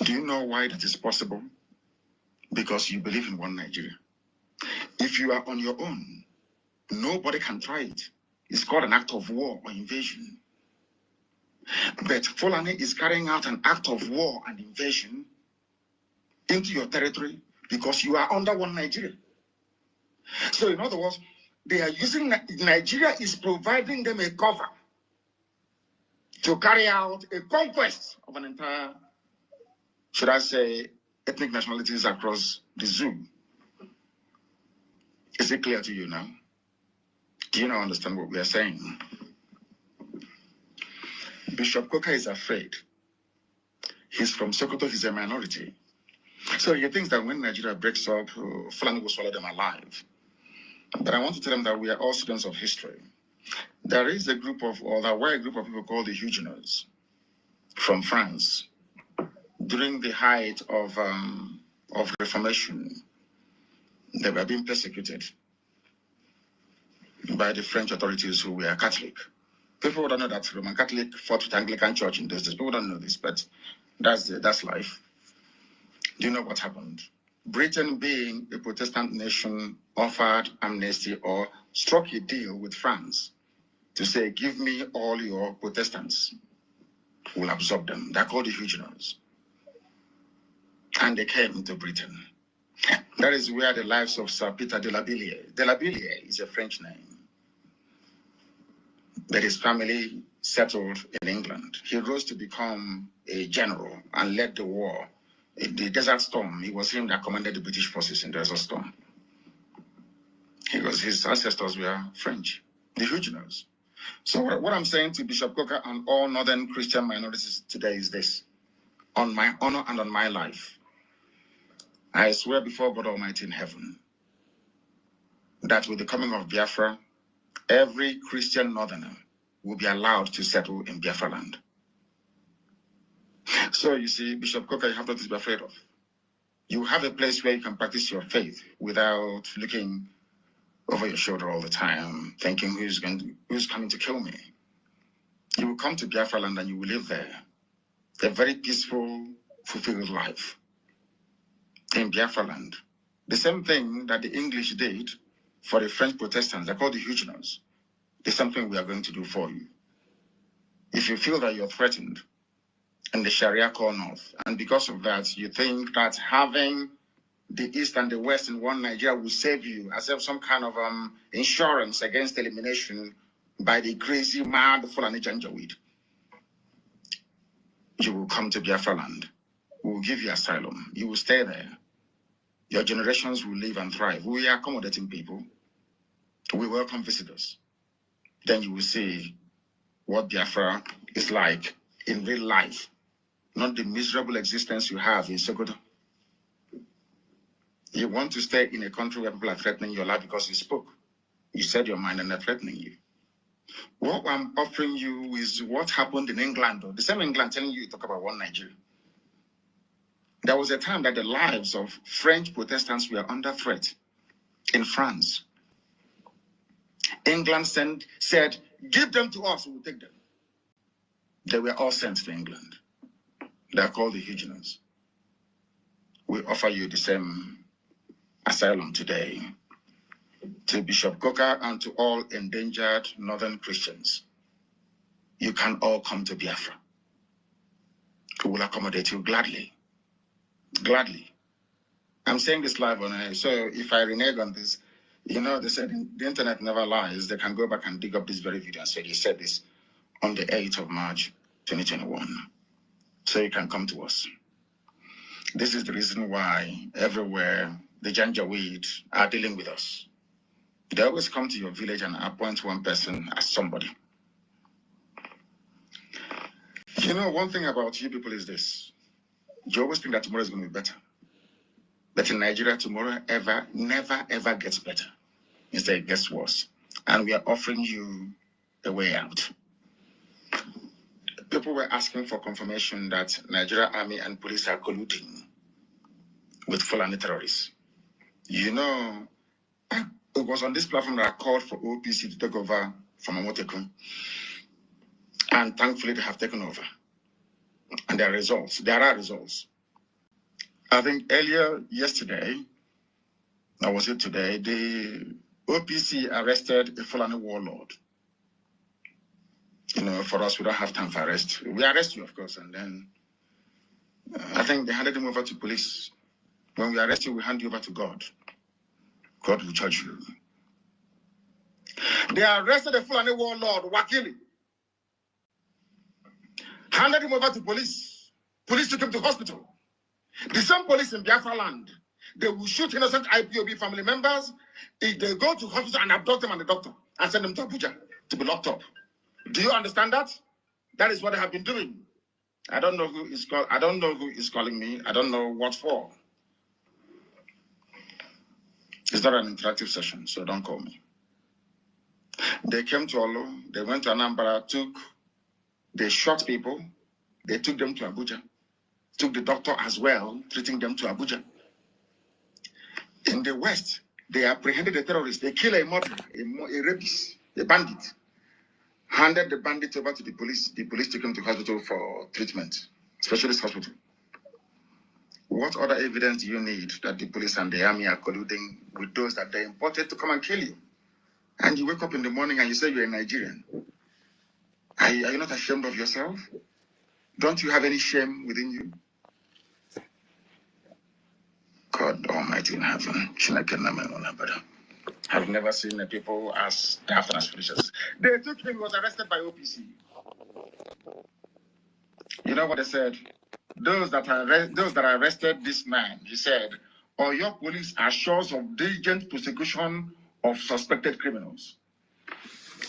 Do you know why that is possible? Because you believe in one Nigeria. If you are on your own, nobody can try it. It's called an act of war or invasion. But Fulani is carrying out an act of war and invasion into your territory because you are under one Nigeria. So in other words, they are using, Nigeria is providing them a cover to carry out a conquest of an entire, should I say, ethnic nationalities across the zoo. Is it clear to you now? Do you now understand what we are saying? Bishop Coker is afraid He's from Sokoto, he's a minority. So he thinks that when Nigeria breaks up, Fulani will swallow them alive. But I want to tell them that we are all students of history. There is a group of, or there were a group of people called the Huguenots from France during the height of Reformation. They were being persecuted by the French authorities who were Catholic. People don't know that Roman Catholic fought with Anglican Church in those days. People don't know this, but that's life. Do you know what happened? Britain, being a Protestant nation, offered amnesty or struck a deal with France to say, give me all your Protestants. We'll absorb them. They're called the Huguenots. And they came to Britain. That is where the lives of Sir Peter de la Billiere is a French name. But his family settled in England. He rose to become a general and led the war. In the Desert Storm, it was him that commanded the British forces in the Desert Storm. His ancestors were French, the Huguenots. So what I'm saying to Bishop Coker and all northern Christian minorities today is this. On my honor and on my life, I swear before God Almighty in heaven that with the coming of Biafra, every Christian northerner will be allowed to settle in Biafra land. So you see, Bishop Coker, you have nothing to be afraid of. You have a place where you can practice your faith without looking over your shoulder all the time, thinking who's coming to kill me. You will come to Biafra land and you will live there. A very peaceful, fulfilled life in Biafra land. The same thing that the English did for the French Protestants, they're called the Huguenots. The same thing we are going to do for you. If you feel that you're threatened in the Sharia core north, and because of that, you think that having the East and the West in one Nigeria will save you as if some kind of insurance against elimination by the crazy, mad Fulani Janjaweed. You will come to Biafra land. We will give you asylum. You will stay there. Your generations will live and thrive. We are accommodating people. We welcome visitors. Then you will see what Biafra is like in real life, not the miserable existence you have in Sokoto. You want to stay in a country where people are threatening your life because you spoke. You said your mind and they're threatening you. What I'm offering you is what happened in England, though. The same England telling you talk about one Nigeria. There was a time that the lives of French Protestants were under threat in France. England said, give them to us, we'll take them. They were all sent to England. They are called the Huguenots. We offer you the same asylum today to Bishop Coker and to all endangered northern Christians. You can all come to Biafra. We will accommodate you gladly. Gladly. I'm saying this live on air, so if I renege on this, you know, they said the internet never lies. They can go back and dig up this very video and say, you said this on the 8th of March, 2021. So you can come to us. This is the reason why everywhere the Janjaweed are dealing with us. They always come to your village and appoint one person as somebody. You know, one thing about you people is this. You always think that tomorrow is going to be better. But in Nigeria, tomorrow never, ever gets better. Instead, it gets worse. And we are offering you a way out. People were asking for confirmation that Nigeria Army and police are colluding with Fulani terrorists. You know, it was on this platform that I called for OPC to take over from Amotekun. And thankfully, they have taken over. And there are results. I think earlier yesterday, or was it today, the OPC arrested a Fulani warlord. You know, for us, we don't have time for arrest. We arrest you, of course, and then I think they handed him over to police. When we arrest you, we hand you over to God. God will judge you. They arrested a Fulani warlord, Wakili. Handed him over to police. Police took him to hospital. The same police in Biafra land, they will shoot innocent IPOB family members if they go to hospital and abduct them and the doctor and send them to Abuja to be locked up. Do you understand that? That is what they have been doing. I don't know who is calling me. I don't know what for. It's not an interactive session, so don't call me. They came to Olu, they went to Anambra, they shot people, they took them to Abuja, took the doctor as well, treating them to Abuja. In the West, they apprehended a terrorist, they killed a murderer, a rapist, a bandit, handed the bandit over to the police. The police took him to hospital for treatment, specialist hospital. What other evidence do you need that the police and the army are colluding with those that they imported to come and kill you? And you wake up in the morning and you say you're a Nigerian. Are you not ashamed of yourself? Don't you have any shame within you? God Almighty in heaven. I've never seen the people as Biafrans finishes. They took him, he was arrested by OPC. You know what they said? Those that arrested this man, he said, or your police are sure of diligent prosecution of suspected criminals.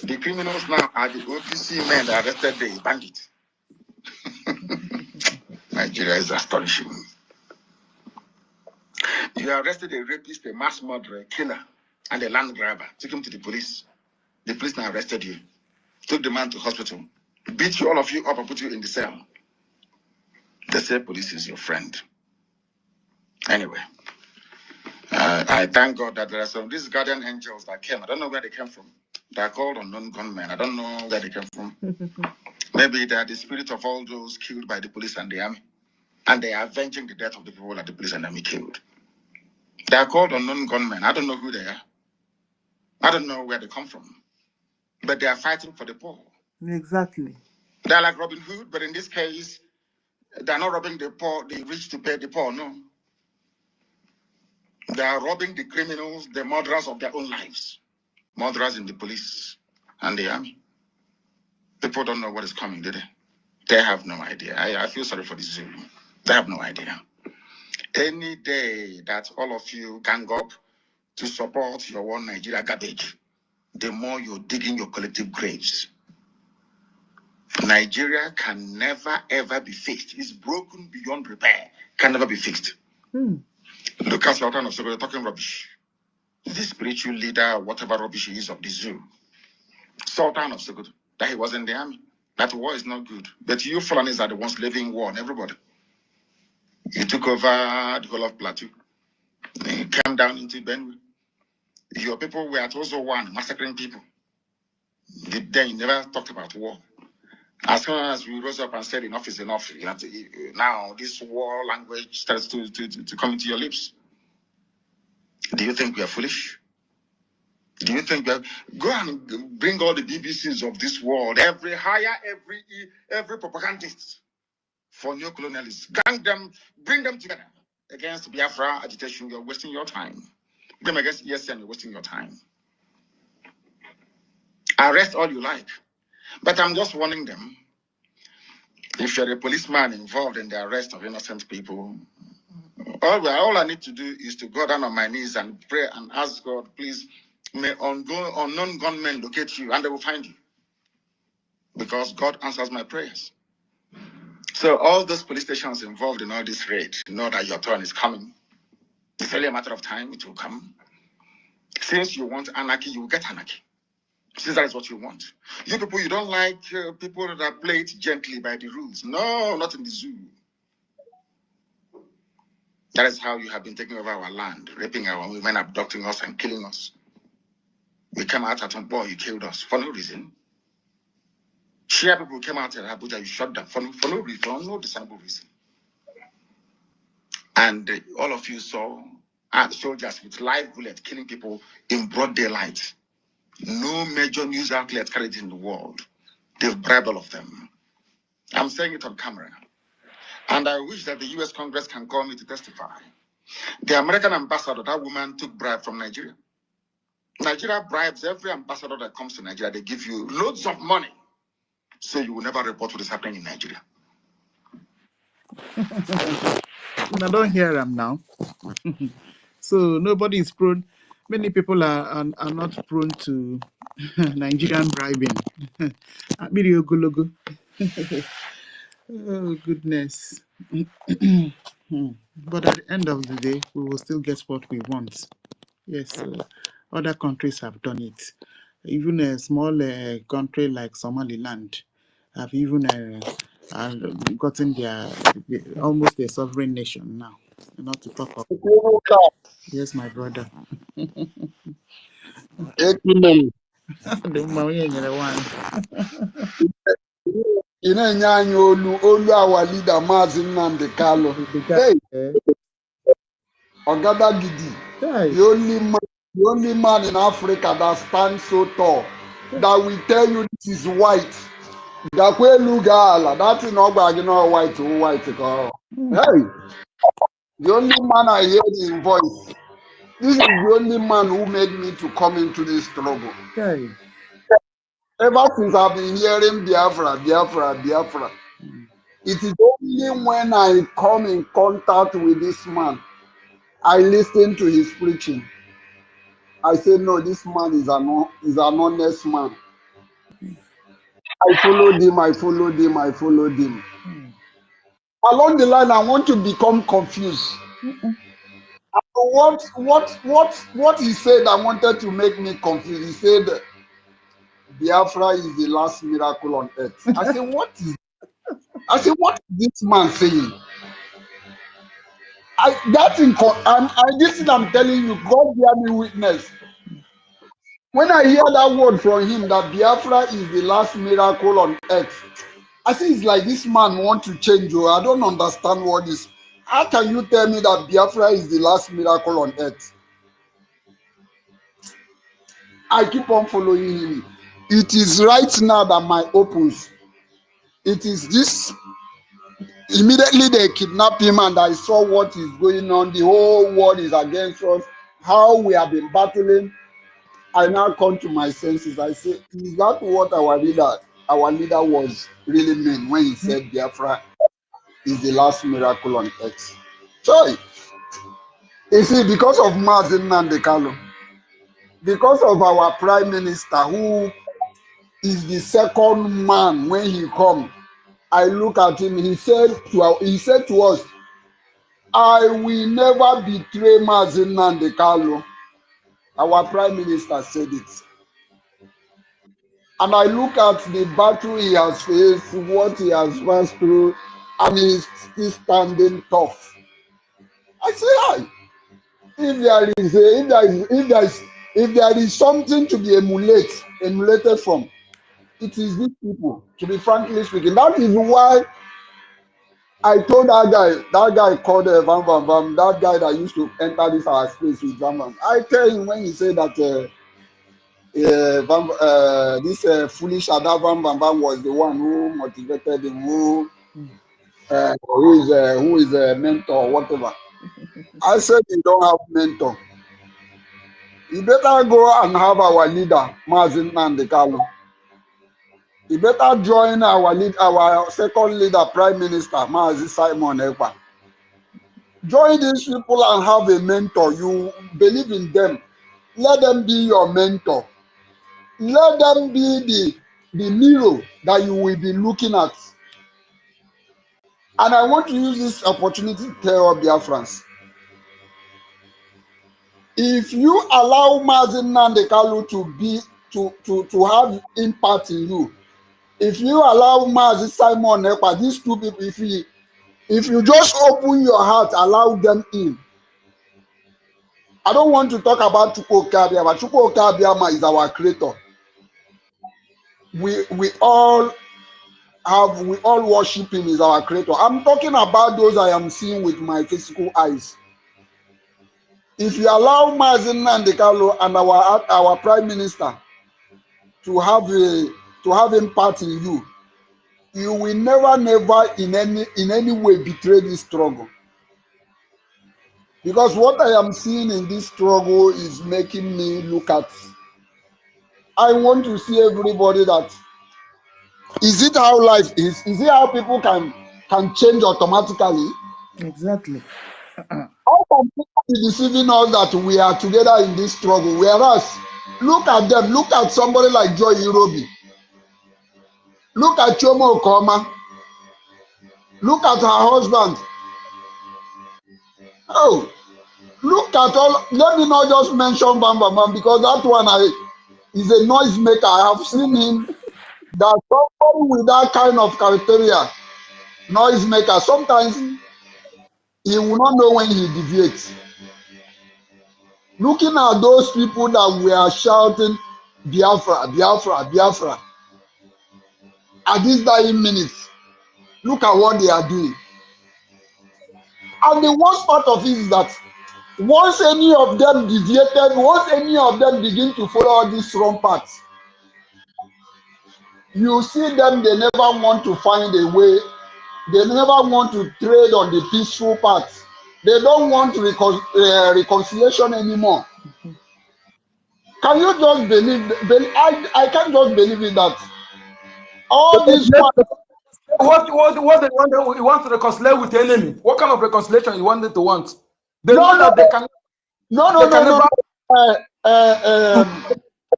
The criminals now are the OPC men that arrested the bandit. Nigeria is astonishing. You arrested a rapist, a mass murderer, a killer, and a land grabber. Took him to the police. The police now arrested you. Took the man to hospital. Beat you, all of you up and put you in the cell. They say police is your friend. Anyway, I thank God that there are some these guardian angels that came. I don't know where they came from. They are called unknown gunmen. I don't know where they came from. Maybe they are the spirit of all those killed by the police and the army. And they are avenging the death of the people that the police and the army killed. They are called unknown gunmen. I don't know who they are. I don't know where they come from. But they are fighting for the poor. Exactly. They are like Robin Hood, but in this case, they are not robbing the poor, the rich to pay the poor, no. They are robbing the criminals, the murderers of their own lives. Murderers in the police and the army. People don't know what is coming, do they? They have no idea. I feel sorry for the zoo. They have no idea. Any day that all of you gang up to support your one Nigeria garbage, the more you're digging your collective graves. Nigeria can never ever be fixed. It's broken beyond repair. Can never be fixed. Look at Sultan of Sokoto talking rubbish. The spiritual leader, whatever rubbish he is of the zoo. Sultan of Sokoto, that he was in the army. That war is not good. But you Fulanis are the ones living war on everybody. You took over the whole of Plateau. Then you came down into Benue. Your people were at also one, massacring people. Then you never talked about war. As soon as we rose up and said enough is enough, you have to, now this war language starts to come into your lips. Do you think we are foolish? Do you think that go and bring all the BBCs of this world, every propagandist for neo-colonialists, gang them, bring them together against Biafra agitation? You're wasting your time. Bring them against ESN, you're wasting your time. Arrest all you like. But I'm just warning them, if you're a policeman involved in the arrest of innocent people, all I need to do is to go down on my knees and pray and ask God, please, may unknown gunmen locate you and they will find you. Because God answers my prayers. So all those police stations involved in all this raid know that your turn is coming. It's only a matter of time, it will come. Since you want anarchy, you will get anarchy. Since that is what you want. You people, you don't like people that play it gently by the rules. No, not in the zoo. That is how you have been taking over our land, raping our women, abducting us and killing us. We came out at Boy, you killed us for no reason. Shia people came out at Abuja, you shot them for no reason, for no discernible reason. And all of you saw soldiers with live bullets killing people in broad daylight. No major news outlet carried it in the world. They've bribed all of them. I'm saying it on camera. And I wish that the US Congress can call me to testify. The American ambassador, that woman took bribe from Nigeria. Nigeria bribes every ambassador that comes to Nigeria. They give you loads of money, so you will never report what is happening in Nigeria. I don't hear them now. So nobody is prone. Many people are not prone to Nigerian bribing. Oh, goodness. But at the end of the day, we will still get what we want. Yes, other countries have done it. Even a small country like Somaliland have even gotten almost a sovereign nation now. Not to talk of. Yes, my brother. You know, olu our leader, Mazin Nandekalo. Hey, Ogada Gidi, the only man in Africa that stands so tall that will tell you this is white. Gakwelu Gala, that's in Ogba, you know, white. Hey, the only man I hear his voice. This is the only man who made me to come into this struggle. Okay. Ever since I've been hearing Biafra, Biafra, Biafra, it is only when I come in contact with this man, I listen to his preaching. I say, no, this man is an honest man. I followed him, I followed him, I followed him. Along the line, I want to become confused. What he said, I wanted to make me confused. He said, Biafra is the last miracle on earth. I said, what is this man saying? This thing I'm telling you, God bear me witness. When I hear that word from him that Biafra is the last miracle on earth, I say it's like this man want to change you. I don't understand what is. How can you tell me that Biafra is the last miracle on earth? I keep on following him. It is right now that my opens. It is this. Immediately they kidnapped him and I saw what is going on. The whole world is against us. How we have been battling. I now come to my senses. I say, is that what our leader was really mean when he said Biafra is the last miracle on earth? So, you see, because of Mazin Nandekalo, because of our prime minister who is the second man when he come, I look at him. He said to us, I will never betray Mazin Nandekalo. Our prime minister said it. And I look at the battle he has faced, what he has passed through, and he's still standing tough. I say, if there is something to be emulated from, it is these people. To be frankly speaking, that is why I told that guy called Van Van Van, that guy that used to enter this our space with Van Van. I tell him when he said that this foolish Ada Van Van Van was the one who motivated him, who is a mentor or whatever. I said you don't have mentor. You better go and have our leader, Mazin Nandekalo. You better join our second leader, Prime Minister, Mazi Simon Ekpa. Join these people and have a mentor. You believe in them. Let them be your mentor. Let them be the mirror that you will be looking at. And I want to use this opportunity to tell all Biafrans. If you allow Mazin Nandekalo to have impact in you, if you allow Mazi Simon Ekpa, these two people, if you just open your heart, allow them in. I don't want to talk about Chukwu Okeabiama. Chukwu Okeabiama is our creator. We all worship him as our creator. I'm talking about those I am seeing with my physical eyes. If you allow Mazin Nandekalo and our prime minister to have impact in you, you will never in any way betray this struggle. Because what I am seeing in this struggle is making me look at. I want to see everybody that. Is it how life is? Is it how people can change automatically? Exactly. How can people be deceiving us that we are together in this struggle? Whereas, look at them. Look at somebody like Joy Irobi. Look at Choma Okoma. Look at her husband. Oh, look at all. Let me not just mention Bam Bam Bam because that one is a noisemaker. I have seen him. That somebody with that kind of criteria, noisemaker, sometimes he will not know when he deviates. Looking at those people that were shouting Biafra, Biafra, Biafra, at this dying minute, look at what they are doing. And the worst part of it is that once any of them deviated, once any of them begin to follow all these wrong paths, you see them, they never want to find a way. They never want to trade on the peaceful path. They don't want reconciliation anymore. Can you just believe? I can't just believe it that all these. What they want? You want to reconcile with the enemy? What kind of reconciliation you want them to want? They know that they can. No.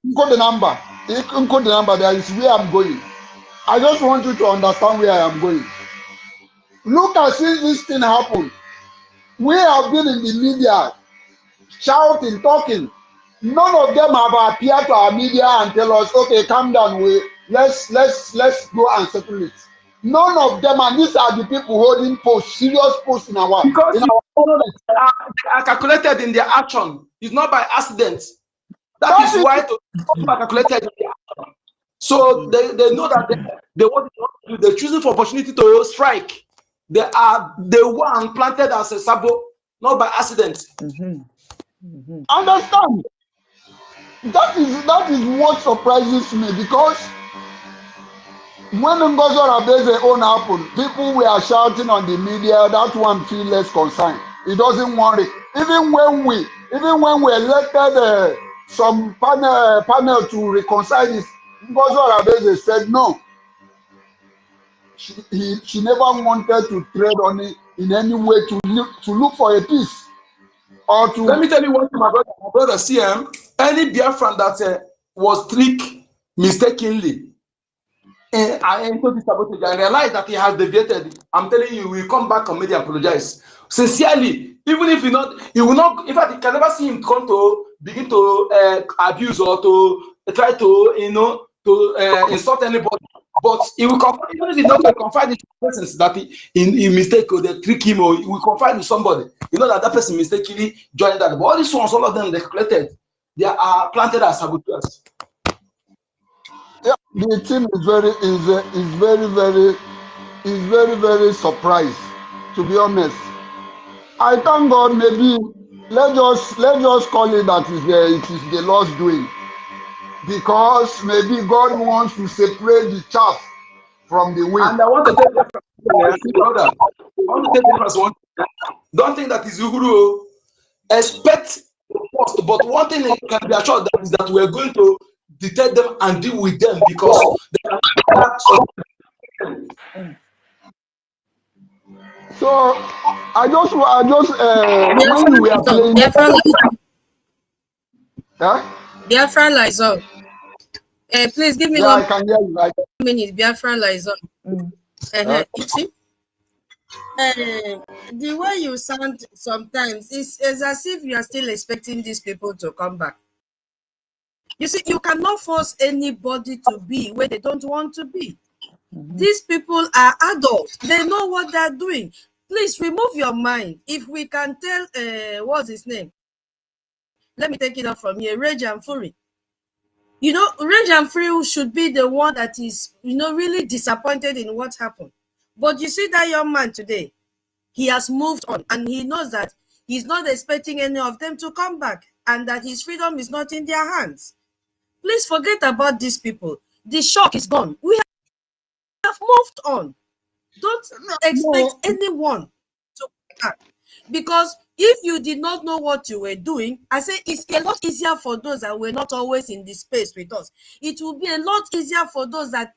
Encode the number. Encode the number. That is where I'm going. I just want you to understand where I am going. Look at since this thing happened. We have been in the media shouting, talking. None of them have appeared to our media and tell us, okay, calm down, let's go and settle it. None of them, and these are the people holding posts, serious posts in our because they are calculated in their action. It's not by accident. That is why to calculated in their action. So they know that they want to do. They're choosing for opportunity to strike. They are the one planted as a sabo, not by accident. Understand? That is what surprises me, because when NGOZI Orabeze own happened, people were shouting on the media. That one feel less concerned. It doesn't want it. Even when we elected some panel to reconcile this, NGOZI Orabeze said no. She never wanted to tread on it in any way to look for a peace. Or to let me tell you what my brother CM, any Biafran that was tricked mistakenly and into this sabotage and realize that he has deviated, I'm telling you, he will come back on media and apologize sincerely. Even if he will not. In fact, you can never see him come to begin to abuse or to try to insult anybody. But he will confide, even if he not confide in persons that he mistake or they trick him, or he will confide in somebody. You know that person mistakenly joined that. But all these ones, all of them, they collected. They are planted as saboteurs. Yeah, the team is very surprised. To be honest, I thank God. Maybe let's just call it that it is the Lord's doing, because maybe God wants to separate the chaff from the wheat. And I want to tell you, brother, I want to tell you one. Don't think that is Uhuru. Expect the worst, but one thing can be assured that is that we are going to detect them and deal with them, because they are so I just when you were playing Biafra Lizon. Please give me 1 I can hear you. minute. Biafra Lizon. You see, the way you sound sometimes is as if you are still expecting these people to come back. You see, you cannot force anybody to be where they don't want to be. These people are adults. They know what they're doing. Please remove your mind. If we can tell, what's his name? Let me take it up from here. Rage and Fury. You know, Rage and Fury should be the one that is, really disappointed in what happened. But you see that young man today, he has moved on, and he knows that he's not expecting any of them to come back, and that his freedom is not in their hands. Please forget about these people. The shock is gone. We have moved on. Don't expect anyone to come back. Because if you did not know what you were doing, I say it's a lot easier for those that were not always in the space with us. It will be a lot easier for those that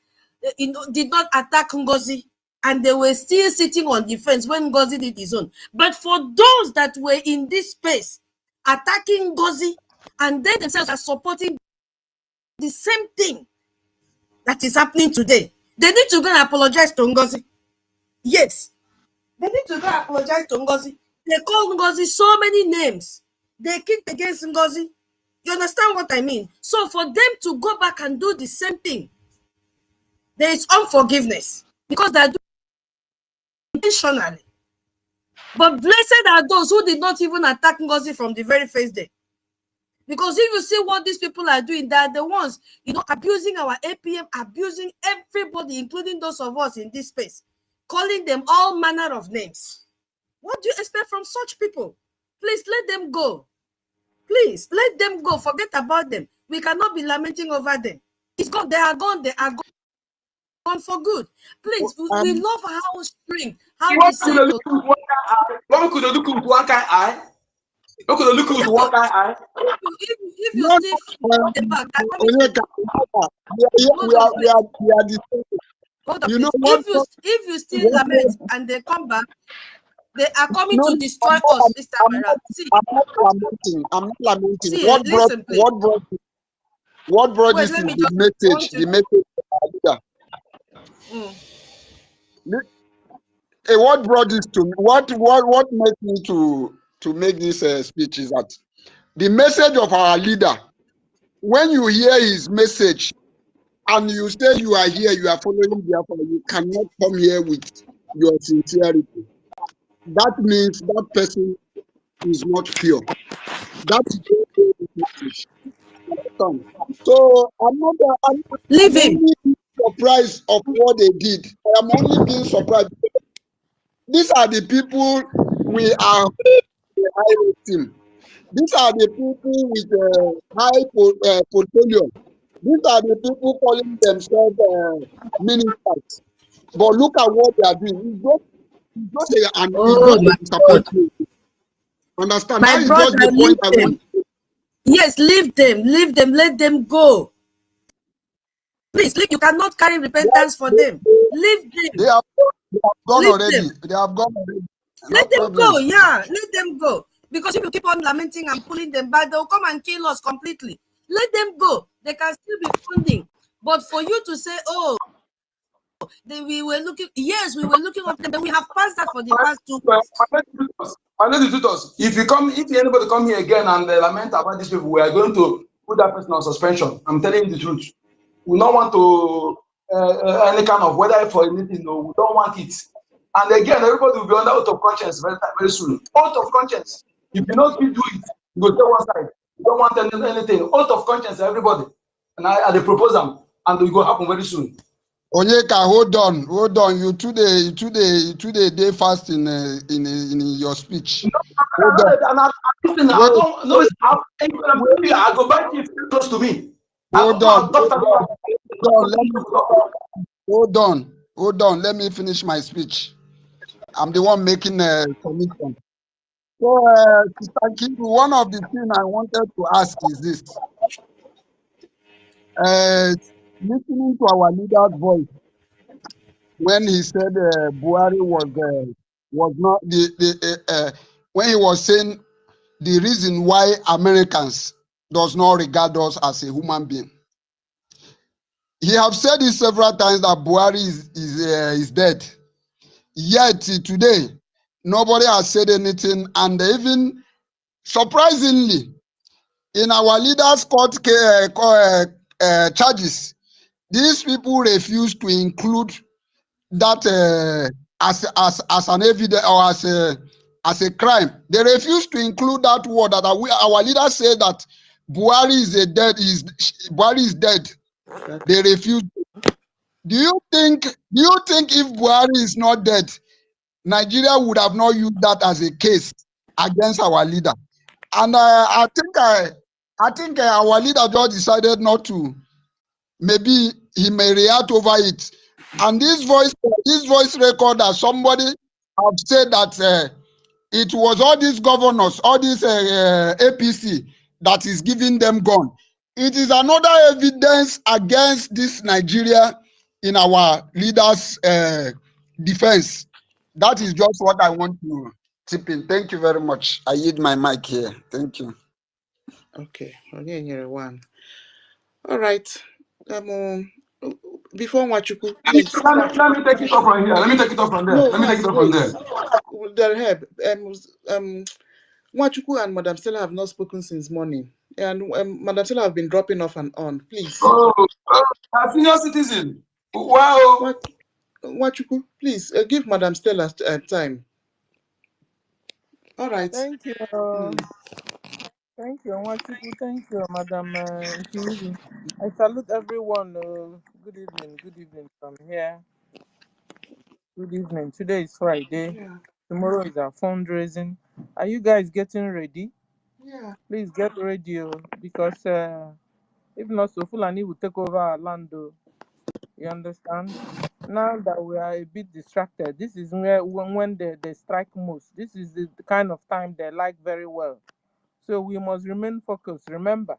did not attack NGOZI, and they were still sitting on the fence when NGOZI did his own. But for those that were in this space attacking NGOZI, and they themselves are supporting the same thing that is happening today, they need to go and apologize to NGOZI. Yes, They need to go apologize to NGOZI. They call NGOZI so many names. They kicked against NGOZI. You understand what I mean? So for them to go back and do the same thing, there is unforgiveness because they are doing it intentionally. But blessed are those who did not even attack NGOZI from the very first day. Because if you see what these people are doing, they are the ones, abusing our APM, abusing everybody, including those of us in this space, calling them all manner of names. What do you expect from such people? Please let them go. Please let them go. Forget about them. We cannot be lamenting over them. It's gone. They are gone. They are gone for good. Please, we love how spring, how the cycle. What could look with one kind eye? What could look with one kind eye? If you still the back, if you still lament and they come back, they are coming to destroy us this time around. See, I'm not lamenting. See, what brought this is the message. The message. What brought this to me? What made me to make this speech is that the message of our leader. When you hear his message and you say you are here, you are following Biafra, you cannot come here with your sincerity. That means that person is not pure. That's the message. So I'm only surprised of what they did. I am only being surprised. These are the people we are hiring. These are the people with high portfolio. These are the people calling themselves ministers. But look at what they are doing. It's just disappointment. Understand? My that brother, is just the point I want. Yes, leave them, let them go. Please, you cannot carry repentance for them. Leave them. They have gone already. They have gone already. Let them go, yeah, let them go. Because if you keep on lamenting and pulling them back, they'll come and kill us completely. Let them go. They can still be funding. But for you to say, oh, we were looking up to them, we have passed that for the past 2 weeks. If anybody come here again and lament about these people, we are going to put that person on suspension. I'm telling you the truth. We don't want to any kind of whether for anything. No, we don't want it. And again, everybody will be under oath of conscience very, very soon. Oath of conscience. If you don't do it, you go to one side. You don't want anything. Oath of conscience, everybody. And I propose them, and it will happen very soon. Onyeka, hold on. You today day fast in your speech. I go back if you're close to me. Hold on. Let me finish my speech. I'm the one making a commitment. So, one of the things I wanted to ask is this. Listening to our leader's voice when he said Buhari was not when he was saying the reason why Americans does not regard us as a human being. He have said it several times that Buhari is dead. Yet today, nobody has said anything, and even surprisingly, in our leaders' court charges, these people refuse to include that as an evidence or as a crime. They refuse to include that word that our leaders say that Buhari is dead. They refuse. Do you think if Buhari is not dead, Nigeria would have not used that as a case against our leader? And I think our leader just decided not to. Maybe he may react over it. And this voice record that somebody have said that it was all these governors, all these APC that is giving them gun. It is another evidence against this Nigeria in our leaders' defense. That is just what I want to tip in. Thank you very much. I yield my mic here. Thank you. Okay, one. All right. before Wachuku, Let me, please. let me take it off from here. Let me take it off from there. No, Let me take it off wait. from there. There have Wachuku and Madam Stella have not spoken since morning, and Madam Stella have been dropping off and on. Please. Oh, senior citizen. Wow. Wachuku, please give Madam Stella time. All right. Thank you. Thank you, Wachuku. Thank you, Madam Ikiru. I salute everyone. Good evening from here. Good evening. Today is Friday. Yeah. Tomorrow is our fundraising. Are you guys getting ready? Yeah. Please get ready because if not, so Fulani will take over our land. You understand? Now that we are a bit distracted, this is when they strike most. This is the kind of time they like very well. So we must remain focused. Remember,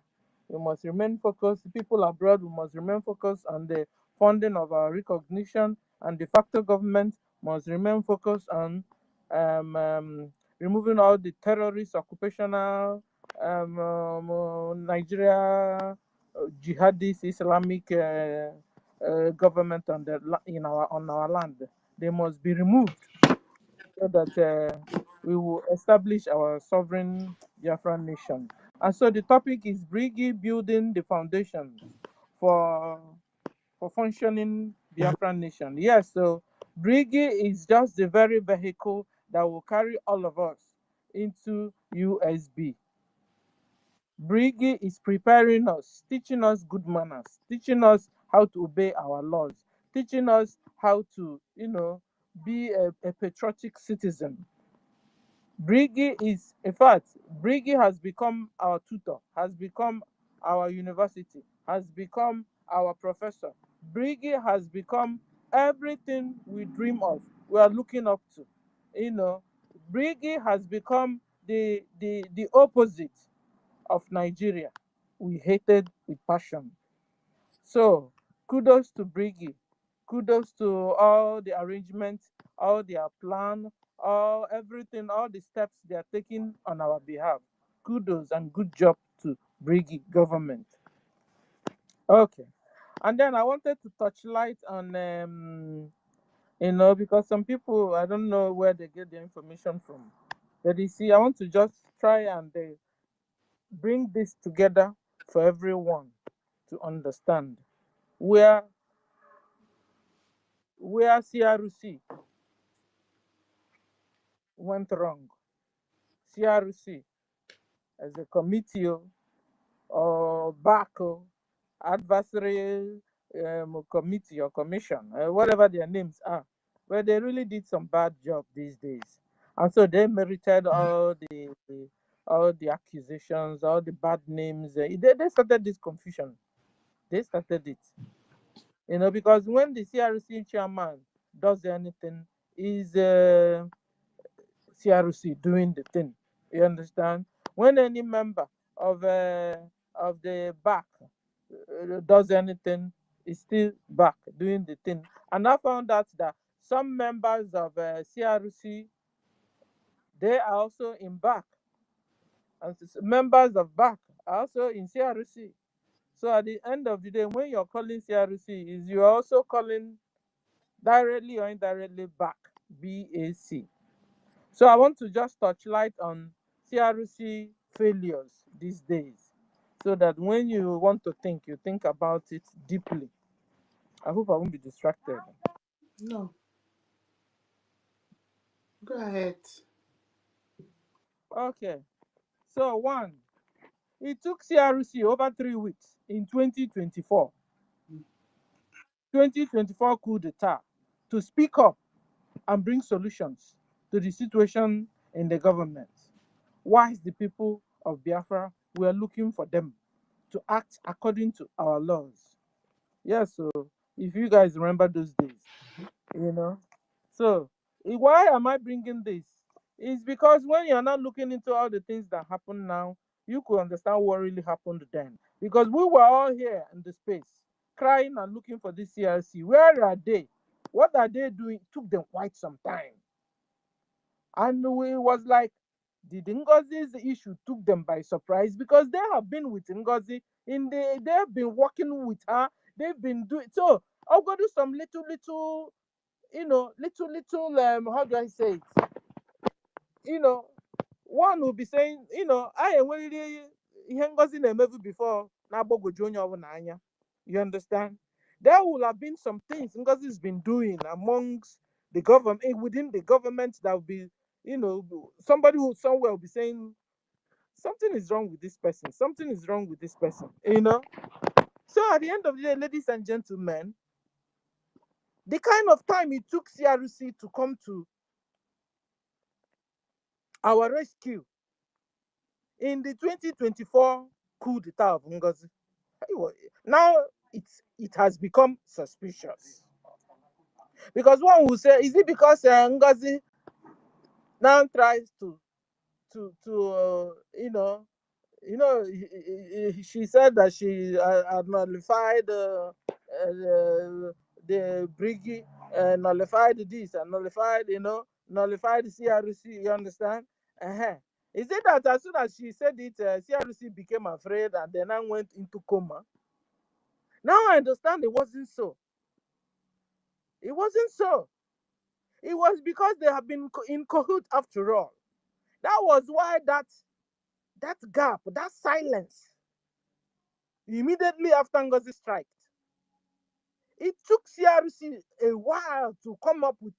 we must remain focused. People abroad, we must remain focused on the funding of our recognition, and de facto government must remain focused on removing all the terrorist, occupational, Nigeria, jihadist, Islamic government on our land. They must be removed so that we will establish our sovereign Biafran nation. And so the topic is BRGIE building the foundation for functioning Biafran nation. Yes, so BRGIE is just the very vehicle that will carry all of us into USB. BRGIE is preparing us, teaching us good manners, teaching us how to obey our laws, teaching us how to, be a patriotic citizen. BRGIE is, in fact, BRGIE has become our tutor, has become our university, has become our professor. BRGIE has become everything we dream of, we are looking up to. BRGIE has become the opposite of Nigeria. We hated with passion. So kudos to BRGIE. Kudos to all the arrangements, all their plan, everything, all the steps they are taking on our behalf. Kudos and good job to BRGIE government. Okay. And then I wanted to touch light on because some people, I don't know where they get the information from. But you see, I want to just try and bring this together for everyone to understand where CRC went wrong. CRC as a committee or BACO, adversary committee or commission, whatever their names are, where they really did some bad job these days. And so they merited all the accusations, all the bad names. They started this confusion. They started it. Because when the CRC chairman does anything, is CRC doing the thing. You understand? When any member of the back does anything, is still back doing the thing. And I found out that some members of CRC, they are also in back, and members of back are also in CRC. So at the end of the day, when you're calling CRC, is you're also calling directly or indirectly back, BAC. So I want to just touch light on CRC failures these days, so that when you want to think, you think about it deeply. I hope I won't be distracted. No. Go ahead. Okay. So one, it took CRC over 3 weeks in 2024. 2024 coup d'etat to speak up and bring solutions to the situation in the government. Whilst the people of Biafra were looking for them to act according to our laws. Yes, so if you guys remember those days, So why am I bringing this? It's because when you're not looking into all the things that happen now, you could understand what really happened then. Because we were all here in the space, crying and looking for this CRC. Where are they? What are they doing? It took them quite some time. And we was like, the NGOZI's issue took them by surprise because they have been with NGOZI they have been working with her. They've been doing so. I'll go do some little, how do I say it? One will be saying, I ain't really Ngozi na-emevu before na agbogoju onye ọbụla anya. You understand? There will have been some things Ngozi's been doing amongst the government, within the government, that will be, somebody who somewhere will be saying something is wrong with this person, something is wrong with this person. So at the end of the day, ladies and gentlemen, the kind of time it took CRC to come to our rescue in the 2024 coup d'etat of Ngozi, now it has become suspicious. Because one will say, is it because Ngozi now tries to she said that she had nullified the BRGIE, nullified this and nullified CRC. You understand? Is it that as soon as she said it, CRC became afraid and then I went into coma? Now I understand it wasn't so. It wasn't so. It was because they have been in cahoot after all. That was why that gap, that silence, immediately after Ngozi strike, it took CRC a while to come up with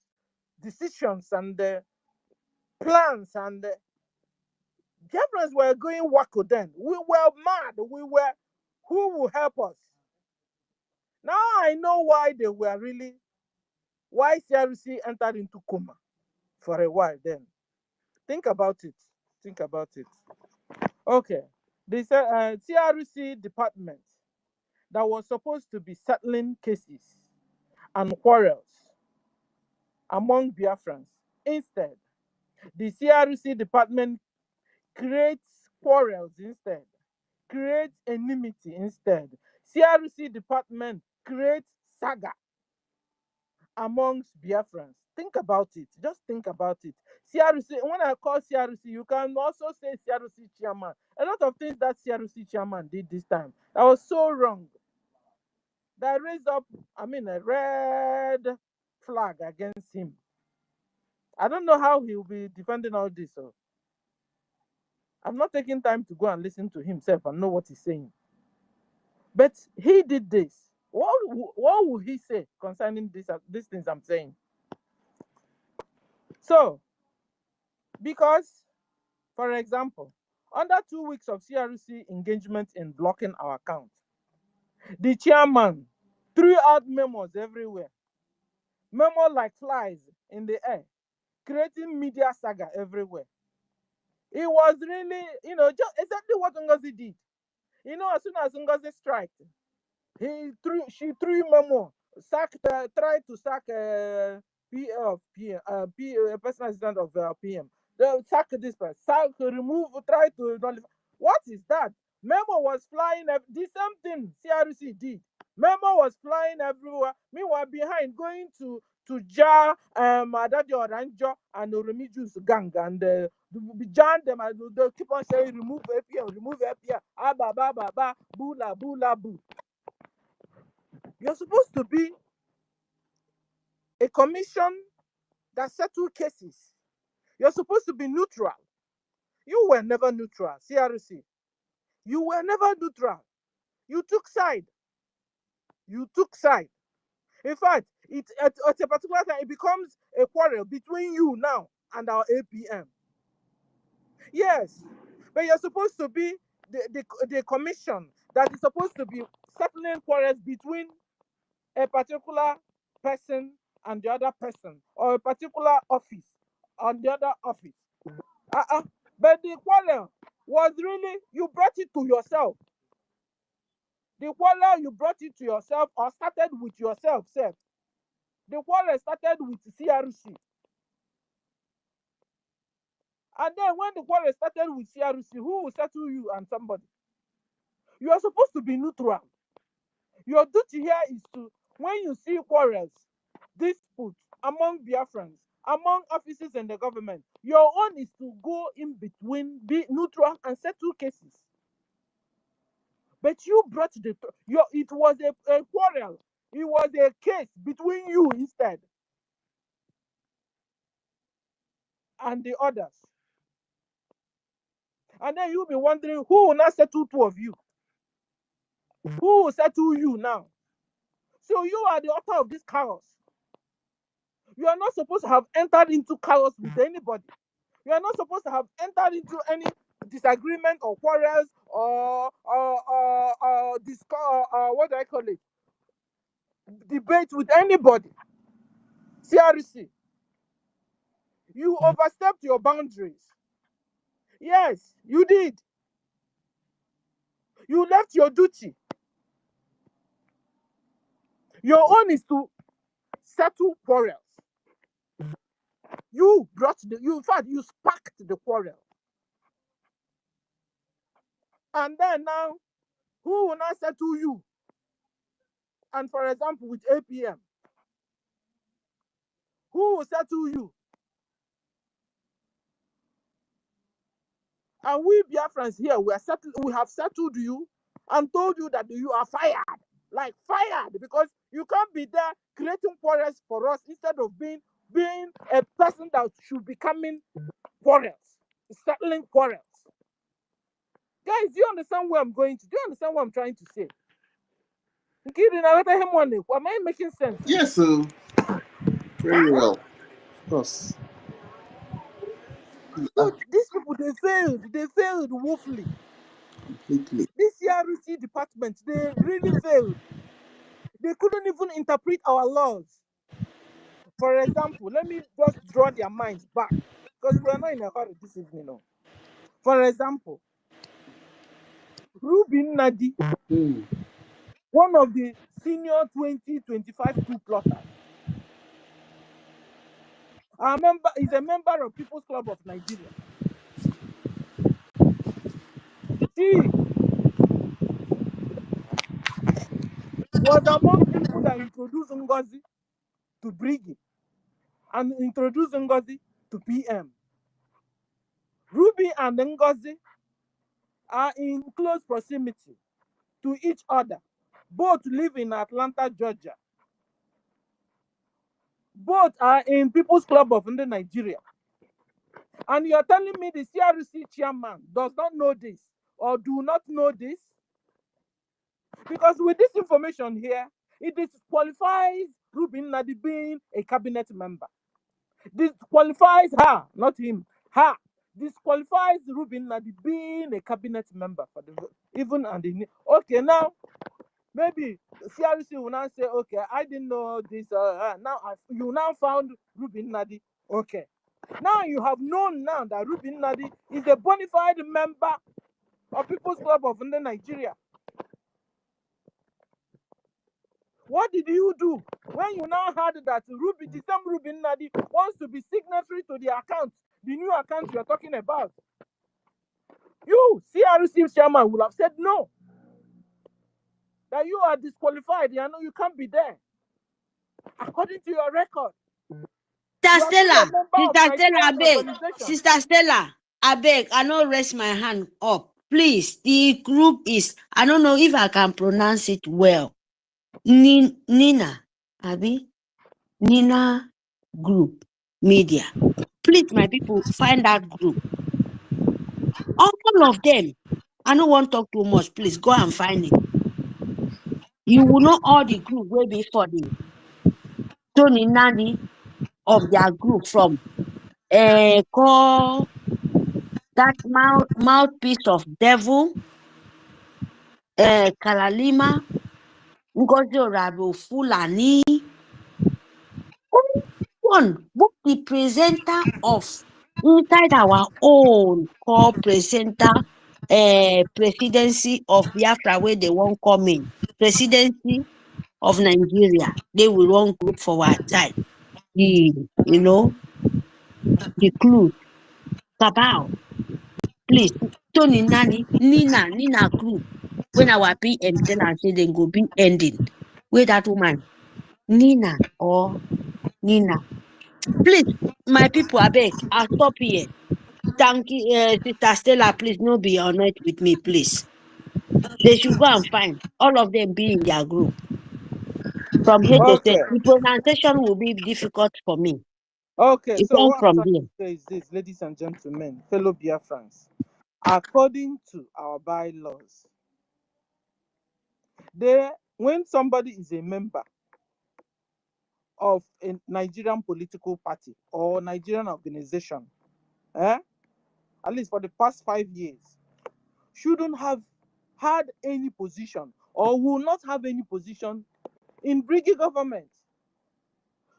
decisions and plans, and Biafrans were going wacko then. We were mad. Who will help us? Now I know why CRC entered into coma for a while then. Think about it. Think about it. Okay. The CRC department that was supposed to be settling cases and quarrels among Biafrans. Instead, the CRC department creates quarrels instead, creates enmity instead. CRC department creates saga amongst Biafrans. Think about it. Just think about it. CRC, when I call CRC, you can also say CRC chairman. A lot of things that CRC chairman did this time that was so wrong. That raised up, a red flag against him. I don't know how he will be defending all this. So I'm not taking time to go and listen to himself and know what he's saying. But he did this. What will he say concerning these things I'm saying? So, because, for example, under 2 weeks of CRC engagement in blocking our account, the chairman threw out memos everywhere. Memos like flies in the air, creating media saga everywhere. It was really, just exactly what Ngozi did. As soon as Ngozi strike, she threw memo, tried to sack personal assistant of PM. They sack this person, remove, try to nullify. What is that? Memo was flying. The same thing CRC did. Memo was flying everywhere. Meanwhile, behind, going to jar Adadio Oranjo and Oromijus gang, and jar them, and they keep on saying remove APM, remove APM, ba bula boo. You're supposed to be a commission that settles cases. You're supposed to be neutral. You were never neutral, CRC. You were never neutral. You took side. You took side. In fact, at a particular time, it becomes a quarrel between you now and our APM. Yes, but you're supposed to be the commission that is supposed to be settling quarrels between a particular person and the other person, or a particular office and the other office. But the quarrel was really, you brought it to yourself. The quarrel, you brought it to yourself, or started with yourself, self. The quarrel started with CRC. And then when the quarrel started with CRC, who will settle you and somebody? You are supposed to be neutral. Your duty here is to, when you see quarrels, disputes among Biafrans, among offices in the government, your own is to go in between, be neutral, and settle cases. But you brought it was a quarrel. It was a case between you instead and the others. And then you'll be wondering who will not settle two of you? Who will settle you now? So you are the author of this chaos. You are not supposed to have entered into chaos with anybody. You are not supposed to have entered into any disagreement or quarrels or what do I call it? Debate with anybody. CRC. You overstepped your boundaries. Yes, you did. You left your duty. Your own is to settle quarrels. You brought in fact, you sparked the quarrel. And then now, who will not settle you? And for example, with APM, who will settle you? And we Biafrans here, we have settled you and told you that you are fired. Like fired, because you can't be there creating quarrels for us instead of being a person that should be coming quarrels, settling quarrels. Guys, do you understand where I'm going to? Do you understand what I'm trying to say? Am I making sense? Yes, sir. Very well. Of course. So these people, they failed woefully. Completely. This CRC department, they really failed. They couldn't even interpret our laws. For example, let me just draw their minds back, because we are not in a hurry this evening. No. For example, Rubin Nadi, one of the senior 2025 coup plotters, is a member of People's Club of Nigeria. She was among people that introduced NGOZI to BRGIE and introduced NGOZI to PM. Ruby and NGOZI are in close proximity to each other. Both live in Atlanta, Georgia. Both are in People's Club of Nigeria. And you're telling me the CRC chairman does not know this or do not know this? Because with this information here, it disqualifies Rubin Nadi being a cabinet member. Disqualifies her, not him, her. Disqualifies Rubin Nadi being a cabinet member for the even and the okay now. Maybe CRC will now say, okay, I didn't know this. You now found Rubin Nadi. Okay. Now you have known now that Rubin Nadi is a bona fide member of People's Club of Nigeria. What did you do when you now heard that the same Rubin Nadi wants to be signatory to the account, the new account you're talking about? You, CRC chairman, will have said no. That you are disqualified. You can't be there. According to your record. Sister Stella, I beg, I don't raise my hand up. Please, the group is, I don't know if I can pronounce it well. Nina Group Media. Please, my people, find that group. All of them. I don't want to talk too much. Please go and find it. You will know all the group will be for the Tony Nani of their group from call that mouthpiece of devil, Kalalima, NGOZI Orabufulani. Both the presenter of inside our own presenter presidency of Biafra where they won't come in. Presidency of Nigeria. They will run group for our side. The clue. Kabao. Please, Tony Nani, Nina group. When our PM tell and say they go be ending. Where that woman, Nina. Please, my people, I beg, I'll stop here. Thank you, Sister Stella, please, no be honest with me, please. They should go and find all of them be in their group. from here to Okay. say the pronunciation will be difficult for me. Okay, It so comes what I'm from trying there. to say is this, ladies and gentlemen, fellow Biafrans, according to our bylaws, when somebody is a member of a Nigerian political party or Nigerian organization, at least for the past 5 years, shouldn't have had any position or will not have any position in BRGIE government.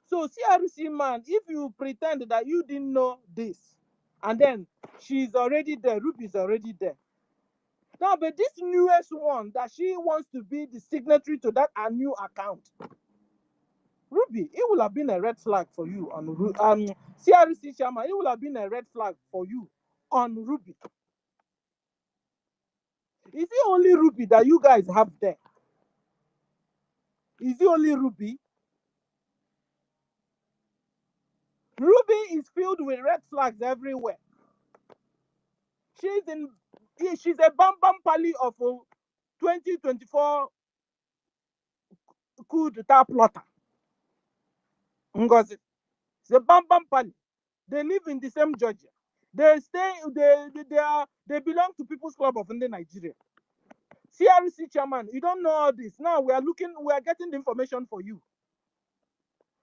So CRC man, if you pretend that you didn't know this, and then she's already there, Ruby is already there. Now, but this newest one that she wants to be the signatory to that a new account, Ruby, it will have been a red flag for you on CRC chairman. It will have been a red flag for you on Ruby. Is it only Ruby that you guys have there? Is it only Ruby? Ruby is filled with red flags everywhere. She's a bam bam pally of 2024 coup d'etat plotter. NGOZI. It's a bam bam pally. They live in the same Georgia. They belong to People's Club of Nigeria. CRC chairman, you don't know all this. Now we are getting the information for you.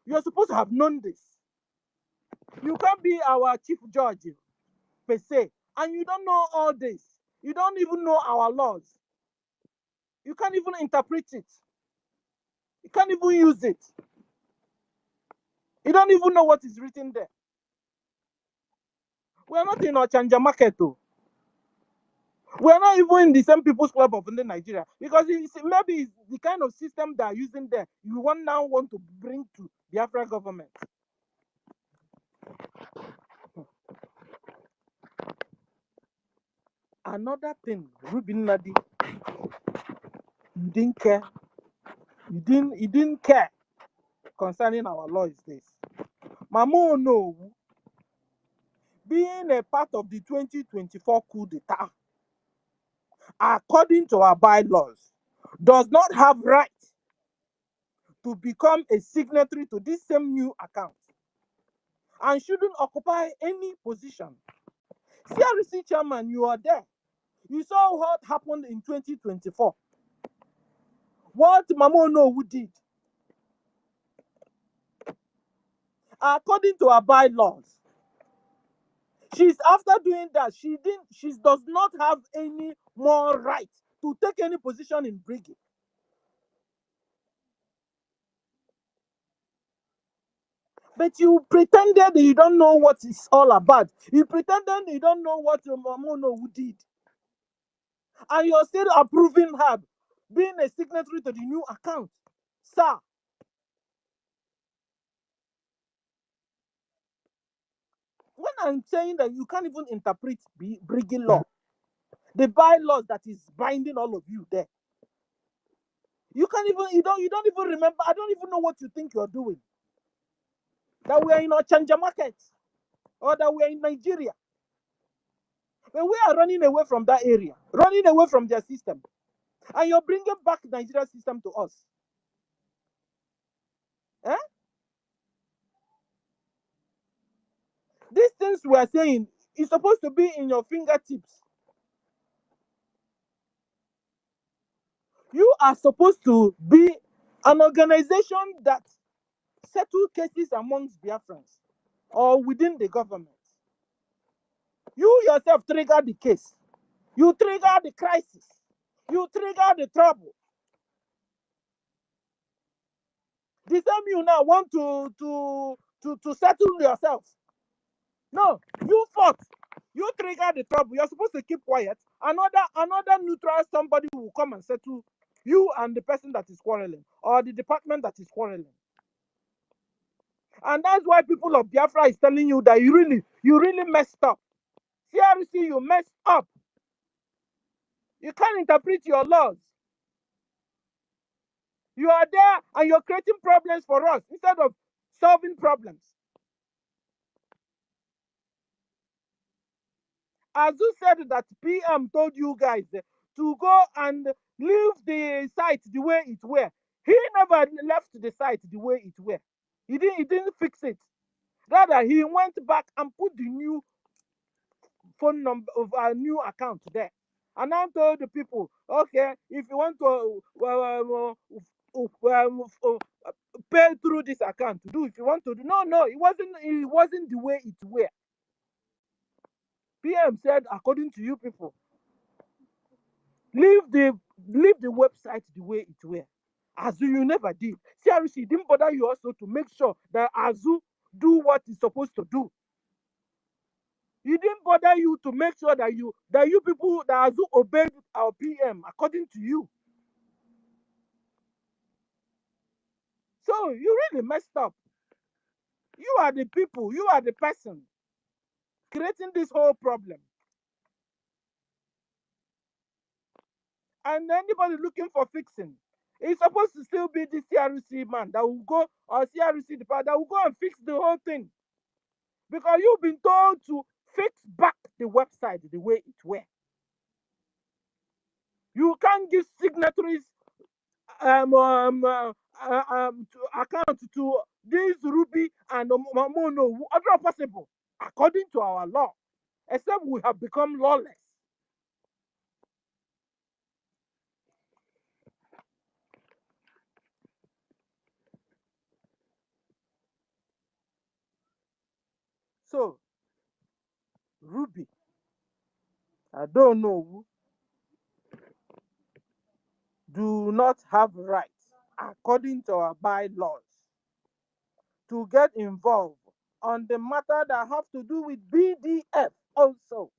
You're supposed to have known this. You can't be our chief judge per se, and you don't know all this. You don't even know our laws. You can't even interpret it. You can't even use it. You don't even know what is written there. We are not in Ochanja market, though. We are not even in the same People's Club of Nigeria, because maybe it's the kind of system they are using there. You now want to bring to Biafra government. Another thing, Ruben Nadi, you didn't care. You didn't care concerning our law is this. Mama Onuwu, being a part of the 2024 coup d'etat, according to our bylaws, does not have right to become a signatory to this same new account and shouldn't occupy any position. CRC chairman, you are there. You saw what happened in 2024. What Mama Onuwu did. According to our bylaws, she's after doing that, she does not have any more right to take any position in BRGIE. But you pretended that you don't know what it's all about. You pretended you don't know what Mama Onuwu did. And you're still approving her being a signatory to the new account. Sir, when I'm saying that you can't even interpret BRGIE law, the bylaws that is binding all of you there, you don't even remember. I don't even know what you think you're doing. That we are in Ochanja market, or that we are in Nigeria. But we are running away from that area, running away from their system. And you're bringing back Nigeria's system to us. Eh? These things we are saying is supposed to be in your fingertips. You are supposed to be an organization that settles cases amongst Biafrans or within the government. You yourself trigger the case. You trigger the crisis. You trigger the trouble. The same you now want to settle yourself. No, you fought. You trigger the trouble. You're supposed to keep quiet. Another neutral somebody will come and settle you and the person that is quarreling, or the department that is quarreling. And that's why people of Biafra is telling you that you really messed up. CRC, you messed up. You can't interpret your laws. You are there and you're creating problems for us instead of solving problems. Azu said that PM told you guys to go and leave the site the way it were. He never left the site the way it were. He didn't fix it. Rather, he went back and put the new phone number of our new account there. And I told the people, okay, if you want to pay through this account to do, if you want to do, no, it wasn't the way it were. PM said, according to you people, leave the website the way it were. Azu, you never did. CRC didn't bother you also to make sure that Azu do what he's supposed to do. He didn't bother you to make sure that you people that Azu obeyed our PM according to you. So you really messed up. You are the people, you are the person creating this whole problem. And anybody looking for fixing, it's supposed to still be the CRC man that will go, or CRC department that will go and fix the whole thing. Because you've been told to fix back the website the way it were. You can't give signatories account to this Ruby and Mono, other possible, according to our law, except we have become lawless. So, Ruby, I don't know, do not have rights, according to our bylaws, to get involved on the matter that have to do with BDF also.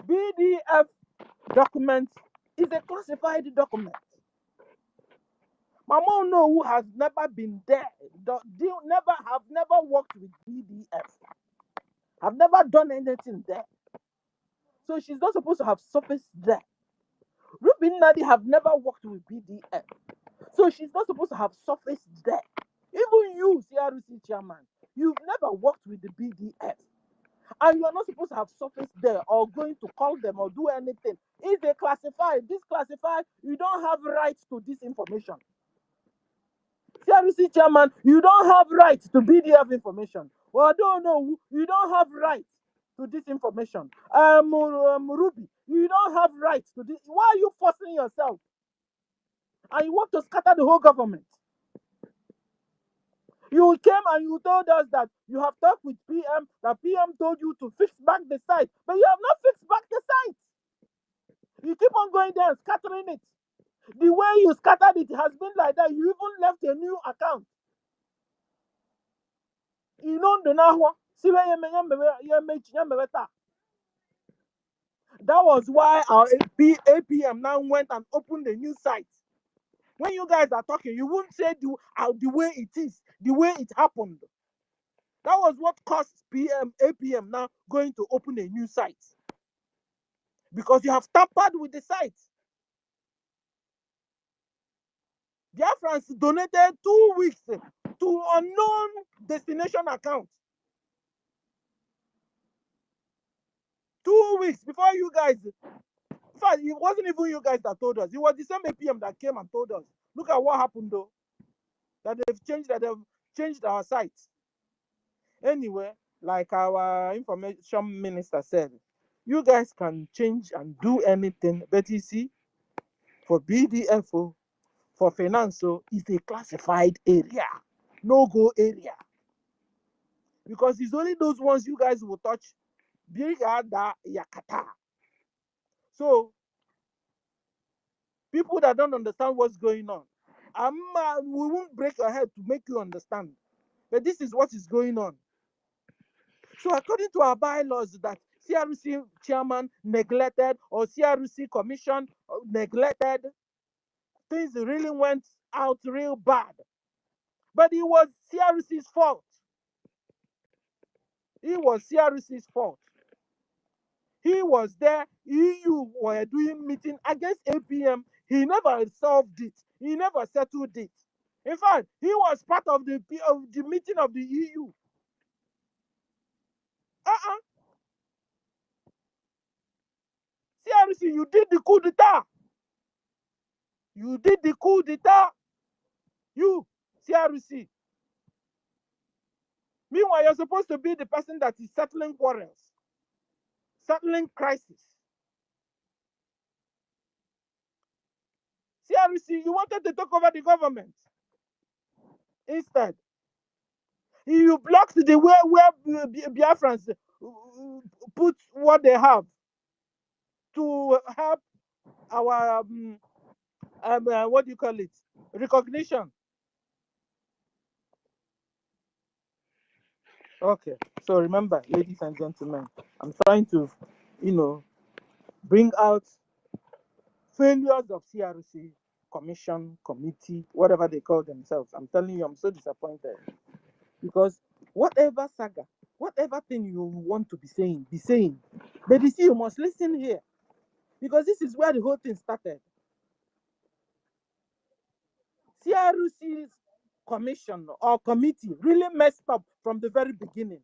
BDF document is a classified document. Mama Onuwu has never been there, never worked with BDF. I've never done anything there. So she's not supposed to have surfaced there. Ruby Nadi have never worked with BDF. So she's not supposed to have surfaced there. Even you, CRC chairman, you've never worked with the BDF. And you are not supposed to have surfaced there or going to call them or do anything. If they classify, disclassify, you don't have rights to this information. CRC chairman, you don't have rights to BDF information. Well, I don't know, you don't have rights to this information. Ruby, you don't have rights to this. Why are you forcing yourself? And you want to scatter the whole government. You came and you told us that you have talked with PM, that PM told you to fix back the site, but you have not fixed back the site. You keep on going there and scattering it. The way you scattered it has been like that. You even left a new account. You know the now. That was why our APM now went and opened a new site. When you guys are talking, you won't say the way it is, the way it happened. That was what caused APM now going to open a new site. Because you have tampered with the site. BIAFRANS donated 2 weeks to unknown destination account. 2 weeks before you guys. In fact, it wasn't even you guys that told us. It was the same APM that came and told us. Look at what happened though. That they've changed our site. Anyway, like our information minister said, you guys can change and do anything, but you see, for BDF, for finance, it's a classified area, no-go area. Because it's only those ones you guys will touch, Birgada Yakata. So, people that don't understand what's going on, we won't break your head to make you understand. But this is what is going on. So according to our bylaws that CRC chairman neglected or CRC commission neglected, things really went out real bad. But it was CRC's fault. It was CRC's fault. He was there. EU were doing meeting against APM. He never solved it. He never settled it. In fact, he was part of the meeting of the EU. CRC, you did the coup d'etat. You did the coup d'etat. You, CRC. Meanwhile, you're supposed to be the person that is settling quarrels, settling crisis. CRC, you wanted to take over the government. Instead, you blocked the way where Biafrans put what they have to help our what do you call it? Recognition. Okay, so remember, ladies and gentlemen, I'm trying to, bring out failures of CRC, commission, committee, whatever they call themselves. I'm telling you, I'm so disappointed. Because whatever saga, whatever thing you want to be saying, be saying. But you see, you must listen here. Because this is where the whole thing started. CRC's commission or committee really messed up from the very beginning.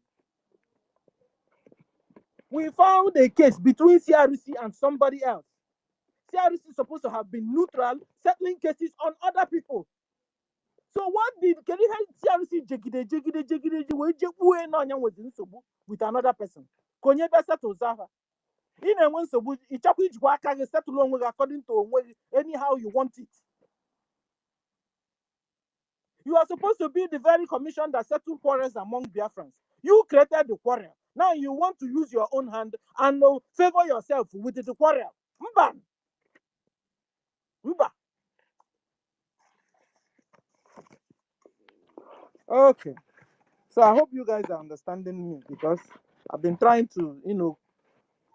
We found a case between CRC and somebody else. CRC is supposed to have been neutral, settling cases on other people. So what did CRC with another person? According to anyhow you want it. You are supposed to be the very commission that settled quarrels among Biafrans. You created the quarrel. Now you want to use your own hand and favor yourself with the quarrel. Mba. Mba. Okay. So I hope you guys are understanding me because I've been trying to,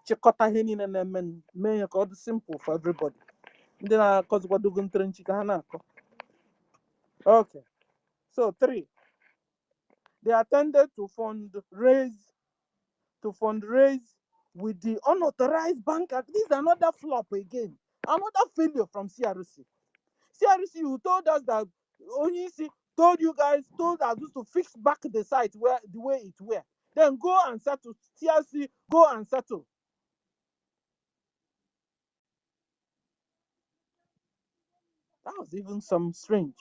chekota henin and make it simple for everybody. Okay. So 3. They attended to fundraise with the unauthorized bank act. This is another flop again. Another failure from CRC. CRC, who told us that ONYC told us to fix back the site where the way it were. Then go and settle. CRC, go and settle. That was even some strange.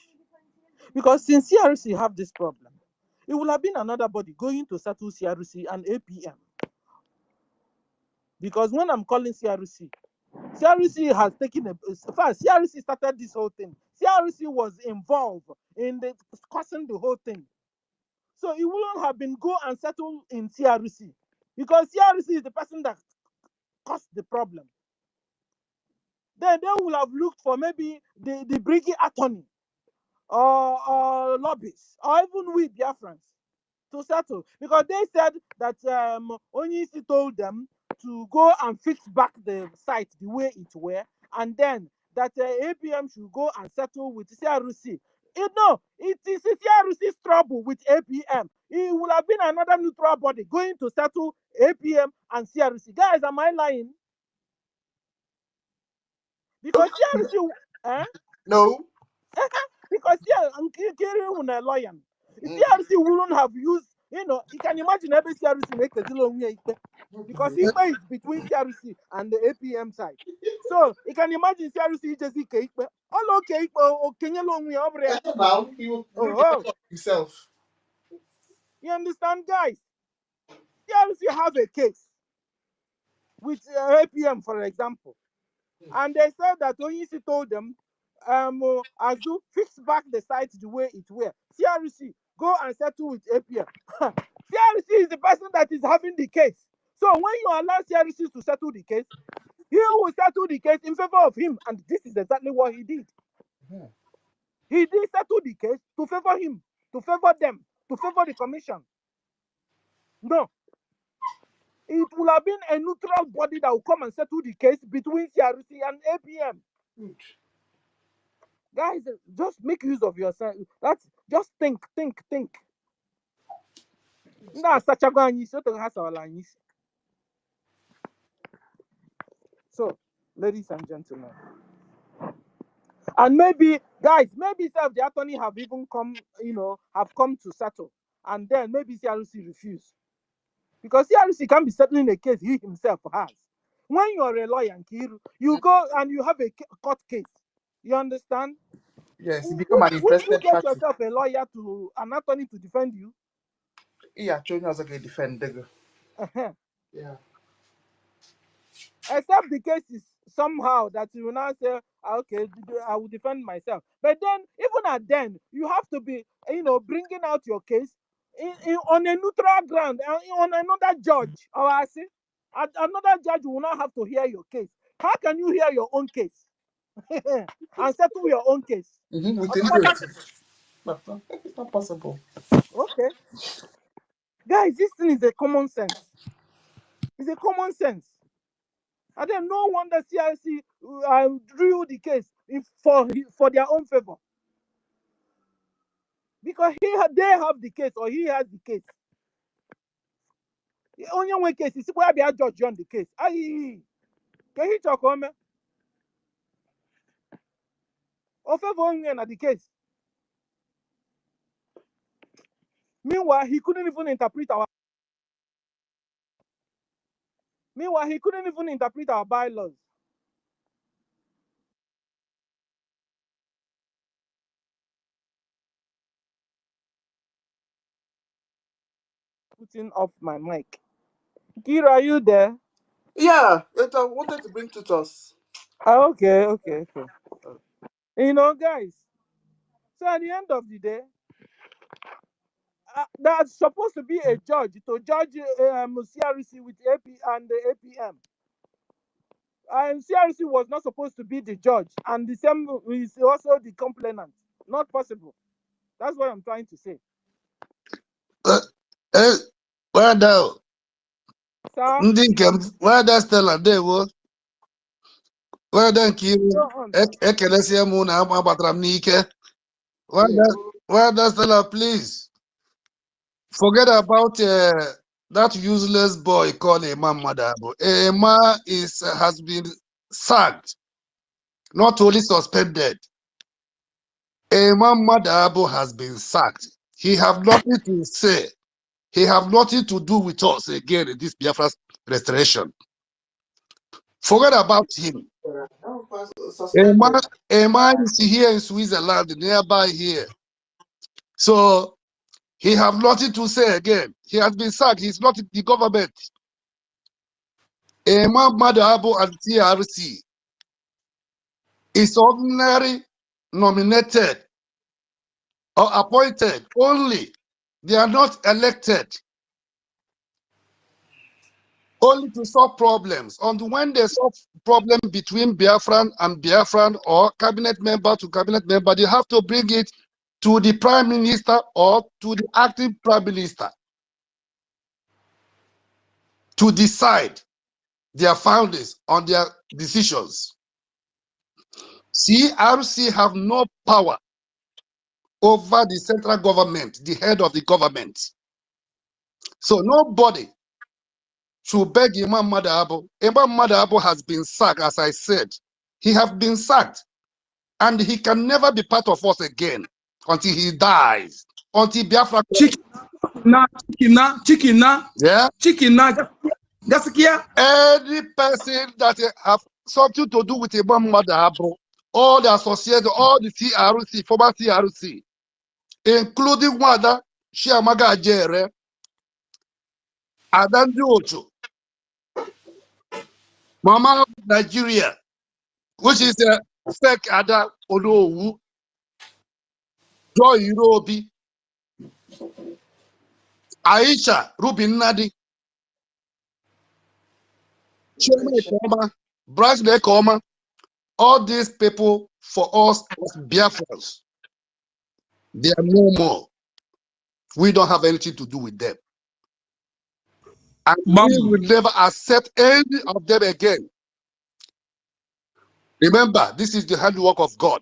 Because since CRC have this problem, it would have been another body going to settle CRC and APM. Because when I'm calling CRC has taken first, CRC started this whole thing. CRC was involved in causing the whole thing. So it wouldn't have been go and settle in CRC. Because CRC is the person that caused the problem. Then they would have looked for maybe the BRGIE attorney or lobbyists or even we Biafrans to settle. Because they said that Onyisi told them to go and fix back the site the way it were, and then that APM should go and settle with CRC. It is CRC's trouble with APM. It would have been another neutral body going to settle APM and CRC. Guys, am I lying? Because CRC, No. because I'm carrying a lawyer. CRC wouldn't have used, you can imagine every CRC make a deal because IKOM is between CRC and the APM side. So you can imagine CRC just IKOM. All okay, can you long me over there? He will himself. You understand, guys? CRC have a case with APM, for example, and they said that Onyisi told them, Azu, fix back the site the way it were. CRC, go and settle with APM. CRC is the person that is having the case. So when you allow CRC to settle the case, he will settle the case in favor of him. And this is exactly what he did. Yeah. He did settle the case to favor him, to favor them, to favor the commission. No. It would have been a neutral body that will come and settle the case between CRC and APM. Good. Guys, just make use of yourself. That's just think. So, ladies and gentlemen, and maybe the attorney have even come, have come to settle, and then maybe CRC refuse, because CRC can be settling a case he himself has. When you're a lawyer, Nkiru, you go and you have a court case. You understand? Yes, you become an Would you interested get party. yourself a lawyer to an attorney to defend you? Yeah, children also get defended. Yeah. Except the case is somehow that you will now say, okay, I will defend myself. But then, even at then, you have to be, bringing out your case on a neutral ground, on another judge. Or I see, another judge will not have to hear your case. How can you hear your own case and settle your own case? With it's not possible. Okay. Guys, this thing is a common sense. It's a common sense. And then no wonder CIC drew the case for their own favor. Because they have the case or he has the case. The only one case is where they are judge on the case. Can he talk on me? Or favor only at the case. Meanwhile, he couldn't even interpret our bylaws. Putting off my mic. Kira, are you there? Yeah, but I wanted to bring tutos. Okay. Guys. So at the end of the day, that's supposed to be a judge to judge CRC with AP and the APM. And CRC was not supposed to be the judge, and the same is also the complainant. Not possible. That's what I'm trying to say. Well done. Sir? Well done, Stella. There was. Well done, Kiri. Ekelesia Muna Abatram Nike. Well done, Stella, please. Forget about that useless boy called Imam Madabo. Emma has been sacked, not only suspended. Imam Madabo has been sacked. He have nothing to say. He have nothing to do with us again in this Biafra restoration. Forget about him. Emma is here in Switzerland, nearby here. So he have nothing to say again. He has been sacked. He's not in the government. Imam Madabo and TRC is ordinary nominated or appointed only. They are not elected. Only to solve problems. And when they solve problem between Biafran and Biafran or cabinet member to cabinet member, they have to bring it to the prime minister or to the acting prime minister to decide their findings on their decisions. CRC have no power over the central government, the head of the government. So nobody should beg Imam Madabo. Imam Madabo has been sacked, as I said. He has been sacked. And he can never be part of us again until he dies. Until Biafra. Chicken na. Any person that have something to do with Imam Madabo, all the associates, all the CRC, former CRC, including Wada, Shiamaga Jere, Adandi Ocho, Mama Nigeria, which is a fake Ada Onuwu, Joy Eurobi, Aisha Rubin Nadi, Choma, Bryce Lekoma, all these people for us as Biafrans, they are no more. We don't have anything to do with them. And we will never accept any of them again. Remember, this is the handwork of God.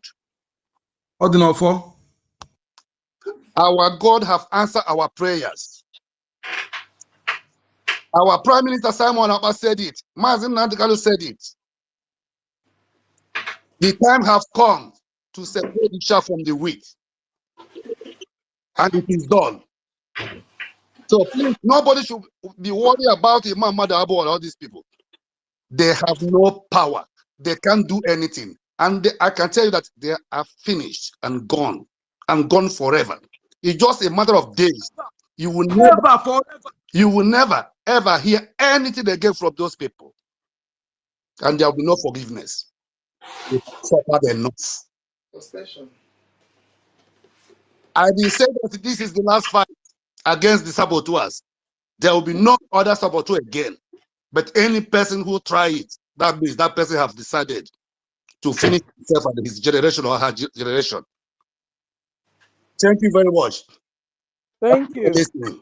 Our God have answered our prayers. Our Prime Minister Simon Abba said it. Mazin Nantikalu said it. The time has come to separate the chaff from the wheat. And it is done. So please, nobody should be worried about Imam Madabo or all these people. They have no power. They can't do anything. And I can tell you that they are finished and gone forever. It's just a matter of days. You will never ever hear anything again from those people. And there will be no forgiveness. They have suffered enough. I will say that this is the last fight against the saboteurs. There will be no other saboteur again. But any person who try it, that means that person has decided to finish himself and his generation or her generation. Thank you very much. Thank you. Listening.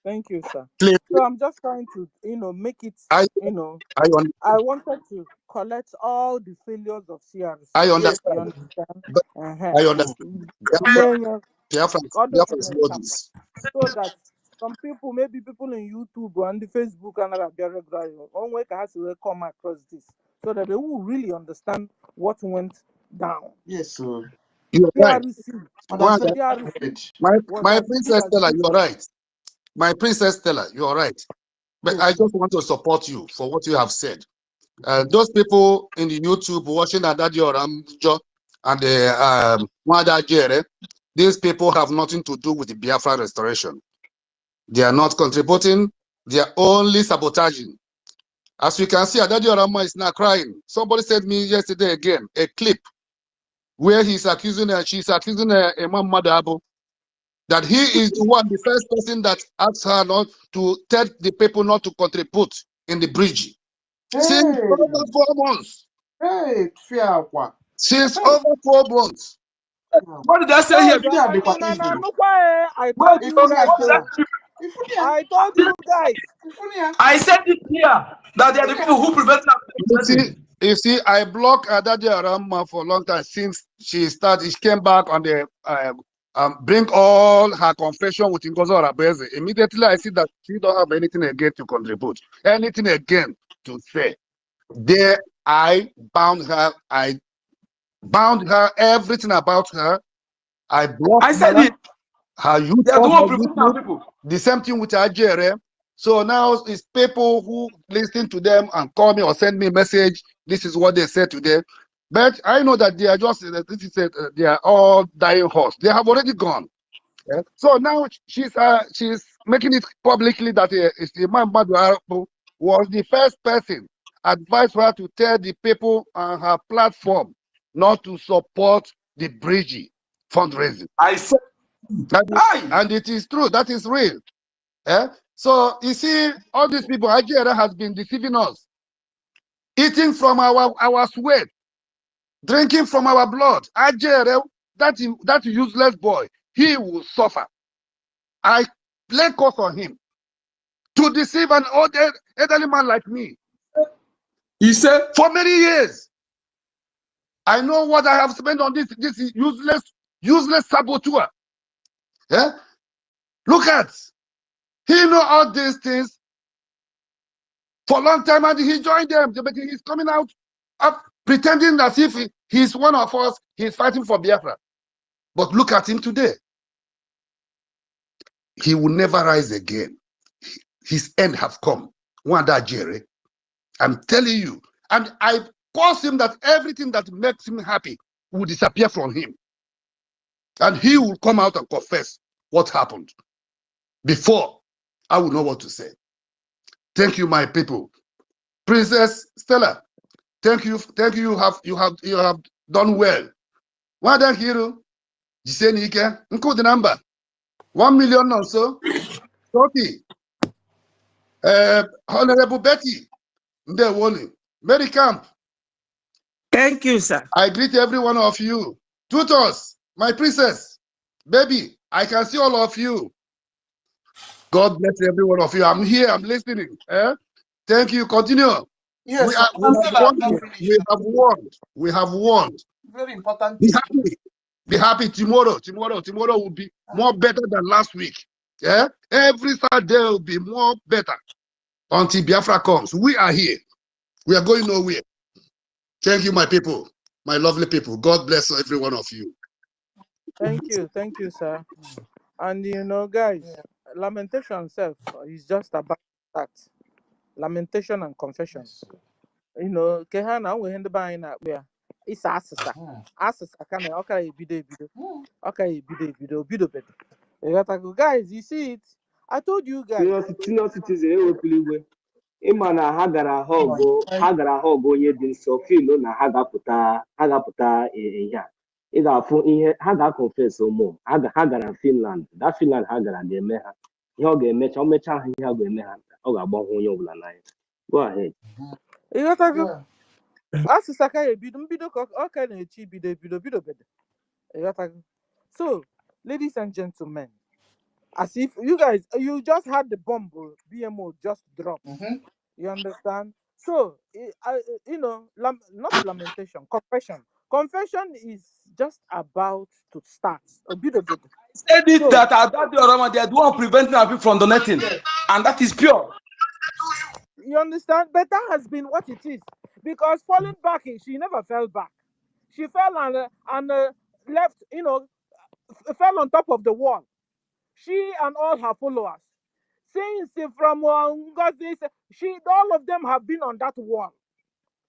Thank you, sir. Please. So I'm just trying to, make it, I wanted to collect all the failures of CRC. I understand. You understand? But I understand. Biafrans know this. So that some people, maybe people in YouTube and the Facebook and other BRGIE, one way has to come across this, so that they will really understand what went down. Yes, sir. You're right. My Princess Stella, you're right. My Princess Stella, you're right. But yes, I just want to support you for what you have said. Those people in the YouTube watching Adadio Ramjo and the Mwada Jere, these people have nothing to do with the Biafra restoration. They are not contributing. They are only sabotaging. As you can see, Adadio Rama is now crying. Somebody sent me yesterday again a clip where she's accusing Imam Madabo that he is the one, the first person that asked her not to tell the people not to contribute in the bridge. Since over 4 months. Since over 4 months. What did I say here? I told you guys. I told you guys. I said it here that they are the people who prevent us. You see, I blocked Adadia Rama for a long time since she came back on the bring all her confession with NGOZI Orabufulani. Immediately I see that she don't have anything again to contribute, anything again to say. There I bound her, everything about her. I blocked I said it. Her YouTube, they are the one preventing people. The same thing with Ajere. So now it's people who listen to them and call me or send me a message. This is what they said today. But I know that they are just, they are all dying horse. They have already gone. Yeah? So now she's making it publicly that Imam Madu was the first person advised her to tell the people on her platform not to support the BRGIE fundraising. I said, and it is true. That is real. Eh? So you see, all these people, Nigeria has been deceiving us, eating from our sweat, drinking from our blood. Nigeria, that useless boy, he will suffer. I lay curse on him to deceive an old elderly man like me. He said, for many years, I know what I have spent on this useless saboteur. Yeah? Look at, he know all these things for a long time, and he joined them. But he's coming out pretending as if he's one of us. He's fighting for Biafra. But look at him today. He will never rise again. His end have come. Wanda Jerry, I'm telling you. And I cause him that everything that makes him happy will disappear from him. And he will come out and confess what happened. Before I will know what to say. Thank you, my people. Princess Stella, thank you. You have done well. Wada Hero, Jisenike, Nko the number 1 million or so. Toki, Honorable Betty, Ndewoli, Mary Camp. Thank you, sir. I greet every one of you. Tutors, my princess, baby, I can see all of you. God bless every one of you. I'm here, I'm listening. Thank you. Continue. Yes, we have won. We have won. Very important. Be happy. Be happy tomorrow. Tomorrow will be more better than last week. Yeah, every Saturday will be more better until Biafra comes. We are here. We are going nowhere. Thank you, my people, my lovely people. God bless every one of you. Thank you, sir. And guys, lamentation self is just about that. Lamentation and confession. Kehana, we hand by in that way. It's asasa. Asasa can okay bido. Okay, bido. Guys, you see it? I told you guys. Senior citizen ewepụla iwe ịma na ha gara họgụ onye dị nsọ filo na ha ga-apụta ihe a ị ga-afụ ihe ha ga-akọnfes ụmụ ha gara Finland Finland ha gara ga-eme ha ihe ọ ga-emecha o mechaa ha ihe a ga-eme ha ọ ga-agbanwe onye ọbụla n'anya. Go ahead. Asịsa ka ya mbido ka ọ ka na-echi bido. So, ladies and gentlemen, as if you just had the bomb BMO just dropped. You understand? So, not lamentation, confession. Confession is just about to start. Said it that Adadi Orama, they are the one preventing people from donating, and that is pure. You understand? But that has been what it is. Because falling back, she never fell back. She fell and left, fell on top of the wall. She and all her followers. Since from NGOZI, all of them have been on that wall.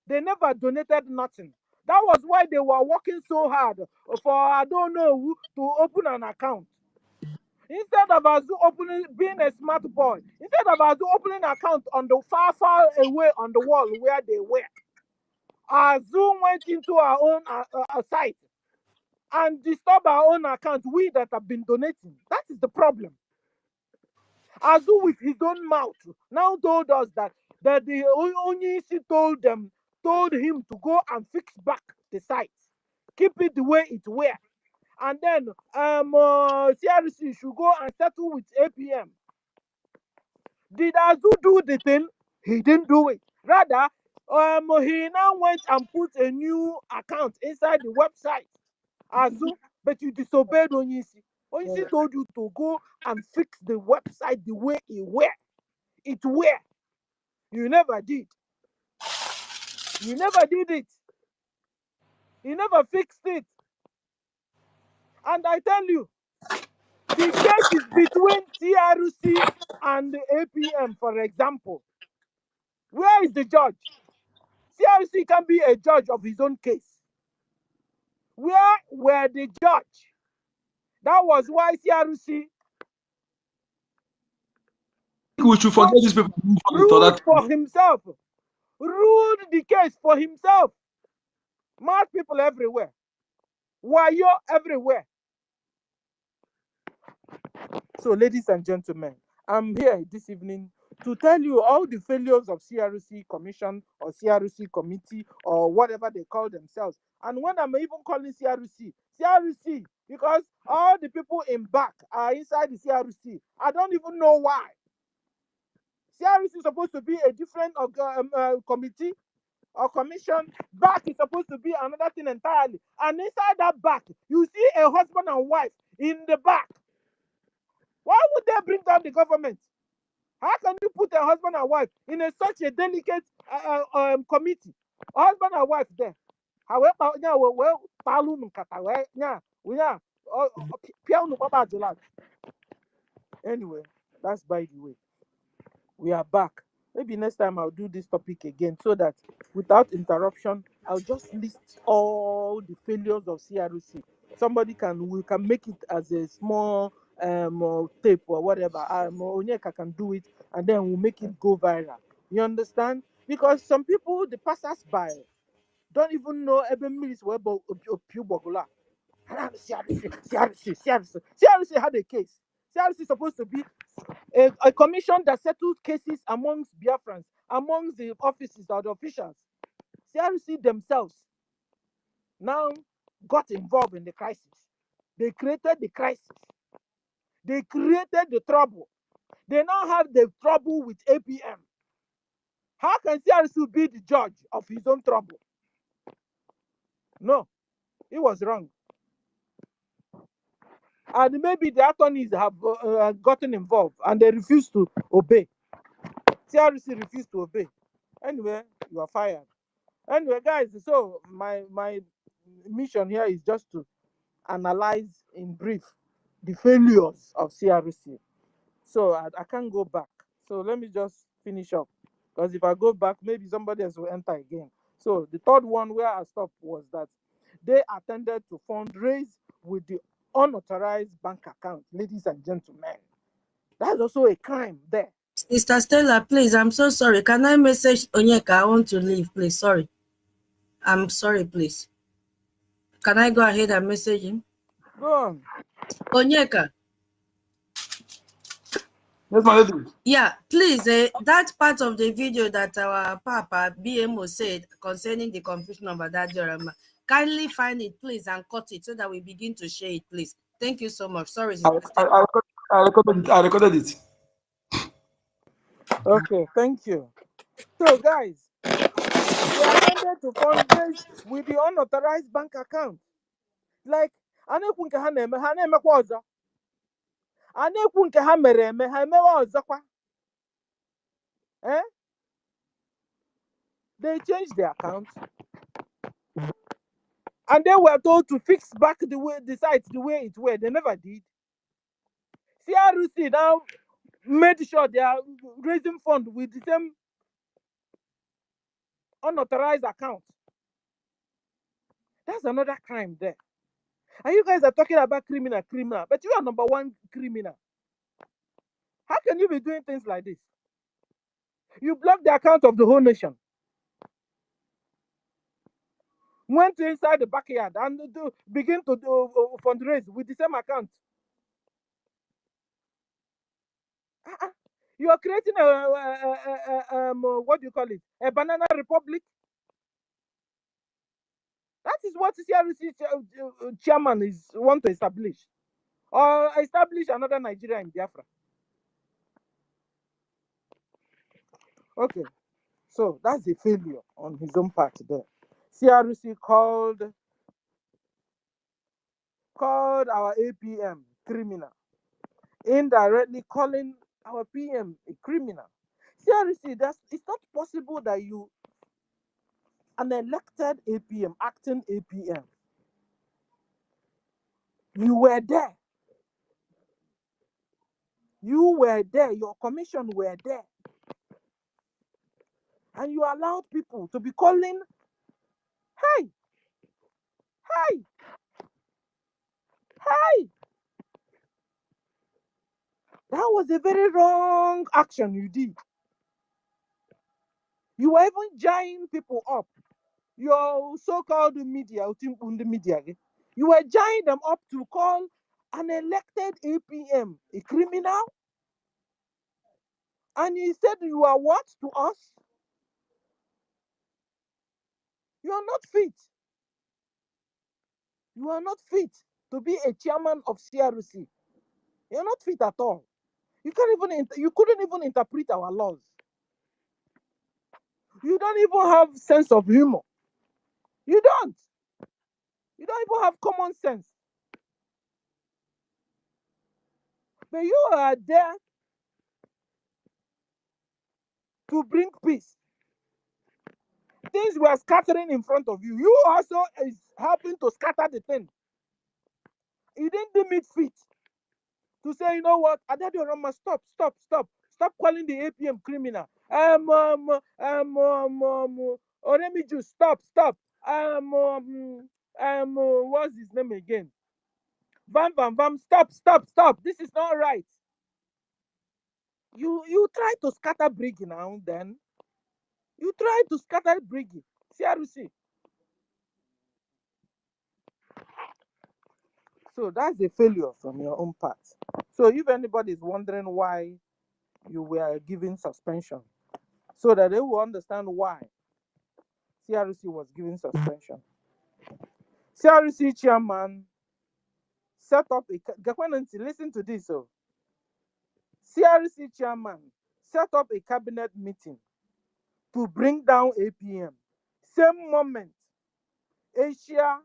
They never donated nothing. That was why they were working so hard for I don't know who to open an account. Instead of Azu being a smart boy, instead of Azu opening an account on the far away on the wall where they were, Azu went into our own site and disturbed our own account, we that have been donating. That is the problem. Azu with his own mouth now told us that the Onyisi told him to go and fix back the site, keep it the way it were, and then CRC should go and settle with APM. Did Azu do the thing? He didn't do it. Rather, he now went and put a new account inside the website. Azu, but you disobeyed Onyisi. Onyisi told you to go and fix the website the way it were. It were. You never did. You never did it. You never fixed it. And I tell you, the case is between TRC and the APM, for example. Where is the judge? TRC can be a judge of his own case. Where were the judge? That was why TRC We should forget these people. Ruled for himself. Ruled the case for himself. Mad people everywhere. Wayo everywhere. So, ladies and gentlemen, I'm here this evening to tell you all the failures of CRC Commission or CRC Committee or whatever they call themselves. And when I'm even calling CRC, because all the people in back are inside the CRC. I don't even know why. CRC is supposed to be a different committee or commission. Back is supposed to be another thing entirely. And inside that back, you see a husband and wife in the back. Why would they bring down the government? How can you put a husband and wife in such a delicate committee? A husband and wife there. Anyway, that's by the way. We are back. Maybe next time I'll do this topic again so that without interruption, I'll just list all the failures of CRC. We can make it as a small tape or whatever. Onyeka can do it and then we'll make it go viral. You understand? Because some people, the passers-by, don't even know Eben Mills were Pubogula. CRC had a case. CRC is supposed to be a commission that settles cases amongst Biafrans, amongst the offices or the officials. CRC themselves now got involved in the crisis. They created the crisis. They created the trouble. They now have the trouble with APM. How can CRC be the judge of his own trouble? No, it was wrong. And maybe the attorneys have gotten involved and they refuse to obey. CRC refused to obey. Anyway, you are fired. Anyway, guys, so my mission here is just to analyze in brief the failures of CRC. So I can't go back. So let me just finish up. Because if I go back, maybe somebody else will enter again. So the third one where I stopped was that they attended to fundraise with the unauthorized bank account, ladies and gentlemen. That's also a crime there. Sister Stella, please, I'm so sorry. Can I message Onyeka? I want to leave, please. Sorry. I'm sorry, please. Can I go ahead and message him? Go on. Onyeka. Yes, my lady. Yeah, please, that part of the video that our Papa BMO said concerning the confusion of Adadorama, kindly find it, please, and cut it so that we begin to share it, please. Thank you so much. Sorry, I recorded it. Okay, thank you. So, guys, they attended to fundraise with the unauthorized bank account. Like, I know ha na-emekwa ọzọ. A na-ekwu nke ha mere eme, ha emewe ọzọkwa. They changed their account. And they were told to fix back the site the way it were. They never did. CRC now made sure they are raising funds with the same unauthorized account. That's another crime there. And you guys are talking about criminal, but you are number one criminal. How can you be doing things like this? You blocked the account of the whole nation. Went inside the backyard and begin to fundraise with the same account. You are creating what do you call it? A banana republic. That is what CRC chairman is want to establish, or establish another Nigeria in Biafra. Okay, so that's a failure on his own part there. CRC called our APM criminal, indirectly calling our PM a criminal. CRC, it's not possible that you, an elected APM, acting APM, you were there. You were there, your commission were there. And you allowed people to be calling, hey, hey, hey. That was a very wrong action you did. You were even gying people up. Your so-called media, you were gying them up to call an elected APM a criminal. And he said, you are what to us? You are not fit. You are not fit to be a chairman of CRC. You're not fit at all. You couldn't even interpret our laws. You don't even have sense of humor. You don't. You don't even have common sense. But you are there to bring peace. Things were scattering in front of you. You also is helping to scatter the thing. You didn't deem it fit to say, you know what, Adadorama, stop calling the APM criminal. Oremiju, stop. What's his name again? Vam, stop. This is not right. You try to scatter BRGIE now, then. You try to scatter BRGIE. CRC. So that's a failure from your own part. So if anybody is wondering why you were given suspension, so that they will understand why CRC was given suspension. CRC chairman set up listen to this. So CRC chairman set up a cabinet meeting to bring down APM. Same moment, Asia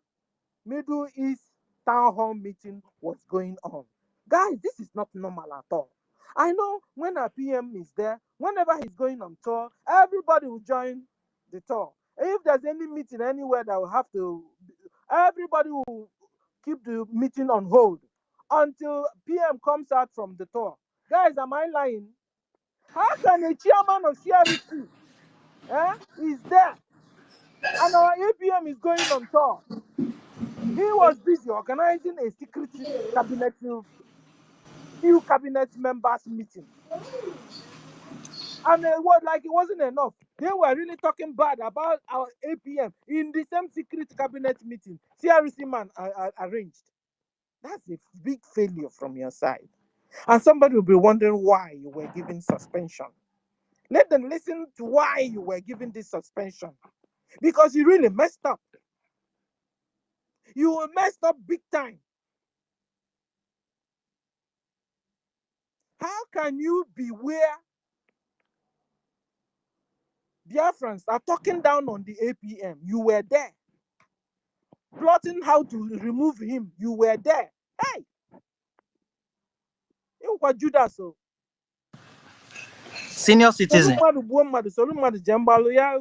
Middle East town hall meeting was going on. Guys, this is not normal at all. I know when our PM is there, whenever he's going on tour, everybody will join the tour. If there's any meeting anywhere that will have to, everybody will keep the meeting on hold until PM comes out from the tour. Guys, am I lying? How can a chairman of CRC is there And our APM is going on tour. He was busy organizing a secret cabinet, few cabinet members meeting. And it wasn't enough. They were really talking bad about our APM in the same secret cabinet meeting CRC man arranged. That's a big failure from your side. And somebody will be wondering why you were given suspension. Let them listen to why you were given this suspension. Because you really messed up. You messed up big time. How can you be where Biafrans are talking down on the APM? You were there. Plotting how to remove him. You were there. Hey! You were Judas. So. Senior citizen. Go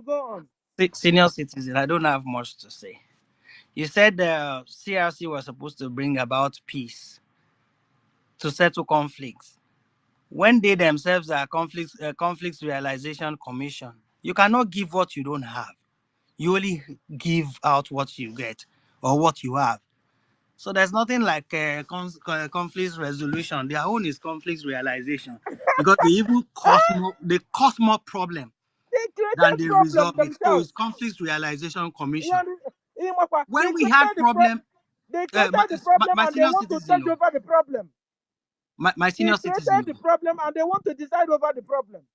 on. Senior citizen, I don't have much to say. You said the CRC was supposed to bring about peace to settle conflicts. When they themselves are conflicts realization commission, you cannot give what you don't have. You only give out what you get or what you have. So there's nothing like conflict resolution. Their own is conflict realization because they even cause more problem they than created they problem resolve it. So themselves. it's conflict realization commission. They When we had problem, they created the problem my and they senior want to citizen, judge over the problem. my They senior created citizen, the problem and they want to decide over the problem.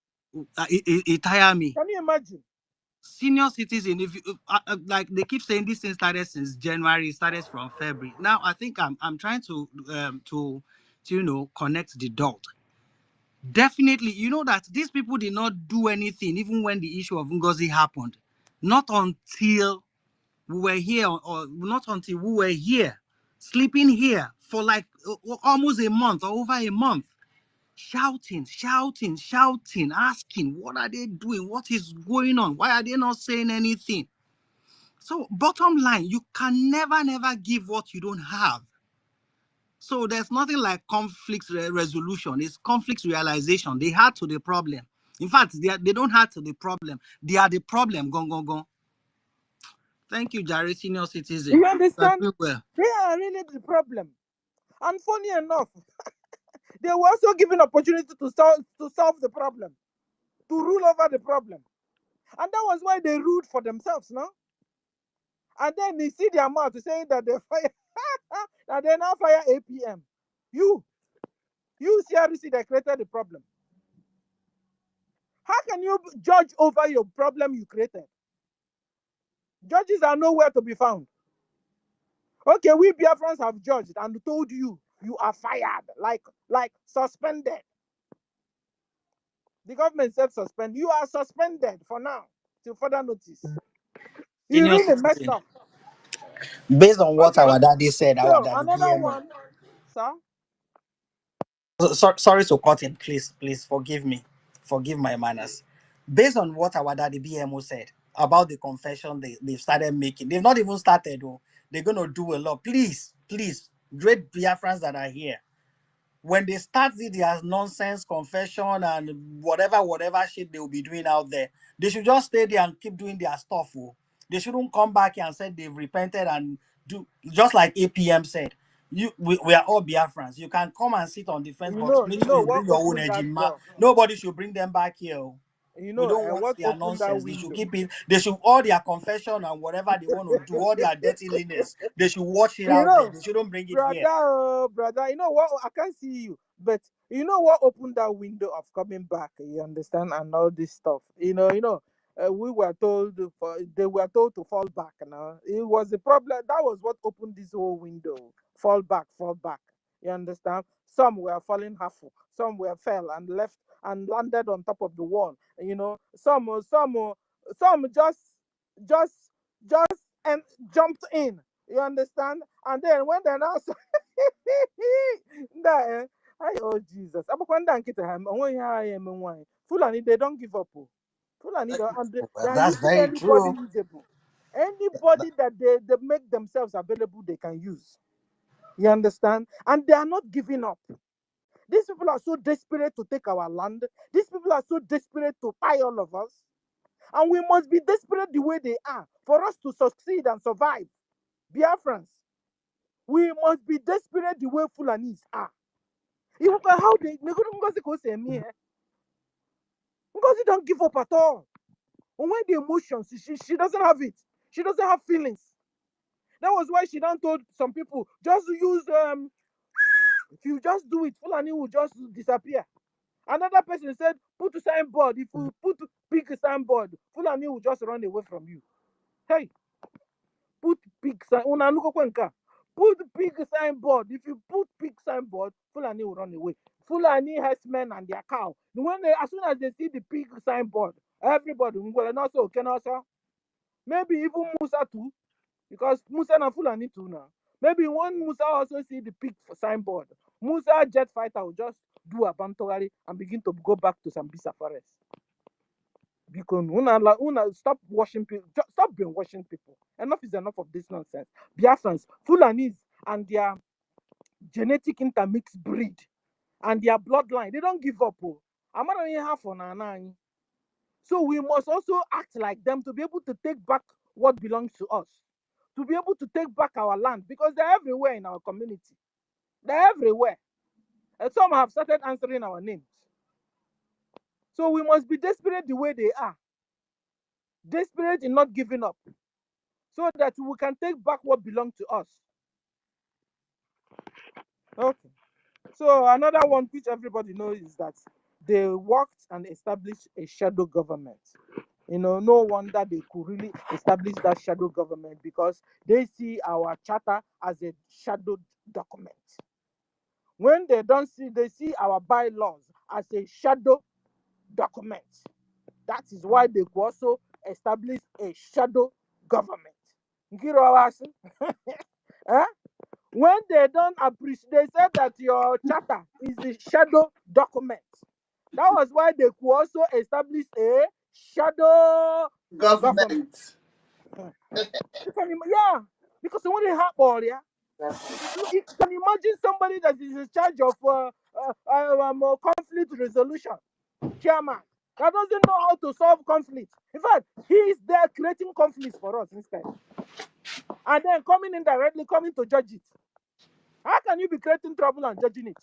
it tire me. Can you imagine? Senior citizen, if you like, they keep saying this thing started since January, it started from February. Now I think I'm trying to connect the dot. Definitely, you know that these people did not do anything even when the issue of NGOZI happened. Not until we were here, or not until we were here, sleeping here for like almost a month or over a month, shouting, asking, what are they doing? What is going on? Why are they not saying anything? So bottom line, you can never give what you don't have. So there's nothing like conflict resolution. It's conflict realization. They had to the problem. In fact, they don't have to the problem. They are the problem. Gong. Thank you, Jerry, senior citizen. You understand? Well. They are really the problem. And funny enough, they were also given opportunity to solve the problem, to rule over the problem. And that was why they ruled for themselves, no? And then they see their mouth saying that they fire, that they now fire APM. You CRC, that created the problem. How can you judge over your problem you created? Judges are nowhere to be found. Okay, we Biafrans have judged and told you are fired, like suspended. The government said suspend. You are suspended for now till further notice. You really messed up. Based on what our daddy said, our daddy another BMO. one, sir. Sorry to cut in, please forgive me. Forgive my manners. Based on what our daddy BMO said about the confession they've started making, they've not even started, though. They're going to do a lot. Please, great Biafrans that are here. When they start their nonsense confession and whatever shit they will be doing out there, they should just stay there and keep doing their stuff. They shouldn't come back here and say they've repented and do just like APM said. We are all Biafrans. You can come and sit on the fence, but make sure you what bring your own opened that ejima. door? Nobody should bring them back here. You We know, don't want what their opened that nonsense. They window? should keep it. They should all their confession and whatever they want to do, all their dirty linens. They should watch it out there. They shouldn't bring it here. Brother, you know what? I can't see you, but you know what opened that window of coming back? You understand, and all this stuff. We were told they were told to fall back. Now it was the problem. That was what opened this whole window. Fall back. You understand? Some were falling half. Some were fell and left and landed on top of the wall. Some just and jumped in. You understand? And then when they now oh Jesus. Fulani, they don't give up. Fulani, they are That's using very anybody true. usable. Anybody that they make themselves available, they can use. You understand? And they are not giving up. These people are so desperate to take our land. These people are so desperate to buy all of us. And we must be desperate the way they are for us to succeed and survive. Biafrans, we must be desperate the way Fulanis are. You look at how they say me. Because they don't give up at all. And when the emotions, she doesn't have it. She doesn't have feelings. That was why she done told some people, just use if you just do it, Fulani will just disappear. Another person said, put a signboard. If you put big signboard, Fulani will just run away from you. Hey, put big sign. Put big signboard. If you put big signboard, Fulani will run away. Fulani has men and their cow. When they, as soon as they see the big signboard, everybody will also can also. Maybe even Musa too, because Musa and Fulani too now. Maybe when Musa also see the big signboard, Musa jet fighter will just do a bantogari and begin to go back to Sambisa forest. Because stop washing people, stop brainwashing people. Enough is enough of this nonsense. Biafrans, Fulanis and their genetic intermixed breed and their bloodline, they don't give up. I'm not only half on ANNANG. So we must also act like them to be able to take back what belongs to us, to be able to take back our land, because they're everywhere in our community. They're everywhere. And some have started answering our names. So we must be desperate the way they are. Desperate in not giving up, so that we can take back what belongs to us. Okay. So another one which everybody knows is that they worked and established a shadow government. No wonder they could really establish that shadow government, because they see our charter as a shadow document. When they don't see, they see our bylaws as a shadow document. That is why they could also establish a shadow government. Eh? When they don't appreciate, they said that your charter is a shadow document. That was why they could also establish a shadow government. Yeah, because when they have all, yeah, you can imagine somebody that is in charge of conflict resolution, chairman, that doesn't know how to solve conflict. In fact, he is there creating conflicts for us instead, and then coming to judge it. How can you be creating trouble and judging it?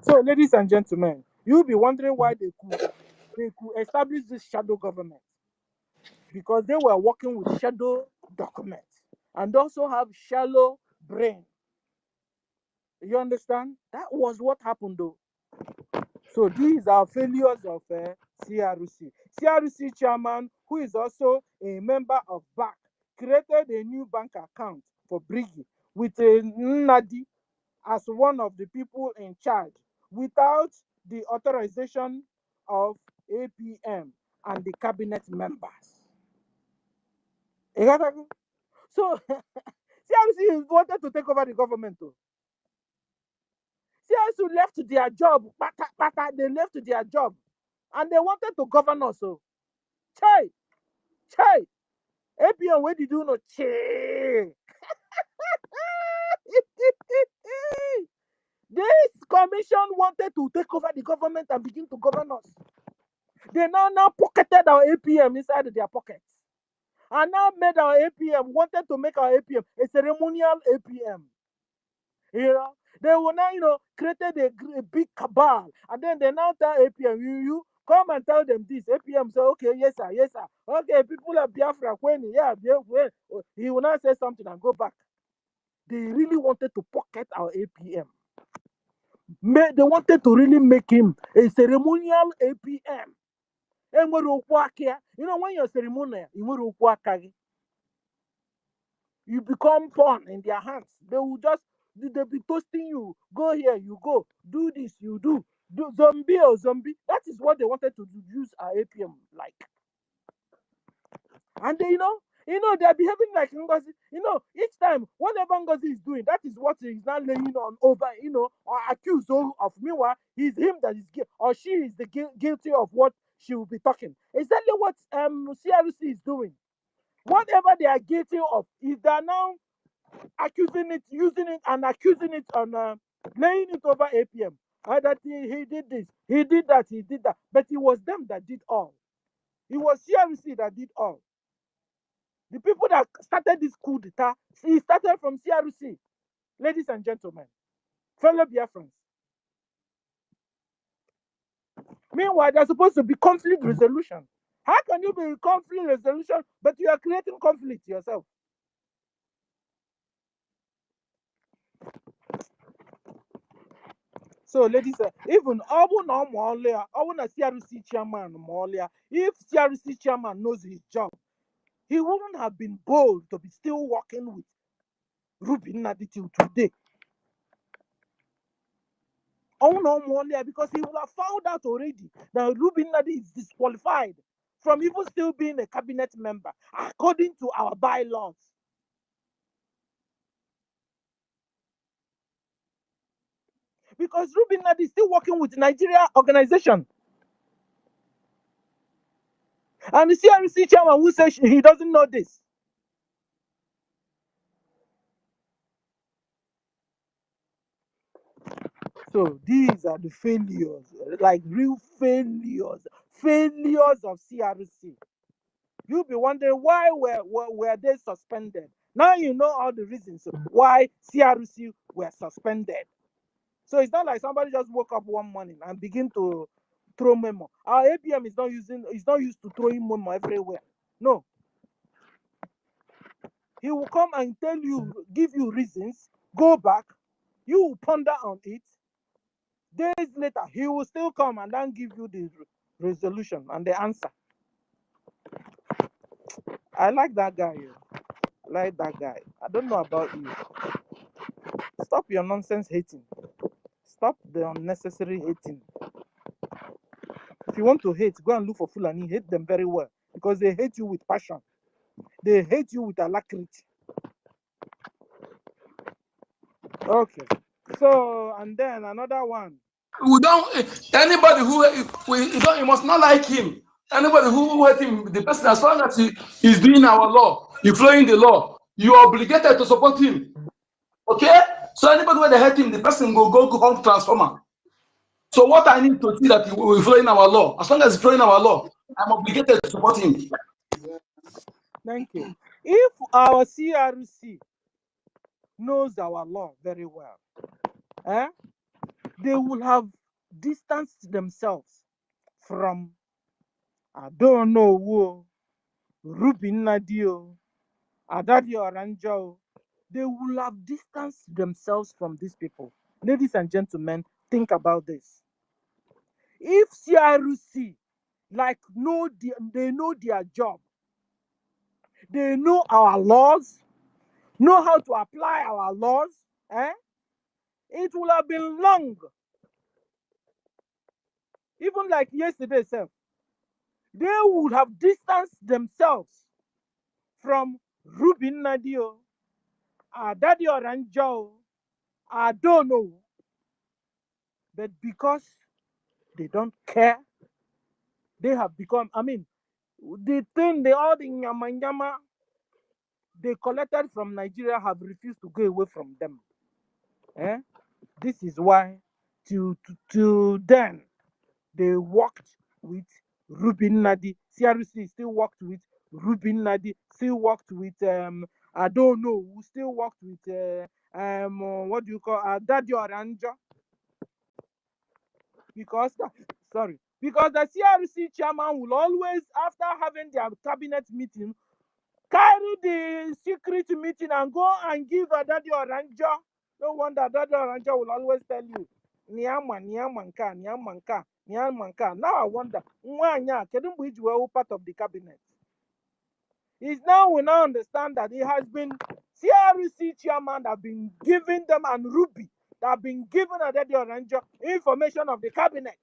So, ladies and gentlemen, you'll be wondering why they could establish this shadow government, because they were working with shadow documents and also have shallow brain. You understand? That was what happened, though. So these are failures of CRC. CRC chairman, who is also a member of BAC, created a new bank account for BRGIE with a Nadi as one of the people in charge, without the authorization of APM and the cabinet members. So CRC wanted to take over the government. CRC left their job, they left their job, and they wanted to govern us. So, APM, where did you know? This commission wanted to take over the government and begin to govern us. They now pocketed our APM inside their pockets, and now made our APM, wanted to make our APM a ceremonial APM. They will now, created a big cabal, and then they now tell APM, you come and tell them this. APM say, okay, yes sir. Okay, people of Biafra, he will now say something and go back. They really wanted to pocket our APM. They wanted to really make him a ceremonial APM. When you're ceremonial, you become pawn in their hands. They'll be toasting you. Go here, you go. Do this, you do. Zombie. That is what they wanted to use our APM like. And they're behaving like NGOZI. Each time, whatever NGOZI is doing, that is what he's now laying on over, or accused of. Meanwhile, he's him that is guilty, or she is the guilty of what she will be talking. Exactly what CRC is doing. Whatever they are guilty of, if they are now accusing it, using it, and accusing it on laying it over APM. That he did this, he did that, he did that. But it was them that did all. It was CRC that did all. The people that started this coup d'etat, it started from CRC. Ladies and gentlemen, fellow Biafrans. Meanwhile, there's supposed to be conflict resolution. How can you be conflict resolution, but you are creating conflict yourself? So, ladies, even CRC chairman, if CRC chairman knows his job, he wouldn't have been bold to be still working with Ruby Nnadi till today. Because he would have found out already that Ruby Nnadi is disqualified from even still being a cabinet member, according to our bylaws. Because Ruby Nnadi is still working with Nigeria organization. And the CRC chairman who says he doesn't know this. So these are the failures, like real failures of CRC. You'll be wondering why were they suspended. Now you know all the reasons why CRC were suspended. So it's not like somebody just woke up one morning and begin to throw memo. Our APM is not used to throwing memo everywhere. No. He will come and tell you, give you reasons, go back, you will ponder on it. Days later, he will still come and then give you the resolution and the answer. I like that guy. I like that guy. I don't know about you. Stop your nonsense hating. Stop the unnecessary hating. If you want to hate, go and look for Fulani. Hate them very well because they hate you with passion. They hate you with alacrity. Okay. So, and then another one. We don't. Anybody you must not like him. Anybody who hate him, the person, as long as he is doing our law, he following the law, you are obligated to support him. Okay? So anybody where they hate him, the person go home transformer. So what I need to see that he will following our law. As long as he's following our law, I'm obligated to support him. Thank you. If our CRC knows our law very well, they will have distanced themselves from, I don't know who, Ruby Nnadi, Adadi Oranjo. They will have distanced themselves from these people. Ladies and gentlemen, think about this. If CRC, like, they know their job, they know our laws, know how to apply our laws, it will have been long. Even like yesterday, sir, they would have distanced themselves from Ruby Nnadi, Adadi Oranjo, I don't know. But because they don't care, they have become, the thing, all the nyama they collected from Nigeria have refused to go away from them. This is why till then they worked with Ruby Nnadi. CRC still worked with Ruby Nnadi, still worked with I don't know, who still worked with what do you call Daddy Oranja. Because the CRC chairman will always, after having their cabinet meeting, carry the secret meeting and go and give a Daddy Oranja. No wonder Daddy Oranja will always tell you, Niamanka. Now I wonder, part of the cabinet. We now understand that it has been CRC chairman that have been giving them, and Ruby that have been given a Daddy Oranja information of the cabinet.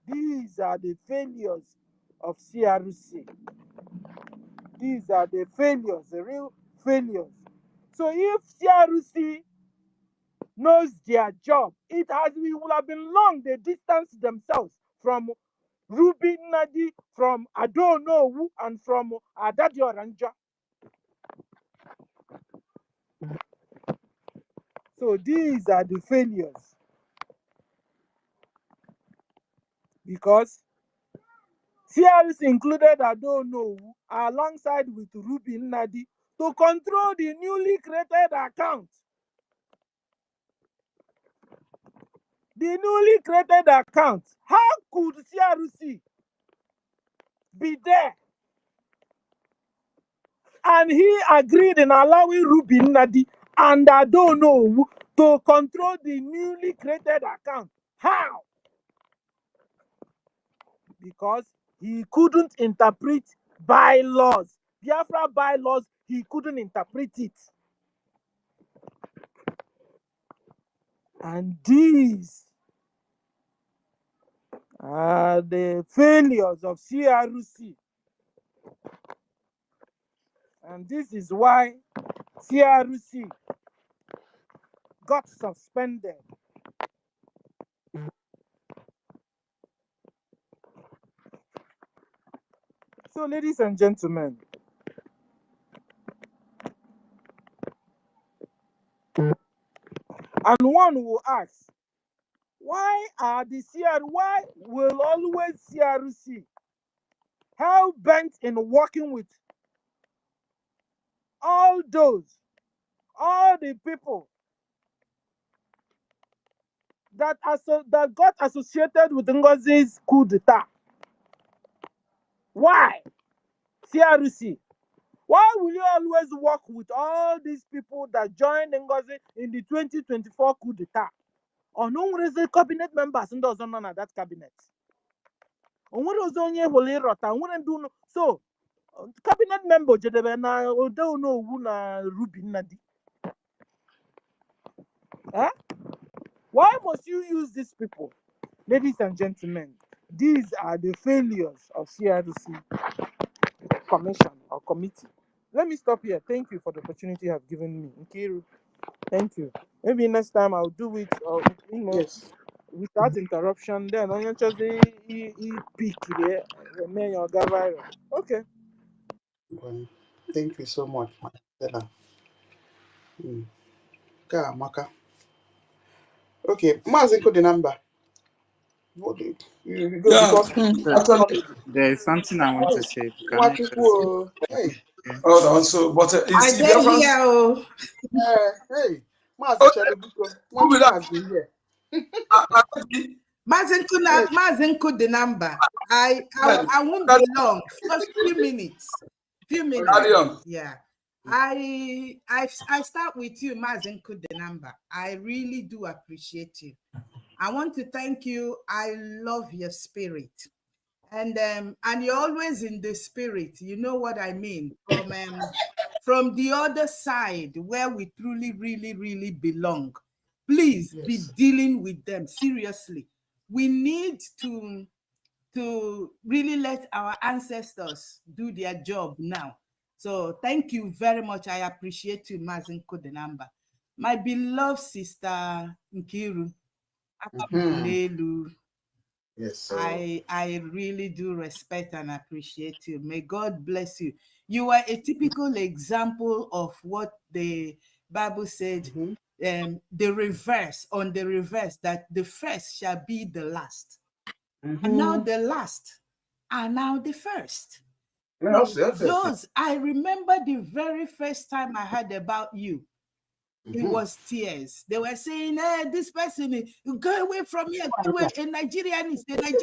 These are the failures of CRC. These are the failures, the real failures. So if CRC knows their job, it will have been long they distanced themselves from Ruby Nnadi, from I don't know who, and from Adadi Oranja. So these are the failures. Because CRC included Onuwu alongside with Ruby Nnadi to control the newly created account. The newly created account. How could CRC be there? And he agreed in allowing Ruby Nnadi and Onuwu to control the newly created account. How? Because he couldn't interpret bylaws. Biafra bylaws, he couldn't interpret it. And these are the failures of CRC. And this is why CRC got suspended. So, ladies and gentlemen, and one will ask, why will always CRC hell bent in working with all the people that got associated with NGOZI's coup d'etat? Why? CRC. Why will you always work with all these people that joined NGOZI in the 2024 coup d'etat? Or no one is the cabinet members and doesn't know that cabinet. On what was on your rota, wouldn't do so. Cabinet member Jedebena or don't know Wuna Ruby Nnadi. Eh? Why must you use these people? Ladies and gentlemen, these are the failures of CRC commission or committee. Let me stop here. Thank you for the opportunity you have given me. Nkiru, thank you. Maybe next time I'll do it, Yes. without interruption. Then on your just peak there, okay. Well, thank you so much, Stella. Maka. Okay, Mazinko the number. What did you go Yeah, because actually, There's something I want to say. Can I what just people hey. hold on. So, but I is did Biafrans? hear. Oh, Hey, Mazi Oh, Chalibuko, who what will you that? Mazi here? Mazenko the number. I won't be long. Just few minutes. Carry on. Yeah. I start with you, Mazenko the number. I really do appreciate you. I want to thank you. I love your spirit. And you're always in the spirit. You know what I mean? From the other side where we truly, really, really belong. Please be dealing with them seriously. We need to really let our ancestors do their job now. So thank you very much. I appreciate you, Mazinko the number. My beloved sister Nkiru, Yes, sir. I really do respect and appreciate you. May God bless you. You are a typical example of what the Bible said, the reverse, that the first shall be the last. And now the last are now the first. I remember the very first time I heard about you. It was tears. They were saying, hey, this person, go away from here, go away, a Nigerian, go away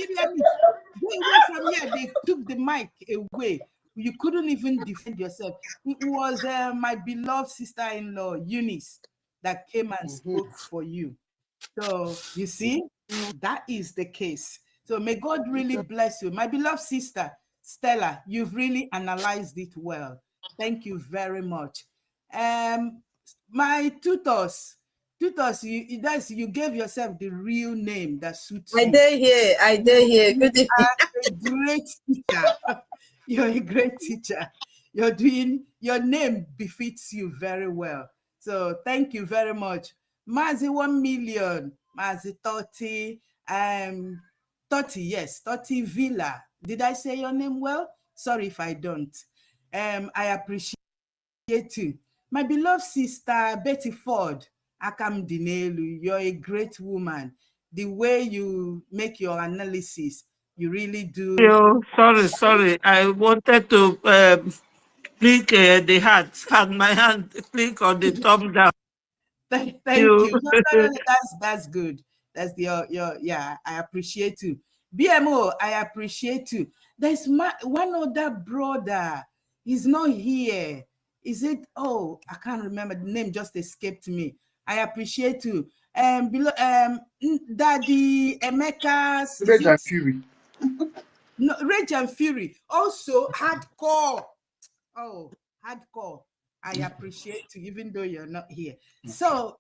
from here. They took the mic away. You couldn't even defend yourself. It was my beloved sister-in-law, Eunice, that came and spoke for you. So you see, that is the case. So may God really bless you. My beloved sister, Stella, you've really analyzed it well. Thank you very much. My tutors, you gave yourself the real name that suits you. I dare here. Good evening. A great teacher. You're a great teacher. Your name befits you very well. So thank you very much. Mazi 1 million, Mazi 30, 30 Villa. Did I say your name well? Sorry if I don't. I appreciate you. My beloved sister Betty Ford, Akam Dinelu, you're a great woman. The way you make your analysis, you really do. Yo, sorry. I wanted to click the heart, and my hand click on the thumb down. Thank you. No, that's good. That's your yeah. I appreciate you. BMO, I appreciate you. There's one other brother. He's not here. Is it? Oh, I can't remember. The name just escaped me. I appreciate you. Below Daddy Emeka's. Rage and Fury. No, Rage and Fury. Also hardcore. Oh, hardcore. I appreciate you, even though you're not here. So,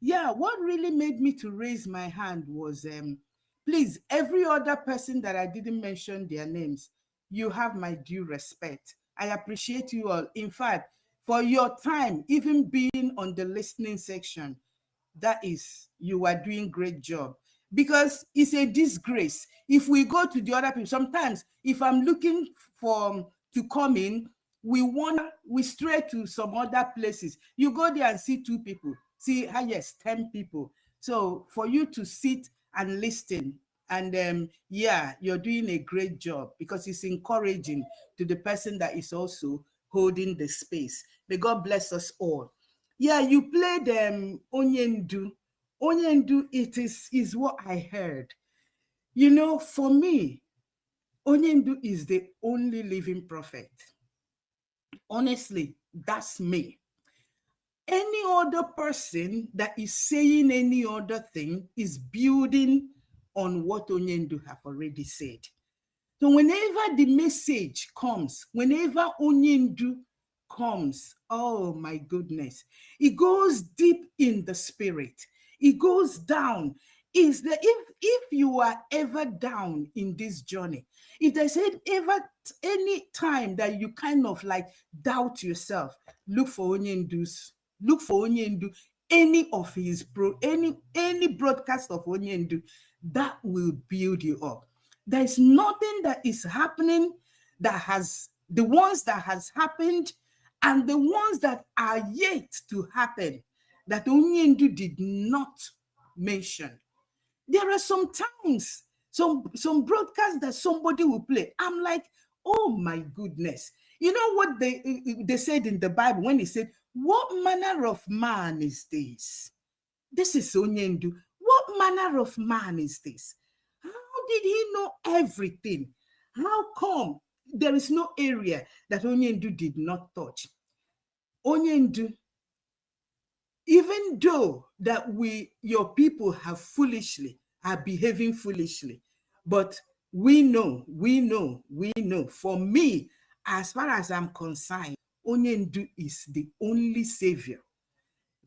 yeah, what really made me to raise my hand was, please, every other person that I didn't mention their names, you have my due respect. I appreciate you all. In fact, for your time, even being on the listening section, that is, you are doing great job. Because it's a disgrace. If we go to the other people, sometimes if I'm looking for to come in, we stray to some other places. You go there and see 2 people, see yes, 10 people. So for you to sit and listen, and yeah, you're doing a great job, because it's encouraging to the person that is also holding the space. May God bless us all. Yeah, you played Onyendu. Onyendu, it is what I heard. You know, for me, Onyendu is the only living prophet. Honestly, that's me. Any other person that is saying any other thing is building on what Onyendu have already said. So whenever the message comes, whenever Onyendu comes, oh my goodness, it goes deep in the spirit. It goes down. Is that if you are ever down in this journey, if there's ever any time that you kind of like doubt yourself, look for Onyendu's. Look for Onyendu, any of his any broadcast of Onyendu, that will build you up. There's nothing that is happening that has, the ones that has happened and the ones that are yet to happen, that Onyendu did not mention. There are some times, some broadcasts that somebody will play. I'm like, oh my goodness. You know what they said in the Bible when he said, what manner of man is this? This is Onyendu. What manner of man is this? How did he know everything? How come there is no area that Onyendu did not touch? Onyendu, even though that your people are behaving foolishly, but we know, for me, as far as I'm concerned, Onyendu is the only savior.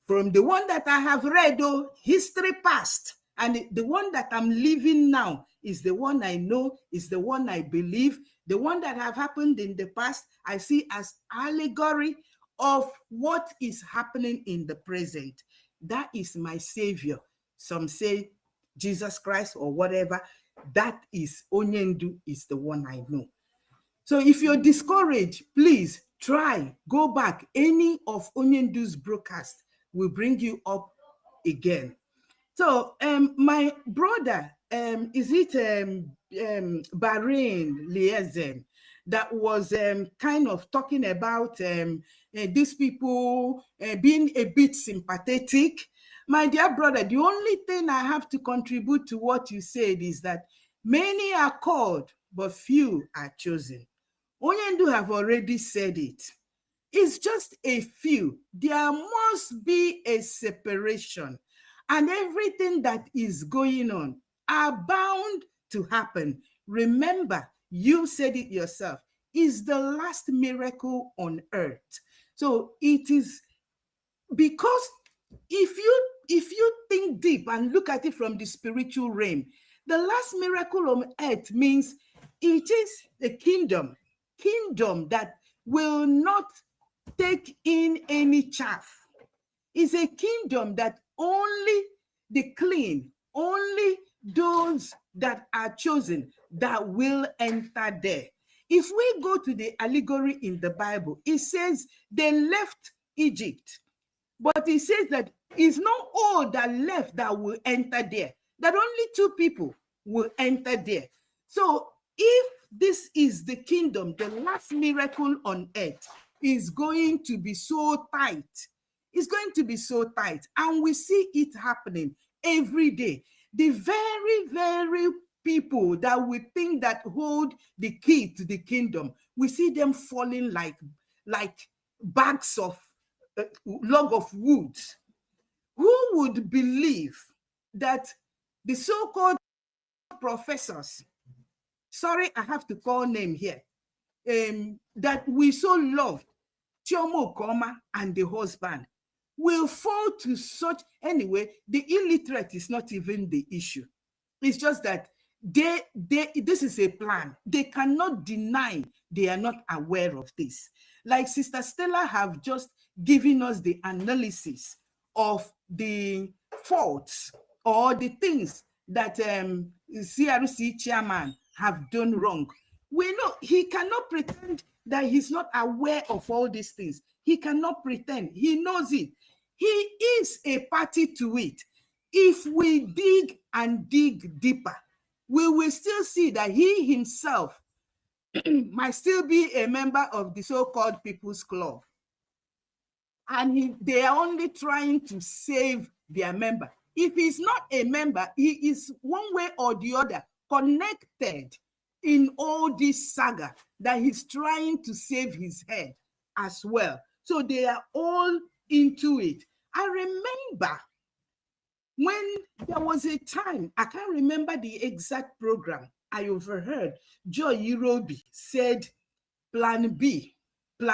From the one that I have read, history past, and the one that I'm living now is the one I know, is the one I believe. The one that have happened in the past, I see as allegory of what is happening in the present. That is my savior. Some say Jesus Christ or whatever. That is Onyendu, is the one I know. So if you're discouraged, please try, go back. Any of Onyendu's broadcast will bring you up again. So my brother, is it Bahrain Liaison, that was kind of talking about these people being a bit sympathetic? My dear brother, the only thing I have to contribute to what you said is that many are called, but few are chosen. Onyendu have already said it. It's just a few. There must be a separation, and everything that is going on are bound to happen. Remember, you said it yourself, is the last miracle on earth. So it is because if you think deep and look at it from the spiritual realm, the last miracle on earth means it is a kingdom that will not take in any chaff. It's a kingdom that only the clean, only those that are chosen, that will enter there. If we go to the allegory in the Bible, it says they left Egypt But he says that it's not all that left that will enter there, that only 2 people will enter there. So if this is the kingdom, the last miracle on earth is going to be so tight. It's going to be so tight. And we see it happening every day. The very, very people that we think that hold the key to the kingdom, we see them falling like bags of log of wood. Who would believe that the so-called professors, sorry, I have to call name here, that we so loved, Chioma Okoma and the husband, will fall to such, anyway, the illiterate is not even the issue. It's just that this is a plan. They cannot deny they are not aware of this. Like Sister Stella have just given us the analysis of the faults or the things that CRC chairman have done wrong. We know he cannot pretend that he's not aware of all these things. He cannot pretend. He knows it. He is a party to it. If we dig and dig deeper, we will still see that he himself might still be a member of the so-called People's Club. And they are only trying to save their member. If he's not a member, he is one way or the other connected in all this saga that he's trying to save his head as well. So they are all into it. I remember when there was a time, I can't remember the exact program, I overheard Joy Irobi said plan B, is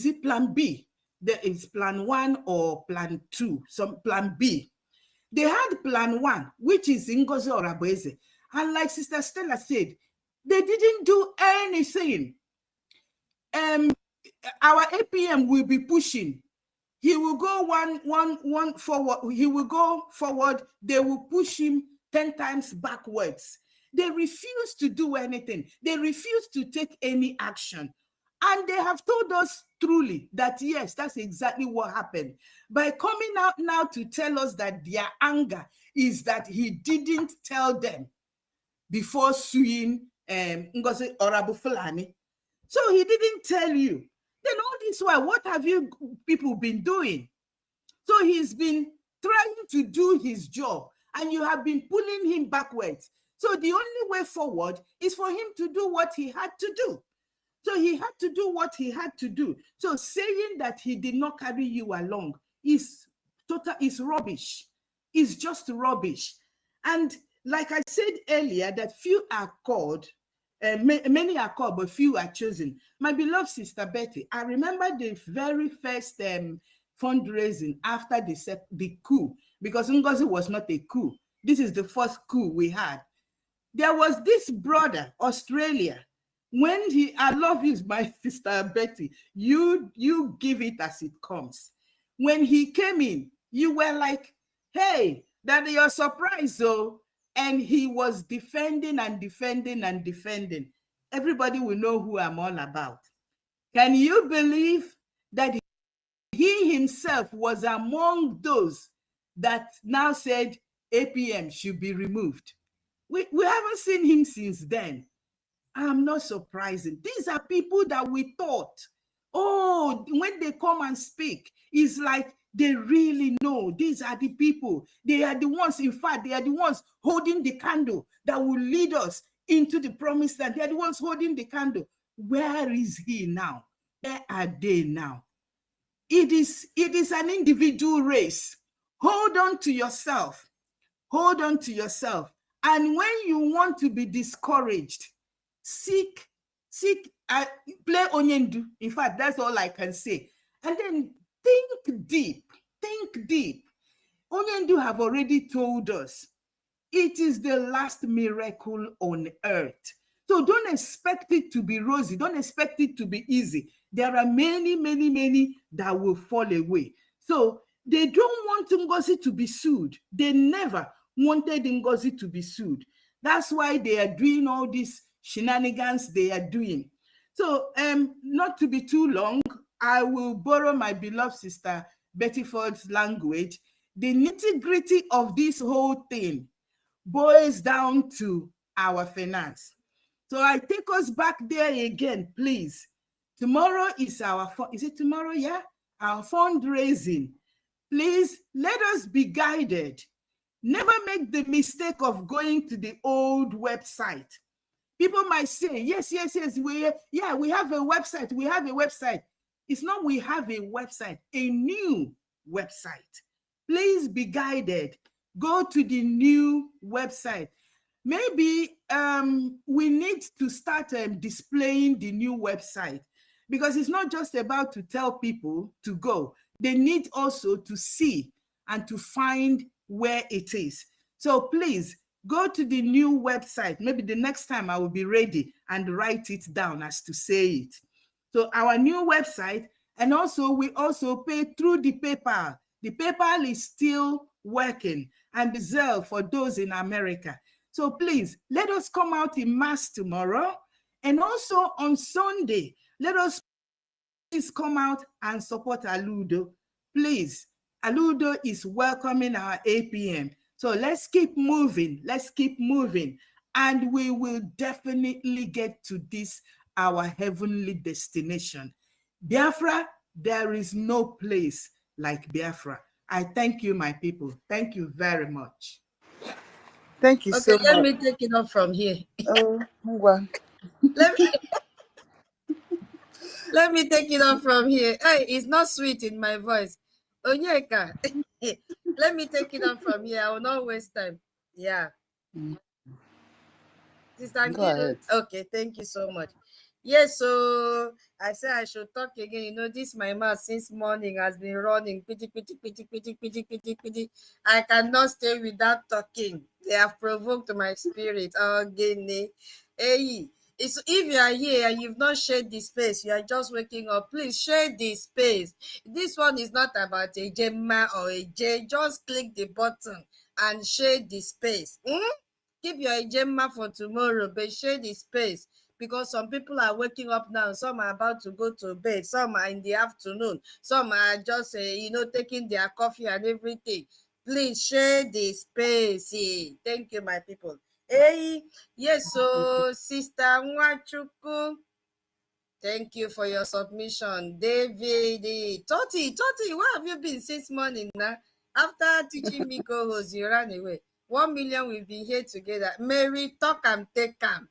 it plan B? There is plan 1 or plan 2, some plan B. They had plan 1, which is NGOZI Orabufulani. And like Sister Stella said, they didn't do anything. Our APM will be pushing. He will go one forward. He will go forward. They will push him 10 times backwards. They refuse to do anything. They refuse to take any action. And they have told us truly that, yes, that's exactly what happened. By coming out now to tell us that their anger is that he didn't tell them before suing NGOZI Orabufulani. So he didn't tell you. Then all this while, what have you people been doing? So he's been trying to do his job, and you have been pulling him backwards. So the only way forward is for him to do what he had to do. So he had to do what he had to do. So saying that he did not carry you along is rubbish. It's just rubbish. And like I said earlier, that few are called, many are called, but few are chosen. My beloved Sister Betty, I remember the very first fundraising after the coup, because NGOZI was not a coup. This is the first coup we had. There was this brother, Australia, when I love you, my Sister Betty, you give it as it comes. When he came in, you were like, hey, that you're surprised, though. And he was defending and defending and defending. Everybody will know who I'm all about. Can you believe that he himself was among those that now said APM should be removed? We haven't seen him since then. I'm not surprised. These are people that we thought, oh, when they come and speak, it's like they really know. These are the people. They are the ones, in fact, they are the ones holding the candle that will lead us into the promised land. They are the ones holding the candle. Where is he now? Where are they now? It is an individual race. Hold on to yourself. Hold on to yourself. And when you want to be discouraged, seek, play onyendu. In fact, that's all I can say. And then think deep, think deep. Onyendu have already told us it is the last miracle on earth. So don't expect it to be rosy. Don't expect it to be easy. There are many, many, many that will fall away. So they don't want NGOZI to be sued. They never wanted NGOZI to be sued. That's why they are doing all these shenanigans they are doing. So not to be too long, I will borrow my beloved sister Betty Ford's language. The nitty-gritty of this whole thing boils down to our finance. So I take us back there again, please. Tomorrow is is it tomorrow? Yeah, our fundraising. Please let us be guided. Never make the mistake of going to the old website. People might say, yes, we have a website. We have a website. It's not we have a website, a new website. Please be guided. Go to the new website. Maybe we need to start displaying the new website, because it's not just about to tell people to go. They need also to see and to find where it is. So please go to the new website. Maybe the next time I will be ready and write it down as to say it. So our new website, and also we also pay through the PayPal. The PayPal is still working, and the Zelle for those in America. So please, let us come out in mass tomorrow. And also on Sunday, let us please come out and support Aludo. Please, Aludo is welcoming our APM. So let's keep moving. Let's keep moving. And we will definitely get to this, our heavenly destination. Biafra, there is no place like Biafra. I thank you, my people. Thank you very much. Thank you so much. Let me take it up from here. Oh, well. Let me take it up from here. Hey, it's not sweet in my voice. Onyeka, let me take it up from here. I will not waste time. Yeah. Sister Go ahead. Okay, thank you so much. Yes, so I said I should talk again. You know, this my mouth since morning has been running. Pity. I cannot stay without talking. They have provoked my spirit. Oh, Guinea. Hey, if you are here and you've not shared the space, you are just waking up, please share the space. This one is not about a Gemma or a J. Just click the button and share the space. Keep your agenda for tomorrow, but share the space, because some people are waking up now. Some are about to go to bed. Some are in the afternoon. Some are just, taking their coffee and everything. Please share the space. Thank you, my people. Hey, yes, so Sister Nwachuku, thank you for your submission. David, Toti, where have you been since morning now? After teaching me co-host, you ran away. 1 million will be here together. Mary, talk and take calm.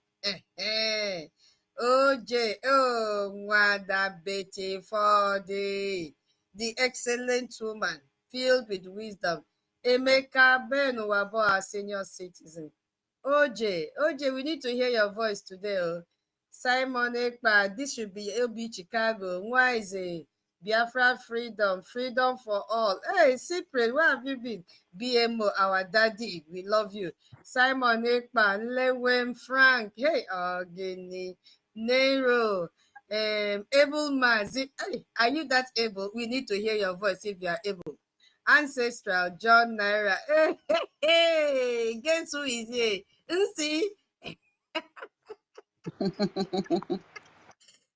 OJ, Mwada Betty for the excellent woman, filled with wisdom. Emeka Ben Wabo, our senior citizen. OJ, we need to hear your voice today. Simon Ekpa, this should be LB Chicago. Why is it Biafra freedom for all? Hey, Cyprian, where have you been? BMO, our daddy, we love you. Simon Ekpa, Lewem Frank, hey, Guinea, Nero, able man. Hey, are you that able? We need to hear your voice if you are able. Ancestral, John Naira. Hey, guess who is here? See?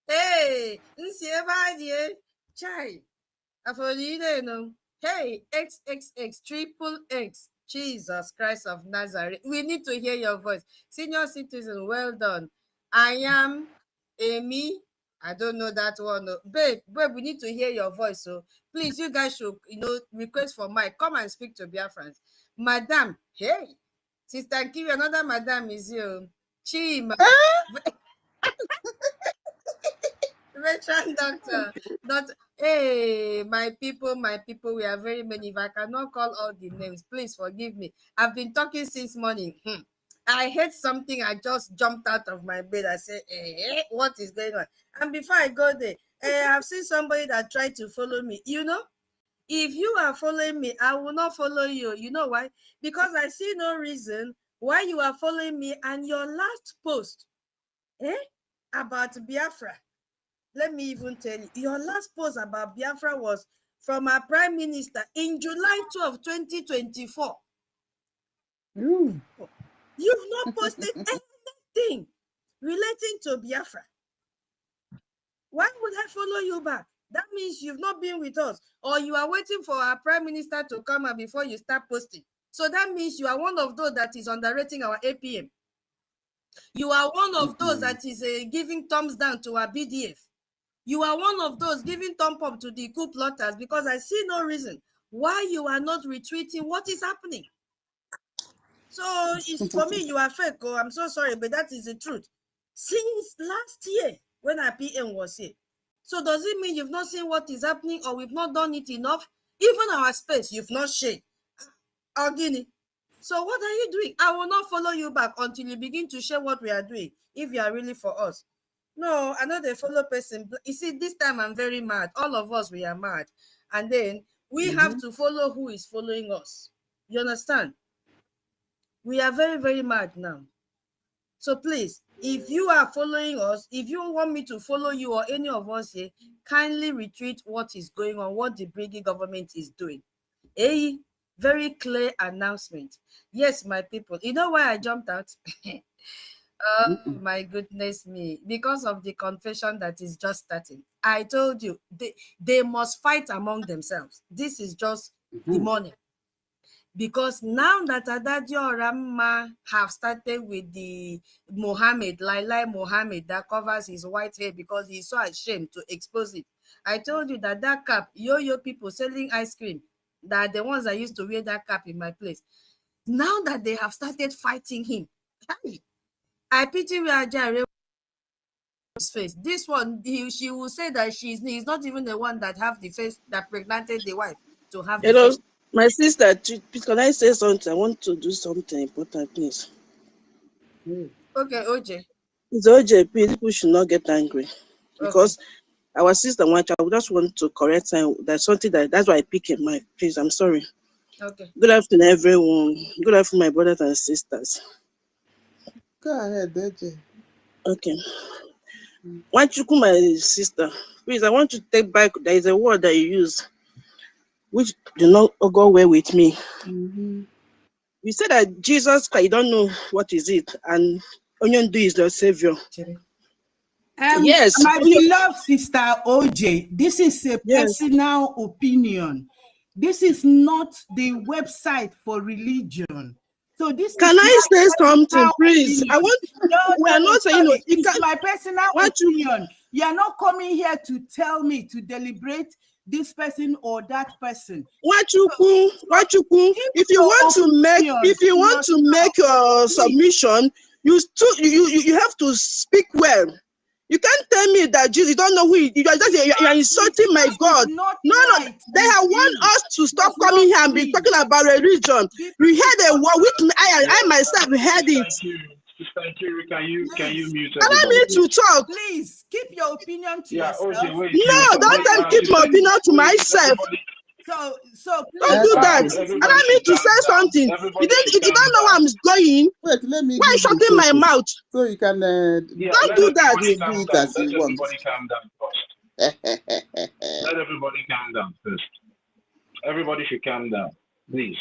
Hey, see everybody. Chai. No. Hey, XXX, triple X. Jesus Christ of Nazareth. We need to hear your voice. Senior citizen, well done. I am Amy. I don't know that one. Babe, we need to hear your voice. So please, you guys should, request for mic. Come and speak to Biafrans. Madam, hey. Sister Kiri, another madam is here. Chima. Veteran doctor. Not, hey, my people, we are very many. If I cannot call all the names, please forgive me. I've been talking since morning. I heard something. I just jumped out of my bed. I said, what is going on? And before I go there, I've seen somebody that tried to follow me. If you are following me, I will not follow you. You know why? Because I see no reason why you are following me. And your last post about Biafra, let me even tell you, your last post about Biafra was from our Prime Minister in July 12, 2024. You've not posted anything relating to Biafra. Why would I follow you back? That means you've not been with us, or you are waiting for our prime minister to come out before you start posting. So that means you are one of those that is underrating our APM. You are one of those that is giving thumbs down to our BDF. You are one of those giving thumb up to the coup plotters, because I see no reason why you are not retweeting what is happening. So it's, for me, you are fake. Oh, I'm so sorry, but that is the truth. Since last year, when our PM was here. So does it mean you've not seen what is happening, or we've not done it enough? Even our space, you've not shared. Guinea. So what are you doing? I will not follow you back until you begin to share what we are doing, if you are really for us. No, I know they follow person. You see, this time I'm very mad. All of us, we are mad. And then we have to follow who is following us. You understand? We are very, very mad now. So please, if you are following us, if you want me to follow you or any of us here, kindly retweet what is going on, what the BRGIE government is doing. A very clear announcement. Yes, my people. You know why I jumped out? Oh my goodness me. Because of the confession that is just starting. I told you, they must fight among themselves. This is just the morning. Because now that Adadio Ramma have started with the Mohammed, Lai Mohammed, that covers his white hair because he's so ashamed to expose it. I told you that that cap, yo people selling ice cream, that the ones that used to wear that cap in my place. Now that they have started fighting him, I pity Raja face. This one, she will say that he's not even the one that have the face that pregnanted the wife to have the face. My sister, can I say something? I want to do something important, please. Okay, OJ. It's OJ, people should not get angry. Because our sister, I would just want to correct her. That's something that's why I pick in mind. Please, I'm sorry. Okay. Good afternoon, everyone. Good afternoon, my brothers and sisters. Go ahead, OJ. Okay. Wanchuku, my sister, please, I want to take back. There is a word that you use, which do not go well with me. You said that Jesus Christ, you don't know what is it, and Onyendu is your savior. Yes, my beloved sister OJ, this is a personal opinion. This is not the website for religion. So this can I say something, please? Opinion. I want. We are not saying it's my personal opinion. You are not coming here to tell me to deliberate this person or that person. Wachuku, if you want to make your submission, you have to speak well. You can't tell me that Jesus, you don't know who you are insulting my God. No, they have want us to stop coming here and be talking about religion. You heard a word with me, I myself heard it. Sister Kiri, can you mute everybody? Allow me to talk. Please keep your opinion to yourself. OJ, wait, no, don't keep my opinion to myself. So don't do that. Allow me to say something. You don't know where I'm going. Wait, let me. Why shutting my mouth? So you can. Don't do that. Do it as you want. Everybody calm down first. Let everybody calm down first. Everybody should calm down, please.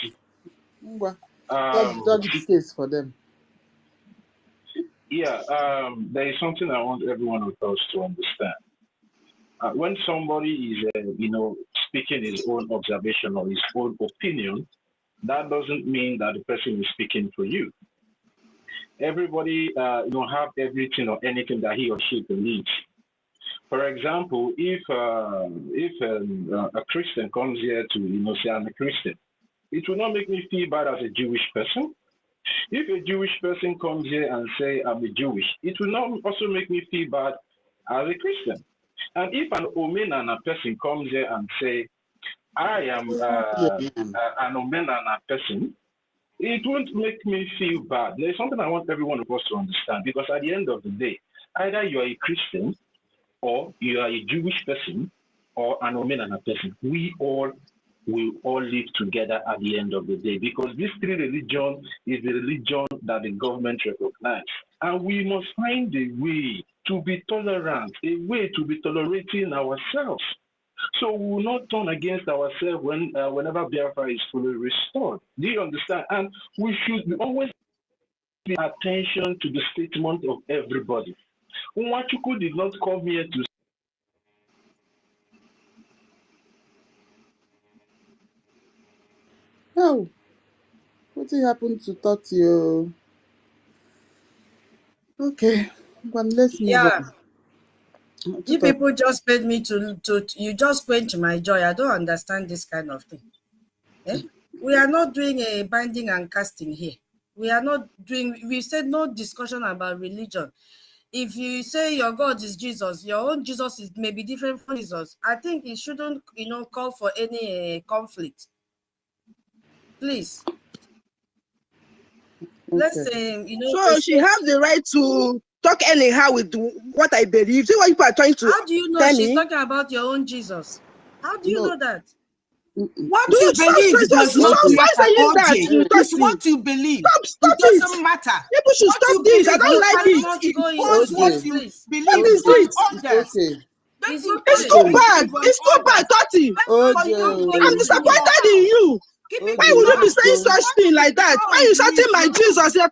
Judge the case for them. Yeah, there is something I want every one of us to understand. When somebody is, speaking his own observation or his own opinion, that doesn't mean that the person is speaking for you. Everybody, have everything or anything that he or she believes. For example, if a Christian comes here to, say I'm a Christian, it will not make me feel bad as a Jewish person. If a Jewish person comes here and say I'm a Jewish, it will not also make me feel bad as a Christian. And if an Omenana person comes here and say I am an Omenana person, it won't make me feel bad. There's something I want every one of us to understand, because at the end of the day, either you are a Christian or you are a Jewish person or an Omenana person. We all will all live together at the end of the day, because this three religion is the religion that the government recognizes. And we must find a way to be tolerant, a way to be tolerating ourselves. So we will not turn against ourselves whenever Biafra is fully restored. Do you understand? And we should always pay attention to the statement of everybody. Nwachukwu did not come here to Oh, what happened to Totio? Okay, well, let's move Yeah, on. you people just paid me to you just quench my joy. I don't understand this kind of thing. Eh? We are not doing a binding and casting here. We are not doing, we said no discussion about religion. If you say your God is Jesus, your own Jesus is maybe different from Jesus. I think it shouldn't, call for any conflict. Please. Let's say, So she has the right to talk anyhow with what I believe. See what people are trying to how do you know tell she's me? talking about your own Jesus? How do you know that? What Do you believe does not stop matter, saying that. OJ. It's Tosi. what you believe. Stop It it. doesn't matter. People should What stop you this. I believe, don't you like it. cannot impose what OJ, you Please. What believe is on it? it's others. okay. Don't It's It's impose too okay. your bad. belief on It's too bad, others. Toti. But don't go I'm keep it in your disappointed in house. you. Keep it Why in would your you be house. saying If you such want thing to like that? withdraw Why on you the shouting my issue, Jesus? You're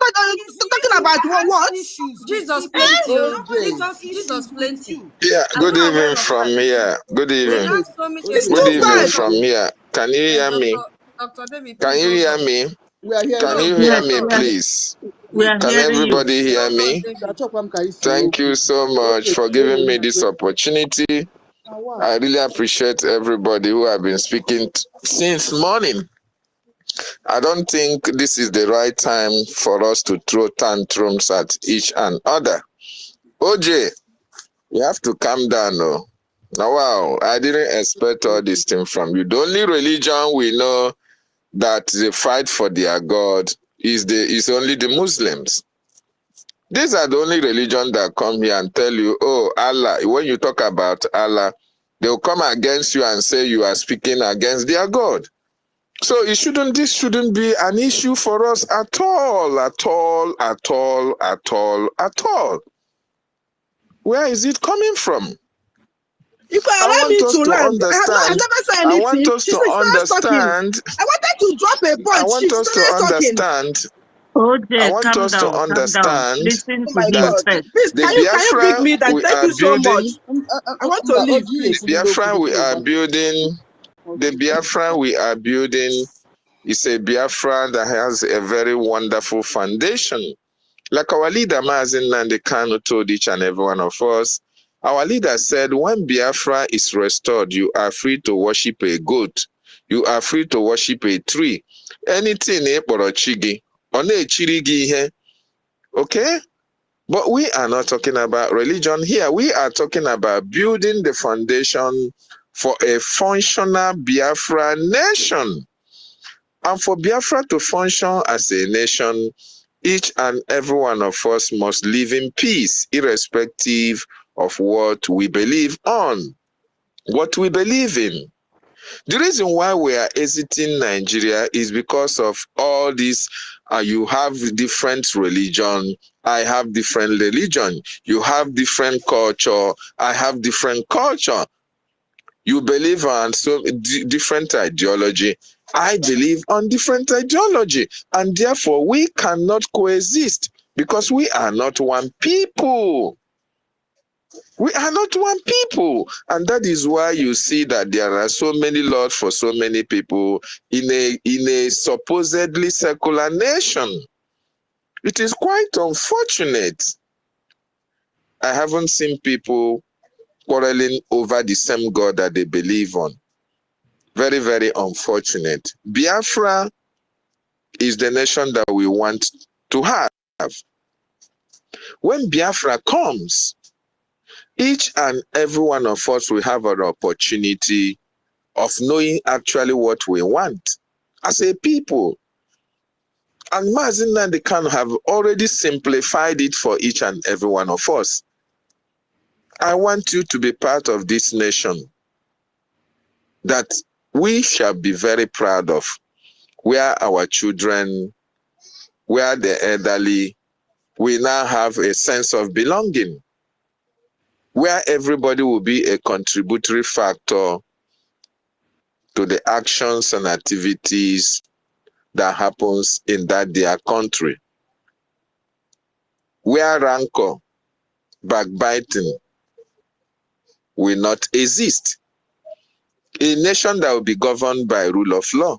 it's talking you about that has what? issues with Jesus people. plenty. Nobody OJ, has Jesus issues with plenty. you. Yeah, Are good you aware evening of from that? here. Good We evening. have so many It's Good too evening bad. from here. Can you hear me? Dr. David, Can please you hold hear on. me? we are Can hearing you you. hear Hold me, on. please? We are Can hearing you. everybody hear Hold on, me? David. Thank you so much for giving me this opportunity. I really appreciate everybody who have been speaking since morning. I don't think this is the right time for us to throw tantrums at each and other. OJ, you have to calm down, no? Now, wow, I didn't expect all this thing from you. The only religion we know that they fight for their God is only the Muslims. These are the only religion that come here and tell you, oh, Allah. When you talk about Allah, they'll come against you and say you are speaking against their God. So this shouldn't be an issue for us at all, at all, at all, at all, at all. Where is it coming from? You can I allow want me us to to land. I've understand. never said I want anything. us She to started talking. understand. I wanted to drop a I punch. She want us to started talking. understand. I OJ, want calm us to down, calm down. understand Listen Oh to my him that God. first. Please, the can you bring Biafra me that? we Thank are you so much. building, I want to leave, please. the Biafra we are building, the Biafra we are building is a Biafra that has a very wonderful foundation. Like our leader, Mazen Nandekano, told each and every one of us, our leader said, when Biafra is restored, you are free to worship a goat. You are free to worship a tree. Anything, okay? But we are not talking about religion here. We are talking about building the foundation for a functional Biafra nation. And for Biafra to function as a nation, each and every one of us must live in peace, irrespective of what we believe on, what we believe in. The reason why we are exiting Nigeria is because of all this. You have different religion, I have different religion. You have different culture, I have different culture. You believe on different ideology. I believe on different ideology. And therefore, we cannot coexist because we are not one people. We are not one people. And that is why you see that there are so many laws for so many people in a supposedly secular nation. It is quite unfortunate. I haven't seen people quarreling over the same God that they believe on. Very, very unfortunate. Biafra is the nation that we want to have. When Biafra comes, each and every one of us will have an opportunity of knowing actually what we want as a people. And Mazen Nandekan have already simplified it for each and every one of us. I want you to be part of this nation that we shall be very proud of, where our children, where the elderly, we now have a sense of belonging, where everybody will be a contributory factor to the actions and activities that happens in that their country, where rancor, backbiting will not exist. A nation that will be governed by rule of law.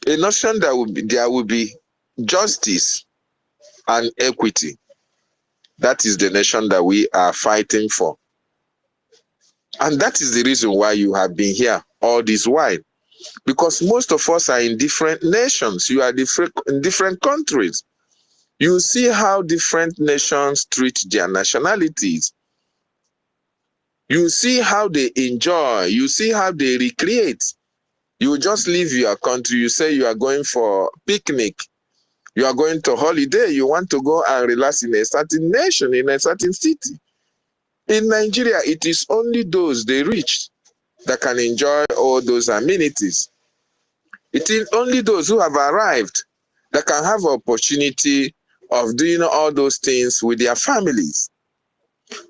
A nation that there will be justice and equity. That is the nation that we are fighting for. And that is the reason why you have been here all this while. Because most of us are in different nations. You are in different countries. You see how different nations treat their nationalities. You see how they enjoy. You see how they recreate. You just leave your country. You say you are going for picnic. You are going to holiday. You want to go and relax in a certain nation, in a certain city. In Nigeria, it is only those they reach that can enjoy all those amenities. It is only those who have arrived that can have opportunity of doing all those things with their families.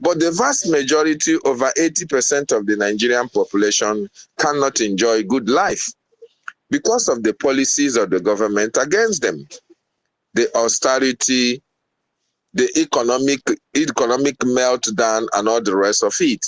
But the vast majority, over 80% of the Nigerian population, cannot enjoy good life because of the policies of the government against them. The austerity, the economic meltdown, and all the rest of it.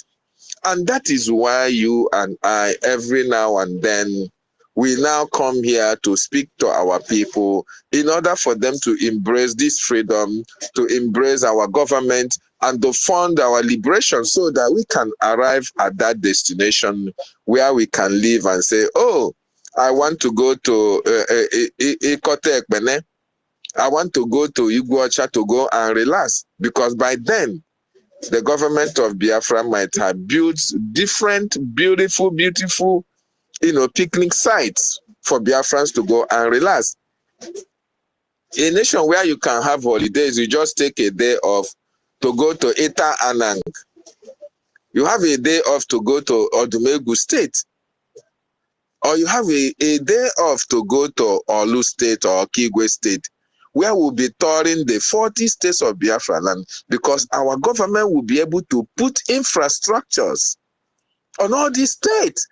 And that is why you and I, every now and then, we now come here to speak to our people in order for them to embrace this freedom, to embrace our government, and to fund our liberation so that we can arrive at that destination where we can live and say, oh, I want to go to Ikotekbene. I want to go to OGOJA to go and relax, because by then, the government of Biafra might have built different beautiful, picnic sites for Biafrans to go and relax. A nation where you can have holidays, you just take a day off to go to ANNANG. You have a day off to go to Odumegu State. Or you have a day off to go to Olu State or Kigwe State, where we'll be touring the 40 states of Biafra land, because our government will be able to put infrastructures on all these states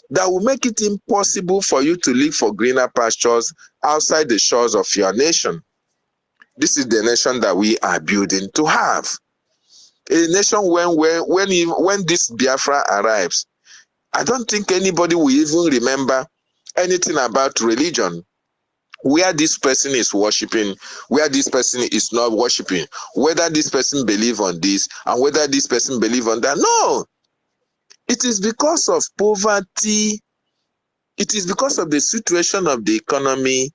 that will make it impossible for you to live for greener pastures outside the shores of your nation. This is the nation that we are building to have. A nation when this Biafra arrives, I don't think anybody will even remember anything about religion, where this person is worshiping, where this person is not worshiping, whether this person believes on this and whether this person believes on that. No, it is because of poverty. It is because of the situation of the economy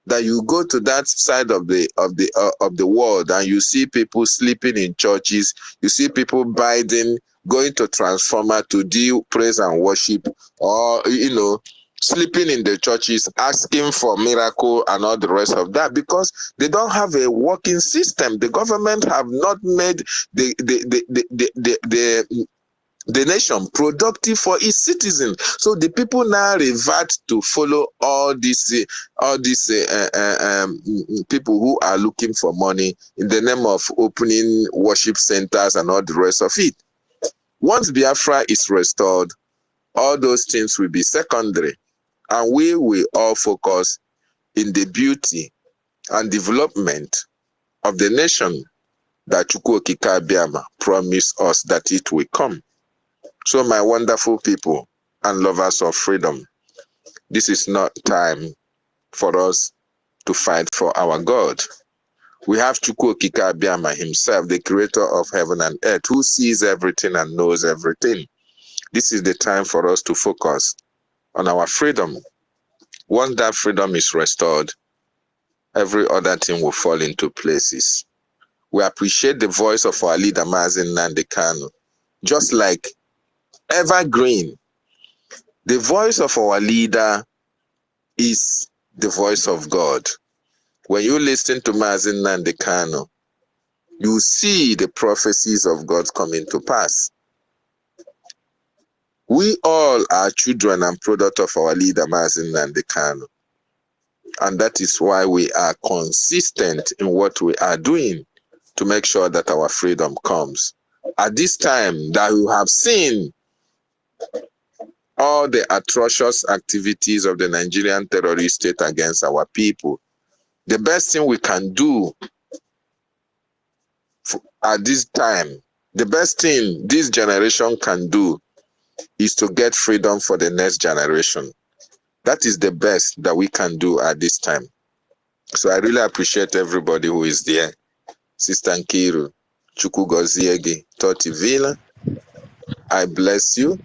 that you go to that side of the world and you see people sleeping in churches. You see people going to transformer to do praise and worship, or sleeping in the churches, asking for miracle and all the rest of that, because they don't have a working system. The government have not made the nation productive for its citizens. So the people now revert to follow all these people who are looking for money in the name of opening worship centers and all the rest of it. Once Biafra is restored, all those things will be secondary, and we will all focus in the beauty and development of the nation that Chukwuokike-Abịama promised us that it will come. So my wonderful people and lovers of freedom, this is not time for us to fight for our God. We have Chukwuokike-Abịama himself, the creator of heaven and earth, who sees everything and knows everything. This is the time for us to focus on our freedom. Once that freedom is restored, every other thing will fall into places. We appreciate the voice of our leader, Mazi Nnamdi Kanu, just like evergreen. The voice of our leader is the voice of God. When you listen to Mazi Nnamdi Kanu, you see the prophecies of God coming to pass. We all are children and product of our leader, Mazi Nnamdi Kanu. And that is why we are consistent in what we are doing to make sure that our freedom comes. At this time that we have seen all the atrocious activities of the Nigerian terrorist state against our people, the best thing we can do at this time, the best thing this generation can do is to get freedom for the next generation. That is the best that we can do at this time. So I really appreciate everybody who is there. Sister Nkiru, Chukwugoziegi, Toti Villa, I bless you.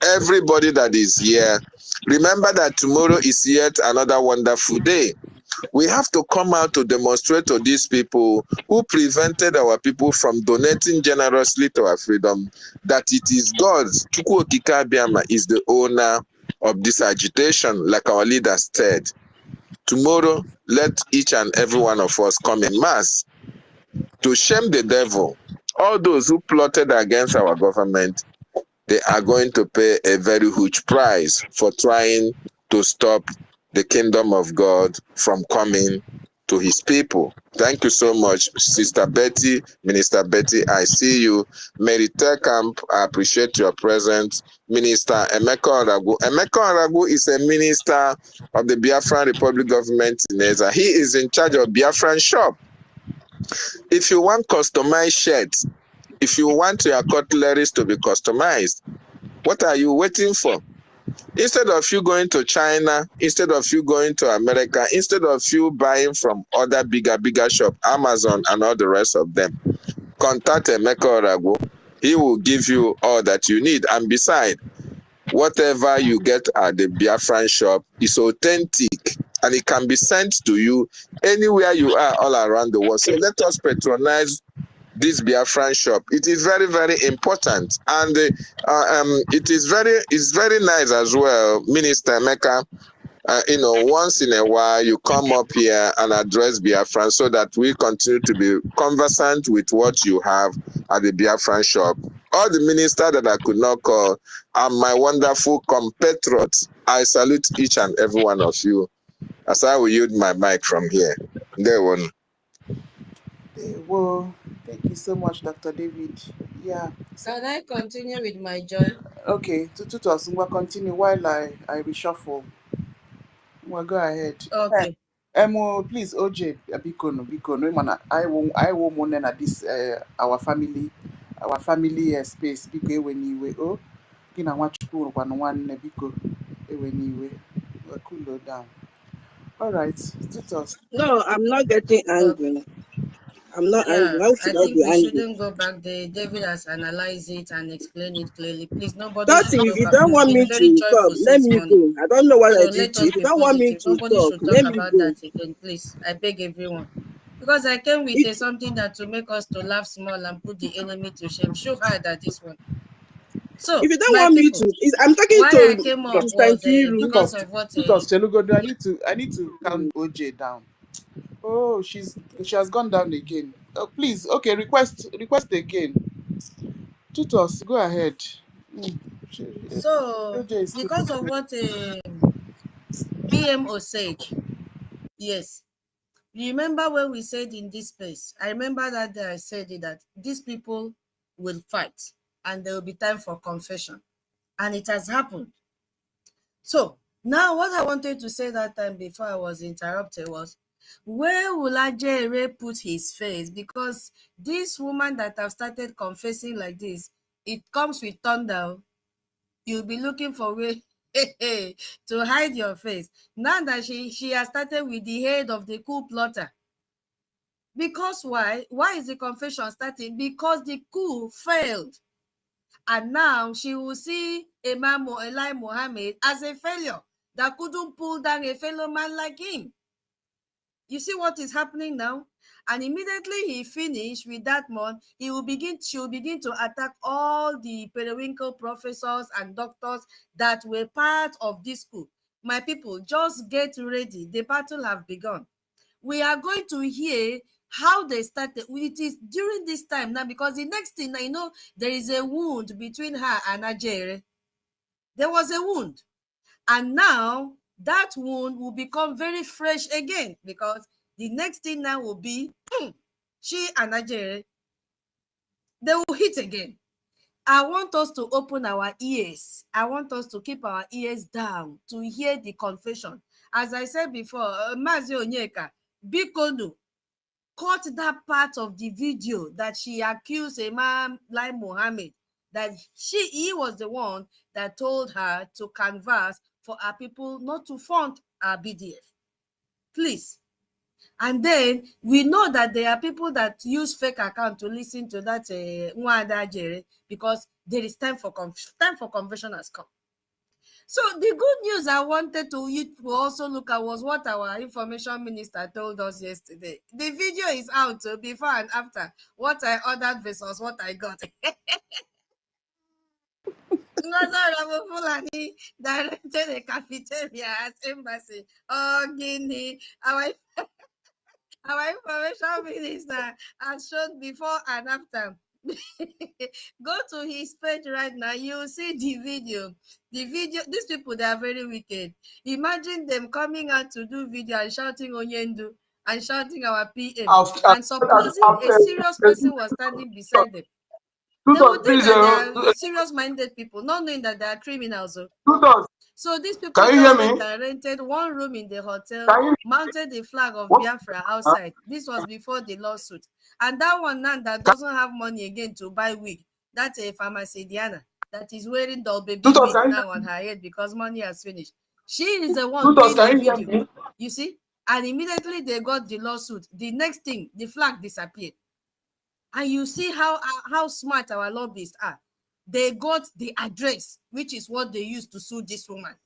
Everybody that is here, remember that tomorrow is yet another wonderful day. We have to come out to demonstrate to these people who prevented our people from donating generously to our freedom that it is God, Chukwu Okike Abiama, is the owner of this agitation, like our leaders said. Tomorrow, let each and every one of us come in mass to shame the devil. All those who plotted against our government, they are going to pay a very huge price for trying to stop the kingdom of God from coming to his people. Thank you so much, Sister Betty, Minister Betty. I see you. Mary Terkamp, I appreciate your presence. Minister Emeka Oragu. Emeka Oragu is a minister of the Biafran Republic government in Eza. He is in charge of Biafran shop. If you want customized shirts, if you want your cutleries to be customized, what are you waiting for? Instead of you going to China, instead of you going to America, instead of you buying from other bigger shops, Amazon and all the rest of them, contact Emeka Oragu. He will give you all that you need. And besides, whatever you get at the Biafran shop is authentic and it can be sent to you anywhere you are all around the world. So let us patronize this Biafran shop. It is very, very important, and it's very nice as well, Minister Emeka. Once in a while you come up here and address Biafran so that we continue to be conversant with what you have at the Biafran shop. All the ministers that I could not call are my wonderful compatriots. I salute each and every one of you as I will yield my mic from here. There one. Well, thank you so much, Dr. David. Yeah. Can I continue with my joy? Okay, to us, we'll continue while I reshuffle. Well, go ahead. Okay. Please, OJ, Bikono, man, I will mourn at this our family space. Biko when you kina wachukuru one biko when you cool down. All right, Tutos. No, I'm not getting angry. Okay. I'm not angry. Yeah, Why should I I think be we angry? shouldn't go back there. David has analyzed it and explained it clearly. Please, nobody should Nothing. If go you back. don't We've want been me very to joyful talk, let since me morning. go. I don't know what So I did let to you. us If you be don't want me positive. to Nobody talk, should talk let me about go. that again, please. I beg everyone. Because I came with something that to make us to laugh small and put the enemy to shame. Show her that this one. So, If you don't my want me people, to, I'm talking why I to came up Sister was Nkiru. because of what... Tutos, Chelugodo, I need to calm OJ down. Oh, she has gone down again. Oh, please, okay, request again. Tutos, go ahead. So, OJ is still because of what BMO said, yes. Remember when we said in this place, I remember that day I said it, that these people will fight and there will be time for confession. And it has happened. So now what I wanted to say that time before I was interrupted was, where will Ajere put his face? Because this woman that have started confessing like this, it comes with thunder. You'll be looking for way to hide your face. Now that she has started with the head of the coup plotter. Because why? Why is the confession starting? Because the coup failed. And now she will see Imam Eli Mohammed as a failure that couldn't pull down a fellow man like him. You see what is happening now? And immediately he finished with that month, she will begin to attack all the periwinkle professors and doctors that were part of this coup. My people, just get ready. The battle have begun. We are going to hear how they started. It is during this time now, because the next thing I know, there is a wound between her and Ajere. There was a wound. And now that wound will become very fresh again, because the next thing now will be she and Ajere, they will hit again. I want us to open our ears. I want us to keep our ears down to hear the confession. As I said before, Mazi Onyeka, Bikonu, caught that part of the video that she accused Imam Lai Mohammed that he was the one that told her to canvass for our people not to fund our BDF. Please. And then we know that there are people that use fake account to listen to that because there is time for conversion has come. So the good news I wanted to also look at was what our information minister told us yesterday. The video is out before and after what I ordered versus what I got. Orabufulani directed a cafeteria as embassy. Oh, Guinea. Our information minister has shown before and after. Go to his page right now. You'll see the video. The video, these people, they are very wicked. Imagine them coming out to do video and shouting Onyendu and shouting our PM. And supposing a serious person was standing beside them. They would think that they are serious-minded people, not knowing that they are criminals. So these people just went and rented one room in the hotel, mounted the flag of Biafra outside. This was before the lawsuit. And that one now that doesn't have money again to buy wig, that's a pharmacy Diana that is wearing the baby wig now on her head because money has finished. She is the one doing the video. You see? And immediately they got the lawsuit. The next thing, the flag disappeared. And you see how smart our lobbyists are. They got the address, which is what they used to sue this woman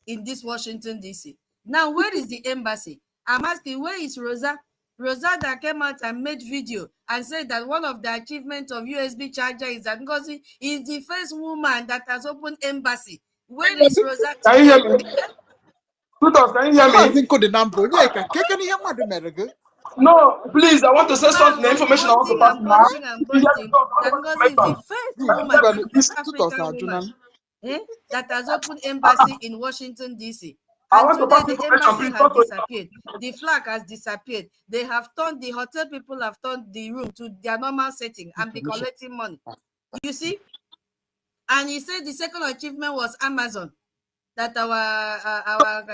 in this Washington, D.C. Now, where is the embassy? I'm asking, where is Rosa? Rosa that came out and made video and said that one of the achievements of USB charger is that NGOZI is the first woman that has opened embassy. Where is Rosa today? Can you hear me? Can you hear me? No, please, I want to say something. Information I want to pass now. That NGOZI is the first woman, the first African woman that has opened embassy in Washington, D.C. And today the embassy has disappeared. The flag has disappeared. They have turned, the hotel people have turned the room to their normal setting and be collecting money. You see? And he said the second achievement was Amazon. That our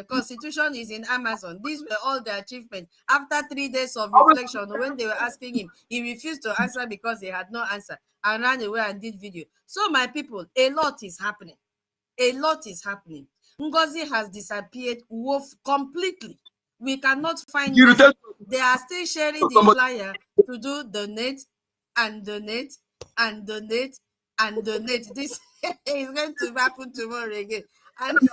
constitution is in Amazon. These were all the achievements. After 3 days of reflection, when they were asking him, he refused to answer because he had no answer and ran away and did video. So my people, a lot is happening. A lot is happening. NGOZI has disappeared completely. We cannot find it. They are still sharing the flyer to do donate and donate and donate and donate. This is going to happen tomorrow again. And the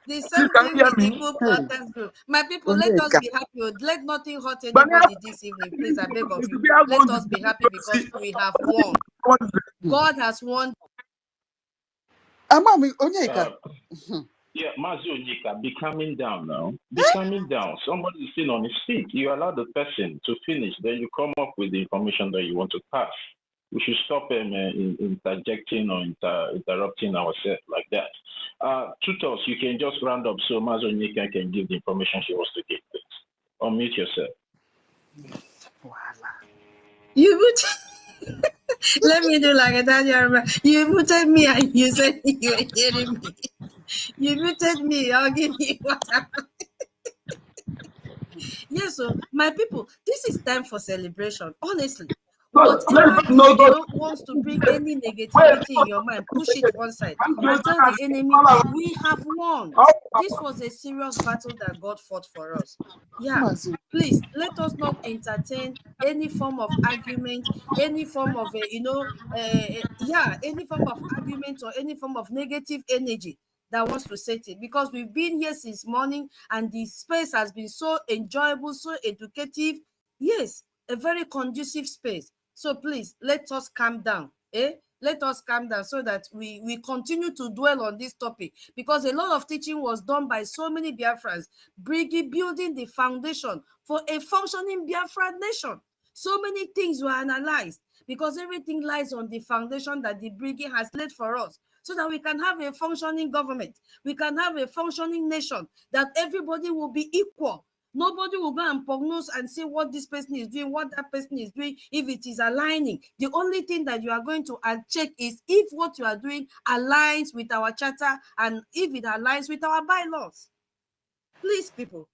same thing with the Igbo Planters group. My people, let us be happy. Let nothing hurt anybody this evening. Please, I beg of you. Let us be happy because we have won. God has won. Yeah, Mazi Onyeka, be calming down now. Be calming down. Somebody is still on his feet. You allow the person to finish, then you come up with the information that you want to pass. We should stop interjecting or interrupting ourselves like that. Tutors, you can just round up so Mazi Onyeka can give the information she wants to give, please. Unmute yourself. You would let me do like a Daniel. You muted me and you said you were hearing me. You muted me. I'll give you what happened. Yes, so my people, this is time for celebration. Honestly, whatever wants to bring any negativity in your mind, push it one side and tell the enemy we have won. This was a serious battle that God fought for us. Yeah, please let us not entertain any form of argument, any form of any form of argument or any form of negative energy that wants to set it, because we've been here since morning and the space has been so enjoyable, so educative. Yes, a very conducive space. So please let us calm down. Let us calm down so that we continue to dwell on this topic, because a lot of teaching was done by so many Biafrans, building the foundation for a functioning Biafra nation. So many things were analyzed because everything lies on the foundation that the BRGIE has laid for us, so that we can have a functioning government, we can have a functioning nation, that everybody will be equal. Nobody will go and prognose and say what this person is doing, what that person is doing, if it is aligning. The only thing that you are going to check is if what you are doing aligns with our charter and if it aligns with our bylaws. Please, people,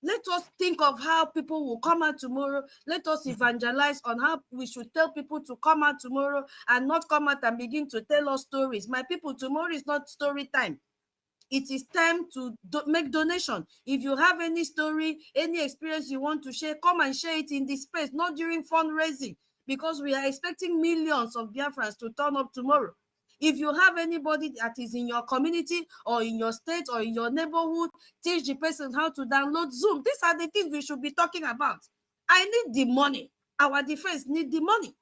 let us think of how people will come out tomorrow. Let us evangelize on how we should tell people to come out tomorrow and not come out and begin to tell us stories. My people, tomorrow is not story time. it is time to make donation. If you have any story, any experience you want to share, come and share it in this space, not during fundraising, because we are expecting millions of Biafrans to turn up tomorrow. If you have anybody that is in your community or in your state or in your neighborhood, teach the person how to download Zoom. These are the things we should be talking about. I need the money. Our defense need the money.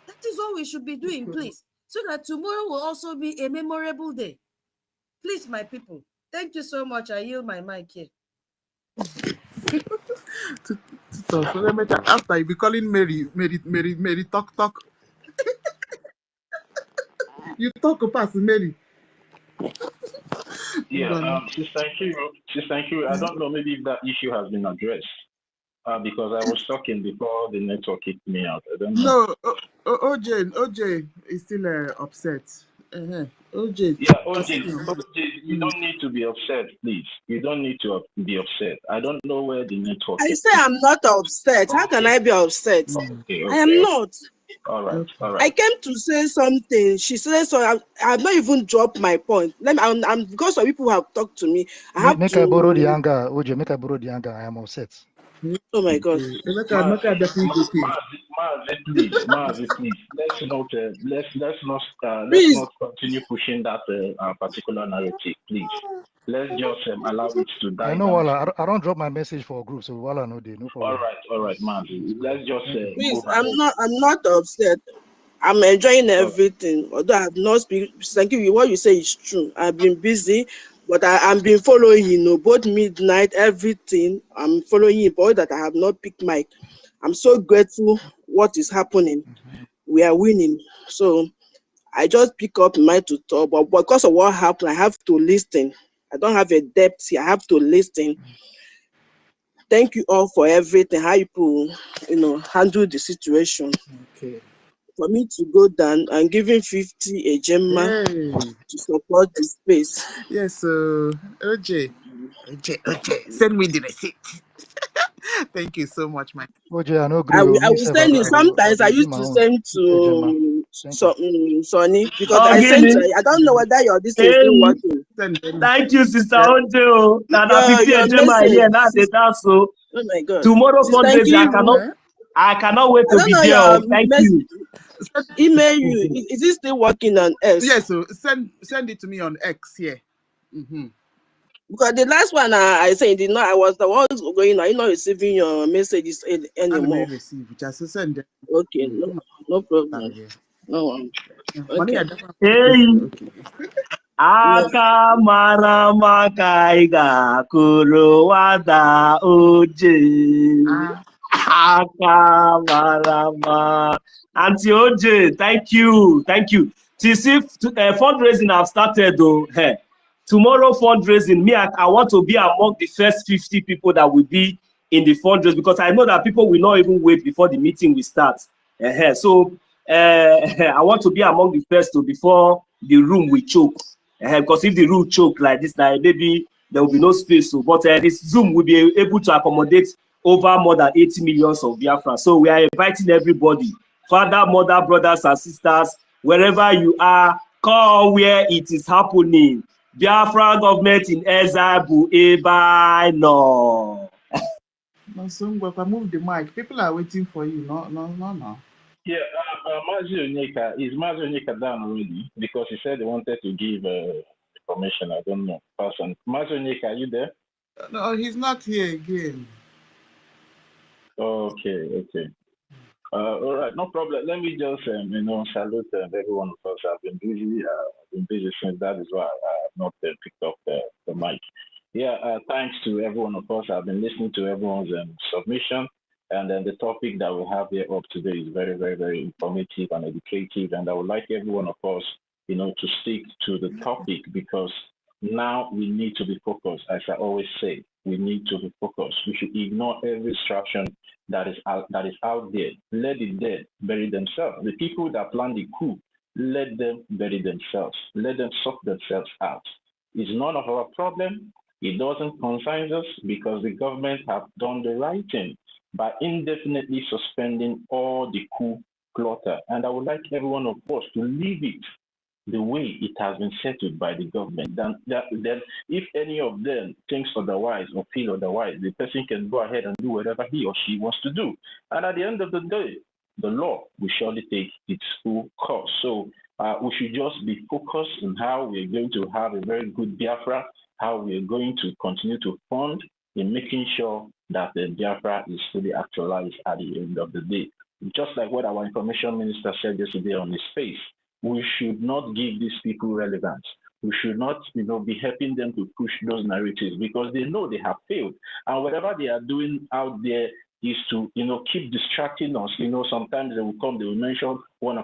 That is what we should be doing, please, so that tomorrow will also be a memorable day. Please, my people, thank you so much. I yield my mic here. After you be calling Mary, talk. You talk past Mary. Yeah, Sister Nkiru, I don't know maybe if that issue has been addressed. Because I was talking before the network kicked me out. I don't know. No, OJ is still upset. OJ. Yeah, OJ, you don't need to be upset, please. You don't need to be upset. I don't know where the network I is. say I'm not upset. How can I be upset? Okay. I am not. All right. I came to say something. She said so. I've not even dropped my point. I'm because some people have talked to me. I have Make to. I borrow the anger, OJ. Make I borrow the anger. I am upset. Oh my God. Mazi, please. Let's not continue pushing that particular narrative, please. Let's just allow it to die I know, down. Wala. I don't drop my message for a group, so Wala no day, no problem. All right, Mazi. Let's just Please, move ahead. I'm not upset. I'm enjoying everything. Although I have not speak. Thank you. What you say is true. I've been busy, but I've been following. Both midnight, everything. I'm following it, but that I have not picked mic. I'm so grateful. What is happening? We are winning. So I just pick up mic to talk, but because of what happened, I have to listen. I don't have a depth here. I have to listen. Thank you all for everything. How you handle the situation. Okay. For me to go down and giving 50 a gemma to support the space. Yes, OJ, send me the receipt. Thank you so much, my. OJ, I know I agree. will send it. Sometimes I used to send to Sonny because I sent. I don't know whether your this is still working. Thank you, Sister Ojo. Your message. So Oh my God. tomorrow Sister fundraising, I cannot wait I to don't be know there. your Thank message. you. Email you. Is it still working on X? Yes, so send it to me on X here. Because the last one I said did not. I was the one going. Are you not receiving your messages anymore? Just send it. Okay, no problem. No. Okay. Hey. Aka mara maka iga kuruwada oje. Aka mara ma. Auntie OJ, thank you. Since fundraising have started though, tomorrow fundraising, I want to be among the first 50 people that will be in the fundraising because I know that people will not even wait before the meeting will start. So I want to be among the first before the room will choke. Because if the room choke like this, now maybe there will be no space. So, but this Zoom will be able to accommodate over more than 80 millions of Biafra. So we are inviting everybody, father, mother, brothers and sisters, wherever you are, call where it is happening. Biafra government in exile, no. No, move the mic. People are waiting for you. No. Yeah, Mazi Onyeka down already? Because he said he wanted to give information. I don't know. Person. Mazi Onyeka, are you there? No, he's not here again. Okay. All right, no problem. Let me just salute every one of us. I've been busy since. That is why I have not picked up the mic. Yeah, thanks to every one of us. I've been listening to everyone's submission. And then the topic that we have here up today is very, very, very informative and educative. And I would like every one of us, to stick to the topic because now we need to be focused. As I always say, we need to be focused. We should ignore every distraction that is out there. Let the dead bury themselves. The people that plan the coup, let them bury themselves. Let them suck themselves out. It's none of our problem. It doesn't concern us because the government have done the right thing by indefinitely suspending all the coup plotter. And I would like every one of us to leave it the way it has been settled by the government. Then if any of them thinks otherwise or feel otherwise, the person can go ahead and do whatever he or she wants to do. And at the end of the day, the law will surely take its full course. So we should just be focused on how we're going to have a very good Biafra, how we're going to continue to fund in making sure that the Biafra is fully actualized at the end of the day. Just like what our information minister said yesterday on his face, we should not give these people relevance. We should not, be helping them to push those narratives because they know they have failed. And whatever they are doing out there is to, keep distracting us. Sometimes they will come, they will mention one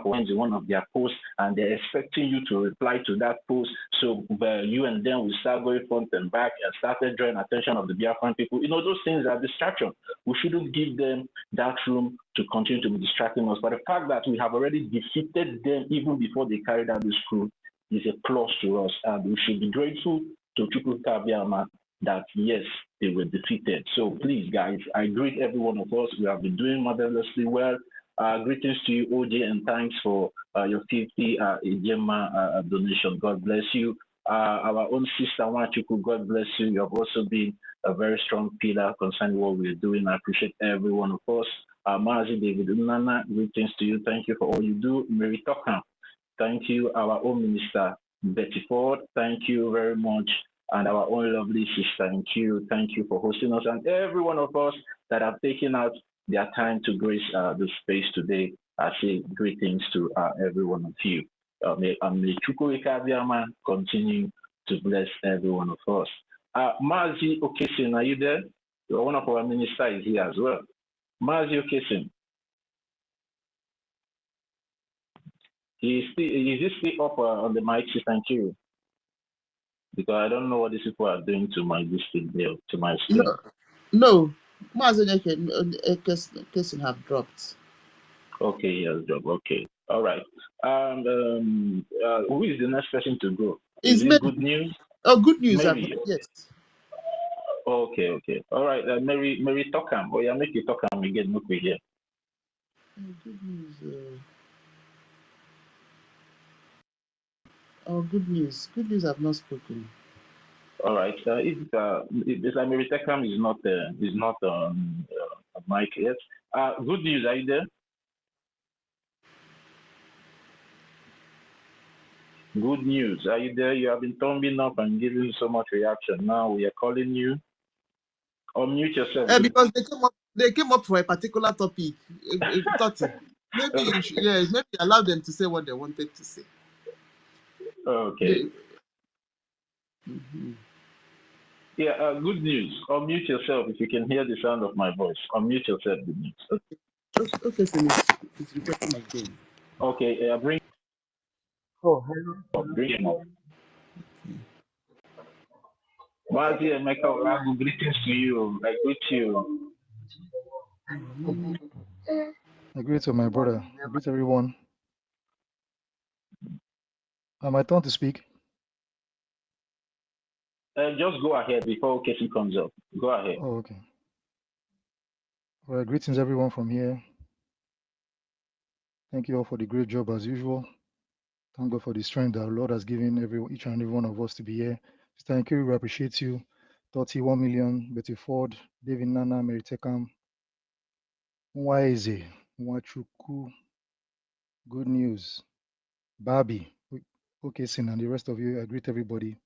of their posts, and they're expecting you to reply to that post. So you and them will start going front and back and started drawing attention of the Biafran people. Those things are distraction. We shouldn't give them that room to continue to be distracting us. But the fact that we have already defeated them even before they carried out this coup is a plus to us, and we should be grateful to Chukwu Kabiama that yes, they were defeated. So please, guys, I greet every one of us. We have been doing marvelously well. Greetings to you, OJ, and thanks for your 50 Ijema donation. God bless you. Our own sister Wachuku, God bless you. You have also been a very strong pillar concerning what we're doing. I appreciate every one of us. Mazi David Unana, greetings to you. Thank you for all you do. Mary Tokan, thank you. Our own minister, Betty Ford, thank you very much. And our own lovely sister, thank you for hosting us. And every one of us that have taken out their time to grace the space today, I say greetings to every one of you. May Chukwu Ikabiama continue to bless every one of us. Mazi Okesin, are you there? One of our ministers is here as well. Mazi Okesin. Is he still up on the mic, Sister Nkiru? Because I don't know what these people are doing to my listing there, to my screen. No. Mazi have dropped. Okay, he has dropped. Okay. All right. Who is the next person to go? Is it good news? Oh, good news. Mary. Yes. Okay. All right. Mary Tokam. Oh, yeah, make you Tokam again. Look here. Good news. Good news. Good news. I've not spoken. All right. If Mary Tokam is not on mic yet. Good news. Are you there? Good news. Are you there? You have been thumbing up and giving so much reaction. Now we are calling you. Unmute yourself. Because they came up for a particular topic. Maybe maybe allow them to say what they wanted to say. Okay. Yeah, good news. Unmute yourself if you can hear the sound of my voice. Unmute yourself. Good news. Okay, so it's requesting again. Okay, bring. Oh, hello. Bring him up. Mazi and Michael, greetings to you. I greet you. I greet to my brother. I greet everyone. My turn to speak. Just go ahead before Casey comes up. Go ahead. Oh, okay. Well, greetings everyone from here. Thank you all for the great job as usual. Thank God for the strength that the Lord has given each and every one of us to be here. Sister Nkiru, we appreciate you. 31 million, Betty Ford, David Nana, Mary Tekam, Nwaize, Nwachuku, good news, Barbie, Okesin, and the rest of you. I greet everybody.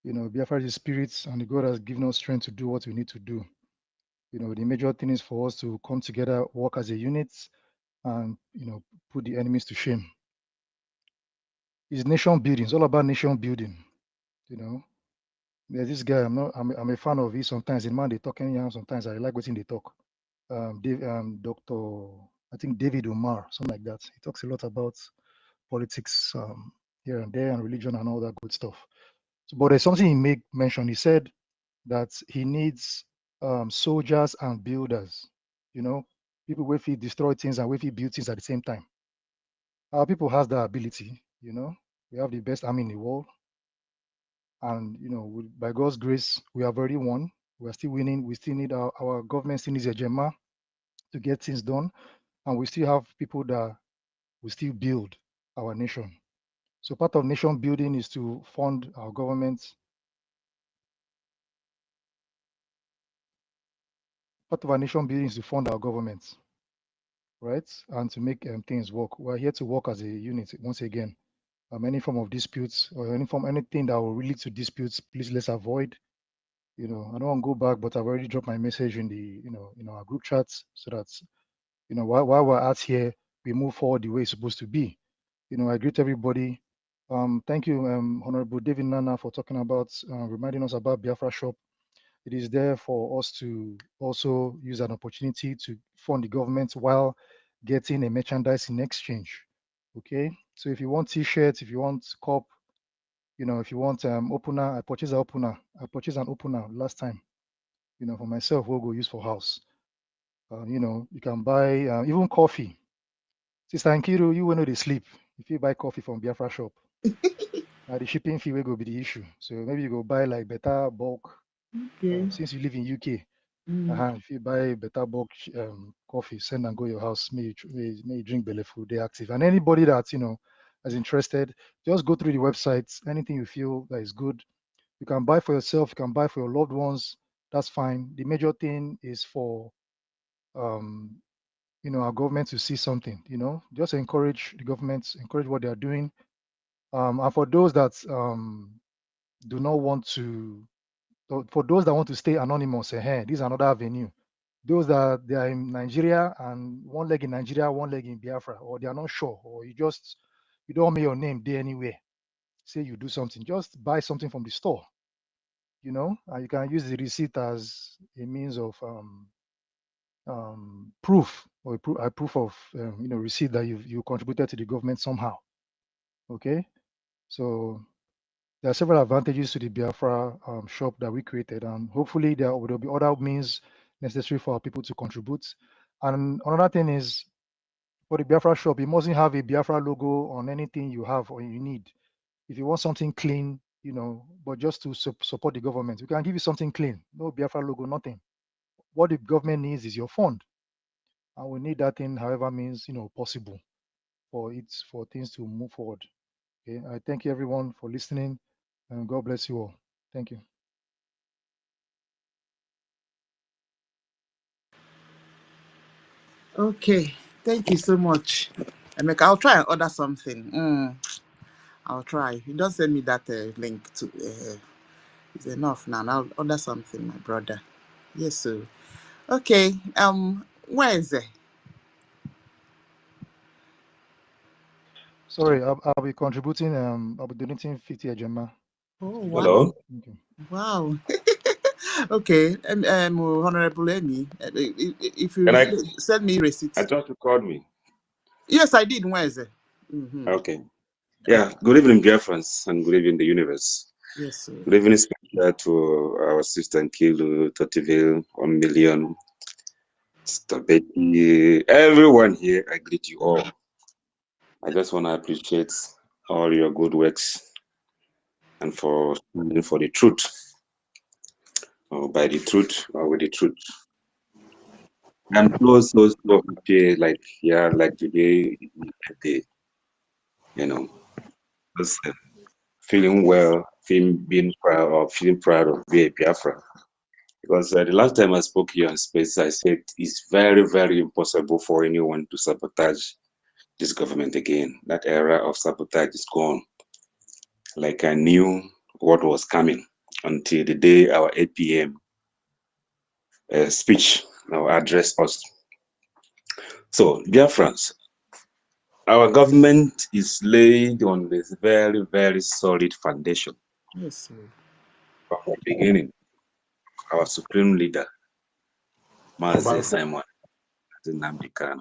Biafra is spirits, and God has given us strength to do what we need to do. The major thing is for us to come together, work as a unit, and put the enemies to shame. It's nation building. It's all about nation building. There's this guy. I'm a fan of his. Sometimes the man they talk anyhow. Sometimes I like watching they talk. Dr. I think David Umar, something like that. He talks a lot about politics here and there and religion and all that good stuff. But there's something he made mention. He said that he needs soldiers and builders. People where he destroy things and where he build things at the same time. Our people has that ability. We have the best army in the world. And by God's grace, we have already won. We are still winning. We still need our government still needs a gemma to get things done, and we still have people that will still build our nation. So part of nation building is to fund our government. Part of our nation building is to fund our government, right? And to make things work. We're here to work as a unit once again. Any form of disputes or anything that will lead to disputes, please let's avoid. I don't want to go back, but I've already dropped my message in the, in our group chats so that, while we're out here, we move forward the way it's supposed to be. I greet everybody. Thank you, Honorable David Nana, for talking about, reminding us about Biafra Shop. It is there for us to also use an opportunity to fund the government while getting a merchandise in exchange. Okay, so if you want T-shirts, if you want cup, if you want opener, I purchased an opener. I purchased an opener last time, for myself, we'll go use for house. You can buy even coffee. Sister Nkiru, you will know they sleep. If you buy coffee from Biafra Shop, the shipping fee will go be the issue. So maybe you go buy like better bulk. Okay. Since you live in UK, if you buy better bulk coffee, send and go your house. May you drink belly food. They active. And anybody that is interested, just go through the website. Anything you feel that is good, you can buy for yourself. You can buy for your loved ones. That's fine. The major thing is for our government to see something. Just encourage the government, encourage what they are doing. And for those that do not want to. For those that want to stay anonymous, this is another avenue. Those that they are in Nigeria and one leg in Nigeria, one leg in Biafra, or they are not sure, or you don't want your name there anywhere. Say you do something, just buy something from the store, and you can use the receipt as a means of proof or a proof of receipt that you contributed to the government somehow. Okay, so there are several advantages to the Biafra shop that we created, and hopefully there will be other means necessary for our people to contribute. And another thing is, for the Biafra shop, you mustn't have a Biafra logo on anything you have or you need. If you want something clean, but just to support the government, we can give you something clean. No Biafra logo, nothing. What the government needs is your fund, and we need that thing, however means possible, for things to move forward. Okay, I thank you everyone for listening, and God bless you all. Thank you. Okay, thank you so much. Emeka, I'll try and order something. I'll try. You don't send me that link to. It's enough now. I'll order something, my brother. Yes, sir. Okay. Where is it? Sorry, I'll be contributing. I'll be donating 50 Ejema. Oh wow! Hello. Okay. Wow. Okay. Honorable Amy, if you send me receipts. I thought you called me. Yes, I did. Where is it? Okay. Yeah. Good evening, BIAFRANS, and good evening, the universe. Yes, sir. Good evening, special to our sister Nkilu, Totiville, 1 million, Betty, everyone here. I greet you all. I just want to appreciate all your good works and for standing for the truth, or by the truth, or with the truth. I'm so happy, like today, just feeling well, being proud, or feeling proud of being a Biafra. Because the last time I spoke here in space, I said it's very, very impossible for anyone to sabotage this government again. That era of sabotage is gone. Like I knew what was coming until the day our APM speech now addressed us. So, dear friends, our government is laid on this very, very solid foundation. Yes, sir. From the beginning, our supreme leader, Mazi Simon Nnamdi Kanu.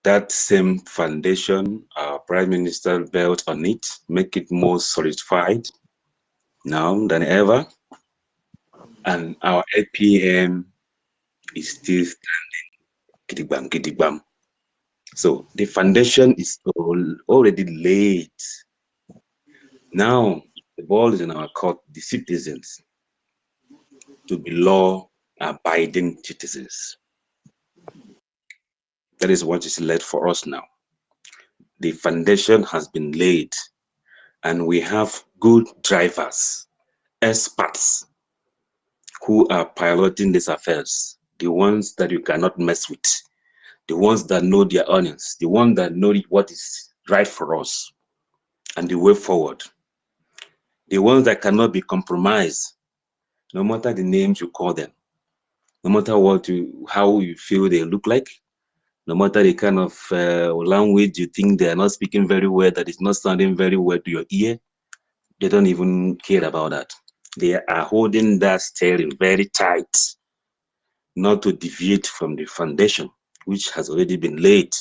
That same foundation, our Prime Minister built on it, make it more solidified now than ever. And our APM is still standing, gidigbam, gidigbam. So the foundation is already laid. Now the ball is in our court, the citizens, to be law-abiding citizens. That is what is left for us now. the foundation has been laid, and we have good drivers, experts who are piloting these affairs, the ones that you cannot mess with, the ones that know their onions, the ones that know what is right for us and the way forward, the ones that cannot be compromised, no matter the names you call them, no matter how you feel they look like, no matter the kind of language you think they are not speaking very well, that is not sounding very well to your ear, they don't even care about that. They are holding that steering very tight, not to deviate from the foundation, which has already been laid.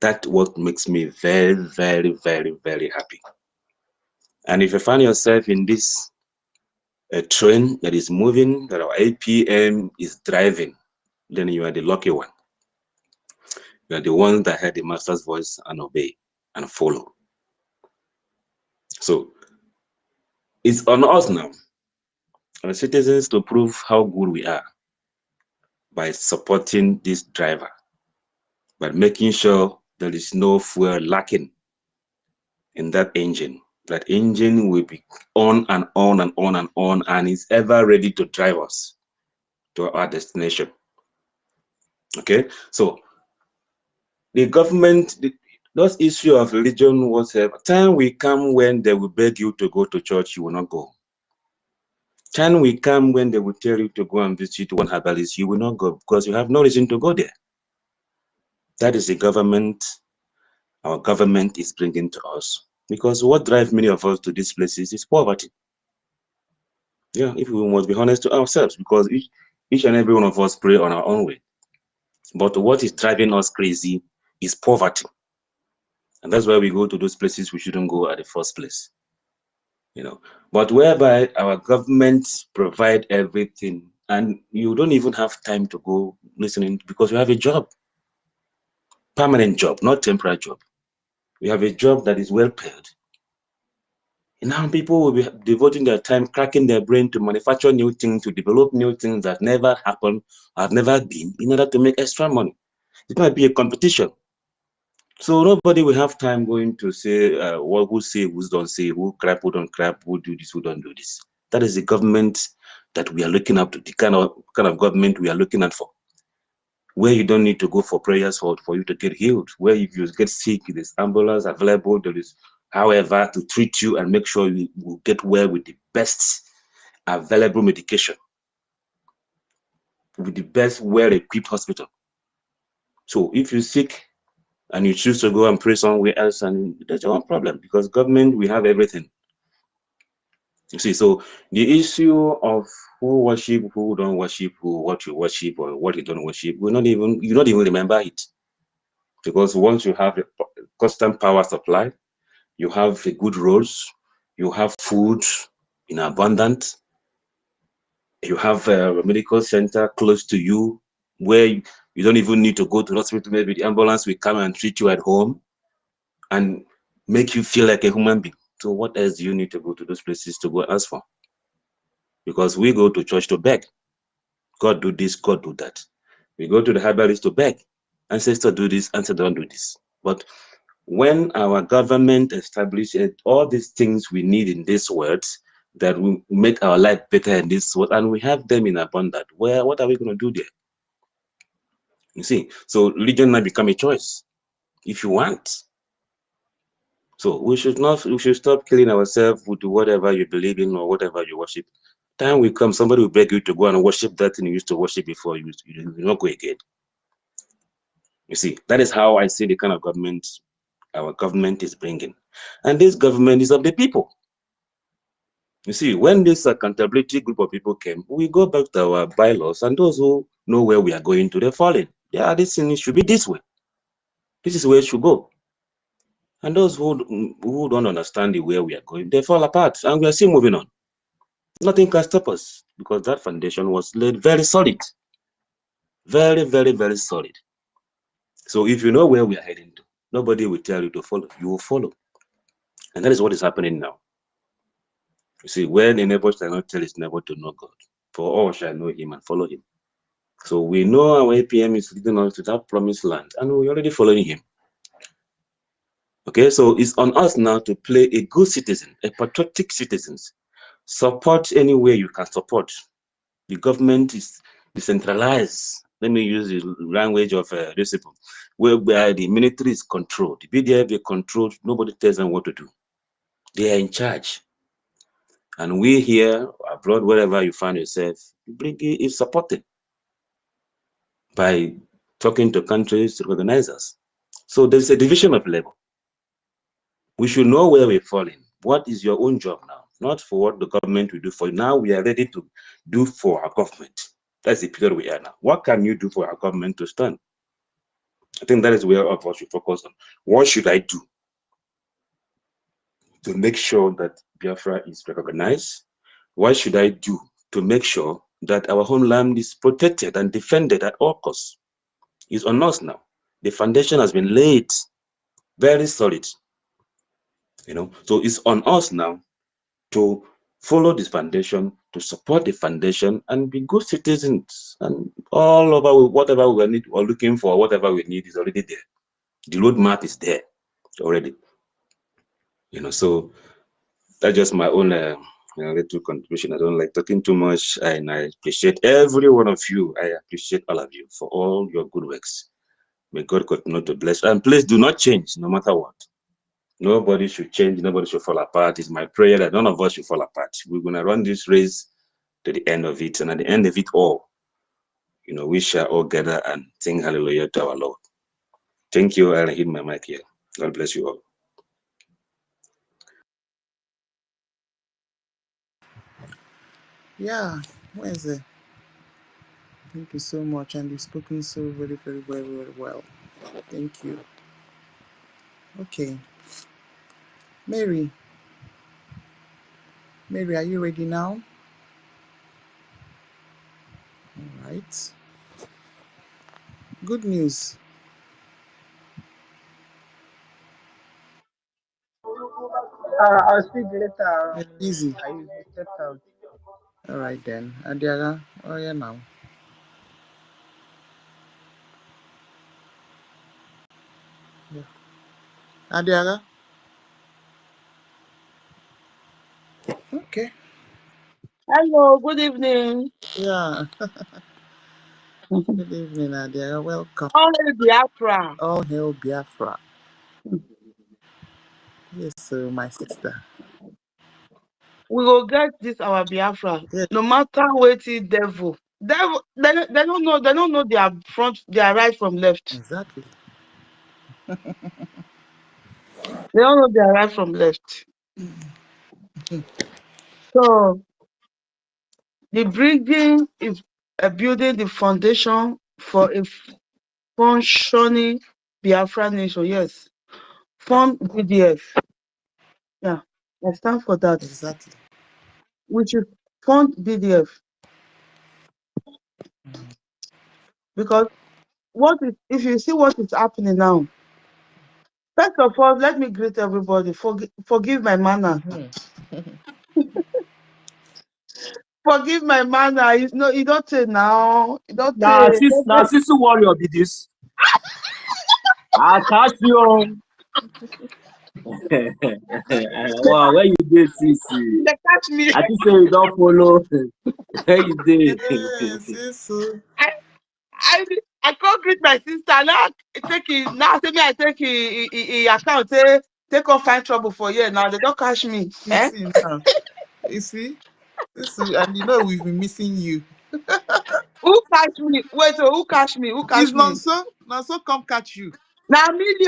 That's what makes me very, very, very, very happy. And if you find yourself in this train that is moving, that our APM is driving, then you are the lucky one. You are the ones that heard the master's voice and obey and follow. So it's on us now, our citizens, to prove how good we are by supporting this driver, by making sure there is no fuel lacking in that engine. That engine will be on and on and on and on, and is ever ready to drive us to our destination. Okay, so the government, those issue of religion, whatever, time will come when they will beg you to go to church, you will not go. Time will come when they will tell you to go and visit one herbalist, you will not go because you have no reason to go there. That is the government, our government is bringing to us. Because what drives many of us to these places is poverty. Yeah, if we must be honest to ourselves, because each and every one of us pray on our own way. But what is driving us crazy is poverty. And that's why we go to those places we shouldn't go at the first place. You know, but whereby our government provide everything, and you don't even have time to go listening because you have a job, permanent job, not temporary job. You have a job that is well paid. And now people will be devoting their time, cracking their brain to manufacture new things, to develop new things that never happened, have never been, in order to make extra money. It might be a competition. So nobody will have time going to say who say, who don't say, who crap, who don't crap, who do this, who don't do this. That is the government that we are looking up to, the kind of government we are looking at for. Where you don't need to go for prayers for you to get healed. Where if you get sick, there's ambulance available, there is, however, to treat you and make sure you will get well with the best available medication, with the best well-equipped hospital. So if you're sick and you choose to go and pray somewhere else, and that's your own problem, because government, we have everything. You see, so the issue of who worship, who don't worship, what you worship or what you don't worship, you not even remember it. Because once you have a constant power supply, you have good roads, you have food in abundance, you have a medical center close to you where you don't even need to go to the hospital. Maybe the ambulance will come and treat you at home and make you feel like a human being. So what else do you need to go to those places to go ask for? Because we go to church to beg. God do this, God do that. We go to the herbalist to beg. Ancestor do this, ancestor don't do this. But when our government establishes all these things we need in this world that will make our life better in this world, and we have them in abundance, what are we going to do there? You see, so religion might become a choice if you want. So we should stop killing ourselves with whatever you believe in or whatever you worship. Time will come, somebody will beg you to go and worship that thing you used to worship before. You will not go again. You see, that is how I see the kind of government our government is bringing. And this government is of the people. You see, when this accountability group of people came, we go back to our bylaws, and those who know where we are going to, they're falling. Yeah, this thing should be this way. This is where it should go. And those who don't understand the way we are going, they fall apart, and we are still moving on. Nothing can stop us because that foundation was laid very solid. Very, very, very solid. So if you know where we are heading to, nobody will tell you to follow. You will follow. And that is what is happening now. You see, when a neighbor shall not tell his neighbor to know God, for all shall know him and follow him. So we know our APM is leading us to that promised land, and we're already following him. Okay, so it's on us now to play a good citizen, a patriotic citizens. Support any way you can support. The government is decentralized. Let me use the language of these people, where the military is controlled, the BDF is controlled, nobody tells them what to do. They are in charge. And we here, abroad, wherever you find yourself, BRGIE is supported by talking to countries to recognize us. So there's a division of labor. We should know where we're falling. What is your own job now? Not for what the government will do for you. Now we are ready to do for our government. That's the period we are now. What can you do for our government to stand? I think that is where all of us should focus on. What should I do to make sure that Biafra is recognized? What should I do to make sure that our homeland is protected and defended at all costs? It's on us now. The foundation has been laid very solid. So it's on us now to follow this foundation, to support the foundation, and be good citizens. And all over whatever we need or looking for, whatever we need is already there. The roadmap is there already. So that's just my own little contribution. I don't like talking too much, and I appreciate every one of you. I appreciate all of you for all your good works. May God continue to bless. And please do not change, no matter what. Nobody should change. Nobody should fall apart. It's my prayer that none of us should fall apart. We're going to run this race to the end of it. And at the end of it all, we shall all gather and sing hallelujah to our Lord. Thank you. I'll hit my mic here. God bless you all. Yeah, where is it? Thank you so much. And you've spoken so very, very, very, very well. Thank you. Okay. Mary, are you ready now? All right. Good news. I'll speak later. Easy. I will step out. All right then. Adiaga, oh yeah now. Yeah. Adiaga. Okay. Hello, good evening. Yeah. Good evening, Adiaga. Welcome. All hail Biafra. All hail Biafra. Yes, sir, my sister. We will get this our Biafra. Yes. No matter what the devil. They don't know their right from left. Exactly. They don't know their right from left. So the BRGIE is building the foundation for a functioning Biafra nation. Yes. Form BDF. Yeah. I stand for that. Exactly. Which is fund BDF. Because if you see what is happening now, first of all, let me greet everybody. Forgive my manner. Forgive my manner. You don't say now. You don't say. Now, sister warrior be this. I catch you. Wow, where you did, Sisi? They catch me. I think say you don't follow. Where you did? Yes, I can't greet my sister. Now say me I take account. Say take off find trouble for you. Now they don't catch me. You see now. You see? And we've been missing you. Who catch me? Wait, so who catch me? Who catch It's me? Nonso come catch you. Now million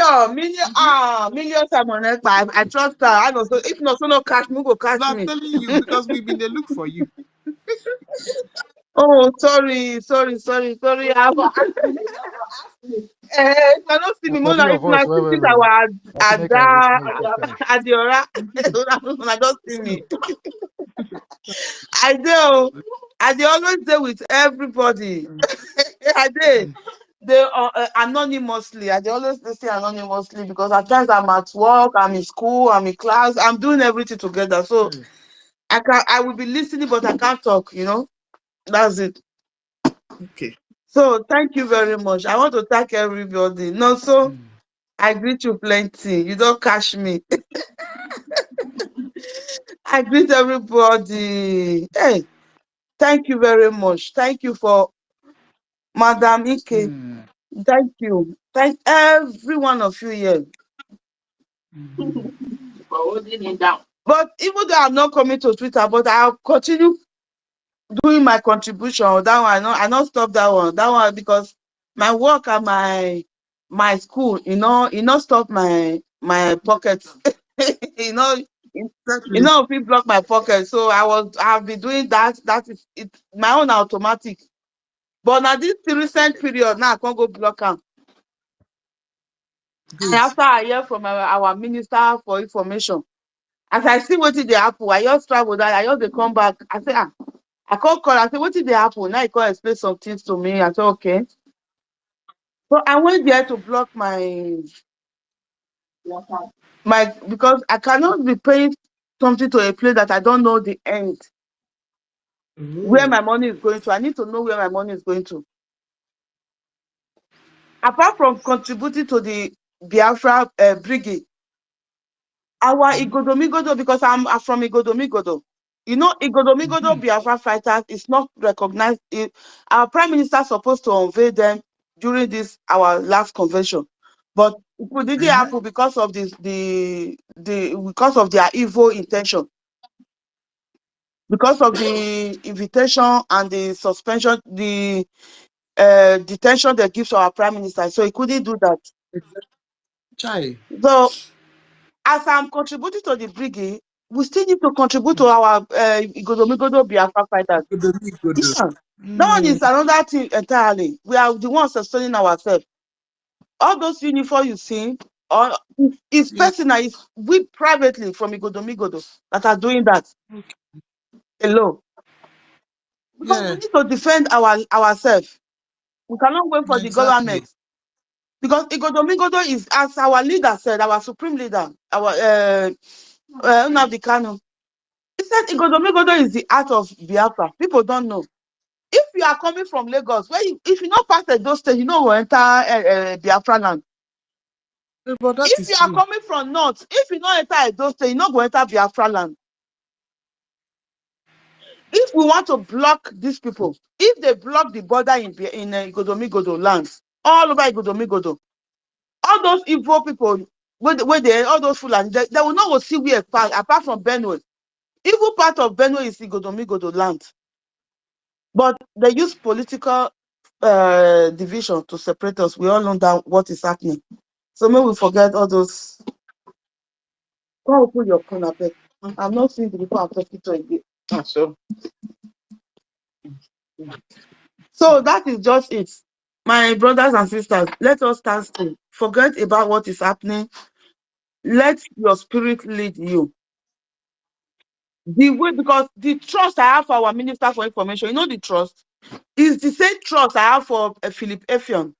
time on that. I trust her. I know. So if Nonso no catch me, who go catch I'm me? telling you because we've been there look for you. Oh, sorry. If I don't see me, more Body if of us, I well, see well, our I think make I talk finish. Adiora, I don't see me. I do. I dey always dey with everybody. I dey. They anonymously. I dey always stay anonymously because at times I'm at work, I'm in school, I'm in class, I'm doing everything together. So I will be listening, but I can't talk. That's it. Okay. So thank you very much. I want to thank everybody. No, so I greet you plenty. You don't catch me. I greet everybody. Hey, thank you very much. Thank you for Madam Ike. Thank you. Thank every one of you here. For holding it down. But even though I'm not coming to Twitter, but I'll continue doing my contribution. That one, I not stop that one. That one because my work and my school, you know, stop my pockets. you know, if you block my pocket. So I've been doing that. That is it, my own automatic. But now this recent period, now I can't go block them. And after I hear from our Minister for Information, as I see what did they happen, I just travel that, I just come back. I say, I can't call. I say, what did they happen? Now you can explain some things to me. I said, okay. So I went there to block because I cannot be paying something to a place that I don't know the end. Where my money is going to. I need to know where my money is going to. Apart from contributing to the Biafra BRGIE, our Igodomigodo, because I'm from Igodomigodo. You know, Igodomigodo Biafra fighters is not recognized. Our Prime Minister is supposed to unveil them during this our last convention, but it didn't happen because of because of their evil intention, because of the invitation and the suspension, the detention they give to our Prime Minister. So he couldn't do that. So as I'm contributing to the BRGIE, we still need to contribute to our Igodomigodo Biafra fighters. Yeah. That one is another thing entirely. We are the ones sustaining ourselves. All those uniforms you see, or it's personal, it's we privately from Igodomigodo that are doing that alone. Because we need to defend ourselves. We cannot wait for the government. Because Igodomigodo is, as our leader said, our supreme leader, our Nnamdi Kanu. He said Igodomigodo is the heart of Biafra. People don't know. If you are coming from Lagos, if you not pass those states, you know, enter Biafra land. If you are coming from north, if you not enter those states, you not go enter Biafra land. If we want to block these people, if they block the border in Igodomigodo lands, all over Igodomigodo, all those evil people, all those Fulani, they will not go see where apart from Benue. Evil part of Benue is Igodomigodo land. But they use political division to separate us. We all know that what is happening. So maybe we forget all those. Go put your corner back. I'm not seeing the people I'm talking to again. So that is just it. My brothers and sisters, let us stand still. Forget about what is happening. Let your spirit lead you. The way, because the trust I have for our Minister for Information, you know the trust, is the same trust I have for Philip Effiong.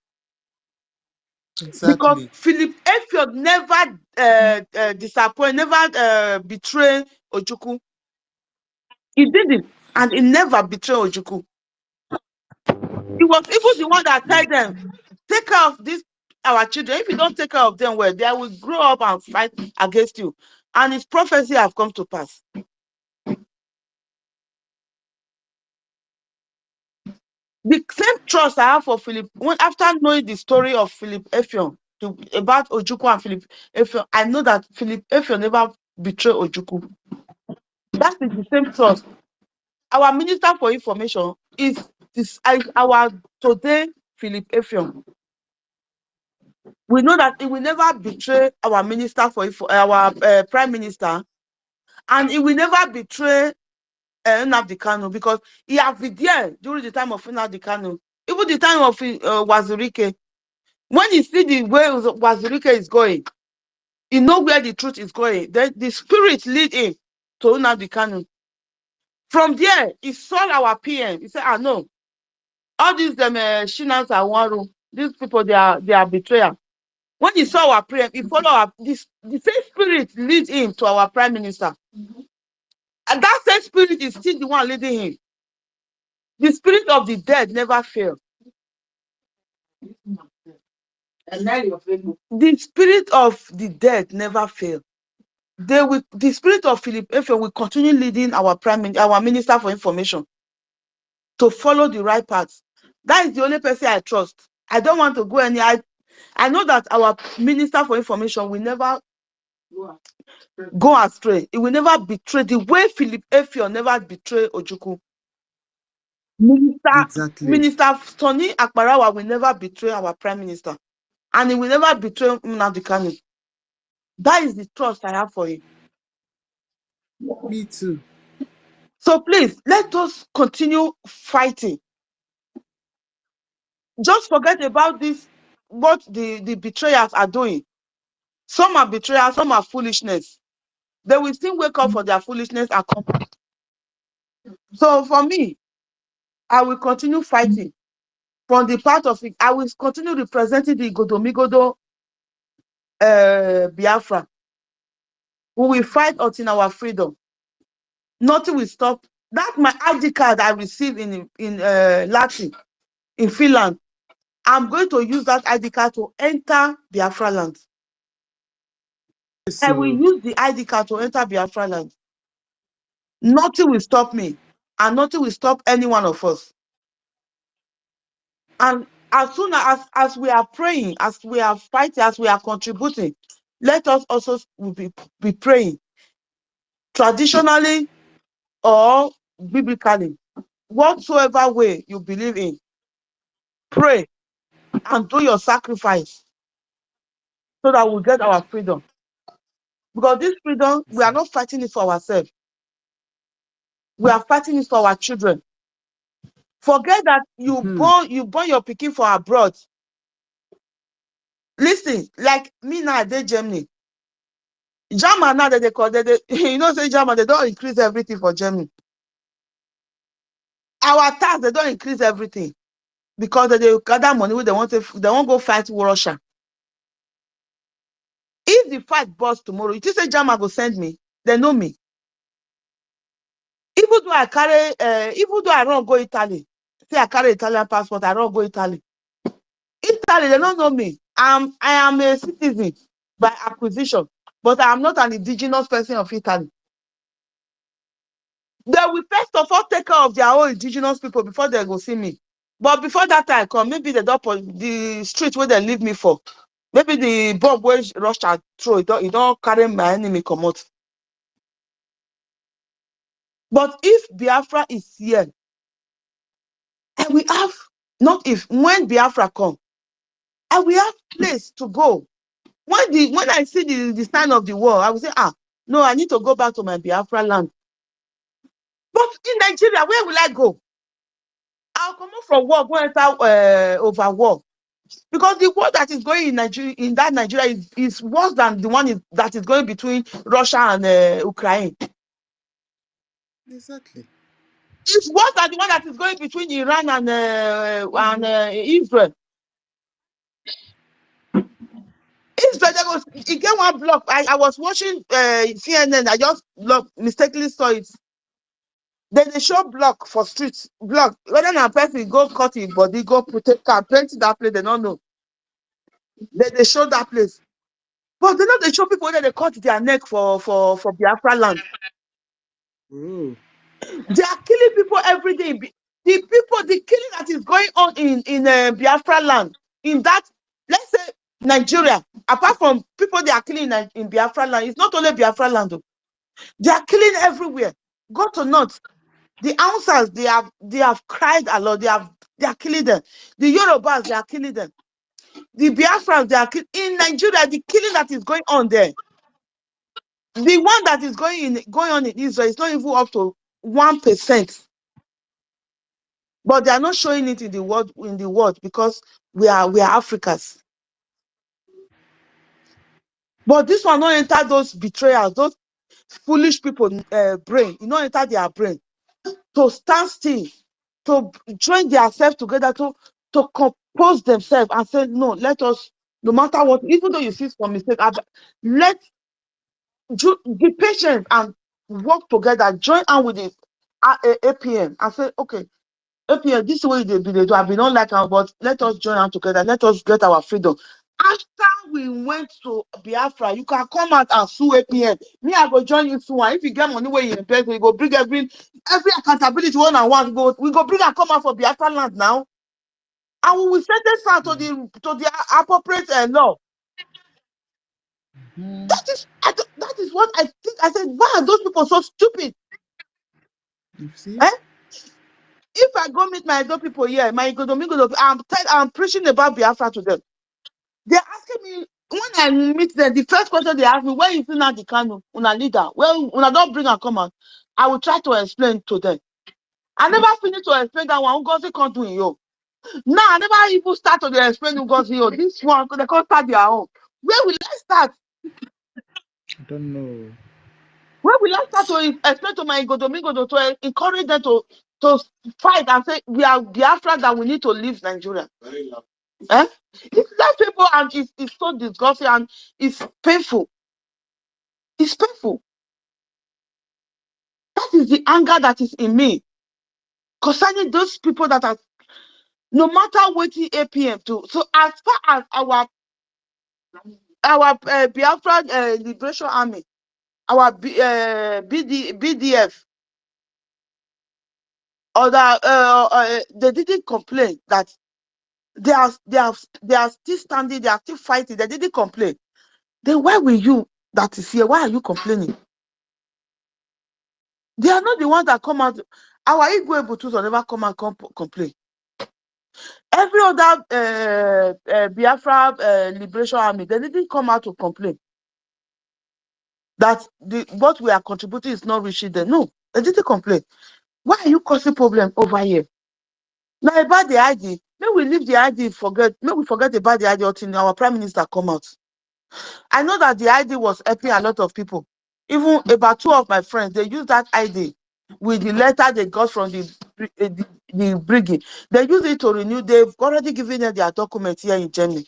Because Philip Effiong never disappoint, never betray Ojukwu. He didn't, and he never betrayed Ojukwu. He was even the one that told them, take care of our children. If you don't take care of them well, they will grow up and fight against you. And his prophecy have come to pass. The same trust I have for Philip, after knowing the story of Philip Effiong, about Ojukwu and Philip Effiong, I know that Philip Effiong never betrayed Ojukwu. That is the same trust. Our Minister for Information is our today Philip Effiong. We know that he will never betray our Minister for our Prime Minister, and he will never betray Nnamdi Kanu, because he has been there during the time of Nnamdi Kanu, even the time of Wazirike. When he see the way Wazirike is going, he know where the truth is going. Then the spirit lead him to Nnamdi Kanu. From there, he saw our PM. He said, no, all these Shinas are one room. These people, they are betrayers. When he saw our PM, he followed the same spirit lead him to our Prime Minister. And that same spirit is still the one leading him. The spirit of the dead never fails. The spirit of the dead never fail. The spirit of Philip Effiong will continue leading our our Minister for Information to follow the right path. That is the only person I trust. I don't want to go any. I know that our Minister for Information will never go astray. It will never betray the way Philip Effiong never betrayed Ojukwu. Minister Tony Akbarawa will never betray our Prime Minister, and he will never betray Nnamdi Kanu. That is the trust I have for him. Me too. So please, let us continue fighting. Just forget about this, what the betrayers are doing. Some are betrayers, some are foolishness. They will still wake up for their foolishness and come back. So for me, I will continue fighting. From the part of it, I will continue representing the Godomigodo Biafra. We will fight until our freedom. Nothing will stop. That's my ID card I received in Latin, in Finland. I'm going to use that ID card to enter Biafra land. I will use the ID card to enter Biafra land. Nothing will stop me, and nothing will stop any one of us. And as soon as we are praying, as we are fighting, as we are contributing, let us also be praying traditionally or biblically, whatsoever way you believe in. Pray and do your sacrifice so that we'll get our freedom. Because this freedom, we are not fighting it for ourselves. We are fighting it for our children. Forget that you born your pikin for abroad. Listen, like me now, I did Germany. German now that they call you know, say German, they don't increase everything for Germany. Our tax, they don't increase everything because they gather money when they want go fight Russia. If the fight bursts tomorrow, you say German go send me, they know me. Even though I carry, even though I don't go Italy, say I carry Italian passport, I don't go Italy. Italy, they don't know me. I am a citizen by acquisition, but I am not an indigenous person of Italy. They will first of all take care of their own indigenous people before they go see me. But before that time come, maybe the street where they leave me for, maybe the bomb where Russia throw it don't carry my enemy come out. But if Biafra is here, and we have, not if, when Biafra come, and we have place to go. When I see the sign of the war, I will say, no, I need to go back to my Biafra land. But in Nigeria, where will I go? I'll come out from war, go enter over war. Because the war that is going in Nigeria, Nigeria is worse than the one that is going between Russia and Ukraine. Exactly. It's worse than the one that is going between Iran and Israel. Israel, it get one block. I was watching CNN. I just mistakenly saw it. Then they show block for streets. Block. Whether a person go cut his body, go put a car, plenty that place, they don't know. Then they show that place. But they know they show people that they cut their neck for Biafra land. Ooh. They are killing people every day. The killing that is going on in Biafra land, in that, let's say Nigeria, apart from people they are killing in Biafra land, it's not only Biafra land though. They are killing everywhere. Go to North. The Hausas, they have cried a lot. They are killing them. The Yorubas, they are killing them. The Biafrans, they are killing. In Nigeria, the killing that is going on there, the one that is going on in Israel is not even up to 1%. But they are not showing it in the world because we are Africans. But this one not enter those betrayers, those foolish people brain. You not enter their brain to stand still, to join themselves together, to compose themselves and say, no, let us, no matter what, even though you see some mistake, be patient and work together, join on with the APM and say, okay, APM, this is what they do. I've been not like our, but let us join on together. Let us get our freedom. After we went to Biafra, you can come out and sue APM. Me, I go join you soon. If you get money where you invest, we go bring every accountability one and one. We go bring and come out for Biafra land now. And we will send this out to the appropriate law. That is what I think. I said, why are those people so stupid? You see? If I go meet my other people here, I'm preaching about Biafra to them. They're asking me, when I meet them, the first question they ask me, where is Nnamdi Kanu, una leader? Well, una don't bring and come out. I will try to explain to them. I never finished to explain that one. Ngozi can't do it, yo. Now, I never even start to explain Ngozi, yo. This one, they can't start their own. Where will I start? I don't know. Where will I start to explain to my Godomigodo to encourage them to fight and say, we are Biafra that we need to leave Nigeria? It's that people, and it's so disgusting and it's painful. It's painful. That is the anger that is in me concerning those people that are, no matter what the APM do. So as far as our Biafra Liberation Army, our BDF, or that they didn't complain that they are still standing, they are still fighting, they didn't complain. Then why will you that is here? Why are you complaining? They are not the ones that come out. Our Igwe Butus will never come and complain. Every other Biafra Liberation Army, they didn't come out to complain that what we are contributing is not reaching them. No, they didn't complain. Why are you causing problem over here? Now about the ID, may we leave the ID, may we forget about the ID until our Prime Minister come out. I know that the ID was helping a lot of people. Even about 2 of my friends, they used that ID with the letter they got from the BRGIE. They use it to renew. They've already given them their documents here in Germany.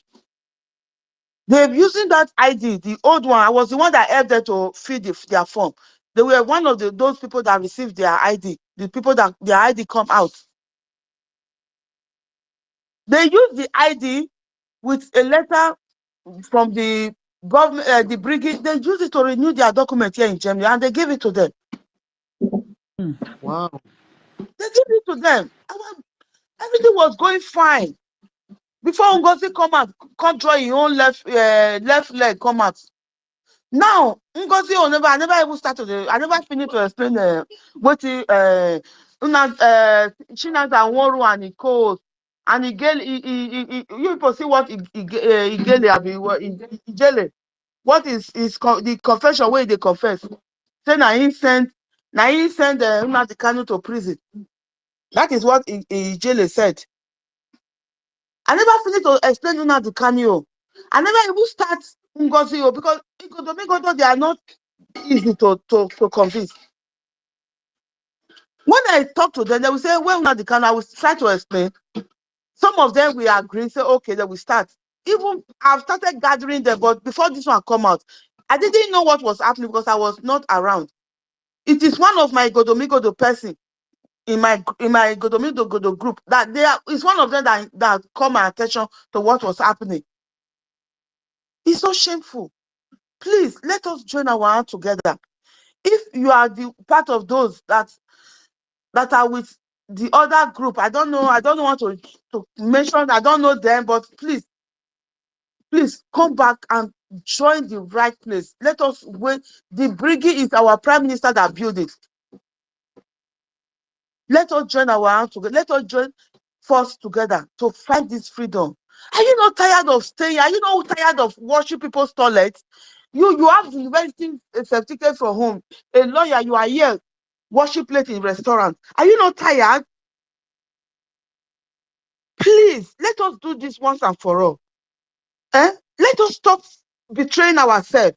They're using that ID, the old one. I was the one that helped them to fill their form. They were one of those people that received their ID, the people that their ID come out. They use the ID with a letter from the government, the BRGIE. They use it to renew their document here in Germany, and they give it to them. Wow. They give it to them. Everything was going fine. Before Ngozi come draw his own left leg come out. Now, Ngozi I never even started. I never finished to explain what Chinaza Nworu and Iko and you people see what Igele, what is the confession where they confess. Say na he send Nnamdi Kanu to prison. That is what Igele said. I never finished to explain Nnamdi Kanu. I never even start Ngozi because they are not easy to convince. When I talk to them, they will say, well, Nnamdi Kanu, I will try to explain. Some of them will agree, say, okay, then we start. Even I've started gathering them, but before this one come out, I didn't know what was happening because I was not around. It is one of my Godomigodo person in my Godomigodo group that it's one of them that called my attention to what was happening. It's so shameful. Please let us join our hands together. If you are the part of those that are with the other group, I don't want to mention, I don't know them, but please come back and join the right place. Let us wait. The BRGIE is our Prime Minister that built it. Let us join our hands together. Let us join force together to fight this freedom. Are you not tired of staying? Are you not tired of washing people's toilets? You have the university certificate from home. A lawyer, you are here washing plate in restaurants. Are you not tired? Please, let us do this once and for all. Let us stop betraying ourselves.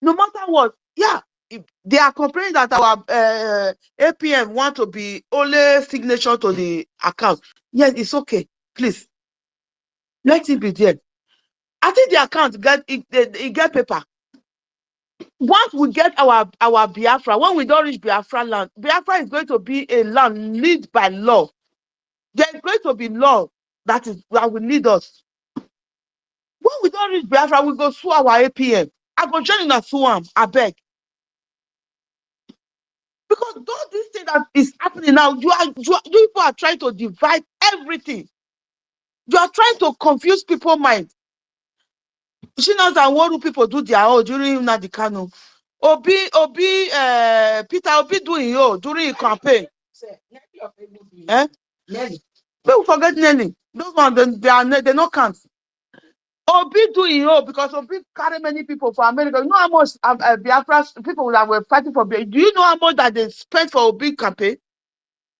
No matter what, yeah, they are complaining that our APM want to be only signature to the account. Yes, it's okay. Please, let it be there. I think the account get paper. Once we get our Biafra, when we don't reach Biafra land, Biafra is going to be a land led by law. There is going to be law that will lead us. When we don't reach Biafra, we go sue our APM. I go join in a sue am, I beg. Because all this thing that is happening now, you people are trying to divide everything. You are trying to confuse people's mind. She knows that what do people do their own during the Kano. Peter Obi doing yo during the campaign. Eh? People forget Nelly. Those ones they not count. Obi doing yo because Obi carry many people for America. You know how much Biafra people that were fighting for Biafra. Do you know how much that they spent for Obi campaign?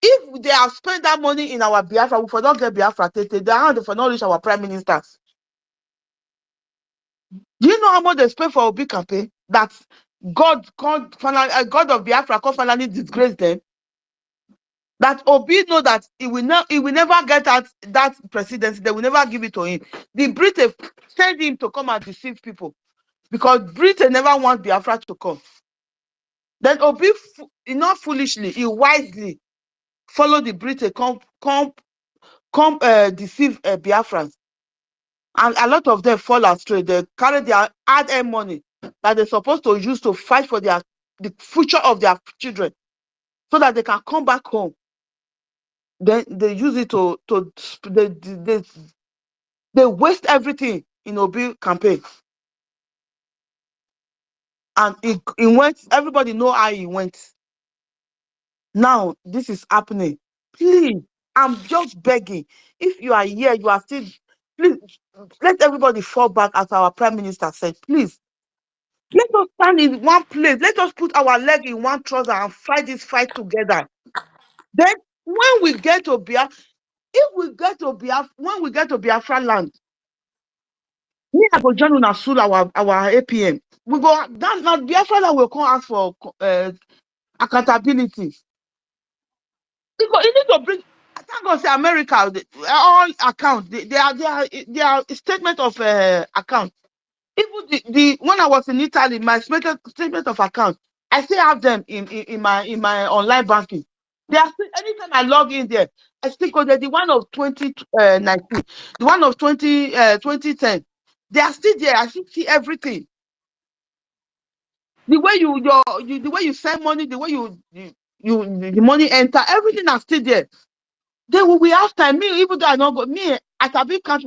If they have spent that money in our Biafra, we for not get Biafra. They for not reach our prime ministers. Do you know how much they spent for Obi campaign? That God of Biafra finally disgrace them. That Obi know that he will never get that presidency. They will never give it to him. The British send him to come and deceive people because Britain never want Biafra to come. Then Obi, not foolishly, he wisely follow the British come deceive Biafrans. And a lot of them fall astray. They carry their hard-earned money that they're supposed to use to fight for the future of their children so that they can come back home. Then they use it they waste everything in Obi campaign. And it went, everybody know how he went. Now, this is happening. Please, I'm just begging. If you are here, you are still, please, let everybody fall back as our Prime Minister said. Please, let us stand in one place. Let us put our leg in one trouser and fight this fight together. Then, when we get to Biafra, when we get to Biafra land, me, I go join una sue our APM. We go, now Biafra land will come ask for accountability. Because you need to bring, I thank God say America, all accounts, they are statement of account. Even when I was in Italy, my statement of account, I still have them in my online banking. They are still, anytime I log in there, I still go there. The one of 2019, the one of 2010, they are still there. I still see everything. The way the way you send money, the way the money enter, everything is still there. Then we have time. Me, even though I not go, me, I can be count